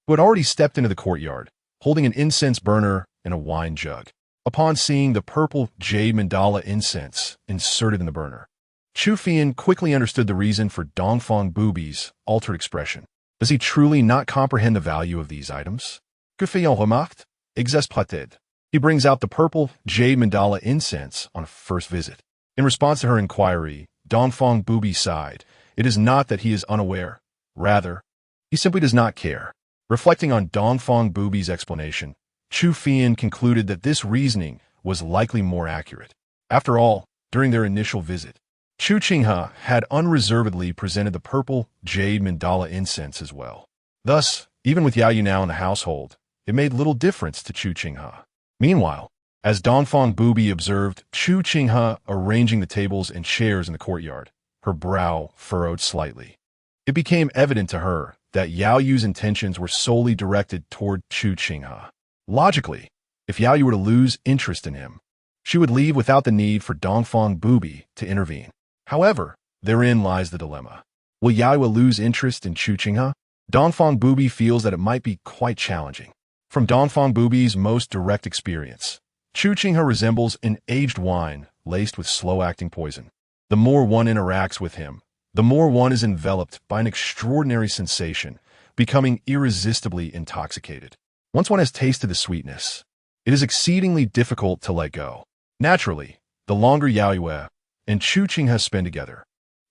who had already stepped into the courtyard, holding an incense burner and a wine jug. Upon seeing the purple jade mandala incense inserted in the burner, Chu Qinghe quickly understood the reason for Dongfang Bubai's altered expression. Does he truly not comprehend the value of these items? Que fait-on remarque? Exasperated. He brings out the purple jade mandala incense on a first visit. In response to her inquiry, Dongfang Bubai sighed. It is not that he is unaware. Rather, he simply does not care. Reflecting on Dongfang Bubai's explanation, Chu Qinghe concluded that this reasoning was likely more accurate. After all, during their initial visit, Chu Qinghe had unreservedly presented the purple jade mandala incense as well. Thus, even with Yaoyue now in the household, it made little difference to Chu Qinghe. Meanwhile, as Dongfang Bubai observed Chu Qinghe arranging the tables and chairs in the courtyard, her brow furrowed slightly. It became evident to her that Yaoyue's intentions were solely directed toward Chu Qinghe. Logically, if Yaoyue were to lose interest in him, she would leave without the need for Dongfang Bubai to intervene. However, therein lies the dilemma. Will Yaoyue lose interest in Chu Qinghe? Dongfang Bubai feels that it might be quite challenging. From Dongfang Bubai's most direct experience, Chu Qinghe resembles an aged wine laced with slow-acting poison. The more one interacts with him, the more one is enveloped by an extraordinary sensation, becoming irresistibly intoxicated. Once one has tasted the sweetness, it is exceedingly difficult to let go. Naturally, the longer Yaoyue and Chu Qinghe spend together,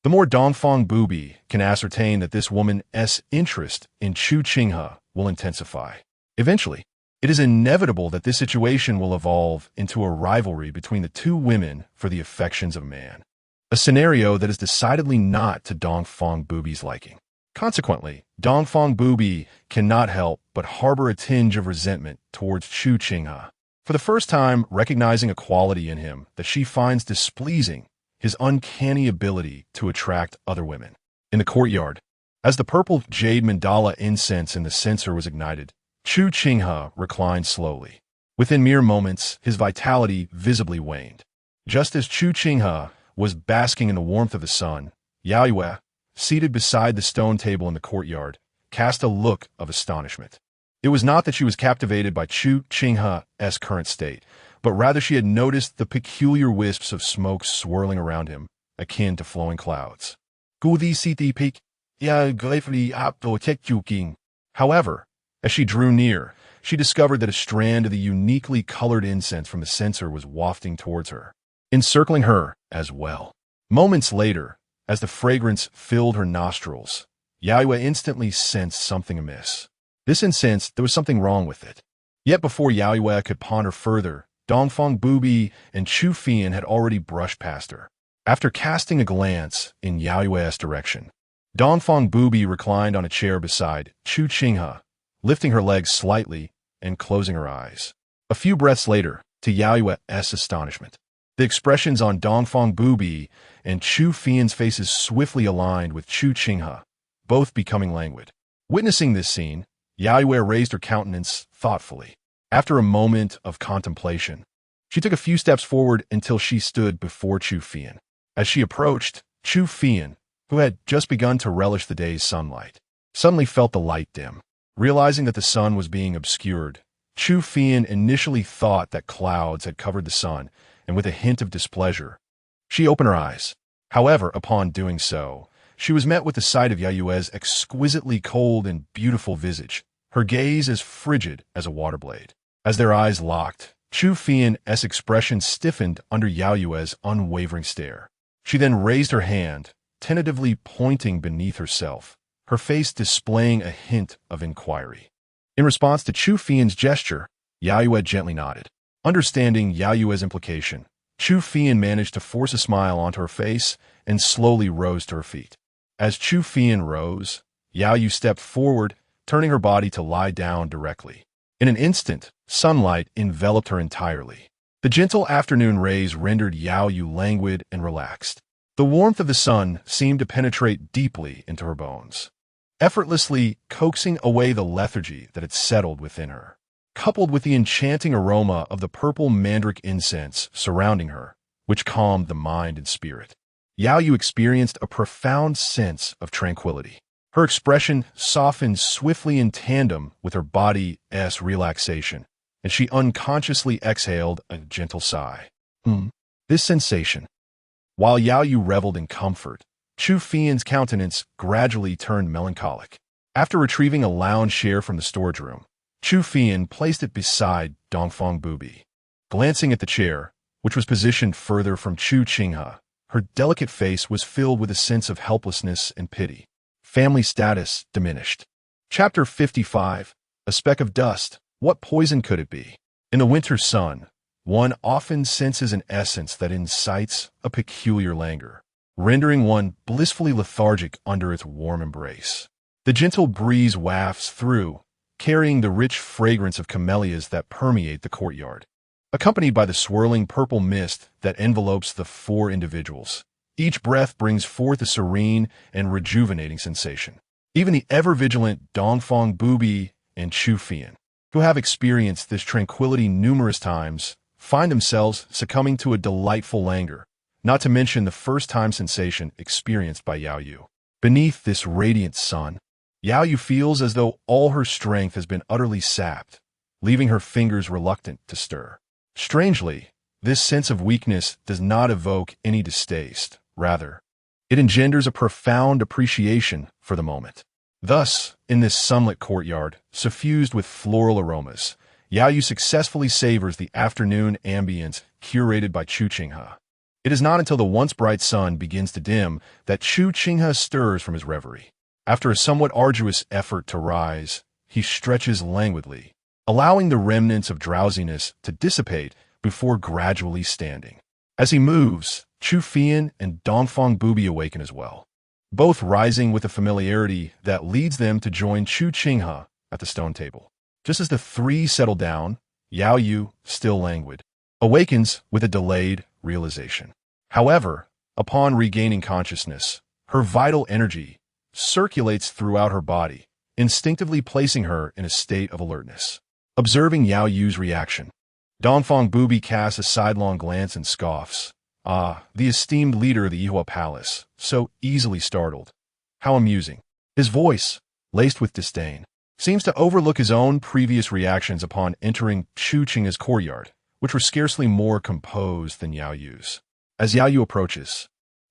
the more Dongfang Bubai can ascertain that this woman's interest in Chu Qinghe will intensify. Eventually, it is inevitable that this situation will evolve into a rivalry between the two women for the affections of a man, a scenario that is decidedly not to Dongfang Bubai's liking. Consequently, Dongfang Bubai cannot help but harbor a tinge of resentment towards Chu Qinghe, for the first time recognizing a quality in him that she finds displeasing: his uncanny ability to attract other women. In the courtyard, as the purple jade mandala incense in the censer was ignited, Chu Qinghe reclined slowly. Within mere moments, his vitality visibly waned. Just as Chu Qinghe was basking in the warmth of the sun, Yaoyue, seated beside the stone table in the courtyard, cast a look of astonishment. It was not that she was captivated by Chu Qinghe's current state, but rather she had noticed the peculiar wisps of smoke swirling around him, akin to flowing clouds. However, as she drew near, she discovered that a strand of the uniquely colored incense from the censer was wafting towards her, encircling her as well. Moments later, as the fragrance filled her nostrils, Yaoyue instantly sensed something amiss. This incense, there was something wrong with it. Yet before Yaoyue could ponder further, Dongfang Bubai and Chu Qinghe had already brushed past her. After casting a glance in Yaoyue's direction, Dongfang Bubai reclined on a chair beside Chu Qinghe, lifting her legs slightly and closing her eyes. A few breaths later, to Yaoyue's astonishment, the expressions on Dongfang Bubai and Chu Qinghe's faces swiftly aligned with Chu Qinghe, both becoming languid. Witnessing this scene, Yaoyue raised her countenance thoughtfully. After a moment of contemplation, she took a few steps forward until she stood before Chu Qinghe. As she approached, Chu Qinghe, who had just begun to relish the day's sunlight, suddenly felt the light dim. Realizing that the sun was being obscured, Chu Qinghe initially thought that clouds had covered the sun, and with a hint of displeasure, she opened her eyes. However, upon doing so, she was met with the sight of Yaoyue's exquisitely cold and beautiful visage, her gaze as frigid as a water blade. As their eyes locked, Chu Qinghe's expression stiffened under Yaoyue's unwavering stare. She then raised her hand, tentatively pointing beneath herself, her face displaying a hint of inquiry. In response to Chu Qinghe's gesture, Yaoyue gently nodded. Understanding Yaoyue's implication, Chu Qinghe managed to force a smile onto her face and slowly rose to her feet. As Chu Qinghe rose, Yaoyue stepped forward, turning her body to lie down directly. In an instant, sunlight enveloped her entirely. The gentle afternoon rays rendered Yaoyue languid and relaxed. The warmth of the sun seemed to penetrate deeply into her bones, effortlessly coaxing away the lethargy that had settled within her. Coupled with the enchanting aroma of the purple mandrake incense surrounding her, which calmed the mind and spirit, Yaoyue experienced a profound sense of tranquility. Her expression softened swiftly in tandem with her body's relaxation, and she unconsciously exhaled a gentle sigh. This sensation. While Yaoyue reveled in comfort, Chu Qinghe's countenance gradually turned melancholic. After retrieving a lounge chair from the storage room, Chu Qinghe placed it beside Dongfang Bubai. Glancing at the chair, which was positioned further from Chu Qinghe, her delicate face was filled with a sense of helplessness and pity. Family status diminished. Chapter 55. A speck of dust. What poison could it be? In the winter sun, one often senses an essence that incites a peculiar languor, rendering one blissfully lethargic under its warm embrace. The gentle breeze wafts through, carrying the rich fragrance of camellias that permeate the courtyard, accompanied by the swirling purple mist that envelopes the four individuals. Each breath brings forth a serene and rejuvenating sensation. Even the ever-vigilant Dongfang Bubai and Chu Qinghe, who have experienced this tranquility numerous times, find themselves succumbing to a delightful languor, not to mention the first-time sensation experienced by Yaoyue. Beneath this radiant sun, Yaoyue feels as though all her strength has been utterly sapped, leaving her fingers reluctant to stir. Strangely, this sense of weakness does not evoke any distaste. Rather, it engenders a profound appreciation for the moment. Thus, in this sunlit courtyard, suffused with floral aromas, Yaoyue successfully savors the afternoon ambience curated by Chu Qinghe. It is not until the once bright sun begins to dim that Chu Qinghe stirs from his reverie. After a somewhat arduous effort to rise, he stretches languidly, allowing the remnants of drowsiness to dissipate before gradually standing. As he moves, Chu Qinghe and Dongfang Bubai awaken as well, both rising with a familiarity that leads them to join Chu Qinghe at the stone table. Just as the three settle down, Yaoyue, still languid, awakens with a delayed realization. However, upon regaining consciousness, her vital energy circulates throughout her body, instinctively placing her in a state of alertness. Observing Yaoyue's reaction, Dongfang Bubai casts a sidelong glance and scoffs. The esteemed leader of the Yihua Palace, so easily startled. How amusing. His voice, laced with disdain, seems to overlook his own previous reactions upon entering Chu Qinghe's courtyard, which were scarcely more composed than Yaoyue's. As Yaoyue approaches,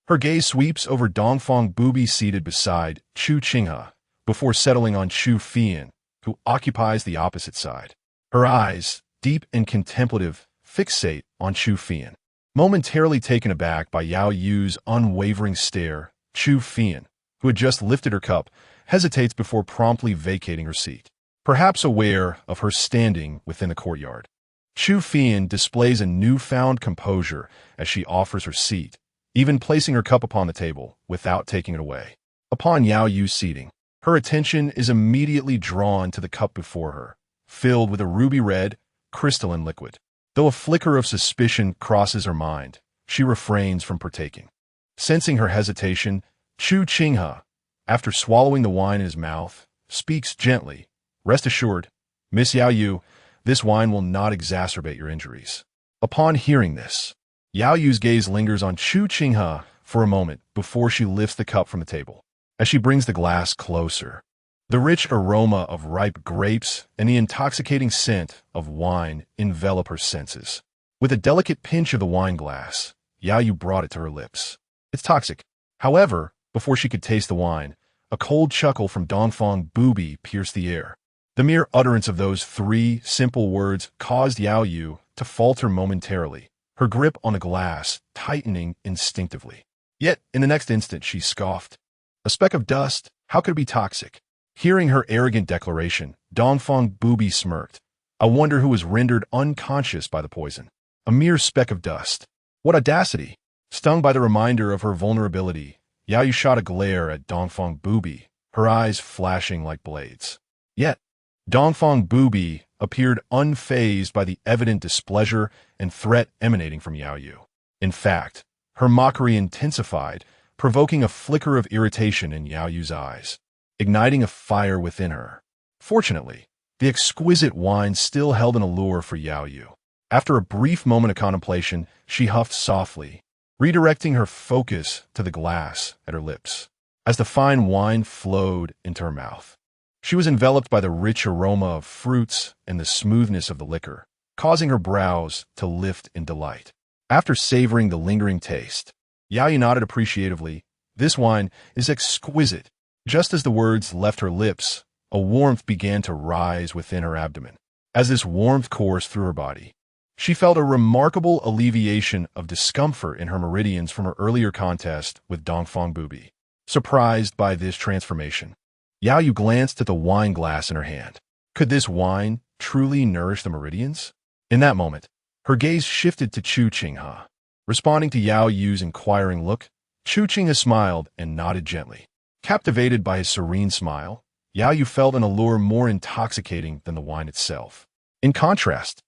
her gaze sweeps over Dongfang Bubai seated beside Chu Qinghe, before settling on Chu Qinghe, who occupies the opposite side. Her eyes, deep and contemplative, fixate on Chu Qinghe. Momentarily taken aback by Yaoyue's unwavering stare, Chu Qinghe, who had just lifted her cup, hesitates before promptly vacating her seat. Perhaps aware of her standing within the courtyard, Chu Qinghe displays a newfound composure as she offers her seat, even placing her cup upon the table without taking it away. Upon Yaoyue's seating, her attention is immediately drawn to the cup before her, filled with a ruby-red, crystalline liquid. Though a flicker of suspicion crosses her mind, she refrains from partaking. Sensing her hesitation, Chu Qinghe, after swallowing the wine in his mouth, speaks gently. Rest assured, Miss Yaoyue, this wine will not exacerbate your injuries. Upon hearing this, Yaoyue's gaze lingers on Chu Qinghe for a moment before she lifts the cup from the table. As she brings the glass closer, the rich aroma of ripe grapes and the intoxicating scent of wine envelop her senses. With a delicate pinch of the wine glass, Yaoyue brought it to her lips. It's toxic. However, Before she could taste the wine, a cold chuckle from Dongfang Bubai pierced the air. The mere utterance of those 3 simple words caused Yaoyue to falter momentarily, her grip on the glass tightening instinctively. Yet, in the next instant, she scoffed. A speck of dust? How could it be toxic? Hearing her arrogant declaration, Dongfang Bubai smirked. I wonder who was rendered unconscious by the poison. A mere speck of dust. What audacity! Stung by the reminder of her vulnerability, Yaoyue shot a glare at Dongfang Bubai, her eyes flashing like blades. Yet, Dongfang Bubai appeared unfazed by the evident displeasure and threat emanating from Yaoyue. In fact, her mockery intensified, provoking a flicker of irritation in Yaoyue's eyes, igniting a fire within her. Fortunately, the exquisite wine still held an allure for Yaoyue. After a brief moment of contemplation, she huffed softly, redirecting her focus to the glass at her lips. As the fine wine flowed into her mouth, she was enveloped by the rich aroma of fruits and the smoothness of the liquor, causing her brows to lift in delight. After savoring the lingering taste, Yaoyue nodded appreciatively. This wine is exquisite. Just as the words left her lips, a warmth began to rise within her abdomen. As this warmth coursed through her body, she felt a remarkable alleviation of discomfort in her meridians from her earlier contest with Dongfang Bubai. Surprised by this transformation, Yaoyue glanced at the wine glass in her hand. Could this wine truly nourish the meridians? In that moment, her gaze shifted to Chu Qinghe. Responding to Yaoyue's inquiring look, Chu Qinghe smiled and nodded gently. Captivated by his serene smile, Yaoyue felt an allure more intoxicating than the wine itself. In contrast,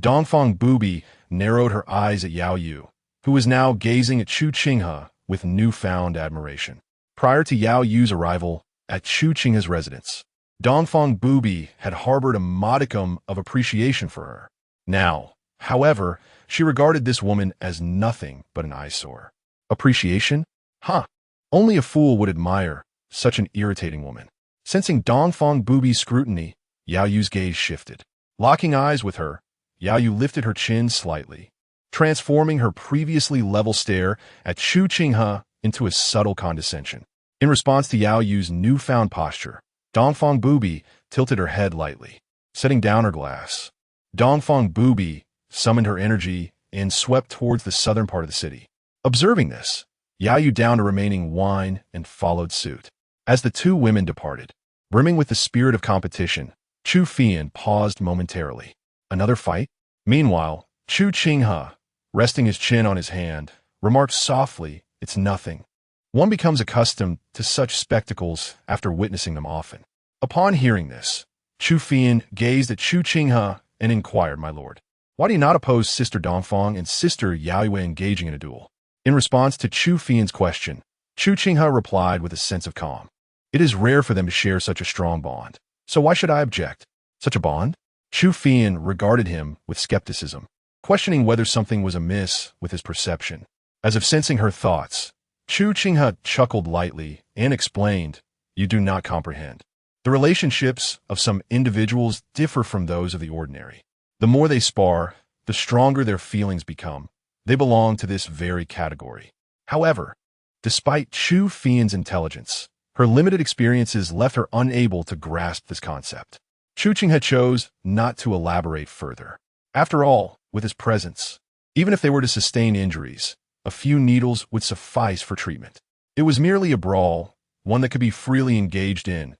Dongfang Bubai narrowed her eyes at Yaoyue, who was now gazing at Chu Qinghe with newfound admiration. Prior to Yaoyue's arrival at Chu Qinghe's residence, Dongfang Bubai had harbored a modicum of appreciation for her. Now, however, she regarded this woman as nothing but an eyesore. Appreciation? Huh. Only a fool would admire such an irritating woman. Sensing Dongfang Bubai's scrutiny, Yaoyue's gaze shifted. Locking eyes with her, Yaoyue lifted her chin slightly, transforming her previously level stare at Chu Qinghe into a subtle condescension. In response to Yaoyue's newfound posture, Dongfang Bubai tilted her head lightly, setting down her glass. Dongfang Bubai summoned her energy and swept towards the southern part of the city. Observing this, Yaoyue downed the remaining wine and followed suit. As the 2 women departed, brimming with the spirit of competition, Chu Qinghe paused momentarily. Another fight? Meanwhile, Chu Qinghe, resting his chin on his hand, remarked softly, "It's nothing." One becomes accustomed to such spectacles after witnessing them often. Upon hearing this, Chu Qinghe gazed at Chu Qinghe and inquired, "My lord, why do you not oppose Sister Dongfang and Sister Yaoyue engaging in a duel?" In response to Chu Qinghe's question, Chu Qinghe replied with a sense of calm. "It is rare for them to share such a strong bond, so why should I object? Such a bond?" Chu Qinghe regarded him with skepticism, questioning whether something was amiss with his perception. As if sensing her thoughts, Chu Qinghe chuckled lightly and explained, "You do not comprehend. The relationships of some individuals differ from those of the ordinary. The more they spar, the stronger their feelings become. They belong to this very category." However, despite Chu Qinghe's intelligence, her limited experiences left her unable to grasp this concept. Chu Qinghe chose not to elaborate further. After all, with his presence, even if they were to sustain injuries, a few needles would suffice for treatment. It was merely a brawl, one that could be freely engaged in,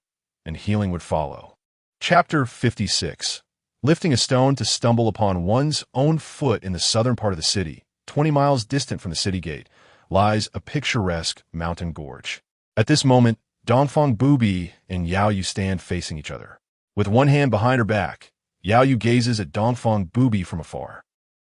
and healing would follow. Chapter 56. Lifting a stone to stumble upon one's own foot in the southern part of the city, 20 miles distant from the city gate, lies a picturesque mountain gorge. At this moment, Dongfang Bubai and Yaoyue stand facing each other. With one hand behind her back, Yaoyue gazes at Dongfang Bubai from afar.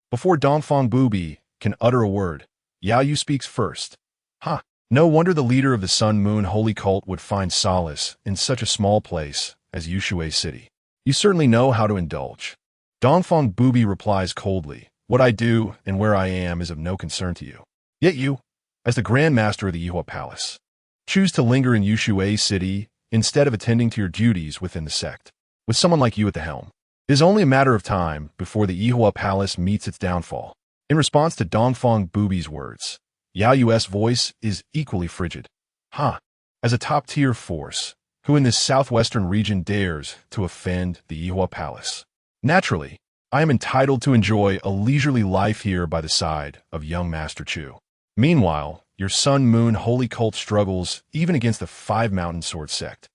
Before Dongfang Bubai can utter a word, Yaoyue speaks first. "Ha! No wonder the leader of the Sun Moon Holy Cult would find solace in such a small place as Jiuzhou City. You certainly know how to indulge." Dongfang Bubai replies coldly, "What I do and where I am is of no concern to you. Yet you, as the Grand Master of the Yihua Palace, choose to linger in Jiuzhou City instead of attending to your duties within the sect. With someone like you at the helm, it is only a matter of time before the Yihua Palace meets its downfall." In response to Dongfang Bubai's words, Yaoyue's voice is equally frigid. Huh. As a top-tier force, who in this southwestern region dares to offend the Yihua Palace? Naturally, I am entitled to enjoy a leisurely life here by the side of young Master Chu. Meanwhile, your Sun Moon holy cult struggles even against the Five Mountain Sword sect.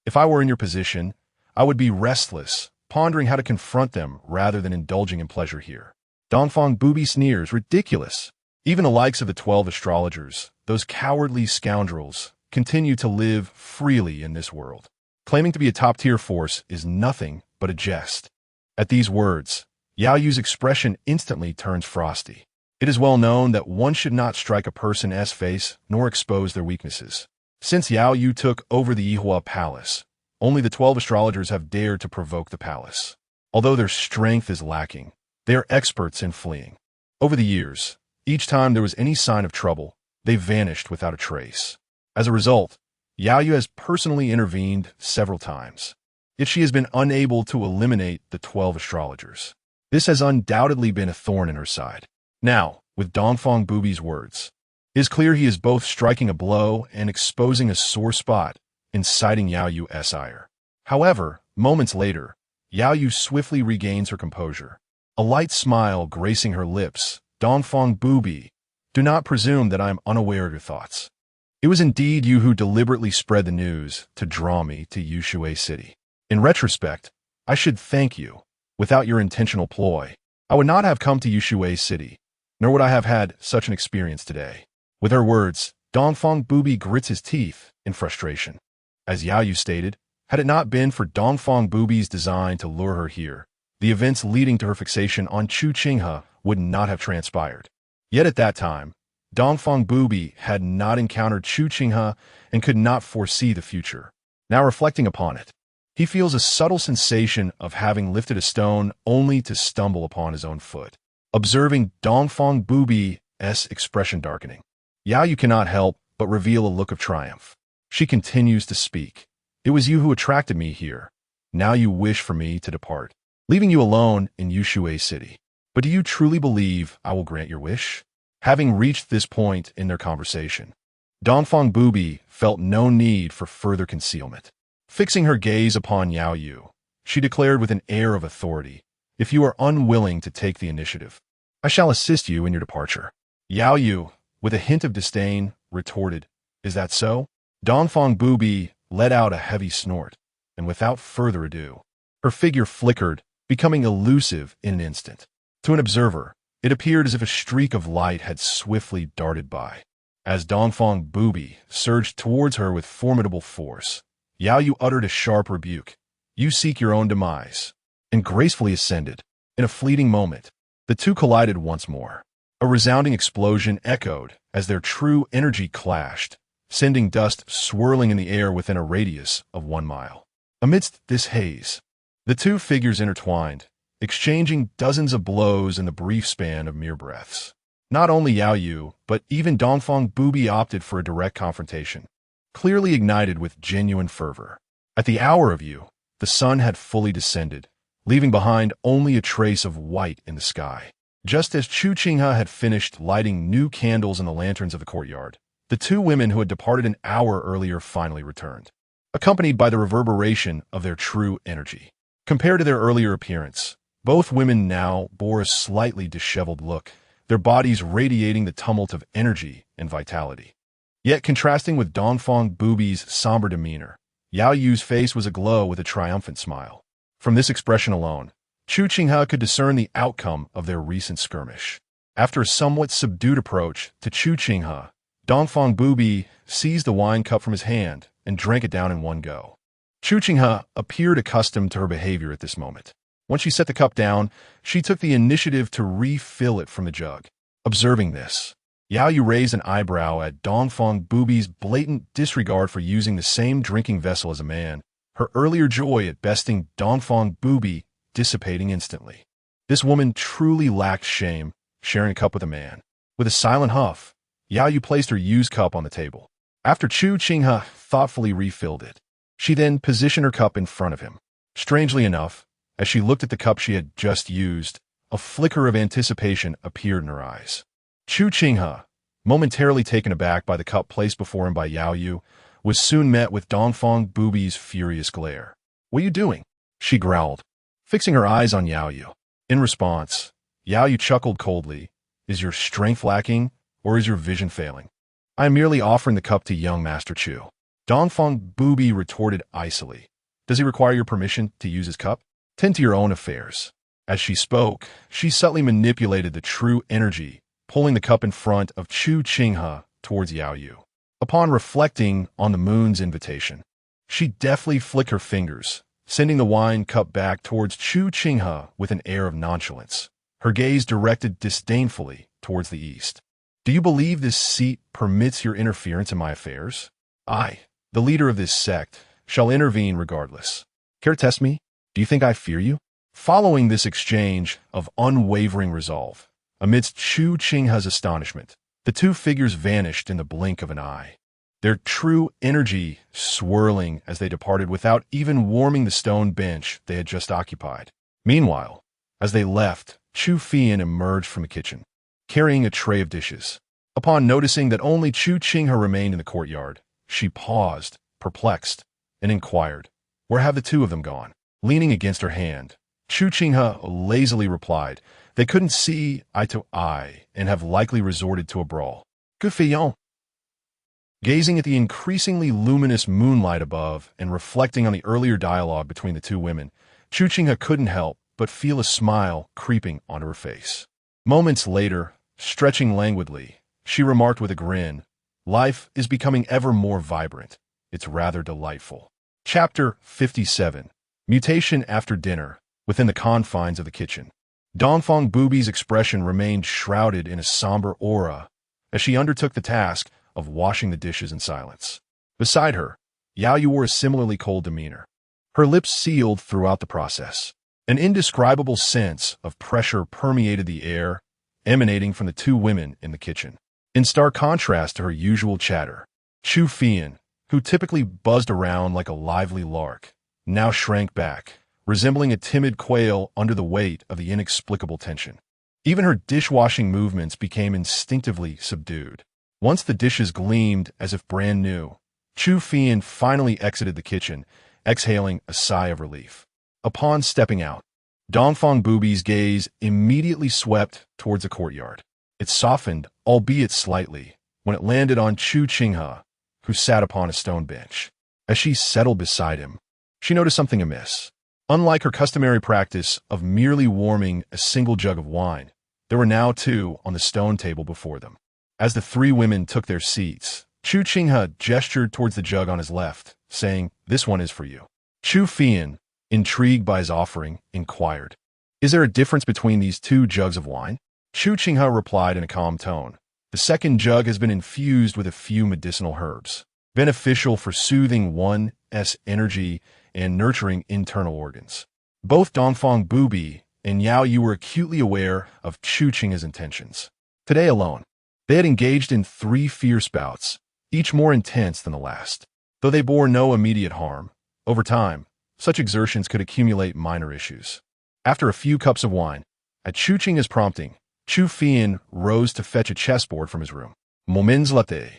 If I were in your position, I would be restless, pondering how to confront them rather than indulging in pleasure here. Dongfang Bubai sneers, ridiculous. Even the likes of the 12 astrologers, those cowardly scoundrels, continue to live freely in this world. Claiming to be a top-tier force is nothing but a jest. At these words, Yaoyue's expression instantly turns frosty. It is well known that one should not strike a person's face nor expose their weaknesses. Since Yaoyue took over the Yihua Palace, only the 12 astrologers have dared to provoke the palace. Although their strength is lacking, they are experts in fleeing. Over the years, each time there was any sign of trouble, they vanished without a trace. As a result, Yaoyue has personally intervened several times, yet she has been unable to eliminate the 12 astrologers. This has undoubtedly been a thorn in her side. Now, with Dongfang Bubai's words, it is clear he is both striking a blow and exposing a sore spot, inciting Yaoyue's ire. However, moments later, Yaoyue swiftly regains her composure. A light smile gracing her lips. Dongfang Bubai, do not presume that I am unaware of your thoughts. It was indeed you who deliberately spread the news to draw me to Yushui City. In retrospect, I should thank you. Without your intentional ploy, I would not have come to Yushui City, nor would I have had such an experience today. With her words, Dongfang Bubai grits his teeth in frustration. As Yaoyue stated, had it not been for Dongfang Bubai's design to lure her here, the events leading to her fixation on Chu Qinghe would not have transpired. Yet at that time, Dongfang Bubai had not encountered Chu Qinghe and could not foresee the future. Now reflecting upon it, he feels a subtle sensation of having lifted a stone only to stumble upon his own foot. Observing Dongfang Bubai's expression darkening, Yaoyue cannot help but reveal a look of triumph. She continues to speak. It was you who attracted me here. Now you wish for me to depart, leaving you alone in Yushui City. But do you truly believe I will grant your wish? Having reached this point in their conversation, Dongfang Bubai felt no need for further concealment. Fixing her gaze upon Yaoyue, she declared with an air of authority, if you are unwilling to take the initiative, I shall assist you in your departure. Yaoyue, with a hint of disdain, retorted, is that so? Dongfang Bubai let out a heavy snort, and without further ado, her figure flickered, becoming elusive in an instant. To an observer, it appeared as if a streak of light had swiftly darted by. As Dongfang Bubai surged towards her with formidable force, Yaoyue uttered a sharp rebuke. You seek your own demise, and gracefully ascended. In a fleeting moment, the two collided once more. A resounding explosion echoed as their true energy clashed, sending dust swirling in the air within a radius of 1 mile. Amidst this haze, the two figures intertwined, exchanging dozens of blows in the brief span of mere breaths. Not only Yaoyue, but even Dongfang Bubai opted for a direct confrontation, clearly ignited with genuine fervor. At the hour of you, the sun had fully descended, leaving behind only a trace of white in the sky. Just as Chu Qinghe had finished lighting new candles in the lanterns of the courtyard, the two women who had departed an hour earlier finally returned, accompanied by the reverberation of their true energy. Compared to their earlier appearance, both women now bore a slightly disheveled look, their bodies radiating the tumult of energy and vitality. Yet contrasting with Dongfang Bubai's somber demeanor, Yaoyue's face was aglow with a triumphant smile. From this expression alone, Chu Qinghe could discern the outcome of their recent skirmish. After a somewhat subdued approach to Chu Qinghe, Dongfang Bubai seized the wine cup from his hand and drank it down in one go. Chu Qinghe appeared accustomed to her behavior at this moment. Once she set the cup down, she took the initiative to refill it from the jug. Observing this, Yaoyue raised an eyebrow at Dongfang Bubai's blatant disregard for using the same drinking vessel as a man, her earlier joy at besting Dongfang Bubai dissipating instantly. This woman truly lacked shame, sharing a cup with a man. With a silent huff, Yaoyue placed her used cup on the table. After Chu Qinghe thoughtfully refilled it, she then positioned her cup in front of him. Strangely enough, as she looked at the cup she had just used, a flicker of anticipation appeared in her eyes. Chu Qinghe, momentarily taken aback by the cup placed before him by Yaoyue, was soon met with Dongfang Bubai's furious glare. "What are you doing?" she growled, fixing her eyes on Yaoyue. In response, Yaoyue chuckled coldly. "Is your strength lacking, or is your vision failing? I am merely offering the cup to young Master Chu." Dongfang Bubai retorted icily. "Does he require your permission to use his cup? Tend to your own affairs." As she spoke, she subtly manipulated the true energy, pulling the cup in front of Chu Qinghe towards Yaoyue. Upon reflecting on the moon's invitation, she deftly flicked her fingers, sending the wine cup back towards Chu Qinghe with an air of nonchalance, her gaze directed disdainfully towards the east. "Do you believe this seat permits your interference in my affairs? I, the leader of this sect, shall intervene regardless. Care to test me? Do you think I fear you?" Following this exchange of unwavering resolve, amidst Chu Qinghe's astonishment, the two figures vanished in the blink of an eye, their true energy swirling as they departed without even warming the stone bench they had just occupied. Meanwhile, as they left, Chu Fian emerged from the kitchen, carrying a tray of dishes. Upon noticing that only Chu Qinghe remained in the courtyard, she paused, perplexed, and inquired, "Where have the two of them gone?" Leaning against her hand, Chu Qinghe lazily replied, "They couldn't see eye to eye and have likely resorted to a brawl." Guqin. Gazing at the increasingly luminous moonlight above and reflecting on the earlier dialogue between the two women, Chu Qinghe couldn't help but feel a smile creeping onto her face. Moments later, stretching languidly, she remarked with a grin, "Life is becoming ever more vibrant. It's rather delightful." Chapter 57. Mutation after dinner. Within the confines of the kitchen, Dongfang Bubai's expression remained shrouded in a somber aura as she undertook the task of washing the dishes in silence. Beside her, Yaoyue wore a similarly cold demeanor, her lips sealed throughout the process. An indescribable sense of pressure permeated the air, emanating from the two women in the kitchen. In stark contrast to her usual chatter, Chu Fian, who typically buzzed around like a lively lark, now shrank back, resembling a timid quail under the weight of the inexplicable tension. Even her dishwashing movements became instinctively subdued. Once the dishes gleamed as if brand new, Chu Fian finally exited the kitchen, exhaling a sigh of relief. Upon stepping out, Dongfang Bubai's gaze immediately swept towards the courtyard. It softened, albeit slightly, when it landed on Chu Qinghe, who sat upon a stone bench. As she settled beside him, she noticed something amiss. Unlike her customary practice of merely warming a single jug of wine, there were now two on the stone table before them. As the three women took their seats, Chu Qinghe gestured towards the jug on his left, saying, "This one is for you." Chu Fian, intrigued by his offering, inquired, "Is there a difference between these two jugs of wine?" Chu Qinghe replied in a calm tone, "The second jug has been infused with a few medicinal herbs, beneficial for soothing one's energy and nurturing internal organs." Both Dongfang Bubai and Yaoyue were acutely aware of Chu Qinghe's intentions. Today alone, they had engaged in 3 fierce bouts, each more intense than the last. Though they bore no immediate harm, over time, such exertions could accumulate minor issues. After a few cups of wine, at Chu Qinghe's prompting, Chu Fian rose to fetch a chessboard from his room. Moments later,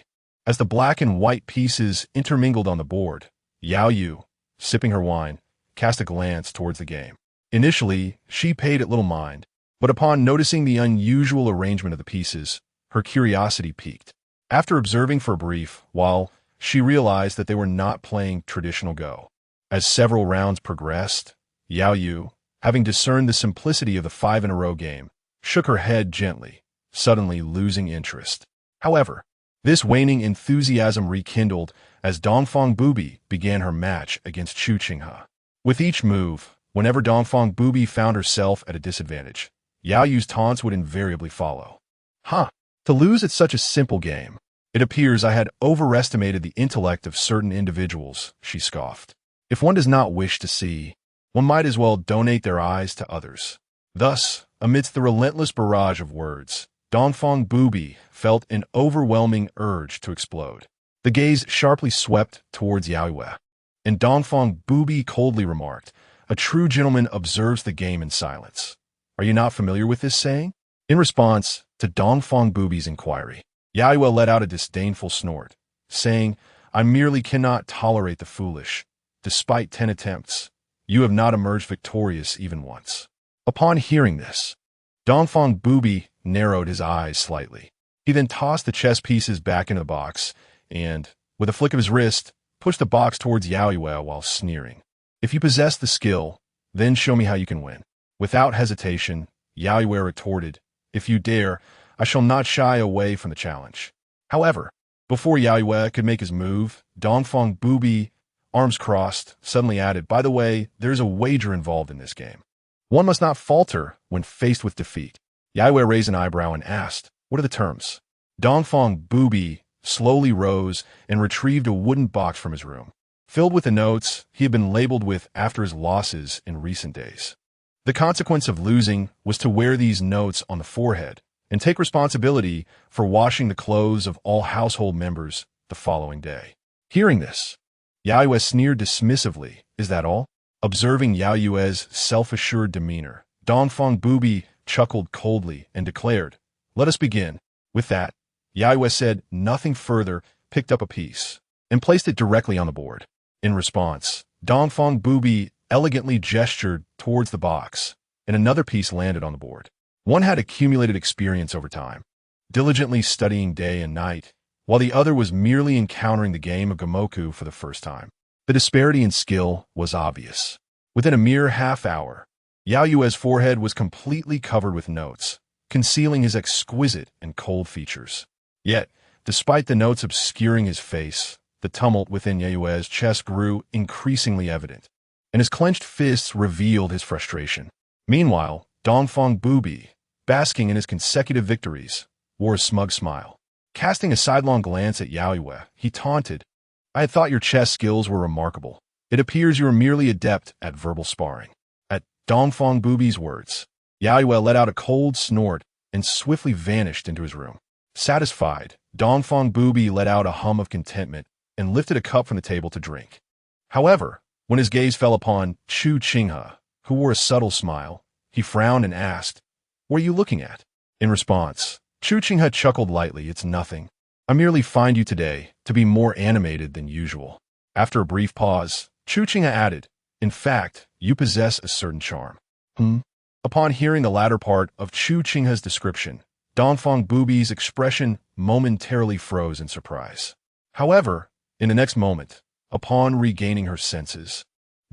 as the black and white pieces intermingled on the board, Yaoyue, sipping her wine, cast a glance towards the game. Initially, she paid it little mind, but upon noticing the unusual arrangement of the pieces, her curiosity piqued. After observing for a brief while, she realized that they were not playing traditional Go. As several rounds progressed, Yaoyue, having discerned the simplicity of the 5-in-a-row game, shook her head gently, suddenly losing interest. However, this waning enthusiasm rekindled as Dongfang Bubai began her match against Chu Qinghe. With each move, whenever Dongfang Bubai found herself at a disadvantage, Yaoyue's taunts would invariably follow. "Huh, to lose at such a simple game. It appears I had overestimated the intellect of certain individuals," she scoffed. "If one does not wish to see, one might as well donate their eyes to others." Thus, amidst the relentless barrage of words, Dongfang Bubai felt an overwhelming urge to explode. The gaze sharply swept towards Yaoyue, and Dongfang Bubai coldly remarked, "A true gentleman observes the game in silence. Are you not familiar with this saying?" In response to Dongfang Bubai's inquiry, Yaoyue let out a disdainful snort, saying, I merely cannot tolerate the foolish. Despite 10 attempts, you have not emerged victorious even once. Upon hearing this, Dongfang Bubai narrowed his eyes slightly. He then tossed the chess pieces back into the box and, with a flick of his wrist, pushed the box towards Yaoyue while sneering. If you possess the skill, then show me how you can win. Without hesitation, Yaoyue retorted, If you dare, I shall not shy away from the challenge. However, before Yaoyue could make his move, Dongfang Bubai, arms crossed, suddenly added, By the way, there's a wager involved in this game. One must not falter when faced with defeat. Yaoyue raised an eyebrow and asked, What are the terms? Dongfang Bubai slowly rose and retrieved a wooden box from his room, filled with the notes he had been labeled with after his losses in recent days. The consequence of losing was to wear these notes on the forehead and take responsibility for washing the clothes of all household members the following day. Hearing this, Yaoyue sneered dismissively. Is that all? Observing Yaoyue's self-assured demeanor, Dongfang Bubai chuckled coldly and declared, Let us begin. With that, Yaoyue said nothing further, picked up a piece, and placed it directly on the board. In response, Dongfang Bubai elegantly gestured towards the box, and another piece landed on the board. One had accumulated experience over time, diligently studying day and night, while the other was merely encountering the game of Gamoku for the first time. The disparity in skill was obvious. Within a mere half hour, Yaoyue's forehead was completely covered with notes, concealing his exquisite and cold features. Yet, despite the notes obscuring his face, the tumult within Yaoyue's chest grew increasingly evident, and his clenched fists revealed his frustration. Meanwhile, Dongfang Bubai, basking in his consecutive victories, wore a smug smile. Casting a sidelong glance at Yaoyue, he taunted, I had thought your chess skills were remarkable. It appears you are merely adept at verbal sparring. At Dongfang Bubai's words, Yaoyue let out a cold snort and swiftly vanished into his room. Satisfied, Dongfang Bubai let out a hum of contentment and lifted a cup from the table to drink. However, when his gaze fell upon Chu Qinghe, who wore a subtle smile, he frowned and asked, What are you looking at? In response, Chu Qinghe chuckled lightly, It's nothing. I merely find you today to be more animated than usual. After a brief pause, Chu Qinghe added, In fact, you possess a certain charm. Upon hearing the latter part of Chu Qinghe's description, Dongfang Bubai's expression momentarily froze in surprise. However, in the next moment, upon regaining her senses,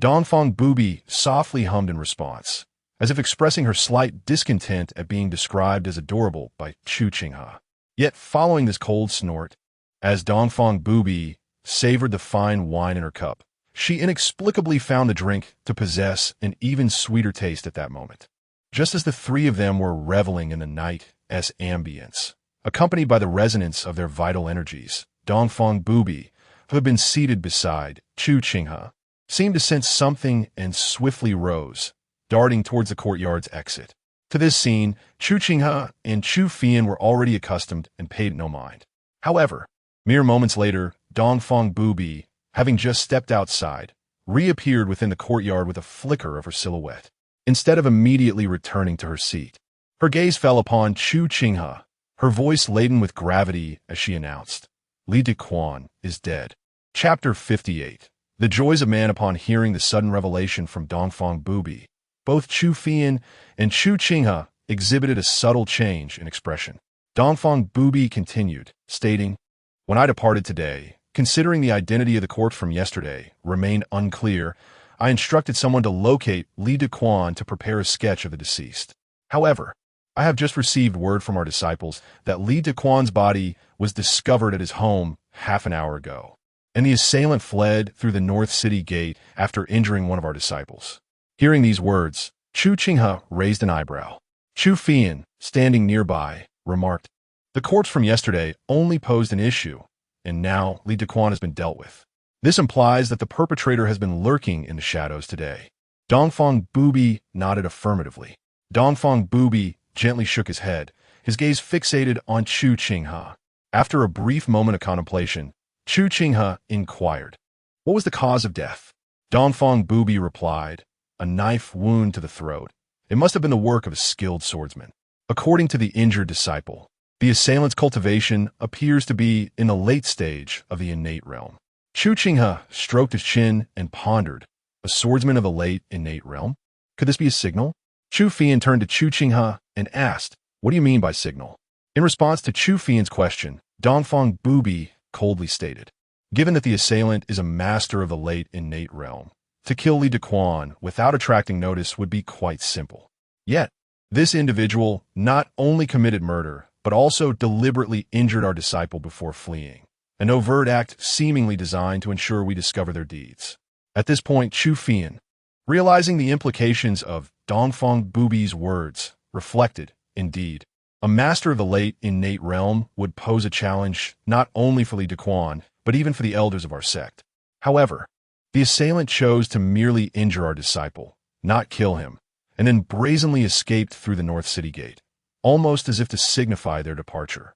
Dongfang Bubai softly hummed in response, as if expressing her slight discontent at being described as adorable by Chu Qinghe. Yet following this cold snort, as Dongfang Bubai savored the fine wine in her cup, she inexplicably found the drink to possess an even sweeter taste at that moment. Just as the three of them were reveling in the night's ambience, accompanied by the resonance of their vital energies, Dongfang Bubai, who had been seated beside Chu Qinghe, seemed to sense something and swiftly rose, darting towards the courtyard's exit. To this scene, Chu Qinghe and Chu Fian were already accustomed and paid no mind. However, mere moments later, Dongfang Bubai, having just stepped outside, reappeared within the courtyard with a flicker of her silhouette. Instead of immediately returning to her seat, her gaze fell upon Chu Qinghe, her voice laden with gravity as she announced, Li Duquan is dead. Chapter 58. The joys of man upon hearing the sudden revelation from Dongfang Bubai. Both Chu Fian and Chu Qinghe exhibited a subtle change in expression. Dongfang Bubai continued, stating, When I departed today, considering the identity of the corpse from yesterday remained unclear, I instructed someone to locate Li Duquan to prepare a sketch of the deceased. However, I have just received word from our disciples that Li Duquan's body was discovered at his home half an hour ago, and the assailant fled through the North City gate after injuring one of our disciples. Hearing these words, Chu Qinghe raised an eyebrow. Chu Fian, standing nearby, remarked, The corpse from yesterday only posed an issue, and now Li Duquan has been dealt with. This implies that the perpetrator has been lurking in the shadows today. Dongfang Bubai nodded affirmatively. Dongfang Bubai gently shook his head, his gaze fixated on Chu Qinghe. After a brief moment of contemplation, Chu Qinghe inquired, What was the cause of death? Dongfang Bubai replied, A knife wound to the throat. It must have been the work of a skilled swordsman. According to the injured disciple, The assailant's cultivation appears to be in the late stage of the innate realm. Chu Qinghe stroked his chin and pondered. A swordsman of the late innate realm? Could this be a signal? Chu Fian turned to Chu Qinghe and asked, "What do you mean by signal?" In response to Chu Fian's question, Dongfang Bubai coldly stated, "Given that the assailant is a master of the late innate realm, to kill Li Dequan without attracting notice would be quite simple. Yet, this individual not only committed murder, but also deliberately injured our disciple before fleeing, an overt act seemingly designed to ensure we discover their deeds." At this point, Chu Fian, realizing the implications of Dongfang Bubai's words, reflected, indeed, a master of the late innate realm would pose a challenge not only for Li Dequan, but even for the elders of our sect. However, the assailant chose to merely injure our disciple, not kill him, and then brazenly escaped through the North City Gate, almost as if to signify their departure.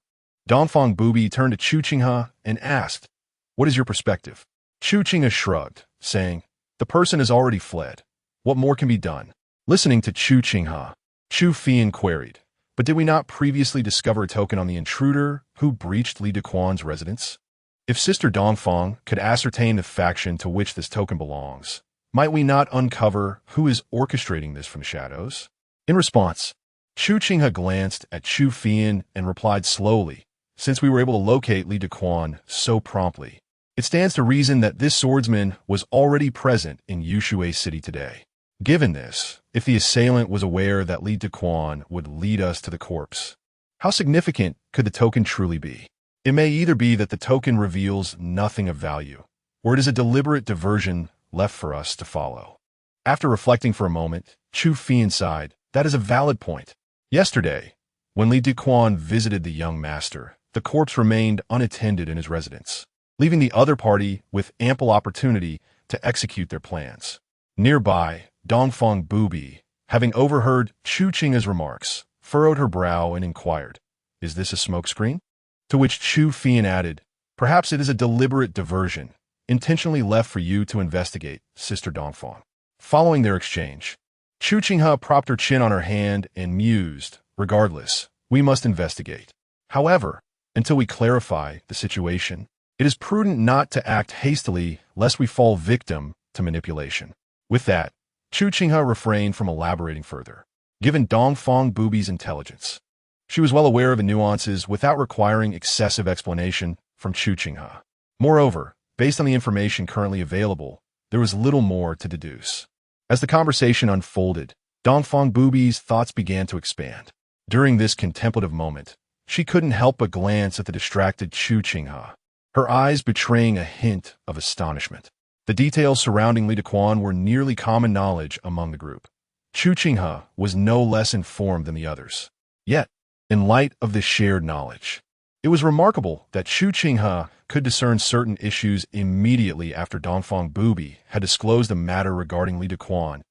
Dongfang Bubai turned to Chu Qinghe and asked, "What is your perspective?" Chu Qinghe shrugged, saying, "The person has already fled. What more can be done?" Listening to Chu Qinghe, Chu Fian queried, "But did we not previously discover a token on the intruder who breached Li Dequan's residence? If Sister Dongfang could ascertain the faction to which this token belongs, might we not uncover who is orchestrating this from the shadows?" In response, Chu Qinghe glanced at Chu Fian and replied slowly, "Since we were able to locate Li Dequan so promptly, it stands to reason that this swordsman was already present in Yushui City today. Given this, if the assailant was aware that Li Dequan would lead us to the corpse, how significant could the token truly be? It may either be that the token reveals nothing of value, or it is a deliberate diversion left for us to follow." After reflecting for a moment, Chu Fian sighed, "That is a valid point. Yesterday, when Li Dequan visited the young master, the corpse remained unattended in his residence, leaving the other party with ample opportunity to execute their plans." Nearby, Dongfang Bubai, having overheard Chu Qinghe's remarks, furrowed her brow and inquired, "Is this a smokescreen?" To which Chu Fian added, "Perhaps it is a deliberate diversion, intentionally left for you to investigate, Sister Dongfang." Following their exchange, Chu Qinghe propped her chin on her hand and mused, "Regardless, we must investigate. However, until we clarify the situation, it is prudent not to act hastily lest we fall victim to manipulation." With that, Chu Qinghe refrained from elaborating further. Given Dongfang Bubai's intelligence, she was well aware of the nuances without requiring excessive explanation from Chu Qinghe. Moreover, based on the information currently available, there was little more to deduce. As the conversation unfolded, Dongfang Bubai's thoughts began to expand. During this contemplative moment, she couldn't help but glance at the distracted Chu Qinghe, her eyes betraying a hint of astonishment. The details surrounding Li Dequan were nearly common knowledge among the group. Chu Qinghe was no less informed than the others. Yet, in light of this shared knowledge, it was remarkable that Chu Qinghe could discern certain issues immediately after Dongfang Bubai had disclosed the matter regarding Li Dequan,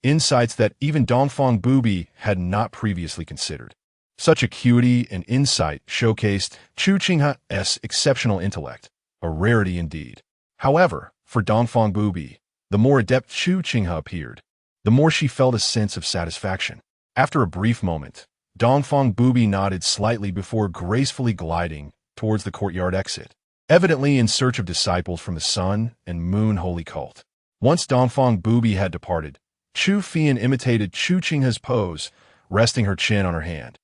insights that even Dongfang Bubai had not previously considered. Such acuity and insight showcased Chu Qinghe's exceptional intellect, a rarity indeed. However, for Dongfang Bubai, the more adept Chu Qinghe appeared, the more she felt a sense of satisfaction. After a brief moment, Dongfang Bubai nodded slightly before gracefully gliding towards the courtyard exit, evidently in search of disciples from the Sun and Moon Holy Cult. Once Dongfang Bubai had departed, Chu Fian imitated Chu Qinghe's pose, resting her chin on her hand,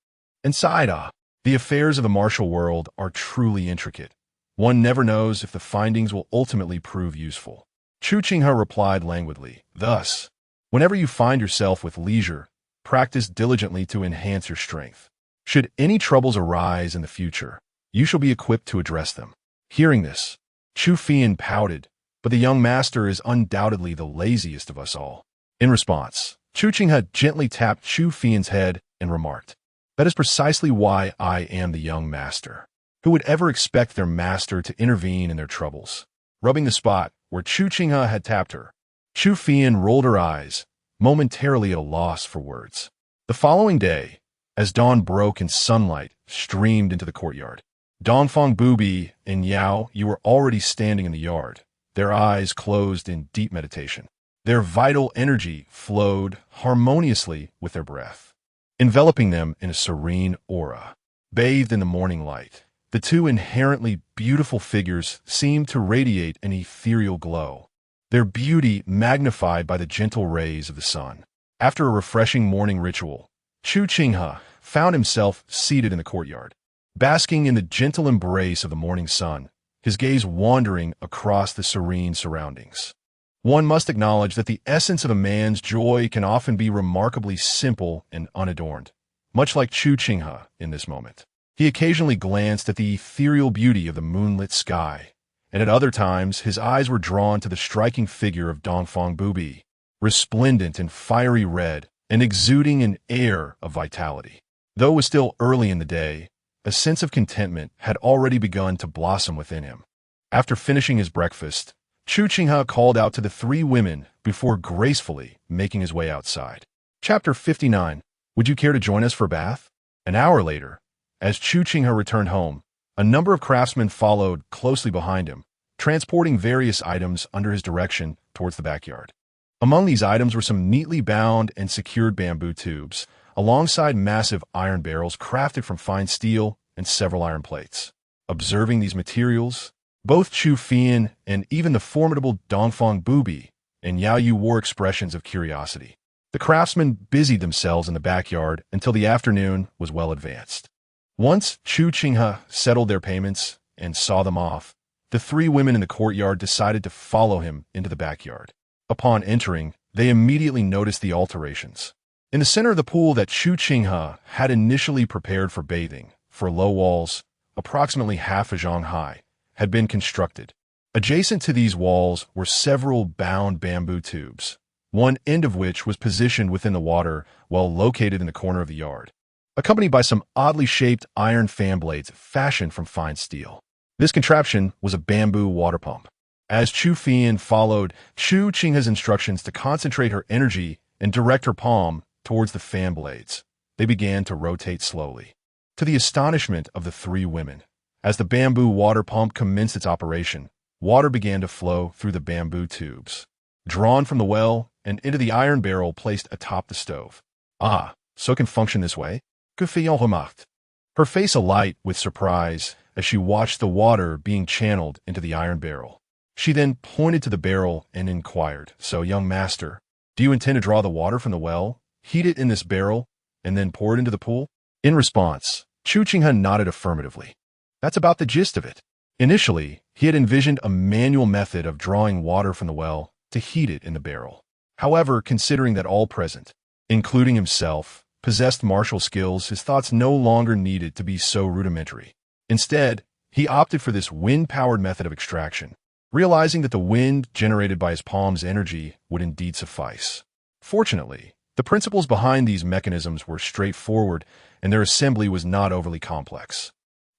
and sighed, "Ah, the affairs of the martial world are truly intricate. One never knows if the findings will ultimately prove useful." Chu Qinghe replied languidly, "Thus, whenever you find yourself with leisure, practice diligently to enhance your strength. Should any troubles arise in the future, you shall be equipped to address them." Hearing this, Chu Fian pouted, "But the young master is undoubtedly the laziest of us all." In response, Chu Qinghe gently tapped Chu Fian's head and remarked, "That is precisely why I am the young master. Who would ever expect their master to intervene in their troubles?" Rubbing the spot where Chu Qinghe had tapped her, Chu Fian rolled her eyes, momentarily at a loss for words. The following day, as dawn broke and sunlight streamed into the courtyard, Dongfang Bubai and Yaoyue were already standing in the yard, their eyes closed in deep meditation. Their vital energy flowed harmoniously with their breath, enveloping them in a serene aura. Bathed in the morning light, the two inherently beautiful figures seemed to radiate an ethereal glow, their beauty magnified by the gentle rays of the sun. After a refreshing morning ritual, Chu Qinghe found himself seated in the courtyard, basking in the gentle embrace of the morning sun, his gaze wandering across the serene surroundings. One must acknowledge that the essence of a man's joy can often be remarkably simple and unadorned, much like Chu Qinghe in this moment. He occasionally glanced at the ethereal beauty of the moonlit sky, and at other times his eyes were drawn to the striking figure of Dongfang Bubai, resplendent in fiery red and exuding an air of vitality. Though it was still early in the day, a sense of contentment had already begun to blossom within him. After finishing his breakfast, Chu Qinghe called out to the three women before gracefully making his way outside. Chapter 59. Would you care to join us for a bath? An hour later, as Chu Qinghe returned home, a number of craftsmen followed closely behind him, transporting various items under his direction towards the backyard. Among these items were some neatly bound and secured bamboo tubes, alongside massive iron barrels crafted from fine steel and several iron plates. Observing these materials, both Chu Qinghe and even the formidable Dongfang Bubai and Yaoyue wore expressions of curiosity. The craftsmen busied themselves in the backyard until the afternoon was well advanced. Once Chu Qinghe settled their payments and saw them off, the three women in the courtyard decided to follow him into the backyard. Upon entering, they immediately noticed the alterations. In the center of the pool that Chu Qinghe had initially prepared for bathing, four low walls, approximately half a zhang high, had been constructed. Adjacent to these walls were several bound bamboo tubes, one end of which was positioned within the water while located in the corner of the yard, accompanied by some oddly shaped iron fan blades fashioned from fine steel. This contraption was a bamboo water pump. As Chu Qinghe followed Chu Qinghe's instructions to concentrate her energy and direct her palm towards the fan blades, they began to rotate slowly. To the astonishment of the three women, as the bamboo water pump commenced its operation, water began to flow through the bamboo tubes, drawn from the well and into the iron barrel placed atop the stove. Ah, so it can function this way? Guqin remarked, her face alight with surprise as she watched the water being channeled into the iron barrel. She then pointed to the barrel and inquired, "So, young master, do you intend to draw the water from the well, heat it in this barrel, and then pour it into the pool?" In response, Chu Qinghe nodded affirmatively. That's about the gist of it. Initially, he had envisioned a manual method of drawing water from the well to heat it in the barrel. However, considering that all present, including himself, possessed martial skills, his thoughts no longer needed to be so rudimentary. Instead, he opted for this wind-powered method of extraction, realizing that the wind generated by his palm's energy would indeed suffice. Fortunately, the principles behind these mechanisms were straightforward, and their assembly was not overly complex.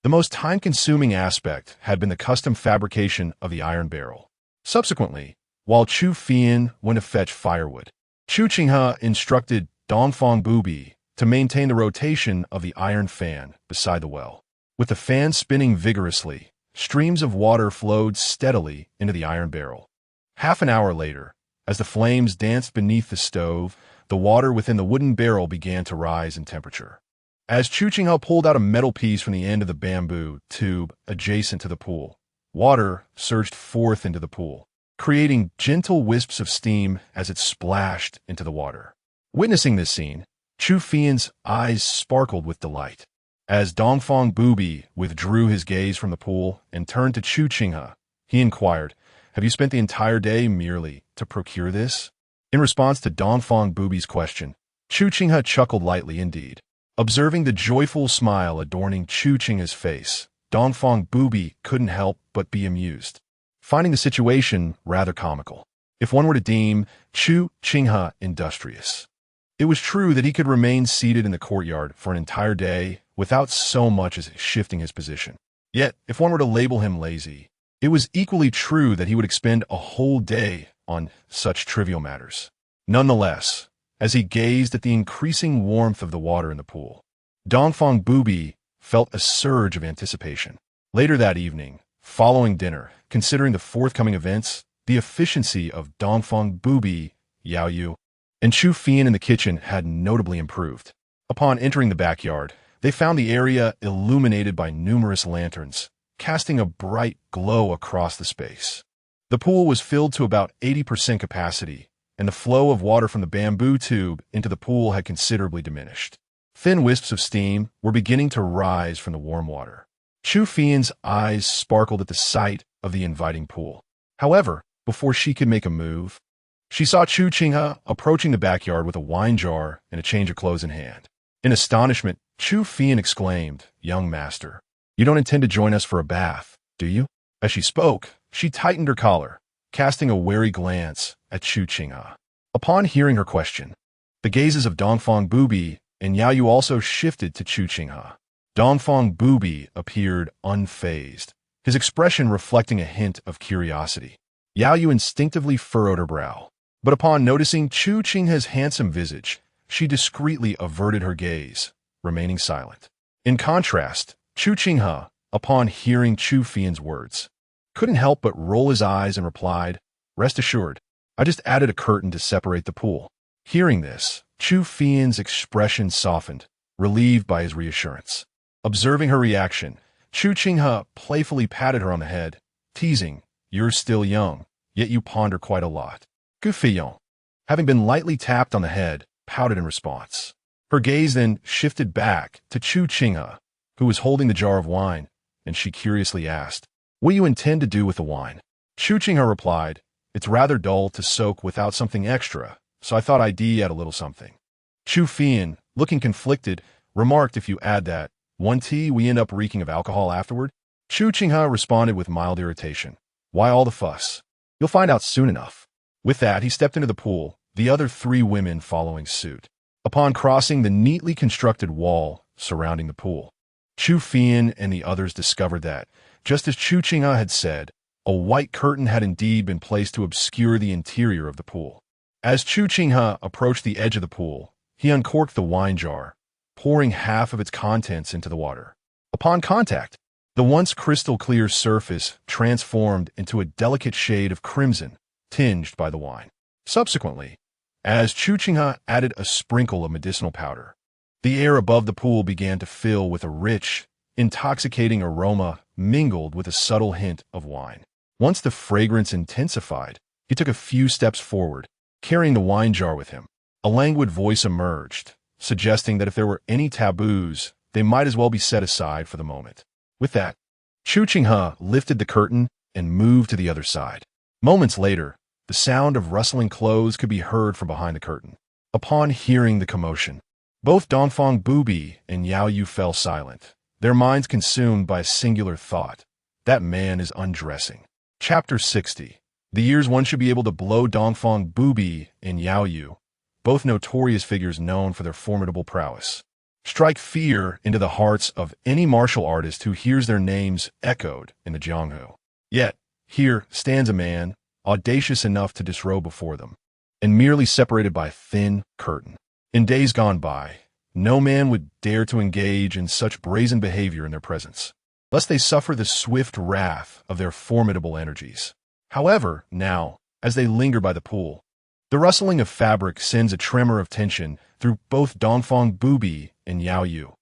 The most time-consuming aspect had been the custom fabrication of the iron barrel. Subsequently, while Chu Qinghe went to fetch firewood, Chu Qinghe instructed Dongfang Bubai to maintain the rotation of the iron fan beside the well. With the fan spinning vigorously, streams of water flowed steadily into the iron barrel. Half an hour later, as the flames danced beneath the stove, the water within the wooden barrel began to rise in temperature. As Chu Qinghe pulled out a metal piece from the end of the bamboo tube adjacent to the pool, water surged forth into the pool, creating gentle wisps of steam as it splashed into the water. Witnessing this scene, Chu Qinghe's eyes sparkled with delight. As Dongfang Bubai withdrew his gaze from the pool and turned to Chu Qinghe, he inquired, "Have you spent the entire day merely to procure this?" In response to Dongfang Bubai's question, Chu Qinghe chuckled lightly indeed. Observing the joyful smile adorning Chu Qinghe's face, Dongfang Bubai couldn't help but be amused, finding the situation rather comical, if one were to deem Chu Qinghe industrious. It was true that he could remain seated in the courtyard for an entire day without so much as shifting his position. Yet, if one were to label him lazy, it was equally true that he would expend a whole day on such trivial matters. Nonetheless, as he gazed at the increasing warmth of the water in the pool, Dongfang Bubai felt a surge of anticipation. Later that evening, following dinner, considering the forthcoming events, the efficiency of Dongfang Bubai, Yaoyue, and Chu Qinghe in the kitchen had notably improved. Upon entering the backyard, They found the area illuminated by numerous lanterns, casting a bright glow across the space. The pool was filled to about 80% capacity, and the flow of water from the bamboo tube into the pool had considerably diminished. Thin wisps of steam were beginning to rise from the warm water. Chu Qinghe's eyes sparkled at the sight of the inviting pool. However, before she could make a move, she saw Chu Qinghe approaching the backyard with a wine jar and a change of clothes in hand. In astonishment, Chu Qinghe exclaimed, "Young master, you don't intend to join us for a bath, do you?" As she spoke, she tightened her collar, casting a wary glance at Chu Qinghe. Upon hearing her question, the gazes of Dongfang Bubai and Yaoyue also shifted to Chu Qinghe. Dongfang Bubai appeared unfazed, his expression reflecting a hint of curiosity. Yaoyue instinctively furrowed her brow, but upon noticing Chu Qinghe's handsome visage, she discreetly averted her gaze, remaining silent. In contrast, Chu Qinghe, upon hearing Chu Qinghe's words, couldn't help but roll his eyes and replied, "Rest assured, I just added a curtain to separate the pool." Hearing this, Chu Qinghe's expression softened, relieved by his reassurance. Observing her reaction, Chu Qinghe playfully patted her on the head, teasing, "You're still young, yet you ponder quite a lot." Guqin, having been lightly tapped on the head, pouted in response. Her gaze then shifted back to Chu Qinghe, who was holding the jar of wine, and she curiously asked, "What do you intend to do with the wine?" Chu Qinghe replied, "It's rather dull to soak without something extra, so I thought I'd add a little something." Chu Qinghe, looking conflicted, remarked, "If you add that one tea, we end up reeking of alcohol afterward." Chu Qinghe responded with mild irritation, "Why all the fuss? You'll find out soon enough." With that, he stepped into the pool, the other three women following suit. Upon crossing the neatly constructed wall surrounding the pool, Chu Qinghe and the others discovered that, just as Chu Qinghe had said, a white curtain had indeed been placed to obscure the interior of the pool. As Chu Qinghe approached the edge of the pool, he uncorked the wine jar, pouring half of its contents into the water. Upon contact, the once crystal-clear surface transformed into a delicate shade of crimson, tinged by the wine. Subsequently, as Chu Qinghe added a sprinkle of medicinal powder, the air above the pool began to fill with a rich, intoxicating aroma mingled with a subtle hint of wine. Once the fragrance intensified, he took a few steps forward, carrying the wine jar with him. A languid voice emerged, suggesting that if there were any taboos, they might as well be set aside for the moment. With that, Chu Qinghe lifted the curtain and moved to the other side. Moments later, the sound of rustling clothes could be heard from behind the curtain. Upon hearing the commotion, both Dongfang Bubai and Yaoyue fell silent, their minds consumed by a singular thought: that man is undressing. Chapter 60. The years one should be able to blow Dongfang Bubai and Yaoyue, both notorious figures known for their formidable prowess, strike fear into the hearts of any martial artist who hears their names echoed in the Jiuzhou. Yet, here stands a man, audacious enough to disrobe before them, and merely separated by a thin curtain. In days gone by, no man would dare to engage in such brazen behavior in their presence, lest they suffer the swift wrath of their formidable energies. However, now, as they linger by the pool, the rustling of fabric sends a tremor of tension through both Dongfang Bubai and Yaoyue,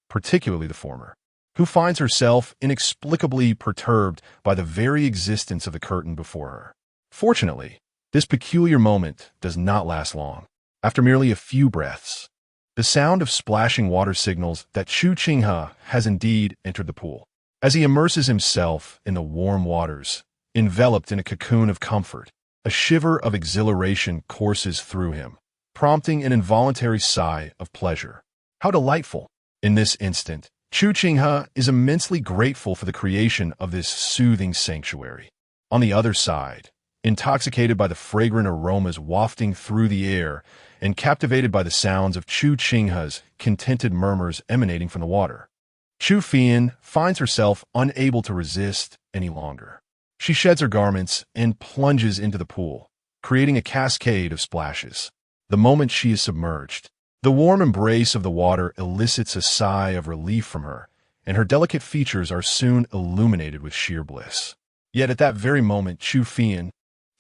particularly the former, who finds herself inexplicably perturbed by the very existence of the curtain before her. Fortunately, this peculiar moment does not last long. After merely a few breaths, the sound of splashing water signals that Chu Qinghe has indeed entered the pool. As he immerses himself in the warm waters, enveloped in a cocoon of comfort, a shiver of exhilaration courses through him, prompting an involuntary sigh of pleasure. How delightful! In this instant, Chu Qinghe is immensely grateful for the creation of this soothing sanctuary. On the other side, intoxicated by the fragrant aromas wafting through the air and captivated by the sounds of Chu Qinghe's contented murmurs emanating from the water, Chu Qinghe finds herself unable to resist any longer. She sheds her garments and plunges into the pool, creating a cascade of splashes. The moment she is submerged, the warm embrace of the water elicits a sigh of relief from her, and her delicate features are soon illuminated with sheer bliss. Yet at that very moment, Chu Qinghe,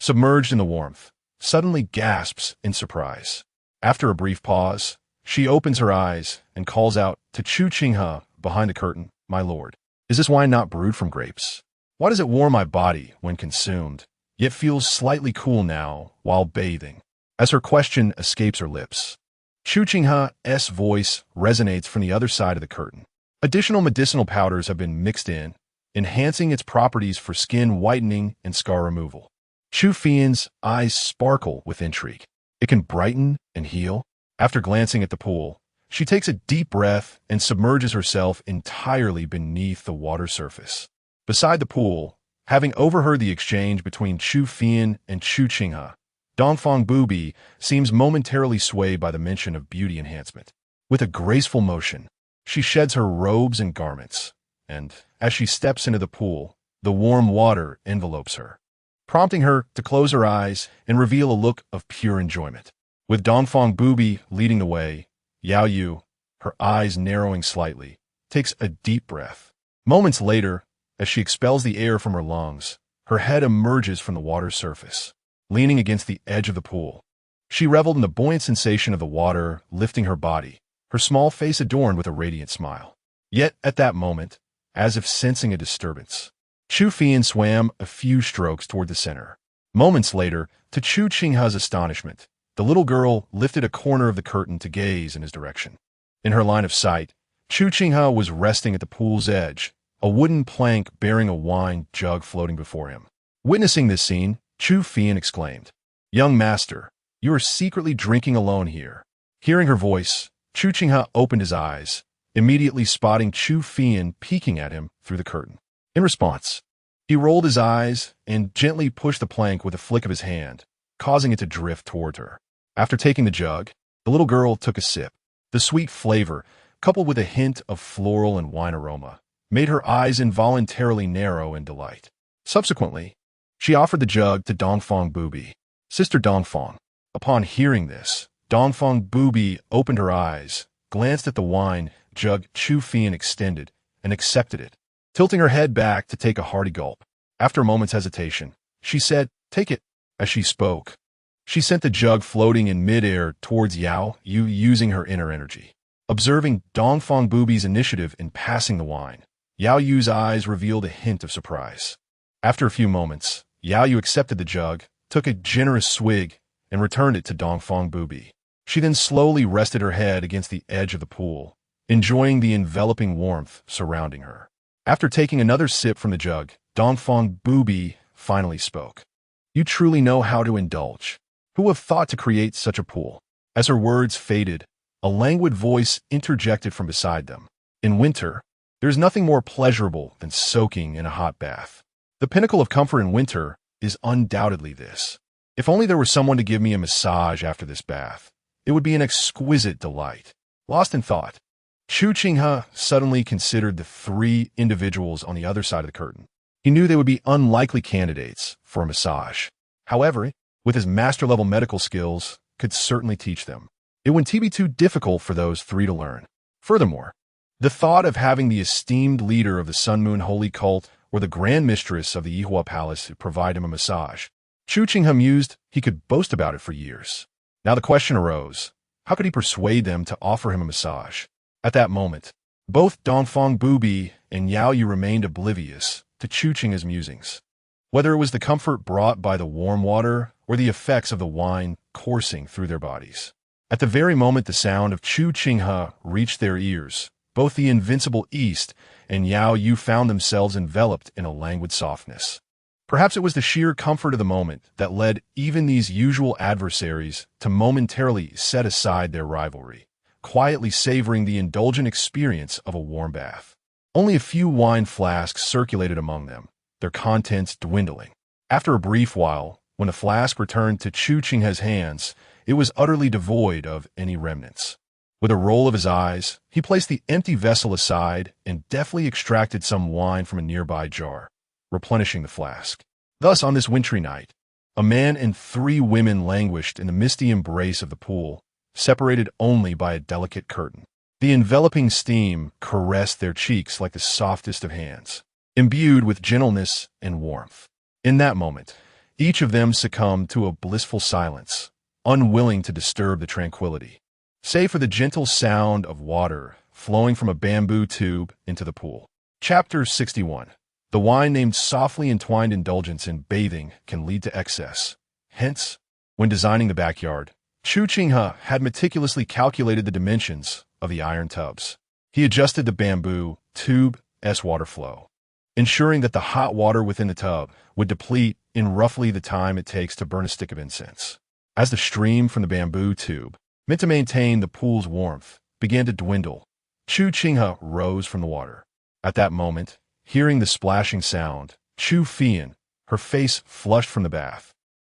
submerged in the warmth, suddenly gasps in surprise. After a brief pause, She opens her eyes and calls out to Chu Qinghe behind the curtain, "My lord, is this wine not brewed from grapes? Why does it warm my body when consumed, yet feels slightly cool now while bathing?" As her question escapes her lips, Chu Qinghe's voice resonates from the other side of the curtain. Additional medicinal powders have been mixed in, enhancing its properties for skin whitening and scar removal. Chu Fian's eyes sparkle with intrigue. It can brighten and heal. After glancing at the pool, she takes a deep breath and submerges herself entirely beneath the water surface. Beside the pool, having overheard the exchange between Chu Fian and Chu Qinghe, Dongfang Bubai seems momentarily swayed by the mention of beauty enhancement. With a graceful motion, she sheds her robes and garments, and, as she steps into the pool, the warm water envelopes her, prompting her to close her eyes and reveal a look of pure enjoyment. With Dongfang Bubai leading the way, Yaoyue, her eyes narrowing slightly, takes a deep breath. Moments later, as she expels the air from her lungs, her head emerges from the water's surface, leaning against the edge of the pool. She reveled in the buoyant sensation of the water lifting her body, her small face adorned with a radiant smile. Yet, at that moment, as if sensing a disturbance, Chu Fian swam a few strokes toward the center. Moments later, to Chu Qinghe's astonishment, the little girl lifted a corner of the curtain to gaze in his direction. In her line of sight, Chu Qinghe was resting at the pool's edge, a wooden plank bearing a wine jug floating before him. Witnessing this scene, Chu Fian exclaimed, "Young master, you are secretly drinking alone here." Hearing her voice, Chu Qinghe opened his eyes, immediately spotting Chu Fian peeking at him through the curtain. In response, he rolled his eyes and gently pushed the plank with a flick of his hand, causing it to drift toward her. After taking the jug, the little girl took a sip. The sweet flavor, coupled with a hint of floral and wine aroma, made her eyes involuntarily narrow in delight. Subsequently, she offered the jug to Dongfang Bubai. "Sister Dongfang." Upon hearing this, Dongfang Bubai opened her eyes, glanced at the wine jug Chu Fian extended, and accepted it, tilting her head back to take a hearty gulp. After a moment's hesitation, she said, "Take it." As she spoke, she sent the jug floating in midair towards Yaoyue using her inner energy. Observing Dongfang Bubai's initiative in passing the wine, Yaoyue's eyes revealed a hint of surprise. After a few moments, Yaoyue accepted the jug, took a generous swig, and returned it to Dongfang Bubai. She then slowly rested her head against the edge of the pool, enjoying the enveloping warmth surrounding her. After taking another sip from the jug, Dongfang Bubai finally spoke. "You truly know how to indulge. Who would have thought to create such a pool?" As her words faded, a languid voice interjected from beside them. "In winter, there is nothing more pleasurable than soaking in a hot bath. The pinnacle of comfort in winter is undoubtedly this. If only there were someone to give me a massage after this bath, it would be an exquisite delight." Lost in thought, Chu Qinghe suddenly considered the three individuals on the other side of the curtain. He knew they would be unlikely candidates for a massage. However, with his master-level medical skills, could certainly teach them. It wouldn't be too difficult for those three to learn. Furthermore, the thought of having the esteemed leader of the Sun Moon Holy Cult or the Grand Mistress of the Yihua Palace provide him a massage, Chu Qinghe mused he could boast about it for years. Now the question arose, how could he persuade them to offer him a massage? At that moment, both Dongfang Bubai and Yaoyue remained oblivious to Chu Qinghe's musings. Whether it was the comfort brought by the warm water or the effects of the wine coursing through their bodies. At the very moment the sound of Chu Qinghe reached their ears, both the invincible East and Yaoyue found themselves enveloped in a languid softness. Perhaps it was the sheer comfort of the moment that led even these usual adversaries to momentarily set aside their rivalry, quietly savoring the indulgent experience of a warm bath. Only a few wine flasks circulated among them, their contents dwindling. After a brief while, when the flask returned to Chu Qinghe's hands, it was utterly devoid of any remnants. With a roll of his eyes, he placed the empty vessel aside and deftly extracted some wine from a nearby jar, replenishing the flask. Thus, on this wintry night, a man and three women languished in the misty embrace of the pool, separated only by a delicate curtain. The enveloping steam caressed their cheeks like the softest of hands, imbued with gentleness and warmth. In that moment, each of them succumbed to a blissful silence, unwilling to disturb the tranquility. save for the gentle sound of water flowing from a bamboo tube into the pool. Chapter 61. The wine named softly entwined indulgence in bathing can lead to excess. Hence, when designing the backyard, Chu Qinghe had meticulously calculated the dimensions of the iron tubs. He adjusted the bamboo tube's water flow, ensuring that the hot water within the tub would deplete in roughly the time it takes to burn a stick of incense. As the stream from the bamboo tube, meant to maintain the pool's warmth, began to dwindle, Chu Qinghe rose from the water. At that moment, hearing the splashing sound, Chu Qinghe, her face flushed from the bath,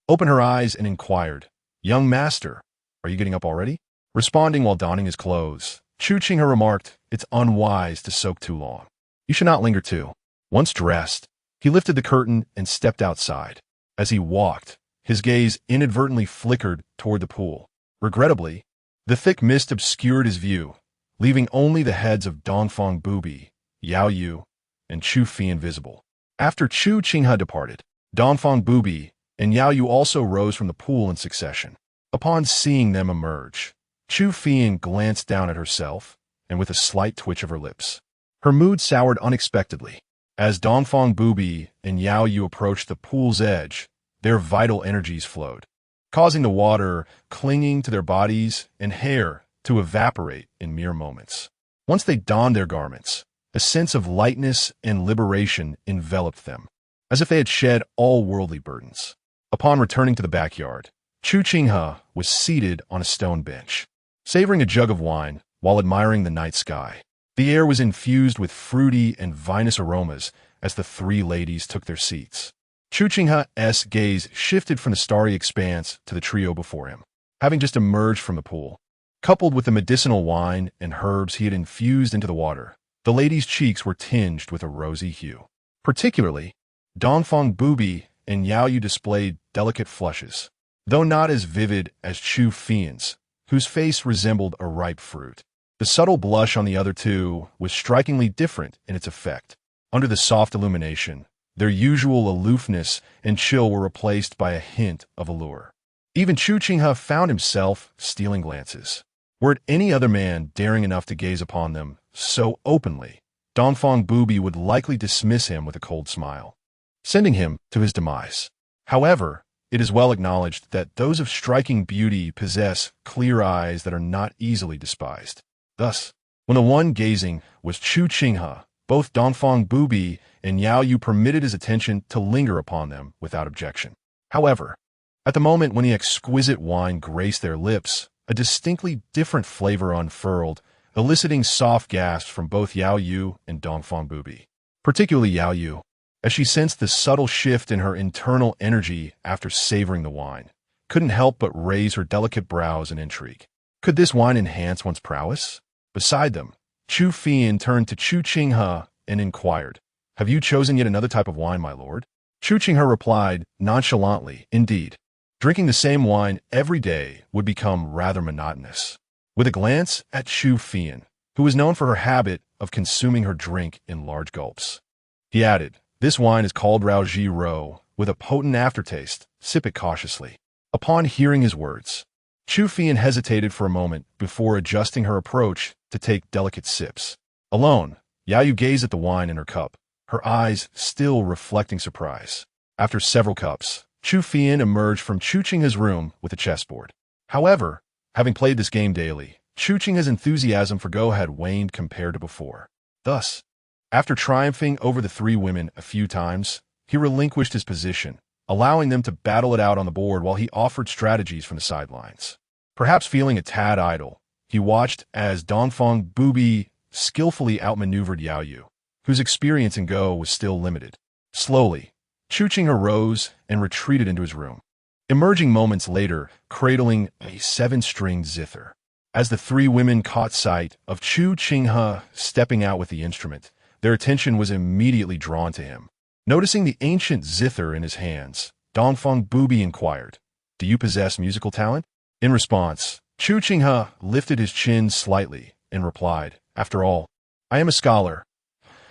opened her eyes and inquired, "Young master, are you getting up already?" Responding while donning his clothes, Chu Qinghe remarked, "It's unwise to soak too long. You should not linger too." Once dressed, he lifted the curtain and stepped outside. As he walked, his gaze inadvertently flickered toward the pool. Regrettably, the thick mist obscured his view, leaving only the heads of Dongfang Bubai, Yaoyue, and Chu Qinghe visible. After Chu Qinghe departed, Dongfang Bubai and Yaoyue also rose from the pool in succession. Upon seeing them emerge, Chu Qinghe glanced down at herself, and with a slight twitch of her lips, her mood soured unexpectedly. As Dongfang Bubai and Yaoyue approached the pool's edge, their vital energies flowed, causing the water clinging to their bodies and hair to evaporate in mere moments. Once they donned their garments, a sense of lightness and liberation enveloped them, as if they had shed all worldly burdens. Upon returning to the backyard, Chu Qinghe was seated on a stone bench, savoring a jug of wine while admiring the night sky. The air was infused with fruity and vinous aromas as the three ladies took their seats. Chu Qinghe's gaze shifted from the starry expanse to the trio before him, having just emerged from the pool. Coupled with the medicinal wine and herbs he had infused into the water, the ladies' cheeks were tinged with a rosy hue. Particularly, Dongfang Bubai and Yaoyue displayed delicate flushes, though not as vivid as Chu Qinghe's, whose face resembled a ripe fruit. The subtle blush on the other two was strikingly different in its effect. Under the soft illumination, their usual aloofness and chill were replaced by a hint of allure. Even Chu Qinghe found himself stealing glances. Were it any other man daring enough to gaze upon them so openly, Dongfang Bubai would likely dismiss him with a cold smile, sending him to his demise. However, it is well acknowledged that those of striking beauty possess clear eyes that are not easily despised. Thus, when the one gazing was Chu Qinghe, both Dongfang Bubai and Yaoyue permitted his attention to linger upon them without objection. However, at the moment when the exquisite wine graced their lips, a distinctly different flavor unfurled, eliciting soft gasps from both Yaoyue and Dongfang Bubai. Particularly Yaoyue, as she sensed the subtle shift in her internal energy after savoring the wine, couldn't help but raise her delicate brows in intrigue. Could this wine enhance one's prowess? Beside them, Chu Qinghe turned to Chu Qinghe and inquired, "Have you chosen yet another type of wine, my lord?" Chu Qinghe replied nonchalantly, "Indeed. Drinking the same wine every day would become rather monotonous." With a glance at Chu Qinghe, who was known for her habit of consuming her drink in large gulps, he added, "This wine is called Jiuzhou, with a potent aftertaste. Sip it cautiously." Upon hearing his words, Chu Qinghe hesitated for a moment before adjusting her approach to take delicate sips. Alone, Yaoyue gazed at the wine in her cup, her eyes still reflecting surprise. After several cups, Chu Qinghe emerged from Chu Qinghe's room with a chessboard. However, having played this game daily, Chu Qinghe's enthusiasm for Go had waned compared to before. Thus, after triumphing over the three women a few times, he relinquished his position, allowing them to battle it out on the board while he offered strategies from the sidelines. Perhaps feeling a tad idle, he watched as Dongfang Bubai skillfully outmaneuvered Yaoyue, whose experience in Go was still limited. Slowly, Chu Qinghe rose and retreated into his room, emerging moments later cradling a 7-stringed zither. As the three women caught sight of Chu Qinghe stepping out with the instrument, their attention was immediately drawn to him. Noticing the ancient zither in his hands, Dongfang Bubai inquired, "Do you possess musical talent?" In response, Chu Qinghe lifted his chin slightly and replied, "After all, I am a scholar.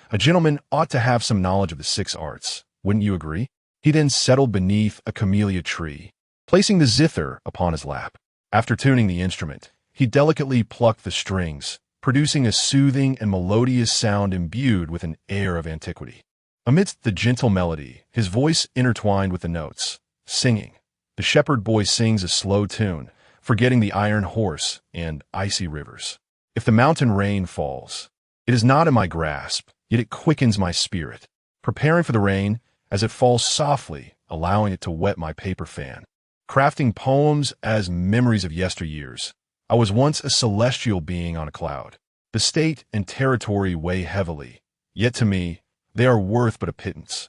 A gentleman ought to have some knowledge of the 6 arts. Wouldn't you agree?" He then settled beneath a camellia tree, placing the zither upon his lap. After tuning the instrument, He delicately plucked the strings, producing a soothing and melodious sound imbued with an air of antiquity. Amidst the gentle melody, his voice intertwined with the notes, singing. The shepherd boy sings a slow tune, forgetting the iron horse and icy rivers. If the mountain rain falls, it is not in my grasp, yet it quickens my spirit, preparing for the rain as it falls softly, allowing it to wet my paper fan. Crafting poems as memories of yesteryears. I was once a celestial being on a cloud. The state and territory weigh heavily, yet to me, they are worth but a pittance.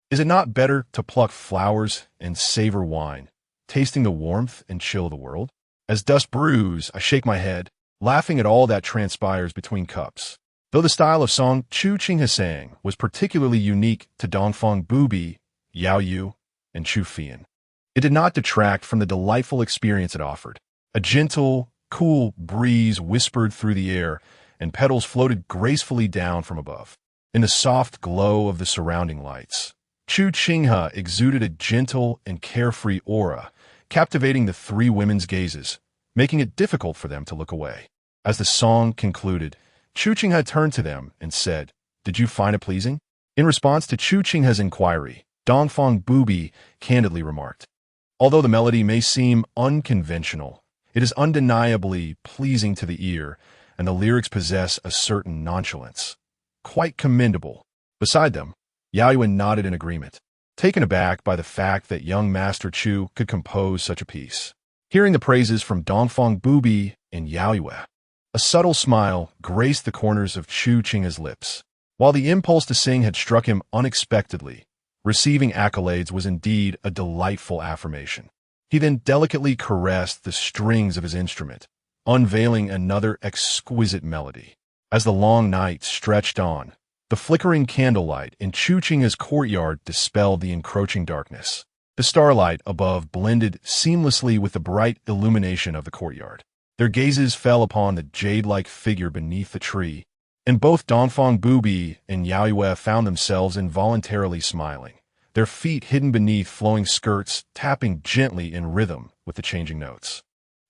Is it not better to pluck flowers and savor wine, tasting the warmth and chill of the world? As dust brews, I shake my head, laughing at all that transpires between cups. Though the style of song Chu Qinghe sang was particularly unique to Dongfang Bubai, Yaoyue, and Chu Qinghe, it did not detract from the delightful experience it offered. A gentle, cool breeze whispered through the air, and petals floated gracefully down from above. In the soft glow of the surrounding lights, Chu Qinghe exuded a gentle and carefree aura, captivating the three women's gazes, making it difficult for them to look away. As the song concluded, Chu Qinghe turned to them and said, "Did you find it pleasing?" In response to Chu Qinghe's inquiry, Dongfang Bubai candidly remarked, "Although the melody may seem unconventional, it is undeniably pleasing to the ear, and the lyrics possess a certain nonchalance. Quite commendable." Beside them, Yaoyue nodded in agreement, taken aback by the fact that young Master Chu could compose such a piece. Hearing the praises from Dongfang Bubai and Yaoyue, a subtle smile graced the corners of Chu Qinghe's lips. While the impulse to sing had struck him unexpectedly, receiving accolades was indeed a delightful affirmation. He then delicately caressed the strings of his instrument, unveiling another exquisite melody. As the long night stretched on, the flickering candlelight in Chu Qinghe's courtyard dispelled the encroaching darkness. The starlight above blended seamlessly with the bright illumination of the courtyard. Their gazes fell upon the jade-like figure beneath the tree, and both Dongfang Bubai and Yaoyue found themselves involuntarily smiling, their feet hidden beneath flowing skirts tapping gently in rhythm with the changing notes.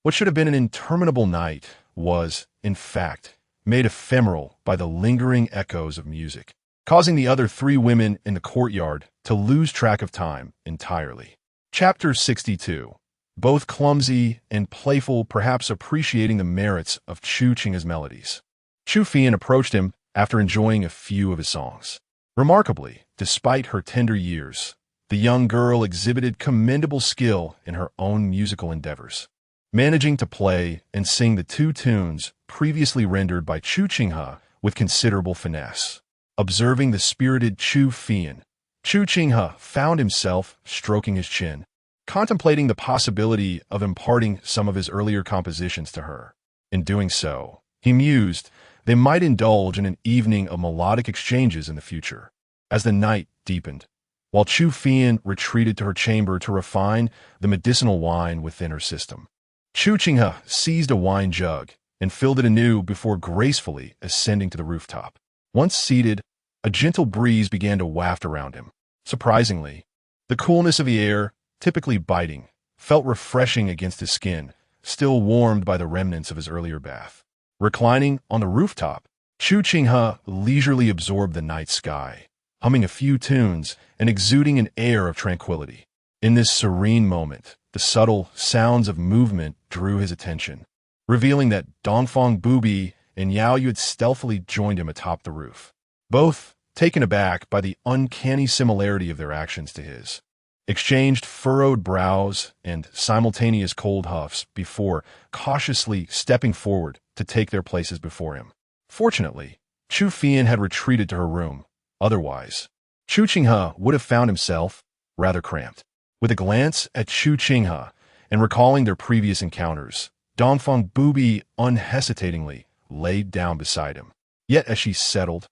What should have been an interminable night was, in fact, made ephemeral by the lingering echoes of music, causing the other three women in the courtyard to lose track of time entirely. Chapter 62. Both clumsy and playful, perhaps appreciating the merits of Chu Qinghe's melodies. Chu Qinghe approached him after enjoying a few of his songs. Remarkably, despite her tender years, the young girl exhibited commendable skill in her own musical endeavors, managing to play and sing the two tunes previously rendered by Chu Qinghe with considerable finesse. Observing the spirited Chu Qinghe, Chu Qinghe found himself stroking his chin, contemplating the possibility of imparting some of his earlier compositions to her. In doing so, he mused, they might indulge in an evening of melodic exchanges in the future. As the night deepened, while Chu Qinghe retreated to her chamber to refine the medicinal wine within her system, Chu Qinghe seized a wine jug and filled it anew before gracefully ascending to the rooftop. Once seated, a gentle breeze began to waft around him. Surprisingly, the coolness of the air, typically biting, felt refreshing against his skin, still warmed by the remnants of his earlier bath. Reclining on the rooftop, Chu Qinghe leisurely absorbed the night sky, humming a few tunes and exuding an air of tranquility. In this serene moment, the subtle sounds of movement drew his attention, revealing that Dongfang Bubai and Yaoyue had stealthily joined him atop the roof, both taken aback by the uncanny similarity of their actions to his. Exchanged furrowed brows and simultaneous cold huffs before cautiously stepping forward to take their places before him. Fortunately, Chu Qinghe had retreated to her room. Otherwise, Chu Qinghe would have found himself rather cramped. With a glance at Chu Qinghe and recalling their previous encounters, Dongfang Bubai unhesitatingly laid down beside him. Yet as she settled,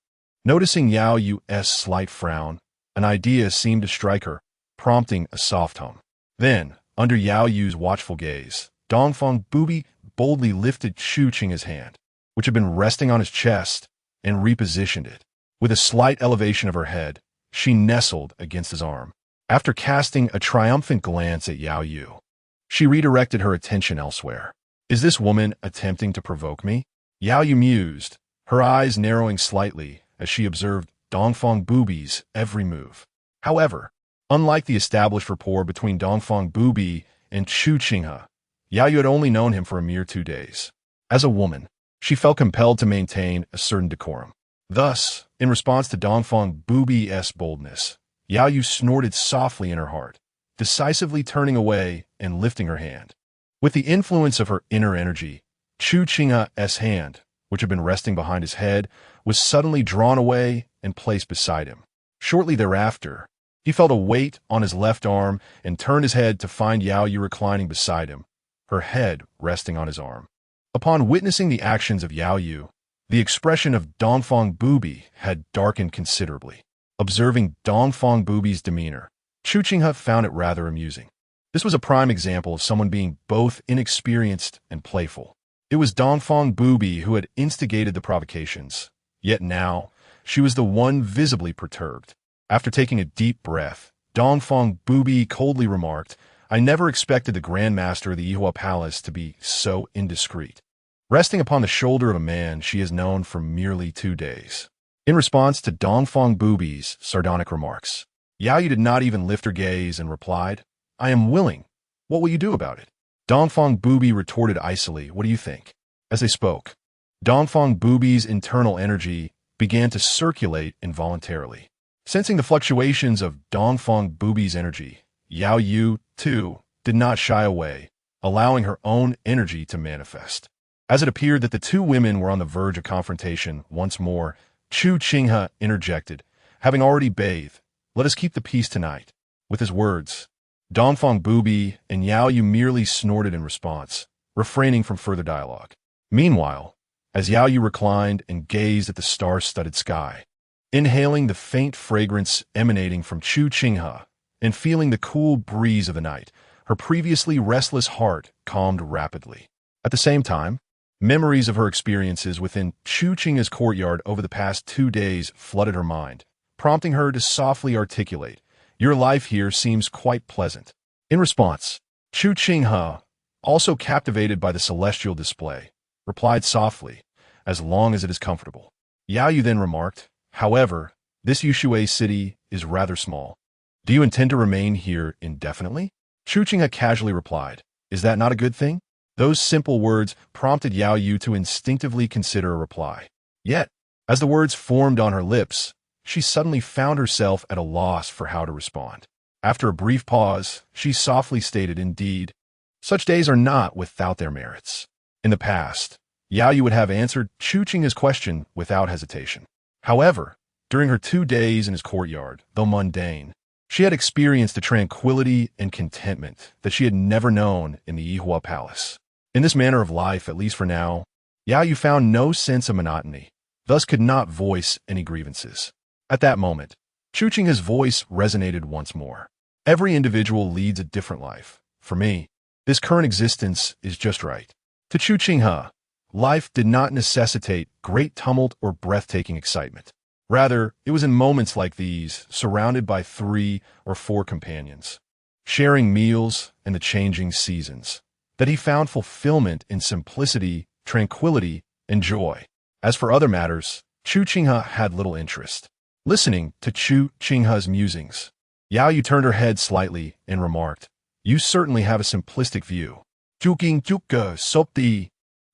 noticing Yaoyue's slight frown, an idea seemed to strike her, prompting a soft hum. Then, under Yaoyue's watchful gaze, Dongfang Bubai boldly lifted Chu Qinghe's hand, which had been resting on his chest, and repositioned it. With a slight elevation of her head, she nestled against his arm. After casting a triumphant glance at Yaoyue, she redirected her attention elsewhere. Is this woman attempting to provoke me? Yaoyu mused, her eyes narrowing slightly as she observed Dongfang Bubai's every move. However, unlike the established rapport between Dongfang Bubai and Chu Qinghe, Yaoyu had only known him for a mere 2 days. As a woman, she felt compelled to maintain a certain decorum. Thus, in response to Dongfang Bubai's boldness, Yaoyu snorted softly in her heart, decisively turning away and lifting her hand. With the influence of her inner energy, Chu Qinghe's hand, which had been resting behind his head, was suddenly drawn away and placed beside him. Shortly thereafter, he felt a weight on his left arm and turned his head to find Yaoyu reclining beside him, her head resting on his arm. Upon witnessing the actions of Yaoyu, the expression of Dongfang Bubai had darkened considerably. Observing Dongfang Bubai's demeanor, Chu Qinghe found it rather amusing. This was a prime example of someone being both inexperienced and playful. It was Dongfang Bubai who had instigated the provocations, yet now she was the one visibly perturbed. After taking a deep breath, Dongfang Bubai coldly remarked, "I never expected the Grand Master of the Yihua Palace to be so indiscreet." Resting upon the shoulder of a man she has known for merely 2 days. In response to Dongfang Bubai's sardonic remarks, Yaoyu did not even lift her gaze and replied, "I am willing. What will you do about it?" Dongfang Bubai retorted icily, "What do you think?" As they spoke, Dongfang Bubai's internal energy began to circulate involuntarily. Sensing the fluctuations of Dongfang Bubai's energy, Yaoyu, too, did not shy away, allowing her own energy to manifest. As it appeared that the two women were on the verge of confrontation once more, Chu Qinghe interjected, "Having already bathed, let us keep the peace tonight." With his words, Dongfang Bubai and Yaoyu merely snorted in response, refraining from further dialogue. Meanwhile, as Yaoyu reclined and gazed at the star-studded sky, inhaling the faint fragrance emanating from Chu Qinghe and feeling the cool breeze of the night, her previously restless heart calmed rapidly. At the same time, memories of her experiences within Chu Qinghe's courtyard over the past 2 days flooded her mind, prompting her to softly articulate, "Your life here seems quite pleasant." In response, Chu Qinghe, also captivated by the celestial display, replied softly, "As long as it is comfortable." Yaoyu then remarked, "However, this Yushui city is rather small. Do you intend to remain here indefinitely?" Chu Qinghe casually replied, "Is that not a good thing?" Those simple words prompted Yaoyu to instinctively consider a reply. Yet, as the words formed on her lips, she suddenly found herself at a loss for how to respond. After a brief pause, she softly stated, "Indeed, such days are not without their merits." In the past, Yaoyu would have answered Chu Qinghe's question without hesitation. However, during her 2 days in his courtyard, though mundane, she had experienced a tranquility and contentment that she had never known in the Yihua Palace. In this manner of life, at least for now, Yaoyu found no sense of monotony, thus could not voice any grievances. At that moment, Chu Qinghe's voice resonated once more. "Every individual leads a different life. For me, this current existence is just right." To Chu Qinghe, life did not necessitate great tumult or breathtaking excitement. Rather, it was in moments like these, surrounded by 3 or 4 companions, sharing meals and the changing seasons, that he found fulfillment in simplicity, tranquility, and joy. As for other matters, Chu Qinghe had little interest. Listening to Chu Qinghe's musings, Yaoyu turned her head slightly and remarked, "You certainly have a simplistic view." Guqin sopti,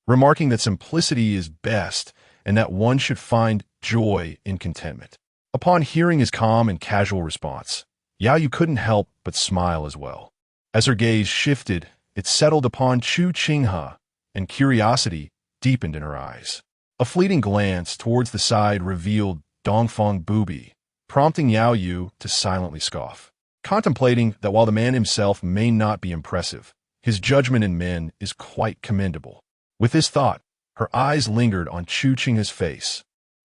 remarking that simplicity is best and that one should find joy in contentment. Upon hearing his calm and casual response, Yaoyu couldn't help but smile as well. As her gaze shifted, it settled upon Chu Qinghe, and curiosity deepened in her eyes. A fleeting glance towards the side revealed Dongfang Bubai, prompting Yaoyu to silently scoff, contemplating that while the man himself may not be impressive, his judgment in men is quite commendable. With this thought, her eyes lingered on Chu Qinghe's face,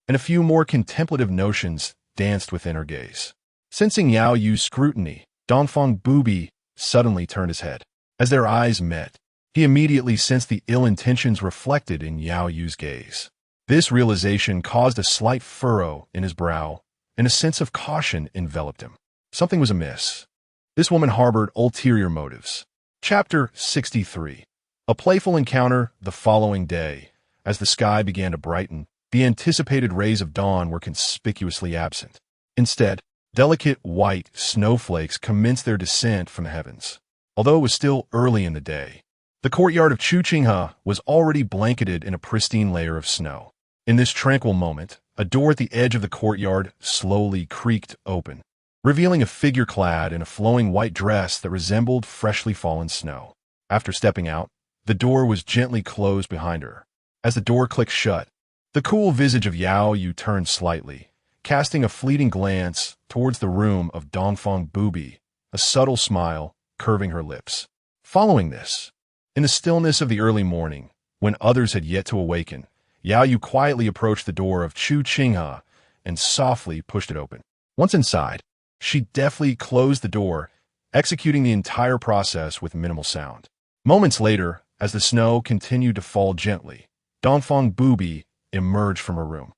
and a few more contemplative notions danced within her gaze. Sensing Yaoyu's scrutiny, Dongfang Bubai suddenly turned his head. As their eyes met, he immediately sensed the ill intentions reflected in Yaoyu's gaze. This realization caused a slight furrow in his brow, and a sense of caution enveloped him. Something was amiss. This woman harbored ulterior motives. Chapter 63. A playful encounter the following day. As the sky began to brighten, the anticipated rays of dawn were conspicuously absent. Instead, delicate white snowflakes commenced their descent from the heavens. Although it was still early in the day, the courtyard of Chu Qinghe was already blanketed in a pristine layer of snow. In this tranquil moment, a door at the edge of the courtyard slowly creaked open, revealing a figure clad in a flowing white dress that resembled freshly fallen snow. After stepping out, the door was gently closed behind her. As the door clicked shut, the cool visage of Yaoyue turned slightly, casting a fleeting glance towards the room of Dongfang Bubai, a subtle smile curving her lips. Following this, in the stillness of the early morning, when others had yet to awaken, Yaoyue quietly approached the door of Chu Qinghe and softly pushed it open. Once inside, she deftly closed the door, executing the entire process with minimal sound. Moments later, as the snow continued to fall gently, Dongfang Bubai emerged from her room,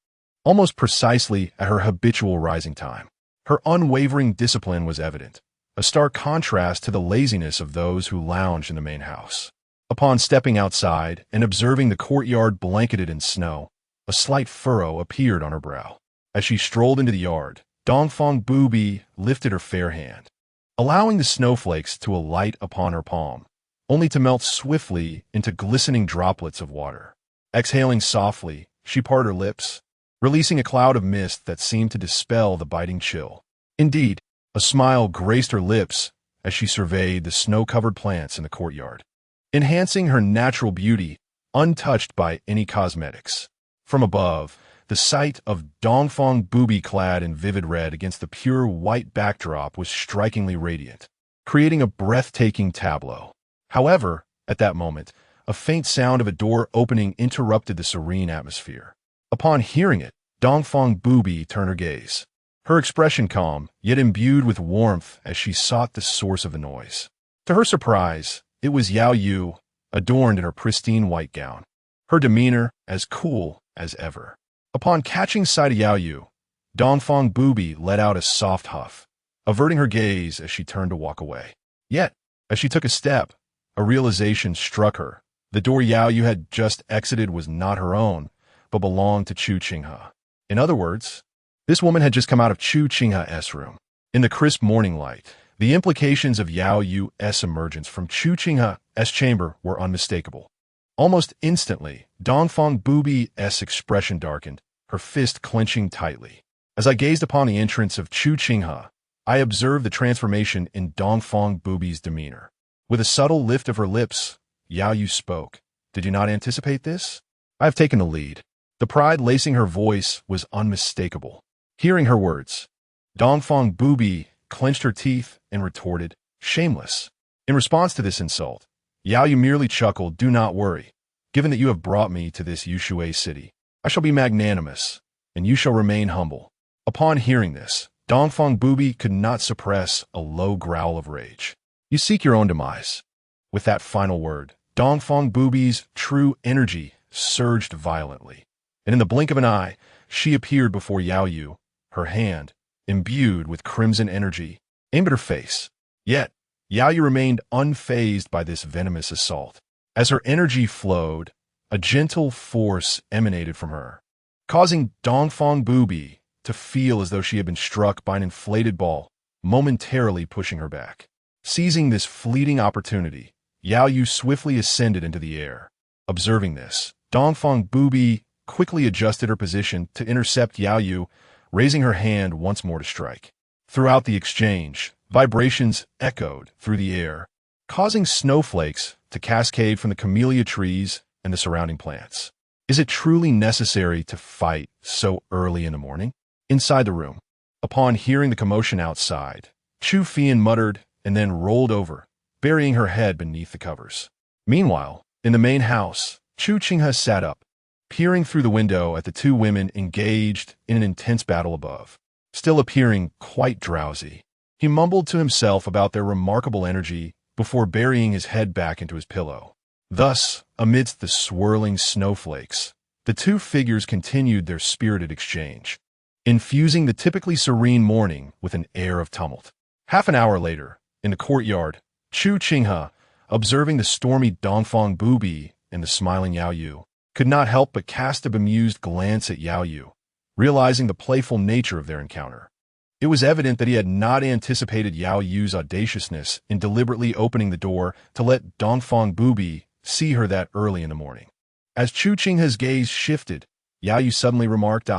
almost precisely at her habitual rising time. Her unwavering discipline was evident, a stark contrast to the laziness of those who lounged in the main house. Upon stepping outside and observing the courtyard blanketed in snow, a slight furrow appeared on her brow. As she strolled into the yard, Dongfang Bubai lifted her fair hand, allowing the snowflakes to alight upon her palm, only to melt swiftly into glistening droplets of water. Exhaling softly, she parted her lips, releasing a cloud of mist that seemed to dispel the biting chill. Indeed, a smile graced her lips as she surveyed the snow-covered plants in the courtyard, enhancing her natural beauty, untouched by any cosmetics. From above, the sight of Dongfang Bubai clad in vivid red against the pure white backdrop was strikingly radiant, creating a breathtaking tableau. However, at that moment, a faint sound of a door opening interrupted the serene atmosphere. Upon hearing it, Dongfang Bubai turned her gaze, her expression calm, yet imbued with warmth as she sought the source of the noise. To her surprise, it was Yaoyue, adorned in her pristine white gown, her demeanor as cool as ever. Upon catching sight of Yaoyue, Dongfang Bubai let out a soft huff, averting her gaze as she turned to walk away. Yet, as she took a step, a realization struck her. The door Yaoyue had just exited was not her own, but belonged to Chu Qinghe. In other words, this woman had just come out of Chu Qinghe's room. In the crisp morning light, the implications of Yaoyue's emergence from Chu Qinghe's chamber were unmistakable. Almost instantly, Dongfang Bubai's expression darkened, her fist clenching tightly. As I gazed upon the entrance of Chu Qinghe, I observed the transformation in Dongfang Bubai's demeanor. With a subtle lift of her lips, Yaoyue spoke. "Did you not anticipate this? I have taken the lead." The pride lacing her voice was unmistakable. Hearing her words, Dongfang Bubai clenched her teeth and retorted, "Shameless." In response to this insult, Yaoyue merely chuckled, "Do not worry. Given that you have brought me to this Yushui city, I shall be magnanimous, and you shall remain humble." Upon hearing this, Dongfang Bubai could not suppress a low growl of rage. "You seek your own demise." With that final word, Dongfang Bubai's true energy surged violently, and in the blink of an eye, she appeared before Yaoyue, her hand, imbued with crimson energy, aimed at her face. Yet, Yaoyue remained unfazed by this venomous assault. As her energy flowed, a gentle force emanated from her, causing Dongfang Bubai to feel as though she had been struck by an inflated ball, momentarily pushing her back. Seizing this fleeting opportunity, Yaoyue swiftly ascended into the air. Observing this, Dongfang Bubai quickly adjusted her position to intercept Yaoyue, raising her hand once more to strike. Throughout the exchange, vibrations echoed through the air, causing snowflakes to cascade from the camellia trees and the surrounding plants. Is it truly necessary to fight so early in the morning? Inside the room, upon hearing the commotion outside, Chu Qinghe muttered and then rolled over, burying her head beneath the covers. Meanwhile, in the main house, Chu Qinghe sat up, peering through the window at the two women engaged in an intense battle above. Still appearing quite drowsy, he mumbled to himself about their remarkable energy before burying his head back into his pillow. Thus, amidst the swirling snowflakes, the two figures continued their spirited exchange, infusing the typically serene morning with an air of tumult. Half an hour later, in the courtyard, Chu Qinghe, observing the stormy Dongfang Bubai and the smiling Yaoyue, could not help but cast a bemused glance at Yaoyue, realizing the playful nature of their encounter. It was evident that he had not anticipated Yaoyue's audaciousness in deliberately opening the door to let Dongfang Bubai see her that early in the morning. As Chu Qinghe's gaze shifted, Yaoyue suddenly remarked,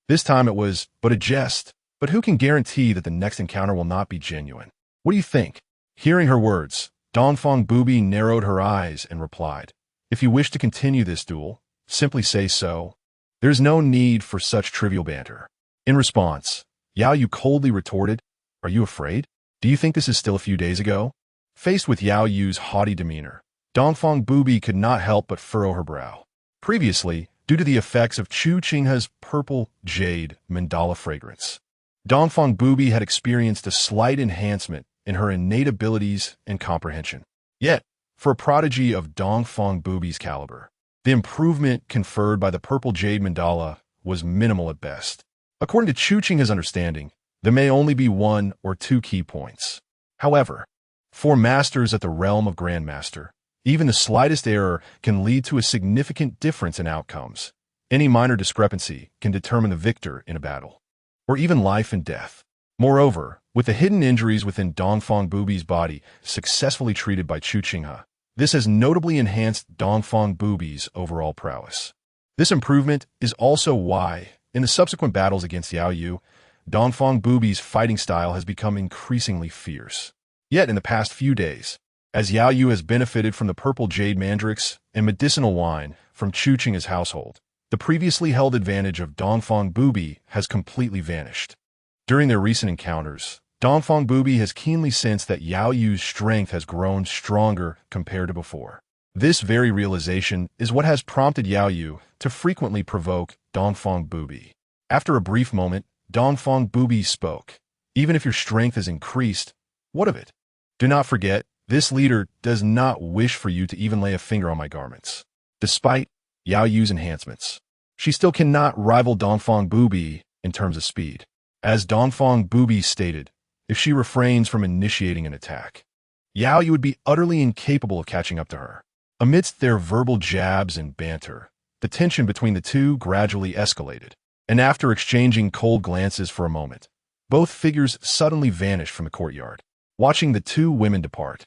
this time it was but a jest, but who can guarantee that the next encounter will not be genuine? What do you think? Hearing her words, Dongfang Bubai narrowed her eyes and replied, if you wish to continue this duel, simply say so. There's no need for such trivial banter. In response, Yaoyue coldly retorted, are you afraid? Do you think this is still a few days ago? Faced with Yaoyue's haughty demeanor, Dongfang Bubai could not help but furrow her brow. Previously, due to the effects of Chu Qinghe's purple jade mandala fragrance, Dongfang Bubai had experienced a slight enhancement in her innate abilities and comprehension. Yet, for a prodigy of Dongfang Bubai's caliber, the improvement conferred by the purple jade mandala was minimal at best. According to Chu Qinghe's understanding, there may only be one or two key points. However, for masters at the realm of Grandmaster, even the slightest error can lead to a significant difference in outcomes. Any minor discrepancy can determine the victor in a battle, or even life and death. Moreover, with the hidden injuries within Dongfang Bubai's body successfully treated by Chu Qinghe, this has notably enhanced Dongfang Bubai's overall prowess. This improvement is also why, in the subsequent battles against Yaoyue, Dongfang Bubai's fighting style has become increasingly fierce. Yet in the past few days, as Yaoyue has benefited from the purple jade mandrakes and medicinal wine from Chu Qinghe's household, the previously held advantage of Dongfang Bubai has completely vanished. During their recent encounters, Dongfang Bubai has keenly sensed that Yaoyue's strength has grown stronger compared to before. This very realization is what has prompted Yaoyue to frequently provoke Dongfang Bubai. After a brief moment, Dongfang Bubai spoke. Even if your strength has increased, what of it? Do not forget, this leader does not wish for you to even lay a finger on my garments. Despite Yaoyue's enhancements, she still cannot rival Dongfang Bubai in terms of speed. As Dongfang Bubai stated, if she refrains from initiating an attack, Yaoyue would be utterly incapable of catching up to her. Amidst their verbal jabs and banter, the tension between the two gradually escalated, and after exchanging cold glances for a moment, both figures suddenly vanished from the courtyard. Watching the two women depart,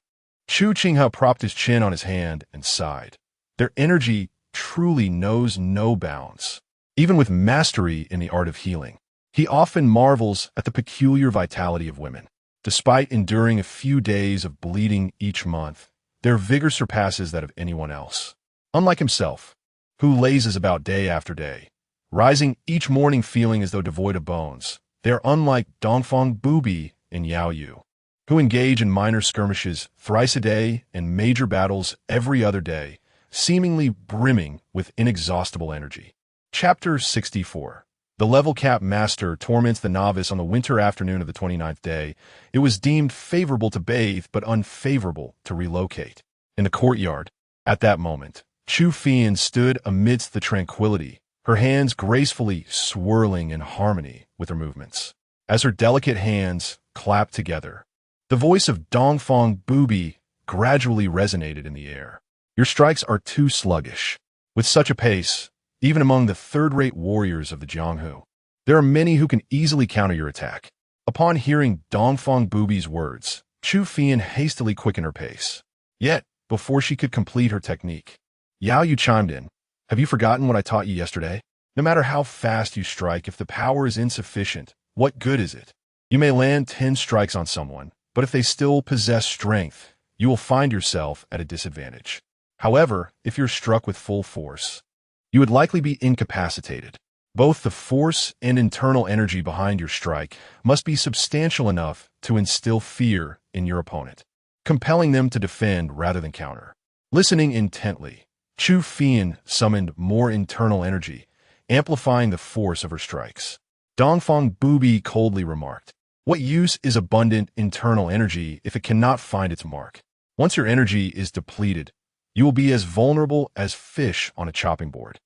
Chu Qinghe propped his chin on his hand and sighed. Their energy truly knows no bounds. Even with mastery in the art of healing, he often marvels at the peculiar vitality of women. Despite enduring a few days of bleeding each month, their vigor surpasses that of anyone else. Unlike himself, who lazes about day after day, rising each morning feeling as though devoid of bones, they are unlike Dongfang Bubai and Yaoyue, who engage in minor skirmishes thrice a day and major battles every other day, seemingly brimming with inexhaustible energy. Chapter 64. The level-cap master torments the novice on the winter afternoon of the 29th day. It was deemed favorable to bathe, but unfavorable to relocate. In the courtyard, at that moment, Chu Qinghe stood amidst the tranquility, her hands gracefully swirling in harmony with her movements. As her delicate hands clapped together, the voice of Dongfang Bubai gradually resonated in the air. Your strikes are too sluggish. With such a pace, even among the third-rate warriors of the Jiuzhou, there are many who can easily counter your attack. Upon hearing Dongfang Bubai's words, Chu Qinghe hastily quickened her pace. Yet, before she could complete her technique, Yaoyue chimed in. Have you forgotten what I taught you yesterday? No matter how fast you strike, if the power is insufficient, what good is it? You may land 10 strikes on someone, but if they still possess strength, you will find yourself at a disadvantage. However, if you're struck with full force, you would likely be incapacitated. Both the force and internal energy behind your strike must be substantial enough to instill fear in your opponent, compelling them to defend rather than counter. Listening intently, Chu Qinghe summoned more internal energy, amplifying the force of her strikes. Dongfang Bubai coldly remarked, what use is abundant internal energy if it cannot find its mark? Once your energy is depleted, you will be as vulnerable as fish on a chopping board.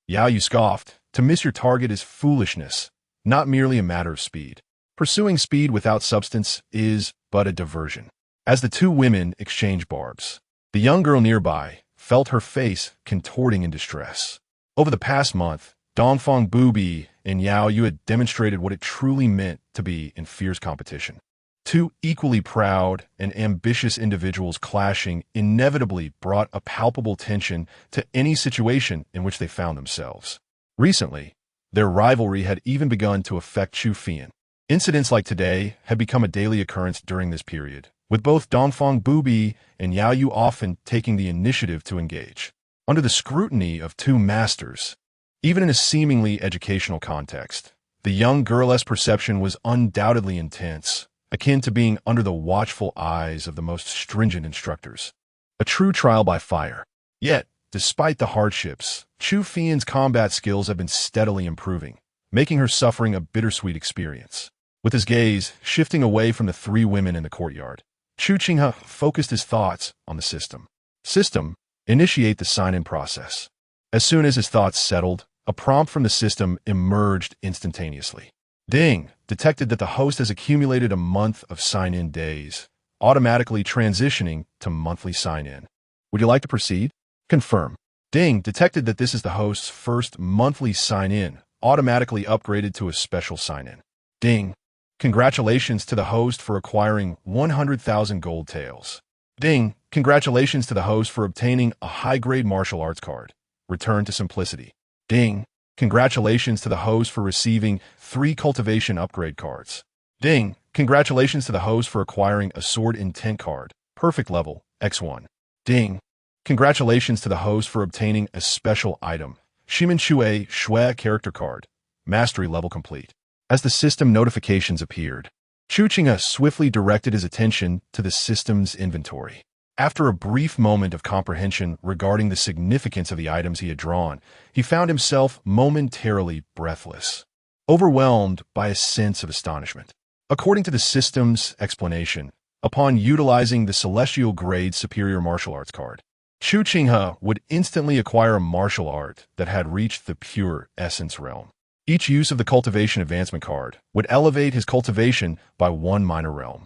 Yaoyue scoffed, to miss your target is foolishness, not merely a matter of speed. Pursuing speed without substance is but a diversion. As the two women exchanged barbs, The young girl nearby felt her face contorting in distress. Over the past month, Dongfang Bubai and Yaoyue had demonstrated what it truly meant to be in fierce competition. Two equally proud and ambitious individuals clashing inevitably brought a palpable tension to any situation in which they found themselves. Recently, their rivalry had even begun to affect Chu Qinghe. Incidents like today had become a daily occurrence during this period, with both Dongfang Bubai and Yaoyue often taking the initiative to engage. Under the scrutiny of two masters, even in a seemingly educational context, the young girl's perception was undoubtedly intense, akin to being under the watchful eyes of the most stringent instructors. A true trial by fire. Yet, despite the hardships, Chu Qinghe's combat skills have been steadily improving, making her suffering a bittersweet experience. With his gaze shifting away from the three women in the courtyard, Chu Qinghe focused his thoughts on the system. System, initiate the sign-in process. As soon as his thoughts settled, a prompt from the system emerged instantaneously. Ding, detected that the host has accumulated a month of sign-in days, automatically transitioning to monthly sign-in. Would you like to proceed? Confirm. Ding, detected that this is the host's first monthly sign-in, automatically upgraded to a special sign-in. Ding, congratulations to the host for acquiring 100,000 gold taels. Ding, congratulations to the host for obtaining a high-grade martial arts card. Return to simplicity. Ding, congratulations to the host for receiving 3 cultivation upgrade cards. Ding, congratulations to the host for acquiring a sword intent card, perfect level, X1. Ding, congratulations to the host for obtaining a special item, Shimen Shui character card, mastery level complete. As the system notifications appeared, Chu Qinghe swiftly directed his attention to the system's inventory. After a brief moment of comprehension regarding the significance of the items he had drawn, he found himself momentarily breathless, overwhelmed by a sense of astonishment. According to the system's explanation, upon utilizing the Celestial Grade Superior Martial Arts card, Chu Qinghe would instantly acquire a martial art that had reached the pure essence realm. Each use of the Cultivation Advancement card would elevate his cultivation by 1 minor realm.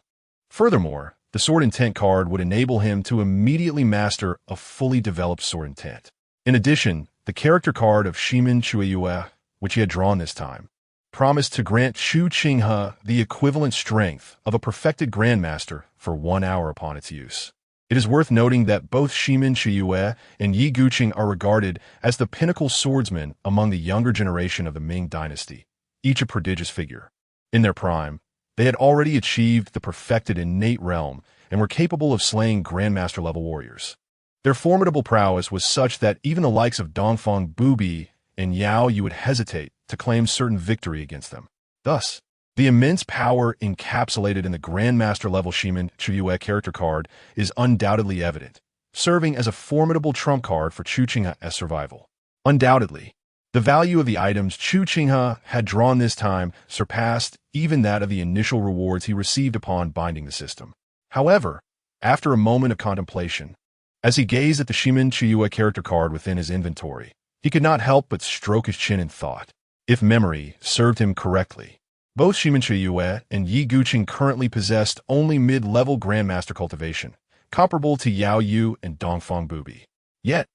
Furthermore, the Sword Intent card would enable him to immediately master a fully developed Sword Intent. In addition, the character card of Shimen Yinjie, which he had drawn this time, promised to grant Chu Qinghe the equivalent strength of a perfected Grandmaster for 1 hour upon its use. It is worth noting that both Shimen Yinjie and Yi Guqin are regarded as the pinnacle swordsmen among the younger generation of the Ming dynasty, each a prodigious figure. In their prime, they had already achieved the perfected innate realm and were capable of slaying Grandmaster-level warriors. Their formidable prowess was such that even the likes of Dongfang Bubai and Yaoyue would hesitate to claim certain victory against them. Thus, the immense power encapsulated in the Grandmaster-level Shimen Yinjie character card is undoubtedly evident, serving as a formidable trump card for Chu Qinghe's survival. Undoubtedly, the value of the items Chu Qinghe had drawn this time surpassed even that of the initial rewards he received upon binding the system. However, after a moment of contemplation, as he gazed at the Shimen Yinjie character card within his inventory, he could not help but stroke his chin in thought. If memory served him correctly, both Shimen Yinjie and Yi Guqin currently possessed only mid-level Grandmaster cultivation, comparable to Yaoyue and Dongfang Bubai. Yet,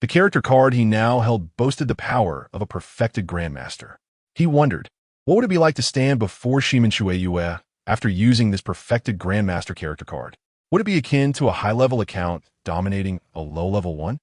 the character card he now held boasted the power of a perfected Grandmaster. He wondered, what would it be like to stand before Shimen Yinjie after using this perfected Grandmaster character card? Would it be akin to a high-level account dominating a low-level one?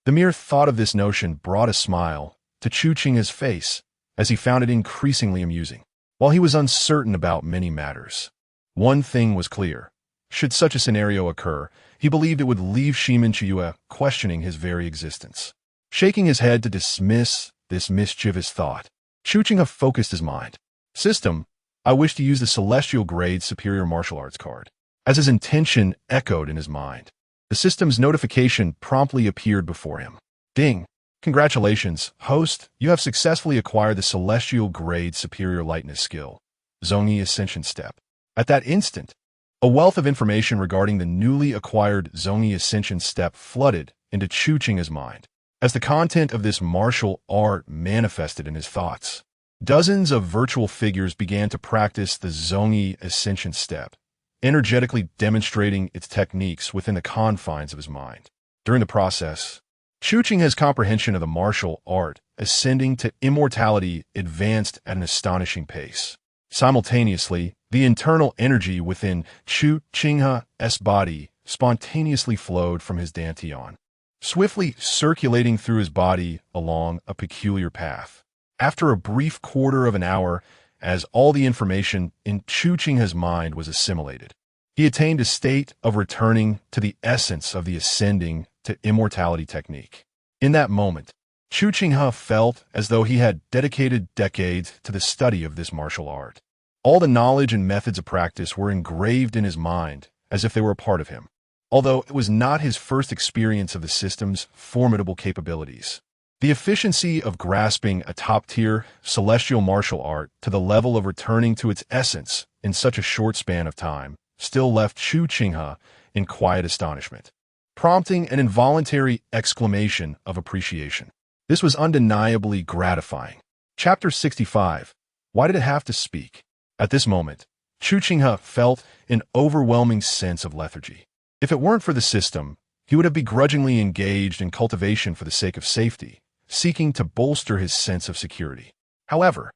The mere thought of this notion brought a smile to Chu Qinghe's face, as he found it increasingly amusing. While he was uncertain about many matters, one thing was clear. Should such a scenario occur, he believed it would leave Shimen Yinjie questioning his very existence. Shaking his head to dismiss this mischievous thought, Chu Qinghe focused his mind. System, I wish to use the Celestial Grade Superior Martial Arts card. As his intention echoed in his mind, the system's notification promptly appeared before him. Ding! Congratulations, host, you have successfully acquired the Celestial Grade Superior Lightness skill, Zhongyi Ascension Step. At that instant, a wealth of information regarding the newly acquired Zhongyi Ascension Step flooded into Chu Qinghe's mind. As the content of this martial art manifested in his thoughts, dozens of virtual figures began to practice the Zhongyi Ascension Step, energetically demonstrating its techniques within the confines of his mind. During the process, Chu Qinghe's comprehension of the martial art ascending to immortality advanced at an astonishing pace. Simultaneously, the internal energy within Chu Qinghe's body spontaneously flowed from his dantian, swiftly circulating through his body along a peculiar path. After a brief quarter of an hour, as all the information in Chu Qinghe's mind was assimilated, he attained a state of returning to the essence of the ascending to immortality technique. In that moment, Chu Qinghe felt as though he had dedicated decades to the study of this martial art. All the knowledge and methods of practice were engraved in his mind as if they were a part of him, although it was not his first experience of the system's formidable capabilities. The efficiency of grasping a top-tier celestial martial art to the level of returning to its essence in such a short span of time still left Chu Qinghe in quiet astonishment, prompting an involuntary exclamation of appreciation. This was undeniably gratifying. Chapter 65. Why did it have to speak? At this moment, Chu Qinghe felt an overwhelming sense of lethargy. If it weren't for the system, he would have begrudgingly engaged in cultivation for the sake of safety, seeking to bolster his sense of security. However,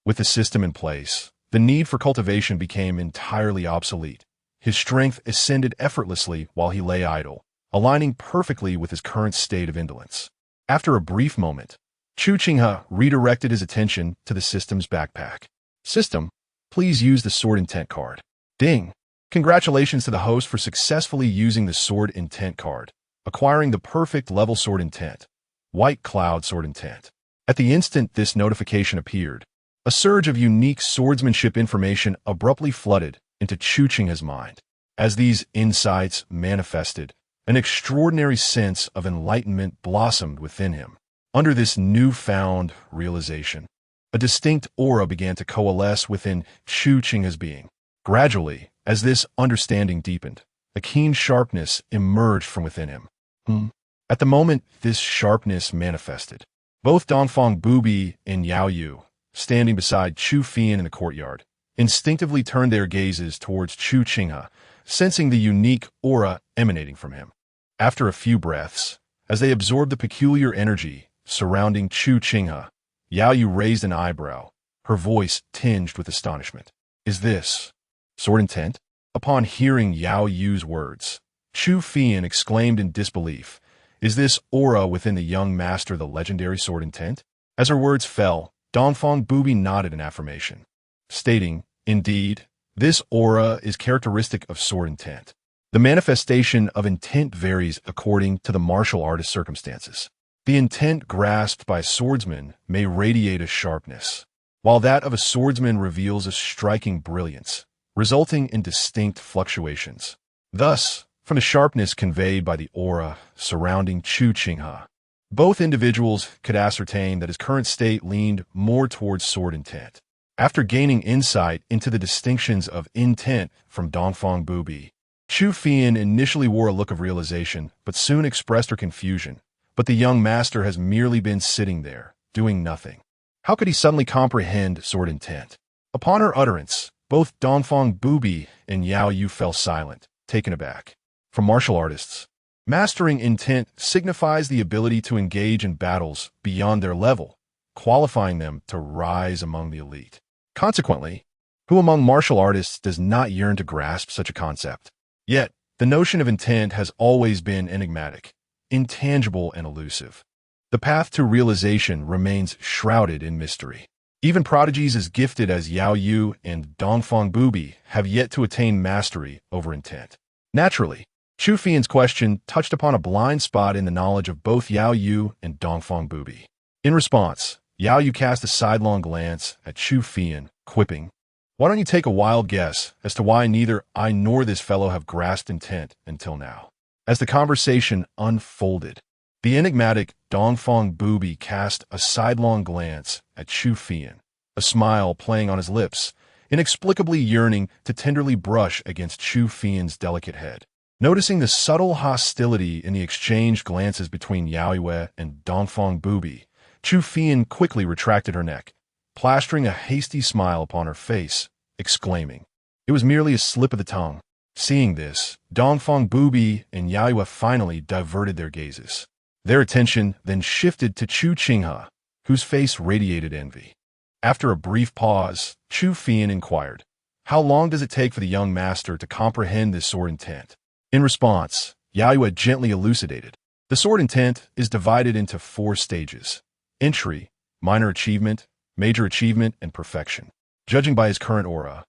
with the system in place, the need for cultivation became entirely obsolete. His strength ascended effortlessly while he lay idle, aligning perfectly with his current state of indolence. After a brief moment, Chu Qinghe redirected his attention to the system's backpack. System, please use the Sword Intent card. Ding! Congratulations to the host for successfully using the Sword Intent card, acquiring the perfect level Sword Intent, White Cloud Sword Intent. At the instant this notification appeared, a surge of unique swordsmanship information abruptly flooded into Chu Qinghe's mind. As these insights manifested, an extraordinary sense of enlightenment blossomed within him. Under this newfound realization, a distinct aura began to coalesce within Chu Qinghe's being. Gradually, as this understanding deepened, a keen sharpness emerged from within him. At the moment this sharpness manifested, both Dongfang Bubai and Yaoyue, standing beside Chu Fian in the courtyard, instinctively turned their gazes towards Chu Qinghe, sensing the unique aura emanating from him. After a few breaths, as they absorbed the peculiar energy surrounding Chu Qinghe, Yaoyue raised an eyebrow, her voice tinged with astonishment. Is this Sword Intent? Upon hearing Yaoyue's words, Chu Fian exclaimed in disbelief, is this aura within the young master the legendary Sword Intent? As her words fell, Dongfang Bubai nodded in affirmation, stating, indeed, this aura is characteristic of Sword Intent. The manifestation of intent varies according to the martial artist's circumstances. The intent grasped by a swordsman may radiate a sharpness, while that of a swordsman reveals a striking brilliance, resulting in distinct fluctuations. Thus, from the sharpness conveyed by the aura surrounding Chu Qinghe, both individuals could ascertain that his current state leaned more towards Sword Intent. After gaining insight into the distinctions of intent from Dongfang Bubai, Chu Fian initially wore a look of realization, but soon expressed her confusion. But the young master has merely been sitting there, doing nothing. How could he suddenly comprehend Sword Intent? Upon her utterance, both Dongfang Bubai and Yaoyue fell silent, taken aback. For martial artists, mastering intent signifies the ability to engage in battles beyond their level, qualifying them to rise among the elite. Consequently, who among martial artists does not yearn to grasp such a concept? Yet, the notion of intent has always been enigmatic, intangible and elusive. The path to realization remains shrouded in mystery. Even prodigies as gifted as Yaoyue and Dongfang Bubai have yet to attain mastery over intent. Naturally, Chu Fian's question touched upon a blind spot in the knowledge of both Yaoyue and Dongfang Bubai. In response, Yaoyue cast a sidelong glance at Chu Fian, quipping, why don't you take a wild guess as to why neither I nor this fellow have grasped intent until now? As the conversation unfolded, the enigmatic Dongfang Bubai cast a sidelong glance at Chu Fian, a smile playing on his lips, inexplicably yearning to tenderly brush against Chu Fian's delicate head. Noticing the subtle hostility in the exchanged glances between Yaoyue and Dongfang Bubai, Chu Fian quickly retracted her neck, plastering a hasty smile upon her face, exclaiming, it was merely a slip of the tongue. Seeing this, Dongfang Bubai and Yaoyue finally diverted their gazes. Their attention then shifted to Chu Qinghe, whose face radiated envy. After a brief pause, Chu Qinghe inquired, "How long does it take for the young master to comprehend this sword intent?" In response, Yaoyue gently elucidated. The sword intent is divided into 4 stages: entry, minor achievement, major achievement, and perfection. Judging by his current aura,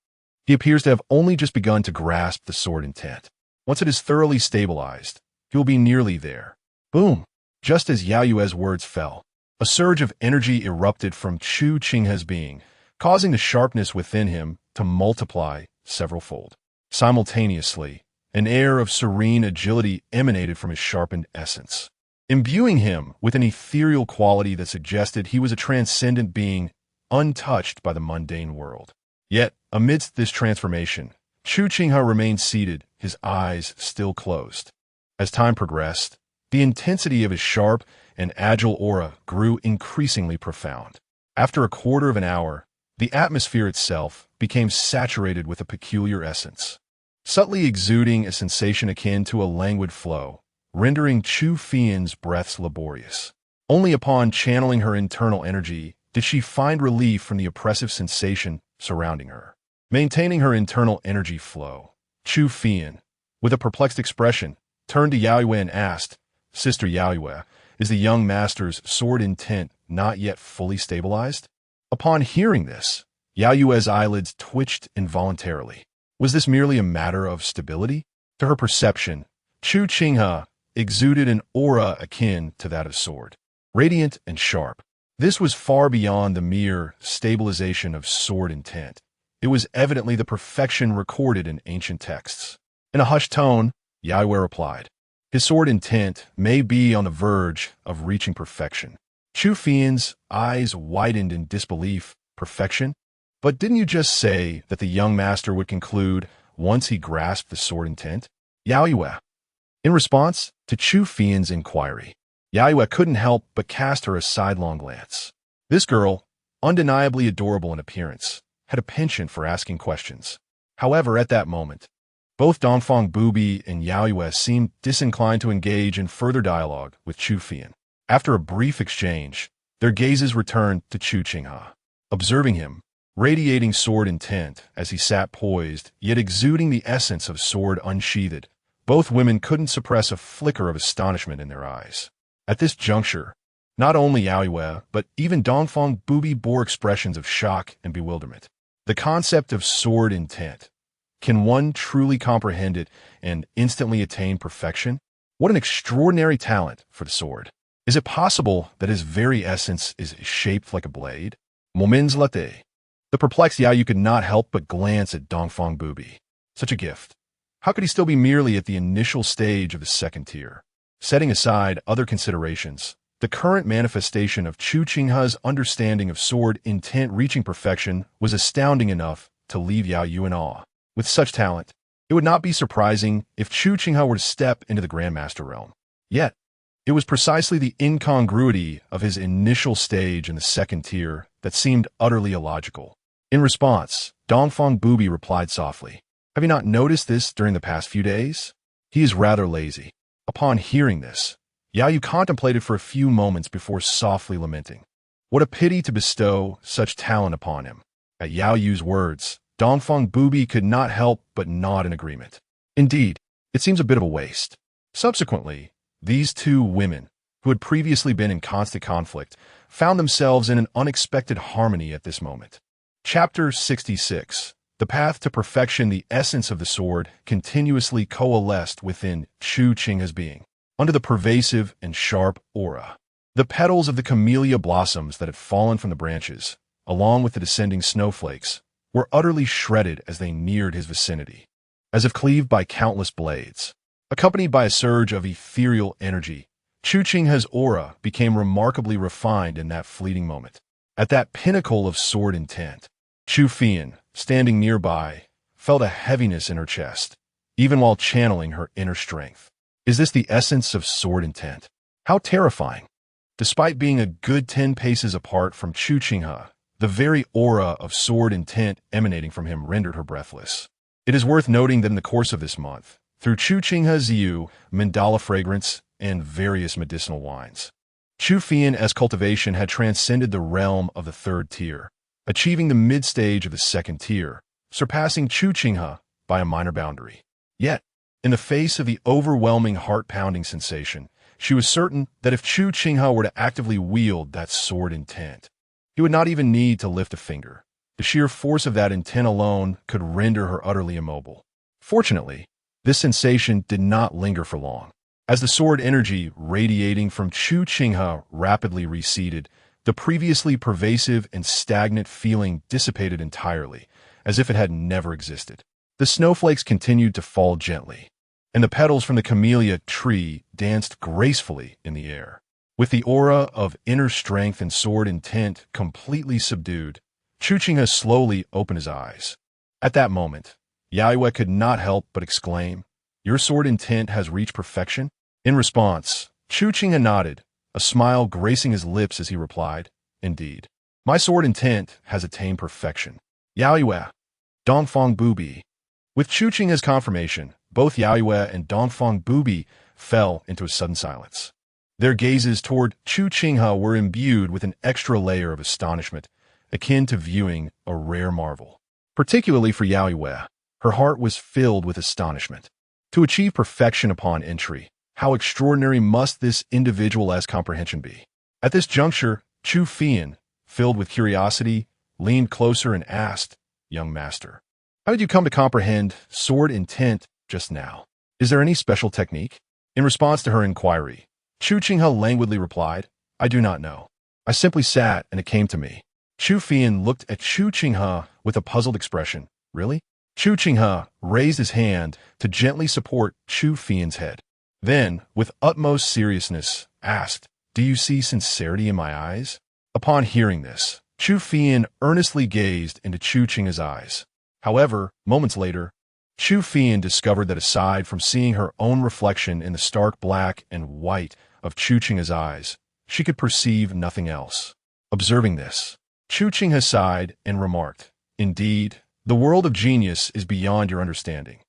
he appears to have only just begun to grasp the sword intent. Once it is thoroughly stabilized, he will be nearly there. Boom! Just as Yaoyue's words fell, a surge of energy erupted from Chu Qinghe's being, causing the sharpness within him to multiply several-fold. Simultaneously, an air of serene agility emanated from his sharpened essence, imbuing him with an ethereal quality that suggested he was a transcendent being, untouched by the mundane world. Yet, amidst this transformation, Chu Qinghe remained seated, his eyes still closed. As time progressed, the intensity of his sharp and agile aura grew increasingly profound. After a quarter of an hour, the atmosphere itself became saturated with a peculiar essence, subtly exuding a sensation akin to a languid flow, rendering Chu Qinghe's breaths laborious. Only upon channeling her internal energy did she find relief from the oppressive sensation surrounding her. Maintaining her internal energy flow, Chu Qinghe, with a perplexed expression, turned to Yaoyue and asked, "Sister Yaoyue, is the young master's sword intent not yet fully stabilized?" Upon hearing this, Yaoyue's eyelids twitched involuntarily. Was this merely a matter of stability? To her perception, Chu Qinghe exuded an aura akin to that of sword, radiant and sharp. This was far beyond the mere stabilization of sword intent. It was evidently the perfection recorded in ancient texts. In a hushed tone, Yaoyue replied, "His sword intent may be on the verge of reaching perfection." Chu Qinghe's eyes widened in disbelief. Perfection? But didn't you just say that the young master would conclude once he grasped the sword intent? Yaoyue. In response to Chu Qinghe's inquiry, Yaoyue couldn't help but cast her a sidelong glance. This girl, undeniably adorable in appearance, had a penchant for asking questions. However, at that moment, both Dongfang Bubai and Yaoyue seemed disinclined to engage in further dialogue with Chu Qinghe. After a brief exchange, their gazes returned to Chu Qinghe. Observing him, radiating sword intent as he sat poised, yet exuding the essence of sword unsheathed, both women couldn't suppress a flicker of astonishment in their eyes. At this juncture, not only Yaoyue, but even Dongfang Bubai bore expressions of shock and bewilderment. The concept of sword intent. Can one truly comprehend it and instantly attain perfection? What an extraordinary talent for the sword. Is it possible that his very essence is shaped like a blade? Moments latte. The perplexed Yaoyue could not help but glance at Dongfang Bubai. Such a gift. How could he still be merely at the initial stage of the second tier? Setting aside other considerations, the current manifestation of Chu Qinghe's understanding of sword intent reaching perfection was astounding enough to leave Yaoyue in awe. With such talent, it would not be surprising if Chu Qinghe were to step into the Grandmaster realm. Yet, it was precisely the incongruity of his initial stage in the second tier that seemed utterly illogical. In response, Dongfang Bubai replied softly, "Have you not noticed this during the past few days? He is rather lazy." Upon hearing this, Yaoyue contemplated for a few moments before softly lamenting. What a pity to bestow such talent upon him. At Yaoyue's words, Dongfang Bubai could not help but nod in agreement. Indeed, it seems a bit of a waste. Subsequently, these two women, who had previously been in constant conflict, found themselves in an unexpected harmony at this moment. Chapter 66. The path to perfection. The essence of the sword continuously coalesced within Chu Qinghe's being, under the pervasive and sharp aura. The petals of the camellia blossoms that had fallen from the branches, along with the descending snowflakes, were utterly shredded as they neared his vicinity, as if cleaved by countless blades. Accompanied by a surge of ethereal energy, Chu Qinghe's aura became remarkably refined in that fleeting moment. At that pinnacle of sword intent, Chu Qinghe, standing nearby, felt a heaviness in her chest, even while channeling her inner strength. Is this the essence of sword intent? How terrifying! Despite being a good 10 paces apart from Chu Qinghe, the very aura of sword intent emanating from him rendered her breathless. It is worth noting that in the course of this month, through Chu Qinghe's Yu, mandala fragrance, and various medicinal wines, Chu Fian's cultivation had transcended the realm of the third tier, achieving the mid-stage of the second tier, surpassing Chu Qinghe by a minor boundary. Yet, in the face of the overwhelming heart-pounding sensation, she was certain that if Chu Qinghe were to actively wield that sword intent, he would not even need to lift a finger. The sheer force of that intent alone could render her utterly immobile. Fortunately, this sensation did not linger for long. As the sword energy radiating from Chu Qinghe rapidly receded, the previously pervasive and stagnant feeling dissipated entirely, as if it had never existed. The snowflakes continued to fall gently, and the petals from the camellia tree danced gracefully in the air. With the aura of inner strength and sword intent completely subdued, Chu Qinghe slowly opened his eyes. At that moment, Yaoyue could not help but exclaim, "Your sword intent has reached perfection?" In response, Chu Qinghe nodded, a smile gracing his lips as he replied, "Indeed. My sword intent has attained perfection." Yaoyue, Dongfang Bubai. With Chu Qinghe's confirmation, both Yaoyue and Dongfang Bubai fell into a sudden silence. Their gazes toward Chu Qinghe were imbued with an extra layer of astonishment, akin to viewing a rare marvel. Particularly for Yaoyue, her heart was filled with astonishment. To achieve perfection upon entry, how extraordinary must this individual's comprehension be? At this juncture, Chu Fian, filled with curiosity, leaned closer and asked, "Young master, how did you come to comprehend sword intent just now? Is there any special technique?" In response to her inquiry, Chu Qinghe languidly replied, "I do not know. I simply sat and it came to me." Chu Fian looked at Chu Qinghe with a puzzled expression. "Really?" Chu Qinghe raised his hand to gently support Chu Fian's head. Then, with utmost seriousness, asked, "Do you see sincerity in my eyes?" Upon hearing this, Chu Fian earnestly gazed into Chu Qinghe's eyes. However, moments later, Chu Fian discovered that aside from seeing her own reflection in the stark black and white of Chu Qinghe's eyes, she could perceive nothing else. Observing this, Chu Qinghe sighed and remarked, "Indeed, the world of genius is beyond your understanding.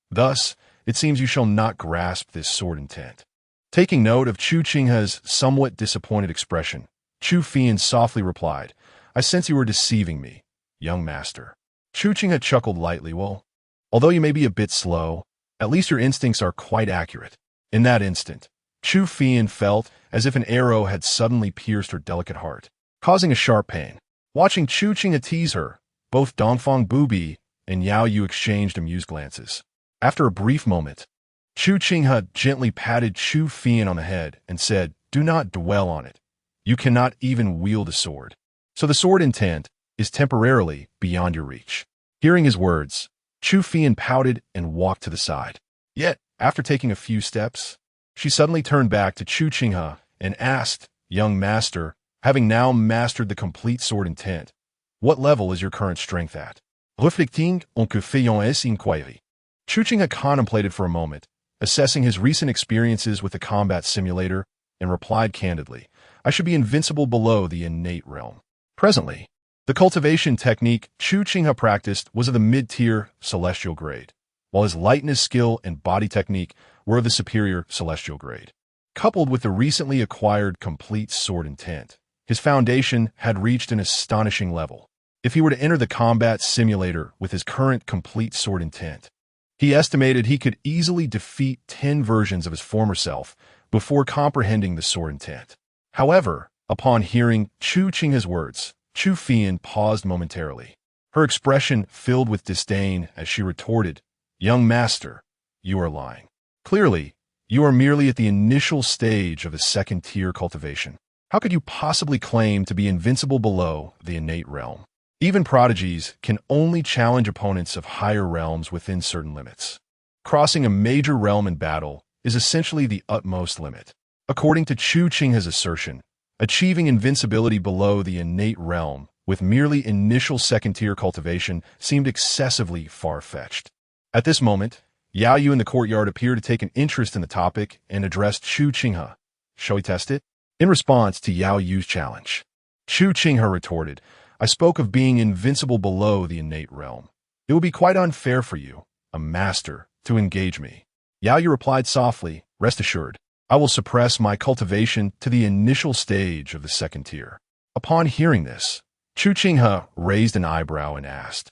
Thus, it seems you shall not grasp this sword intent." Taking note of Chu Qinghe's somewhat disappointed expression, Chu Fian softly replied, "I sense you are deceiving me, young master." Chu Qinghe chuckled lightly. "Well, although you may be a bit slow, at least your instincts are quite accurate." In that instant, Chu Fian felt as if an arrow had suddenly pierced her delicate heart, causing a sharp pain. Watching Chu Qinghe tease her, both Dongfang Bubai and Yaoyue exchanged amused glances. After a brief moment, Chu Qinghe gently patted Chu Fian on the head and said, "Do not dwell on it. You cannot even wield a sword. So the sword intent is temporarily beyond your reach." Hearing his words, Chu Fian pouted and walked to the side. Yet, after taking a few steps, she suddenly turned back to Chu Qinghe and asked, "Young master, having now mastered the complete sword intent, what level is your current strength at?" Reflecting on que faisant inquiry. Chu Qinghe contemplated for a moment, assessing his recent experiences with the combat simulator, and replied candidly, "I should be invincible below the innate realm." Presently, the cultivation technique Chu Qinghe practiced was of the mid-tier celestial grade, while his lightness skill and body technique were of the superior celestial grade. Coupled with the recently acquired complete sword intent, his foundation had reached an astonishing level. If he were to enter the combat simulator with his current complete sword intent, he estimated he could easily defeat 10 versions of his former self before comprehending the sword intent. However, upon hearing Chu Qinghe's words, Chu Fian paused momentarily. Her expression filled with disdain as she retorted, "Young master, you are lying. Clearly, you are merely at the initial stage of a second-tier cultivation. How could you possibly claim to be invincible below the innate realm? Even prodigies can only challenge opponents of higher realms within certain limits. Crossing a major realm in battle is essentially the utmost limit." According to Chu Qinghe's assertion, achieving invincibility below the innate realm with merely initial second-tier cultivation seemed excessively far-fetched. At this moment, Yaoyue in the courtyard appeared to take an interest in the topic and addressed Chu Qinghe. "Shall we test it?" In response to Yaoyue's challenge, Chu Qinghe retorted, "I spoke of being invincible below the innate realm. It would be quite unfair for you, a master, to engage me. Yaoyue replied softly, rest assured, I will suppress my cultivation to the initial stage of the second tier. Upon hearing this, Chu Qinghe raised an eyebrow and asked,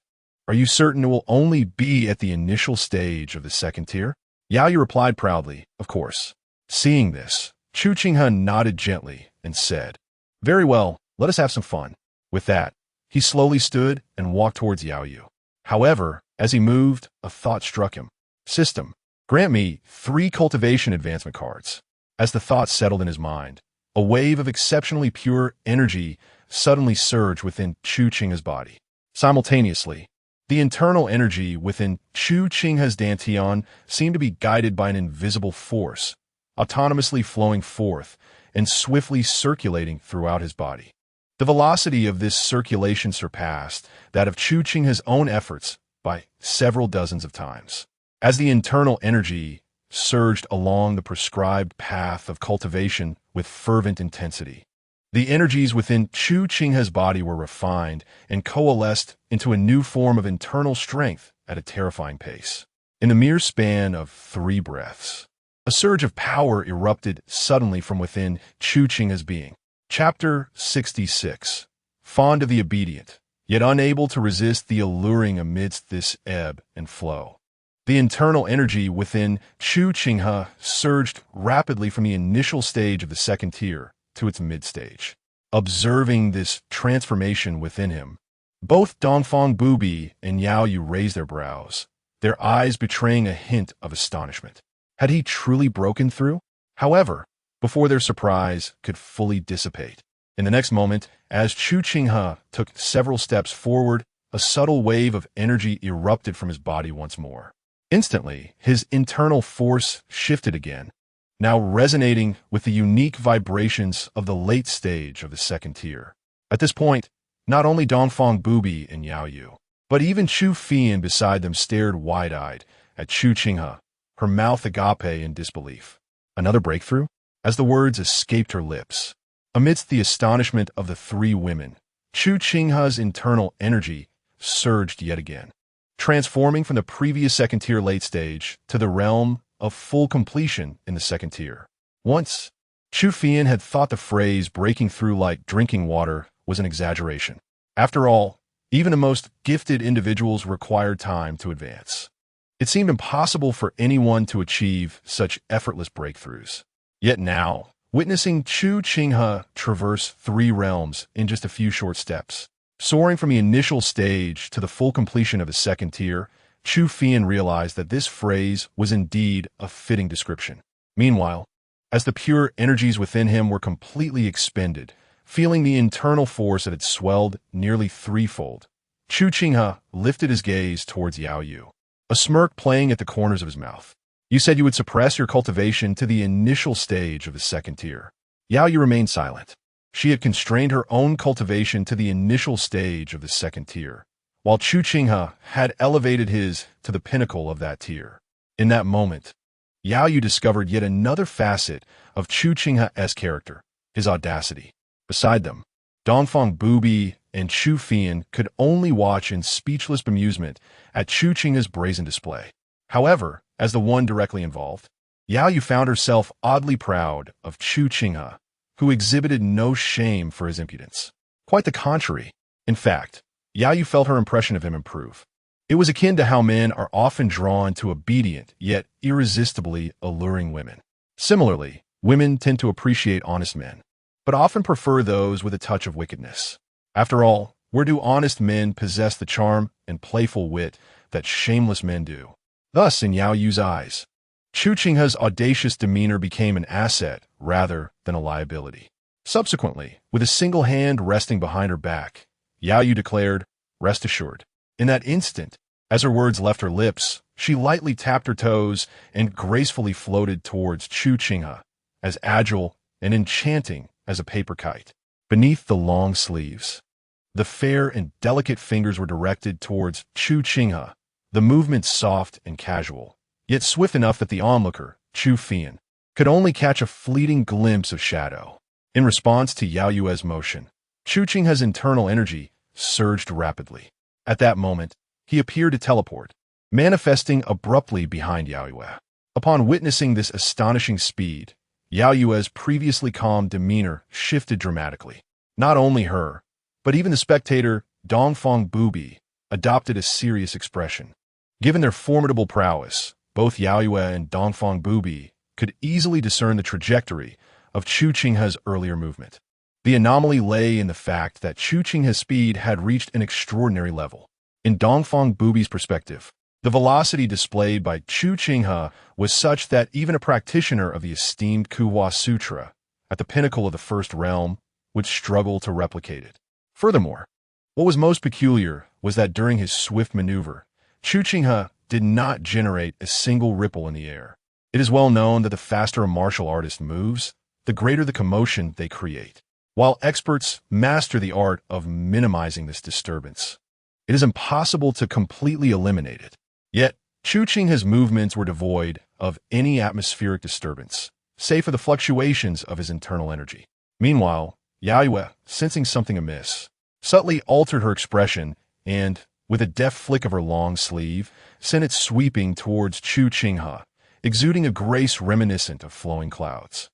are you certain it will only be at the initial stage of the second tier? Yaoyue replied proudly, of course. Seeing this, Chu Qinghe nodded gently and said, very well, let us have some fun. With that, he slowly stood and walked towards Yaoyue. However, as he moved, a thought struck him. System, grant me 3 cultivation advancement cards. As the thought settled in his mind, a wave of exceptionally pure energy suddenly surged within Chu Qinghe's body. Simultaneously, the internal energy within Chu Qinghe's dantian seemed to be guided by an invisible force, autonomously flowing forth and swiftly circulating throughout his body. The velocity of this circulation surpassed that of Chu Qinghe's own efforts by several dozens of times. As the internal energy surged along the prescribed path of cultivation with fervent intensity, the energies within Chu Qinghe's body were refined and coalesced into a new form of internal strength at a terrifying pace. In the mere span of 3 breaths, a surge of power erupted suddenly from within Chu Qinghe's being. Chapter 66. Fond of the obedient, yet unable to resist the alluring amidst this ebb and flow. The internal energy within Chu Qinghe surged rapidly from the initial stage of the second tier to its mid-stage. Observing this transformation within him, both Dongfang Bubai and Yaoyue raised their brows, their eyes betraying a hint of astonishment. Had he truly broken through? However, before their surprise could fully dissipate, in the next moment, as Chu Qinghe took several steps forward, a subtle wave of energy erupted from his body once more. Instantly, his internal force shifted again, now resonating with the unique vibrations of the late stage of the second tier. At this point, not only Dongfang Bubai and Yaoyue, but even Chu Fian beside them stared wide-eyed at Chu Qinghe, her mouth agape in disbelief. Another breakthrough? As the words escaped her lips, amidst the astonishment of the 3 women, Chu Qinghe's internal energy surged yet again, transforming from the previous second-tier late stage to the realm of full completion in the second tier. Once, Chu Fian had thought the phrase breaking through like drinking water was an exaggeration. After all, even the most gifted individuals required time to advance. It seemed impossible for anyone to achieve such effortless breakthroughs. Yet now, witnessing Chu Qinghe traverse 3 realms in just a few short steps, soaring from the initial stage to the full completion of the second tier, Chu Fian realized that this phrase was indeed a fitting description. Meanwhile, as the pure energies within him were completely expended, feeling the internal force that had swelled nearly 3-fold, Chu Qinghe lifted his gaze towards Yaoyue, a smirk playing at the corners of his mouth. You said you would suppress your cultivation to the initial stage of the second tier. Yaoyue remained silent. She had constrained her own cultivation to the initial stage of the second tier, while Chu Qinghe had elevated his to the pinnacle of that tier. In that moment, Yaoyue discovered yet another facet of Chu Qinghe's character, his audacity. Beside them, Dongfang Bubai and Chu Fian could only watch in speechless bemusement at Chu Qinghe's brazen display. However, as the one directly involved, Yaoyue found herself oddly proud of Chu Qinghe, who exhibited no shame for his impudence. Quite the contrary. In fact, Yaoyue felt her impression of him improve. It was akin to how men are often drawn to obedient yet irresistibly alluring women. Similarly, women tend to appreciate honest men, but often prefer those with a touch of wickedness. After all, where do honest men possess the charm and playful wit that shameless men do? Thus, in Yaoyue's eyes, Chu Qinghe's audacious demeanor became an asset rather than a liability. Subsequently, with a single hand resting behind her back, Yaoyue declared, "Rest assured." In that instant, as her words left her lips, she lightly tapped her toes and gracefully floated towards Chu Qinghe, as agile and enchanting as a paper kite. Beneath the long sleeves, the fair and delicate fingers were directed towards Chu Qinghe, the movement soft and casual, yet swift enough that the onlooker, Chu Fian, could only catch a fleeting glimpse of shadow. In response to Yaoyue's motion, Chu Qinghe's internal energy surged rapidly. At that moment, he appeared to teleport, manifesting abruptly behind Yaoyue. Upon witnessing this astonishing speed, Yaoyue's previously calm demeanor shifted dramatically. Not only her, but even the spectator, Dongfang Bubai, adopted a serious expression. Given their formidable prowess, both Yaoyue and Dongfang Bubai could easily discern the trajectory of Chu Qinghe's earlier movement. The anomaly lay in the fact that Chu Qinghe's speed had reached an extraordinary level. In Dongfang Bubai's perspective, the velocity displayed by Chu Qinghe was such that even a practitioner of the esteemed Kuhua Sutra, at the pinnacle of the first realm, would struggle to replicate it. Furthermore, what was most peculiar was that during his swift maneuver, Chu Qinghe did not generate a single ripple in the air. It is well known that the faster a martial artist moves, the greater the commotion they create. While experts master the art of minimizing this disturbance, it is impossible to completely eliminate it. Yet, Chu Qinghe's movements were devoid of any atmospheric disturbance, save for the fluctuations of his internal energy. Meanwhile, Yaoyue, sensing something amiss, subtly altered her expression and, with a deft flick of her long sleeve, sent it sweeping towards Chu Qinghe, exuding a grace reminiscent of flowing clouds.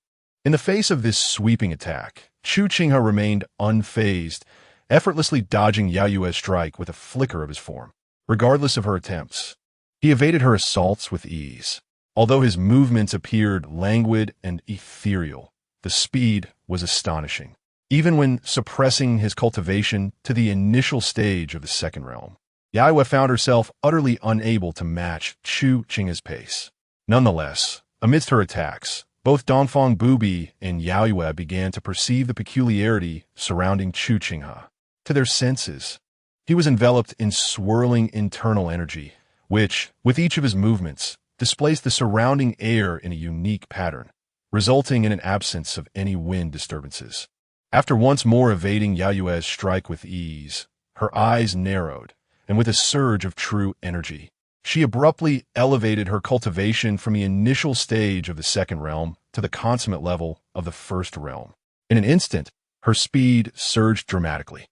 In the face of this sweeping attack, Chu Qinghe remained unfazed, effortlessly dodging Yaoyue's strike with a flicker of his form. Regardless of her attempts, he evaded her assaults with ease. Although his movements appeared languid and ethereal, the speed was astonishing, even when suppressing his cultivation to the initial stage of the second realm. Yaoyue found herself utterly unable to match Chu Qinghe's pace. Nonetheless, amidst her attacks, both Dongfang Bubai and Yaoyue began to perceive the peculiarity surrounding Chu Qinghe. To their senses, he was enveloped in swirling internal energy, which, with each of his movements, displaced the surrounding air in a unique pattern, resulting in an absence of any wind disturbances. After once more evading Yaoyue's strike with ease, her eyes narrowed, and with a surge of true energy, she abruptly elevated her cultivation from the initial stage of the second realm to the consummate level of the first realm. In an instant, her speed surged dramatically.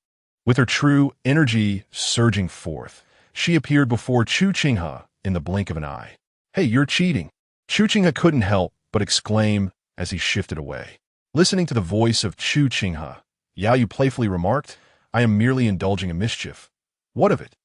With her true energy surging forth, she appeared before Chu Qinghe in the blink of an eye. "Hey, you're cheating!" Chu Qinghe couldn't help but exclaim as he shifted away. Listening to the voice of Chu Qinghe, Yaoyue playfully remarked, "I am merely indulging in mischief." "What of it?"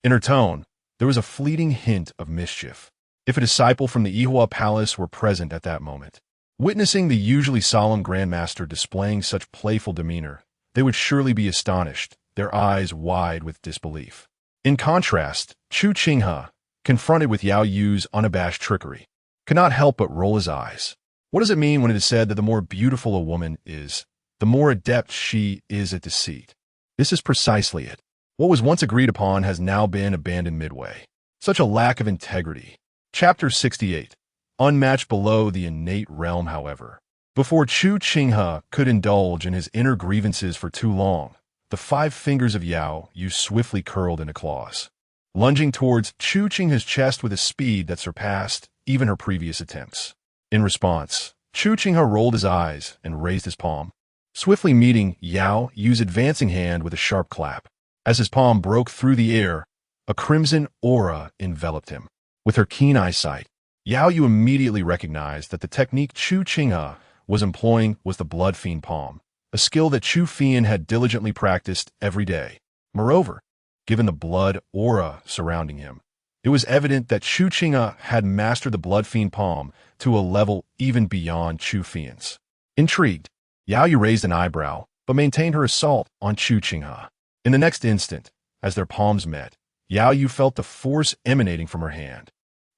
In her tone, there was a fleeting hint of mischief. If a disciple from the Yihua Palace were present at that moment, witnessing the usually solemn Grandmaster displaying such playful demeanor, they would surely be astonished, their eyes wide with disbelief. In contrast, Chu Qinghe, confronted with Yaoyue's unabashed trickery, could not help but roll his eyes. What does it mean when it is said that the more beautiful a woman is, the more adept she is at deceit? This is precisely it. What was once agreed upon has now been abandoned midway. Such a lack of integrity. Chapter 68. Unmatched below the innate realm, however. Before Chu Qinghe could indulge in his inner grievances for too long, the 5 fingers of Yaoyue swiftly curled into claws, lunging towards Chu Qinghe's chest with a speed that surpassed even her previous attempts. In response, Chu Qinghe rolled his eyes and raised his palm, swiftly meeting Yaoyue's advancing hand with a sharp clap. As his palm broke through the air, a crimson aura enveloped him. With her keen eyesight, Yaoyue immediately recognized that the technique Chu Qinghe was employing was the blood fiend palm, a skill that Chu Fian had diligently practiced every day. Moreover, given the blood aura surrounding him, it was evident that Chu Qinghe had mastered the blood fiend palm to a level even beyond Chu Fian's. Intrigued, Yaoyue raised an eyebrow, but maintained her assault on Chu Qinghe. In the next instant, as their palms met, Yaoyue felt the force emanating from her hand,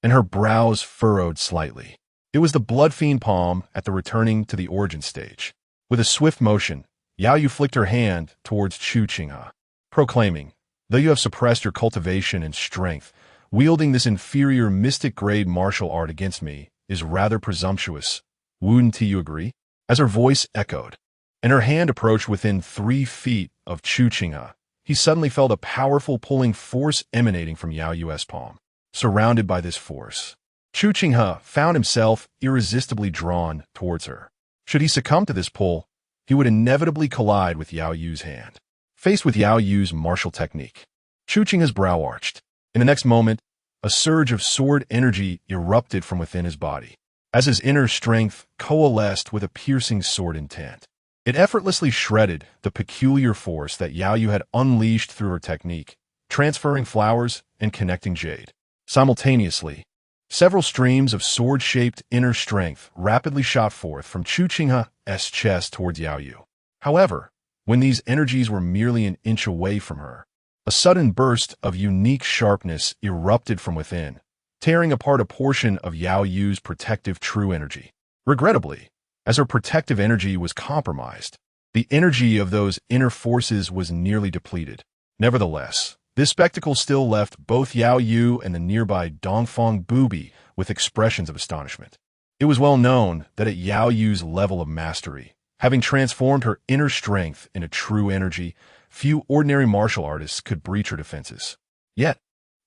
and her brows furrowed slightly. It was the blood fiend palm at the returning to the origin stage. With a swift motion, Yaoyue flicked her hand towards Chu Qinghe, proclaiming, "Though you have suppressed your cultivation and strength, wielding this inferior mystic-grade martial art against me is rather presumptuous. Wouldn't you agree?" As her voice echoed, and her hand approached within 3 feet of Chu Qinghe, he suddenly felt a powerful pulling force emanating from Yaoyue's palm. Surrounded by this force, Chu Qinghe found himself irresistibly drawn towards her. Should he succumb to this pull, he would inevitably collide with Yaoyue's hand. Faced with Yaoyue's martial technique, Chu Qinghe's brow arched. In the next moment, A surge of sword energy erupted from within his body, as his inner strength coalesced with a piercing sword intent. It effortlessly shredded the peculiar force that Yaoyue had unleashed through her technique, transferring flowers and connecting jade. Simultaneously, several streams of sword-shaped inner strength rapidly shot forth from Chu Qinghe's chest towards Yaoyue. However, when these energies were merely an inch away from her, a sudden burst of unique sharpness erupted from within, tearing apart a portion of Yaoyue's protective true energy. Regrettably, as her protective energy was compromised, the energy of those inner forces was nearly depleted. Nevertheless, this spectacle still left both Yaoyue and the nearby Dongfang Bubai with expressions of astonishment. It was well known that at Yaoyue's level of mastery, having transformed her inner strength into true energy, few ordinary martial artists could breach her defenses. Yet,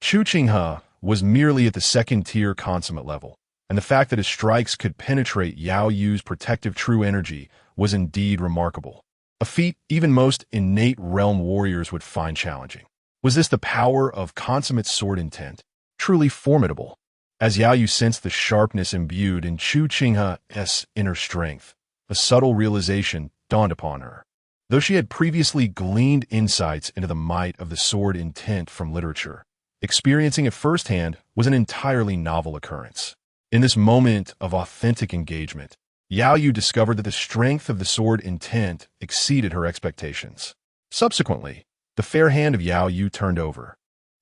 Chu Qinghe was merely at the second-tier consummate level, and the fact that his strikes could penetrate Yaoyue's protective true energy was indeed remarkable, a feat even most innate realm warriors would find challenging. Was this the power of consummate sword intent? Truly formidable. As Yaoyue sensed the sharpness imbued in Chu Qinghe's inner strength, a subtle realization dawned upon her. Though she had previously gleaned insights into the might of the sword intent from literature, experiencing it firsthand was an entirely novel occurrence. In this moment of authentic engagement, Yaoyue discovered that the strength of the sword intent exceeded her expectations. Subsequently, the fair hand of Yaoyue turned over,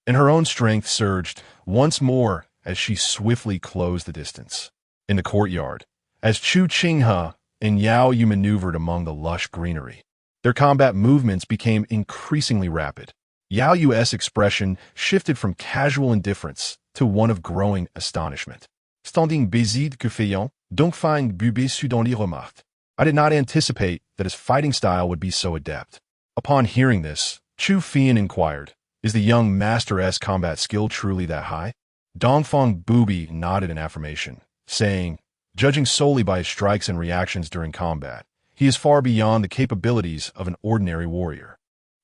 and her own strength surged once more as she swiftly closed the distance. In the courtyard, as Chu Qinghe and Yaoyue maneuvered among the lush greenery, their combat movements became increasingly rapid. Yaoyue's expression shifted from casual indifference to one of growing astonishment. Standing baiser que fayant, Dongfang Bubai soudainly remarqued. I did not anticipate that his fighting style would be so adept. Upon hearing this, Chu Qinghe inquired, is the young master's combat skill truly that high? Dongfang Bubai nodded in affirmation, saying, judging solely by his strikes and reactions during combat, he is far beyond the capabilities of an ordinary warrior.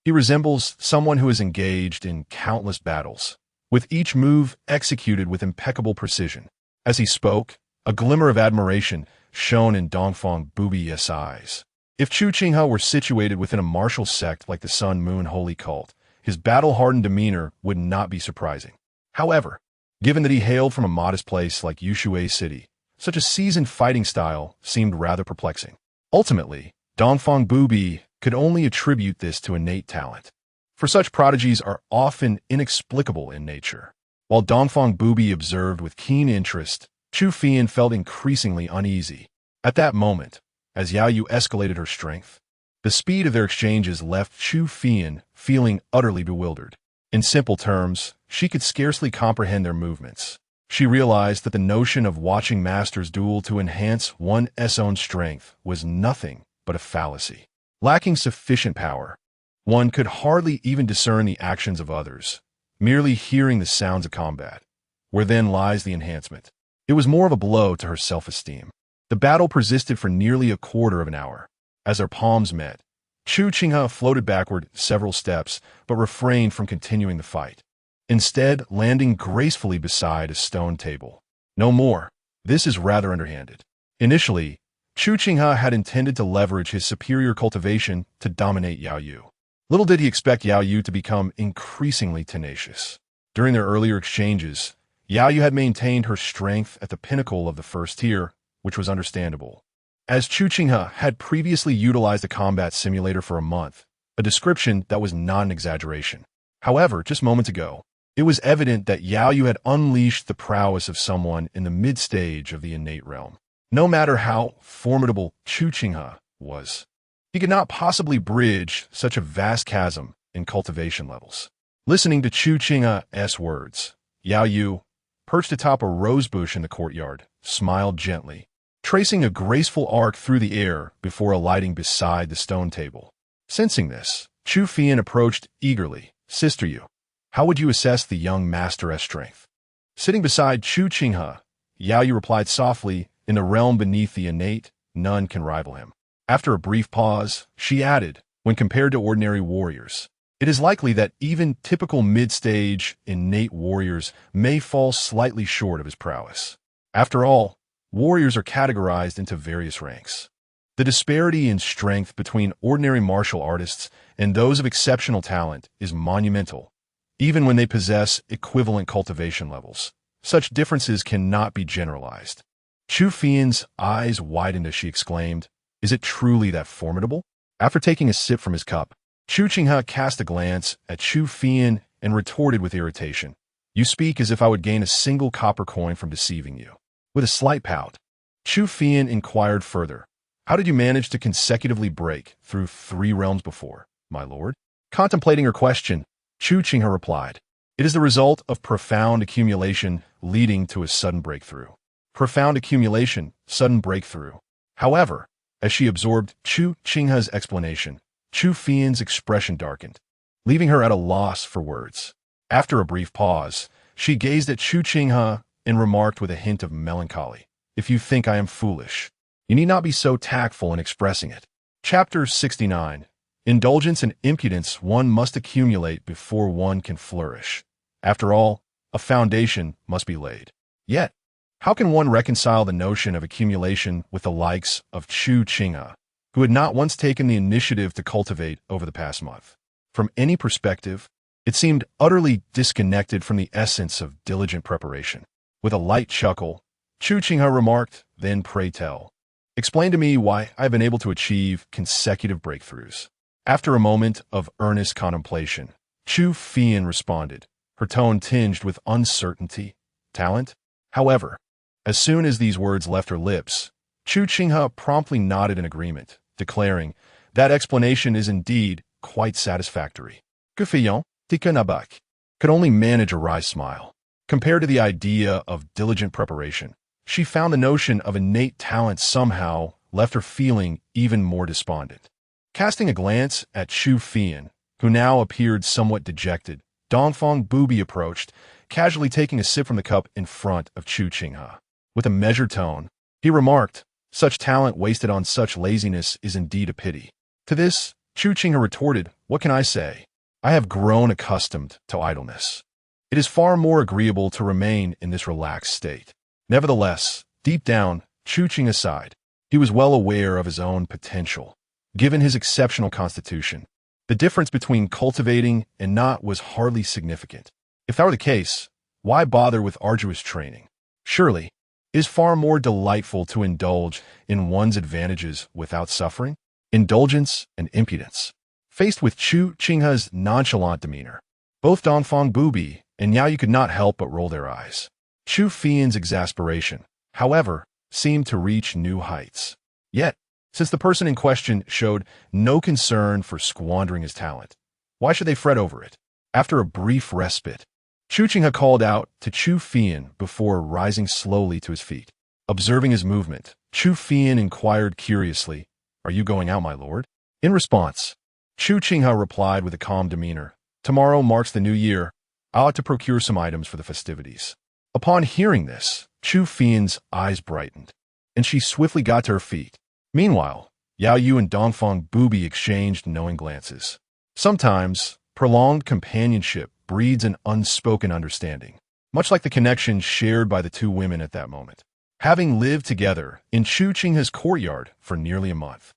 He resembles someone who is engaged in countless battles, with each move executed with impeccable precision. As he spoke, a glimmer of admiration shone in Dongfang Bubai's eyes. If Chu Qinghe were situated within a martial sect like the Sun Moon Holy Cult, his battle-hardened demeanor would not be surprising. However, given that he hailed from a modest place like Yushui City, such a seasoned fighting style seemed rather perplexing. Ultimately, Dongfang Bubai could only attribute this to innate talent, for such prodigies are often inexplicable in nature. While Dongfang Bubai observed with keen interest, Chu Qinghe felt increasingly uneasy. At that moment, as Yaoyue escalated her strength, the speed of their exchanges left Chu Qinghe feeling utterly bewildered. In simple terms, she could scarcely comprehend their movements. She realized that the notion of watching masters duel to enhance one's own strength was nothing but a fallacy. Lacking sufficient power, one could hardly even discern the actions of others, merely hearing the sounds of combat. Where then lies the enhancement? It was more of a blow to her self-esteem. The battle persisted for nearly a quarter of an hour. As their palms met, Chu Qinghe floated backward several steps, but refrained from continuing the fight, instead landing gracefully beside a stone table. No more. This is rather underhanded. Initially, Chu Qinghe had intended to leverage his superior cultivation to dominate Yaoyue. Little did he expect Yaoyue to become increasingly tenacious. During their earlier exchanges, Yaoyue had maintained her strength at the pinnacle of the first tier, which was understandable, as Chu Qinghe had previously utilized a combat simulator for a month, a description that was not an exaggeration. However, just moments ago, it was evident that Yaoyue had unleashed the prowess of someone in the mid-stage of the innate realm. No matter how formidable Chu Qinghe was, he could not possibly bridge such a vast chasm in cultivation levels. Listening to Chu Qinghe's words, Yaoyue, perched atop a rose bush in the courtyard, smiled gently, tracing a graceful arc through the air before alighting beside the stone table. Sensing this, Chu Qinghe approached eagerly. Sister Yu, how would you assess the young master's strength? Sitting beside Chu Qinghe, Yaoyue replied softly, in the realm beneath the innate, none can rival him. After a brief pause, she added, when compared to ordinary warriors, it is likely that even typical mid-stage, innate warriors may fall slightly short of his prowess. After all, warriors are categorized into various ranks. The disparity in strength between ordinary martial artists and those of exceptional talent is monumental, even when they possess equivalent cultivation levels. Such differences cannot be generalized. Chu Fian's eyes widened as she exclaimed, "Is it truly that formidable?" After taking a sip from his cup, Chu Qinghe cast a glance at Chu Fian and retorted with irritation, "You speak as if I would gain a single copper coin from deceiving you." With a slight pout, Chu Fian inquired further, "How did you manage to consecutively break through 3 realms before, my lord?" Contemplating her question, Chu Qinghe replied, "It is the result of profound accumulation leading to a sudden breakthrough." Profound accumulation, sudden breakthrough. However, as she absorbed Chu Qinghe's explanation, Chu Fian's expression darkened, leaving her at a loss for words. After a brief pause, she gazed at Chu Qinghe and remarked with a hint of melancholy, "If you think I am foolish, you need not be so tactful in expressing it." Chapter 69. Indulgence and impudence one must accumulate before one can flourish. After all, a foundation must be laid. Yet, how can one reconcile the notion of accumulation with the likes of Chu Qinghe, who had not once taken the initiative to cultivate over the past month? From any perspective, it seemed utterly disconnected from the essence of diligent preparation. With a light chuckle, Chu Qinghe remarked, "Then pray tell. Explain to me why I have been able to achieve consecutive breakthroughs." After a moment of earnest contemplation, Chu Fian responded, her tone tinged with uncertainty. "Talent?" However, as soon as these words left her lips, Chu Qinghe promptly nodded in agreement, declaring, "That explanation is indeed quite satisfactory." Guqin, Tikanabak, could only manage a wry smile. Compared to the idea of diligent preparation, she found the notion of innate talent somehow left her feeling even more despondent. Casting a glance at Chu Fian, who now appeared somewhat dejected, Dongfang Bubai approached, casually taking a sip from the cup in front of Chu Qinghe. With a measured tone, he remarked, "Such talent wasted on such laziness is indeed a pity." To this, Chu Qinghe retorted, "What can I say? I have grown accustomed to idleness. It is far more agreeable to remain in this relaxed state." Nevertheless, deep down, Chu Qinghe sighed. He was well aware of his own potential. Given his exceptional constitution, the difference between cultivating and not was hardly significant. If that were the case, why bother with arduous training? Surely, it is far more delightful to indulge in one's advantages without suffering. Indulgence and impudence. Faced with Chu Qinghe's nonchalant demeanor, both Dongfang Bubai and Yaoyue could not help but roll their eyes. Chu Fian's exasperation, however, seemed to reach new heights. Yet, since the person in question showed no concern for squandering his talent, why should they fret over it? After a brief respite, Chu Qinghe called out to Chu Fian before rising slowly to his feet. Observing his movement, Chu Fian inquired curiously, "Are you going out, my lord?" In response, Chu Qinghe replied with a calm demeanor, "Tomorrow marks the new year. I ought to procure some items for the festivities." Upon hearing this, Chu Fian's eyes brightened, and she swiftly got to her feet. Meanwhile, Yaoyue and Dongfang Bubai exchanged knowing glances. Sometimes, prolonged companionship breeds an unspoken understanding, much like the connection shared by the two women at that moment. Having lived together in Chu Qinghe's courtyard for nearly a month,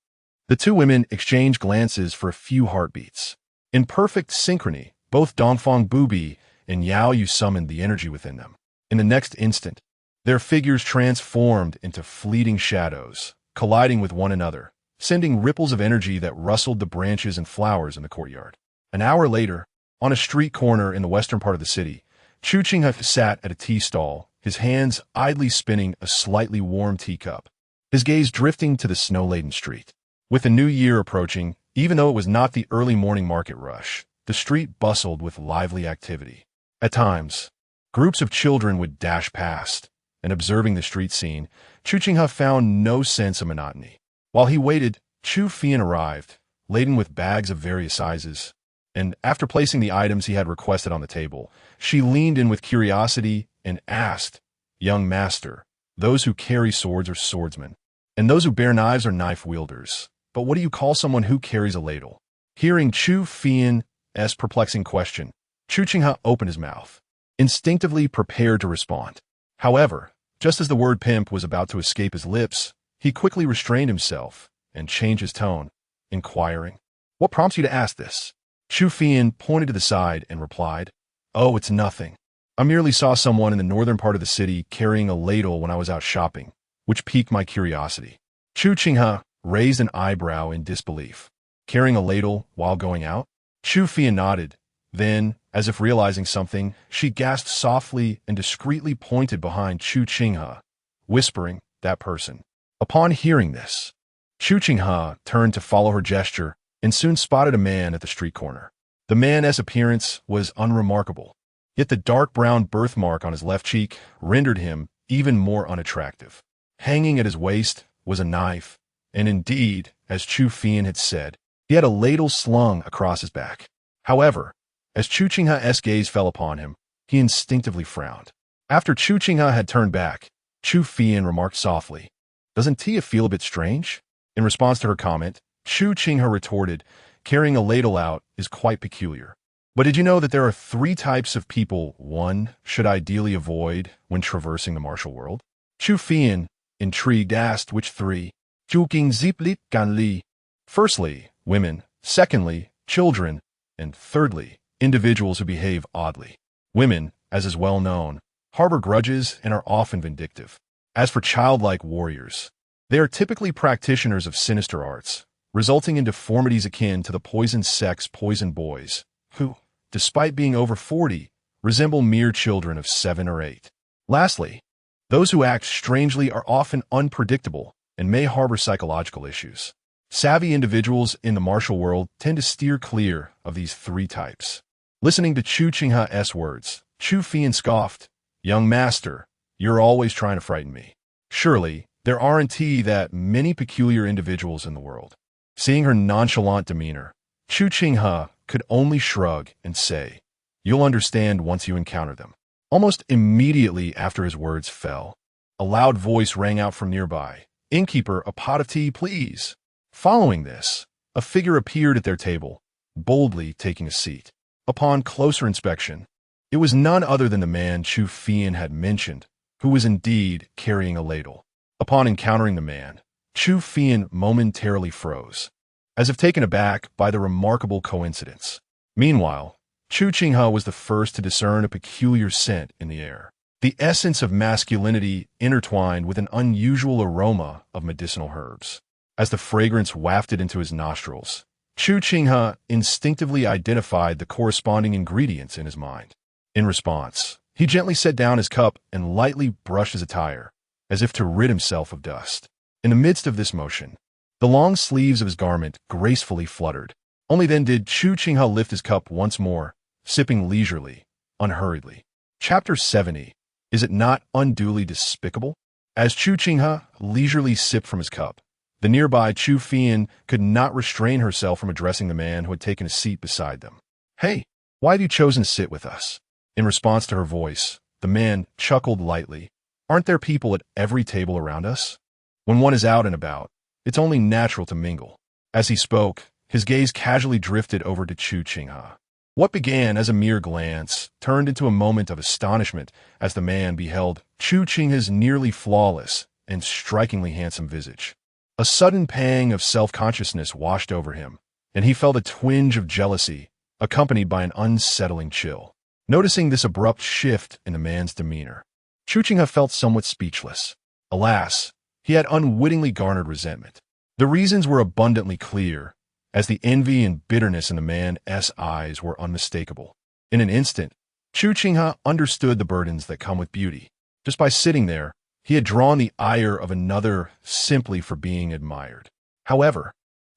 the two women exchanged glances for a few heartbeats. In perfect synchrony, both Dongfang Bubai and Yaoyue summoned the energy within them. In the next instant, their figures transformed into fleeting shadows, colliding with one another, sending ripples of energy that rustled the branches and flowers in the courtyard. An hour later, on a street corner in the western part of the city, Chu Qinghe sat at a tea stall, his hands idly spinning a slightly warm teacup, his gaze drifting to the snow-laden street. With the new year approaching, even though it was not the early morning market rush, the street bustled with lively activity. At times, groups of children would dash past, and observing the street scene, Chu Qinghe found no sense of monotony. While he waited, Chu Fian arrived, laden with bags of various sizes, and after placing the items he had requested on the table, she leaned in with curiosity and asked, "Young master, those who carry swords are swordsmen, and those who bear knives are knife wielders. But what do you call someone who carries a ladle?" Hearing Chu Fian Qinghe's perplexing question, Chu Qinghe opened his mouth, instinctively prepared to respond. However, just as the word pimp was about to escape his lips, he quickly restrained himself and changed his tone, inquiring, "What prompts you to ask this?" Chu Fian pointed to the side and replied, "Oh, it's nothing. I merely saw someone in the northern part of the city carrying a ladle when I was out shopping, which piqued my curiosity." Chu Qinghe raised an eyebrow in disbelief. Carrying a ladle while going out? Chu Fian nodded. Then, as if realizing something, she gasped softly and discreetly pointed behind Chu Qinghe, whispering, "That person." Upon hearing this, Chu Qinghe turned to follow her gesture and soon spotted a man at the street corner. The man's appearance was unremarkable, yet the dark brown birthmark on his left cheek rendered him even more unattractive. Hanging at his waist was a knife, and indeed, as Chu Fian had said, he had a ladle slung across his back. However, as Chu Qinghe's gaze fell upon him, he instinctively frowned. After Chu Qinghe had turned back, Chu Fian remarked softly, "Doesn't Tia feel a bit strange?" In response to her comment, Chu Qinghe retorted, "Carrying a ladle out is quite peculiar. But did you know that there are 3 types of people one should ideally avoid when traversing the martial world?" Chu Fian, intrigued, asked which 3. Guqin ziplit gan li. Firstly, women. Secondly, children. And thirdly, individuals who behave oddly. Women, as is well known, harbor grudges and are often vindictive. As for childlike warriors, they are typically practitioners of sinister arts, resulting in deformities akin to the poison sex poison boys, who, despite being over 40, resemble mere children of 7 or 8. Lastly, those who act strangely are often unpredictable and may harbor psychological issues. Savvy individuals in the martial world tend to steer clear of these 3 types. Listening to Chu Qinghe's words, Chu Fian scoffed, "Young master, you're always trying to frighten me. Surely, there aren't that many peculiar individuals in the world." Seeing her nonchalant demeanor, Chu Qinghe could only shrug and say, "You'll understand once you encounter them." Almost immediately after his words fell, a loud voice rang out from nearby, "Innkeeper, a pot of tea, please." Following this, a figure appeared at their table, boldly taking a seat. Upon closer inspection, it was none other than the man Chu Fian had mentioned, who was indeed carrying a ladle. Upon encountering the man, Chu Fian momentarily froze, as if taken aback by the remarkable coincidence. Meanwhile, Chu Qinghe was the first to discern a peculiar scent in the air. The essence of masculinity intertwined with an unusual aroma of medicinal herbs. As the fragrance wafted into his nostrils, Chu Qinghe instinctively identified the corresponding ingredients in his mind. In response, he gently set down his cup and lightly brushed his attire, as if to rid himself of dust. In the midst of this motion, the long sleeves of his garment gracefully fluttered. Only then did Chu Qinghe lift his cup once more, sipping leisurely, unhurriedly. Chapter 70. Is it not unduly despicable? As Chu Qinghe leisurely sipped from his cup, the nearby Chu Fian could not restrain herself from addressing the man who had taken a seat beside them. "Hey, why have you chosen to sit with us?" In response to her voice, the man chuckled lightly. "Aren't there people at every table around us? When one is out and about, it's only natural to mingle." As he spoke, his gaze casually drifted over to Chu Qinghe. What began as a mere glance turned into a moment of astonishment as the man beheld Chu Qinghe's nearly flawless and strikingly handsome visage. A sudden pang of self-consciousness washed over him, and he felt a twinge of jealousy, accompanied by an unsettling chill. Noticing this abrupt shift in the man's demeanor, Chu Qinghe felt somewhat speechless. Alas, he had unwittingly garnered resentment. The reasons were abundantly clear, as the envy and bitterness in the man's eyes were unmistakable. In an instant, Chu Qinghe understood the burdens that come with beauty. Just by sitting there, he had drawn the ire of another simply for being admired. However,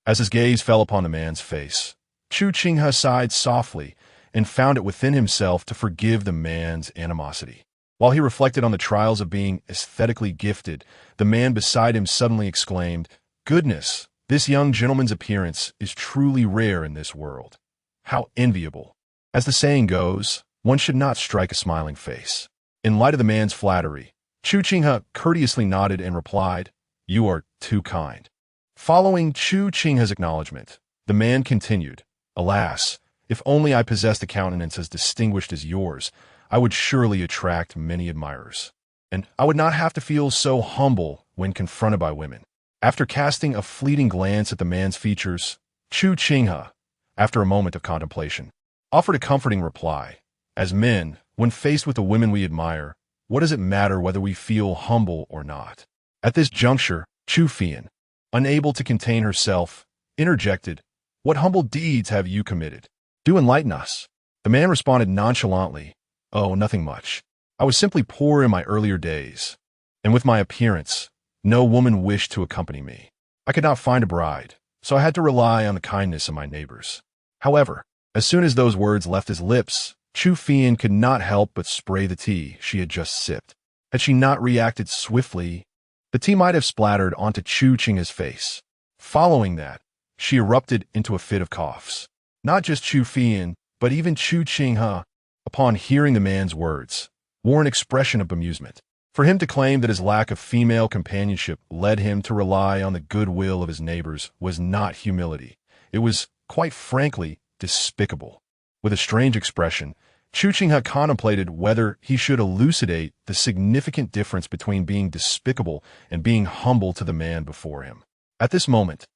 as his gaze fell upon the man's face, Chu Qinghe sighed softly and found it within himself to forgive the man's animosity. While he reflected on the trials of being aesthetically gifted, the man beside him suddenly exclaimed, "Goodness, this young gentleman's appearance is truly rare in this world. How enviable." As the saying goes, one should not strike a smiling face. In light of the man's flattery, Chu Qinghe courteously nodded and replied, "You are too kind." Following Chu Qinghe's acknowledgement, the man continued, "Alas, If only I possessed a countenance as distinguished as yours, I would surely attract many admirers. And I would not have to feel so humble when confronted by women. After casting a fleeting glance at the man's features, Chu Qinghe, after a moment of contemplation, offered a comforting reply. As men, when faced with the women we admire, what does it matter whether we feel humble or not? At this juncture, Chu Qinghe, unable to contain herself, interjected, "What humble deeds have you committed? Do enlighten us." The man responded nonchalantly, "Oh, nothing much. I was simply poor in my earlier days, and with my appearance, no woman wished to accompany me. I could not find a bride, so I had to rely on the kindness of my neighbors." However, as soon as those words left his lips, Chu Qinghe could not help but spray the tea she had just sipped. Had she not reacted swiftly, the tea might have splattered onto Chu Qinghe's face. Following that, she erupted into a fit of coughs. Not just Chu Qinghe, but even Chu Qinghe, upon hearing the man's words, wore an expression of bemusement. For him to claim that his lack of female companionship led him to rely on the goodwill of his neighbors was not humility. It was, quite frankly, despicable. With a strange expression, Chu Qinghe contemplated whether he should elucidate the significant difference between being despicable and being humble to the man before him. At this moment,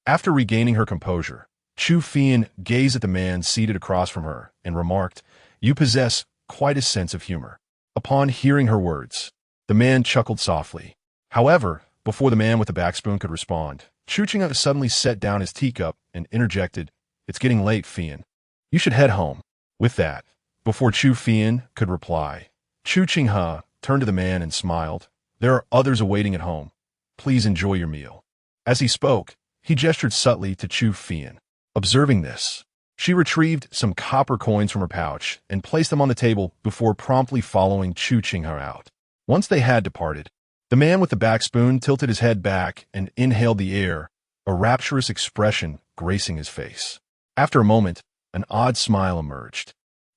after regaining her composure, Chu Qinghe gazed at the man seated across from her and remarked, "You possess quite a sense of humor." Upon hearing her words, the man chuckled softly. However, before the man with the backspoon could respond, Chu Qinghe suddenly set down his teacup and interjected, "It's getting late, Qinghe. You should head home." With that, before Chu Qinghe could reply, Chu Qinghe turned to the man and smiled. "There are others awaiting at home. Please enjoy your meal." As he spoke, he gestured subtly to Chu Qinghe. Observing this, she retrieved some copper coins from her pouch and placed them on the table before promptly following Chu Qinghe out. Once they had departed, the man with the backspoon tilted his head back and inhaled the air, a rapturous expression gracing his face. After a moment, an odd smile emerged.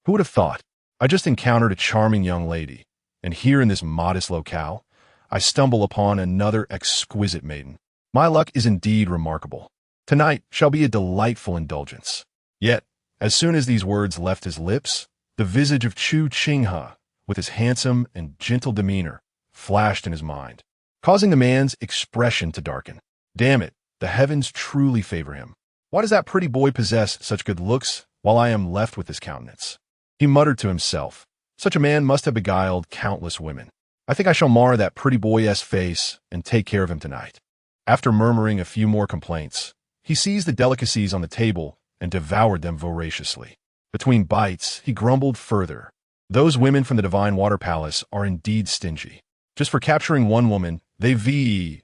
Who would have thought? I just encountered a charming young lady, and here in this modest locale, I stumble upon another exquisite maiden. My luck is indeed remarkable. Tonight shall be a delightful indulgence. Yet, as soon as these words left his lips, the visage of Chu Qinghe, with his handsome and gentle demeanor, flashed in his mind, causing the man's expression to darken. Damn it, the heavens truly favor him. Why does that pretty boy possess such good looks, while I am left with this countenance? He muttered to himself, such a man must have beguiled countless women. I think I shall mar that pretty boy's face and take care of him tonight. After murmuring a few more complaints, he seized the delicacies on the table and devoured them voraciously. Between bites, he grumbled further. Those women from the Divine Water Palace are indeed stingy. Just for capturing one woman, they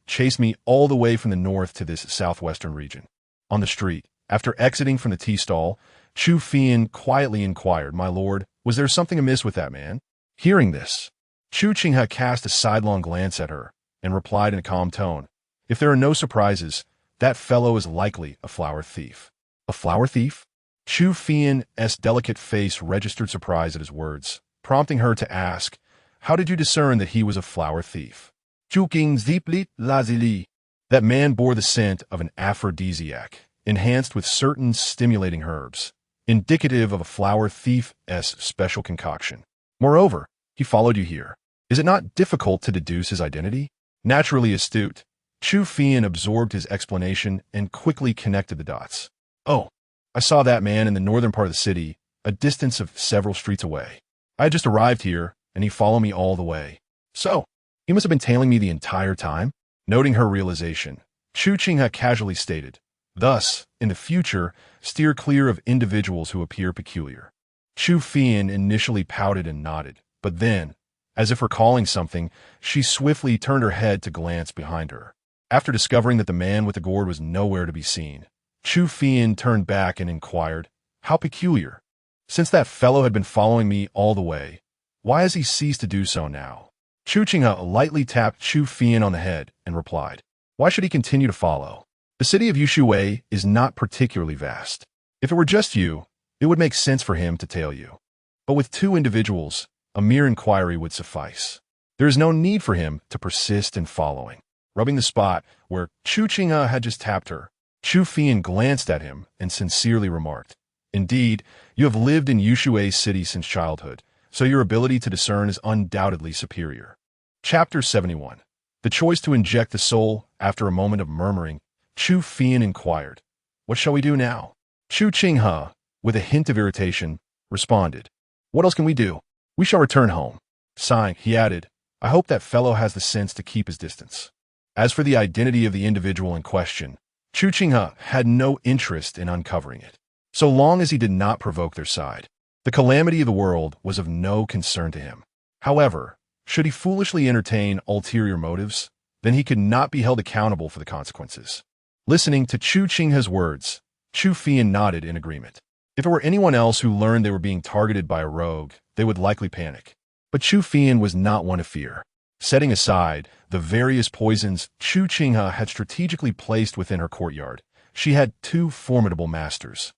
chased me all the way from the north to this southwestern region. On the street, after exiting from the tea stall, Chu Qinghe quietly inquired, "My lord, was there something amiss with that man?" Hearing this, Chu Qinghe cast a sidelong glance at her and replied in a calm tone, "If there are no surprises, that fellow is likely a flower thief." A flower thief? Chu Qinghe's delicate face registered surprise at his words, prompting her to ask, "How did you discern that he was a flower thief?" "Guqin ziplit lazili." That man bore the scent of an aphrodisiac, enhanced with certain stimulating herbs, indicative of a flower thief's special concoction. Moreover, he followed you here. Is it not difficult to deduce his identity? Naturally astute, Chu Qinghe absorbed his explanation and quickly connected the dots. "Oh, I saw that man in the northern part of the city, a distance of several streets away. I had just arrived here, and he followed me all the way. So, he must have been tailing me the entire time?" Noting her realization, Chu Qinghe casually stated, "Thus, in the future, steer clear of individuals who appear peculiar." Chu Qinghe initially pouted and nodded, but then, as if recalling something, she swiftly turned her head to glance behind her. After discovering that the man with the gourd was nowhere to be seen, Chu Qinghe turned back and inquired, "How peculiar? Since that fellow had been following me all the way, why has he ceased to do so now?" Chu Qinghe lightly tapped Chu Qinghe on the head and replied, "Why should he continue to follow? The city of Yushui is not particularly vast. If it were just you, it would make sense for him to tail you. But with two individuals, a mere inquiry would suffice. There is no need for him to persist in following." Rubbing the spot where Chu Qinghe had just tapped her, Chu Qinghe glanced at him and sincerely remarked, Indeed, you have lived in Yushui City since childhood, so your ability to discern is undoubtedly superior. Chapter 71. The choice to inject the soul. After a moment of murmuring, Chu Qinghe inquired, "What shall we do now?" Chu Qinghe, with a hint of irritation, responded, "What else can we do? We shall return home." Sighing, he added, "I hope that fellow has the sense to keep his distance." As for the identity of the individual in question, Chu Qinghe had no interest in uncovering it. So long as he did not provoke their side, the calamity of the world was of no concern to him. However, should he foolishly entertain ulterior motives, then he could not be held accountable for the consequences. Listening to Chu Qinghe's words, Chu Qinghe nodded in agreement. If it were anyone else who learned they were being targeted by a rogue, they would likely panic. But Chu Qinghe was not one to fear. Setting aside the various poisons Chu Qinghe had strategically placed within her courtyard, she had two formidable masters.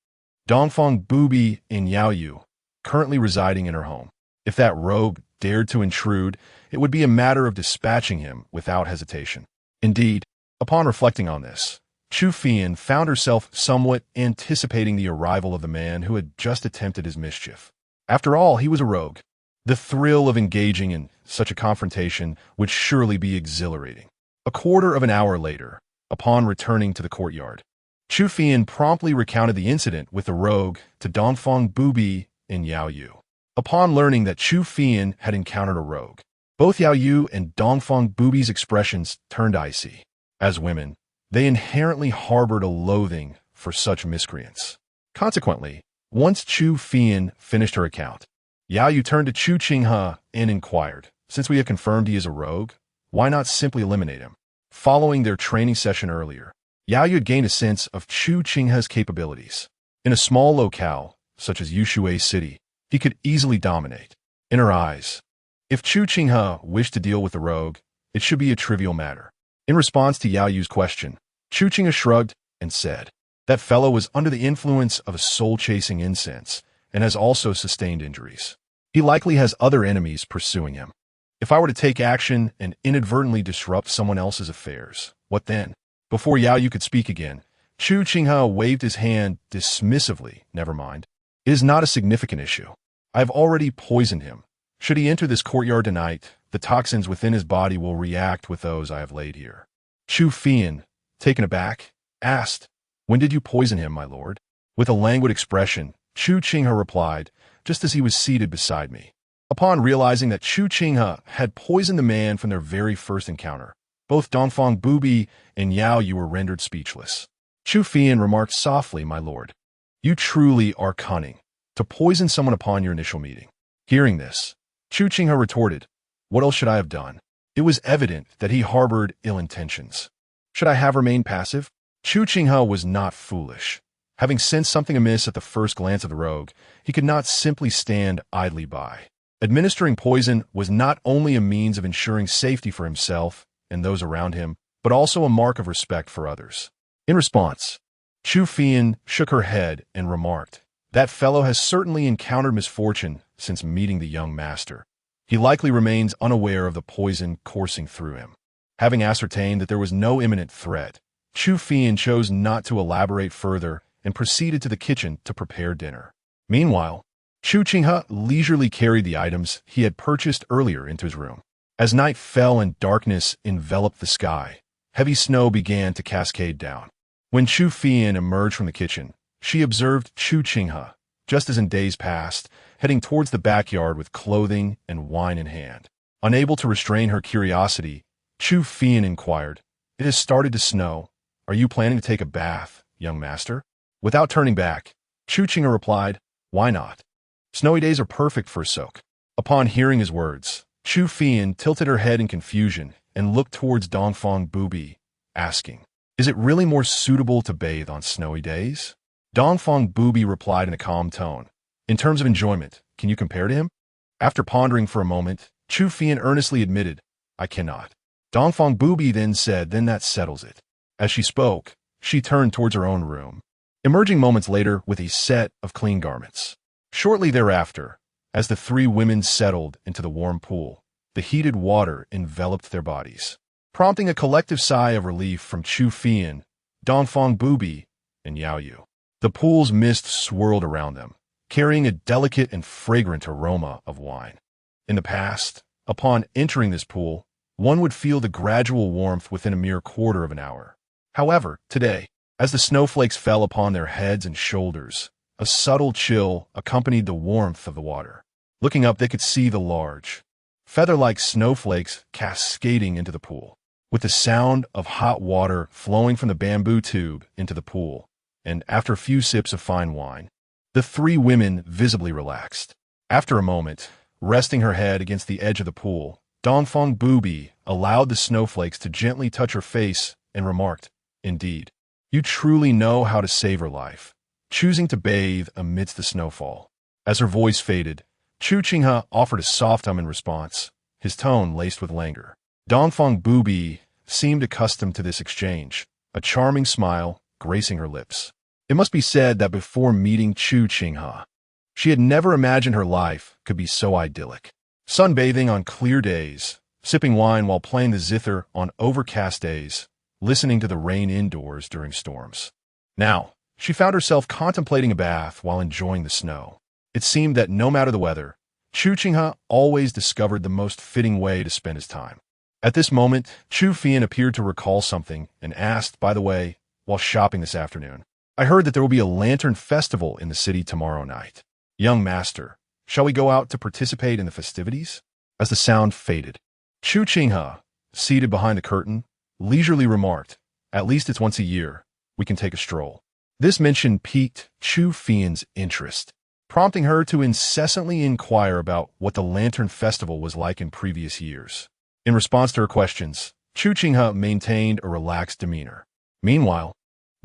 Dongfang Bubai and Yaoyue, currently residing in her home. If that rogue dared to intrude, it would be a matter of dispatching him without hesitation. Indeed, upon reflecting on this, Chu Qinghe found herself somewhat anticipating the arrival of the man who had just attempted his mischief. After all, he was a rogue. The thrill of engaging in such a confrontation would surely be exhilarating. A quarter of an hour later, upon returning to the courtyard, Chu Qinghe promptly recounted the incident with the rogue to Dongfang Bubai and Yaoyue. Upon learning that Chu Qinghe had encountered a rogue, both Yaoyue and Dongfang Bubai's expressions turned icy. As women, they inherently harbored a loathing for such miscreants. Consequently, once Chu Qinghe finished her account, Yaoyue turned to Chu Qinghe and inquired, "Since we have confirmed he is a rogue, why not simply eliminate him?" Following their training session earlier, Yaoyue had gained a sense of Chu Qinghe's capabilities. In a small locale, such as Yushui City, he could easily dominate. In her eyes, if Chu Qinghe wished to deal with the rogue, it should be a trivial matter. In response to Yaoyue's question, Chu Qinghe shrugged and said, "That fellow was under the influence of a soul-chasing incense and has also sustained injuries. He likely has other enemies pursuing him. If I were to take action and inadvertently disrupt someone else's affairs, what then?" Before Yaoyue could speak again, Chu Qinghe waved his hand dismissively. "Never mind. It is not a significant issue. I have already poisoned him. Should he enter this courtyard tonight, the toxins within his body will react with those I have laid here." Chu Qinghe, taken aback, asked, "When did you poison him, my lord?" With a languid expression, Chu Qinghe replied, "Just as he was seated beside me." Upon realizing that Chu Qinghe had poisoned the man from their very first encounter, both Dongfang Bubai and Yaoyue were rendered speechless. Chu Qinghe remarked softly, "My lord, you truly are cunning, to poison someone upon your initial meeting." Hearing this, Chu Qinghe retorted, "What else should I have done?" It was evident that he harbored ill intentions. Should I have remained passive? Chu Qinghe was not foolish. Having sensed something amiss at the first glance of the rogue, he could not simply stand idly by. Administering poison was not only a means of ensuring safety for himself and those around him, but also a mark of respect for others. In response, Chu Qinghe shook her head and remarked, "That fellow has certainly encountered misfortune since meeting the young master. He likely remains unaware of the poison coursing through him." Having ascertained that there was no imminent threat, Chu Qinghe chose not to elaborate further and proceeded to the kitchen to prepare dinner. Meanwhile, Chu Qinghe leisurely carried the items he had purchased earlier into his room. As night fell and darkness enveloped the sky, heavy snow began to cascade down. When Chu Qinghe emerged from the kitchen, she observed Chu Qinghe, just as in days past, heading towards the backyard with clothing and wine in hand. Unable to restrain her curiosity, Chu Qinghe inquired, "It has started to snow. Are you planning to take a bath, young master?" Without turning back, Chu Qinghe replied, "Why not? Snowy days are perfect for a soak." Upon hearing his words, Chu Qinghe tilted her head in confusion and looked towards Dongfang Bubai, asking, "Is it really more suitable to bathe on snowy days?" Dongfang Bubai replied in a calm tone, "In terms of enjoyment, can you compare to him?" After pondering for a moment, Chu Qinghe earnestly admitted, "I cannot." Dongfang Bubai then said, "Then that settles it." As she spoke, she turned towards her own room, emerging moments later with a set of clean garments. Shortly thereafter, as the three women settled into the warm pool, the heated water enveloped their bodies, prompting a collective sigh of relief from Chu Qinghe, Dongfang Bubai, and Yaoyue. The pool's mist swirled around them, carrying a delicate and fragrant aroma of wine. In the past, upon entering this pool, one would feel the gradual warmth within a mere quarter of an hour. However, today, as the snowflakes fell upon their heads and shoulders, a subtle chill accompanied the warmth of the water. Looking up, they could see the large, feather-like snowflakes cascading into the pool, with the sound of hot water flowing from the bamboo tube into the pool. And after a few sips of fine wine, the three women visibly relaxed. After a moment, resting her head against the edge of the pool, Dongfang Bubai allowed the snowflakes to gently touch her face and remarked, "Indeed, you truly know how to savor life, choosing to bathe amidst the snowfall." As her voice faded, Chu Qinghe offered a soft in response, his tone laced with languor. Dongfang Bubai seemed accustomed to this exchange, a charming smile gracing her lips. It must be said that before meeting Chu Qinghe, she had never imagined her life could be so idyllic. Sunbathing on clear days, sipping wine while playing the zither on overcast days, listening to the rain indoors during storms. Now, she found herself contemplating a bath while enjoying the snow. It seemed that no matter the weather, Chu Qinghe always discovered the most fitting way to spend his time. At this moment, Chu Qinghe appeared to recall something and asked, "By the way, while shopping this afternoon, I heard that there will be a lantern festival in the city tomorrow night. Young master, shall we go out to participate in the festivities?" As the sound faded, Chu Qinghe, seated behind the curtain, leisurely remarked, "At least it's once a year. We can take a stroll." This mention piqued Chu Qinghe's interest, prompting her to incessantly inquire about what the Lantern Festival was like in previous years. In response to her questions, Chu Qinghe maintained a relaxed demeanor. Meanwhile,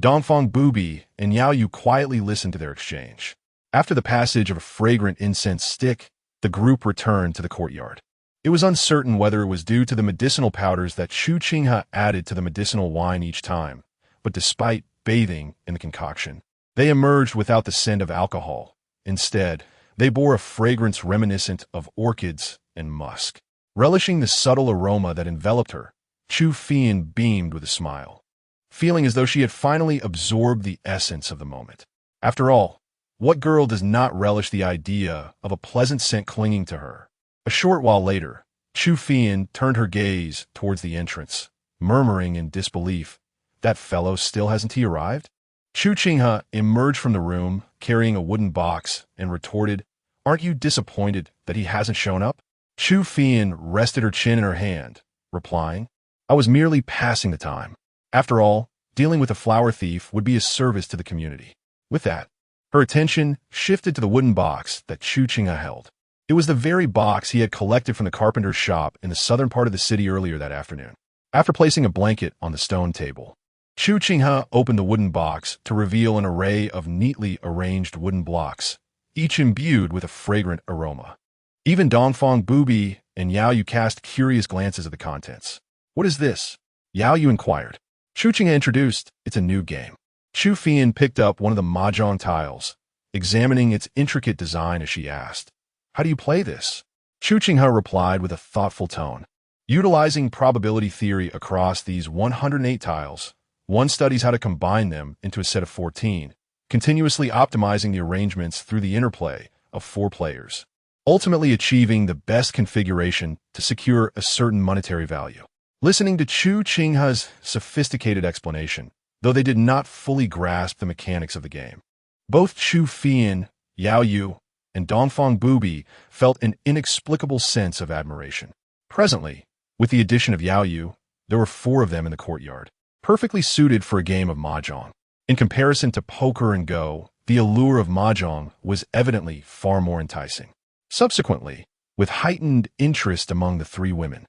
Dongfang Bubai and Yaoyue quietly listened to their exchange. After the passage of a fragrant incense stick, the group returned to the courtyard. It was uncertain whether it was due to the medicinal powders that Chu Qinghe added to the medicinal wine each time, but despite bathing in the concoction, they emerged without the scent of alcohol. Instead, they bore a fragrance reminiscent of orchids and musk. Relishing the subtle aroma that enveloped her, Chu Qinghe beamed with a smile, feeling as though she had finally absorbed the essence of the moment. After all, what girl does not relish the idea of a pleasant scent clinging to her? A short while later, Chu Qinghe turned her gaze towards the entrance, murmuring in disbelief, "That fellow still hasn't he arrived?" Chu Qinghe emerged from the room carrying a wooden box and retorted, "Aren't you disappointed that he hasn't shown up?" Chu Qinghe rested her chin in her hand, replying, "I was merely passing the time. After all, dealing with a flower thief would be a service to the community." With that, her attention shifted to the wooden box that Chu Qinghe held. It was the very box he had collected from the carpenter's shop in the southern part of the city earlier that afternoon. After placing a blanket on the stone table, Chu Qinghe opened the wooden box to reveal an array of neatly arranged wooden blocks, each imbued with a fragrant aroma. Even Dongfang Bubai and Yaoyue cast curious glances at the contents. "What is this?" Yaoyue inquired. Chu Qinghe introduced, "It's a new game." Chu Qinghe picked up one of the mahjong tiles, examining its intricate design as she asked, "How do you play this?" Chu Qinghe replied with a thoughtful tone, "Utilizing probability theory across these 108 tiles, one studies how to combine them into a set of 14, continuously optimizing the arrangements through the interplay of 4 players, ultimately achieving the best configuration to secure a certain monetary value." Listening to Chu Qinghe's sophisticated explanation, though they did not fully grasp the mechanics of the game, both Chu Qinghe, Yaoyue, and Dongfang Bubai felt an inexplicable sense of admiration. Presently, with the addition of Yaoyue, there were 4 of them in the courtyard, perfectly suited for a game of mahjong. In comparison to poker and go, the allure of mahjong was evidently far more enticing. Subsequently, with heightened interest among the 3 women,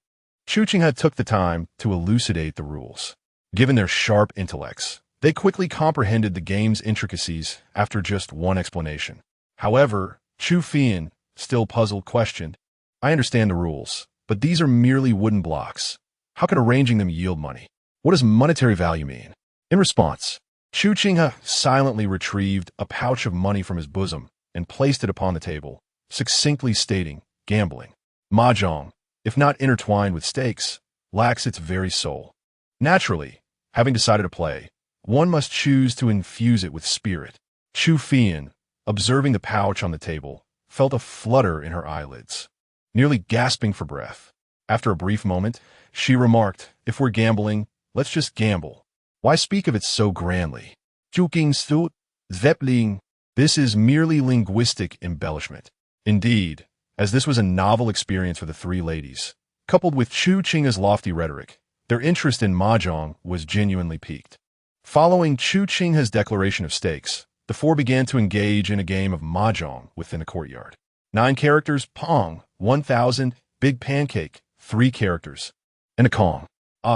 Chu Qinghe took the time to elucidate the rules. Given their sharp intellects, they quickly comprehended the game's intricacies after just one explanation. However, Chu Qinghe, still puzzled, questioned, "I understand the rules, but these are merely wooden blocks. How can arranging them yield money? What does monetary value mean?" In response, Chu Qinghe silently retrieved a pouch of money from his bosom and placed it upon the table, succinctly stating, "Gambling, mahjong, if not intertwined with stakes, lacks its very soul. Naturally, having decided to play, one must choose to infuse it with spirit. Chu Qinghe, observing the pouch on the table, felt a flutter in her eyelids, nearly gasping for breath. After a brief moment, she remarked, "If we're gambling, let's just gamble. Why speak of it so grandly? Guqin stu, Zeppling." This is merely linguistic embellishment. Indeed, as this was a novel experience for the three ladies, coupled with Chu Qinghe's lofty rhetoric, their interest in mahjong was genuinely piqued. Following Chu Qinghe's declaration of stakes, the four began to engage in a game of mahjong within a courtyard. 9 characters, pong, 1,000, big pancake, 3 characters, and a kong.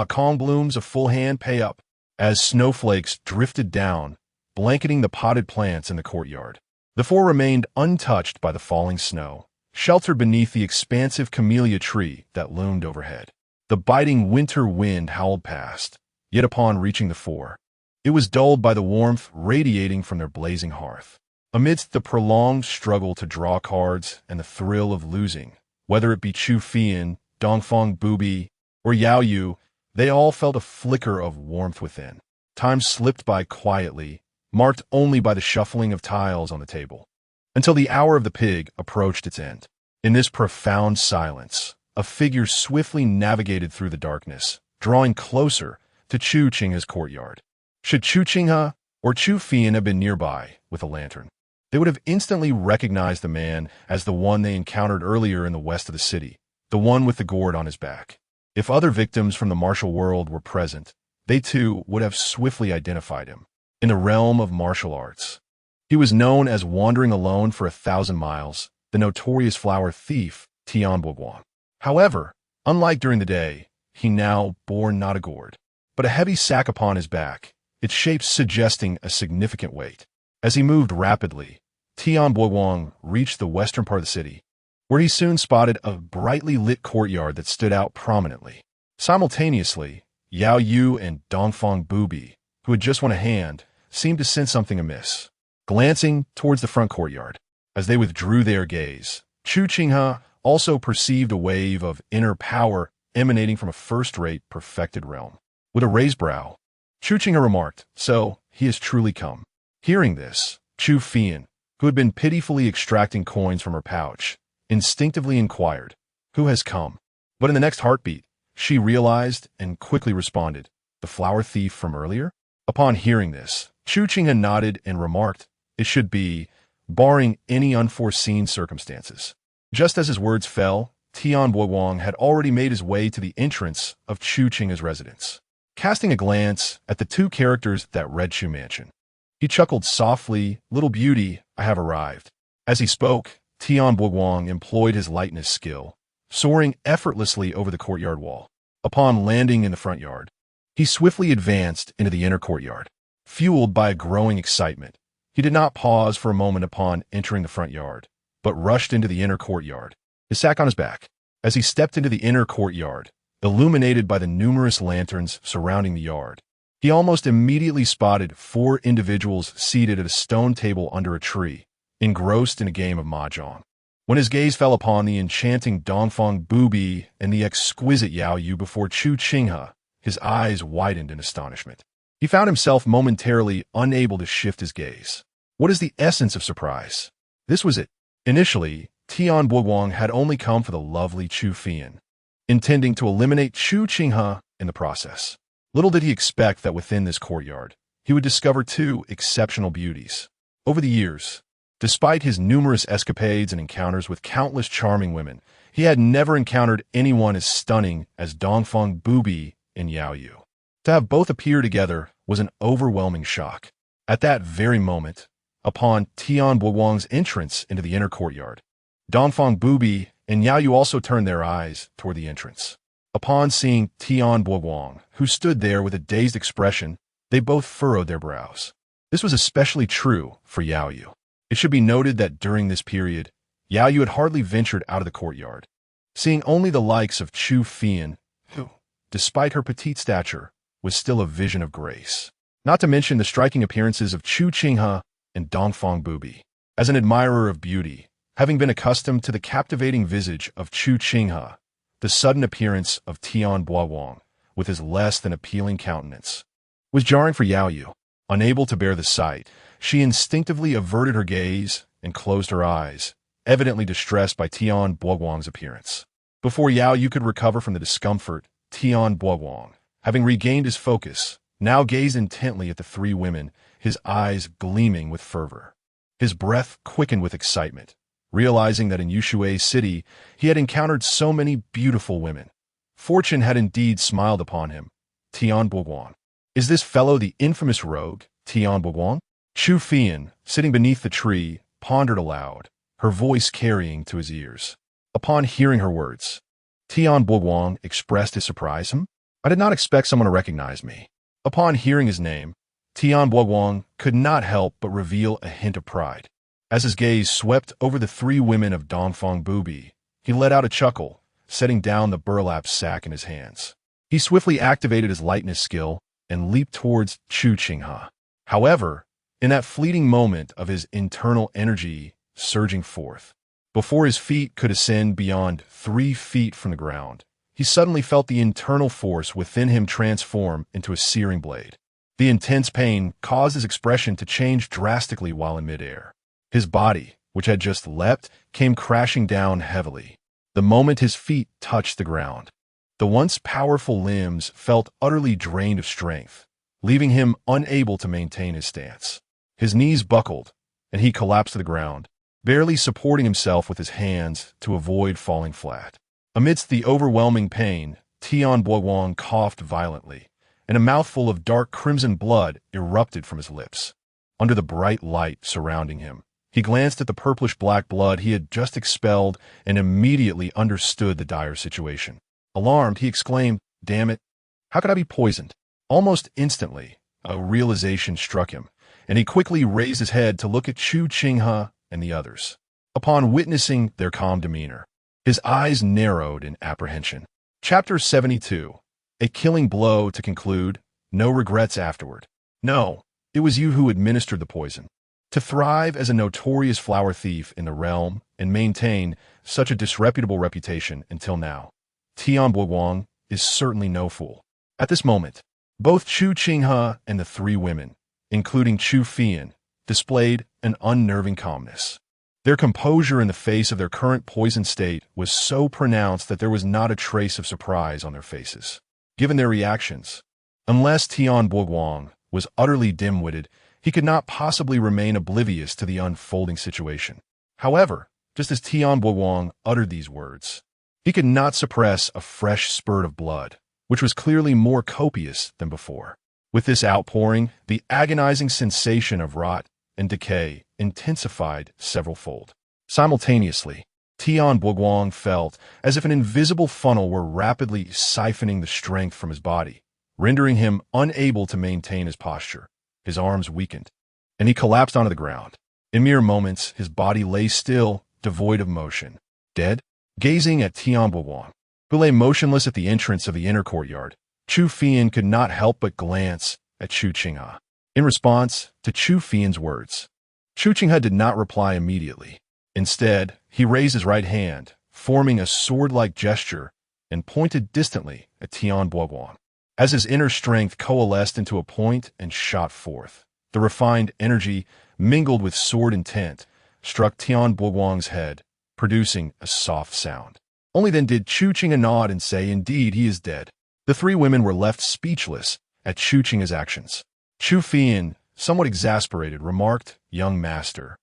Kong blooms, a full hand, pay up, as snowflakes drifted down, blanketing the potted plants in the courtyard. The four remained untouched by the falling snow, sheltered beneath the expansive camellia tree that loomed overhead. The biting winter wind howled past, yet upon reaching the four, it was dulled by the warmth radiating from their blazing hearth. Amidst the prolonged struggle to draw cards and the thrill of losing, whether it be Chu Qinghe, Dongfang Bubai, or Yaoyue, they all felt a flicker of warmth within. Time slipped by quietly, marked only by the shuffling of tiles on the table, until the hour of the pig approached its end. In this profound silence, a figure swiftly navigated through the darkness, drawing closer to Chu Qinghe's courtyard. Should Chu Qinghe or Chu Qinghe have been nearby with a lantern, they would have instantly recognized the man as the one they encountered earlier in the west of the city, the one with the gourd on his back. If other victims from the martial world were present, they too would have swiftly identified him. In the realm of martial arts, he was known as wandering alone for 1,000 miles, the notorious flower thief Tian Boguang. However, unlike during the day, he now bore not a gourd, but a heavy sack upon his back, its shape suggesting a significant weight. As he moved rapidly, Tian Boguang reached the western part of the city, where he soon spotted a brightly lit courtyard that stood out prominently. Simultaneously, Yaoyue and Dongfang Bubai, who had just won a hand, seemed to sense something amiss. Glancing towards the front courtyard, as they withdrew their gaze, Chu Qinghe also perceived a wave of inner power emanating from a first-rate, perfected realm. With a raised brow, Chu Qinghe remarked, "So, he has truly come." Hearing this, Chu Qinghe, who had been pitifully extracting coins from her pouch, instinctively inquired, "Who has come?" But in the next heartbeat, she realized and quickly responded, "The flower thief from earlier?" Upon hearing this, Chu Qinghe nodded and remarked, "It should be, barring any unforeseen circumstances." Just as his words fell, Tian Boguang had already made his way to the entrance of Chu Qinghe's residence. Casting a glance at the 2 characters that read Chu Mansion, he chuckled softly, "Little beauty, I have arrived." As he spoke, Tian Boguang employed his lightness skill, soaring effortlessly over the courtyard wall. Upon landing in the front yard, he swiftly advanced into the inner courtyard. Fueled by a growing excitement, he did not pause for a moment upon entering the front yard, but rushed into the inner courtyard, his sack on his back. As he stepped into the inner courtyard, illuminated by the numerous lanterns surrounding the yard, he almost immediately spotted 4 individuals seated at a stone table under a tree, engrossed in a game of mahjong. When his gaze fell upon the enchanting Dongfang Bubai and the exquisite Yaoyue before Chu Qinghe, his eyes widened in astonishment. He found himself momentarily unable to shift his gaze. What is the essence of surprise? This was it. Initially, Tian Boguang had only come for the lovely Chu Qinghe, intending to eliminate Chu Qinghe in the process. Little did he expect that within this courtyard, he would discover 2 exceptional beauties. Over the years, despite his numerous escapades and encounters with countless charming women, he had never encountered anyone as stunning as Dongfang Bubai and Yaoyue. To have both appear together was an overwhelming shock. At that very moment, upon Tian Boguang's entrance into the inner courtyard, Dongfang Bubai and Yaoyue also turned their eyes toward the entrance. Upon seeing Tian Boguang, who stood there with a dazed expression, they both furrowed their brows. This was especially true for Yaoyue. It should be noted that during this period, Yaoyue had hardly ventured out of the courtyard, seeing only the likes of Chu Qinghe, who, despite her petite stature, was still a vision of grace. Not to mention the striking appearances of Chu Qinghe and Dongfang Bubai. As an admirer of beauty, having been accustomed to the captivating visage of Chu Qinghe, the sudden appearance of Tian Boguang, with his less than appealing countenance, was jarring for Yaoyue. Unable to bear the sight, She instinctively averted her gaze and closed her eyes, evidently distressed by Tian Buoguang's appearance. Before Yaoyue could recover from the discomfort, Tian Buoguang, having regained his focus, now gazed intently at the three women, his eyes gleaming with fervor. His breath quickened with excitement, realizing that in Yushui City he had encountered so many beautiful women. Fortune had indeed smiled upon him. Tian Buoguang. Is this fellow the infamous rogue, Tian Buoguang? Chu Qinghe, sitting beneath the tree, pondered aloud, her voice carrying to his ears. Upon hearing her words, Tian Buoguang expressed his surprise. I did not expect someone to recognize me. Upon hearing his name, Tian Buoguang could not help but reveal a hint of pride. As his gaze swept over the three women of Dongfang Bubai, he let out a chuckle, setting down the burlap sack in his hands. He swiftly activated his lightness skill and leaped towards Chu Qinghe. However, in that fleeting moment of his internal energy surging forth, before his feet could ascend beyond 3 feet from the ground, he suddenly felt the internal force within him transform into a searing blade. The intense pain caused his expression to change drastically while in midair. His body, which had just leapt, came crashing down heavily. The moment his feet touched the ground, the once powerful limbs felt utterly drained of strength, leaving him unable to maintain his stance. His knees buckled, and he collapsed to the ground, barely supporting himself with his hands to avoid falling flat. Amidst the overwhelming pain, Tian Buoguang coughed violently, and a mouthful of dark crimson blood erupted from his lips. Under the bright light surrounding him, he glanced at the purplish-black blood he had just expelled and immediately understood the dire situation. Alarmed, he exclaimed, "Damn it! How could I be poisoned?" Almost instantly, a realization struck him, and he quickly raised his head to look at Chu Qinghe and the others. Upon witnessing their calm demeanor, his eyes narrowed in apprehension. Chapter 72. A killing blow to conclude, no regrets afterward. No, it was you who administered the poison. To thrive as a notorious flower thief in the realm and maintain such a disreputable reputation until now, Tian Buoguang is certainly no fool. At this moment, both Chu Qinghe and the three women, including Chu Qinghe, displayed an unnerving calmness. Their composure in the face of their current poisoned state was so pronounced that there was not a trace of surprise on their faces. Given their reactions, unless Tian Buoguang was utterly dim-witted, he could not possibly remain oblivious to the unfolding situation. However, just as Tian Buoguang uttered these words, he could not suppress a fresh spurt of blood, which was clearly more copious than before. With this outpouring, the agonizing sensation of rot and decay intensified several-fold. Simultaneously, Tian Buoguang felt as if an invisible funnel were rapidly siphoning the strength from his body, rendering him unable to maintain his posture. His arms weakened, and he collapsed onto the ground. In mere moments, his body lay still, devoid of motion. Dead? Gazing at Tian Buoguang, who lay motionless at the entrance of the inner courtyard, Chu Qinghe could not help but glance at Chu Qinghe. In response to Chu Qinghe's words, Chu Qinghe did not reply immediately. Instead, he raised his right hand, forming a sword-like gesture, and pointed distantly at Tian Buoguang. As his inner strength coalesced into a point and shot forth, the refined energy, mingled with sword intent, struck Tian Buoguang's head, producing a soft sound. Only then did Chu Qinghe nod and say, "Indeed, he is dead." The three women were left speechless at Chu Qinghe's actions. Chu Qinghe, somewhat exasperated, remarked, "Young master,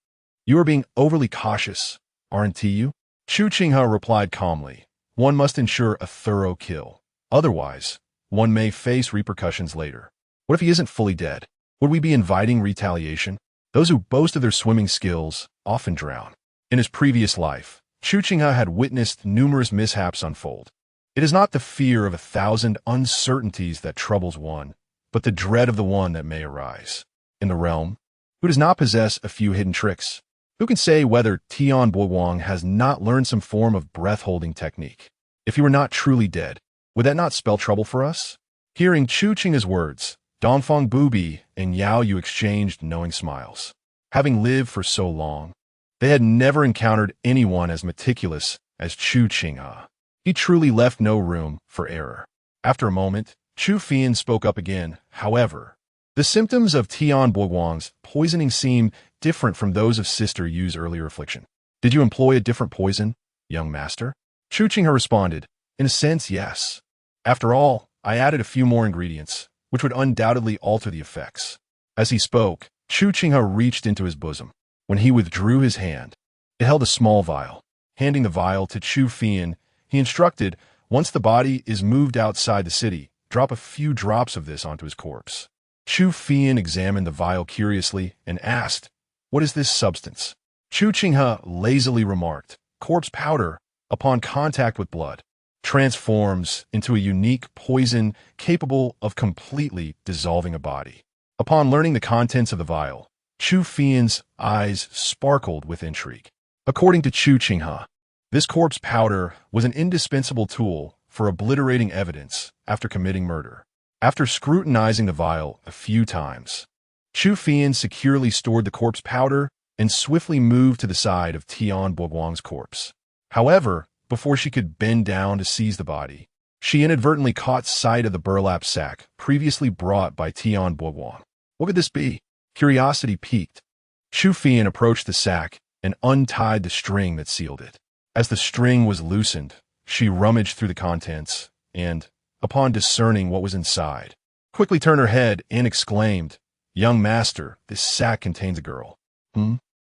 you are being overly cautious, aren't you?" Chu Qinghe replied calmly, "One must ensure a thorough kill. Otherwise, one may face repercussions later. What if he isn't fully dead? Would we be inviting retaliation? Those who boast of their swimming skills often drown." In his previous life, Chu Qinghe had witnessed numerous mishaps unfold. It is not the fear of 1,000 uncertainties that troubles one, but the dread of the one that may arise. In the realm, who does not possess a few hidden tricks? Who can say whether Tian Buoguang has not learned some form of breath-holding technique? If he were not truly dead, would that not spell trouble for us? Hearing Chu Qinghe's words, Dongfang Bubai and Yaoyue exchanged knowing smiles. Having lived for so long, they had never encountered anyone as meticulous as Chu Qinghe. He truly left no room for error. After a moment, Chu Qinghe spoke up again. "However, The symptoms of Tian Boguang's poisoning seem different from those of Sister Yu's earlier affliction. Did you employ a different poison, young master? Chu Qinghe responded, in a sense, yes. After all, I added a few more ingredients, which would undoubtedly alter the effects. As he spoke, Chu Qinghe reached into his bosom. When he withdrew his hand, it held a small vial. Handing the vial to Chu Fian, he instructed, once the body is moved outside the city, drop a few drops of this onto his corpse. Chu Fian examined the vial curiously and asked, what is this substance? Chu Qinghe lazily remarked, corpse powder, upon contact with blood, transforms into a unique poison capable of completely dissolving a body. Upon learning the contents of the vial, Chu Fian's eyes sparkled with intrigue. According to Chu Qinghe, this corpse powder was an indispensable tool for obliterating evidence after committing murder. After scrutinizing the vial a few times, Chu Fian securely stored the corpse powder and swiftly moved to the side of Tian Boguang's corpse. However, before she could bend down to seize the body, she inadvertently caught sight of the burlap sack previously brought by Tian Boguang. What could this be? Curiosity piqued. Chu Fian approached the sack and untied the string that sealed it. As the string was loosened, she rummaged through the contents and, upon discerning what was inside, quickly turned her head and exclaimed, young master, this sack contains a girl.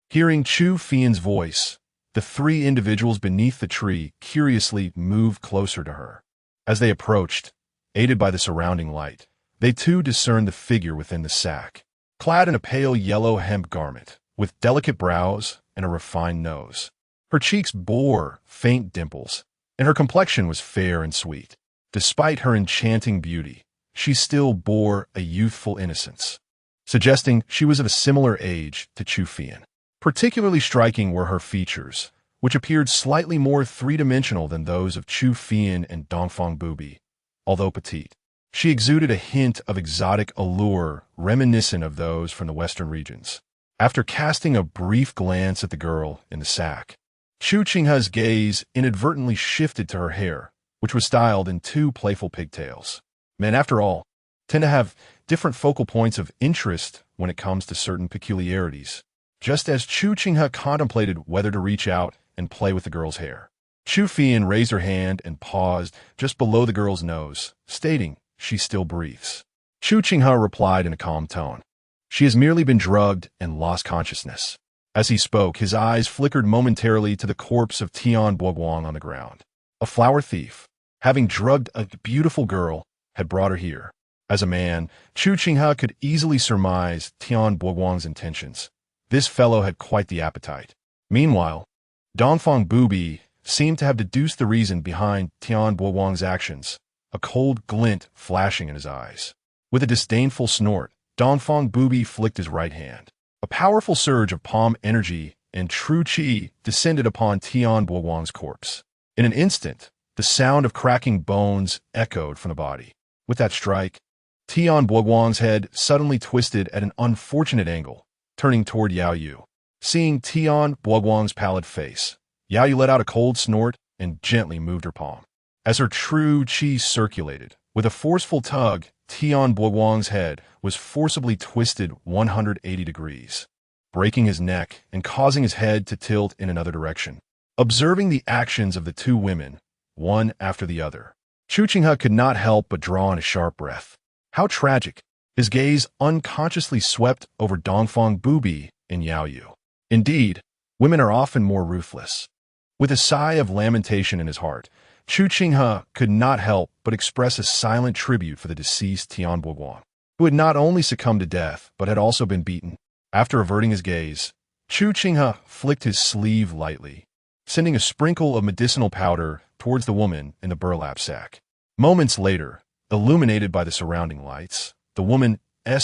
Hearing Chu Fian's voice, the three individuals beneath the tree curiously moved closer to her. As they approached, aided by the surrounding light, they too discerned the figure within the sack, clad in a pale yellow hemp garment, with delicate brows and a refined nose. Her cheeks bore faint dimples, and her complexion was fair and sweet. Despite her enchanting beauty, she still bore a youthful innocence, suggesting she was of a similar age to Chu Fian. Particularly striking were her features, which appeared slightly more three-dimensional than those of Chu Fian and Dongfang Bubai. Although petite, she exuded a hint of exotic allure reminiscent of those from the western regions. After casting a brief glance at the girl in the sack, Chu Qinghe's gaze inadvertently shifted to her hair, which was styled in two playful pigtails. Men, after all, tend to have different focal points of interest when it comes to certain peculiarities. Just as Chu Qinghe contemplated whether to reach out and play with the girl's hair, Chu Fian raised her hand and paused just below the girl's nose, stating, she still breathes. Chu Qinghe replied in a calm tone, she has merely been drugged and lost consciousness. As he spoke, his eyes flickered momentarily to the corpse of Tian Boguang on the ground. A flower thief, having drugged a beautiful girl, had brought her here. As a man, Chu Qinghe could easily surmise Tian Boguang's intentions. This fellow had quite the appetite. Meanwhile, Dongfang Bubai seemed to have deduced the reason behind Tian Boguang's actions, a cold glint flashing in his eyes. With a disdainful snort, Dongfang Bubai flicked his right hand. A powerful surge of palm energy and true qi descended upon Tian Boguang's corpse. In an instant, the sound of cracking bones echoed from the body. With that strike, Tian Boguang's head suddenly twisted at an unfortunate angle, turning toward Yaoyue. Seeing Tian Boguang's pallid face, Yaoyue let out a cold snort and gently moved her palm. As her true qi circulated, with a forceful tug, Tian Boguang's head was forcibly twisted 180 degrees, breaking his neck and causing his head to tilt in another direction. Observing the actions of the two women, one after the other, Chu Qinghe could not help but draw in a sharp breath. How tragic! His gaze unconsciously swept over Dongfang Bubai and Yaoyue. Indeed, women are often more ruthless. With a sigh of lamentation in his heart, Chu Qinghe could not help but express a silent tribute for the deceased Tian Boguang, who had not only succumbed to death, but had also been beaten. After averting his gaze, Chu Qinghe flicked his sleeve lightly, sending a sprinkle of medicinal powder towards the woman in the burlap sack. Moments later, illuminated by the surrounding lights, the woman's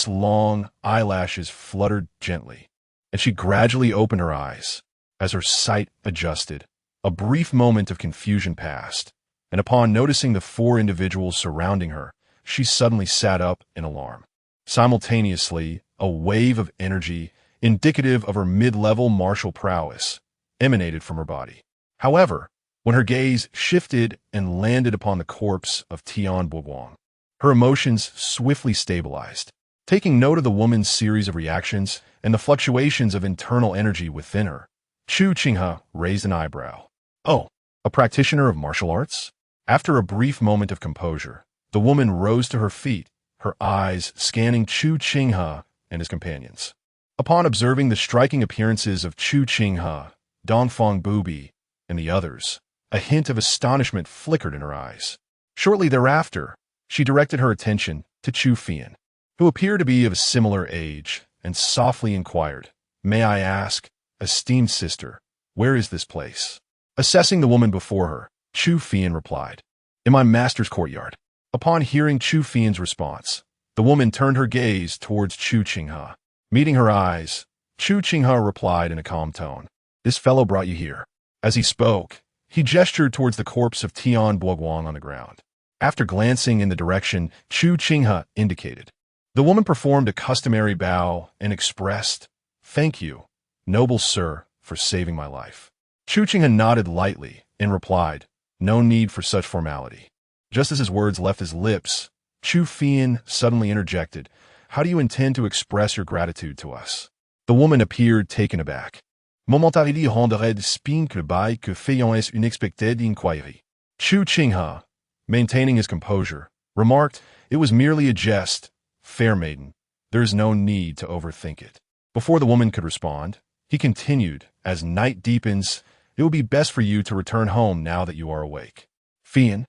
long eyelashes fluttered gently, and she gradually opened her eyes. As her sight adjusted, a brief moment of confusion passed, and upon noticing the four individuals surrounding her, she suddenly sat up in alarm. Simultaneously, a wave of energy, indicative of her mid-level martial prowess, emanated from her body. However, when her gaze shifted and landed upon the corpse of Tian Boguang, her emotions swiftly stabilized. Taking note of the woman's series of reactions and the fluctuations of internal energy within her, Chu Qinghe raised an eyebrow. Oh, a practitioner of martial arts? After a brief moment of composure, the woman rose to her feet, her eyes scanning Chu Qinghe and his companions. Upon observing the striking appearances of Chu Qinghe, Dongfang Bubai, and the others, a hint of astonishment flickered in her eyes. Shortly thereafter, she directed her attention to Chu Fian, who appeared to be of a similar age, and softly inquired, "May I ask, esteemed sister, where is this place?" Assessing the woman before her, Chu Fian replied, "In my master's courtyard." Upon hearing Chu Fian's response, the woman turned her gaze towards Chu Qinghe. Meeting her eyes, Chu Qinghe replied in a calm tone, "This fellow brought you here." As he spoke, he gestured towards the corpse of Tian Buoguang on the ground. After glancing in the direction Chu Qinghe indicated, the woman performed a customary bow and expressed, "Thank you, noble sir, for saving my life." Chu Qinghe nodded lightly and replied, "No need for such formality." Just as his words left his lips, Chu Fian suddenly interjected, "How do you intend to express your gratitude to us?" The woman appeared taken aback. "Momentarily rendrait de spin que bail que fayons une expected inquiry." Chu Qinghe, maintaining his composure, remarked, "It was merely a jest, fair maiden. There is no need to overthink it." Before the woman could respond, he continued, "As night deepens, it will be best for you to return home now that you are awake. Fian,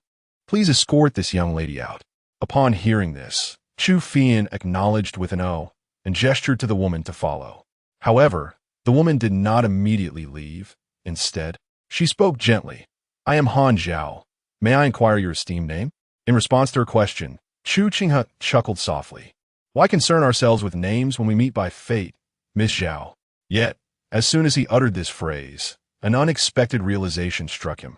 please escort this young lady out." Upon hearing this, Chu Fian acknowledged with an "O" and gestured to the woman to follow. However, the woman did not immediately leave. Instead, she spoke gently, "I am Han Zhao. May I inquire your esteemed name?" In response to her question, Chu Qinghe chuckled softly. "Why concern ourselves with names when we meet by fate, Miss Zhao?" Yet, as soon as he uttered this phrase, an unexpected realization struck him.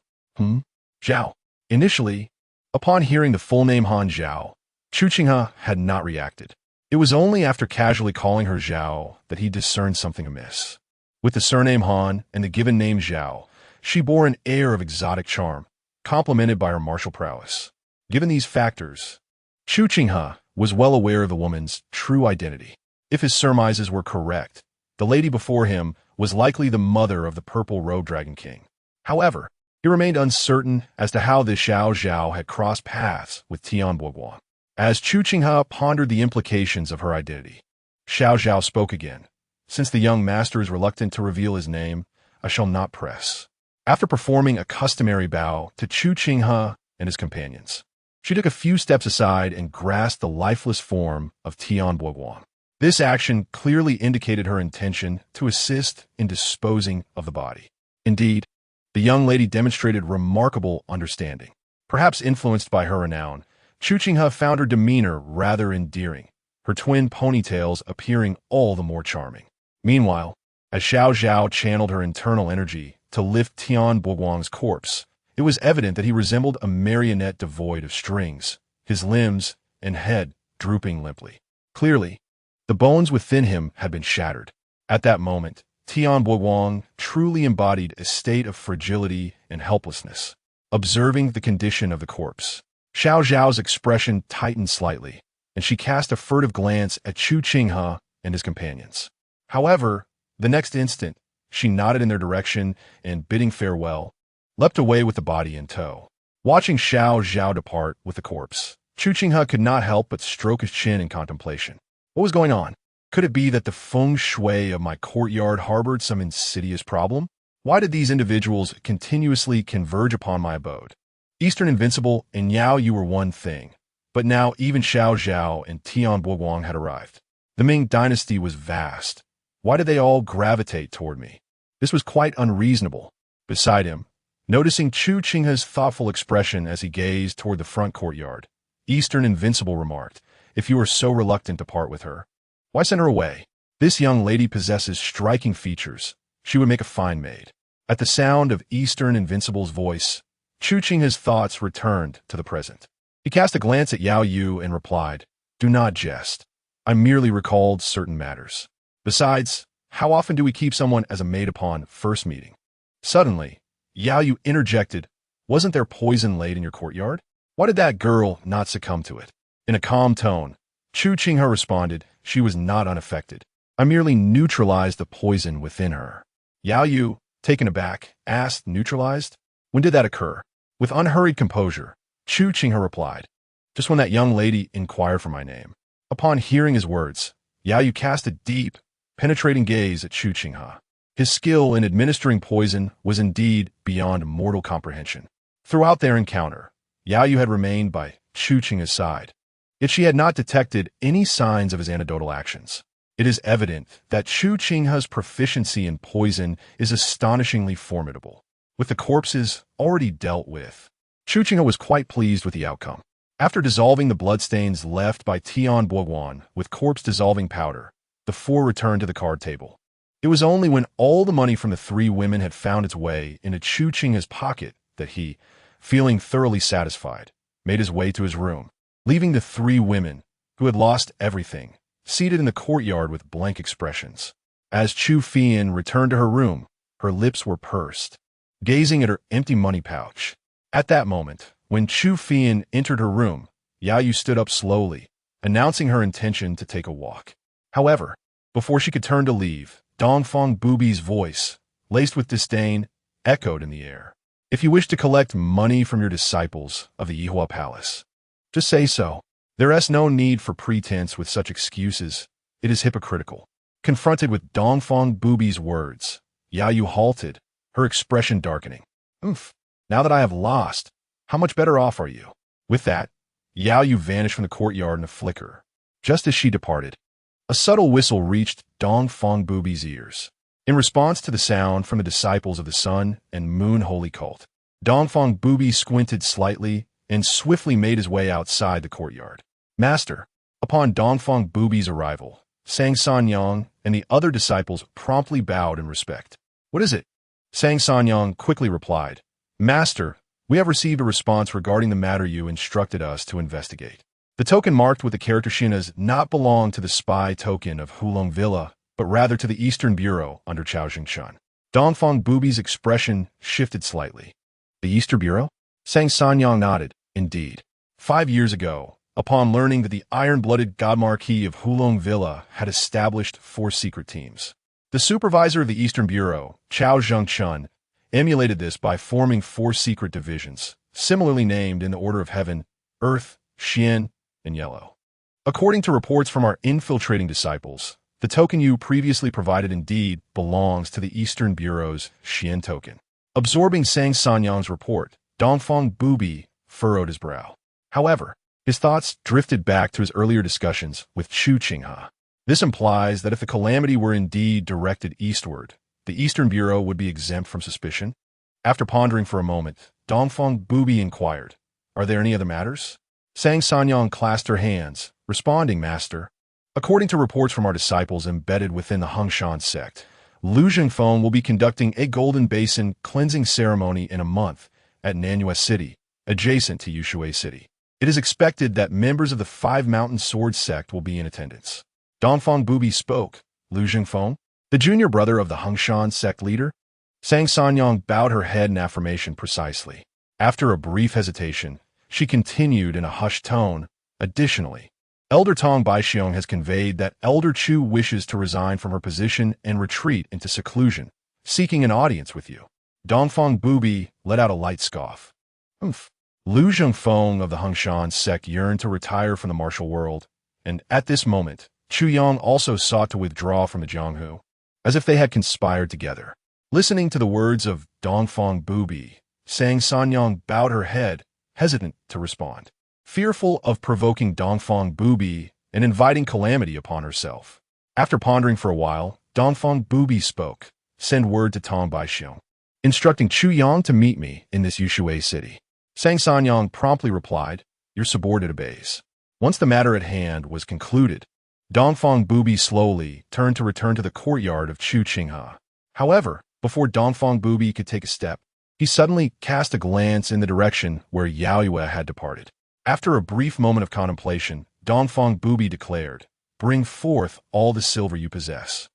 Zhao. Initially, upon hearing the full name Han Zhao, Chu Qinghe had not reacted. It was only after casually calling her Zhao that he discerned something amiss. With the surname Han and the given name Zhao, she bore an air of exotic charm, complemented by her martial prowess. Given these factors, Chu Qinghe was well aware of the woman's true identity. If his surmises were correct, the lady before him was likely the mother of the purple robe dragon king. However, he remained uncertain as to how this Xiao Zhao had crossed paths with Tian Buoguang. As Chu Qinghe pondered the implications of her identity, Xiao Zhao spoke again. "Since the young master is reluctant to reveal his name, I shall not press." After performing a customary bow to Chu Qinghe and his companions, she took a few steps aside and grasped the lifeless form of Tian Buoguang. This action clearly indicated her intention to assist in disposing of the body. Indeed, the young lady demonstrated remarkable understanding. Perhaps influenced by her renown, Chu Qinghe found her demeanor rather endearing, her twin ponytails appearing all the more charming. Meanwhile, as Xiao Zhao channeled her internal energy to lift Tian Buoguang's corpse, it was evident that he resembled a marionette devoid of strings, his limbs and head drooping limply. Clearly, the bones within him had been shattered. At that moment, Tian Buoguang truly embodied a state of fragility and helplessness. Observing the condition of the corpse, Xiao Zhao's expression tightened slightly, and she cast a furtive glance at Chu Qinghe and his companions. However, the next instant, she nodded in their direction and, bidding farewell, leapt away with the body in tow. Watching Xiao Zhao depart with the corpse, Chu Qinghe could not help but stroke his chin in contemplation. What was going on? Could it be that the feng shui of my courtyard harbored some insidious problem? Why did these individuals continuously converge upon my abode? Eastern Invincible and Yaoyue were one thing, but now even Xiao Zhao and Tian Buoguang had arrived. The Ming dynasty was vast. Why did they all gravitate toward me? This was quite unreasonable. Beside him, noticing Chu Qinghe's thoughtful expression as he gazed toward the front courtyard, Eastern Invincible remarked, "If you are so reluctant to part with her, why send her away? This young lady possesses striking features. She would make a fine maid." At the sound of Eastern Invincible's voice, Chu Qinghe's thoughts returned to the present. He cast a glance at Yaoyue and replied, "Do not jest. I merely recalled certain matters. Besides, how often do we keep someone as a maid upon first meeting?" Suddenly, Yaoyue interjected, "Wasn't there poison laid in your courtyard? Why did that girl not succumb to it?" In a calm tone, Chu Qinghe responded, she was not unaffected. I merely neutralized the poison within her. Yaoyue, taken aback, asked, neutralized? When did that occur? With unhurried composure, Chu Qinghe replied, just when that young lady inquired for my name. Upon hearing his words, Yaoyue cast a deep, penetrating gaze at Chu Qinghe. His skill in administering poison was indeed beyond mortal comprehension. Throughout their encounter, Yaoyue had remained by Chu Qinghe's side, yet she had not detected any signs of his anecdotal actions. It is evident that Chu Qinghe's proficiency in poison is astonishingly formidable. With the corpses already dealt with, Chu Qinghe was quite pleased with the outcome. After dissolving the bloodstains left by Tian Boguan with corpse-dissolving powder, the four returned to the card table. It was only when all the money from the three women had found its way into Chu Qinghe's pocket that he, feeling thoroughly satisfied, made his way to his room, leaving the three women, who had lost everything, seated in the courtyard with blank expressions. As Chu Fian returned to her room, her lips were pursed, gazing at her empty money pouch. At that moment, when Chu Fian entered her room, Yaoyue stood up slowly, announcing her intention to take a walk. However, before she could turn to leave, Dongfang Bubai's voice, laced with disdain, echoed in the air. If you wish to collect money from your disciples of the Yihua Palace, just say so. There is no need for pretense with such excuses. It is hypocritical. Confronted with Dongfang Bubai's words, Yaoyue halted, her expression darkening. Now that I have lost, how much better off are you? With that, Yaoyue vanished from the courtyard in a flicker. Just as she departed, a subtle whistle reached Dongfang Bubai's ears. In response to the sound from the disciples of the Sun and Moon Holy Cult, Dongfang Bubai squinted slightly and swiftly made his way outside the courtyard. Master, upon Dongfang Bubai's arrival, Sang Sanyang and the other disciples promptly bowed in respect. What is it? Sang Sanyang quickly replied, Master, we have received a response regarding the matter you instructed us to investigate. The token marked with the character Xin does not belong to the spy token of Hulong Villa, but rather to the Eastern Bureau under Chao Jingchun. Dongfang Bubai's expression shifted slightly. The Eastern Bureau? Sang Sanyang nodded. Indeed. 5 years ago, upon learning that the iron-blooded God Marquis of Hulong Villa had established 4 secret teams, the supervisor of the Eastern Bureau, Chao Jingchun, emulated this by forming 4 secret divisions, similarly named in the order of heaven, earth, Xian, and yellow. According to reports from our infiltrating disciples, the token you previously provided indeed belongs to the Eastern Bureau's Xian token. Absorbing Sang Sanyang's report, Dongfang Bubai furrowed his brow. However, his thoughts drifted back to his earlier discussions with Chu Qinghe. This implies that if the calamity were indeed directed eastward, the Eastern Bureau would be exempt from suspicion. After pondering for a moment, Dongfang Bubai inquired, Are there any other matters? Sang Sanyang clasped her hands, responding, Master. According to reports from our disciples embedded within the Hongshan sect, Lu Zhengfeng will be conducting a Golden Basin cleansing ceremony in a month at Nanyue City, adjacent to Yushui City. It is expected that members of the 5 Mountain Sword sect will be in attendance. Dongfang Bubai spoke. Lu Zhengfeng, the junior brother of the Hongshan sect leader? Sang Sanyang bowed her head in affirmation precisely. After a brief hesitation, she continued in a hushed tone, Additionally, Elder Tong Baixiong has conveyed that Elder Chu wishes to resign from her position and retreat into seclusion, seeking an audience with you. Dongfang Bubai let out a light scoff. Lu Zhengfeng of the Hongshan sect yearned to retire from the martial world, and at this moment, Chu Yang also sought to withdraw from the Jianghu, as if they had conspired together. Listening to the words of Dongfang Bubai, Sang Sanyang bowed her head, hesitant to respond, fearful of provoking Dongfang Bubai and inviting calamity upon herself. After pondering for a while, Dongfang Bubai spoke, Send word to Tong Baixiong, instructing Chu Yang to meet me in this Yushui city. Sang Sanyang promptly replied, Your subordinate obeys. Once the matter at hand was concluded, Dongfang Bubai slowly turned to return to the courtyard of Chu Qinghe. However, before Dongfang Bubai could take a step, he suddenly cast a glance in the direction where Yaoyue had departed. After a brief moment of contemplation, Dongfang Bubai declared, Bring forth all the silver you possess.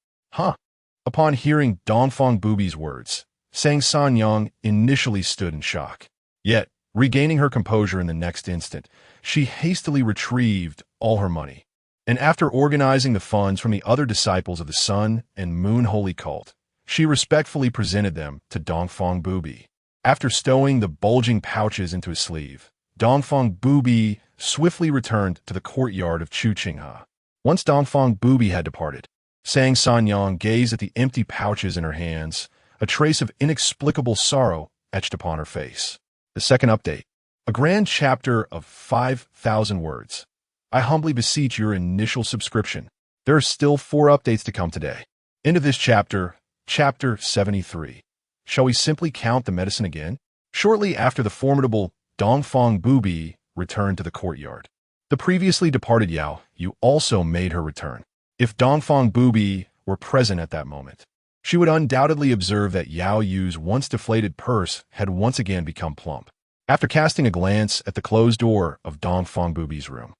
Upon hearing Dongfang Bubai's words, Sang Sanyang initially stood in shock. Yet, regaining her composure in the next instant, she hastily retrieved all her money. and after organizing the funds from the other disciples of the Sun and Moon Holy Cult, she respectfully presented them to Dongfang Bubai. After stowing the bulging pouches into his sleeve, Dongfang Bubai swiftly returned to the courtyard of Chu Qinghe. Once Dongfang Bubai had departed, Sang Sanyang gazed at the empty pouches in her hands, a trace of inexplicable sorrow etched upon her face. The second update. A grand chapter of 5,000 words. I humbly beseech your initial subscription. There are still 4 updates to come today. End of this chapter, Chapter 73. Shall we simply count the medicine again? Shortly after the formidable Dongfang Bubai returned to the courtyard, the previously departed Yaoyue also made her return. If Dongfang Bubai were present at that moment, she would undoubtedly observe that Yaoyue's once deflated purse had once again become plump. After casting a glance at the closed door of Dongfang Bubai's room,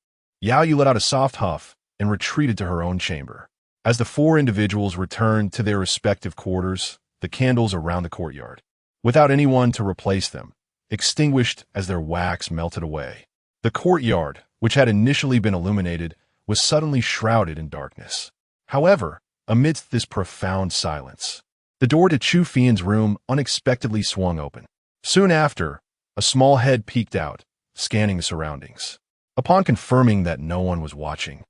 Yaoyue let out a soft huff and retreated to her own chamber. As the 4 individuals returned to their respective quarters, the candles around the courtyard, without anyone to replace them, extinguished as their wax melted away. The courtyard, which had initially been illuminated, was suddenly shrouded in darkness. However, amidst this profound silence, the door to Chu Qinghe's room unexpectedly swung open. Soon after, a small head peeked out, scanning the surroundings. Upon confirming that no one was watching,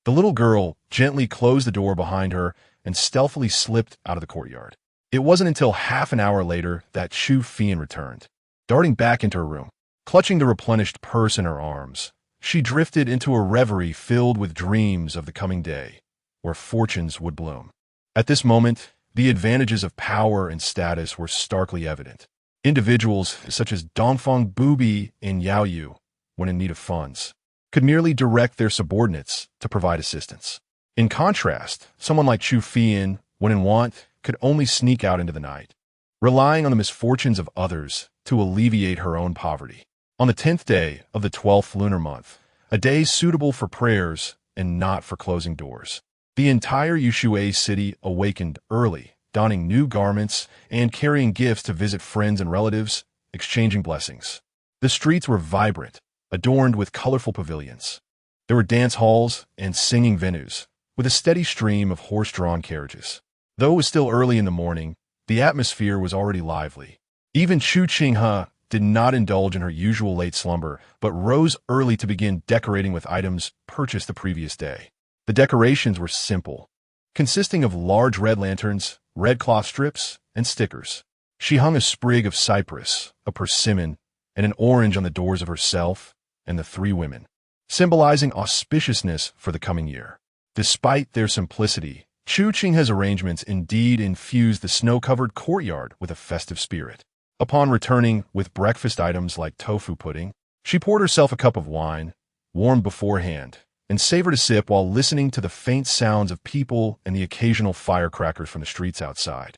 the little girl gently closed the door behind her and stealthily slipped out of the courtyard. It wasn't until half an hour later that Chu Qinghe returned. Darting back into her room, clutching the replenished purse in her arms, she drifted into a reverie filled with dreams of the coming day, where fortunes would bloom. At this moment, the advantages of power and status were starkly evident. Individuals such as Dongfang Bubai and Yaoyue, when in need of funds, could merely direct their subordinates to provide assistance. In contrast, someone like Chu Qinghe, when in want, could only sneak out into the night, relying on the misfortunes of others to alleviate her own poverty. On the 10th day of the 12th lunar month, a day suitable for prayers and not for closing doors, the entire Yushui city awakened early, donning new garments and carrying gifts to visit friends and relatives, exchanging blessings. The streets were vibrant, adorned with colorful pavilions. There were dance halls and singing venues, with a steady stream of horse-drawn carriages. Though it was still early in the morning, the atmosphere was already lively. Even Chu Qinghe did not indulge in her usual late slumber, but rose early to begin decorating with items purchased the previous day. The decorations were simple, consisting of large red lanterns, red cloth strips, and stickers. She hung a sprig of cypress, a persimmon, and an orange on the doors of herself and the 3 women, symbolizing auspiciousness for the coming year. Despite their simplicity, Chu Qinghe's arrangements indeed infused the snow-covered courtyard with a festive spirit. Upon returning with breakfast items like tofu pudding, she poured herself a cup of wine, warmed beforehand, and savored a sip while listening to the faint sounds of people and the occasional firecrackers from the streets outside.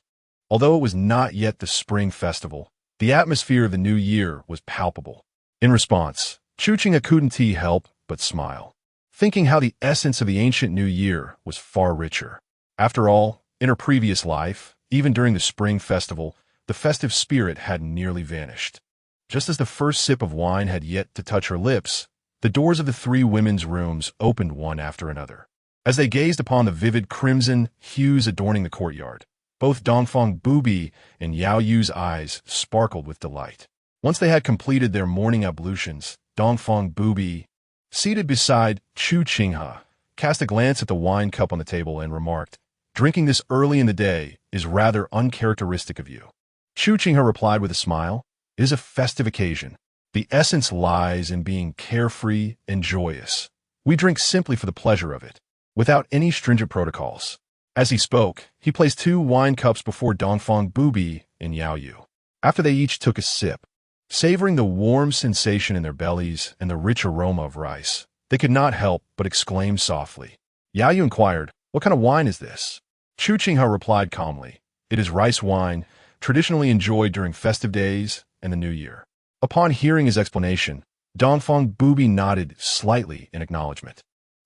Although it was not yet the spring festival, the atmosphere of the new year was palpable. In response, Chu Qinghe couldn't help but smile, thinking how the essence of the ancient new year was far richer. After all, in her previous life, even during the spring festival, the festive spirit had nearly vanished. Just as the first sip of wine had yet to touch her lips, the doors of the 3 women's rooms opened one after another. As they gazed upon the vivid crimson hues adorning the courtyard, both Dongfang Bubai and Yaoyue's eyes sparkled with delight. Once they had completed their morning ablutions, Dongfang Bubai, seated beside Chu Qinghe, cast a glance at the wine cup on the table and remarked, "Drinking this early in the day is rather uncharacteristic of you." Chu Qinghe replied with a smile, "It is a festive occasion. The essence lies in being carefree and joyous. We drink simply for the pleasure of it, without any stringent protocols." As he spoke, he placed 2 wine cups before Dongfang Bubai and Yaoyue. After they each took a sip, savoring the warm sensation in their bellies and the rich aroma of rice, they could not help but exclaim softly. Yaoyue inquired, "What kind of wine is this?" Chu Qinghe replied calmly, "It is rice wine, traditionally enjoyed during festive days and the New Year." Upon hearing his explanation, Dongfang Bubai nodded slightly in acknowledgement.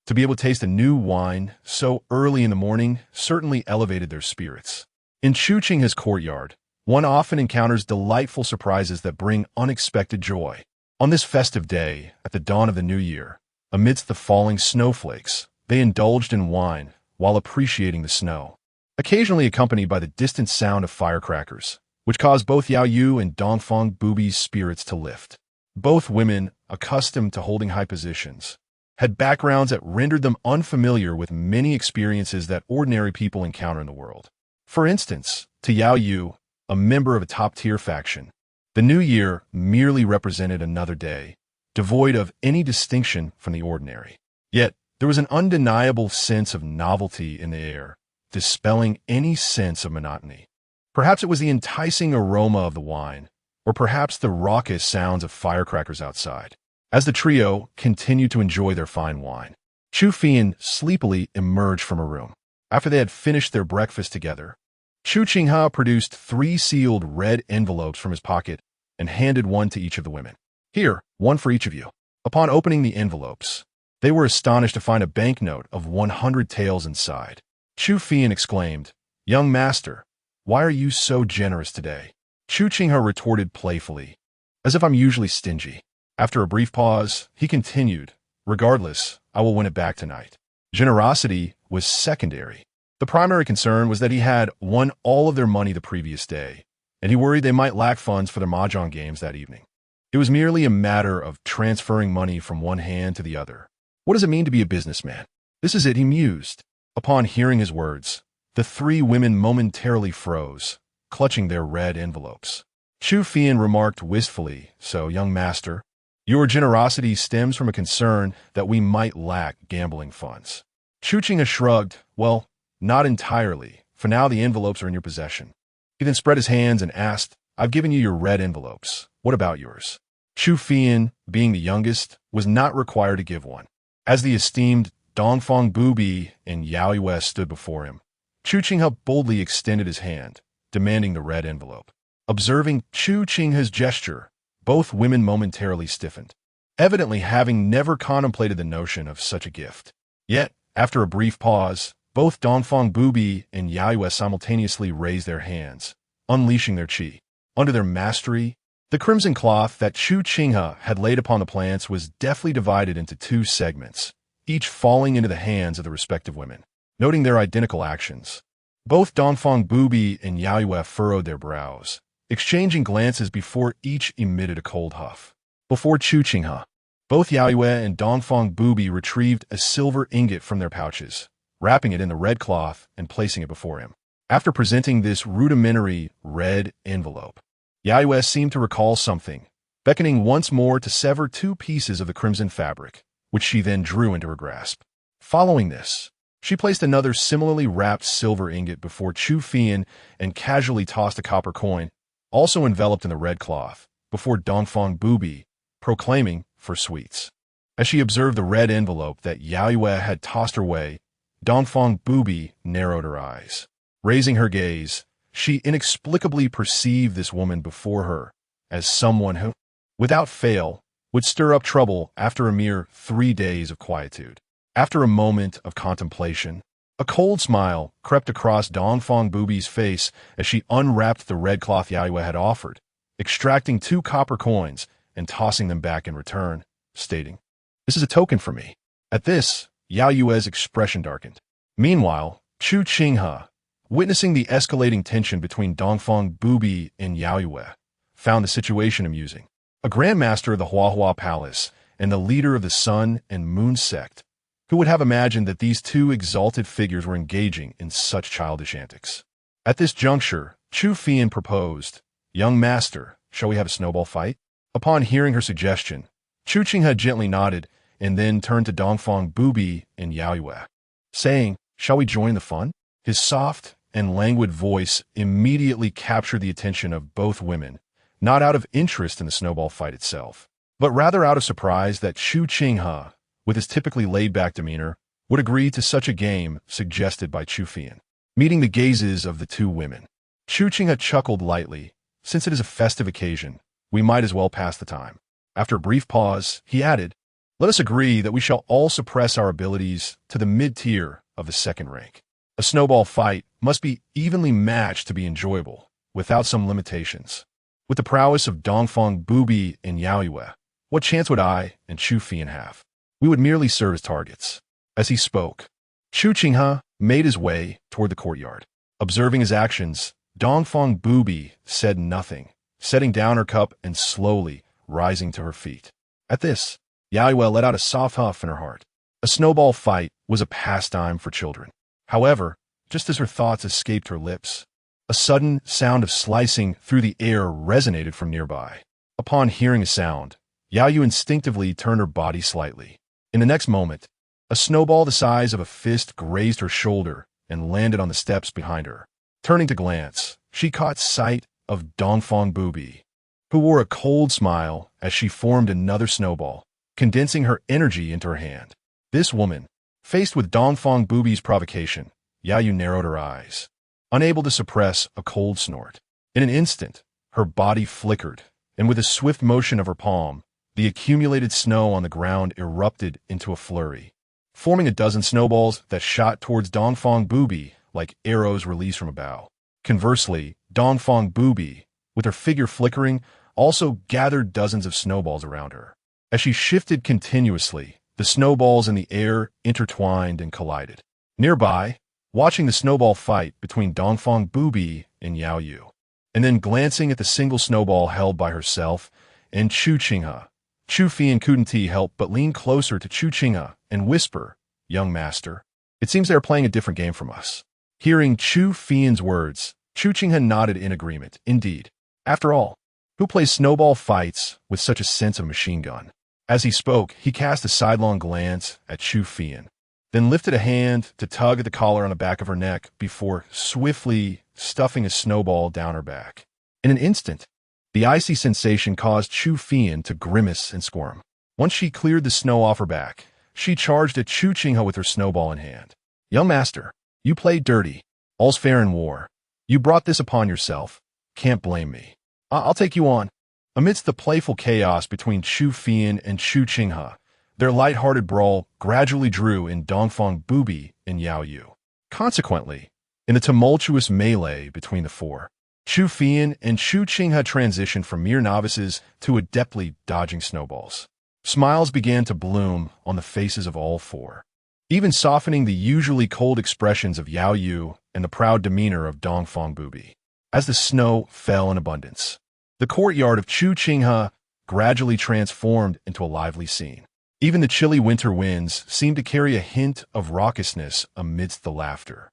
To be able to taste a new wine so early in the morning certainly elevated their spirits. In Chu Qinghe's courtyard, one often encounters delightful surprises that bring unexpected joy. On this festive day, at the dawn of the new year, amidst the falling snowflakes, They indulged in wine while appreciating the snow, occasionally accompanied by the distant sound of firecrackers, which caused both Yaoyue and Dongfang Bubai's spirits to lift. Both women, accustomed to holding high positions, had backgrounds that rendered them unfamiliar with many experiences that ordinary people encounter in the world. For instance, to Yaoyue, a member of a top-tier faction, the new year merely represented another day, devoid of any distinction from the ordinary. Yet, there was an undeniable sense of novelty in the air, dispelling any sense of monotony. Perhaps it was the enticing aroma of the wine, or perhaps the raucous sounds of firecrackers outside. As the trio continued to enjoy their fine wine, Chu Qinghe sleepily emerged from a room. After they had finished their breakfast together, Chu Qinghe produced 3 sealed red envelopes from his pocket and handed one to each of the women. "Here, one for each of you." Upon opening the envelopes, they were astonished to find a banknote of 100 taels inside. Chu Qinghe exclaimed, "Young master, why are you so generous today?" Chu Qinghe retorted playfully, "As if I'm usually stingy." After a brief pause, he continued, "Regardless, I will win it back tonight." Generosity was secondary. The primary concern was that he had won all of their money the previous day, and he worried they might lack funds for their mahjong games that evening. It was merely a matter of transferring money from one hand to the other. What does it mean to be a businessman? This is it, he mused. Upon hearing his words, the 3 women momentarily froze, clutching their red envelopes. Chu Qinghe remarked wistfully, "So, young master, your generosity stems from a concern that we might lack gambling funds." Chu Qinghe shrugged, "Well, not entirely, for now the envelopes are in your possession." He then spread his hands and asked, "I've given you your red envelopes. What about yours?" Chu Qinghe, being the youngest, was not required to give one. As the esteemed Dongfang Bubai and Yaoyue stood before him, Chu Qinghe boldly extended his hand, demanding the red envelope. Observing Chu Qinghe's gesture, both women momentarily stiffened, evidently having never contemplated the notion of such a gift. Yet, after a brief pause, both Dongfang Bubai and Yaoyue simultaneously raised their hands, unleashing their qi. Under their mastery, the crimson cloth that Chu Qinghe had laid upon the plants was deftly divided into 2 segments, each falling into the hands of the respective women. Noting their identical actions, both Dongfang Bubai and Yaoyue furrowed their brows, exchanging glances before each emitted a cold huff. Before Chu Qinghe, both Yaoyue and Dongfang Bubai retrieved a silver ingot from their pouches, wrapping it in the red cloth and placing it before him. After presenting this rudimentary red envelope, Yaoyue seemed to recall something, beckoning once more to sever 2 pieces of the crimson fabric, which she then drew into her grasp. Following this, she placed another similarly wrapped silver ingot before Chu Qinghe and casually tossed a copper coin, also enveloped in the red cloth, before Dongfang Bubai, proclaiming for sweets. As she observed the red envelope that Yaoyue had tossed her way, Dongfang Bubai narrowed her eyes. Raising her gaze, she inexplicably perceived this woman before her as someone who, without fail, would stir up trouble after a mere 3 days of quietude. After a moment of contemplation, a cold smile crept across Dongfang Bubai's face as she unwrapped the red cloth Yaoyue had offered, extracting 2 copper coins and tossing them back in return, stating, "This is a token for me." At this, Yaoyue's expression darkened. Meanwhile, Chu Qinghe, witnessing the escalating tension between Dongfang Bubai and Yaoyue, found the situation amusing. A grandmaster of the Huahua Palace and the leader of the Sun and Moon sect, who would have imagined that these 2 exalted figures were engaging in such childish antics? At this juncture, Chu Qinghe proposed, "Young master, shall we have a snowball fight?" Upon hearing her suggestion, Chu Qinghe gently nodded and then turned to Dongfang Bubai and Yaoyue, saying, "Shall we join the fun?" His soft and languid voice immediately captured the attention of both women, not out of interest in the snowball fight itself, but rather out of surprise that Chu Qinghe, with his typically laid-back demeanor, would agree to such a game suggested by Chu Qinghe. Meeting the gazes of the 2 women, Chu Qinghe chuckled lightly. "Since it is a festive occasion, we might as well pass the time." After a brief pause, he added, "Let us agree that we shall all suppress our abilities to the mid-tier of the 2nd rank. A snowball fight must be evenly matched to be enjoyable, without some limitations. With the prowess of Dongfang Bubai and Yaoyue, what chance would I and Chu Qinghe have? We would merely serve as targets." As he spoke, Chu Qinghe made his way toward the courtyard. Observing his actions, Dongfang Bubai said nothing, setting down her cup and slowly rising to her feet. At this, Yaoyue let out a soft huff in her heart. A snowball fight was a pastime for children. However, just as her thoughts escaped her lips, a sudden sound of slicing through the air resonated from nearby. Upon hearing a sound, Yaoyue instinctively turned her body slightly. In the next moment, a snowball the size of a fist grazed her shoulder and landed on the steps behind her. Turning to glance, she caught sight of Dongfang Bubai, who wore a cold smile as she formed another snowball, condensing her energy into her hand. This woman, faced with Dongfang Bubai's provocation, Yaoyue narrowed her eyes, unable to suppress a cold snort. In an instant, her body flickered, and with a swift motion of her palm, the accumulated snow on the ground erupted into a flurry, forming a dozen snowballs that shot towards Dongfang Bubai like arrows released from a bow. Conversely, Dongfang Bubai, with her figure flickering, also gathered dozens of snowballs around her. As she shifted continuously, the snowballs in the air intertwined and collided. Nearby, watching the snowball fight between Dongfang Bubai and Yaoyue, and then glancing at the single snowball held by herself and Chu Qinghe, Chu Fian couldn't help but lean closer to Chu Qinghe and whisper, "Young master, it seems they are playing a different game from us." Hearing Chu Fian's words, Chu Qinghe nodded in agreement. Indeed. After all, who plays snowball fights with such a sense of machine gun? As he spoke, he cast a sidelong glance at Chu Fian, then lifted a hand to tug at the collar on the back of her neck before swiftly stuffing a snowball down her back. In an instant, the icy sensation caused Chu Fian to grimace and squirm. Once she cleared the snow off her back, she charged at Chu Qinghe with her snowball in hand. "Young master, you played dirty. All's fair in war. You brought this upon yourself. Can't blame me. I'll take you on." Amidst the playful chaos between Chu Fian and Chu Qinghe, their light-hearted brawl gradually drew in Dongfang Bubai and Yaoyue. Consequently, in the tumultuous melee between the four, Chu Fian and Chu Qinghe transitioned from mere novices to adeptly dodging snowballs. Smiles began to bloom on the faces of all four, even softening the usually cold expressions of Yaoyue and the proud demeanor of Dongfang Bubai. As the snow fell in abundance, the courtyard of Chu Qinghe gradually transformed into a lively scene. Even the chilly winter winds seemed to carry a hint of raucousness amidst the laughter.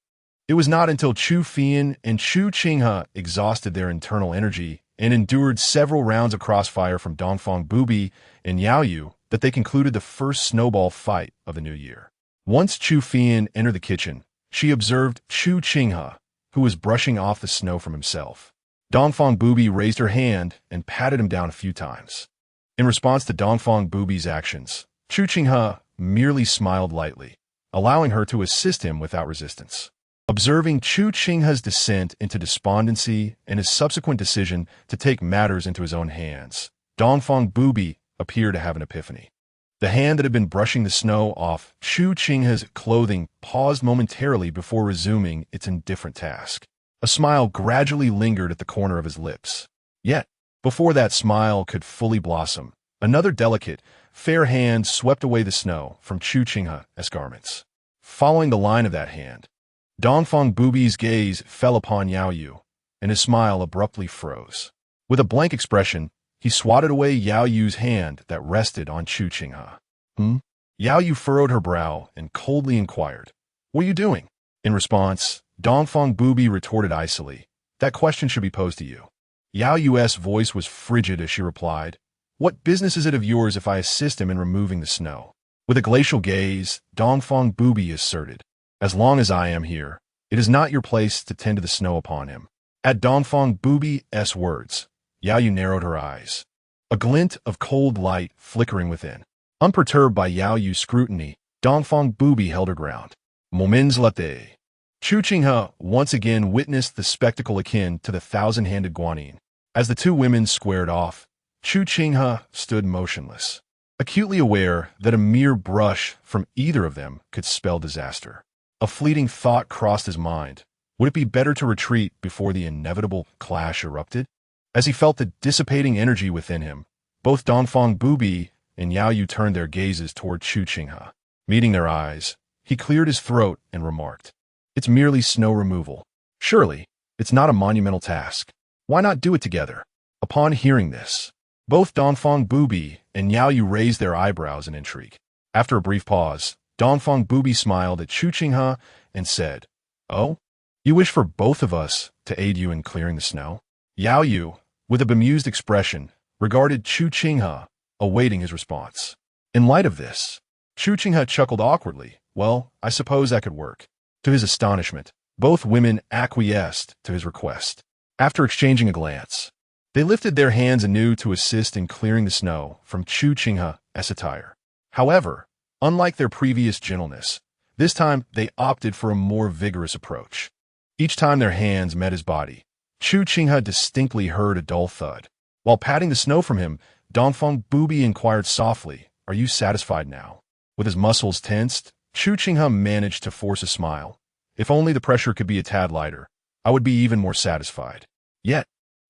It was not until Chu Fian and Chu Qinghe exhausted their internal energy and endured several rounds of crossfire from Dongfang Bubai and Yaoyue that they concluded the first snowball fight of the new year. Once Chu Fian entered the kitchen, she observed Chu Qinghe, who was brushing off the snow from himself. Dongfang Bubai raised her hand and patted him down a few times. In response to Dongfang Bubai's actions, Chu Qinghe merely smiled lightly, allowing her to assist him without resistance. Observing Chu Qinghe's descent into despondency and his subsequent decision to take matters into his own hands, Dongfang Bubai appeared to have an epiphany. The hand that had been brushing the snow off Chu Qinghe's clothing paused momentarily before resuming its indifferent task. A smile gradually lingered at the corner of his lips. Yet, before that smile could fully blossom, another delicate, fair hand swept away the snow from Chu Qinghe's garments. Following the line of that hand, Dongfang Bubai's gaze fell upon Yaoyue, and his smile abruptly froze. With a blank expression, he swatted away Yaoyue's hand that rested on Chu Qinghe. Yaoyue furrowed her brow and coldly inquired, "What are you doing?" In response, Dongfang Bubai retorted icily, "That question should be posed to you." Yaoyue's voice was frigid as she replied, "What business is it of yours if I assist him in removing the snow?" With a glacial gaze, Dongfang Bubai asserted, "As long as I am here, it is not your place to tend to the snow upon him." At Dongfang Bubai's words, Yaoyue narrowed her eyes, a glint of cold light flickering within. Unperturbed by Yaoyue's scrutiny, Dongfang Bubai held her ground. Moments later, Chu Qinghe once again witnessed the spectacle akin to the thousand-handed guqin. As the two women squared off, Chu Qinghe stood motionless, acutely aware that a mere brush from either of them could spell disaster. A fleeting thought crossed his mind. Would it be better to retreat before the inevitable clash erupted? As he felt the dissipating energy within him, both Dongfang Bubai and Yaoyue turned their gazes toward Chu Qinghe. Meeting their eyes, He cleared his throat and remarked, "It's merely snow removal. Surely, it's not a monumental task. Why not do it together?" Upon hearing this, both Dongfang Bubai and Yaoyue raised their eyebrows in intrigue. After a brief pause, Dongfang Bubai smiled at Chu Qinghe and said, "Oh, you wish for both of us to aid you in clearing the snow?" Yaoyue, with a bemused expression, regarded Chu Qinghe, awaiting his response. In light of this, Chu Qinghe chuckled awkwardly. "Well, I suppose that could work." To his astonishment, both women acquiesced to his request. After exchanging a glance, they lifted their hands anew to assist in clearing the snow from Chu Qinghe's attire. However, unlike their previous gentleness, this time they opted for a more vigorous approach. Each time their hands met his body, Chu Qinghe distinctly heard a dull thud. While patting the snow from him, Dongfang Bubai inquired softly, "Are you satisfied now?" With his muscles tensed, Chu Qinghe managed to force a smile. "If only the pressure could be a tad lighter, I would be even more satisfied." Yet,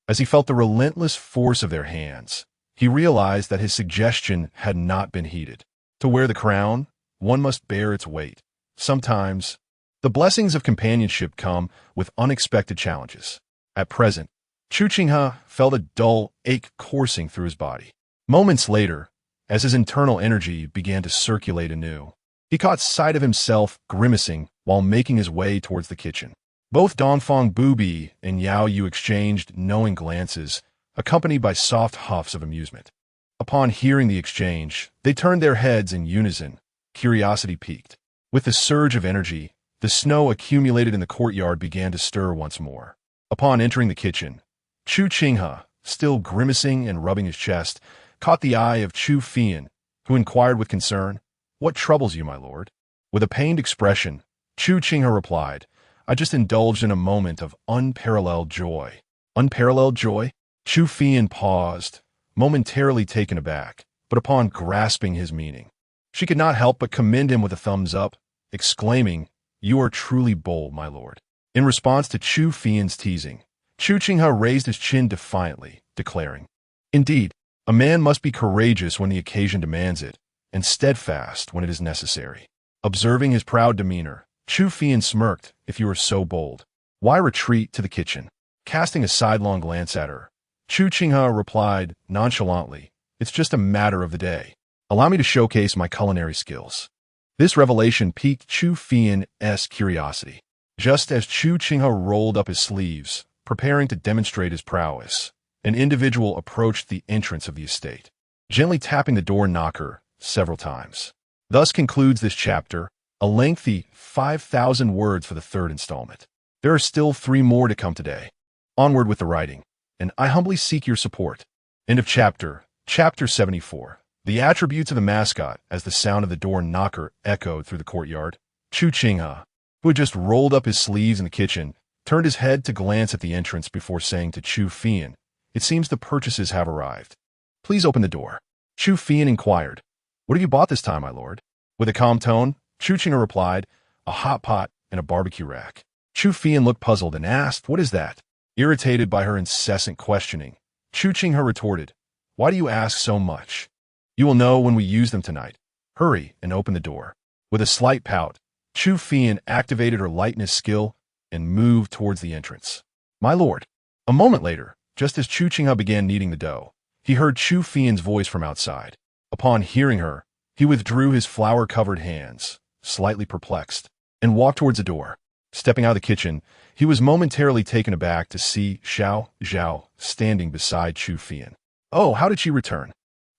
as he felt the relentless force of their hands, he realized that his suggestion had not been heeded. To wear the crown, one must bear its weight. Sometimes, the blessings of companionship come with unexpected challenges. At present, Chu Qinghe felt a dull ache coursing through his body. Moments later, as his internal energy began to circulate anew, he caught sight of himself grimacing while making his way towards the kitchen. Both Dongfang Bubai and Yaoyue exchanged knowing glances, accompanied by soft huffs of amusement. Upon hearing the exchange, they turned their heads in unison, curiosity piqued. With the surge of energy, the snow accumulated in the courtyard began to stir once more. Upon entering the kitchen, Chu Qinghe, still grimacing and rubbing his chest, caught the eye of Chu Fian, who inquired with concern, "What troubles you, my lord?" With a pained expression, Chu Qinghe replied, "I just indulged in a moment of unparalleled joy." Unparalleled joy? Chu Fian paused, momentarily taken aback, but upon grasping his meaning, she could not help but commend him with a thumbs up, exclaiming, "You are truly bold, my lord." In response to Chu Fian's teasing, Chu Qinghe raised his chin defiantly, declaring, "Indeed, a man must be courageous when the occasion demands it, and steadfast when it is necessary." Observing his proud demeanor, Chu Fian smirked, "If you are so bold, why retreat to the kitchen?" Casting a sidelong glance at her, Chu Qinghe replied nonchalantly, "It's just a matter of the day. Allow me to showcase my culinary skills." This revelation piqued Chu Fian's curiosity. Just as Chu Qinghe rolled up his sleeves, preparing to demonstrate his prowess, an individual approached the entrance of the estate, gently tapping the door knocker several times. Thus concludes this chapter, a lengthy 5,000 words for the third installment. There are still 3 more to come today. Onward with the writing, and I humbly seek your support. End of chapter. Chapter 74. The attributes of the mascot as the sound of the door knocker echoed through the courtyard. Chu Qinghe, who had just rolled up his sleeves in the kitchen, turned his head to glance at the entrance before saying to Chu Fian, "It seems the purchases have arrived. Please open the door." Chu Fian inquired, "What have you bought this time, my lord?" With a calm tone, Chu Qinghe replied, "A hot pot and a barbecue rack." Chu Fian looked puzzled and asked, "What is that?" Irritated by her incessant questioning, Chu Qinghe retorted, "Why do you ask so much? You will know when we use them tonight. Hurry and open the door." With a slight pout, Chu Fian activated her lightness skill and moved towards the entrance. "My lord." A moment later, just as Chu Qinghe began kneading the dough, he heard Chu Fian's voice from outside. Upon hearing her, he withdrew his flour-covered hands, slightly perplexed, and walked towards the door. Stepping out of the kitchen, he was momentarily taken aback to see Xiao Zhao standing beside Chu Fian. "Oh, how did she return?"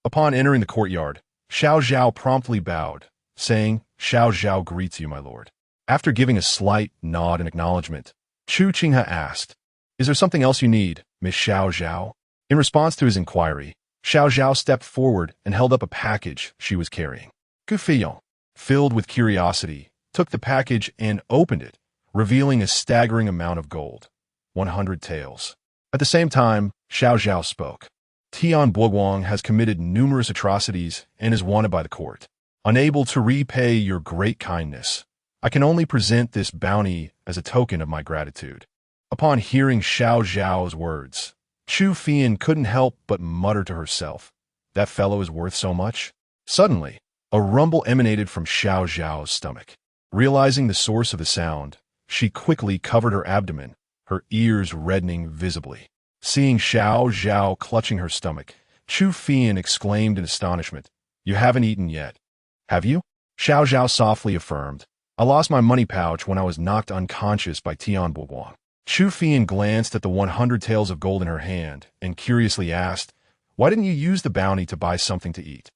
Upon entering the courtyard, Xiao Zhao promptly bowed, saying, "Xiao Zhao greets you, my lord." After giving a slight nod in acknowledgement, Chu Qinghe asked, "Is there something else you need, Miss Xiao Zhao?" In response to his inquiry, Xiao Zhao stepped forward and held up a package she was carrying. Guqin, filled with curiosity, took the package and opened it, revealing a staggering amount of gold, 100 taels. At the same time, Xiao Zhao spoke. "Tian Buoguang has committed numerous atrocities and is wanted by the court. Unable to repay your great kindness, I can only present this bounty as a token of my gratitude." Upon hearing Xiao Zhao's words, Chu Fian couldn't help but mutter to herself, "That fellow is worth so much?" Suddenly, a rumble emanated from Xiao Zhao's stomach. Realizing the source of the sound, she quickly covered her abdomen, her ears reddening visibly. Seeing Xiao Zhao clutching her stomach, Chu Qinghe exclaimed in astonishment, "You haven't eaten yet, have you?" Xiao Zhao softly affirmed, "I lost my money pouch when I was knocked unconscious by Tian Bubai." Chu Qinghe glanced at the 100 taels of gold in her hand and curiously asked, "Why didn't you use the bounty to buy something to eat?"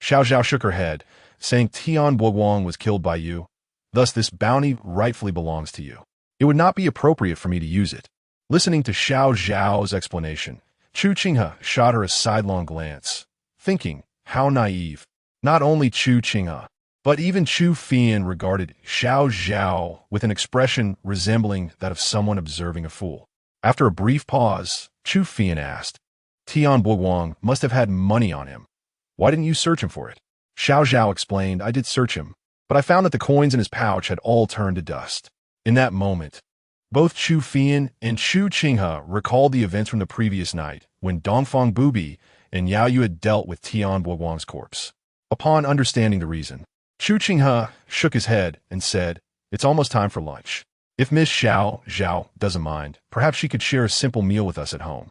Xiao Zhao shook her head, saying Tian Bubai was killed by you. Thus this bounty rightfully belongs to you. It would not be appropriate for me to use it. Listening to Xiao Zhao's explanation, Chu Qinghe shot her a sidelong glance, thinking, how naive. Not only Chu Qinghe, but even Chu Qinghe regarded Xiao Zhao with an expression resembling that of someone observing a fool. After a brief pause, Chu Qinghe asked, Tian Bubai must have had money on him. Why didn't you search him for it? Xiao Zhao explained, I did search him, but I found that the coins in his pouch had all turned to dust. In that moment, both Chu Qinghe and Chu Qinghe recalled the events from the previous night when Dongfang Bubai and Yaoyue had dealt with Tian Buibai's corpse. Upon understanding the reason, Chu Qinghe shook his head and said, it's almost time for lunch. If Miss Xiao Zhao doesn't mind, perhaps she could share a simple meal with us at home.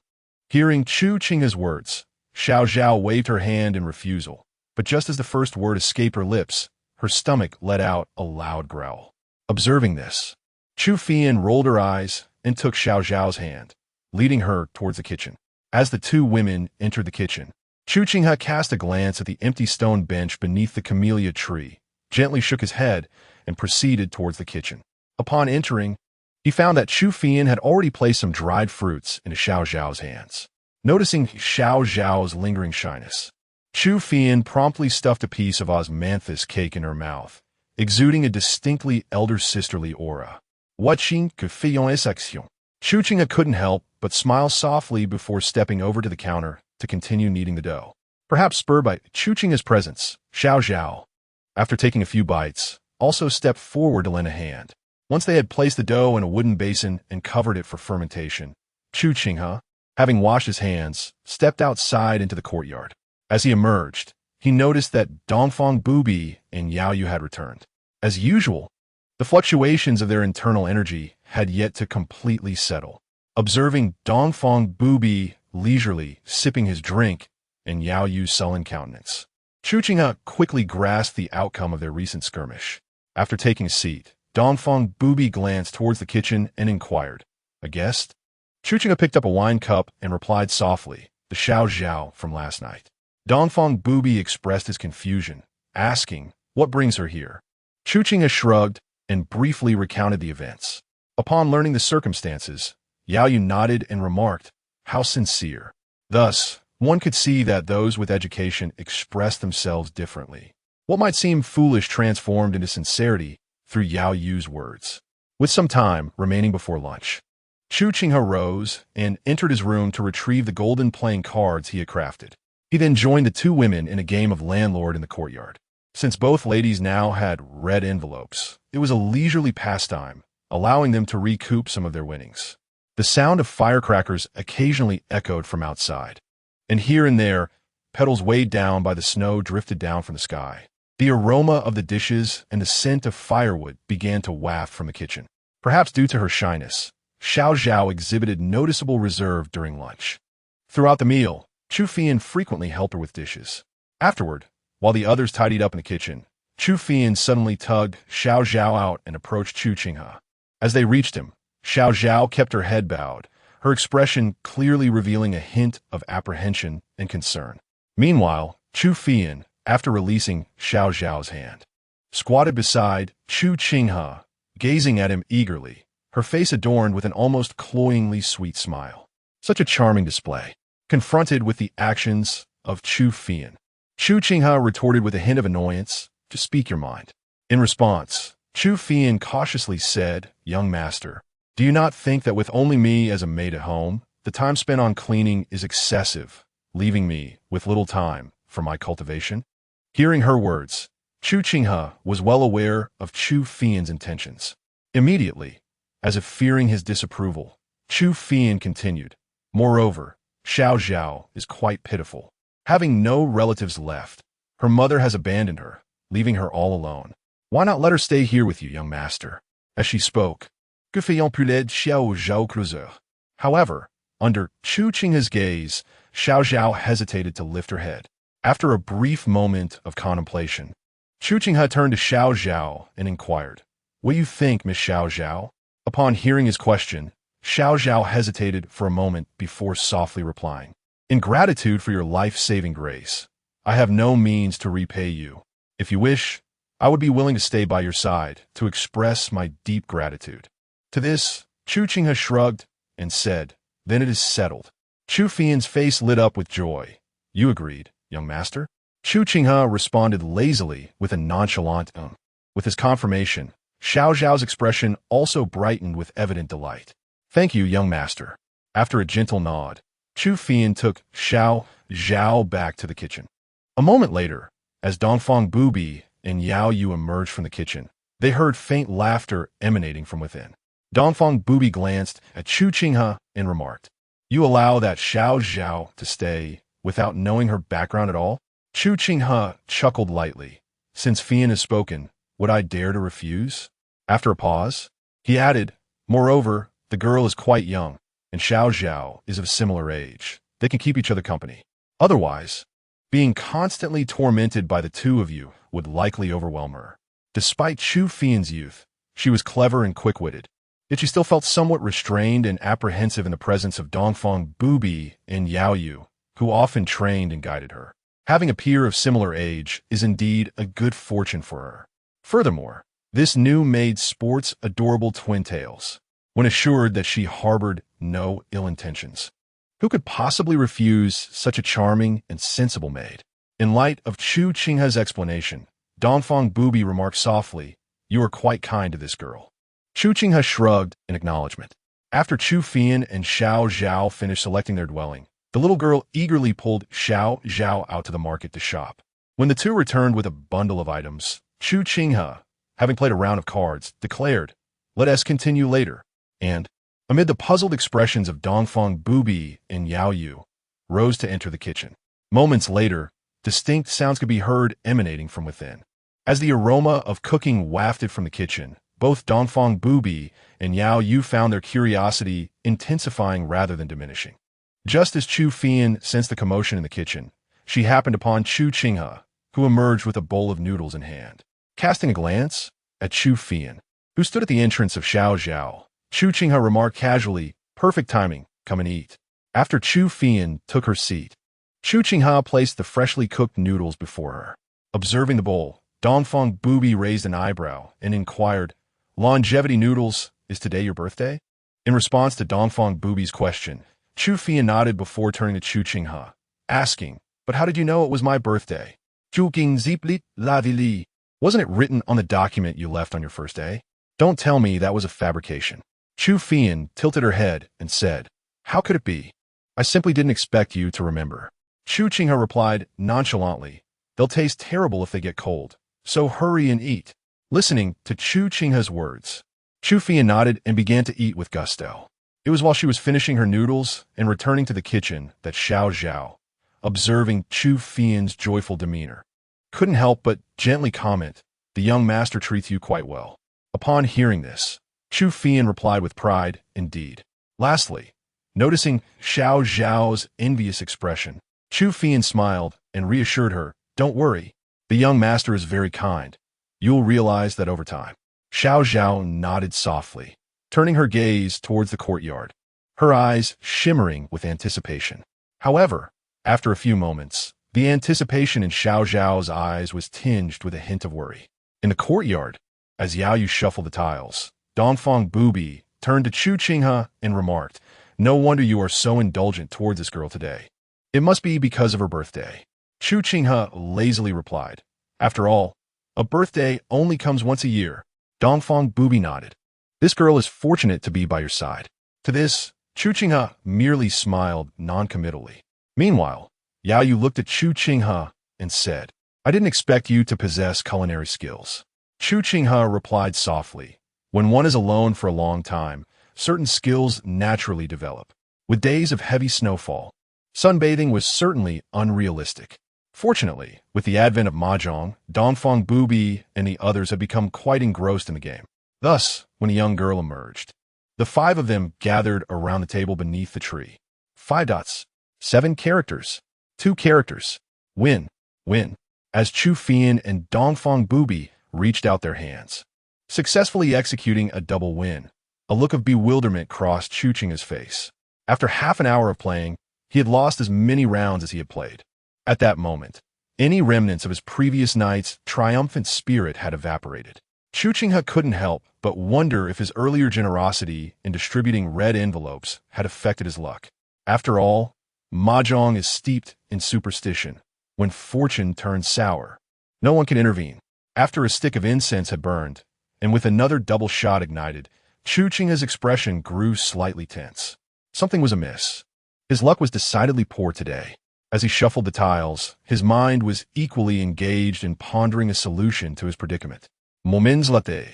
Hearing Chu Qinghe's words, Xiao Zhao waved her hand in refusal, but just as the first word escaped her lips, her stomach let out a loud growl. Observing this, Chu Qinghe rolled her eyes and took Xiao Zhao's hand, leading her towards the kitchen. As the two women entered the kitchen, Chu Qinghe cast a glance at the empty stone bench beneath the camellia tree, gently shook his head, and proceeded towards the kitchen. Upon entering, he found that Chu Qinghe had already placed some dried fruits into Xiao Zhao's hands. Noticing Xiao Zhao's lingering shyness, Chu Qinghe promptly stuffed a piece of osmanthus cake in her mouth, exuding a distinctly elder sisterly aura. Watching que fait en section. Chu Qinghe couldn't help but smile softly before stepping over to the counter to continue kneading the dough. Perhaps spurred by Chu Qinghe's presence, Xiao Zhao, after taking a few bites, also stepped forward to lend a hand. Once they had placed the dough in a wooden basin and covered it for fermentation, Chu Qinghe, having washed his hands, stepped outside into the courtyard. As he emerged, he noticed that Dongfang Bubai and Yaoyue had returned. As usual, the fluctuations of their internal energy had yet to completely settle. Observing Dongfang Bubai leisurely sipping his drink and Yaoyue's sullen countenance, Chu Qinghe quickly grasped the outcome of their recent skirmish. After taking a seat, Dongfang Bubai glanced towards the kitchen and inquired, a guest? Chu Qinghe picked up a wine cup and replied softly, the Xiao Zhao from last night. Dongfang Bubai expressed his confusion, asking, what brings her here? Chu Qinghe shrugged and briefly recounted the events. Upon learning the circumstances, Yaoyue nodded and remarked, how sincere. Thus, one could see that those with education express themselves differently. What might seem foolish transformed into sincerity through Yaoyue's words. With some time remaining before lunch, Chu Qinghe rose and entered his room to retrieve the golden playing cards he had crafted. He then joined the two women in a game of landlord in the courtyard. Since both ladies now had red envelopes, it was a leisurely pastime, allowing them to recoup some of their winnings. The sound of firecrackers occasionally echoed from outside, and here and there, petals weighed down by the snow drifted down from the sky. The aroma of the dishes and the scent of firewood began to waft from the kitchen. Perhaps due to her shyness, Xiao Zhao exhibited noticeable reserve during lunch. Throughout the meal, Chu Qinghe frequently helped her with dishes. Afterward, while the others tidied up in the kitchen, Chu Qinghe suddenly tugged Xiao Zhao out and approached Chu Qinghe. As they reached him, Xiao Zhao kept her head bowed, her expression clearly revealing a hint of apprehension and concern. Meanwhile, Chu Qinghe, after releasing Xiao Zhao's hand, squatted beside Chu Qinghe, gazing at him eagerly, her face adorned with an almost cloyingly sweet smile. Such a charming display. Confronted with the actions of Chu Qinghe, Chu Qinghe retorted with a hint of annoyance, just speak your mind. In response, Chu Qinghe cautiously said, young master, do you not think that with only me as a maid at home, the time spent on cleaning is excessive, leaving me with little time for my cultivation? Hearing her words, Chu Qinghe was well aware of Chu Qinghe's intentions. Immediately, as if fearing his disapproval, Chu Qinghe continued, moreover, Xiao Zhao is quite pitiful. Having no relatives left, her mother has abandoned her, leaving her all alone. Why not let her stay here with you, young master? As she spoke, que fait-on pour l'aide Xiao Zhao Cruiser? However, under Chu Qinghe's gaze, Xiao Zhao hesitated to lift her head. After a brief moment of contemplation, Chu Qinghe turned to Xiao Zhao and inquired, "What do you think, Miss Xiao Zhao?" Upon hearing his question, Xiao Zhao hesitated for a moment before softly replying, "In gratitude for your life-saving grace, I have no means to repay you. If you wish, I would be willing to stay by your side to express my deep gratitude." To this, Chu Qinghe shrugged and said, "Then it is settled." Chu Fian's face lit up with joy. "You agreed, young master?" Chu Qinghe responded lazily with a nonchalant With his confirmation, Xiao Zhao's expression also brightened with evident delight. "Thank you, young master." After a gentle nod, Chu Fian took Xiao Zhao back to the kitchen. A moment later, as Dongfang Bubai and Yaoyue emerged from the kitchen, they heard faint laughter emanating from within. Dongfang Bubai glanced at Chu Qinghe and remarked, "You allow that Xiao Zhao to stay without knowing her background at all?" Chu Qinghe chuckled lightly. "Since Fian has spoken, would I dare to refuse?" After a pause, he added, "Moreover, the girl is quite young, and Xiao Zhao is of similar age. They can keep each other company. Otherwise, being constantly tormented by the two of you would likely overwhelm her." Despite Chu Fian's youth, she was clever and quick-witted. Yet she still felt somewhat restrained and apprehensive in the presence of Dongfang Bubai and Yaoyue, who often trained and guided her. Having a peer of similar age is indeed a good fortune for her. Furthermore, this new maid sports adorable twin tails, when assured that she harbored no ill intentions. Who could possibly refuse such a charming and sensible maid? In light of Chu Qinghe's explanation, Dongfang Bubai remarked softly, "You are quite kind to this girl." Chu Qinghe shrugged in acknowledgement. After Chu Fian and Xiao Zhao finished selecting their dwelling, the little girl eagerly pulled Xiao Zhao out to the market to shop. When the two returned with a bundle of items, Chu Qinghe, having played a round of cards, declared, "Let us continue later," and, amid the puzzled expressions of Dongfang Bubai and Yaoyue, rose to enter the kitchen. Moments later, distinct sounds could be heard emanating from within. As the aroma of cooking wafted from the kitchen, both Dongfang Bubai and Yaoyue found their curiosity intensifying rather than diminishing. Just as Chu Fian sensed the commotion in the kitchen, she happened upon Chu Qinghe, who emerged with a bowl of noodles in hand. Casting a glance at Chu Fian, who stood at the entrance of Xiao Zhao, Chu Qinghe remarked casually, "Perfect timing, come and eat." After Chu Fian took her seat, Chu Qinghe placed the freshly cooked noodles before her. Observing the bowl, Dongfang Bubai raised an eyebrow and inquired, "Longevity noodles, is today your birthday?" In response to Dongfang Bubai's question, Chu Fian nodded before turning to Chu Qinghe, asking, "But how did you know it was my birthday?" "Guqin ziplit la vili. Wasn't it written on the document you left on your first day?" "Don't tell me that was a fabrication." Chu Fian tilted her head and said, "How could it be? I simply didn't expect you to remember." Chu Qinghe replied nonchalantly, "They'll taste terrible if they get cold, so hurry and eat." Listening to Chu Qinghe's words, Chu Fian nodded and began to eat with gusto. It was while she was finishing her noodles and returning to the kitchen that Xiao Zhao, observing Chu Fian's joyful demeanor, couldn't help but gently comment, "The young master treats you quite well." Upon hearing this, Chu Fian replied with pride, "Indeed." Lastly, noticing Xiao Zhao's envious expression, Chu Fian smiled and reassured her, "Don't worry, the young master is very kind. You'll realize that over time." Xiao Zhao nodded softly, turning her gaze towards the courtyard, her eyes shimmering with anticipation. However, after a few moments, the anticipation in Xiao Zhao's eyes was tinged with a hint of worry. In the courtyard, as Yaoyue shuffled the tiles, Dongfang Bubai turned to Chu Qinghe and remarked, "No wonder you are so indulgent towards this girl today. It must be because of her birthday." Chu Qinghe lazily replied, "After all, a birthday only comes once a year." Dongfang Bubai nodded. "This girl is fortunate to be by your side." To this, Chu Qinghe merely smiled noncommittally. Meanwhile, Yaoyue looked at Chu Qinghe and said, "I didn't expect you to possess culinary skills." Chu Qinghe replied softly, "When one is alone for a long time, certain skills naturally develop." With days of heavy snowfall, sunbathing was certainly unrealistic. Fortunately, with the advent of mahjong, Dongfang Bubai and the others had become quite engrossed in the game. Thus, when a young girl emerged, the five of them gathered around the table beneath the tree. 5 dots. 7 characters. 2 characters. Win. Win. As Chu Qinghe and Dongfang Bubai reached out their hands, successfully executing a double win. A look of bewilderment crossed Chu Qinghe's face. After half an hour of playing, he had lost as many rounds as he had played. At that moment, any remnants of his previous night's triumphant spirit had evaporated. Chu Qinghe couldn't help but wonder if his earlier generosity in distributing red envelopes had affected his luck. After all, mahjong is steeped in superstition. When fortune turns sour, no one can intervene. After a stick of incense had burned, and with another double shot ignited, Chu Qinghe's expression grew slightly tense. Something was amiss. His luck was decidedly poor today. As he shuffled the tiles, his mind was equally engaged in pondering a solution to his predicament. Moments later,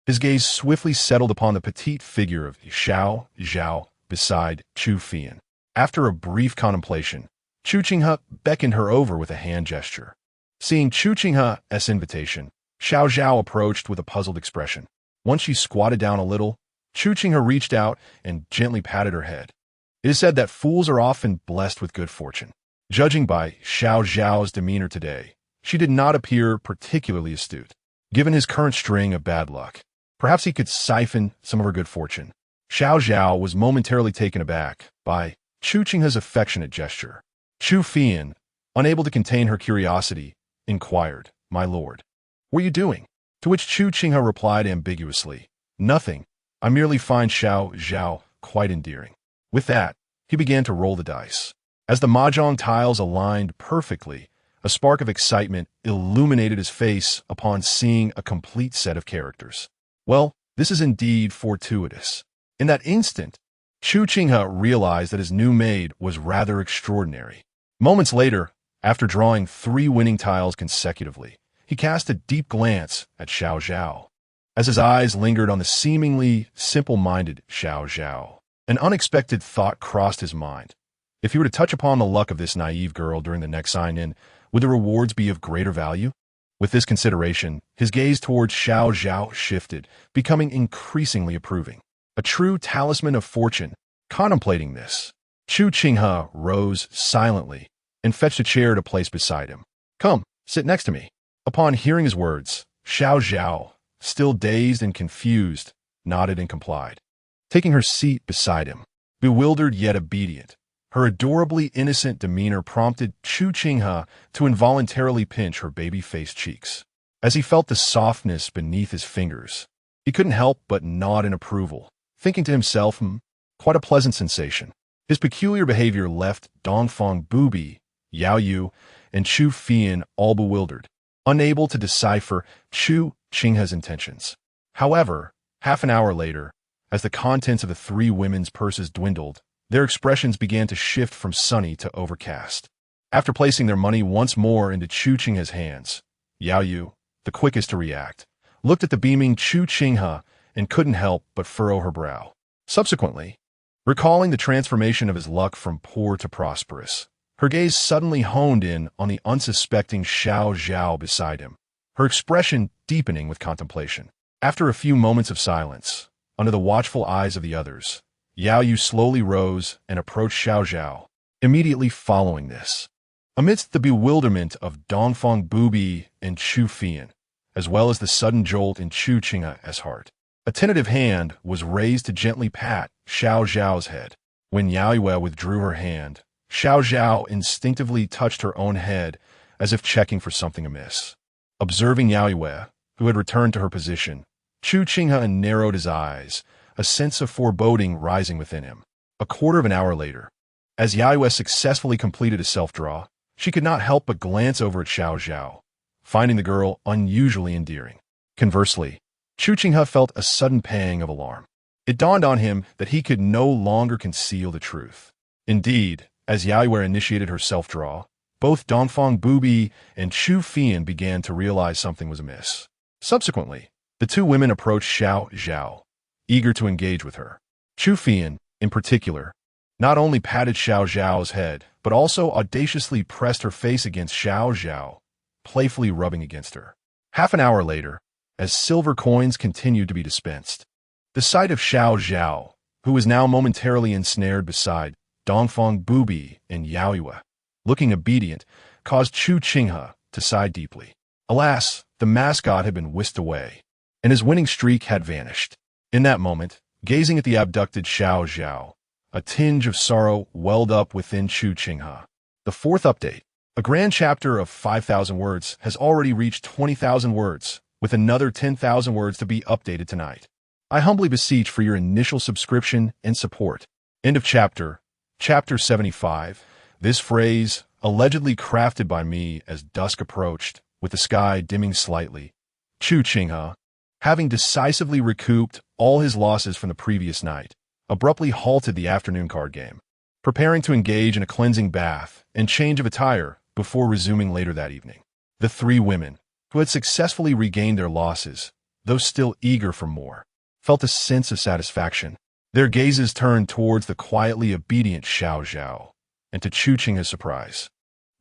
his gaze swiftly settled upon the petite figure of Xiao Zhao beside Chu Qinghe. After a brief contemplation, Chu Qinghe beckoned her over with a hand gesture. Seeing Chu Qinghe's invitation, Xiao Zhao approached with a puzzled expression. Once she squatted down a little, Chu Qinghe reached out and gently patted her head. It is said that fools are often blessed with good fortune. Judging by Xiao Zhao's demeanor today, she did not appear particularly astute. Given his current string of bad luck, perhaps he could siphon some of her good fortune. Xiao Zhao was momentarily taken aback by Chu Qinghe's affectionate gesture. Chu Qinghe, unable to contain her curiosity, inquired, "My lord, what are you doing?" To which Chu Qinghe replied ambiguously, "Nothing. I merely find Xiao Zhao quite endearing." With that, he began to roll the dice. As the mahjong tiles aligned perfectly, a spark of excitement illuminated his face upon seeing a complete set of characters. Well, this is indeed fortuitous. In that instant, Chu Qinghe realized that his new maid was rather extraordinary. Moments later, after drawing 3 winning tiles consecutively, he cast a deep glance at Xiao Zhao. As his eyes lingered on the seemingly simple-minded Xiao Zhao, an unexpected thought crossed his mind. If he were to touch upon the luck of this naive girl during the next sign-in, would the rewards be of greater value? With this consideration, his gaze towards Xiao Zhao shifted, becoming increasingly approving. A true talisman of fortune. Contemplating this, Chu Qinghe rose silently and fetched a chair to place beside him. "Come, sit next to me." Upon hearing his words, Xiao Zhao, still dazed and confused, nodded and complied. Taking her seat beside him, bewildered yet obedient, her adorably innocent demeanor prompted Chu Qinghe to involuntarily pinch her baby-faced cheeks. As he felt the softness beneath his fingers, he couldn't help but nod in approval, thinking to himself, quite a pleasant sensation. His peculiar behavior left Dongfang Bubai, Yaoyue, and Chu Qinghe all bewildered, unable to decipher Chu Qinghe's intentions. However, half an hour later, as the contents of the 3 women's purses dwindled, their expressions began to shift from sunny to overcast. After placing their money once more into Chu Qinghe's hands, Yaoyue, the quickest to react, looked at the beaming Chu Qinghe and couldn't help but furrow her brow. Subsequently, recalling the transformation of his luck from poor to prosperous, her gaze suddenly honed in on the unsuspecting Xiao Zhao beside him, her expression deepening with contemplation. After a few moments of silence, under the watchful eyes of the others, Yaoyue slowly rose and approached Xiao Zhao, immediately following this. Amidst the bewilderment of Dongfang Bubai and Chu Qinghe, as well as the sudden jolt in Chu Qinghe's heart, a tentative hand was raised to gently pat Xiao Zhao's head. When Yaoyue withdrew her hand, Xiao Zhao instinctively touched her own head as if checking for something amiss. Observing Yaoyue, who had returned to her position, Chu Qinghe narrowed his eyes, a sense of foreboding rising within him. A quarter of an hour later, as Yaoyue successfully completed a self-draw, she could not help but glance over at Xiao Zhao, finding the girl unusually endearing. Conversely, Chu Qinghe felt a sudden pang of alarm. It dawned on him that he could no longer conceal the truth. Indeed, as Yaoyue initiated her self-draw, both Dongfang Bubai and Chu Qinghe began to realize something was amiss. Subsequently, the 2 women approached Xiao Zhao, eager to engage with her. Chu Qinghe, in particular, not only patted Xiao Zhao's head, but also audaciously pressed her face against Xiao Zhao, playfully rubbing against her. Half an hour later, as silver coins continued to be dispensed, the sight of Xiao Zhao, who was now momentarily ensnared beside Dongfang Bubai and Yaoyue, looking obedient, caused Chu Qinghe to sigh deeply. Alas, the mascot had been whisked away, and his winning streak had vanished. In that moment, gazing at the abducted Xiao Zhao, a tinge of sorrow welled up within Chu Qinghe. The fourth update. A grand chapter of 5,000 words has already reached 20,000 words, with another 10,000 words to be updated tonight. I humbly beseech for your initial subscription and support. End of chapter. Chapter 75. This phrase, allegedly crafted by me as dusk approached, with the sky dimming slightly. Chu Qinghe, having decisively recouped all his losses from the previous night, abruptly halted the afternoon card game, preparing to engage in a cleansing bath and change of attire before resuming later that evening. The three women, who had successfully regained their losses, though still eager for more, felt a sense of satisfaction. Their gazes turned towards the quietly obedient Xiao Zhao, and to Chu Qinghe's surprise,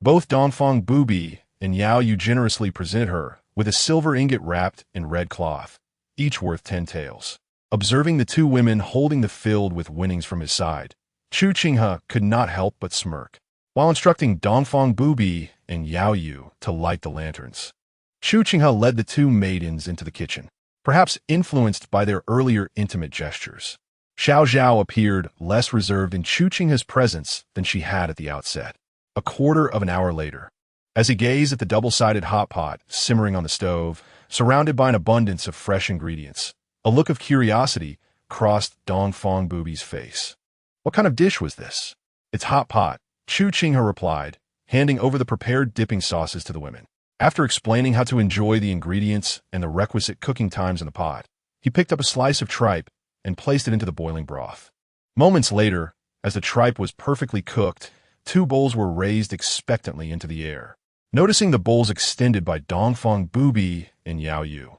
both Dongfang Bubai and Yaoyue generously presented her with a silver ingot wrapped in red cloth, each worth 10 taels. Observing the two women holding the filled with winnings from his side, Chu Qinghe could not help but smirk, while instructing Dongfang Bubai and Yaoyue to light the lanterns. Chu Qinghe led the two maidens into the kitchen, perhaps influenced by their earlier intimate gestures. Xiao Zhao appeared less reserved in Chu Qinghe's presence than she had at the outset. A quarter of an hour later, as he gazed at the double-sided hot pot simmering on the stove, surrounded by an abundance of fresh ingredients, a look of curiosity crossed Dongfang Bubai's face. What kind of dish was this? It's hot pot, Chu Qinghe replied, handing over the prepared dipping sauces to the women. After explaining how to enjoy the ingredients and the requisite cooking times in the pot, he picked up a slice of tripe and placed it into the boiling broth. Moments later, as the tripe was perfectly cooked, 2 bowls were raised expectantly into the air. Noticing the bowls extended by Dongfang Bubai and Yaoyue,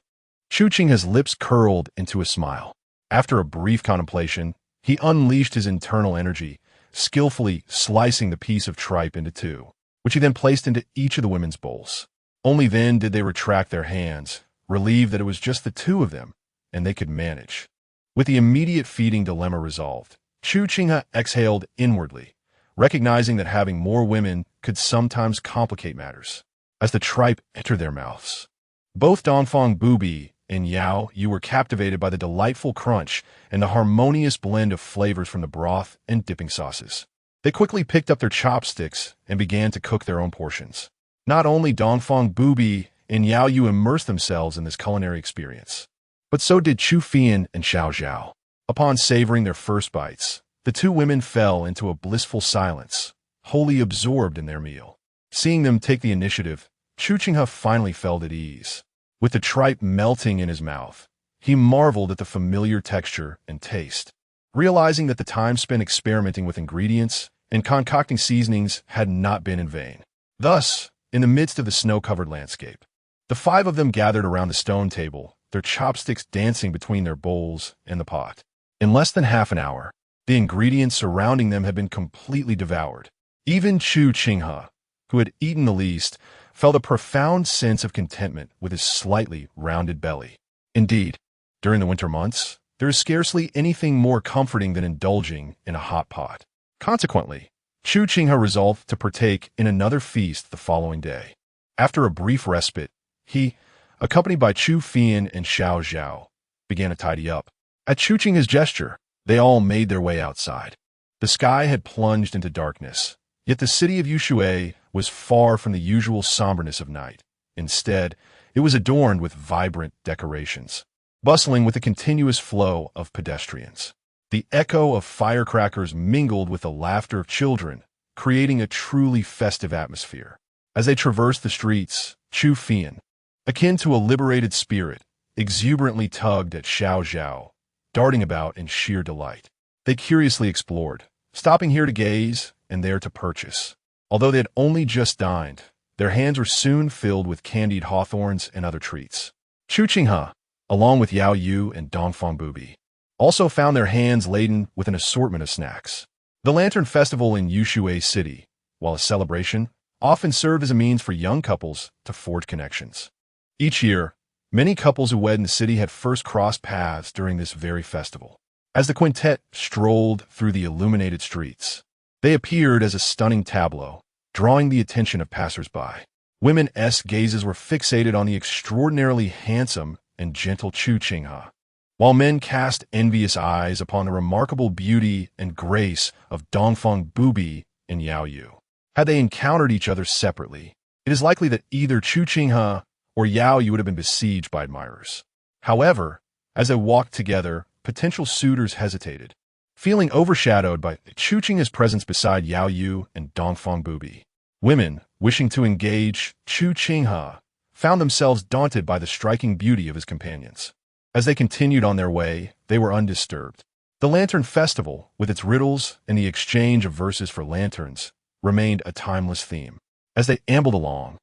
Chu Qinghe's lips curled into a smile. After a brief contemplation, he unleashed his internal energy, skillfully slicing the piece of tripe into 2, which he then placed into each of the women's bowls. Only then did they retract their hands, relieved that it was just the 2 of them, and they could manage. With the immediate feeding dilemma resolved, Chu Qinghe exhaled inwardly, recognizing that having more women could sometimes complicate matters. As the tripe entered their mouths, both Dongfang Bubai and Yaoyue were captivated by the delightful crunch and the harmonious blend of flavors from the broth and dipping sauces. They quickly picked up their chopsticks and began to cook their own portions. Not only Dongfang Bubai and Yaoyue immersed themselves in this culinary experience, but so did Chu Qinghe and Xiao Zhao. Upon savoring their first bites, the 2 women fell into a blissful silence, wholly absorbed in their meal. Seeing them take the initiative, Chu Qinghe finally felt at ease. With the tripe melting in his mouth, he marveled at the familiar texture and taste, realizing that the time spent experimenting with ingredients and concocting seasonings had not been in vain. Thus, in the midst of the snow-covered landscape, the 5 of them gathered around the stone table, their chopsticks dancing between their bowls and the pot. In less than half an hour, the ingredients surrounding them had been completely devoured. Even Chu Qinghe, who had eaten the least, felt a profound sense of contentment with his slightly rounded belly. Indeed, during the winter months, there is scarcely anything more comforting than indulging in a hot pot. Consequently, Chu Qinghe resolved to partake in another feast the following day. After a brief respite, he, accompanied by Chu Qinghe and Xiao Zhao, began to tidy up. At Chu Qinghe's gesture, they all made their way outside. The sky had plunged into darkness, yet the city of Jiuzhou was far from the usual somberness of night. Instead, it was adorned with vibrant decorations, bustling with a continuous flow of pedestrians. The echo of firecrackers mingled with the laughter of children, creating a truly festive atmosphere. As they traversed the streets, Chu Qinghe, akin to a liberated spirit, exuberantly tugged at Xiao Zhao, darting about in sheer delight. They curiously explored, stopping here to gaze and there to purchase. Although they had only just dined, their hands were soon filled with candied hawthorns and other treats. Chu Qinghe, along with Yaoyue and Dongfang Bubai, also found their hands laden with an assortment of snacks. The Lantern Festival in Jiuzhou City, while a celebration often served as a means for young couples to forge connections. Each year, many couples who wed in the city had first crossed paths during this very festival. As the quintet strolled through the illuminated streets, they appeared as a stunning tableau, drawing the attention of passers-by. Women's gazes were fixated on the extraordinarily handsome and gentle Chu Qinghe, while men cast envious eyes upon the remarkable beauty and grace of Dongfang Bubai and Yaoyue. Had they encountered each other separately, it is likely that either Chu Qinghe or Yaoyue would have been besieged by admirers. However, as they walked together, potential suitors hesitated, feeling overshadowed by Chu Qinghe's presence beside Yaoyue and Dongfang Bubai. Women, wishing to engage Chu Qinghe, found themselves daunted by the striking beauty of his companions. As they continued on their way, they were undisturbed. The Lantern Festival, with its riddles and the exchange of verses for lanterns, remained a timeless theme. As they ambled along,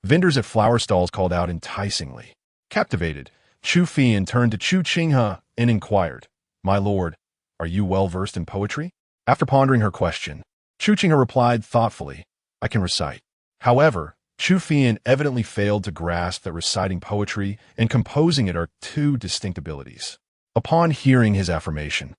vendors at flower stalls called out enticingly. Captivated, Chu Qinghe turned to Chu Qinghe and inquired, "My lord, are you well-versed in poetry?" After pondering her question, Chu Qinghe replied thoughtfully, "I can recite." However, Chu Qinghe evidently failed to grasp that reciting poetry and composing it are two distinct abilities. Upon hearing his affirmation,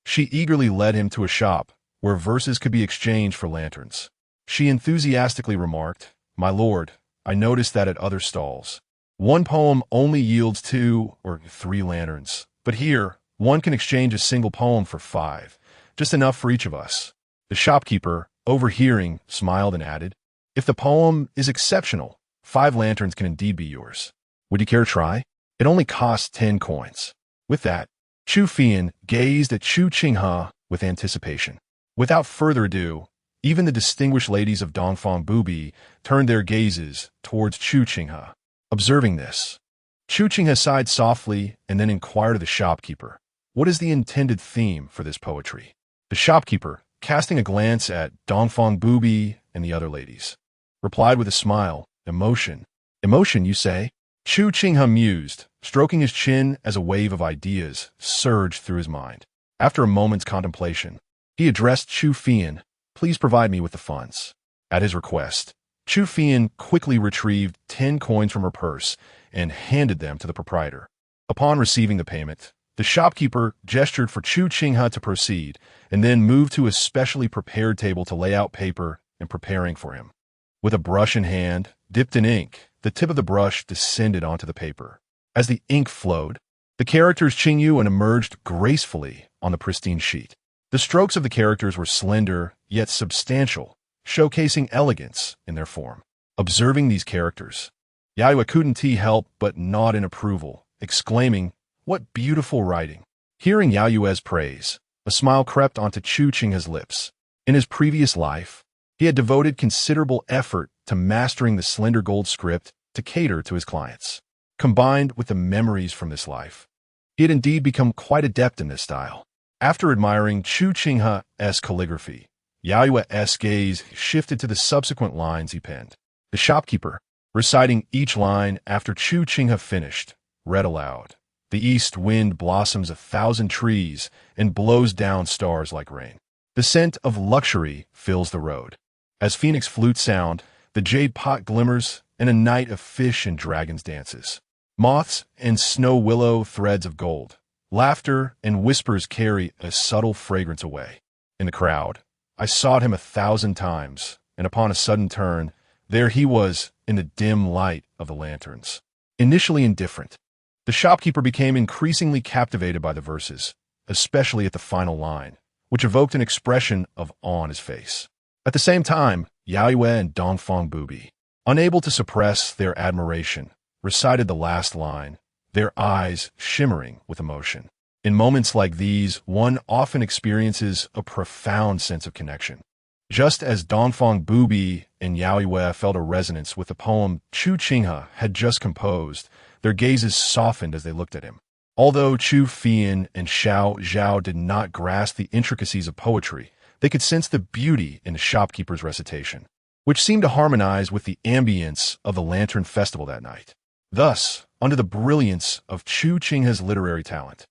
she eagerly led him to a shop where verses could be exchanged for lanterns. She enthusiastically remarked, "My lord, I noticed that at other stalls, one poem only yields 2 or 3 lanterns, but here, one can exchange a single poem for 5, just enough for each of us." The shopkeeper, overhearing, smiled and added, "If the poem is exceptional, 5 lanterns can indeed be yours. Would you care to try? It only costs 10 coins. With that, Chu Qinghe gazed at Chu Qinghe with anticipation. Without further ado, even the distinguished ladies of Dongfang Bubai turned their gazes towards Chu Qinghe. Observing this, Chu Qinghe sighed softly and then inquired of the shopkeeper, "What is the intended theme for this poetry?" The shopkeeper, casting a glance at Dongfang Bubai and the other ladies, replied with a smile, "Emotion." "Emotion, you say?" Chu Qinghe mused, stroking his chin as a wave of ideas surged through his mind. After a moment's contemplation, he addressed Chu Qinghe, "Please provide me with the funds." At his request, Chu Qinghe quickly retrieved 10 coins from her purse and handed them to the proprietor. Upon receiving the payment, the shopkeeper gestured for Chu Qinghe to proceed and then moved to a specially prepared table to lay out paper and preparing for him. With a brush in hand, dipped in ink, the tip of the brush descended onto the paper. As the ink flowed, the characters Qingyu and emerged gracefully on the pristine sheet. The strokes of the characters were slender, yet substantial, showcasing elegance in their form. Observing these characters, Yaoyue couldn't help but nod in approval, exclaiming, "What beautiful writing!" Hearing Yaoyue's praise, a smile crept onto Chu Qinghe's lips. In his previous life, he had devoted considerable effort to mastering the slender gold script to cater to his clients. Combined with the memories from this life, he had indeed become quite adept in this style. After admiring Chu Qinghe's calligraphy, Yaoyue's gaze shifted to the subsequent lines he penned. The shopkeeper, reciting each line after Chu Qinghe finished, read aloud, "The east wind blossoms 1,000 trees and blows down stars like rain. The scent of luxury fills the road. As phoenix flutes sound, the jade pot glimmers, and a night of fish and dragons dances. Moths and snow willow threads of gold. Laughter and whispers carry a subtle fragrance away. In the crowd, I sought him 1,000 times, and upon a sudden turn, there he was in the dim light of the lanterns." Initially indifferent, the shopkeeper became increasingly captivated by the verses, especially at the final line, which evoked an expression of awe on his face. At the same time, Yaoyue and Dongfang Bubai, unable to suppress their admiration, recited the last line, their eyes shimmering with emotion. In moments like these, one often experiences a profound sense of connection. Just as Dongfang Bubai and Yaoyue felt a resonance with the poem Chu Qinghe had just composed, their gazes softened as they looked at him. Although Chu Qinghe and Xiao Zhao did not grasp the intricacies of poetry, they could sense the beauty in the shopkeeper's recitation, which seemed to harmonize with the ambience of the Lantern Festival that night. Thus, under the brilliance of Chu Qinghe's literary talent,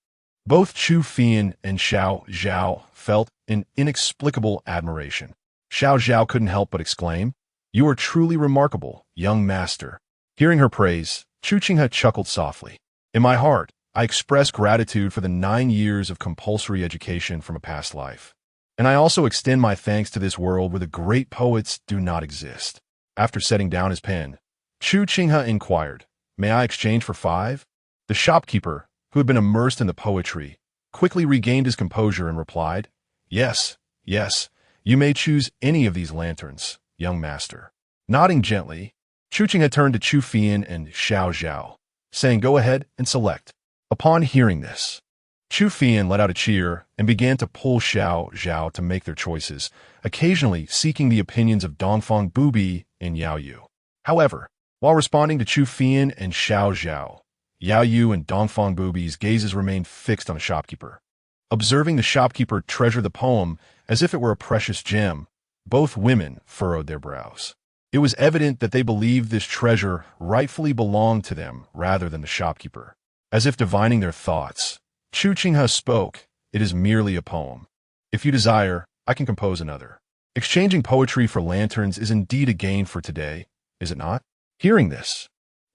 both Chu Qinghe and Xiao Zhao felt an inexplicable admiration. Xiao Zhao couldn't help but exclaim, "You are truly remarkable, young master." Hearing her praise, Chu Qinghe chuckled softly. "In my heart, I express gratitude for the 9 years of compulsory education from a past life. And I also extend my thanks to this world where the great poets do not exist." After setting down his pen, Chu Qinghe inquired, "May I exchange for 5? The shopkeeper, who had been immersed in the poetry, quickly regained his composure and replied, "Yes, yes, you may choose any of these lanterns, young master." Nodding gently, Chu Qinghe turned to Chu Fian and Xiao Zhao, saying, "Go ahead and select." Upon hearing this, Chu Fian let out a cheer and began to pull Xiao Zhao to make their choices, occasionally seeking the opinions of Dongfang Bubai and Yaoyue. However, while responding to Chu Fian and Xiao Zhao, Yaoyue and Dongfang Bubai's gazes remained fixed on the shopkeeper. Observing the shopkeeper treasure the poem as if it were a precious gem, both women furrowed their brows. It was evident that they believed this treasure rightfully belonged to them rather than the shopkeeper. As if divining their thoughts, Chu Qinghe spoke, "It is merely a poem. If you desire, I can compose another." Exchanging poetry for lanterns is indeed a gain for today, is it not? Hearing this,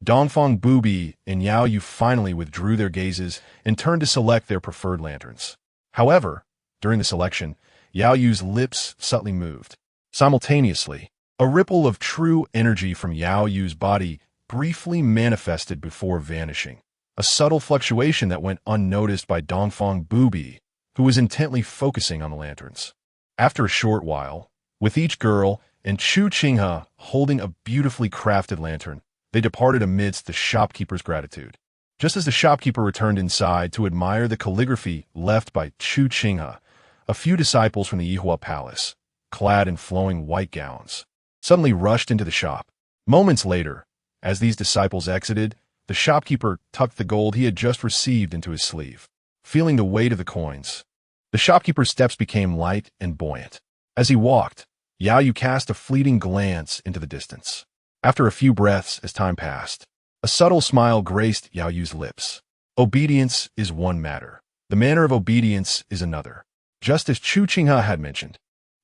Dongfang Bubai and Yaoyue finally withdrew their gazes and turned to select their preferred lanterns. However, during the selection, Yaoyue's lips subtly moved. Simultaneously, a ripple of true energy from Yaoyue's body briefly manifested before vanishing, a subtle fluctuation that went unnoticed by Dongfang Bubai, who was intently focusing on the lanterns. After a short while, with each girl and Chu Qinghe holding a beautifully crafted lantern, they departed amidst the shopkeeper's gratitude. Just as the shopkeeper returned inside to admire the calligraphy left by Chu Qinghe, a few disciples from the Yihua Palace, clad in flowing white gowns, suddenly rushed into the shop. Moments later, as these disciples exited, the shopkeeper tucked the gold he had just received into his sleeve. Feeling the weight of the coins, the shopkeeper's steps became light and buoyant. As he walked, Yaoyue cast a fleeting glance into the distance. After a few breaths as time passed, a subtle smile graced Yaoyue's lips. Obedience is one matter. The manner of obedience is another. Just as Chu Qinghe had mentioned,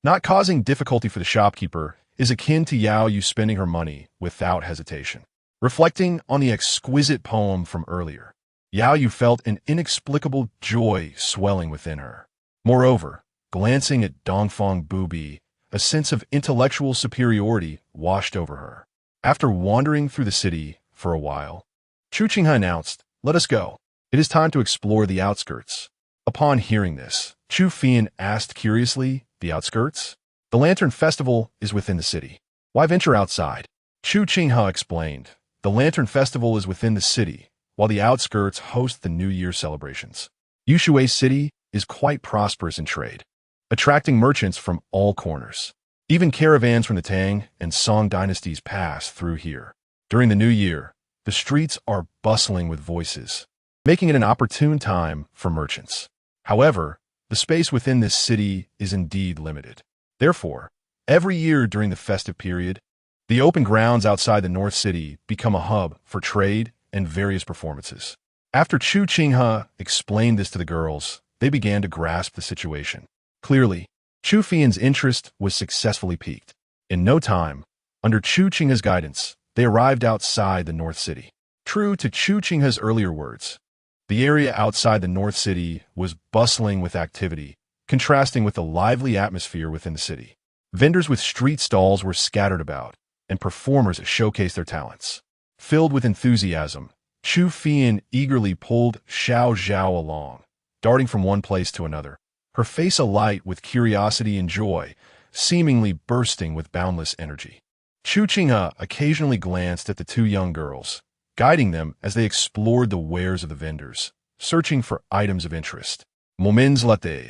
not causing difficulty for the shopkeeper is akin to Yaoyue spending her money without hesitation. Reflecting on the exquisite poem from earlier, Yaoyue felt an inexplicable joy swelling within her. Moreover, glancing at Dongfang Bubai, a sense of intellectual superiority washed over her. After wandering through the city for a while, Chu Qinghe announced, "Let us go. It is time to explore the outskirts." Upon hearing this, Chu Fian asked curiously, "The outskirts? The Lantern Festival is within the city. Why venture outside?" Chu Qinghe explained, "The Lantern Festival is within the city, while the outskirts host the New Year celebrations. Yushui City is quite prosperous in trade, attracting merchants from all corners. Even caravans from the Tang and Song dynasties pass through here. During the New Year, the streets are bustling with voices, making it an opportune time for merchants. However, the space within this city is indeed limited. Therefore, every year during the festive period, the open grounds outside the North City become a hub for trade and various performances." After Chu Qinghe explained this to the girls, they began to grasp the situation. Clearly, Chu Fian's interest was successfully piqued. In no time, under Chu Qinghe's guidance, they arrived outside the North City. True to Chu Qinghe's earlier words, the area outside the North City was bustling with activity, contrasting with the lively atmosphere within the city. Vendors with street stalls were scattered about, and performers showcased their talents. Filled with enthusiasm, Chu Fian eagerly pulled Xiao Zhao along, darting from one place to another, her face alight with curiosity and joy, seemingly bursting with boundless energy. Chu Qinghe occasionally glanced at the two young girls, guiding them as they explored the wares of the vendors, searching for items of interest. Moments later,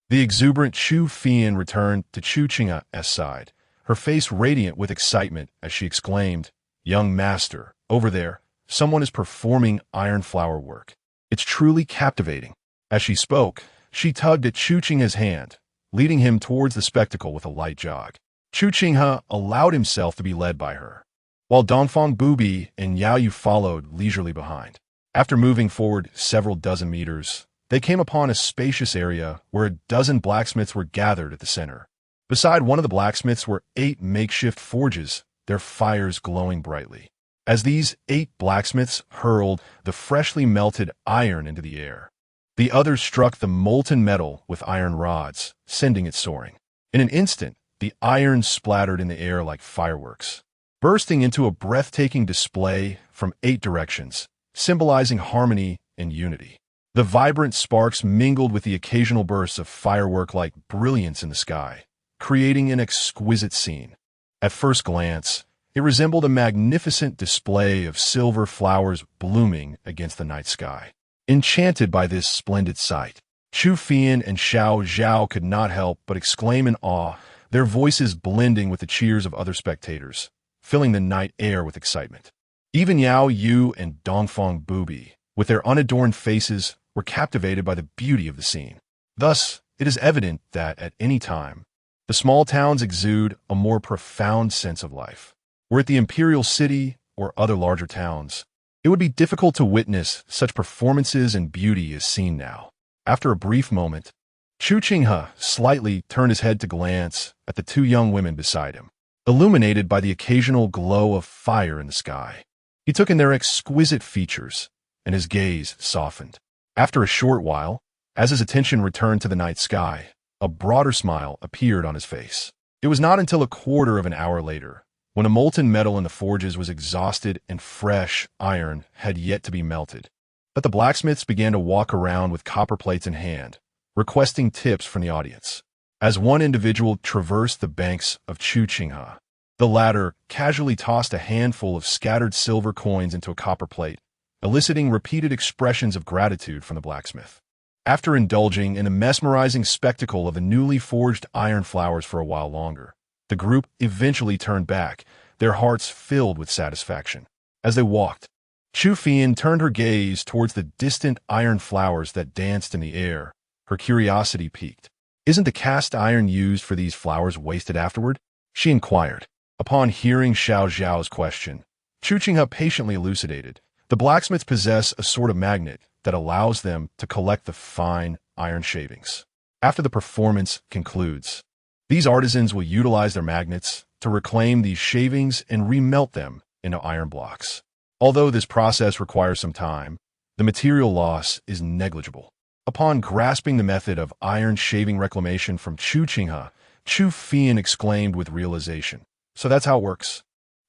the exuberant Chu Fian returned to Chu Qinghe's side, her face radiant with excitement as she exclaimed, "Young master, over there, someone is performing iron flower work. It's truly captivating." As she spoke, she tugged at Chu Qinghe's hand, leading him towards the spectacle with a light jog. Chu Qinghe allowed himself to be led by her, while Dongfang Bubai and Yaoyue followed leisurely behind. After moving forward several dozen meters, they came upon a spacious area where a dozen blacksmiths were gathered at the center. Beside one of the blacksmiths were 8 makeshift forges, their fires glowing brightly. As these 8 blacksmiths hurled the freshly melted iron into the air, the others struck the molten metal with iron rods, sending it soaring. In an instant, the iron splattered in the air like fireworks, bursting into a breathtaking display from 8 directions, symbolizing harmony and unity. The vibrant sparks mingled with the occasional bursts of firework-like brilliance in the sky, creating an exquisite scene. At first glance, it resembled a magnificent display of silver flowers blooming against the night sky. Enchanted by this splendid sight, Chu Qinghe and Xiao Zhao could not help but exclaim in awe, their voices blending with the cheers of other spectators, filling the night air with excitement. Even Yaoyue and Dongfang Bubai, with their unadorned faces, were captivated by the beauty of the scene. Thus, it is evident that at any time, the small towns exude a more profound sense of life. Were it the imperial city or other larger towns, it would be difficult to witness such performances and beauty as seen now. After a brief moment, Chu Qinghe slightly turned his head to glance at the 2 young women beside him, illuminated by the occasional glow of fire in the sky. He took in their exquisite features, and his gaze softened. After a short while, as his attention returned to the night sky, a broader smile appeared on his face. It was not until a quarter of an hour later, when the molten metal in the forges was exhausted and fresh iron had yet to be melted, that the blacksmiths began to walk around with copper plates in hand, requesting tips from the audience. As one individual traversed the banks of Chu Qinghe, the latter casually tossed a handful of scattered silver coins into a copper plate, eliciting repeated expressions of gratitude from the blacksmith. After indulging in a mesmerizing spectacle of the newly forged iron flowers for a while longer, the group eventually turned back, their hearts filled with satisfaction. As they walked, Chu Qinghe turned her gaze towards the distant iron flowers that danced in the air. Her curiosity piqued. "Isn't the cast iron used for these flowers wasted afterward?" she inquired. Upon hearing Xiao Zhao's question, Chu Qinghe patiently elucidated. The blacksmiths possess a sort of magnet that allows them to collect the fine iron shavings. After the performance concludes, these artisans will utilize their magnets to reclaim these shavings and remelt them into iron blocks. Although this process requires some time, the material loss is negligible. Upon grasping the method of iron shaving reclamation from Chu Qinghe, Chu Qinghe exclaimed with realization, "So that's how it works.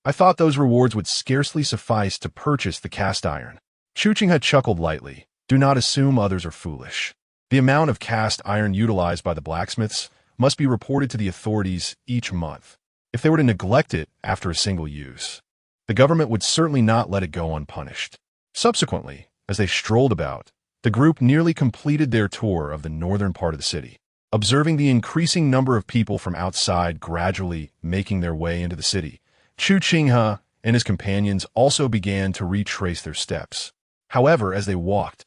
I thought those rewards would scarcely suffice to purchase the cast iron." Chu Qinghe chuckled lightly. "Do not assume others are foolish. The amount of cast iron utilized by the blacksmiths must be reported to the authorities each month. If they were to neglect it after a single use, the government would certainly not let it go unpunished." Subsequently, as they strolled about, the group nearly completed their tour of the northern part of the city. Observing the increasing number of people from outside gradually making their way into the city, Chu Qinghe and his companions also began to retrace their steps. However, as they walked,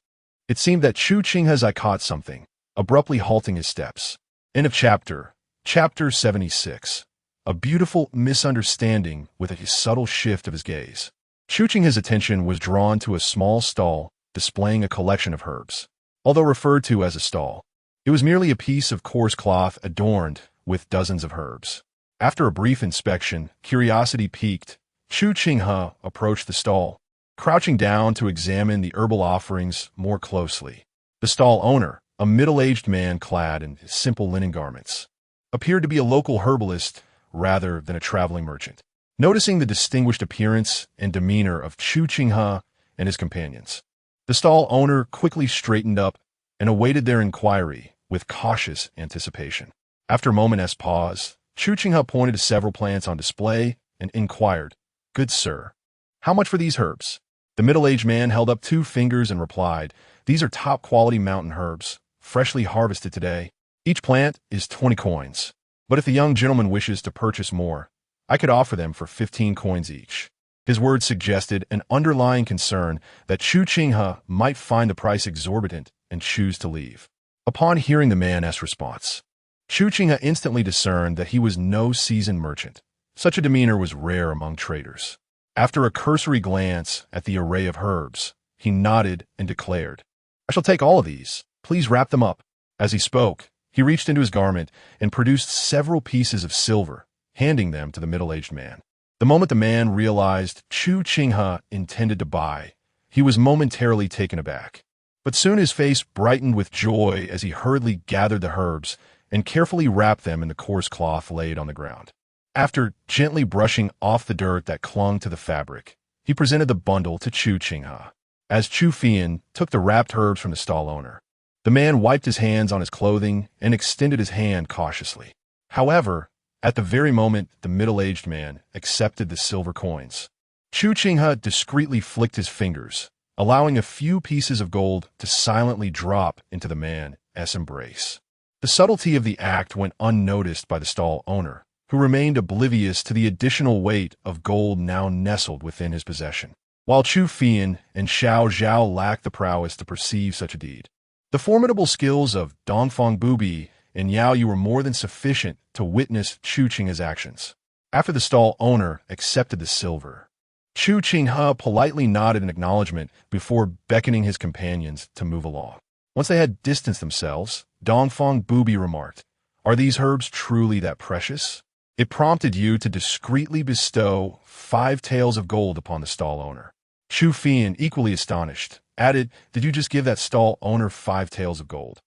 it seemed that Chu Qinghe's eye caught something, abruptly halting his steps. End of chapter. Chapter 76. A beautiful misunderstanding with a subtle shift of his gaze. Chu Qinghe's attention was drawn to a small stall displaying a collection of herbs. Although referred to as a stall, it was merely a piece of coarse cloth adorned with dozens of herbs. After a brief inspection, curiosity piqued, Chu Qinghe approached the stall, crouching down to examine the herbal offerings more closely. The stall owner, a middle-aged man clad in simple linen garments, appeared to be a local herbalist rather than a traveling merchant. Noticing the distinguished appearance and demeanor of Chu Qinghe and his companions, the stall owner quickly straightened up and awaited their inquiry with cautious anticipation. After a moment's pause, Chu Qinghe pointed to several plants on display and inquired, "Good sir, how much for these herbs?" The middle-aged man held up 2 fingers and replied, "These are top-quality mountain herbs, freshly harvested today. Each plant is 20 coins. But if the young gentleman wishes to purchase more, I could offer them for 15 coins each." His words suggested an underlying concern that Chu Qinghe might find the price exorbitant and choose to leave. Upon hearing the man's response, Chu Qinghe instantly discerned that he was no seasoned merchant. Such a demeanor was rare among traders. After a cursory glance at the array of herbs, he nodded and declared, "I shall take all of these. Please wrap them up." As he spoke, he He reached into his garment and produced several pieces of silver, handing them to the middle-aged man. The moment the man realized Chu Qinghe intended to buy, he was momentarily taken aback. But soon his face brightened with joy as he hurriedly gathered the herbs and carefully wrapped them in the coarse cloth laid on the ground. After gently brushing off the dirt that clung to the fabric, he presented the bundle to Chu Qinghe. As Chu Fian took the wrapped herbs from the stall owner, the man wiped his hands on his clothing and extended his hand cautiously. However, at the very moment the middle-aged man accepted the silver coins, Chu Qinghe discreetly flicked his fingers, allowing a few pieces of gold to silently drop into the man's embrace. The subtlety of the act went unnoticed by the stall owner, who remained oblivious to the additional weight of gold now nestled within his possession. While Chu Fian and Xiao Zhao lacked the prowess to perceive such a deed, the formidable skills of Dongfang Bubai and Yaoyue were more than sufficient to witness Chu Qinghe's actions. After the stall owner accepted the silver, Chu Qinghe politely nodded in acknowledgement before beckoning his companions to move along. Once they had distanced themselves, Dongfang Bubai remarked, "Are these herbs truly that precious?" It prompted you to discreetly bestow 5 taels of gold upon the stall owner. Chu Fian, equally astonished, added, "Did you just give that stall owner 5 taels of gold?"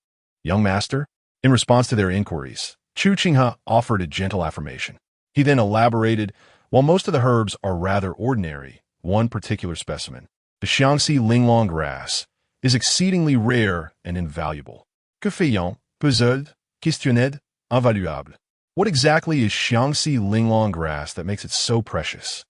"Young master?" In response to their inquiries, Chu Qinghe offered a gentle affirmation. He then elaborated, "While most of the herbs are rather ordinary, one particular specimen, the Xiangxi linglong grass, is exceedingly rare and invaluable. Que fait-on, puzzled, questionned, invaluable? What exactly is Xiangxi linglong grass that makes it so precious?"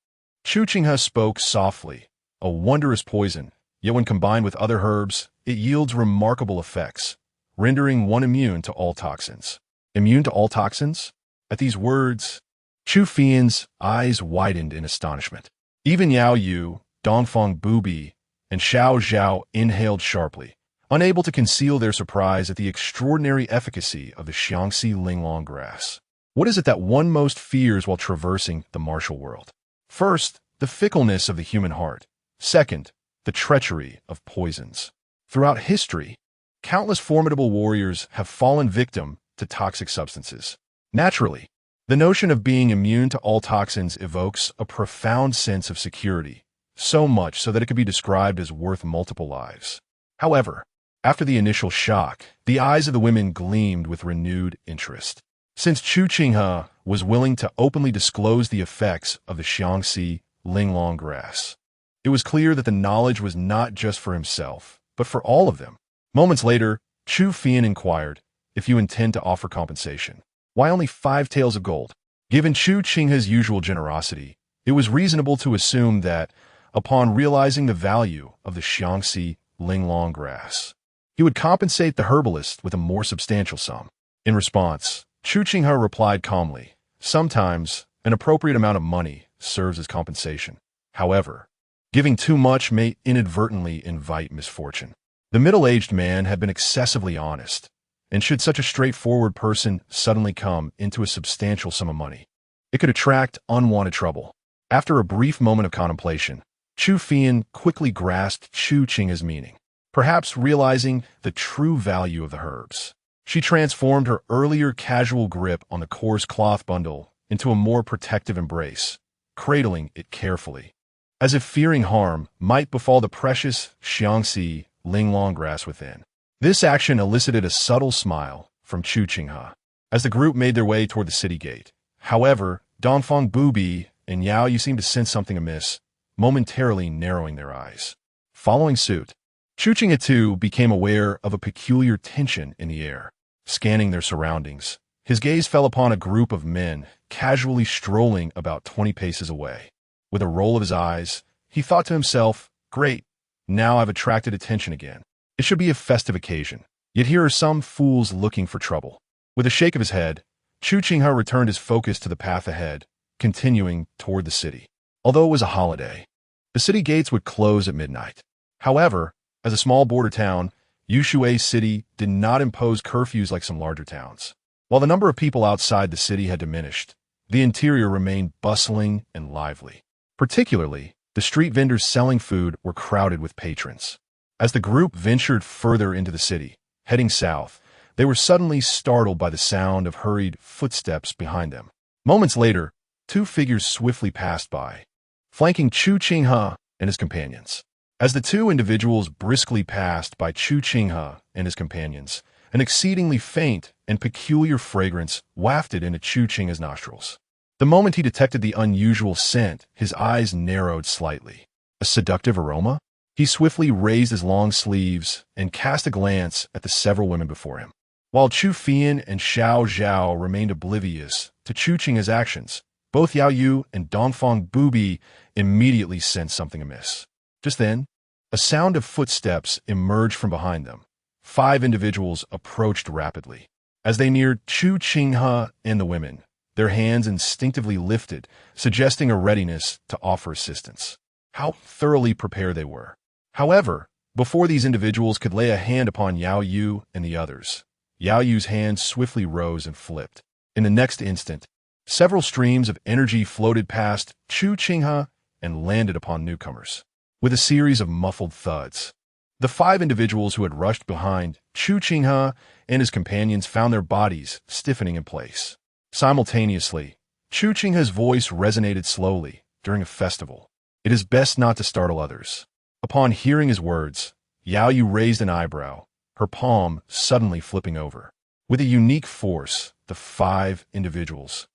Chu Qinghe spoke softly, "A wondrous poison, yet when combined with other herbs, it yields remarkable effects, rendering one immune to all toxins." "Immune to all toxins?" At these words, Chu Fian's eyes widened in astonishment. Even Yaoyue, Dongfang Bubai, and Xiao Zhao inhaled sharply, unable to conceal their surprise at the extraordinary efficacy of the Xiangxi linglong grass. What is it that one most fears while traversing the martial world? First, the fickleness of the human heart. Second, the treachery of poisons. Throughout history, countless formidable warriors have fallen victim to toxic substances. Naturally, the notion of being immune to all toxins evokes a profound sense of security, so much so that it could be described as worth multiple lives. However, after the initial shock, the eyes of the women gleamed with renewed interest. Since Chu Qinghe was willing to openly disclose the effects of the Xiangxi linglong grass, it was clear that the knowledge was not just for himself, but for all of them. Moments later, Chu Fian inquired, "If you intend to offer compensation, why only 5 taels of gold?" Given Chu Qinghe's usual generosity, it was reasonable to assume that, upon realizing the value of the Xiangxi linglong grass, he would compensate the herbalist with a more substantial sum. In response, Chu Qinghe replied calmly, "Sometimes an appropriate amount of money serves as compensation. However, giving too much may inadvertently invite misfortune." The middle-aged man had been excessively honest, and should such a straightforward person suddenly come into a substantial sum of money, it could attract unwanted trouble. After a brief moment of contemplation, Chu Fian quickly grasped Chu Qinghe's meaning. Perhaps realizing the true value of the herbs, she transformed her earlier casual grip on the coarse cloth bundle into a more protective embrace, cradling it carefully, as if fearing harm might befall the precious Xiangxi linglong grass within. This action elicited a subtle smile from Chu Qinghe as the group made their way toward the city gate. However, Dongfang Bubai and Yaoyue seemed to sense something amiss, momentarily narrowing their eyes. Following suit, Chu Qinghe too became aware of a peculiar tension in the air. Scanning their surroundings, his gaze fell upon a group of men casually strolling about 20 paces away. With a roll of his eyes, he thought to himself, "Great, now I've attracted attention again. It should be a festive occasion, yet here are some fools looking for trouble." With a shake of his head, Chu Qinghe returned his focus to the path ahead, continuing toward the city. Although it was a holiday, the city gates would close at midnight. However, as a small border town, Yushui City did not impose curfews like some larger towns. While the number of people outside the city had diminished, the interior remained bustling and lively. Particularly, the street vendors selling food were crowded with patrons. As the group ventured further into the city, heading south, they were suddenly startled by the sound of hurried footsteps behind them. Moments later, two figures swiftly passed by, flanking Chu Qinghe and his companions. As the two individuals briskly passed by Chu Qinghe and his companions, an exceedingly faint and peculiar fragrance wafted into Chu Qinghe's nostrils. The moment he detected the unusual scent, his eyes narrowed slightly. A seductive aroma? He swiftly raised his long sleeves and cast a glance at the several women before him. While Chu Fian and Xiao Zhao remained oblivious to Chu Qinghe's actions, both Yaoyue and Dongfang Bubai immediately sensed something amiss. Just then, a sound of footsteps emerged from behind them. 5 individuals approached rapidly. As they neared Chu Qinghe and the women, their hands instinctively lifted, suggesting a readiness to offer assistance. How thoroughly prepared they were. However, before these individuals could lay a hand upon Yaoyue and the others, Yaoyue's hand swiftly rose and flipped. In the next instant, several streams of energy floated past Chu Qinghe and landed upon newcomers. With a series of muffled thuds, the 5 individuals who had rushed behind Chu Qinghe and his companions found their bodies stiffening in place. Simultaneously, Chu Qinghe's voice resonated slowly during a festival. It is best not to startle others. Upon hearing his words, Yaoyue raised an eyebrow, her palm suddenly flipping over. With a unique force, the 5 individuals,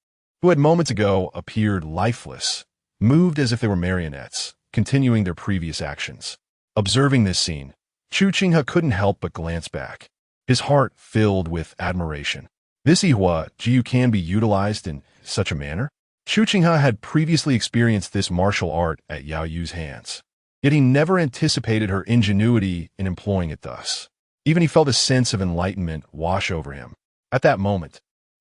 who had moments ago appeared lifeless, moved as if they were marionettes, continuing their previous actions. Observing this scene, Chu Qinghe couldn't help but glance back, his heart filled with admiration. This Ihua Jiu can be utilized in such a manner? Chu Qinghe had previously experienced this martial art at Yaoyue's hands, yet he never anticipated her ingenuity in employing it thus. Even he felt a sense of enlightenment wash over him. At that moment,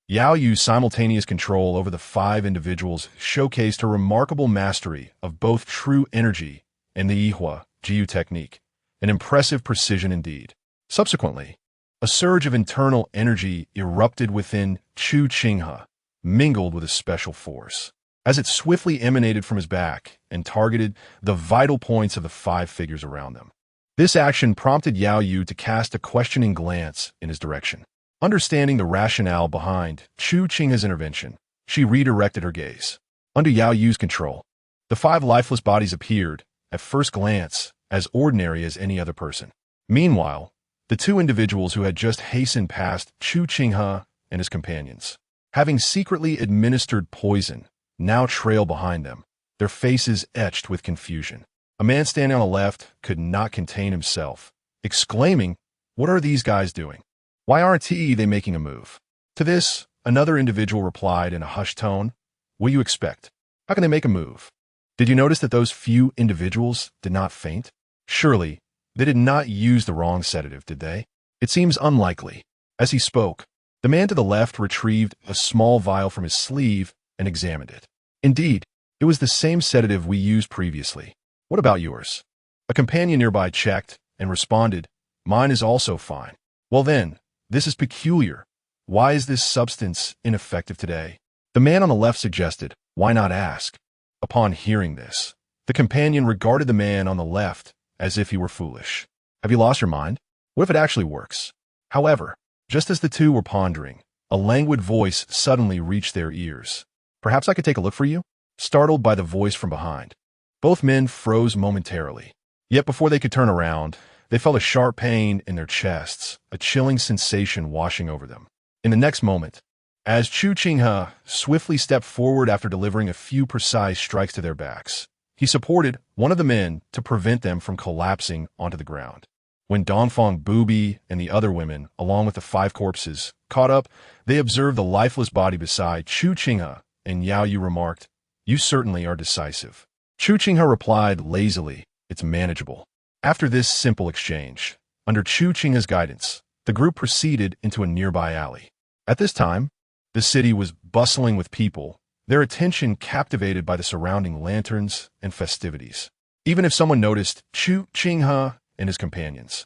Yaoyue's simultaneous control over the 5 individuals showcased her remarkable mastery of both true energy and the Ihua Jiu technique, an impressive precision indeed. Subsequently, a surge of internal energy erupted within Chu Qinghe, mingled with a special force, as it swiftly emanated from his back and targeted the vital points of the 5 figures around them. This action prompted Yaoyue to cast a questioning glance in his direction. Understanding the rationale behind Chu Qinghe's intervention, she redirected her gaze. Under Yaoyue's control, the 5 lifeless bodies appeared, at first glance, as ordinary as any other person. Meanwhile, the 2 individuals who had just hastened past Chu Qinghe and his companions, having secretly administered poison, now trailed behind them, their faces etched with confusion. A man standing on the left could not contain himself, exclaiming, "What are these guys doing? Why aren't they making a move?" To this, another individual replied in a hushed tone, "What do you expect? How can they make a move? Did you notice that those few individuals did not faint? Surely, they did not use the wrong sedative, did they? It seems unlikely." As he spoke, the man to the left retrieved a small vial from his sleeve and examined it. Indeed, it was the same sedative we used previously. "What about yours?" A companion nearby checked and responded, "Mine is also fine." "Well then, this is peculiar. Why is this substance ineffective today?" The man on the left suggested, "Why not ask?" Upon hearing this, the companion regarded the man on the left as if he were foolish. "Have you lost your mind? What if it actually works?" However, just as the two were pondering, a languid voice suddenly reached their ears. "Perhaps I could take a look for you?" Startled by the voice from behind, both men froze momentarily. Yet before they could turn around, they felt a sharp pain in their chests, a chilling sensation washing over them. In the next moment, as Chu Qinghe swiftly stepped forward after delivering a few precise strikes to their backs, he supported one of the men to prevent them from collapsing onto the ground. When Dongfang Bubai and the other women, along with the 5 corpses, caught up, they observed the lifeless body beside Chu Qinghe, and Yaoyue remarked, "You certainly are decisive." Chu Qinghe replied lazily, "It's manageable." After this simple exchange, under Chu Qinghe's guidance, the group proceeded into a nearby alley. At this time, the city was bustling with people, their attention captivated by the surrounding lanterns and festivities. Even if someone noticed Chu Qinghe and his companions,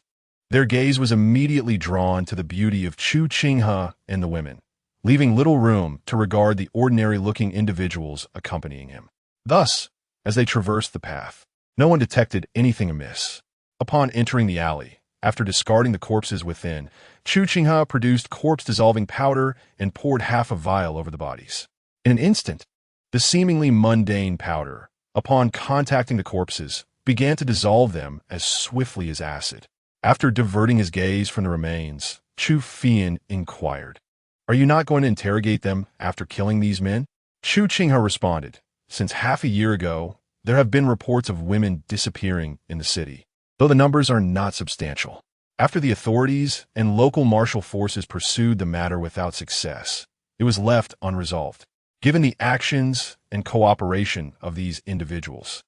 their gaze was immediately drawn to the beauty of Chu Qinghe and the women, leaving little room to regard the ordinary-looking individuals accompanying him. Thus, as they traversed the path, no one detected anything amiss. Upon entering the alley, After discarding the corpses within, Chu Qinghe produced corpse-dissolving powder and poured half a vial over the bodies. In an instant, the seemingly mundane powder, upon contacting the corpses, began to dissolve them as swiftly as acid. After diverting his gaze from the remains, Chu Qinghe inquired, "Are you not going to interrogate them after killing these men?" Chu Qinghe responded, "Since half a year ago, there have been reports of women disappearing in the city, though the numbers are not substantial. After the authorities and local martial forces pursued the matter without success, it was left unresolved. Given the actions and cooperation of these individuals,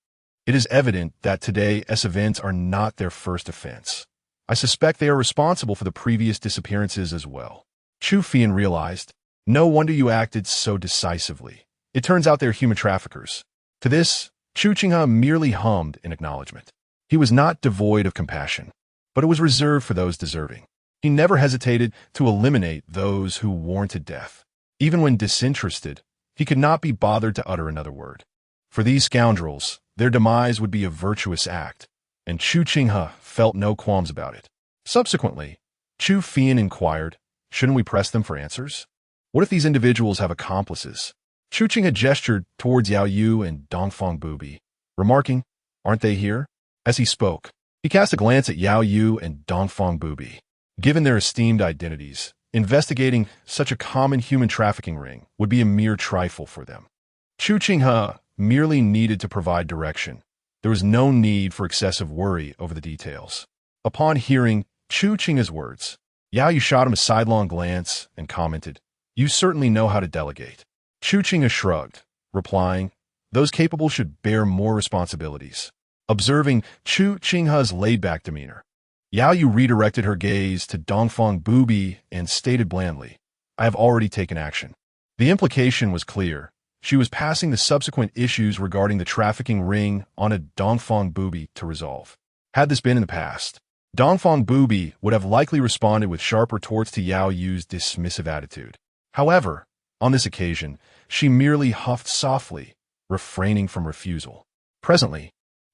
it is evident that today's events are not their first offense. I suspect they are responsible for the previous disappearances as well." Chu Qinghe realized, "No wonder you acted so decisively. It turns out they're human traffickers." To this, Chu Qinghe merely hummed in acknowledgement. He was not devoid of compassion, but it was reserved for those deserving. He never hesitated to eliminate those who warranted death. Even when disinterested, he could not be bothered to utter another word. For these scoundrels, their demise would be a virtuous act, and Chu Qinghe felt no qualms about it. Subsequently, Chu Qinghe inquired, "Shouldn't we press them for answers? What if these individuals have accomplices?" Chu Qinghe gestured towards Yaoyue and Dongfang Bubai, remarking, "Aren't they here?" As he spoke, he cast a glance at Yaoyue and Dongfang Bubai. Given their esteemed identities, investigating such a common human trafficking ring would be a mere trifle for them. Chu Qinghe merely needed to provide direction. There was no need for excessive worry over the details. Upon hearing Chu Qinghe's words, Yaoyue shot him a sidelong glance and commented, "You certainly know how to delegate." Chu Qinghe shrugged, replying, "Those capable should bear more responsibilities." Observing Chu Qinghe's laid-back demeanor, Yaoyue redirected her gaze to Dongfang Bubai and stated blandly, "I have already taken action." The implication was clear. She was passing the subsequent issues regarding the trafficking ring on to Dongfang Bubai to resolve. Had this been in the past, Dongfang Bubai would have likely responded with sharp retorts to Yaoyue's dismissive attitude. However, on this occasion, she merely huffed softly, refraining from refusal. Presently,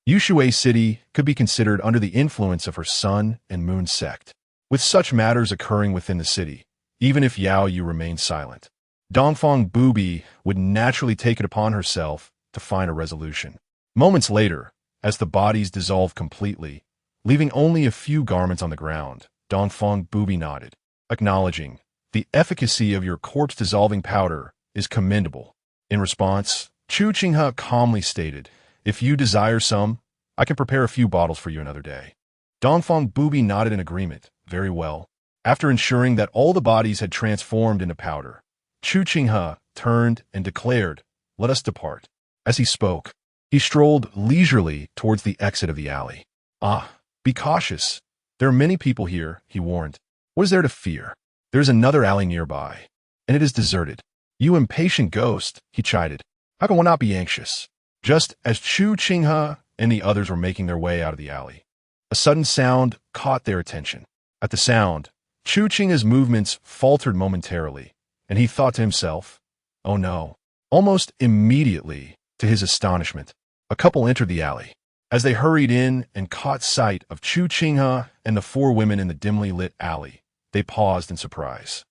Yushui City could be considered under the influence of her sun and moon sect, with such matters occurring within the city, even if Yaoyue remained silent. Dongfang Bubai would naturally take it upon herself to find a resolution. Moments later, as the bodies dissolved completely, leaving only a few garments on the ground, Dongfang Bubai nodded, acknowledging, "The efficacy of your corpse-dissolving powder is commendable." In response, Chu Qinghe calmly stated, "If you desire some, I can prepare a few bottles for you another day." Dongfang Bubai nodded in agreement. "Very well." After ensuring that all the bodies had transformed into powder, Chu Qinghe turned and declared, "Let us depart." As he spoke, he strolled leisurely towards the exit of the alley. Be cautious. There are many people here," he warned. "What is there to fear? There is another alley nearby, and it is deserted." "You impatient ghost," he chided. "How can one not be anxious?" Just as Chu Qinghe and the others were making their way out of the alley, a sudden sound caught their attention. At the sound, Chu Qinghe's movements faltered momentarily, and he thought to himself, "Oh no." Almost immediately, to his astonishment, a couple entered the alley. As they hurried in and caught sight of Chu Qinghe and the four women in the dimly lit alley, they paused in surprise.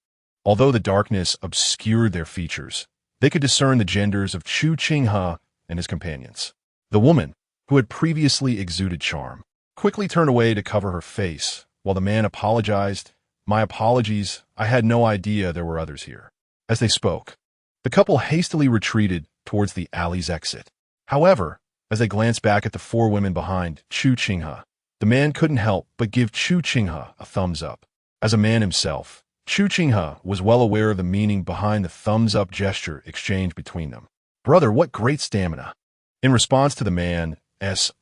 Although the darkness obscured their features, they could discern the genders of Chu Qinghe and his companions. The woman, who had previously exuded charm, quickly turned away to cover her face, while the man apologized, "My apologies, I had no idea there were others here." As they spoke, the couple hastily retreated towards the alley's exit. However, as they glanced back at the four women behind Chu Qinghe, the man couldn't help but give Chu Qinghe a thumbs up. As a man himself, Chu Qinghe was well aware of the meaning behind the thumbs-up gesture exchanged between them. "Brother, what great stamina!" In response to the man's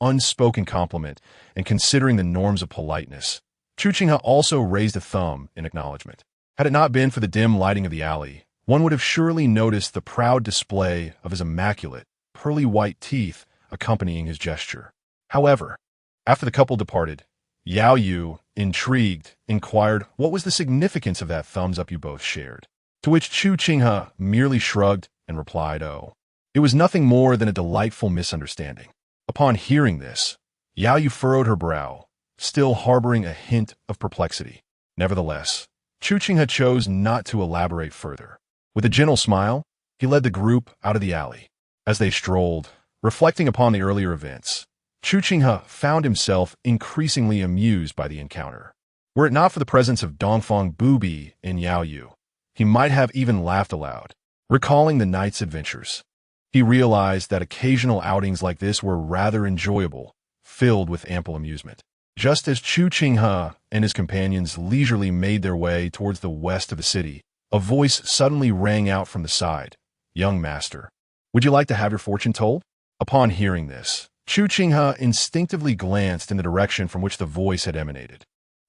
unspoken compliment and considering the norms of politeness, Chu Qinghe also raised a thumb in acknowledgement. Had it not been for the dim lighting of the alley, one would have surely noticed the proud display of his immaculate, pearly white teeth accompanying his gesture. However, after the couple departed, Yaoyue, intrigued, inquired what was the significance of that thumbs up you both shared, to which Chu Qinghe merely shrugged and replied, "Oh, it was nothing more than a delightful misunderstanding." Upon hearing this, Yaoyue furrowed her brow, still harboring a hint of perplexity. Nevertheless, Chu Qinghe chose not to elaborate further. With a gentle smile, he led the group out of the alley. As they strolled, reflecting upon the earlier events, Chu Qinghe found himself increasingly amused by the encounter. Were it not for the presence of Dongfang Bubai and Yaoyue, he might have even laughed aloud, recalling the night's adventures. He realized that occasional outings like this were rather enjoyable, filled with ample amusement. Just as Chu Qinghe and his companions leisurely made their way towards the west of the city, a voice suddenly rang out from the side. "Young master, would you like to have your fortune told?" Upon hearing this, Chu Qinghe instinctively glanced in the direction from which the voice had emanated.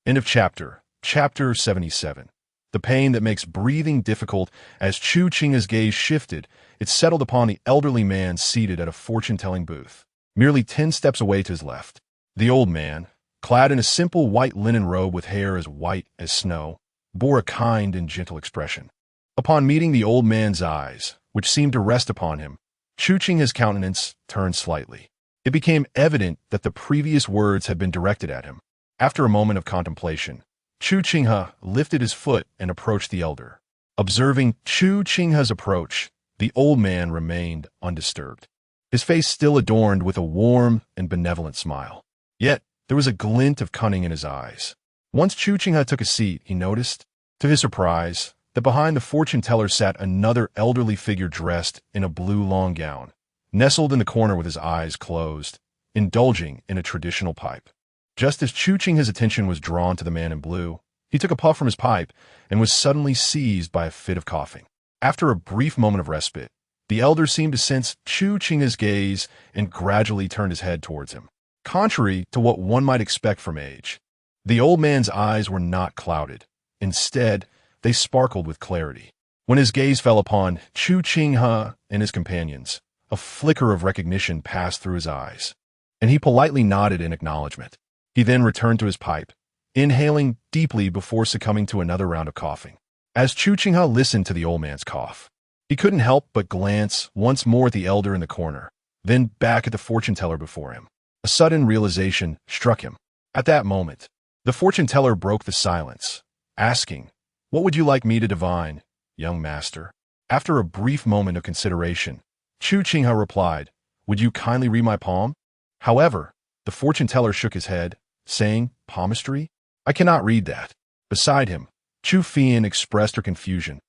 End of chapter. Chapter 77. The pain that makes breathing difficult. As Chu Qinghe's gaze shifted, it settled upon the elderly man seated at a fortune-telling booth, merely 10 steps away to his left. The old man, clad in a simple white linen robe with hair as white as snow, bore a kind and gentle expression. Upon meeting the old man's eyes, which seemed to rest upon him, Chu Qinghe's countenance turned slightly. It became evident that the previous words had been directed at him. After a moment of contemplation, Chu Qinghe lifted his foot and approached the elder. Observing Chu Qinghe's approach, the old man remained undisturbed, his face still adorned with a warm and benevolent smile. Yet, there was a glint of cunning in his eyes. Once Chu Qinghe took a seat, he noticed, to his surprise, that behind the fortune-teller sat another elderly figure dressed in a blue long gown, nestled in the corner with his eyes closed, indulging in a traditional pipe. Just as Chu Qinghe's attention was drawn to the man in blue, he took a puff from his pipe and was suddenly seized by a fit of coughing. After a brief moment of respite, the elder seemed to sense Chu Qinghe's gaze and gradually turned his head towards him. Contrary to what one might expect from age, the old man's eyes were not clouded. Instead, they sparkled with clarity. When his gaze fell upon Chu Qinghe and his companions, a flicker of recognition passed through his eyes, and he politely nodded in acknowledgement. He then returned to his pipe, inhaling deeply before succumbing to another round of coughing. As Chu Qinghe listened to the old man's cough, he couldn't help but glance once more at the elder in the corner, then back at the fortune-teller before him. A sudden realization struck him. At that moment, the fortune-teller broke the silence, asking, "What would you like me to divine, young master?" After a brief moment of consideration, Chu Qinghe replied, "Would you kindly read my palm?" However, the fortune-teller shook his head, saying, "Palmistry? I cannot read that." Beside him, Chu Fian expressed her confusion.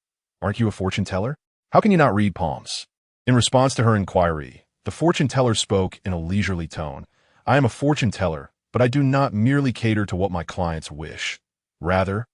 "Aren't you a fortune-teller? How can you not read palms?" In response to her inquiry, the fortune-teller spoke in a leisurely tone. "I am a fortune-teller, but I do not merely cater to what my clients wish. Rather,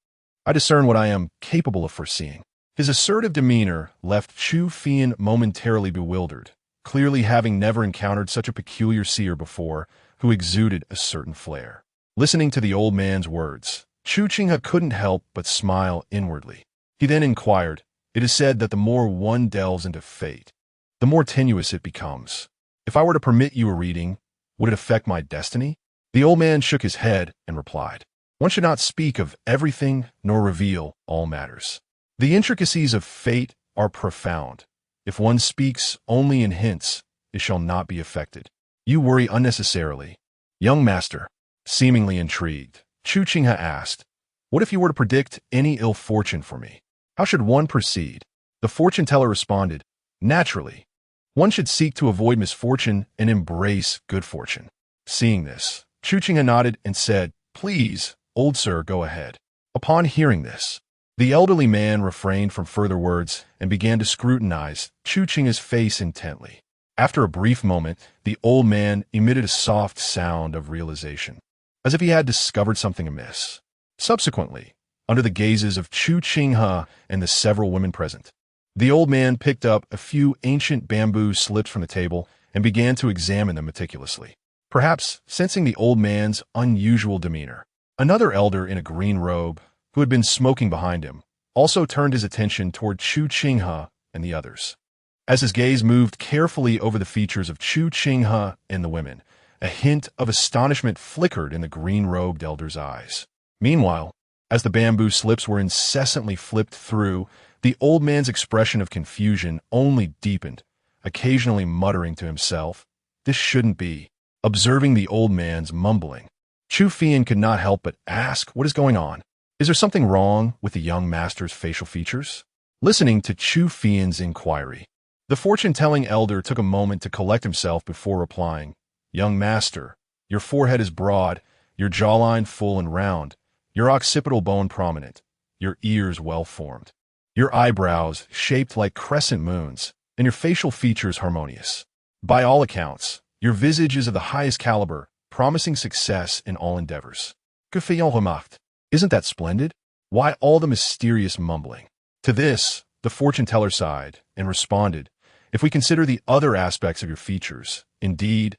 I discern what I am capable of foreseeing." His assertive demeanor left Chu Fian momentarily bewildered, clearly having never encountered such a peculiar seer before, who exuded a certain flair. Listening to the old man's words, Chu Qinghe couldn't help but smile inwardly. He then inquired, "It is said that the more one delves into fate, the more tenuous it becomes. If I were to permit you a reading, would it affect my destiny?" The old man shook his head and replied, "One should not speak of everything nor reveal all matters. The intricacies of fate are profound. If one speaks only in hints, it shall not be affected. You worry unnecessarily. Young master." Seemingly intrigued, Chu Qinghe asked, "What if you were to predict any ill fortune for me? How should one proceed?" The fortune-teller responded, "Naturally, one should seek to avoid misfortune and embrace good fortune." Seeing this, Chu Qinghe nodded and said, "Please, old sir, go ahead." Upon hearing this, the elderly man refrained from further words and began to scrutinize Chu Qinghe's face intently. After a brief moment, the old man emitted a soft sound of realization, as if he had discovered something amiss. Subsequently, under the gazes of Chu Qinghe and the several women present, the old man picked up a few ancient bamboo slips from the table and began to examine them meticulously. Perhaps sensing the old man's unusual demeanor, another elder in a green robe, who had been smoking behind him, also turned his attention toward Chu Qinghe and the others. As his gaze moved carefully over the features of Chu Qinghe and the women, a hint of astonishment flickered in the green-robed elder's eyes. Meanwhile, as the bamboo slips were incessantly flipped through, the old man's expression of confusion only deepened, occasionally muttering to himself, "This shouldn't be." Observing the old man's mumbling, Chu Qinghe could not help but ask, what is going on? Is there something wrong with the young master's facial features? Listening to Chu Qinghe's inquiry, the fortune-telling elder took a moment to collect himself before replying, Young master, your forehead is broad, your jawline full and round, your occipital bone prominent, your ears well-formed, your eyebrows shaped like crescent moons, and your facial features harmonious. By all accounts, your visage is of the highest caliber, promising success in all endeavors. Isn't that splendid? Why all the mysterious mumbling? To this, the fortune-teller sighed and responded, If we consider the other aspects of your features, indeed,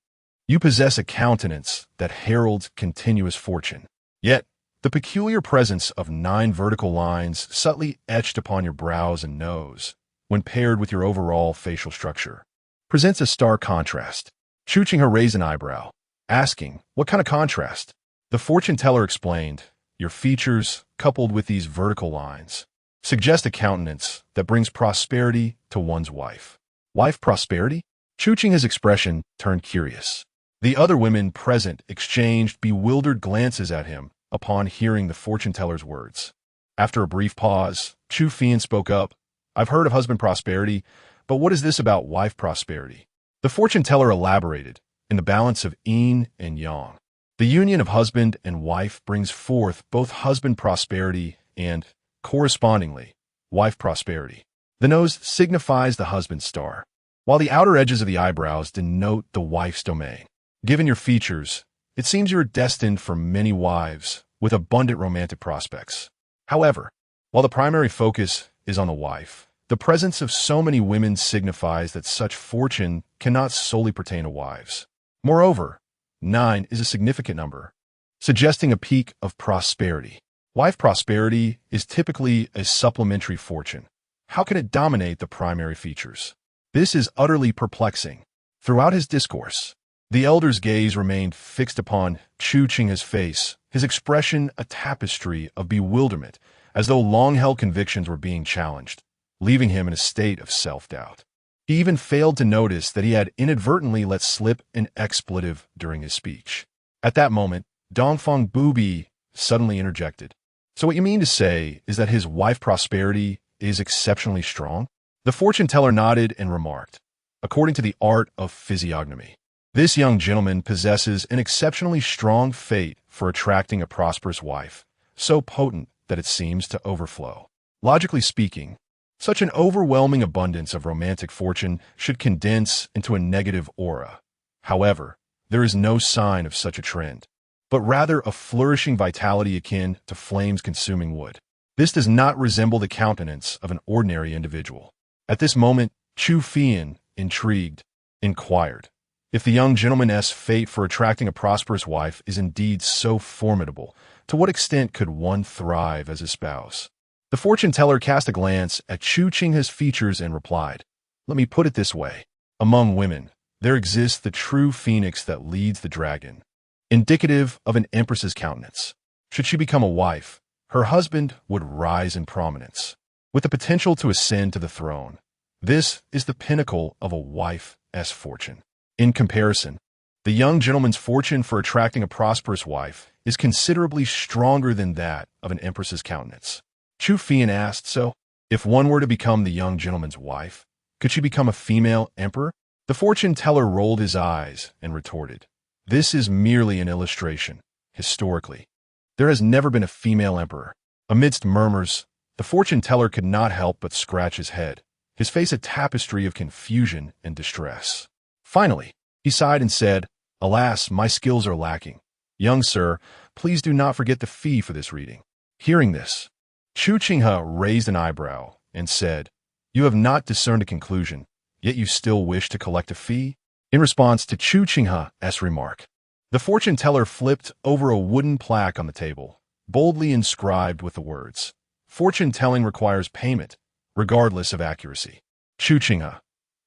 you possess a countenance that heralds continuous fortune. Yet, the peculiar presence of 9 vertical lines subtly etched upon your brows and nose, when paired with your overall facial structure, presents a stark contrast. Chu Qinghe raised an eyebrow, asking, What kind of contrast? The fortune-teller explained, Your features, coupled with these vertical lines, suggest a countenance that brings prosperity to one's wife. Wife prosperity? Chu Qinghe's expression turned curious. The other women present exchanged bewildered glances at him upon hearing the fortune-teller's words. After a brief pause, Chu Qinghe spoke up, I've heard of husband prosperity, but what is this about wife prosperity? The fortune-teller elaborated, in the balance of yin and yang. The union of husband and wife brings forth both husband prosperity and, correspondingly, wife prosperity. The nose signifies the husband's star, while the outer edges of the eyebrows denote the wife's domain. Given your features, it seems you are destined for many wives with abundant romantic prospects. However, while the primary focus is on the wife, the presence of so many women signifies that such fortune cannot solely pertain to wives. Moreover, 9 is a significant number, suggesting a peak of prosperity. Wife prosperity is typically a supplementary fortune. How can it dominate the primary features? This is utterly perplexing. Throughout his discourse, the elder's gaze remained fixed upon Chu Qinghe's face, his expression a tapestry of bewilderment, as though long-held convictions were being challenged, leaving him in a state of self-doubt. He even failed to notice that he had inadvertently let slip an expletive during his speech. At that moment, Dongfang Bubai suddenly interjected. So what you mean to say is that his wife prosperity is exceptionally strong? The fortune-teller nodded and remarked, According to the art of physiognomy, this young gentleman possesses an exceptionally strong fate for attracting a prosperous wife, so potent that it seems to overflow. Logically speaking, such an overwhelming abundance of romantic fortune should condense into a negative aura. However, there is no sign of such a trend, but rather a flourishing vitality akin to flames consuming wood. This does not resemble the countenance of an ordinary individual. At this moment, Chu Qinghe, intrigued, inquired, If the young gentleman's fate for attracting a prosperous wife is indeed so formidable, to what extent could one thrive as a spouse? The fortune-teller cast a glance at Chu Qinghe's features and replied, Let me put it this way. Among women, there exists the true phoenix that leads the dragon, indicative of an empress's countenance. Should she become a wife, her husband would rise in prominence, with the potential to ascend to the throne. This is the pinnacle of a wife's fortune. In comparison, the young gentleman's fortune for attracting a prosperous wife is considerably stronger than that of an empress's countenance. Chu Qinghe asked, So, if one were to become the young gentleman's wife, could she become a female emperor? The fortune-teller rolled his eyes and retorted, This is merely an illustration. Historically, there has never been a female emperor. Amidst murmurs, the fortune-teller could not help but scratch his head, his face a tapestry of confusion and distress. Finally, he sighed and said, Alas, my skills are lacking. Young sir, please do not forget the fee for this reading. Hearing this, Chu Qinghe raised an eyebrow and said, You have not discerned a conclusion, yet you still wish to collect a fee? In response to Chu Qinghe's remark, the fortune-teller flipped over a wooden plaque on the table, boldly inscribed with the words, Fortune-telling requires payment, regardless of accuracy. Chu Qinghe,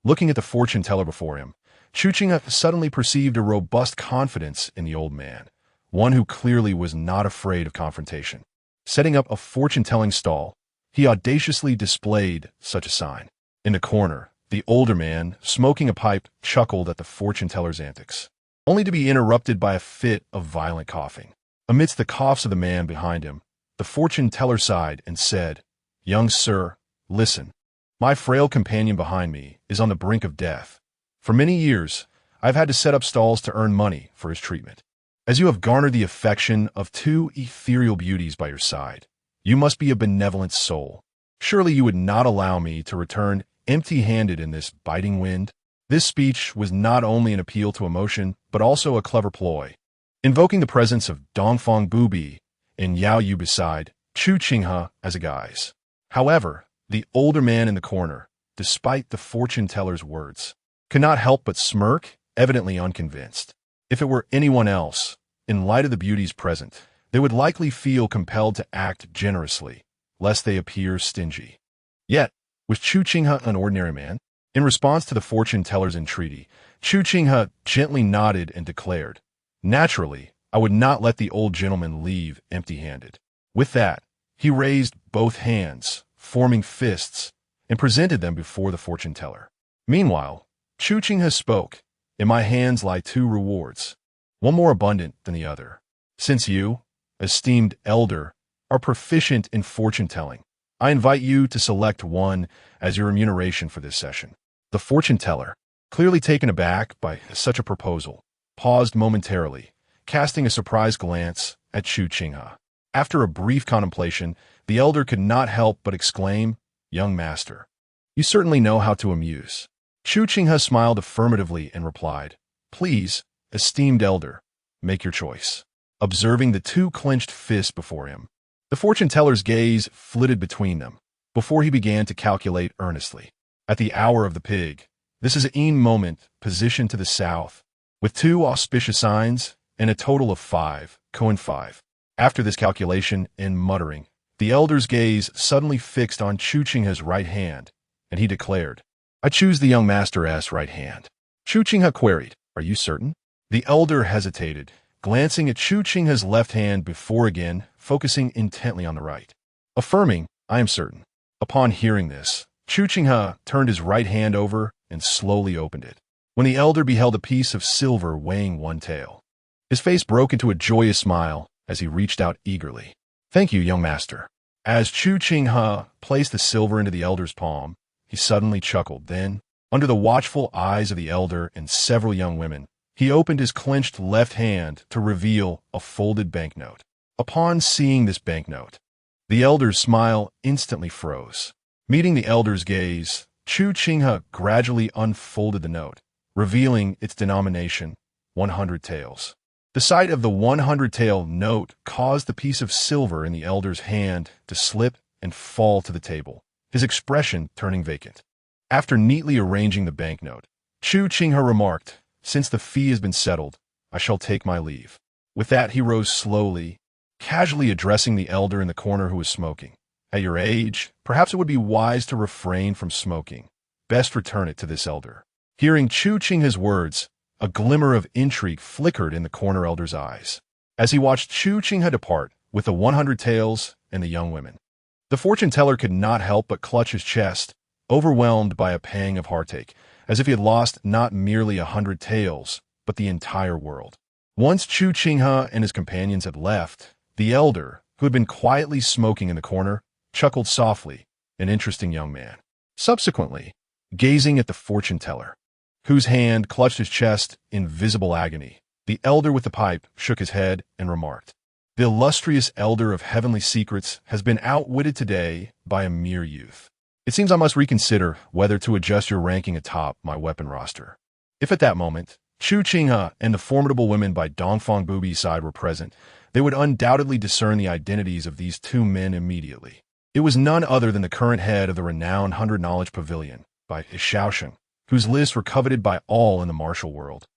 looking at the fortune-teller before him, Chu Qinghe suddenly perceived a robust confidence in the old man, one who clearly was not afraid of confrontation. Setting up a fortune-telling stall, he audaciously displayed such a sign. In the corner, the older man, smoking a pipe, chuckled at the fortune-teller's antics, only to be interrupted by a fit of violent coughing. Amidst the coughs of the man behind him, the fortune teller sighed and said, "Young sir, listen. My frail companion behind me is on the brink of death. For many years, I've had to set up stalls to earn money for his treatment. As you have garnered the affection of two ethereal beauties by your side, you must be a benevolent soul. Surely you would not allow me to return empty-handed in this biting wind?" This speech was not only an appeal to emotion, but also a clever ploy, invoking the presence of Dongfang Bubai and Yaoyue beside Chu Qinghe as a guise. However, the older man in the corner, despite the fortune teller's words, could not help but smirk, evidently unconvinced. If it were anyone else, in light of the beauties present, they would likely feel compelled to act generously, lest they appear stingy. Yet, was Chu Qinghe an ordinary man? In response to the fortune teller's entreaty, Chu Qinghe gently nodded and declared, "Naturally, I would not let the old gentleman leave empty-handed." With that, he raised both hands, forming fists, and presented them before the fortune teller. Meanwhile, Chu Qinghe spoke, "In my hands lie two rewards, one more abundant than the other. Since you, esteemed elder, are proficient in fortune-telling, I invite you to select one as your remuneration for this session." The fortune teller, clearly taken aback by such a proposal, paused momentarily, casting a surprised glance at Chu Qinghe. After a brief contemplation, the elder could not help but exclaim, "Young master, you certainly know how to amuse." Chu Qinghe smiled affirmatively and replied, "Please, esteemed elder, make your choice." Observing the two clenched fists before him, the fortune teller's gaze flitted between them, before he began to calculate earnestly. At the hour of the pig, this is a moment positioned to the south, with two auspicious signs and a total of 5, coin 5. After this calculation and muttering, the elder's gaze suddenly fixed on Chu Qinghe's right hand, and he declared, "I choose the young master's right hand." Chu Qinghe queried, "Are you certain?" The elder hesitated, glancing at Chu Qinghe's left hand before again focusing intently on the right. Affirming, "I am certain." Upon hearing this, Chu Qinghe turned his right hand over and slowly opened it. When the elder beheld a piece of silver weighing 1 tael, his face broke into a joyous smile as he reached out eagerly. "Thank you, young master." As Chu Qinghe placed the silver into the elder's palm, he suddenly chuckled. Then, under the watchful eyes of the elder and several young women, he opened his clenched left hand to reveal a folded banknote. Upon seeing this banknote, the elder's smile instantly froze. Meeting the elder's gaze, Chu Qinghe gradually unfolded the note, revealing its denomination, 100 taels. The sight of the 100 tael note caused the piece of silver in the elder's hand to slip and fall to the table, his expression turning vacant. After neatly arranging the banknote, Chu Qinghe remarked, "Since the fee has been settled, I shall take my leave." With that, he rose slowly, casually addressing the elder in the corner who was smoking. "At your age, perhaps it would be wise to refrain from smoking. Best return it to this elder." Hearing Chu Qinghe's words, a glimmer of intrigue flickered in the corner elder's eyes, as he watched Chu Qinghe depart with the 100 taels and the young women. The fortune teller could not help but clutch his chest, overwhelmed by a pang of heartache, as if he had lost not merely 100 taels, but the entire world. Once Chu Qinghe and his companions had left, the elder, who had been quietly smoking in the corner, chuckled softly, an interesting young man. Subsequently, gazing at the fortune teller, whose hand clutched his chest in visible agony, the elder with the pipe shook his head and remarked, "The illustrious elder of heavenly secrets has been outwitted today by a mere youth. It seems I must reconsider whether to adjust your ranking atop my weapon roster." If at that moment, Chu Qinghe and the formidable women by Dongfang Bubai's side were present, they would undoubtedly discern the identities of these two men immediately. It was none other than the current head of the renowned 100 Knowledge Pavilion, by Xiaosheng, whose lists were coveted by all in the martial world,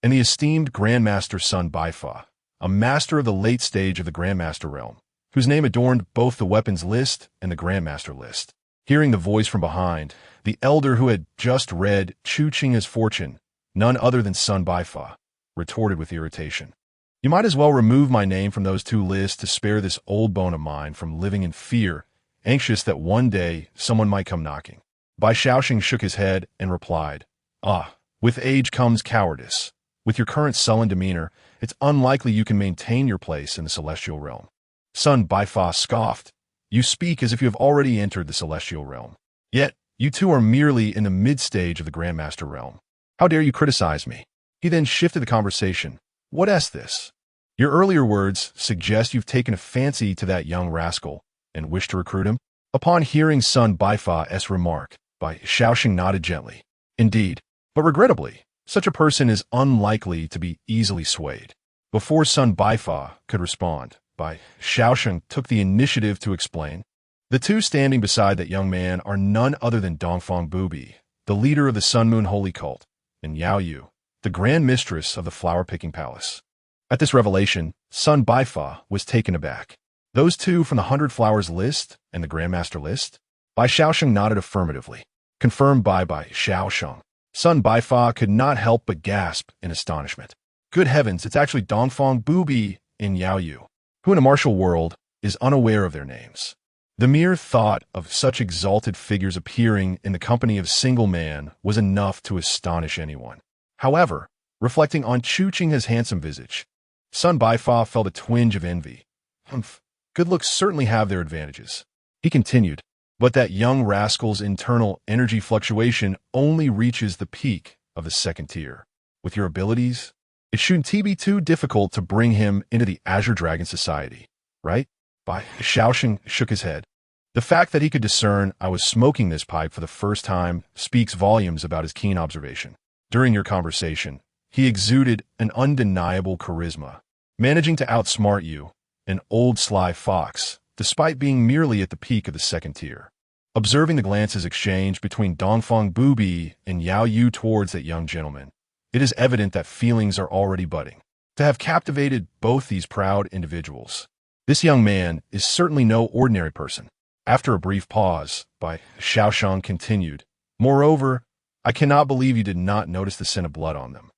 and the esteemed Grandmaster Sun Baifa, a master of the late stage of the Grandmaster realm, whose name adorned both the weapons list and the Grandmaster list. Hearing the voice from behind, the elder who had just read Chu Qinghe's fortune, none other than Sun Baifa, retorted with irritation, "You might as well remove my name from those two lists to spare this old bone of mine from living in fear, anxious that one day someone might come knocking." Bai Xiaosheng shook his head and replied, "Ah, with age comes cowardice. With your current sullen demeanor, it's unlikely you can maintain your place in the celestial realm. Sun Baifa scoffed. You speak as if you have already entered the celestial realm. Yet, you two are merely in the mid-stage of the Grandmaster realm. How dare you criticize me? He then shifted the conversation. What's this? Your earlier words suggest you've taken a fancy to that young rascal and wish to recruit him? Upon hearing Sun Baifa's remark, Bai Shaoxing nodded gently. Indeed, but regrettably, such a person is unlikely to be easily swayed. Before Sun Baifa could respond, Bai Shaoxing took the initiative to explain. The two standing beside that young man are none other than Dongfang Bubai, the leader of the Sun Moon Holy Cult, and Yaoyue, the Grand Mistress of the Flower-Picking Palace. At this revelation, Sun Baifa was taken aback. Those two from the 100 Flowers list and the Grandmaster list? Bai Shaoxing nodded affirmatively. Confirmed by Bai Shaoxing. Sun Baifa could not help but gasp in astonishment. Good heavens, it's actually Dongfang Bubai and Yaoyue, who in a martial world is unaware of their names. The mere thought of such exalted figures appearing in the company of a single man was enough to astonish anyone. However, reflecting on Chu Qinghe's handsome visage, Sun Baifa felt a twinge of envy. Humph, good looks certainly have their advantages. He continued, but that young rascal's internal energy fluctuation only reaches the peak of the second tier. With your abilities, it shouldn't be too difficult to bring him into the Azure Dragon Society, right? Bai Shaoxing shook his head. The fact that he could discern I was smoking this pipe for the first time speaks volumes about his keen observation. During your conversation, he exuded an undeniable charisma, managing to outsmart you, an old sly fox, despite being merely at the peak of the second tier. Observing the glances exchanged between Dongfang Bubai and Yaoyue towards that young gentleman, it is evident that feelings are already budding. To have captivated both these proud individuals, this young man is certainly no ordinary person. After a brief pause, Bai Shaoxing continued, Moreover, I cannot believe you did not notice the scent of blood on them.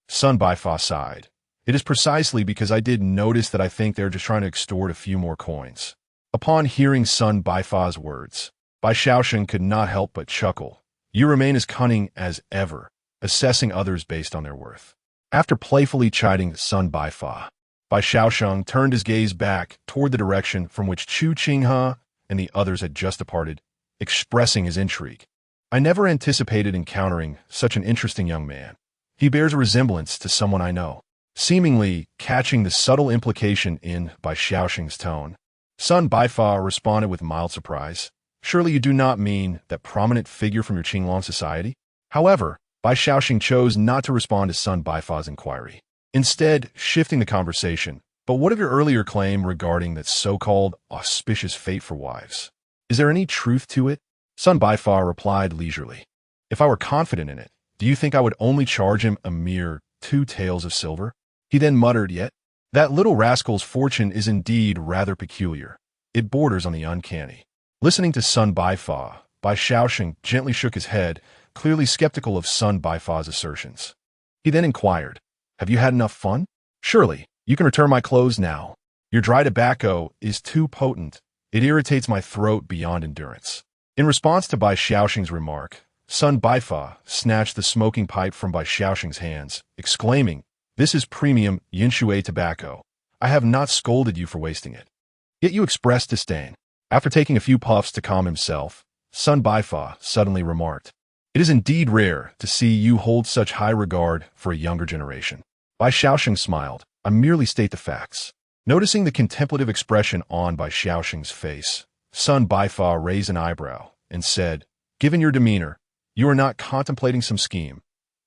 Sun Baifa sighed. It is precisely because I did notice that I think they're just trying to extort a few more coins. Upon hearing Sun Baifa's words, Bai Shaoxing could not help but chuckle. You remain as cunning as ever, assessing others based on their worth. After playfully chiding Sun Baifa, Bai Shaoxing turned his gaze back toward the direction from which Chu Qinghe and the others had just departed, expressing his intrigue. I never anticipated encountering such an interesting young man. He bears a resemblance to someone I know. Seemingly catching the subtle implication in Bai Shaoxing's tone, Sun Baifa responded with mild surprise. Surely you do not mean that prominent figure from your Qinglong society? However, Bai Shaoxing chose not to respond to Sun Baifa's inquiry, instead shifting the conversation. But what of your earlier claim regarding that so-called auspicious fate for wives? Is there any truth to it? Sun Baifa replied leisurely. If I were confident in it, do you think I would only charge him a mere 2 taels of silver? He then muttered, Yet, that little rascal's fortune is indeed rather peculiar. It borders on the uncanny. Listening to Sun Baifa, Bai Shaoxing gently shook his head, clearly skeptical of Sun Baifa's assertions. He then inquired, Have you had enough fun? Surely, you can return my clothes now. Your dry tobacco is too potent. It irritates my throat beyond endurance. In response to Bai Shaoxing's remark, Sun Baifa snatched the smoking pipe from Bai Shaoxing's hands, exclaiming, This is premium Yinshui tobacco. I have not scolded you for wasting it. Yet you expressed disdain. After taking a few puffs to calm himself, Sun Baifa suddenly remarked, It is indeed rare to see you hold such high regard for a younger generation. Bai Shaoxing smiled. I merely state the facts. Noticing the contemplative expression on Bai Shaoxing's face, Sun Baifa raised an eyebrow and said, Given your demeanor, you are not contemplating some scheme,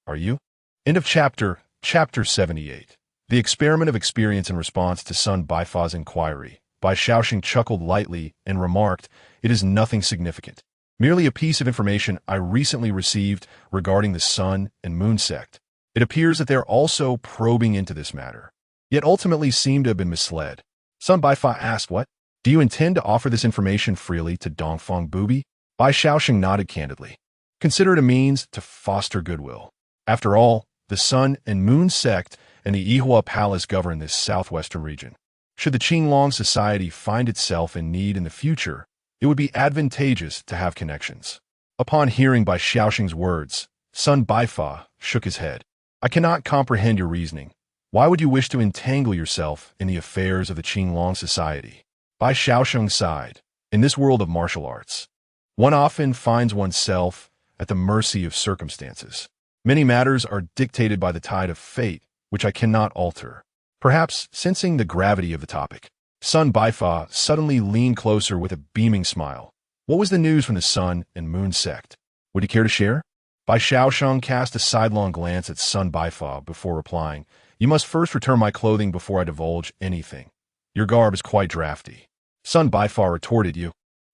are you? End of chapter 78. The experiment of experience in response to Sun Baifa's inquiry. Bai Shaoxing chuckled lightly and remarked, It is nothing significant. Merely a piece of information I recently received regarding the Sun and Moon sect. It appears that they are also probing into this matter, yet ultimately seem to have been misled. Sun Baifa asked, What? Do you intend to offer this information freely to Dongfang Bubai? Bai Shaoxing nodded candidly. Consider it a means to foster goodwill. After all, the Sun and Moon sect and the Yihua Palace govern this southwestern region. Should the Qinglong society find itself in need in the future, it would be advantageous to have connections. Upon hearing Bai Shaoxing's words, Sun Baifa shook his head. I cannot comprehend your reasoning. Why would you wish to entangle yourself in the affairs of the Qinglong society? Bai Xiaosheng sighed. In this world of martial arts, one often finds oneself at the mercy of circumstances. Many matters are dictated by the tide of fate, which I cannot alter. Perhaps sensing the gravity of the topic, Sun Baifa suddenly leaned closer with a beaming smile. What was the news from the Sun and Moon sect? Would you care to share? Bai Xiaosheng cast a sidelong glance at Sun Baifa before replying, You must first return my clothing before I divulge anything. Your garb is quite drafty. Sun Baifa retorted, You,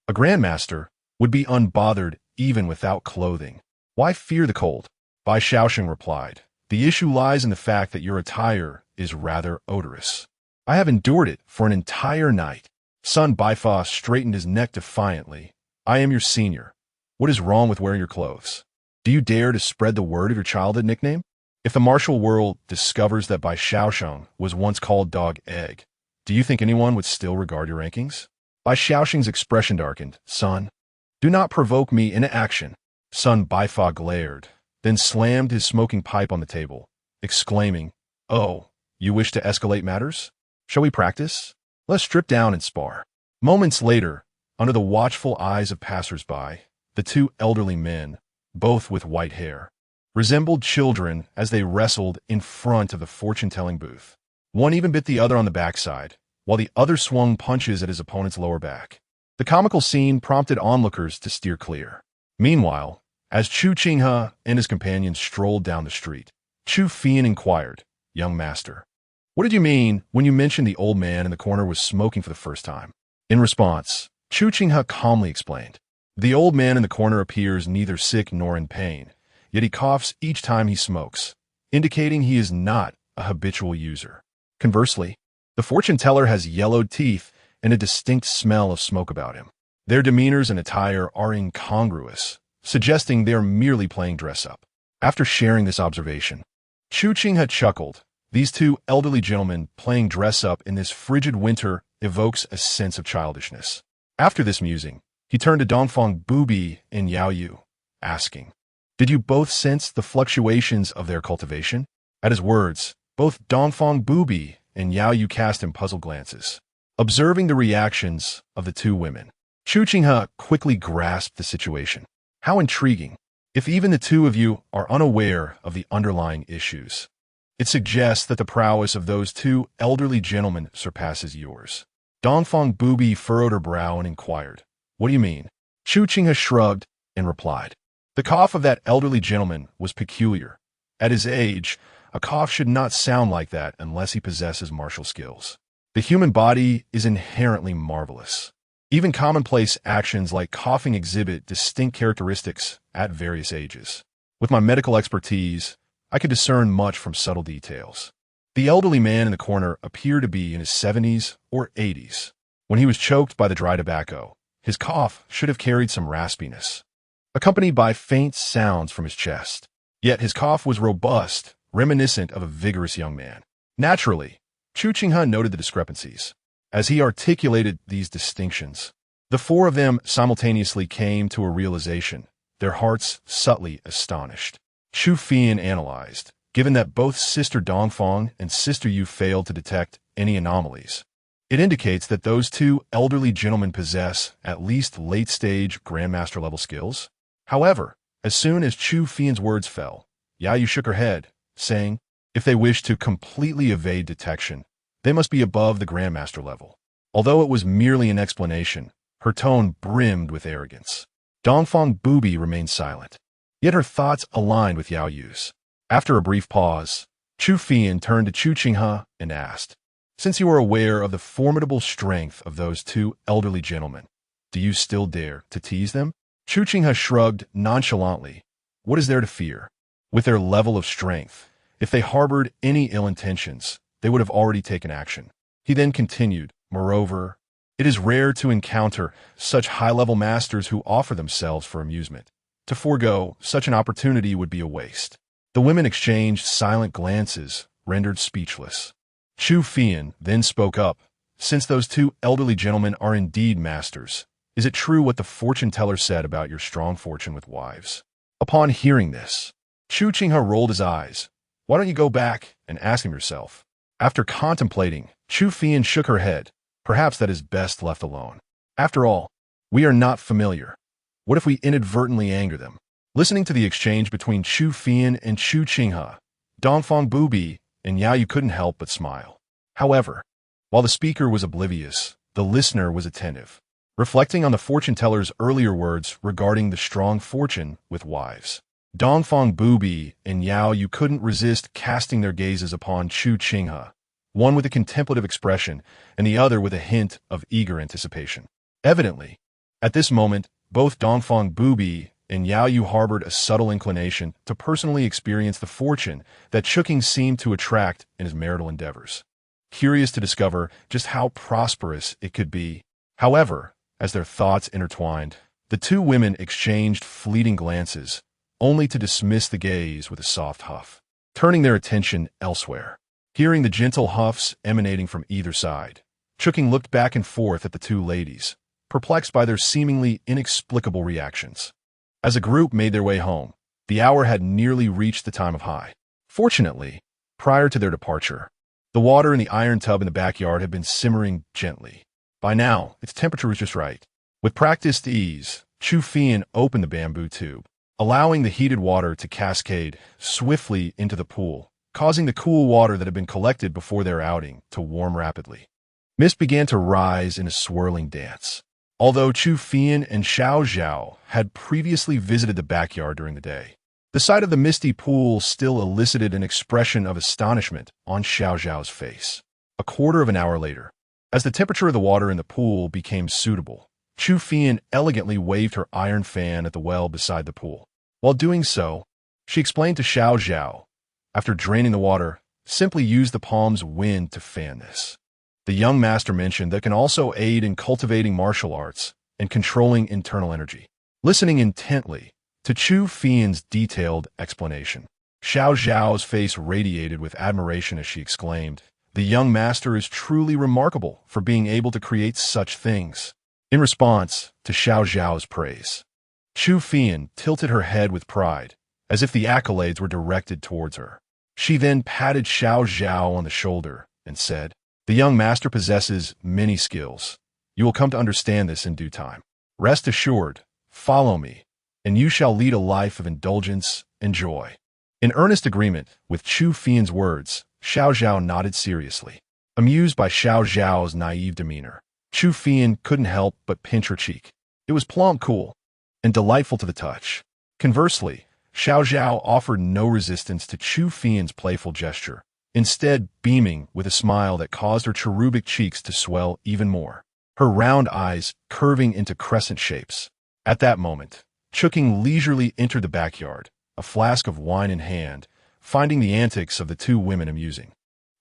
a grandmaster, would be unbothered even without clothing. Why fear the cold? Bai Xiaosheng replied, The issue lies in the fact that your attire is rather odorous. I have endured it for an entire night. Sun Baifa straightened his neck defiantly. I am your senior. What is wrong with wearing your clothes? Do you dare to spread the word of your childhood nickname? If the martial world discovers that Bai Xiaosheng was once called Dog Egg, do you think anyone would still regard your rankings? Bai Xiaosheng's expression darkened. Son, do not provoke me into action. Sun Baifa glared, then slammed his smoking pipe on the table, exclaiming, Oh, you wish to escalate matters? Shall we practice? Let's strip down and spar. Moments later, under the watchful eyes of passers-by, the two elderly men, both with white hair, resembled children as they wrestled in front of the fortune-telling booth. One even bit the other on the backside, while the other swung punches at his opponent's lower back. The comical scene prompted onlookers to steer clear. Meanwhile, as Chu Qinghe and his companions strolled down the street, Chu Fian inquired, Young master, what did you mean when you mentioned the old man in the corner was smoking for the first time? In response, Chu Qinghe calmly explained, The old man in the corner appears neither sick nor in pain, yet he coughs each time he smokes, indicating he is not a habitual user. Conversely, the fortune teller has yellowed teeth and a distinct smell of smoke about him. Their demeanors and attire are incongruous, suggesting they are merely playing dress-up. After sharing this observation, Chu Qinghe chuckled. These two elderly gentlemen playing dress-up in this frigid winter evokes a sense of childishness. After this musing, he turned to Dongfang Bubai and Yaoyue, asking, Did you both sense the fluctuations of their cultivation? At his words, both Dongfang Bubai and Yaoyue cast him puzzled glances. Observing the reactions of the two women, Chu Qinghe quickly grasped the situation. How intriguing, if even the two of you are unaware of the underlying issues. It suggests that the prowess of those two elderly gentlemen surpasses yours. Dongfang Bubai furrowed her brow and inquired, What do you mean? Chu Qinghe shrugged and replied, The cough of that elderly gentleman was peculiar. At his age, a cough should not sound like that unless he possesses martial skills. The human body is inherently marvelous. Even commonplace actions like coughing exhibit distinct characteristics at various ages. With my medical expertise, I could discern much from subtle details. The elderly man in the corner appeared to be in his 70s or 80s. When he was choked by the dry tobacco, his cough should have carried some raspiness, accompanied by faint sounds from his chest. Yet his cough was robust, reminiscent of a vigorous young man. Naturally, Chu Qinghe noted the discrepancies. As he articulated these distinctions, the four of them simultaneously came to a realization, their hearts subtly astonished. Chu Fian analyzed, given that both Sister Dongfang and Sister Yu failed to detect any anomalies. It indicates that those two elderly gentlemen possess at least late-stage Grandmaster-level skills. However, as soon as Chu Fian's words fell, Yaoyue shook her head, saying, If they wish to completely evade detection, they must be above the Grandmaster level. Although it was merely an explanation, her tone brimmed with arrogance. Dongfang Bubai remained silent, yet her thoughts aligned with Yaoyue's. After a brief pause, Chu Fian turned to Chu Qinghe and asked, Since you are aware of the formidable strength of those two elderly gentlemen, do you still dare to tease them? Chu Qinghe shrugged nonchalantly. What is there to fear? With their level of strength, if they harbored any ill intentions, they would have already taken action. He then continued, Moreover, it is rare to encounter such high-level masters who offer themselves for amusement. To forego such an opportunity would be a waste. The women exchanged silent glances, rendered speechless. Chu Fian then spoke up. Since those two elderly gentlemen are indeed masters, is it true what the fortune teller said about your strong fortune with wives? Upon hearing this, Chu Qinghe rolled his eyes. Why don't you go back and ask him yourself? After contemplating, Chu Fian shook her head. Perhaps that is best left alone. After all, we are not familiar. What if we inadvertently anger them? Listening to the exchange between Chu Fian and Chu Qinghe, Dongfang Bubai and Yaoyue couldn't help but smile. However, while the speaker was oblivious, the listener was attentive, reflecting on the fortune-teller's earlier words regarding the strong fortune with wives. Dongfang Bubai and Yaoyue couldn't resist casting their gazes upon Chu Qinghe, one with a contemplative expression and the other with a hint of eager anticipation. Evidently, at this moment, both Dongfang Bubai and Yaoyue harbored a subtle inclination to personally experience the fortune that Chu Qinghe seemed to attract in his marital endeavors, curious to discover just how prosperous it could be. However, as their thoughts intertwined, the two women exchanged fleeting glances, only to dismiss the gaze with a soft huff, turning their attention elsewhere. Hearing the gentle huffs emanating from either side, Chu Qinghe looked back and forth at the two ladies, perplexed by their seemingly inexplicable reactions. As a group made their way home, the hour had nearly reached the time of high. Fortunately, prior to their departure, the water in the iron tub in the backyard had been simmering gently. By now, its temperature was just right. With practiced ease, Chu Fian opened the bamboo tube, allowing the heated water to cascade swiftly into the pool, causing the cool water that had been collected before their outing to warm rapidly. Mist began to rise in a swirling dance. Although Chu Fian and Xiao Zhao had previously visited the backyard during the day, the sight of the misty pool still elicited an expression of astonishment on Xiao Zhao's face. A quarter of an hour later, as the temperature of the water in the pool became suitable, Chu Fian elegantly waved her iron fan at the well beside the pool. While doing so, she explained to Xiao Zhao, after draining the water, simply use the palm's wind to fan this. The young master mentioned that can also aid in cultivating martial arts and controlling internal energy. Listening intently to Chu Fian's detailed explanation, Xiao Zhao's face radiated with admiration as she exclaimed, "The young master is truly remarkable for being able to create such things." In response to Xiao Zhao's praise, Chu Fian tilted her head with pride, as if the accolades were directed towards her. She then patted Xiao Zhao on the shoulder and said, "The young master possesses many skills. You will come to understand this in due time. Rest assured, follow me, and you shall lead a life of indulgence and joy." In earnest agreement with Chu Fian's words, Xiao Zhao nodded seriously. Amused by Xiao Zhao's naive demeanor, Chu Fian couldn't help but pinch her cheek. It was plump cool and delightful to the touch. Conversely, Xiao Zhao offered no resistance to Chu Fian's playful gesture, instead beaming with a smile that caused her cherubic cheeks to swell even more, her round eyes curving into crescent shapes. At that moment, Chu Qinghe leisurely entered the backyard, a flask of wine in hand, finding the antics of the two women amusing.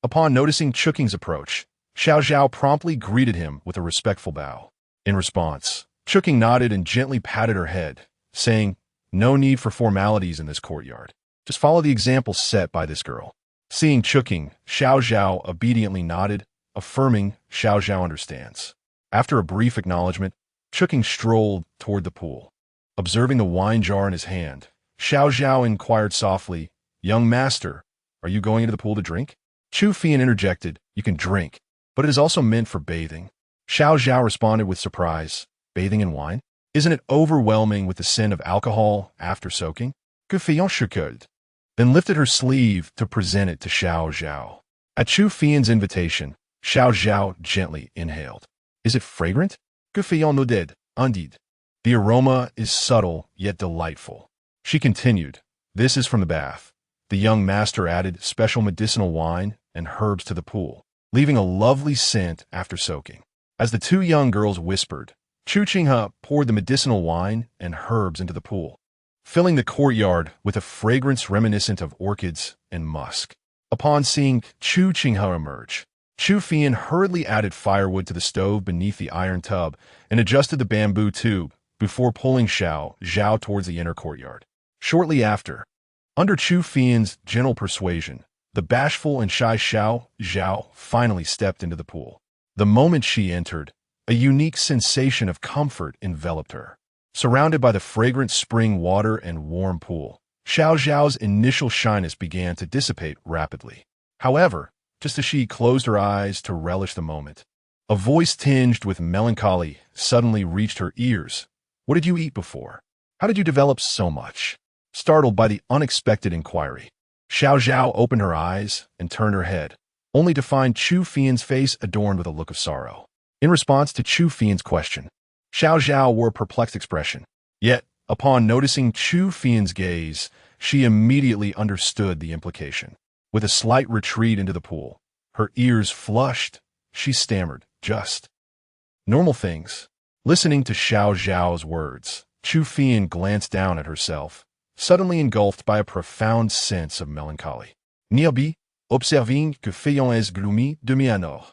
Upon noticing Chu Qinghe's approach, Xiao Zhao promptly greeted him with a respectful bow. In response, Chu Qinghe nodded and gently patted her head, saying, "No need for formalities in this courtyard. Just follow the example set by this girl." Seeing Chu Qinghe, Xiao Zhao obediently nodded, affirming Xiao Zhao understands. After a brief acknowledgement, Chu Qinghe strolled toward the pool. Observing the wine jar in his hand, Xiao Zhao inquired softly, "Young master, are you going into the pool to drink?" Chu Fian interjected, "You can drink, but it is also meant for bathing." Xiao Zhao responded with surprise, "Bathing in wine? Isn't it overwhelming with the scent of alcohol after soaking?" Guqin chuckled, then lifted her sleeve to present it to Xiao Zhao. At Chu Fian's invitation, Xiao Zhao gently inhaled. "Is it fragrant?" Guqin nodded, "Indeed. The aroma is subtle yet delightful." She continued, "This is from the bath." The young master added special medicinal wine and herbs to the pool, leaving a lovely scent after soaking. As the two young girls whispered, Chu Qinghe poured the medicinal wine and herbs into the pool, filling the courtyard with a fragrance reminiscent of orchids and musk. Upon seeing Chu Qinghe emerge, Chu Fian hurriedly added firewood to the stove beneath the iron tub and adjusted the bamboo tube before pulling Xiao Zhao towards the inner courtyard. Shortly after, under Chu Fian's gentle persuasion, the bashful and shy Xiao Zhao finally stepped into the pool. The moment she entered, a unique sensation of comfort enveloped her. Surrounded by the fragrant spring water and warm pool, Xiao Zhao's initial shyness began to dissipate rapidly. However, just as she closed her eyes to relish the moment. A voice tinged with melancholy suddenly reached her ears. What did you eat before? How did you develop so much? Startled by the unexpected inquiry, Xiao Zhao opened her eyes and turned her head, only to find Chu Fian's face adorned with a look of sorrow. In response to Chu Fian's question, Xiao Zhao wore a perplexed expression. Yet, upon noticing Chu Fian's gaze, she immediately understood the implication. With a slight retreat into the pool, her ears flushed, she stammered, just normal things. Listening to Xiao Zhao's words, Chu Fian glanced down at herself, suddenly engulfed by a profound sense of melancholy. Niabi, observing que Feion est gloomy demi-anor.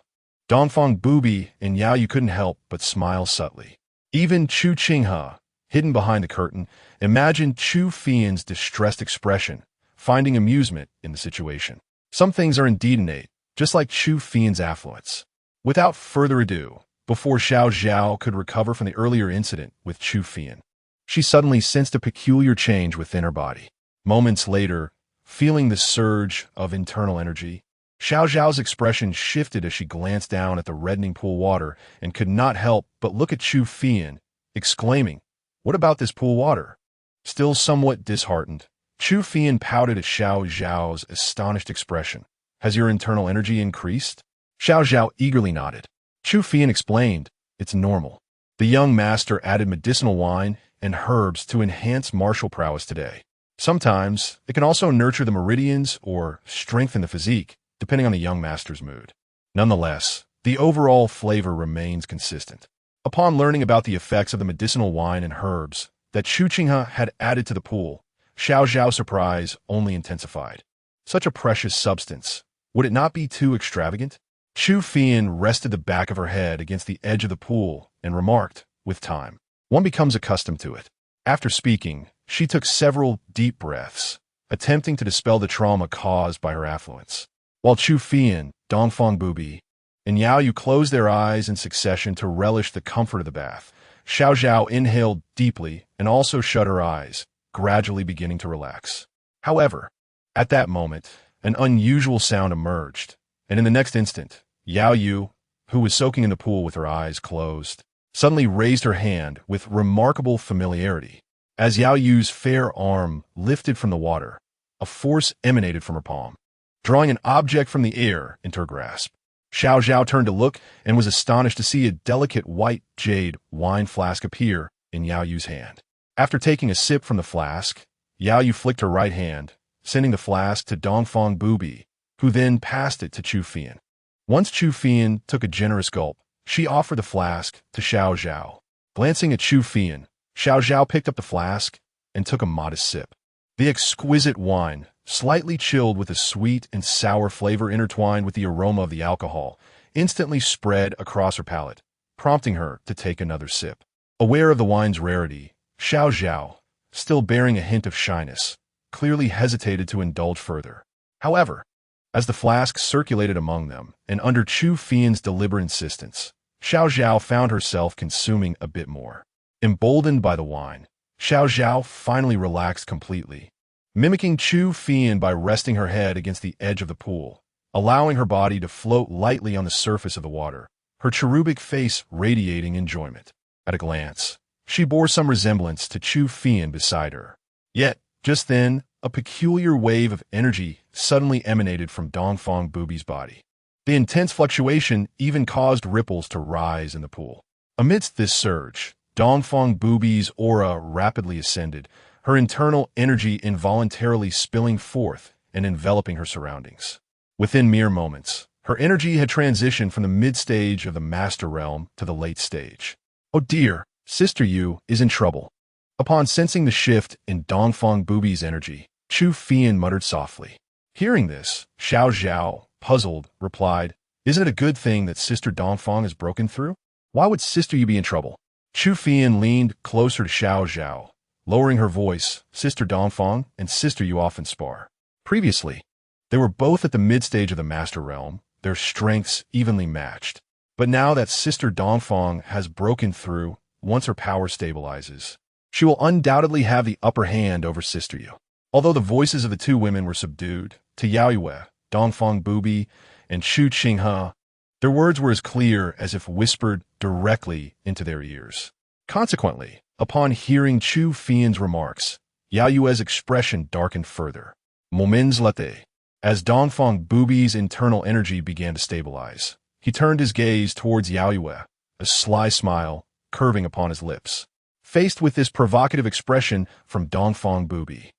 Dongfang Bubai and Yaoyue couldn't help but smile subtly. Even Chu Qinghe, hidden behind the curtain, imagined Chu Fian's distressed expression, finding amusement in the situation. Some things are indeed innate, just like Chu Fian's affluence. Without further ado, before Xiao Zhao could recover from the earlier incident with Chu Fian, she suddenly sensed a peculiar change within her body. Moments later, feeling the surge of internal energy, Xiao Zhao's expression shifted as she glanced down at the reddening pool water and could not help but look at Chu Fian, exclaiming, "What about this pool water?" Still somewhat disheartened, Chu Fian pouted at Xiao Zhao's astonished expression. "Has your internal energy increased?" Xiao Zhao eagerly nodded. Chu Fian explained, "It's normal. The young master added medicinal wine and herbs to enhance martial prowess today. Sometimes it can also nurture the meridians or strengthen the physique, depending on the young master's mood. Nonetheless, the overall flavor remains consistent." Upon learning about the effects of the medicinal wine and herbs that Chu Qinghe had added to the pool, Xiao Zhao's surprise only intensified. Such a precious substance, would it not be too extravagant? Chu Fian rested the back of her head against the edge of the pool and remarked, "With time, one becomes accustomed to it." After speaking, she took several deep breaths, attempting to dispel the trauma caused by her affluence. While Chu Fian, Dongfang Bubai, and Yaoyue closed their eyes in succession to relish the comfort of the bath, Xiao Zhao inhaled deeply and also shut her eyes, gradually beginning to relax. However, at that moment, an unusual sound emerged, and in the next instant, Yaoyue, who was soaking in the pool with her eyes closed, suddenly raised her hand with remarkable familiarity. As Yaoyue's fair arm lifted from the water, a force emanated from her palm, drawing an object from the air into her grasp. Xiao Zhao turned to look and was astonished to see a delicate white jade wine flask appear in Yaoyue's hand. After taking a sip from the flask, Yaoyue flicked her right hand, sending the flask to Dongfang Bubai, who then passed it to Chu Fian. Once Chu Fian took a generous gulp, she offered the flask to Xiao Zhao. Glancing at Chu Fian, Xiao Zhao picked up the flask and took a modest sip. The exquisite wine, slightly chilled with a sweet and sour flavor intertwined with the aroma of the alcohol, instantly spread across her palate, prompting her to take another sip. Aware of the wine's rarity, Xiao Zhao, still bearing a hint of shyness, clearly hesitated to indulge further. However, as the flask circulated among them, and under Chu Fian's deliberate insistence, Xiao Zhao found herself consuming a bit more. Emboldened by the wine, Xiao Zhao finally relaxed completely, mimicking Chu Fian by resting her head against the edge of the pool, allowing her body to float lightly on the surface of the water, her cherubic face radiating enjoyment. At a glance, she bore some resemblance to Chu Fian beside her. Yet, just then, a peculiar wave of energy suddenly emanated from Dongfang Bubai's body. The intense fluctuation even caused ripples to rise in the pool. Amidst this surge, Dongfang Bubai's aura rapidly ascended, her internal energy involuntarily spilling forth and enveloping her surroundings. Within mere moments, her energy had transitioned from the mid-stage of the Master Realm to the late stage. "Oh dear, Sister Yu is in trouble." Upon sensing the shift in Dongfang Bubai's energy, Chu Fian muttered softly. Hearing this, Xiao Zhao, puzzled, replied, "Isn't it a good thing that Sister Dongfang has broken through? Why would Sister Yu be in trouble?" Chu Fian leaned closer to Xiao Zhao, lowering her voice. "Sister Dongfang and Sister Yu often spar. Previously, they were both at the mid-stage of the Master Realm, their strengths evenly matched. But now that Sister Dongfang has broken through, once her power stabilizes, she will undoubtedly have the upper hand over Sister Yu." Although the voices of the two women were subdued, to Yaoyue, Dongfang Bubai, and Chu Qinghe. Their words were as clear as if whispered directly into their ears. Consequently, upon hearing Chu Fian's remarks, Yaoyue's expression darkened further. Moments later, as Dongfang Bubai's internal energy began to stabilize, he turned his gaze towards Yaoyue, a sly smile curving upon his lips. Faced with this provocative expression from Dongfang Bubai,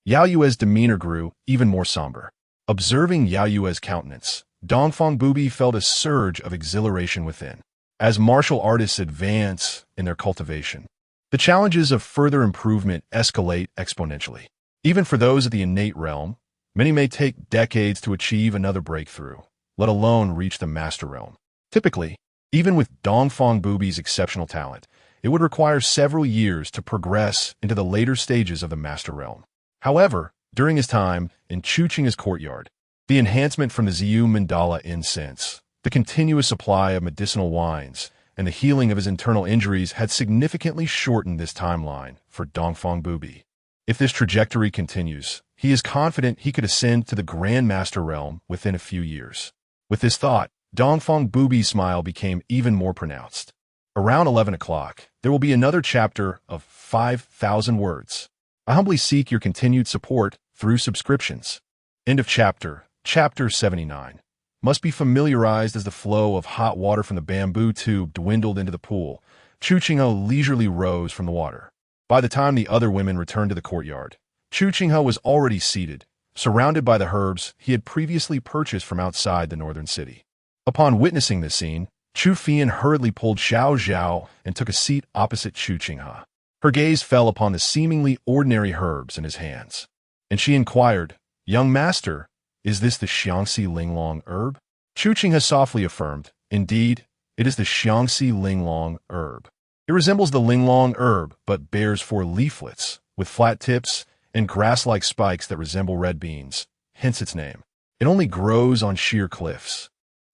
Yaoyue's demeanor grew even more somber. Observing Yaoyue's countenance, Dongfang Bubai felt a surge of exhilaration within. As martial artists advance in their cultivation, the challenges of further improvement escalate exponentially. Even for those of the innate realm, many may take decades to achieve another breakthrough, let alone reach the master realm. Typically, even with Dongfang Bubai's exceptional talent, it would require several years to progress into the later stages of the master realm. However, during his time in Chu Qinghe's courtyard, the enhancement from the Xiu Mandala incense, the continuous supply of medicinal wines, and the healing of his internal injuries had significantly shortened this timeline for Dongfang Bubai. If this trajectory continues, he is confident he could ascend to the Grand Master realm within a few years. With this thought, Dongfang Bubai's smile became even more pronounced. Around 11 o'clock, there will be another chapter of 5,000 words. I humbly seek your continued support through subscriptions. End of chapter. Chapter 79. Must be familiarized as the flow of hot water from the bamboo tube dwindled into the pool. Chu Qinghe leisurely rose from the water. By the time the other women returned to the courtyard, Chu Qinghe was already seated, surrounded by the herbs he had previously purchased from outside the northern city. Upon witnessing this scene, Chu Fian hurriedly pulled Xiao Zhao and took a seat opposite Chu Qinghe. Her gaze fell upon the seemingly ordinary herbs in his hands, and she inquired, "Young master, is this the Xiangxi Linglong herb?" Chu Qinghe softly affirmed, "Indeed, it is the Xiangxi Linglong herb. It resembles the Linglong herb, but bears 4 leaflets, with flat tips and grass-like spikes that resemble red beans, hence its name. It only grows on sheer cliffs,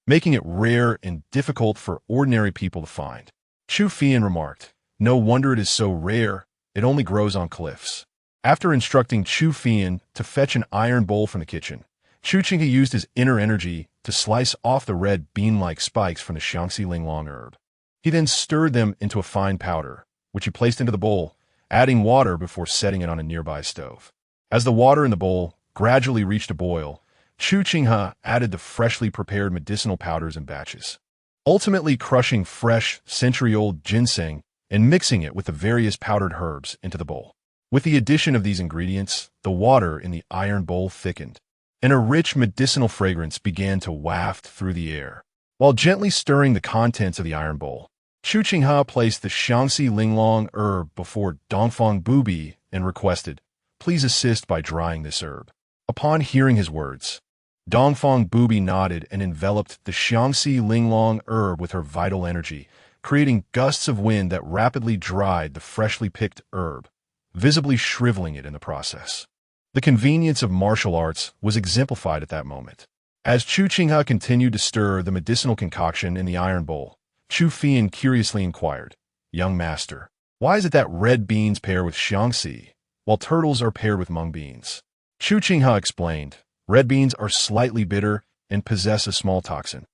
making it rare and difficult for ordinary people to find." Chu Fian remarked, "No wonder it is so rare, it only grows on cliffs." After instructing Chu Fian to fetch an iron bowl from the kitchen, Chu Qinghe used his inner energy to slice off the red bean-like spikes from the Xiangxi Linglong herb. He then stirred them into a fine powder, which he placed into the bowl, adding water before setting it on a nearby stove. As the water in the bowl gradually reached a boil, Chu Qinghe added the freshly prepared medicinal powders in batches, ultimately crushing fresh, century-old ginseng and mixing it with the various powdered herbs into the bowl. With the addition of these ingredients, the water in the iron bowl thickened, and a rich medicinal fragrance began to waft through the air. While gently stirring the contents of the iron bowl, Chu Qinghe placed the Xiangxi Linglong herb before Dongfang Bubai and requested, "Please assist by drying this herb." Upon hearing his words, Dongfang Bubai nodded and enveloped the Xiangxi Linglong herb with her vital energy, creating gusts of wind that rapidly dried the freshly picked herb, visibly shriveling it in the process. The convenience of martial arts was exemplified at that moment. As Chu Qinghe continued to stir the medicinal concoction in the iron bowl, Chu Fian curiously inquired, "Young master, why is it that red beans pair with Xiangxi, while turtles are paired with mung beans?" Chu Qinghe explained, "Red beans are slightly bitter and possess a small toxin,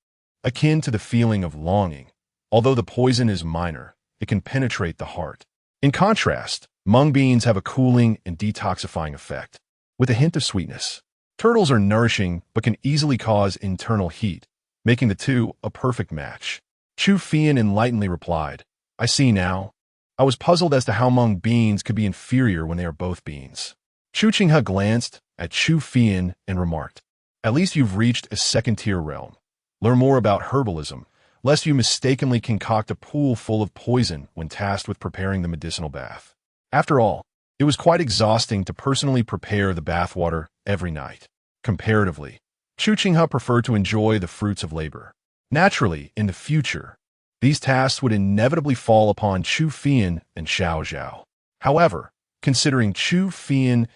akin to the feeling of longing. Although the poison is minor, it can penetrate the heart. In contrast, mung beans have a cooling and detoxifying effect, with a hint of sweetness. Turtles are nourishing but can easily cause internal heat, making the two a perfect match." Chu Fian enlightenedly replied, "I see now. I was puzzled as to how mung beans could be inferior when they are both beans." Chu Qinghe glanced at Chu Fian and remarked, "At least you've reached a second-tier realm. Learn more about herbalism, lest you mistakenly concoct a pool full of poison when tasked with preparing the medicinal bath." After all, it was quite exhausting to personally prepare the bathwater every night. Comparatively, Chu Qinghe preferred to enjoy the fruits of labor. Naturally, in the future, these tasks would inevitably fall upon Chu Fian and Xiao Zhao. However, considering Chu Fian's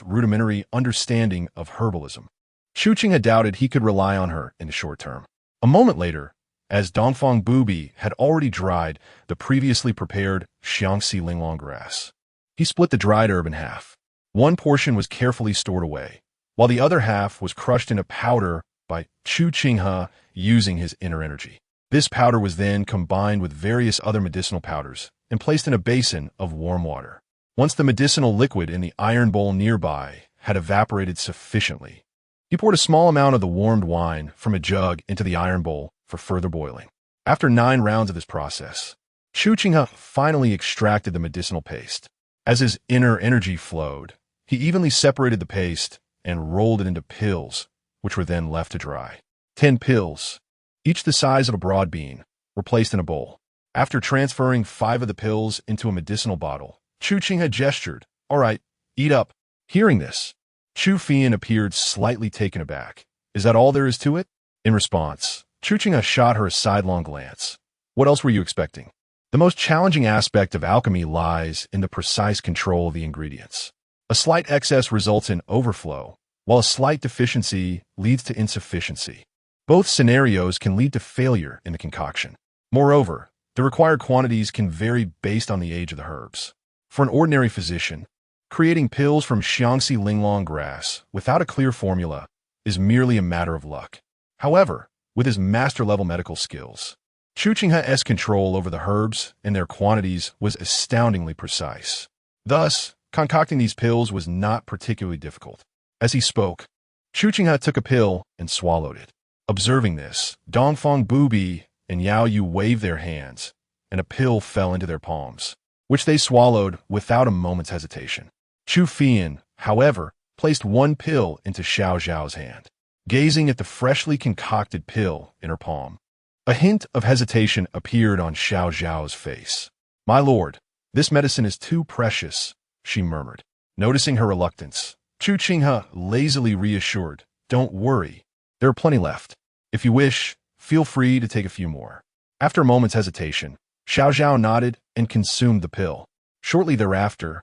rudimentary understanding of herbalism, Chu Qinghe doubted he could rely on her in the short term. A moment later, as Dongfang Bubai had already dried the previously prepared Xiangxi Linglong grass, he split the dried herb in half. One portion was carefully stored away, while the other half was crushed into powder by Chu Qinghe using his inner energy. This powder was then combined with various other medicinal powders and placed in a basin of warm water. Once the medicinal liquid in the iron bowl nearby had evaporated sufficiently, he poured a small amount of the warmed wine from a jug into the iron bowl for further boiling. After 9 rounds of this process, Chu Qinghe finally extracted the medicinal paste. As his inner energy flowed, he evenly separated the paste and rolled it into pills, which were then left to dry. 10 pills, each the size of a broad bean, were placed in a bowl. After transferring 5 of the pills into a medicinal bottle, Chu Qinghe gestured, "All right, eat up." Hearing this, Chu Fian appeared slightly taken aback. "Is that all there is to it?" In response, Chu Qinghe shot her a sidelong glance. "What else were you expecting?" The most challenging aspect of alchemy lies in the precise control of the ingredients. A slight excess results in overflow, while a slight deficiency leads to insufficiency. Both scenarios can lead to failure in the concoction. Moreover, the required quantities can vary based on the age of the herbs. For an ordinary physician, creating pills from Xiangxi linglong grass without a clear formula is merely a matter of luck. However, with his master-level medical skills, Chu Qinghe's control over the herbs and their quantities was astoundingly precise. Thus, concocting these pills was not particularly difficult. As he spoke, Chu Qinghe took a pill and swallowed it. Observing this, Dongfang Bubai and Yaoyue waved their hands, and a pill fell into their palms, which they swallowed without a moment's hesitation. Chu Fian, however, placed 1 pill into Xiao Zhao's hand, gazing at the freshly concocted pill in her palm. A hint of hesitation appeared on Xiao Zhao's face. "My lord, this medicine is too precious," she murmured. Noticing her reluctance, Chu Qinghe lazily reassured, "Don't worry, there are plenty left. If you wish, feel free to take a few more." After a moment's hesitation, Xiao Zhao nodded and consumed the pill. Shortly thereafter,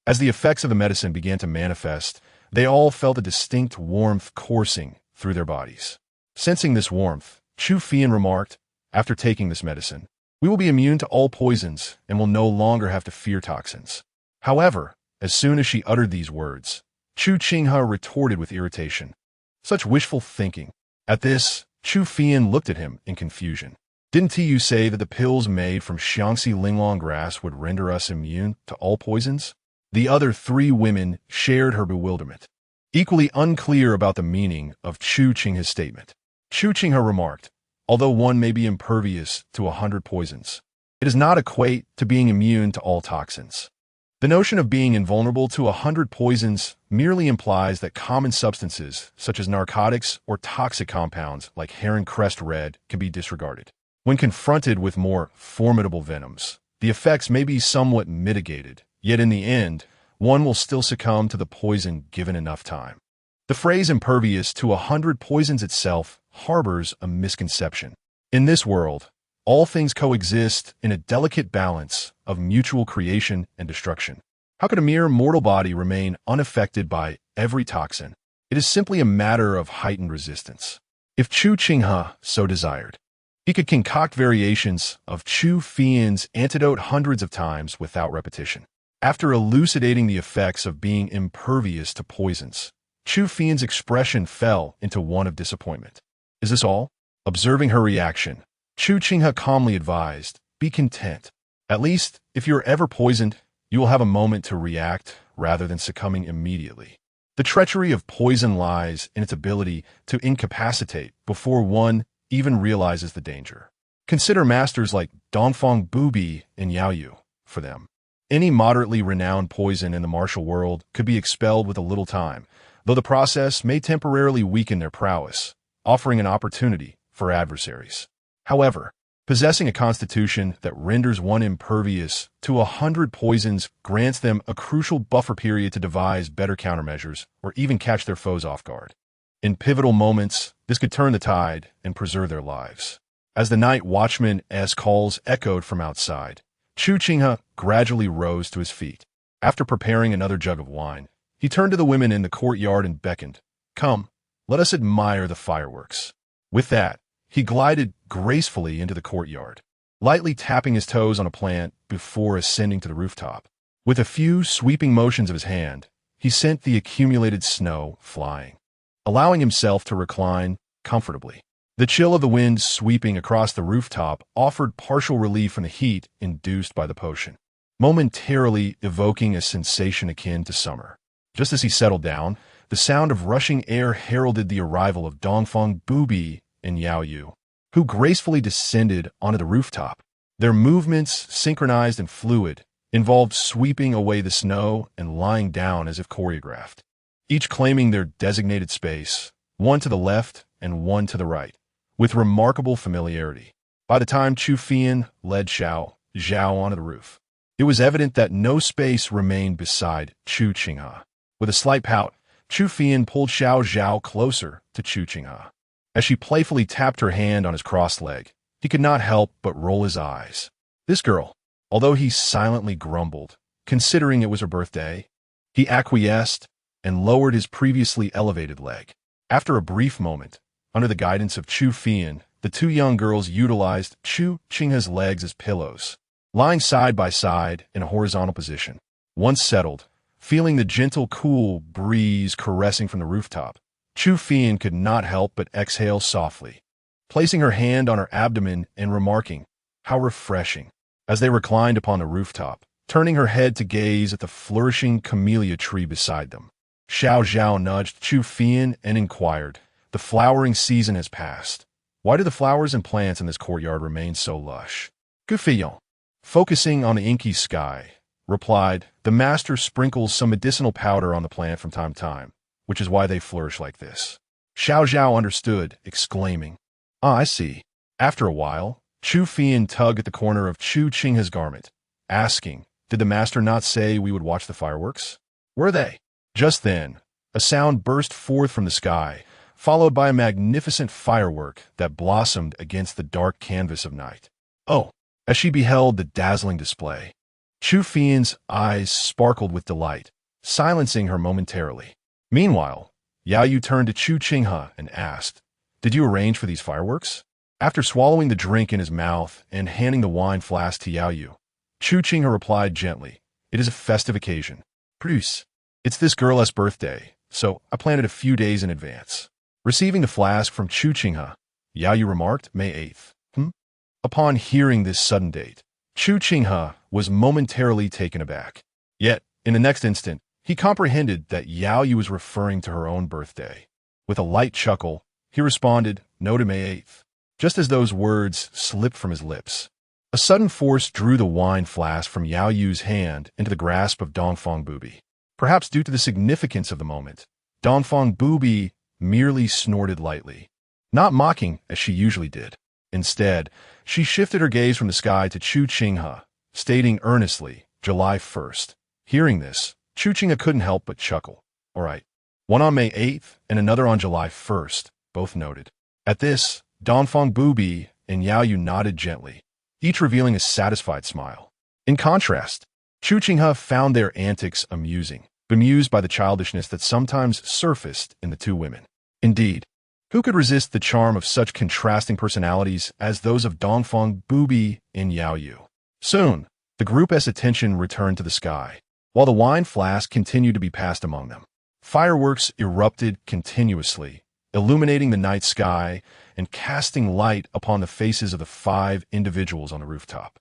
as the effects of the medicine began to manifest, they all felt a distinct warmth coursing through their bodies. Sensing this warmth, Chu Fian remarked, "After taking this medicine, we will be immune to all poisons and will no longer have to fear toxins." However, as soon as she uttered these words, Chu Qinghe retorted with irritation. "Such wishful thinking." At this, Chu Fian looked at him in confusion. "Didn't you say that the pills made from Xiangxi linglong grass would render us immune to all poisons?" The other 3 women shared her bewilderment, equally unclear about the meaning of Chu Qinghe's statement. Chu Qinghe remarked, "Although one may be impervious to 100 poisons, it does not equate to being immune to all toxins. The notion of being invulnerable to 100 poisons merely implies that common substances, such as narcotics or toxic compounds like heron crest red, can be disregarded. When confronted with more formidable venoms, the effects may be somewhat mitigated, yet in the end, one will still succumb to the poison given enough time." The phrase impervious to 100 poisons itself harbors a misconception. In this world, all things coexist in a delicate balance of mutual creation and destruction. How could a mere mortal body remain unaffected by every toxin? It is simply a matter of heightened resistance. If Chu Qinghe so desired, he could concoct variations of Chu Fian's antidote hundreds of times without repetition. After elucidating the effects of being impervious to poisons, Chu Fian's expression fell into one of disappointment. "Is this all?" Observing her reaction, Chu Qinghe calmly advised, "Be content. At least, if you are ever poisoned, you will have a moment to react rather than succumbing immediately. The treachery of poison lies in its ability to incapacitate before one even realizes the danger. Consider masters like Dongfang Bubai and Yaoyue. For them, any moderately renowned poison in the martial world could be expelled with a little time, though the process may temporarily weaken their prowess, offering an opportunity for adversaries. However, possessing a constitution that renders one impervious to 100 poisons grants them a crucial buffer period to devise better countermeasures or even catch their foes off guard. In pivotal moments, this could turn the tide and preserve their lives. As the night watchman's calls echoed from outside, Chu Qinghe gradually rose to his feet. After preparing another jug of wine, he turned to the women in the courtyard and beckoned, "Come, let us admire the fireworks." With that, he glided gracefully into the courtyard, lightly tapping his toes on a plant before ascending to the rooftop. With a few sweeping motions of his hand, he sent the accumulated snow flying. Allowing himself to recline, comfortably. The chill of the wind sweeping across the rooftop offered partial relief from the heat induced by the potion, momentarily evoking a sensation akin to summer. Just as he settled down, the sound of rushing air heralded the arrival of Dongfang Bubai and Yaoyue, who gracefully descended onto the rooftop. Their movements, synchronized and fluid, involved sweeping away the snow and lying down as if choreographed, each claiming their designated space, one to the left and one to the right, with remarkable familiarity. By the time Chu Qinghe led Xiao Zhao onto the roof, it was evident that no space remained beside Chu Qinghe. With a slight pout, Chu Qinghe pulled Xiao Zhao closer to Chu Qinghe. As she playfully tapped her hand on his crossed leg, he could not help but roll his eyes. This girl, although he silently grumbled, considering it was her birthday, he acquiesced and lowered his previously elevated leg. After a brief moment, under the guidance of Chu Qinghe, the two young girls utilized Chu Qinghe's legs as pillows, lying side by side in a horizontal position. Once settled, feeling the gentle, cool breeze caressing from the rooftop, Chu Qinghe could not help but exhale softly, placing her hand on her abdomen and remarking, "How refreshing," as they reclined upon the rooftop, turning her head to gaze at the flourishing camellia tree beside them. Xiao Zhao nudged Chu Qinghe and inquired, "The flowering season has passed. Why do the flowers and plants in this courtyard remain so lush?" Guqin, focusing on the inky sky, replied, "The master sprinkles some medicinal powder on the plant from time to time, which is why they flourish like this." Xiao Zhao understood, exclaiming, "Ah, I see." After a while, Chu Qinghe tugged at the corner of Chu Qinghe's garment, asking, "Did the master not say we would watch the fireworks? Were they?" Just then, a sound burst forth from the sky, followed by a magnificent firework that blossomed against the dark canvas of night. "Oh!" As she beheld the dazzling display, Chu Qinghe's eyes sparkled with delight, silencing her momentarily. Meanwhile, Yaoyue turned to Chu Qinghe and asked, "Did you arrange for these fireworks?" After swallowing the drink in his mouth and handing the wine flask to Yaoyue, Chu Qinghe replied gently, "It is a festive occasion. Plus, it's this girl's birthday, so I planned it a few days in advance." Receiving the flask from Chu Qinghe, Yaoyue remarked, "May 8th. Upon hearing this sudden date, Chu Qinghe was momentarily taken aback. Yet, in the next instant, he comprehended that Yaoyue was referring to her own birthday. With a light chuckle, he responded, "No to May 8th. Just as those words slipped from his lips, a sudden force drew the wine flask from Yaoyue's hand into the grasp of Dongfang Bubai. Perhaps due to the significance of the moment, Dongfang Bubai merely snorted lightly, not mocking as she usually did. Instead, she shifted her gaze from the sky to Chu Qinghe, stating earnestly, "July 1st. Hearing this, Chu Qinghe couldn't help but chuckle. "All right. One on May 8th and another on July 1st, both noted." At this, Dongfang Bubai and Yaoyue nodded gently, each revealing a satisfied smile. In contrast, Chu Qinghe found their antics amusing, bemused by the childishness that sometimes surfaced in the two women. Indeed, who could resist the charm of such contrasting personalities as those of Dongfang Bubai and Yaoyue? Soon, the group's attention returned to the sky, while the wine flask continued to be passed among them. Fireworks erupted continuously, illuminating the night sky and casting light upon the faces of the 5 individuals on the rooftop.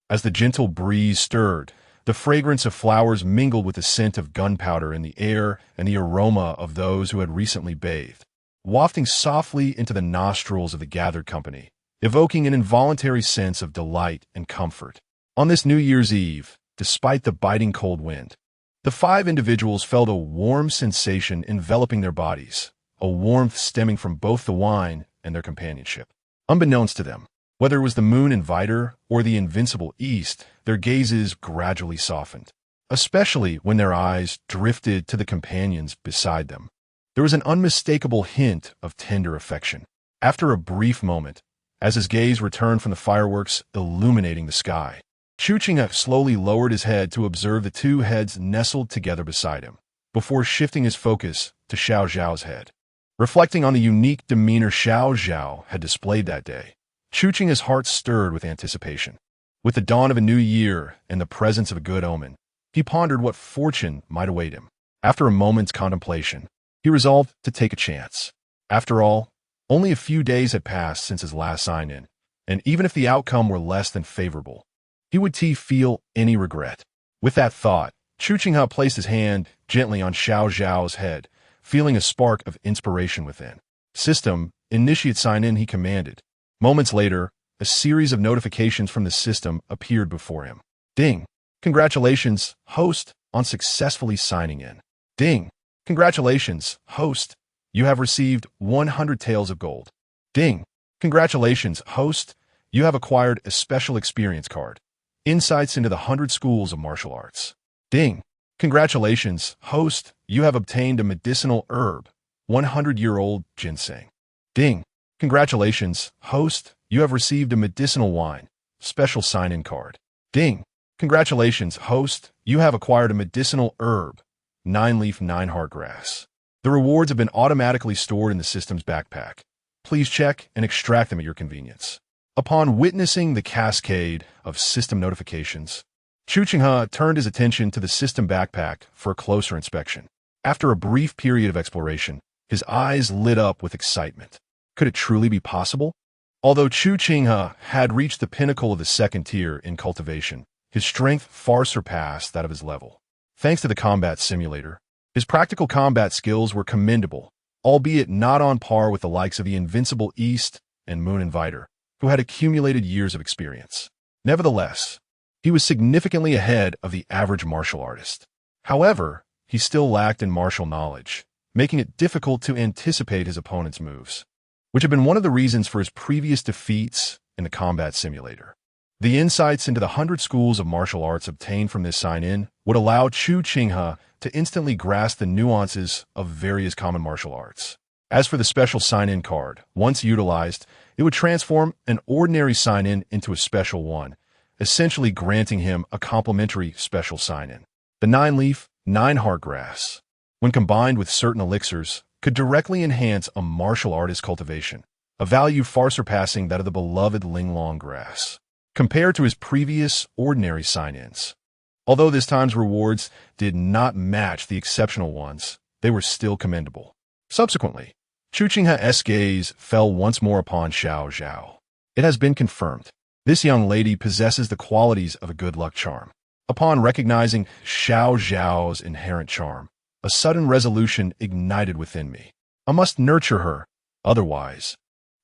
As the gentle breeze stirred, the fragrance of flowers mingled with the scent of gunpowder in the air and the aroma of those who had recently bathed, wafting softly into the nostrils of the gathered company, evoking an involuntary sense of delight and comfort. On this New Year's Eve, despite the biting cold wind, the 5 individuals felt a warm sensation enveloping their bodies, a warmth stemming from both the wine and their companionship. Unbeknownst to them, whether it was the moon inviter or the invincible east, their gazes gradually softened, especially when their eyes drifted to the companions beside them. There was an unmistakable hint of tender affection. After a brief moment, as his gaze returned from the fireworks illuminating the sky, Chu Qinghe slowly lowered his head to observe the two heads nestled together beside him, before shifting his focus to Xiao Zhao's head. Reflecting on the unique demeanor Xiao Zhao had displayed that day, Chu Qinghe's heart stirred with anticipation. With the dawn of a new year and the presence of a good omen, he pondered what fortune might await him. After a moment's contemplation, he resolved to take a chance. After all, Only a few days had passed since his last sign-in, and even if the outcome were less than favorable, he would feel any regret. With that thought, Chu Qinghe placed his hand gently on Xiao Zhao's head, feeling a spark of inspiration within. System, initiate sign-in, he commanded. Moments later, a series of notifications from the system appeared before him. Ding! Congratulations, host, on successfully signing in. Ding! Congratulations, host. You have received 100 taels of gold. Ding! Congratulations, host. You have acquired a special experience card. Insights into the 100 schools of martial arts. Ding! Congratulations, host. You have obtained a medicinal herb, 100-year-old ginseng. Ding! Congratulations, host. You have received a medicinal wine, special sign-in card. Ding! Congratulations, host. You have acquired a medicinal herb, 9-leaf 9-heart grass. The rewards have been automatically stored in the system's backpack. Please check and extract them at your convenience. Upon witnessing the cascade of system notifications, Chu Qinghe turned his attention to the system backpack for a closer inspection. After a brief period of exploration, his eyes lit up with excitement. Could it truly be possible? Although Chu Qinghe had reached the pinnacle of the second tier in cultivation, his strength far surpassed that of his level. Thanks to the combat simulator, his practical combat skills were commendable, albeit not on par with the likes of the invincible East and Moon Inviter, who had accumulated years of experience. Nevertheless, he was significantly ahead of the average martial artist. However, he still lacked in martial knowledge, making it difficult to anticipate his opponent's moves, which had been one of the reasons for his previous defeats in the combat simulator. The insights into the 100 schools of martial arts obtained from this sign-in would allow Chu Qinghe to instantly grasp the nuances of various common martial arts. As for the special sign-in card, once utilized, it would transform an ordinary sign-in into a special one, essentially granting him a complimentary special sign-in. The 9-leaf, 9-heart grass, when combined with certain elixirs, could directly enhance a martial artist's cultivation, a value far surpassing that of the beloved Linglong grass. Compared to his previous ordinary sign-ins, although this time's rewards did not match the exceptional ones, they were still commendable. Subsequently, Chu Qinghe's gaze fell once more upon Xiao Zhao. It has been confirmed. This young lady possesses the qualities of a good luck charm. Upon recognizing Xiao Zhao's inherent charm, a sudden resolution ignited within me. I must nurture her. Otherwise,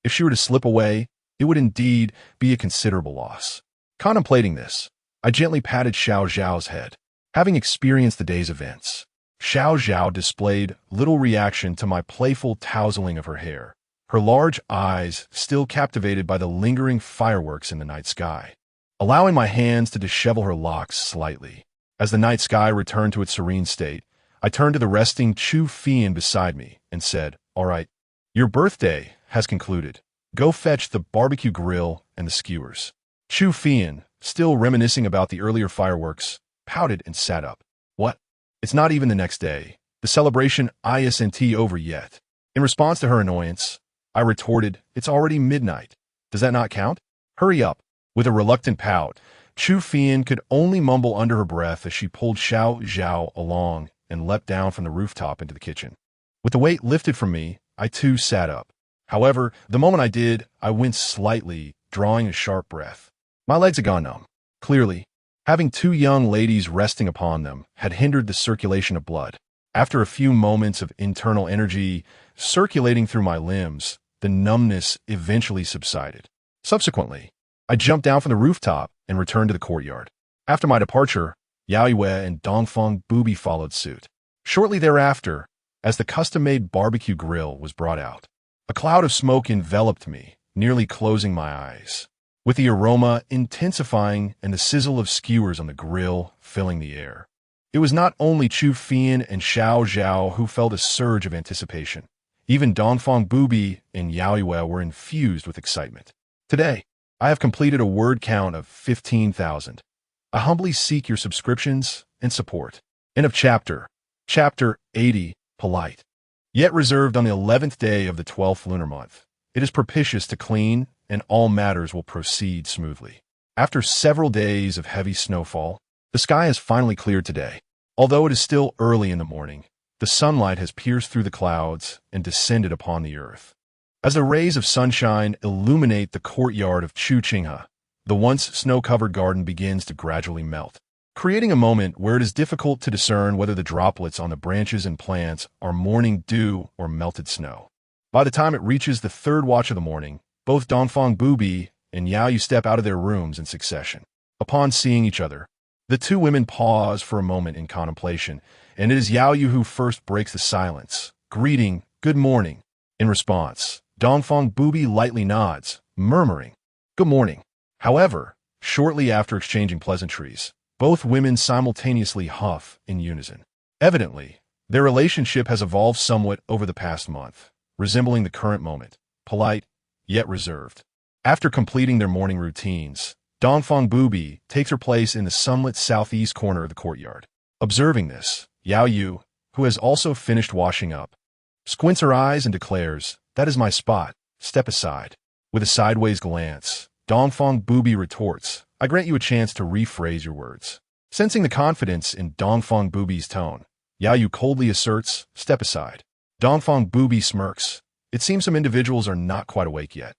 if she were to slip away, it would indeed be a considerable loss. Contemplating this, I gently patted Xiao Zhao's head. Having experienced the day's events, Xiao Zhao displayed little reaction to my playful tousling of her hair, her large eyes still captivated by the lingering fireworks in the night sky. Allowing my hands to dishevel her locks slightly, as the night sky returned to its serene state, I turned to the resting Chu Qinghe beside me and said, "All right, your birthday has concluded. Go fetch the barbecue grill and the skewers." Chu Qinghe, still reminiscing about the earlier fireworks, pouted and sat up. "What? It's not even the next day. The celebration isn't over yet." In response to her annoyance, I retorted, "It's already midnight. Does that not count? Hurry up." With a reluctant pout, Chu Qinghe could only mumble under her breath as she pulled Xiao Zhao along and leapt down from the rooftop into the kitchen. With the weight lifted from me, I too sat up. However, the moment I did, I winced slightly, drawing a sharp breath. My legs had gone numb. Clearly, having two young ladies resting upon them had hindered the circulation of blood. After a few moments of internal energy circulating through my limbs, the numbness eventually subsided. Subsequently, I jumped down from the rooftop and returned to the courtyard. After my departure, Yaoyue and Dongfang Bubai followed suit. Shortly thereafter, as the custom-made barbecue grill was brought out, a cloud of smoke enveloped me, nearly closing my eyes, with the aroma intensifying and the sizzle of skewers on the grill filling the air. It was not only Chu Qinghe and Xiao Zhao who felt a surge of anticipation. Even Dongfang Bubai and Yaoyue were infused with excitement. Today, I have completed a word count of 15,000. I humbly seek your subscriptions and support. End of chapter. Chapter 80, Polite. Yet reserved on the 11th day of the 12th lunar month, it is propitious to clean, and all matters will proceed smoothly. After several days of heavy snowfall, the sky has finally cleared today. Although it is still early in the morning, the sunlight has pierced through the clouds and descended upon the earth. As the rays of sunshine illuminate the courtyard of Chu Qinghe, the once snow-covered garden begins to gradually melt, creating a moment where it is difficult to discern whether the droplets on the branches and plants are morning dew or melted snow. By the time it reaches the third watch of the morning, both Dongfang Bubai and Yaoyue step out of their rooms in succession. Upon seeing each other, the two women pause for a moment in contemplation, and it is Yaoyue who first breaks the silence, greeting, "Good morning." In response, Dongfang Bubai lightly nods, murmuring, "Good morning." However, shortly after exchanging pleasantries, both women simultaneously huff in unison. Evidently, their relationship has evolved somewhat over the past month, resembling the current moment, polite, yet reserved. After completing their morning routines, Dongfang Bubai takes her place in the sunlit southeast corner of the courtyard. Observing this, Yaoyue, who has also finished washing up, squints her eyes and declares, "That is my spot. Step aside." With a sideways glance, Dongfang Bubai retorts, "I grant you a chance to rephrase your words." Sensing the confidence in Dongfang Bubai's tone, Yaoyue coldly asserts, "Step aside." Dongfang Bubai smirks. It seems some individuals are not quite awake yet,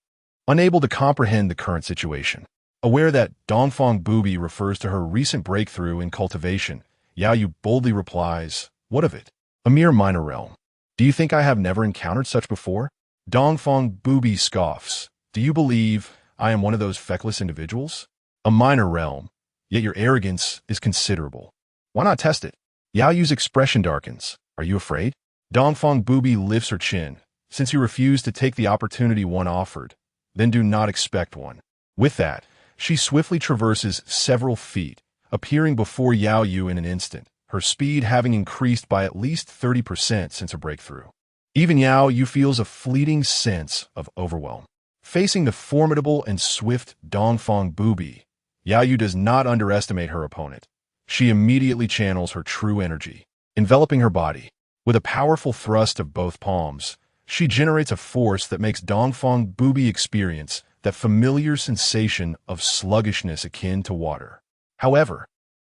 unable to comprehend the current situation. Aware that Dongfang Bubai refers to her recent breakthrough in cultivation, Yaoyue boldly replies, "What of it? A mere minor realm. Do you think I have never encountered such before?" Dongfang Bubai scoffs, "Do you believe I am one of those feckless individuals? A minor realm, yet your arrogance is considerable. Why not test it?" Yaoyue's expression darkens. "Are you afraid?" Dongfang Bubai lifts her chin. "Since you refuse to take the opportunity one offered, then do not expect one." With that, she swiftly traverses several feet, appearing before Yaoyue in an instant, her speed having increased by at least 30% since her breakthrough. Even Yaoyue feels a fleeting sense of overwhelm. Facing the formidable and swift Dongfang Bubai, Yaoyue does not underestimate her opponent. She immediately channels her true energy, enveloping her body. With a powerful thrust of both palms, she generates a force that makes Dongfang Bubai experience that familiar sensation of sluggishness akin to water. However,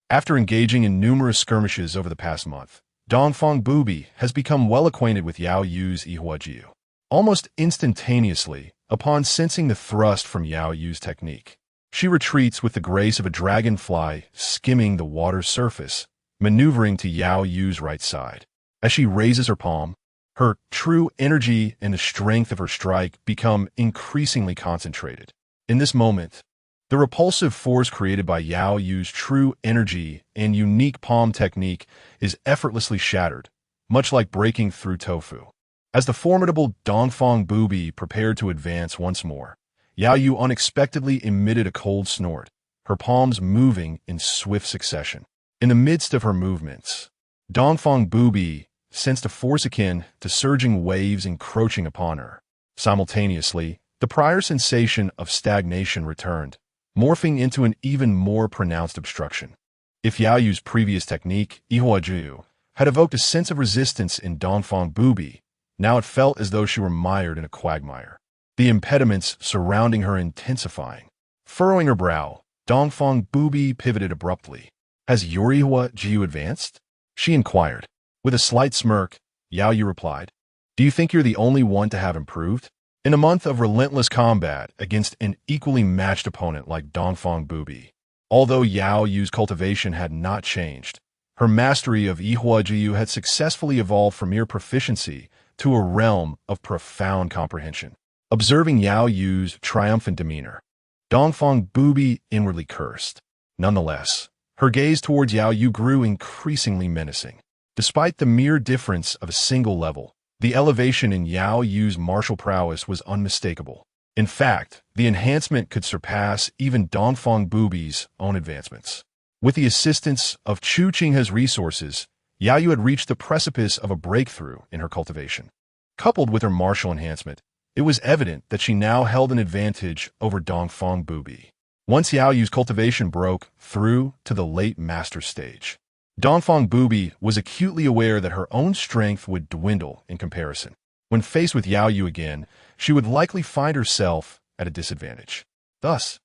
after engaging in numerous skirmishes over the past month, Dongfang Bubai has become well acquainted with Yaoyue's Jiuzhou. Almost instantaneously, upon sensing the thrust from Yaoyue's technique, she retreats with the grace of a dragonfly skimming the water's surface, maneuvering to Yaoyue's right side. As she raises her palm, her true energy and the strength of her strike become increasingly concentrated. In this moment, the repulsive force created by Yaoyue's true energy and unique palm technique is effortlessly shattered, much like breaking through tofu. As the formidable Dongfang Bubai prepared to advance once more, Yaoyue unexpectedly emitted a cold snort, her palms moving in swift succession. In the midst of her movements, Dongfang Bubai sensed a force akin to surging waves encroaching upon her. Simultaneously, the prior sensation of stagnation returned, morphing into an even more pronounced obstruction. If Yaoyue's previous technique, Jiuzhou, had evoked a sense of resistance in Dongfang Bubai, now it felt as though she were mired in a quagmire, the impediments surrounding her intensifying. Furrowing her brow, Dongfang Bubai pivoted abruptly. "Has your Jiuzhou advanced?" she inquired. With a slight smirk, Yaoyue replied, "Do you think you're the only one to have improved?" In a month of relentless combat against an equally matched opponent like Dongfang Bubai, although Yaoyue's cultivation had not changed, her mastery of Jiuzhou had successfully evolved from mere proficiency to a realm of profound comprehension. Observing Yaoyue's triumphant demeanor, Dongfang Bubai inwardly cursed. Nonetheless, her gaze towards Yaoyue grew increasingly menacing. Despite the mere difference of a single level, the elevation in Yaoyue's martial prowess was unmistakable. In fact, the enhancement could surpass even Dongfang Bubai's own advancements. With the assistance of Chu Qinghe's resources, Yaoyue had reached the precipice of a breakthrough in her cultivation. Coupled with her martial enhancement, it was evident that she now held an advantage over Dongfang Bubai. Once Yaoyue's cultivation broke through to the late master stage, Dongfang Bubai was acutely aware that her own strength would dwindle in comparison. When faced with Yaoyue again, she would likely find herself at a disadvantage. Thus,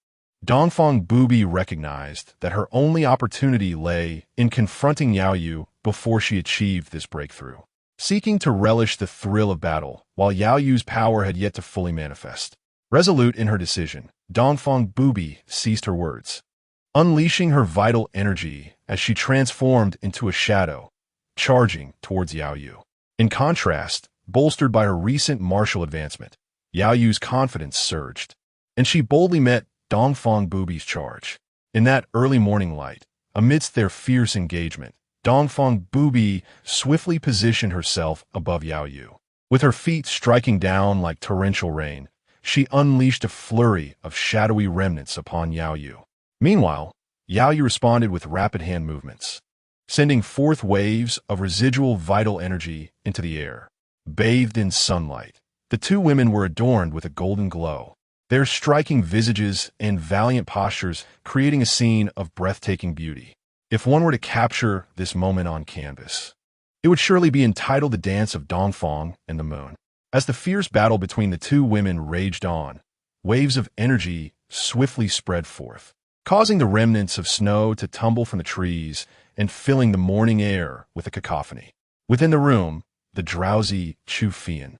Dongfang Bubai recognized that her only opportunity lay in confronting Yaoyue before she achieved this breakthrough. seeking to relish the thrill of battle, while Yaoyu's power had yet to fully manifest. Resolute in her decision, Dongfang Bubai ceased her words, unleashing her vital energy as she transformed into a shadow, charging towards Yaoyu. In contrast, bolstered by her recent martial advancement, Yaoyu's confidence surged, and she boldly met Dongfang Bubai's charge. In that early morning light, amidst their fierce engagement, Dongfang Bubai swiftly positioned herself above Yaoyu. With her feet striking down like torrential rain, she unleashed a flurry of shadowy remnants upon Yaoyu. Meanwhile, Yaoyu responded with rapid hand movements, sending forth waves of residual vital energy into the air. Bathed in sunlight, the two women were adorned with a golden glow, their striking visages and valiant postures creating a scene of breathtaking beauty. If one were to capture this moment on canvas, it would surely be entitled The Dance of Dongfang and the Moon. As the fierce battle between the two women raged on, waves of energy swiftly spread forth, causing the remnants of snow to tumble from the trees and filling the morning air with a cacophony. Within the room, the drowsy Chu Qinghe,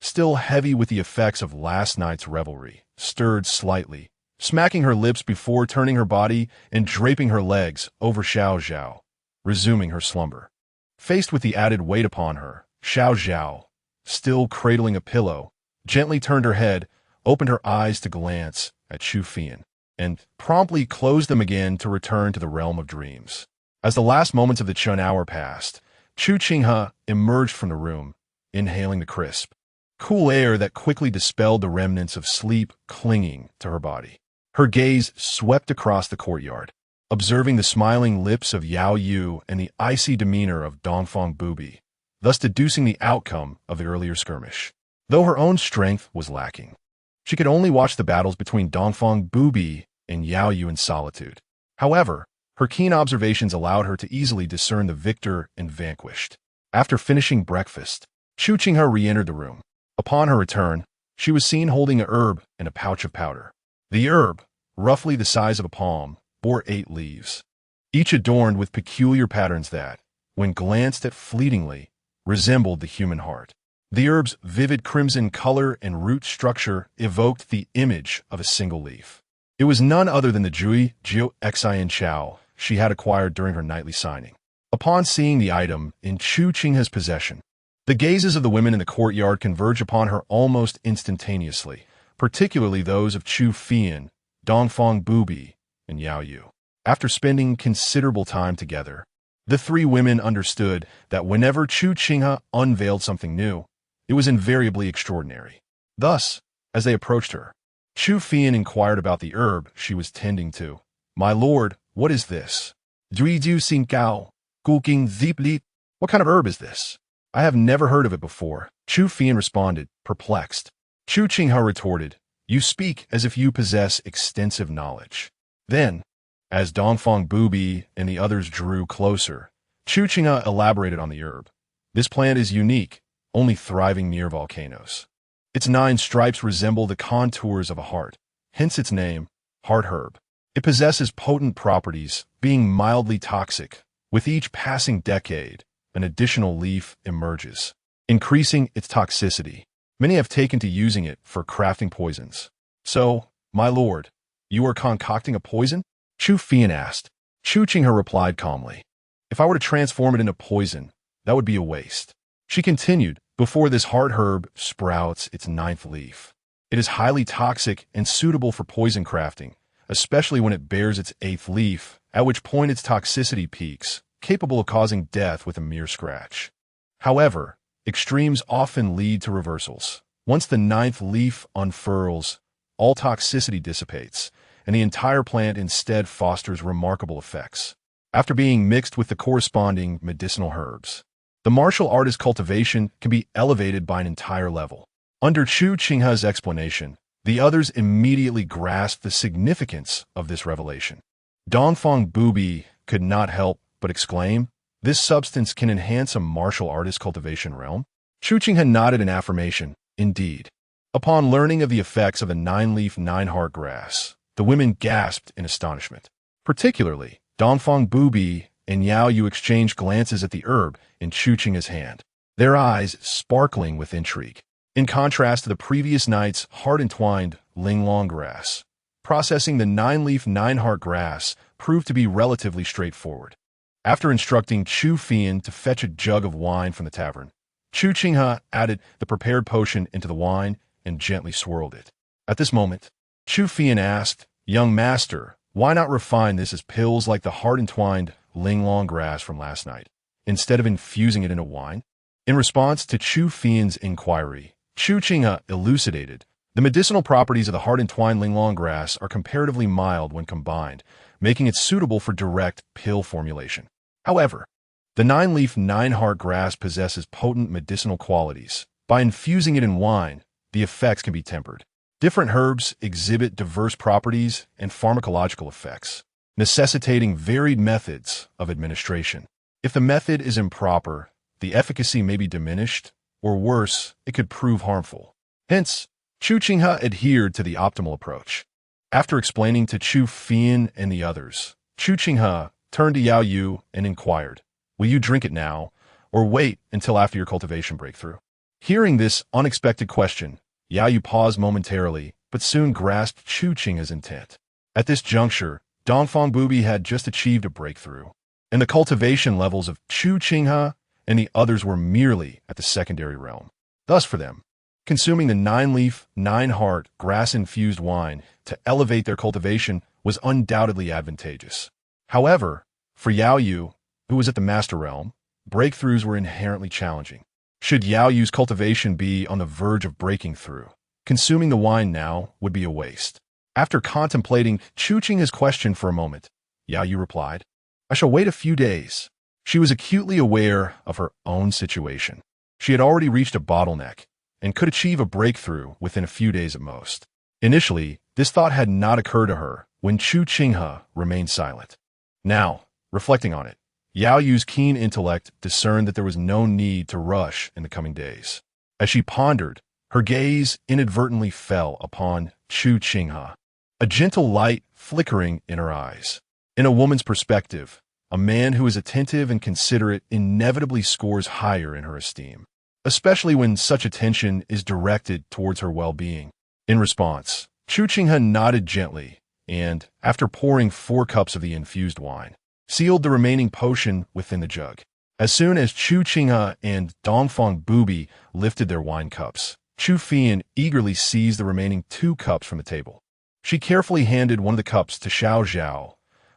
still heavy with the effects of last night's revelry, stirred slightly, smacking her lips before turning her body and draping her legs over Xiao Zhao, resuming her slumber. Faced with the added weight upon her, Xiao Zhao, still cradling a pillow, gently turned her head, opened her eyes to glance at Chu Qinghe, and promptly closed them again to return to the realm of dreams. As the last moments of the Chun hour passed, Chu Qinghe emerged from the room, inhaling the crisp, cool air that quickly dispelled the remnants of sleep clinging to her body. Her gaze swept across the courtyard, observing the smiling lips of Yaoyu and the icy demeanor of Dongfang Bubai, thus deducing the outcome of the earlier skirmish. Though her own strength was lacking, she could only watch the battles between Dongfang Bubai and Yaoyu in solitude. However, her keen observations allowed her to easily discern the victor and vanquished. After finishing breakfast, Chu Qinghe re-entered the room. Upon her return, she was seen holding a herb and a pouch of powder. The herb, roughly the size of a palm, bore 8 leaves, each adorned with peculiar patterns that, when glanced at fleetingly, resembled the human heart. The herb's vivid crimson color and root structure evoked the image of a single leaf. It was none other than the Jiuzhou Xian Chao she had acquired during her nightly signing. Upon seeing the item in Chu Qinghe's possession, the gazes of the women in the courtyard converged upon her almost instantaneously, particularly those of Chu Qinghe, Dongfang Bubai, and Yaoyu. After spending considerable time together, the three women understood that whenever Chu Qinghe unveiled something new, it was invariably extraordinary. Thus, as they approached her, Chu Qinghe inquired about the herb she was tending to. "My lord, what is this?" "Jiuzhou Xingao, guqin zipli." "What kind of herb is this? I have never heard of it before." Chu Qinghe responded, perplexed. Chu Qinghe retorted, "You speak as if you possess extensive knowledge." Then, as Dongfang Bubai and the others drew closer, Chu Qinghe elaborated on the herb. "This plant is unique, only thriving near volcanoes. Its 9 stripes resemble the contours of a heart, hence its name, heart herb. It possesses potent properties, being mildly toxic. With each passing decade, an additional leaf emerges, increasing its toxicity. Many have taken to using it for crafting poisons." "So, my lord, you are concocting a poison?" Chu Qinghe asked. Chu Qinghe replied calmly, "If I were to transform it into poison, that would be a waste." She continued, "Before this heart herb sprouts its 9th leaf, it is highly toxic and suitable for poison crafting, especially when it bears its 8th leaf, at which point its toxicity peaks, capable of causing death with a mere scratch. However, extremes often lead to reversals. Once the 9th leaf unfurls, all toxicity dissipates, and the entire plant instead fosters remarkable effects. After being mixed with the corresponding medicinal herbs, the martial artist's cultivation can be elevated by an entire level." Under Chu Qinghe's explanation, the others immediately grasped the significance of this revelation. Dongfang Bubai could not help but exclaim, "This substance can enhance a martial artist's cultivation realm?" Chu Qinghe nodded in affirmation, "Indeed." Upon learning of the effects of the 9-leaf 9-heart grass, the women gasped in astonishment. Particularly, Dongfang Bubai and Yaoyu exchanged glances at the herb in Chu Qinghe's hand. their eyes sparkling with intrigue. In contrast to the previous night's heart-entwined linglong grass, processing the nine-leaf nine-heart grass proved to be relatively straightforward. After instructing Chu Qinghe to fetch a jug of wine from the tavern, Chu Qinghe added the prepared potion into the wine and gently swirled it. At this moment, Chu Qinghe asked, "Young master, why not refine this as pills like the heart-entwined linglong grass from last night, instead of infusing it into wine?" In response to Chu Qinghe's inquiry, Chu Qinghe elucidated, the medicinal properties of the heart-entwined linglong grass are comparatively mild when combined, making it suitable for direct pill formulation. However, the nine-leaf nine-heart grass possesses potent medicinal qualities. By infusing it in wine, the effects can be tempered. Different herbs exhibit diverse properties and pharmacological effects, necessitating varied methods of administration. If the method is improper, the efficacy may be diminished, or worse, it could prove harmful. Hence, Chu Qinghe adhered to the optimal approach. After explaining to Chu Qinghe and the others, Chu Qinghe turned to Yaoyue and inquired, "Will you drink it now, or wait until after your cultivation breakthrough?" Hearing this unexpected question, Yaoyue paused momentarily, but soon grasped Chu Qinghe's intent. At this juncture, Dongfang Bubai had just achieved a breakthrough, and the cultivation levels of Chu Qinghe and the others were merely at the secondary realm. Thus for them, consuming the nine-leaf, nine-heart, grass-infused wine to elevate their cultivation was undoubtedly advantageous. However, for Yaoyue, who was at the master realm, breakthroughs were inherently challenging. Should Yaoyue's cultivation be on the verge of breaking through, consuming the wine now would be a waste. After contemplating Chu Qinghe's question for a moment, Yaoyue replied, "I shall wait a few days." She was acutely aware of her own situation. She had already reached a bottleneck and could achieve a breakthrough within a few days at most. Initially, this thought had not occurred to her when Chu Qinghe remained silent. Now, reflecting on it, Yaoyue's keen intellect discerned that there was no need to rush in the coming days. As she pondered, her gaze inadvertently fell upon Chu Qinghe, a gentle light flickering in her eyes. In a woman's perspective, a man who is attentive and considerate inevitably scores higher in her esteem, especially when such attention is directed towards her well-being. In response, Chu Qinghe nodded gently and, after pouring 4 cups of the infused wine, sealed the remaining potion within the jug. As soon as Chu Qinghe and Dongfang Bubai lifted their wine cups, Chu Qinghe eagerly seized the remaining 2 cups from the table. She carefully handed one of the cups to Jiuzhou,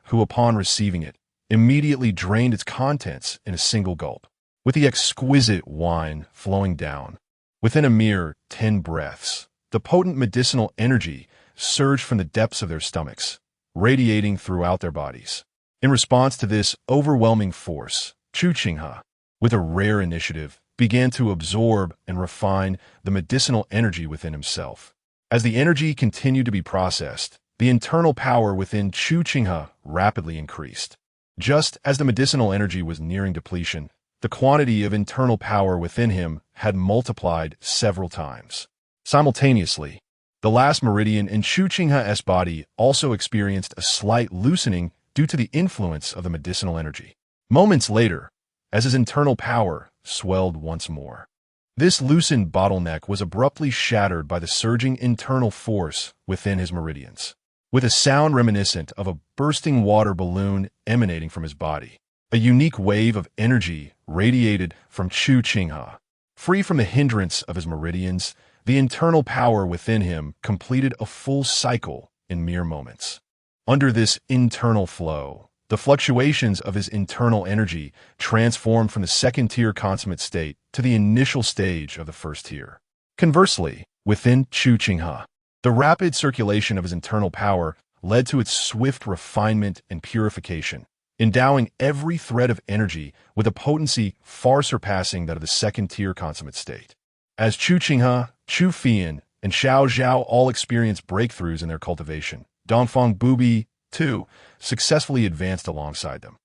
who, upon receiving it, immediately drained its contents in a single gulp, with the exquisite wine flowing down. Within a mere 10 breaths, the potent medicinal energy surged from the depths of their stomachs, radiating throughout their bodies. In response to this overwhelming force, Chu Qinghe, with a rare initiative, began to absorb and refine the medicinal energy within himself. As the energy continued to be processed, the internal power within Chu Qinghe rapidly increased. Just as the medicinal energy was nearing depletion, the quantity of internal power within him had multiplied several times. Simultaneously, the last meridian in Chu Qinghe's body also experienced a slight loosening due to the influence of the medicinal energy. Moments later, as his internal power swelled once more, this loosened bottleneck was abruptly shattered by the surging internal force within his meridians. With a sound reminiscent of a bursting water balloon emanating from his body, a unique wave of energy radiated from Chu Qinghe. Free from the hindrance of his meridians, the internal power within him completed a full cycle in mere moments. Under this internal flow, the fluctuations of his internal energy transformed from the second-tier consummate state to the initial stage of the first tier. Conversely, within Chu Qinghe, the rapid circulation of his internal power led to its swift refinement and purification, endowing every thread of energy with a potency far surpassing that of the second-tier consummate state. As Chu Qinghe, Chu Qinghe, and Jiuzhou all experienced breakthroughs in their cultivation, Dongfang Bubai, too, successfully advanced alongside them.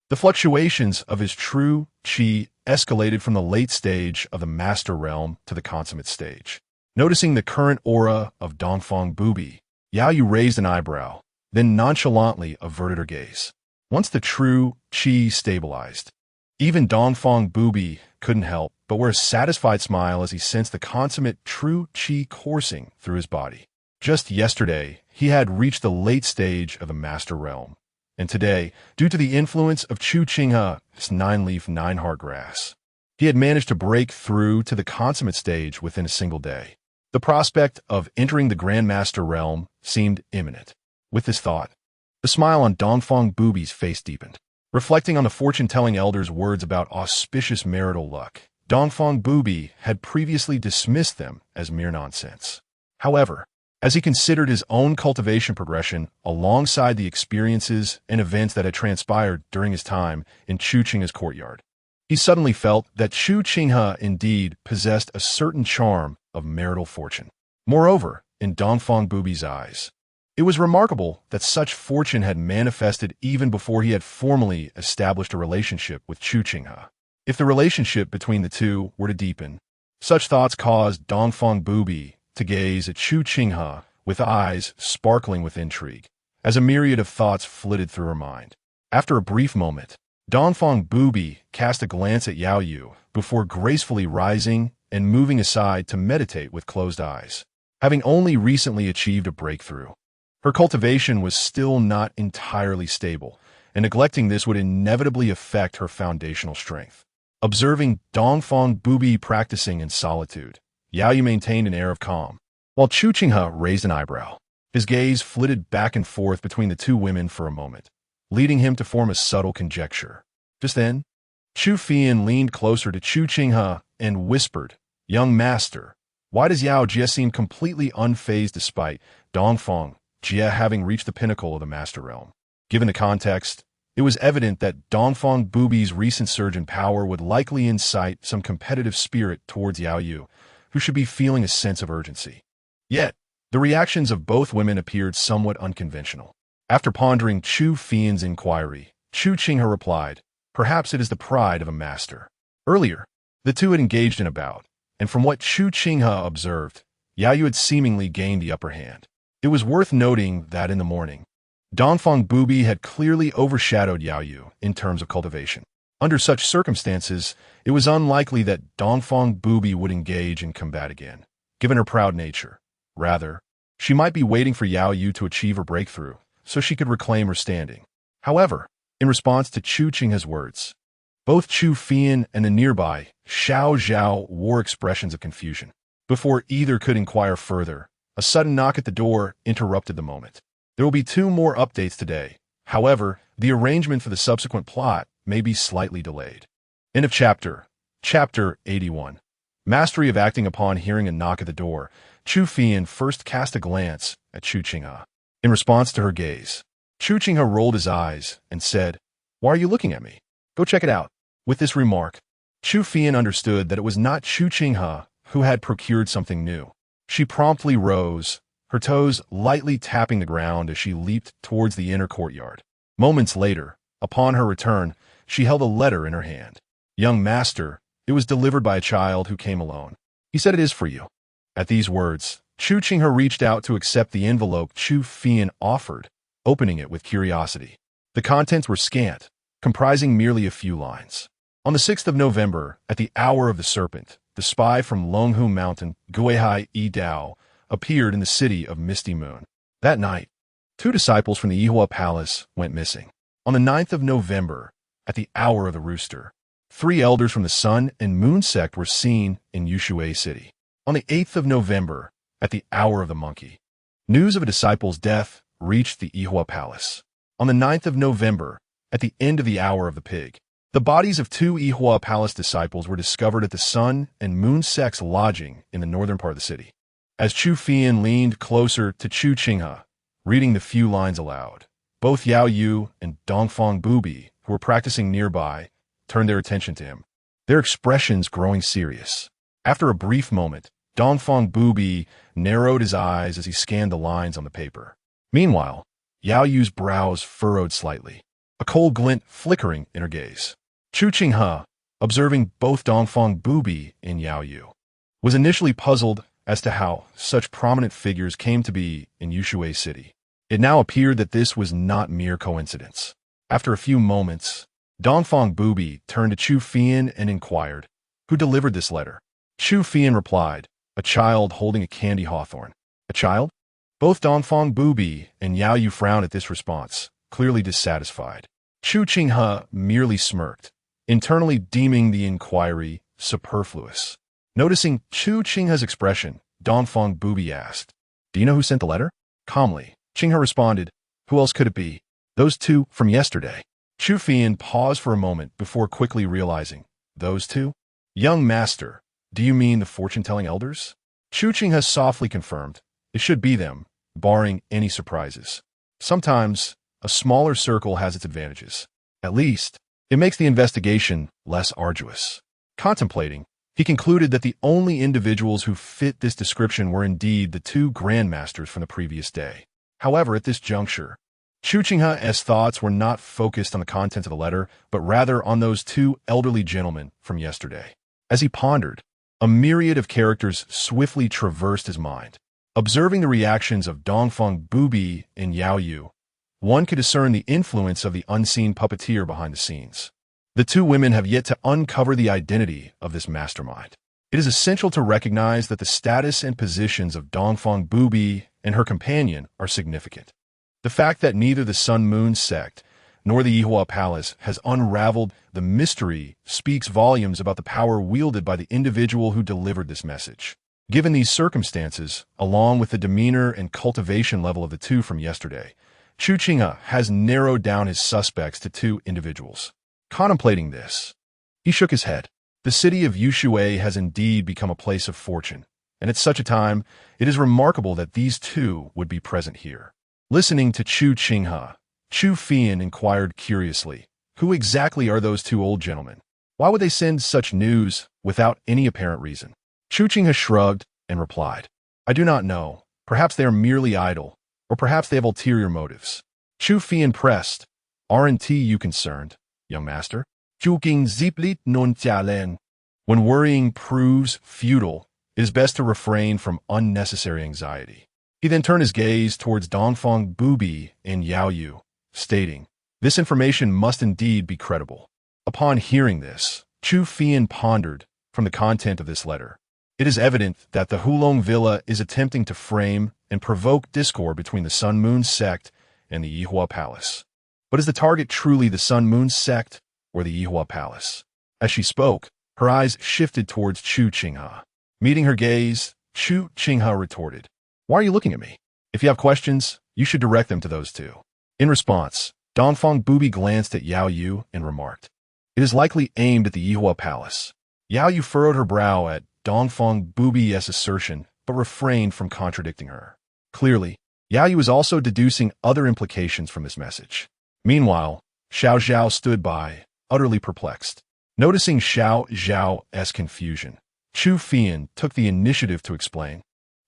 The fluctuations of his true qi escalated from the late stage of the master realm to the consummate stage. Noticing the current aura of Dongfang Bubai, Yaoyue raised an eyebrow, then nonchalantly averted her gaze. Once the true qi stabilized, Even Dongfang Bubai couldn't help but wear a satisfied smile as he sensed the consummate true qi coursing through his body. Just yesterday, he had reached the late stage of the master realm. And today, due to the influence of Chu Qinghe, his nine-leaf, nine-heart grass, he had managed to break through to the consummate stage within a single day. The prospect of entering the Grandmaster realm seemed imminent. With this thought, the smile on Dongfang Bubai's face deepened. Reflecting on the fortune-telling elder's words about auspicious marital luck, Dongfang Bubai had previously dismissed them as mere nonsense. However, as he considered his own cultivation progression alongside the experiences and events that had transpired during his time in Chu Qinghe's courtyard, he suddenly felt that Chu Qinghe indeed possessed a certain charm of marital fortune. Moreover, in Dongfang Bubai's eyes, it was remarkable that such fortune had manifested even before he had formally established a relationship with Chu Qinghe. If the relationship between the two were to deepen, such thoughts caused Dongfang Bubai to gaze at Chu Qinghe with eyes sparkling with intrigue, as a myriad of thoughts flitted through her mind. After a brief moment, Dongfang Bubai cast a glance at Yaoyue before gracefully rising and moving aside to meditate with closed eyes. Having only recently achieved a breakthrough, her cultivation was still not entirely stable, and neglecting this would inevitably affect her foundational strength. Observing Dongfang Bubai practicing in solitude, Yaoyue maintained an air of calm, while Chu Qinghe raised an eyebrow. His gaze flitted back and forth between the two women for a moment, leading him to form a subtle conjecture. Just then, Chu Qinghe leaned closer to Chu Qinghe and whispered, "Young master, why does Yao Jie seem completely unfazed despite Dongfang Jie having reached the pinnacle of the master realm?" Given the context, it was evident that Dongfang Bubai's recent surge in power would likely incite some competitive spirit towards Yaoyue, who should be feeling a sense of urgency. Yet, the reactions of both women appeared somewhat unconventional. After pondering Chu Qinghe's inquiry, Chu Qinghe replied, "Perhaps it is the pride of a master." Earlier, the two had engaged in a bout, and from what Chu Qinghe observed, Yaoyue had seemingly gained the upper hand. It was worth noting that in the morning, Dongfang Bubai had clearly overshadowed Yaoyue in terms of cultivation. Under such circumstances, it was unlikely that Dongfang Bubai would engage in combat again, given her proud nature. Rather, she might be waiting for Yaoyue to achieve her breakthrough, so she could reclaim her standing. However, in response to Chu Qinghe's words, both Chu Qinghe and the nearby Xiao Zhao wore expressions of confusion. Before either could inquire further, a sudden knock at the door interrupted the moment. There will be 2 more updates today. However, the arrangement for the subsequent plot may be slightly delayed. End of chapter. Chapter 81. Mastery of acting. Upon hearing a knock at the door, Chu Qinghe first cast a glance at Chu Qinghe. In response to her gaze, Chu Qinghe rolled his eyes and said, "Why are you looking at me? Go check it out." With this remark, Chu Qinghe understood that it was not Chu Qinghe who had procured something new. She promptly rose, her toes lightly tapping the ground as she leaped towards the inner courtyard. Moments later, upon her return, she held a letter in her hand. "Young master, it was delivered by a child who came alone. He said it is for you." At these words, Chu Qinghe reached out to accept the envelope Chu Qinghe offered, opening it with curiosity. The contents were scant, comprising merely a few lines. On the 6th of November, at the hour of the serpent, the spy from Longhu Mountain, Guihai Yi Dao, appeared in the city of Misty Moon. That night, 2 disciples from the Yihua Palace went missing. On the 9th of November, at the hour of the rooster, 3 elders from the Sun and Moon sect were seen in Yushui City. On the 8th of November, at the hour of the monkey, news of a disciple's death reached the Yihua Palace. On the 9th of November, at the end of the hour of the pig, the bodies of 2 Yihua Palace disciples were discovered at the Sun and Moon sect's lodging in the northern part of the city. As Chu Qinghe leaned closer to Chu Qinghe, reading the few lines aloud, both Yaoyue and Dongfang Bubai, who were practicing nearby, turned their attention to him, their expressions growing serious. After a brief moment, Dongfang Bubai narrowed his eyes as he scanned the lines on the paper. Meanwhile, Yaoyue's brows furrowed slightly, a cold glint flickering in her gaze. Chu Qinghe, observing both Dongfang Bubai and Yaoyue, was initially puzzled as to how such prominent figures came to be in Yushui City. It now appeared that this was not mere coincidence. After a few moments, Dongfang Bubai turned to Chu Fian and inquired, "Who delivered this letter?" Chu Fian replied, "A child holding a candy hawthorn." "A child?" Both Dongfang Bubai and Yaoyue frowned at this response, clearly dissatisfied. Chu Qinghe merely smirked, internally deeming the inquiry superfluous. Noticing Chu Qinghe's expression, Dongfang Bubai asked, "Do you know who sent the letter?" Calmly, Qinghe responded, "Who else could it be? Those two from yesterday." Chu Fian paused for a moment before quickly realizing, "Those two? Young master, do you mean the fortune-telling elders?" Chu Qinghe softly confirmed, "It should be them, barring any surprises. Sometimes, a smaller circle has its advantages. At least, it makes the investigation less arduous." Contemplating, he concluded that the only individuals who fit this description were indeed the two grandmasters from the previous day. However, at this juncture, Chu Qinghe's thoughts were not focused on the content of the letter, but rather on those two elderly gentlemen from yesterday. As he pondered, a myriad of characters swiftly traversed his mind. Observing the reactions of Dongfang Bubai and Yaoyue, one could discern the influence of the unseen puppeteer behind the scenes. The two women have yet to uncover the identity of this mastermind. It is essential to recognize that the status and positions of Dongfang Bubai and her companion are significant. The fact that neither the Sun Moon sect nor the Yihua Palace has unraveled the mystery speaks volumes about the power wielded by the individual who delivered this message. Given these circumstances, along with the demeanor and cultivation level of the two from yesterday, Chu Qinghe has narrowed down his suspects to two individuals. Contemplating this, he shook his head. The city of Yushui has indeed become a place of fortune, and at such a time, it is remarkable that these two would be present here. Listening to Chu Qinghe, Chu Fian inquired curiously, "Who exactly are those two old gentlemen? Why would they send such news without any apparent reason?" Chu Qinghe shrugged and replied, "I do not know. Perhaps they are merely idle, or perhaps they have ulterior motives." Chu Fian pressed, "Aren't you concerned, young master?" Guqin ziplit non jialen. When worrying proves futile, it is best to refrain from unnecessary anxiety. He then turned his gaze towards Dongfang Bubai and Yaoyue, stating, "This information must indeed be credible." Upon hearing this, Chu Fian pondered from the content of this letter. It is evident that the Hulong Villa is attempting to frame and provoke discord between the Sun Moon sect and the Yihua Palace. But is the target truly the Sun Moon sect or the Yihua Palace? As she spoke, her eyes shifted towards Chu Qinghe. Meeting her gaze, Chu Qinghe retorted, "Why are you looking at me? If you have questions, you should direct them to those two." In response, Dongfang Bubai glanced at Yaoyue and remarked, "It is likely aimed at the Yihua Palace." Yaoyue furrowed her brow at Dongfang Bubai's assertion, but refrained from contradicting her. Clearly, Yaoyue was also deducing other implications from this message. Meanwhile, Xiao Zhao stood by, utterly perplexed. Noticing Xiao Zhao's confusion, Chu Fian took the initiative to explain.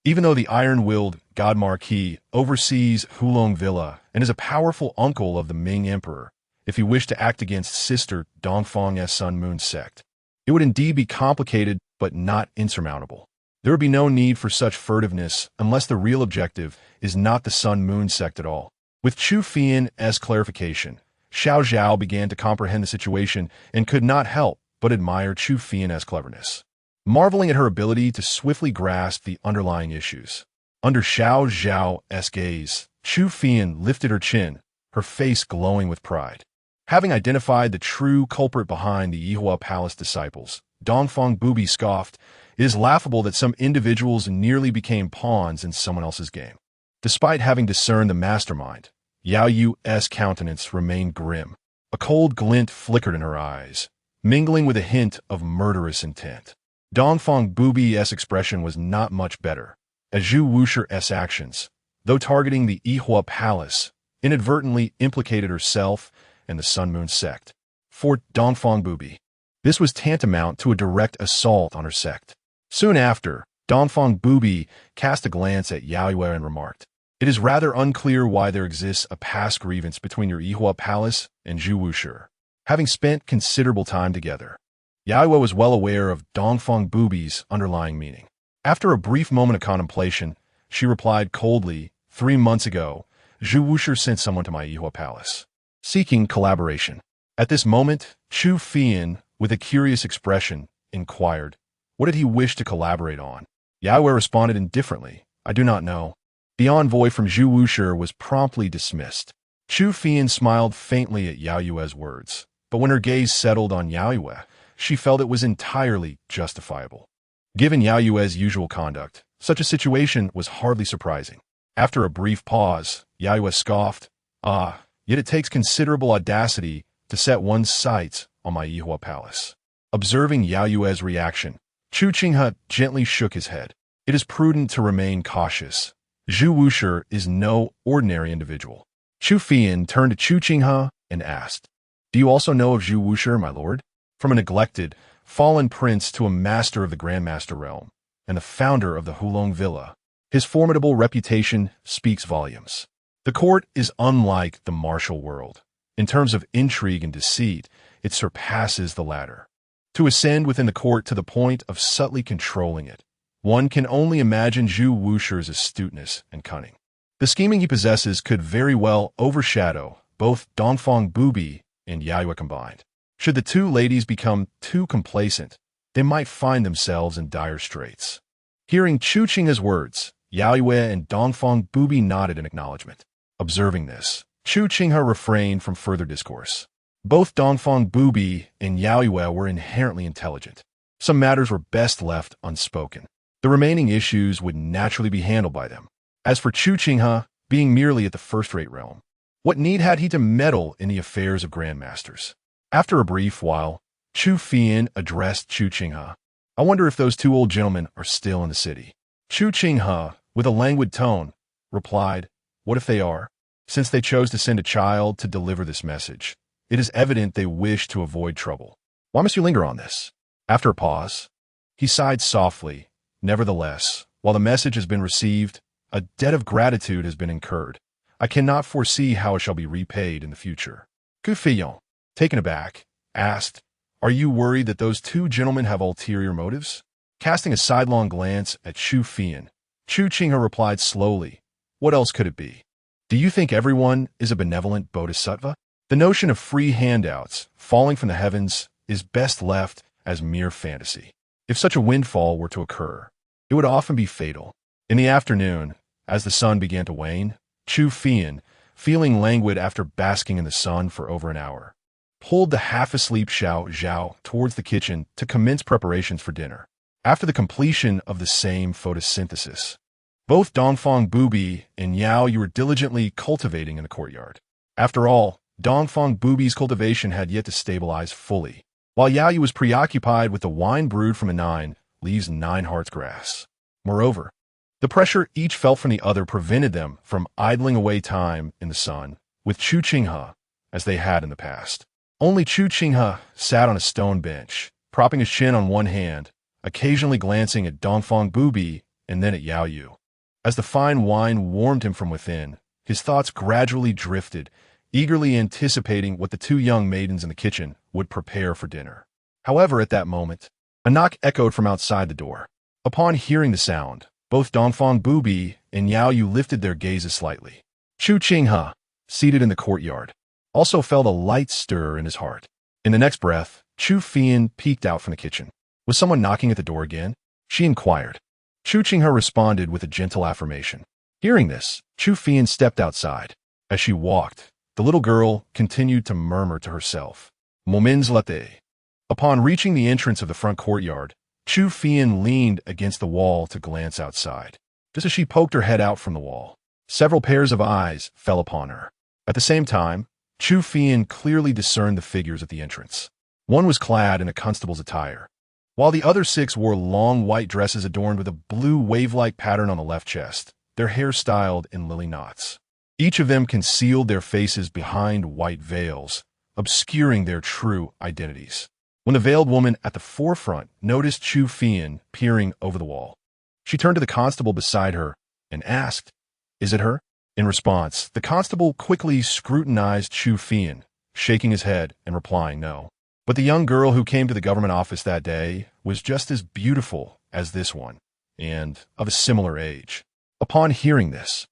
Even though the iron-willed God Marquis oversees Hulong Villa and is a powerful uncle of the Ming Emperor, if he wished to act against sister Dongfang's Sun Moon sect, it would indeed be complicated but not insurmountable. There would be no need for such furtiveness unless the real objective is not the Sun Moon sect at all. With Chu Fian's clarification, Xiao Zhao began to comprehend the situation and could not help but admire Chu Fian's cleverness, marveling at her ability to swiftly grasp the underlying issues. Under Xiao Zhao's gaze, Chu Fian lifted her chin, her face glowing with pride. Having identified the true culprit behind the Yihua Palace disciples, Dongfang Bubai scoffed, "It is laughable that some individuals nearly became pawns in someone else's game." Despite having discerned the mastermind, Yaoyue's countenance remained grim. A cold glint flickered in her eyes, mingling with a hint of murderous intent. Dongfang Bubai's expression was not much better, as Zhu Wusher's actions, though targeting the Yihua Palace, inadvertently implicated herself and the Sun Moon sect. For Dongfang Bubai, this was tantamount to a direct assault on her sect. Soon after, Dongfang Bubai cast a glance at Yaoyue and remarked, "It is rather unclear why there exists a past grievance between your Yihua Palace and Zhu Wusher. Having spent considerable time together, Yaoyue was well aware of Dongfang Bubai's underlying meaning. After a brief moment of contemplation, she replied coldly, 3 months ago, Zhu Wusher sent someone to my Yihua Palace, seeking collaboration. At this moment, Chu Qinghe, with a curious expression, inquired, what did he wish to collaborate on? Yaoyue responded indifferently, I do not know. The envoy from Jiuzhou was promptly dismissed. Chu Qinghe smiled faintly at Yaoyue's words, but when her gaze settled on Yaoyue, she felt it was entirely justifiable. Given Yaoyue's usual conduct, such a situation was hardly surprising. After a brief pause, Yaoyue scoffed, yet it takes considerable audacity to set one's sights on my Yihua palace. Observing Yaoyue's reaction, Chu Qinghe gently shook his head. It is prudent to remain cautious. Jiuzhou is no ordinary individual. Chu Qinghe turned to Chu Qinghe and asked, do you also know of Jiuzhou, my lord? From a neglected, fallen prince to a master of the Grandmaster realm, and the founder of the Hulong Villa, his formidable reputation speaks volumes. The court is unlike the martial world. In terms of intrigue and deceit, it surpasses the latter. To ascend within the court to the point of subtly controlling it, one can only imagine Zhu Wushir's astuteness and cunning. The scheming he possesses could very well overshadow both Dongfang Bubai and Yaoyue combined. Should the two ladies become too complacent, they might find themselves in dire straits. Hearing Chu Qinghe's words, Yaoyue and Dongfang Bubai nodded in acknowledgement. Observing this, Chu Qinghe refrained from further discourse. Both Dongfang Bubai and Yaoyue were inherently intelligent. Some matters were best left unspoken. The remaining issues would naturally be handled by them. As for Chu Qinghe, being merely at the first-rate realm, what need had he to meddle in the affairs of grandmasters? After a brief while, Chu Qinghe addressed Chu Qinghe. I wonder if those two old gentlemen are still in the city. Chu Qinghe, with a languid tone, replied, what if they are? Since they chose to send a child to deliver this message, it is evident they wish to avoid trouble. Why must you linger on this? After a pause, he sighed softly. Nevertheless, while the message has been received, a debt of gratitude has been incurred. I cannot foresee how it shall be repaid in the future. Guqin, taken aback, asked, are you worried that those two gentlemen have ulterior motives? Casting a sidelong glance at Chu Qinghe, Chu Qinghe replied slowly, what else could it be? Do you think everyone is a benevolent bodhisattva? The notion of free handouts falling from the heavens is best left as mere fantasy. If such a windfall were to occur, it would often be fatal. In the afternoon, as the sun began to wane, Chu Qinghe, feeling languid after basking in the sun for over an hour, pulled the half-asleep Xiao Zhao towards the kitchen to commence preparations for dinner. After the completion of the same photosynthesis, both Dongfang Bubai and Yaoyue were diligently cultivating in the courtyard. After all, Dongfang Bubai's cultivation had yet to stabilize fully, while Yaoyue was preoccupied with the wine brewed from a 9 leaves 9 hearts grass. Moreover, the pressure each felt from the other prevented them from idling away time in the sun with Chu Qinghe as they had in the past. Only Chu Qinghe sat on a stone bench, propping his chin on one hand, occasionally glancing at Dongfang Bubai and then at Yaoyue. As the fine wine warmed him from within, his thoughts gradually drifted, eagerly anticipating what the two young maidens in the kitchen would prepare for dinner. However, at that moment, a knock echoed from outside the door. Upon hearing the sound, both Dongfang Bubai and Yaoyue lifted their gazes slightly. Chu Qinghe, seated in the courtyard, also felt a light stir in his heart. In the next breath, Chu Qinghe peeked out from the kitchen. Was someone knocking at the door again? She inquired. Chu Qinghe responded with a gentle affirmation. Hearing this, Chu Qinghe stepped outside. As she walked, the little girl continued to murmur to herself, Moments latte. Upon reaching the entrance of the front courtyard, Chu Qinghe leaned against the wall to glance outside. Just as she poked her head out from the wall, several pairs of eyes fell upon her. At the same time, Chu Qinghe clearly discerned the figures at the entrance. One was clad in a constable's attire, while the other 6 wore long white dresses adorned with a blue wave-like pattern on the left chest, their hair styled in lily knots. Each of them concealed their faces behind white veils, obscuring their true identities. When the veiled woman at the forefront noticed Chu Qinghe peering over the wall, she turned to the constable beside her and asked, Is it her? In response, the constable quickly scrutinized Chu Qinghe, shaking his head and replying no. But the young girl who came to the government office that day was just as beautiful as this one, and of a similar age. Upon hearing this,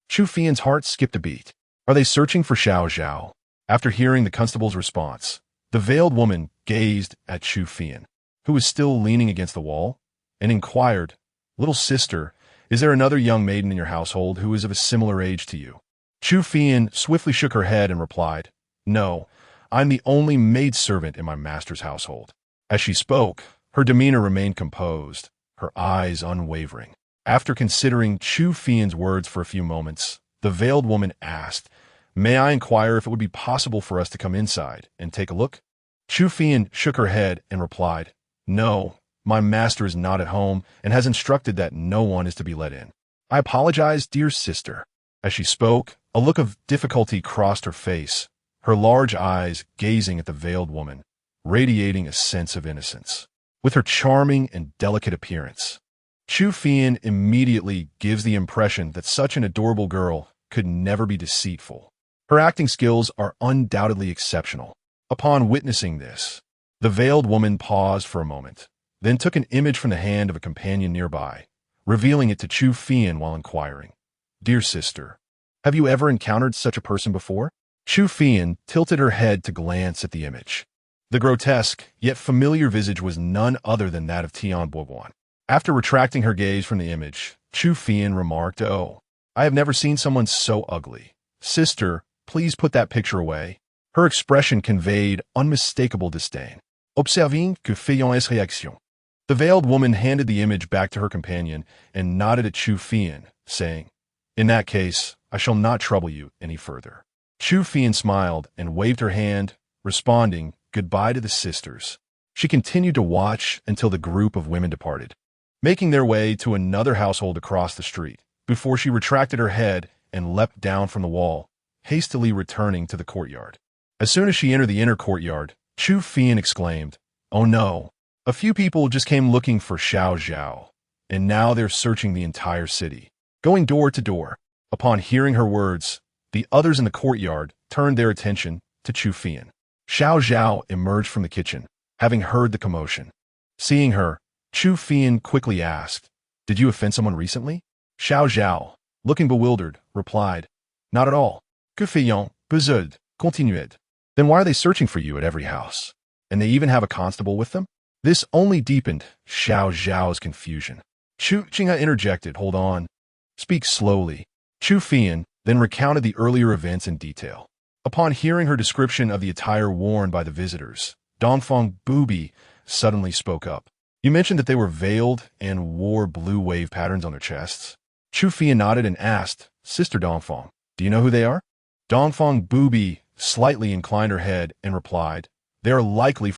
Chu Qinghe's heart skipped a beat. Are they searching for Xiao Zhao? After hearing the constable's response, the veiled woman gazed at Chu Qinghe, who was still leaning against the wall, and inquired, "Little sister, is there another young maiden in your household who is of a similar age to you?" Chu Qinghe swiftly shook her head and replied, "No, I'm the only maidservant in my master's household." As she spoke, her demeanor remained composed, her eyes unwavering. After considering Chu Qinghe's words for a few moments, the veiled woman asked, "May I inquire if it would be possible for us to come inside and take a look?" Chu Qinghe shook her head and replied, "No, my master is not at home and has instructed that no one is to be let in. I apologize, dear sister." As she spoke, a look of difficulty crossed her face, her large eyes gazing at the veiled woman, radiating a sense of innocence. With her charming and delicate appearance, Chu Qinghe immediately gives the impression that such an adorable girl could never be deceitful. Her acting skills are undoubtedly exceptional. Upon witnessing this, the veiled woman paused for a moment, then took an image from the hand of a companion nearby, revealing it to Chu Qinghe while inquiring, "Dear sister, have you ever encountered such a person before?" Chu Qinghe tilted her head to glance at the image. The grotesque, yet familiar visage was none other than that of Tian Boguan. After retracting her gaze from the image, Chu Qinghe remarked, "Oh, I have never seen someone so ugly. Sister, please put that picture away." Her expression conveyed unmistakable disdain. "Observing que faisons es réaction." The veiled woman handed the image back to her companion and nodded at Chu Qinghe, saying, "In that case, I shall not trouble you any further." Chu Qinghe smiled and waved her hand, responding, "Goodbye to the sisters." She continued to watch until the group of women departed, making their way to another household across the street, before she retracted her head and leapt down from the wall, hastily returning to the courtyard. As soon as she entered the inner courtyard, Chu Qinghe exclaimed, "Oh no, a few people just came looking for Xiao Zhao, and now they're searching the entire city, going door to door." Upon hearing her words, the others in the courtyard turned their attention to Chu Qinghe. Xiao Zhao emerged from the kitchen, having heard the commotion. Seeing her, Chu Qinghe quickly asked, "Did you offend someone recently?" Xiao Zhao, looking bewildered, replied, "Not at all. Que faisons, besoin, continued." "Then why are they searching for you at every house? And they even have a constable with them?" This only deepened Xiao Zhao's confusion. Chu Qinghe interjected, "Hold on. Speak slowly." Chu Qinghe then recounted the earlier events in detail. Upon hearing her description of the attire worn by the visitors, Dongfang Bubai suddenly spoke up. "You mentioned that they were veiled and wore blue wave patterns on their chests." Chu Qinghe nodded and asked, "Sister Dongfang, do you know who they are?" Dongfang Bubai slightly inclined her head and replied, "They are likely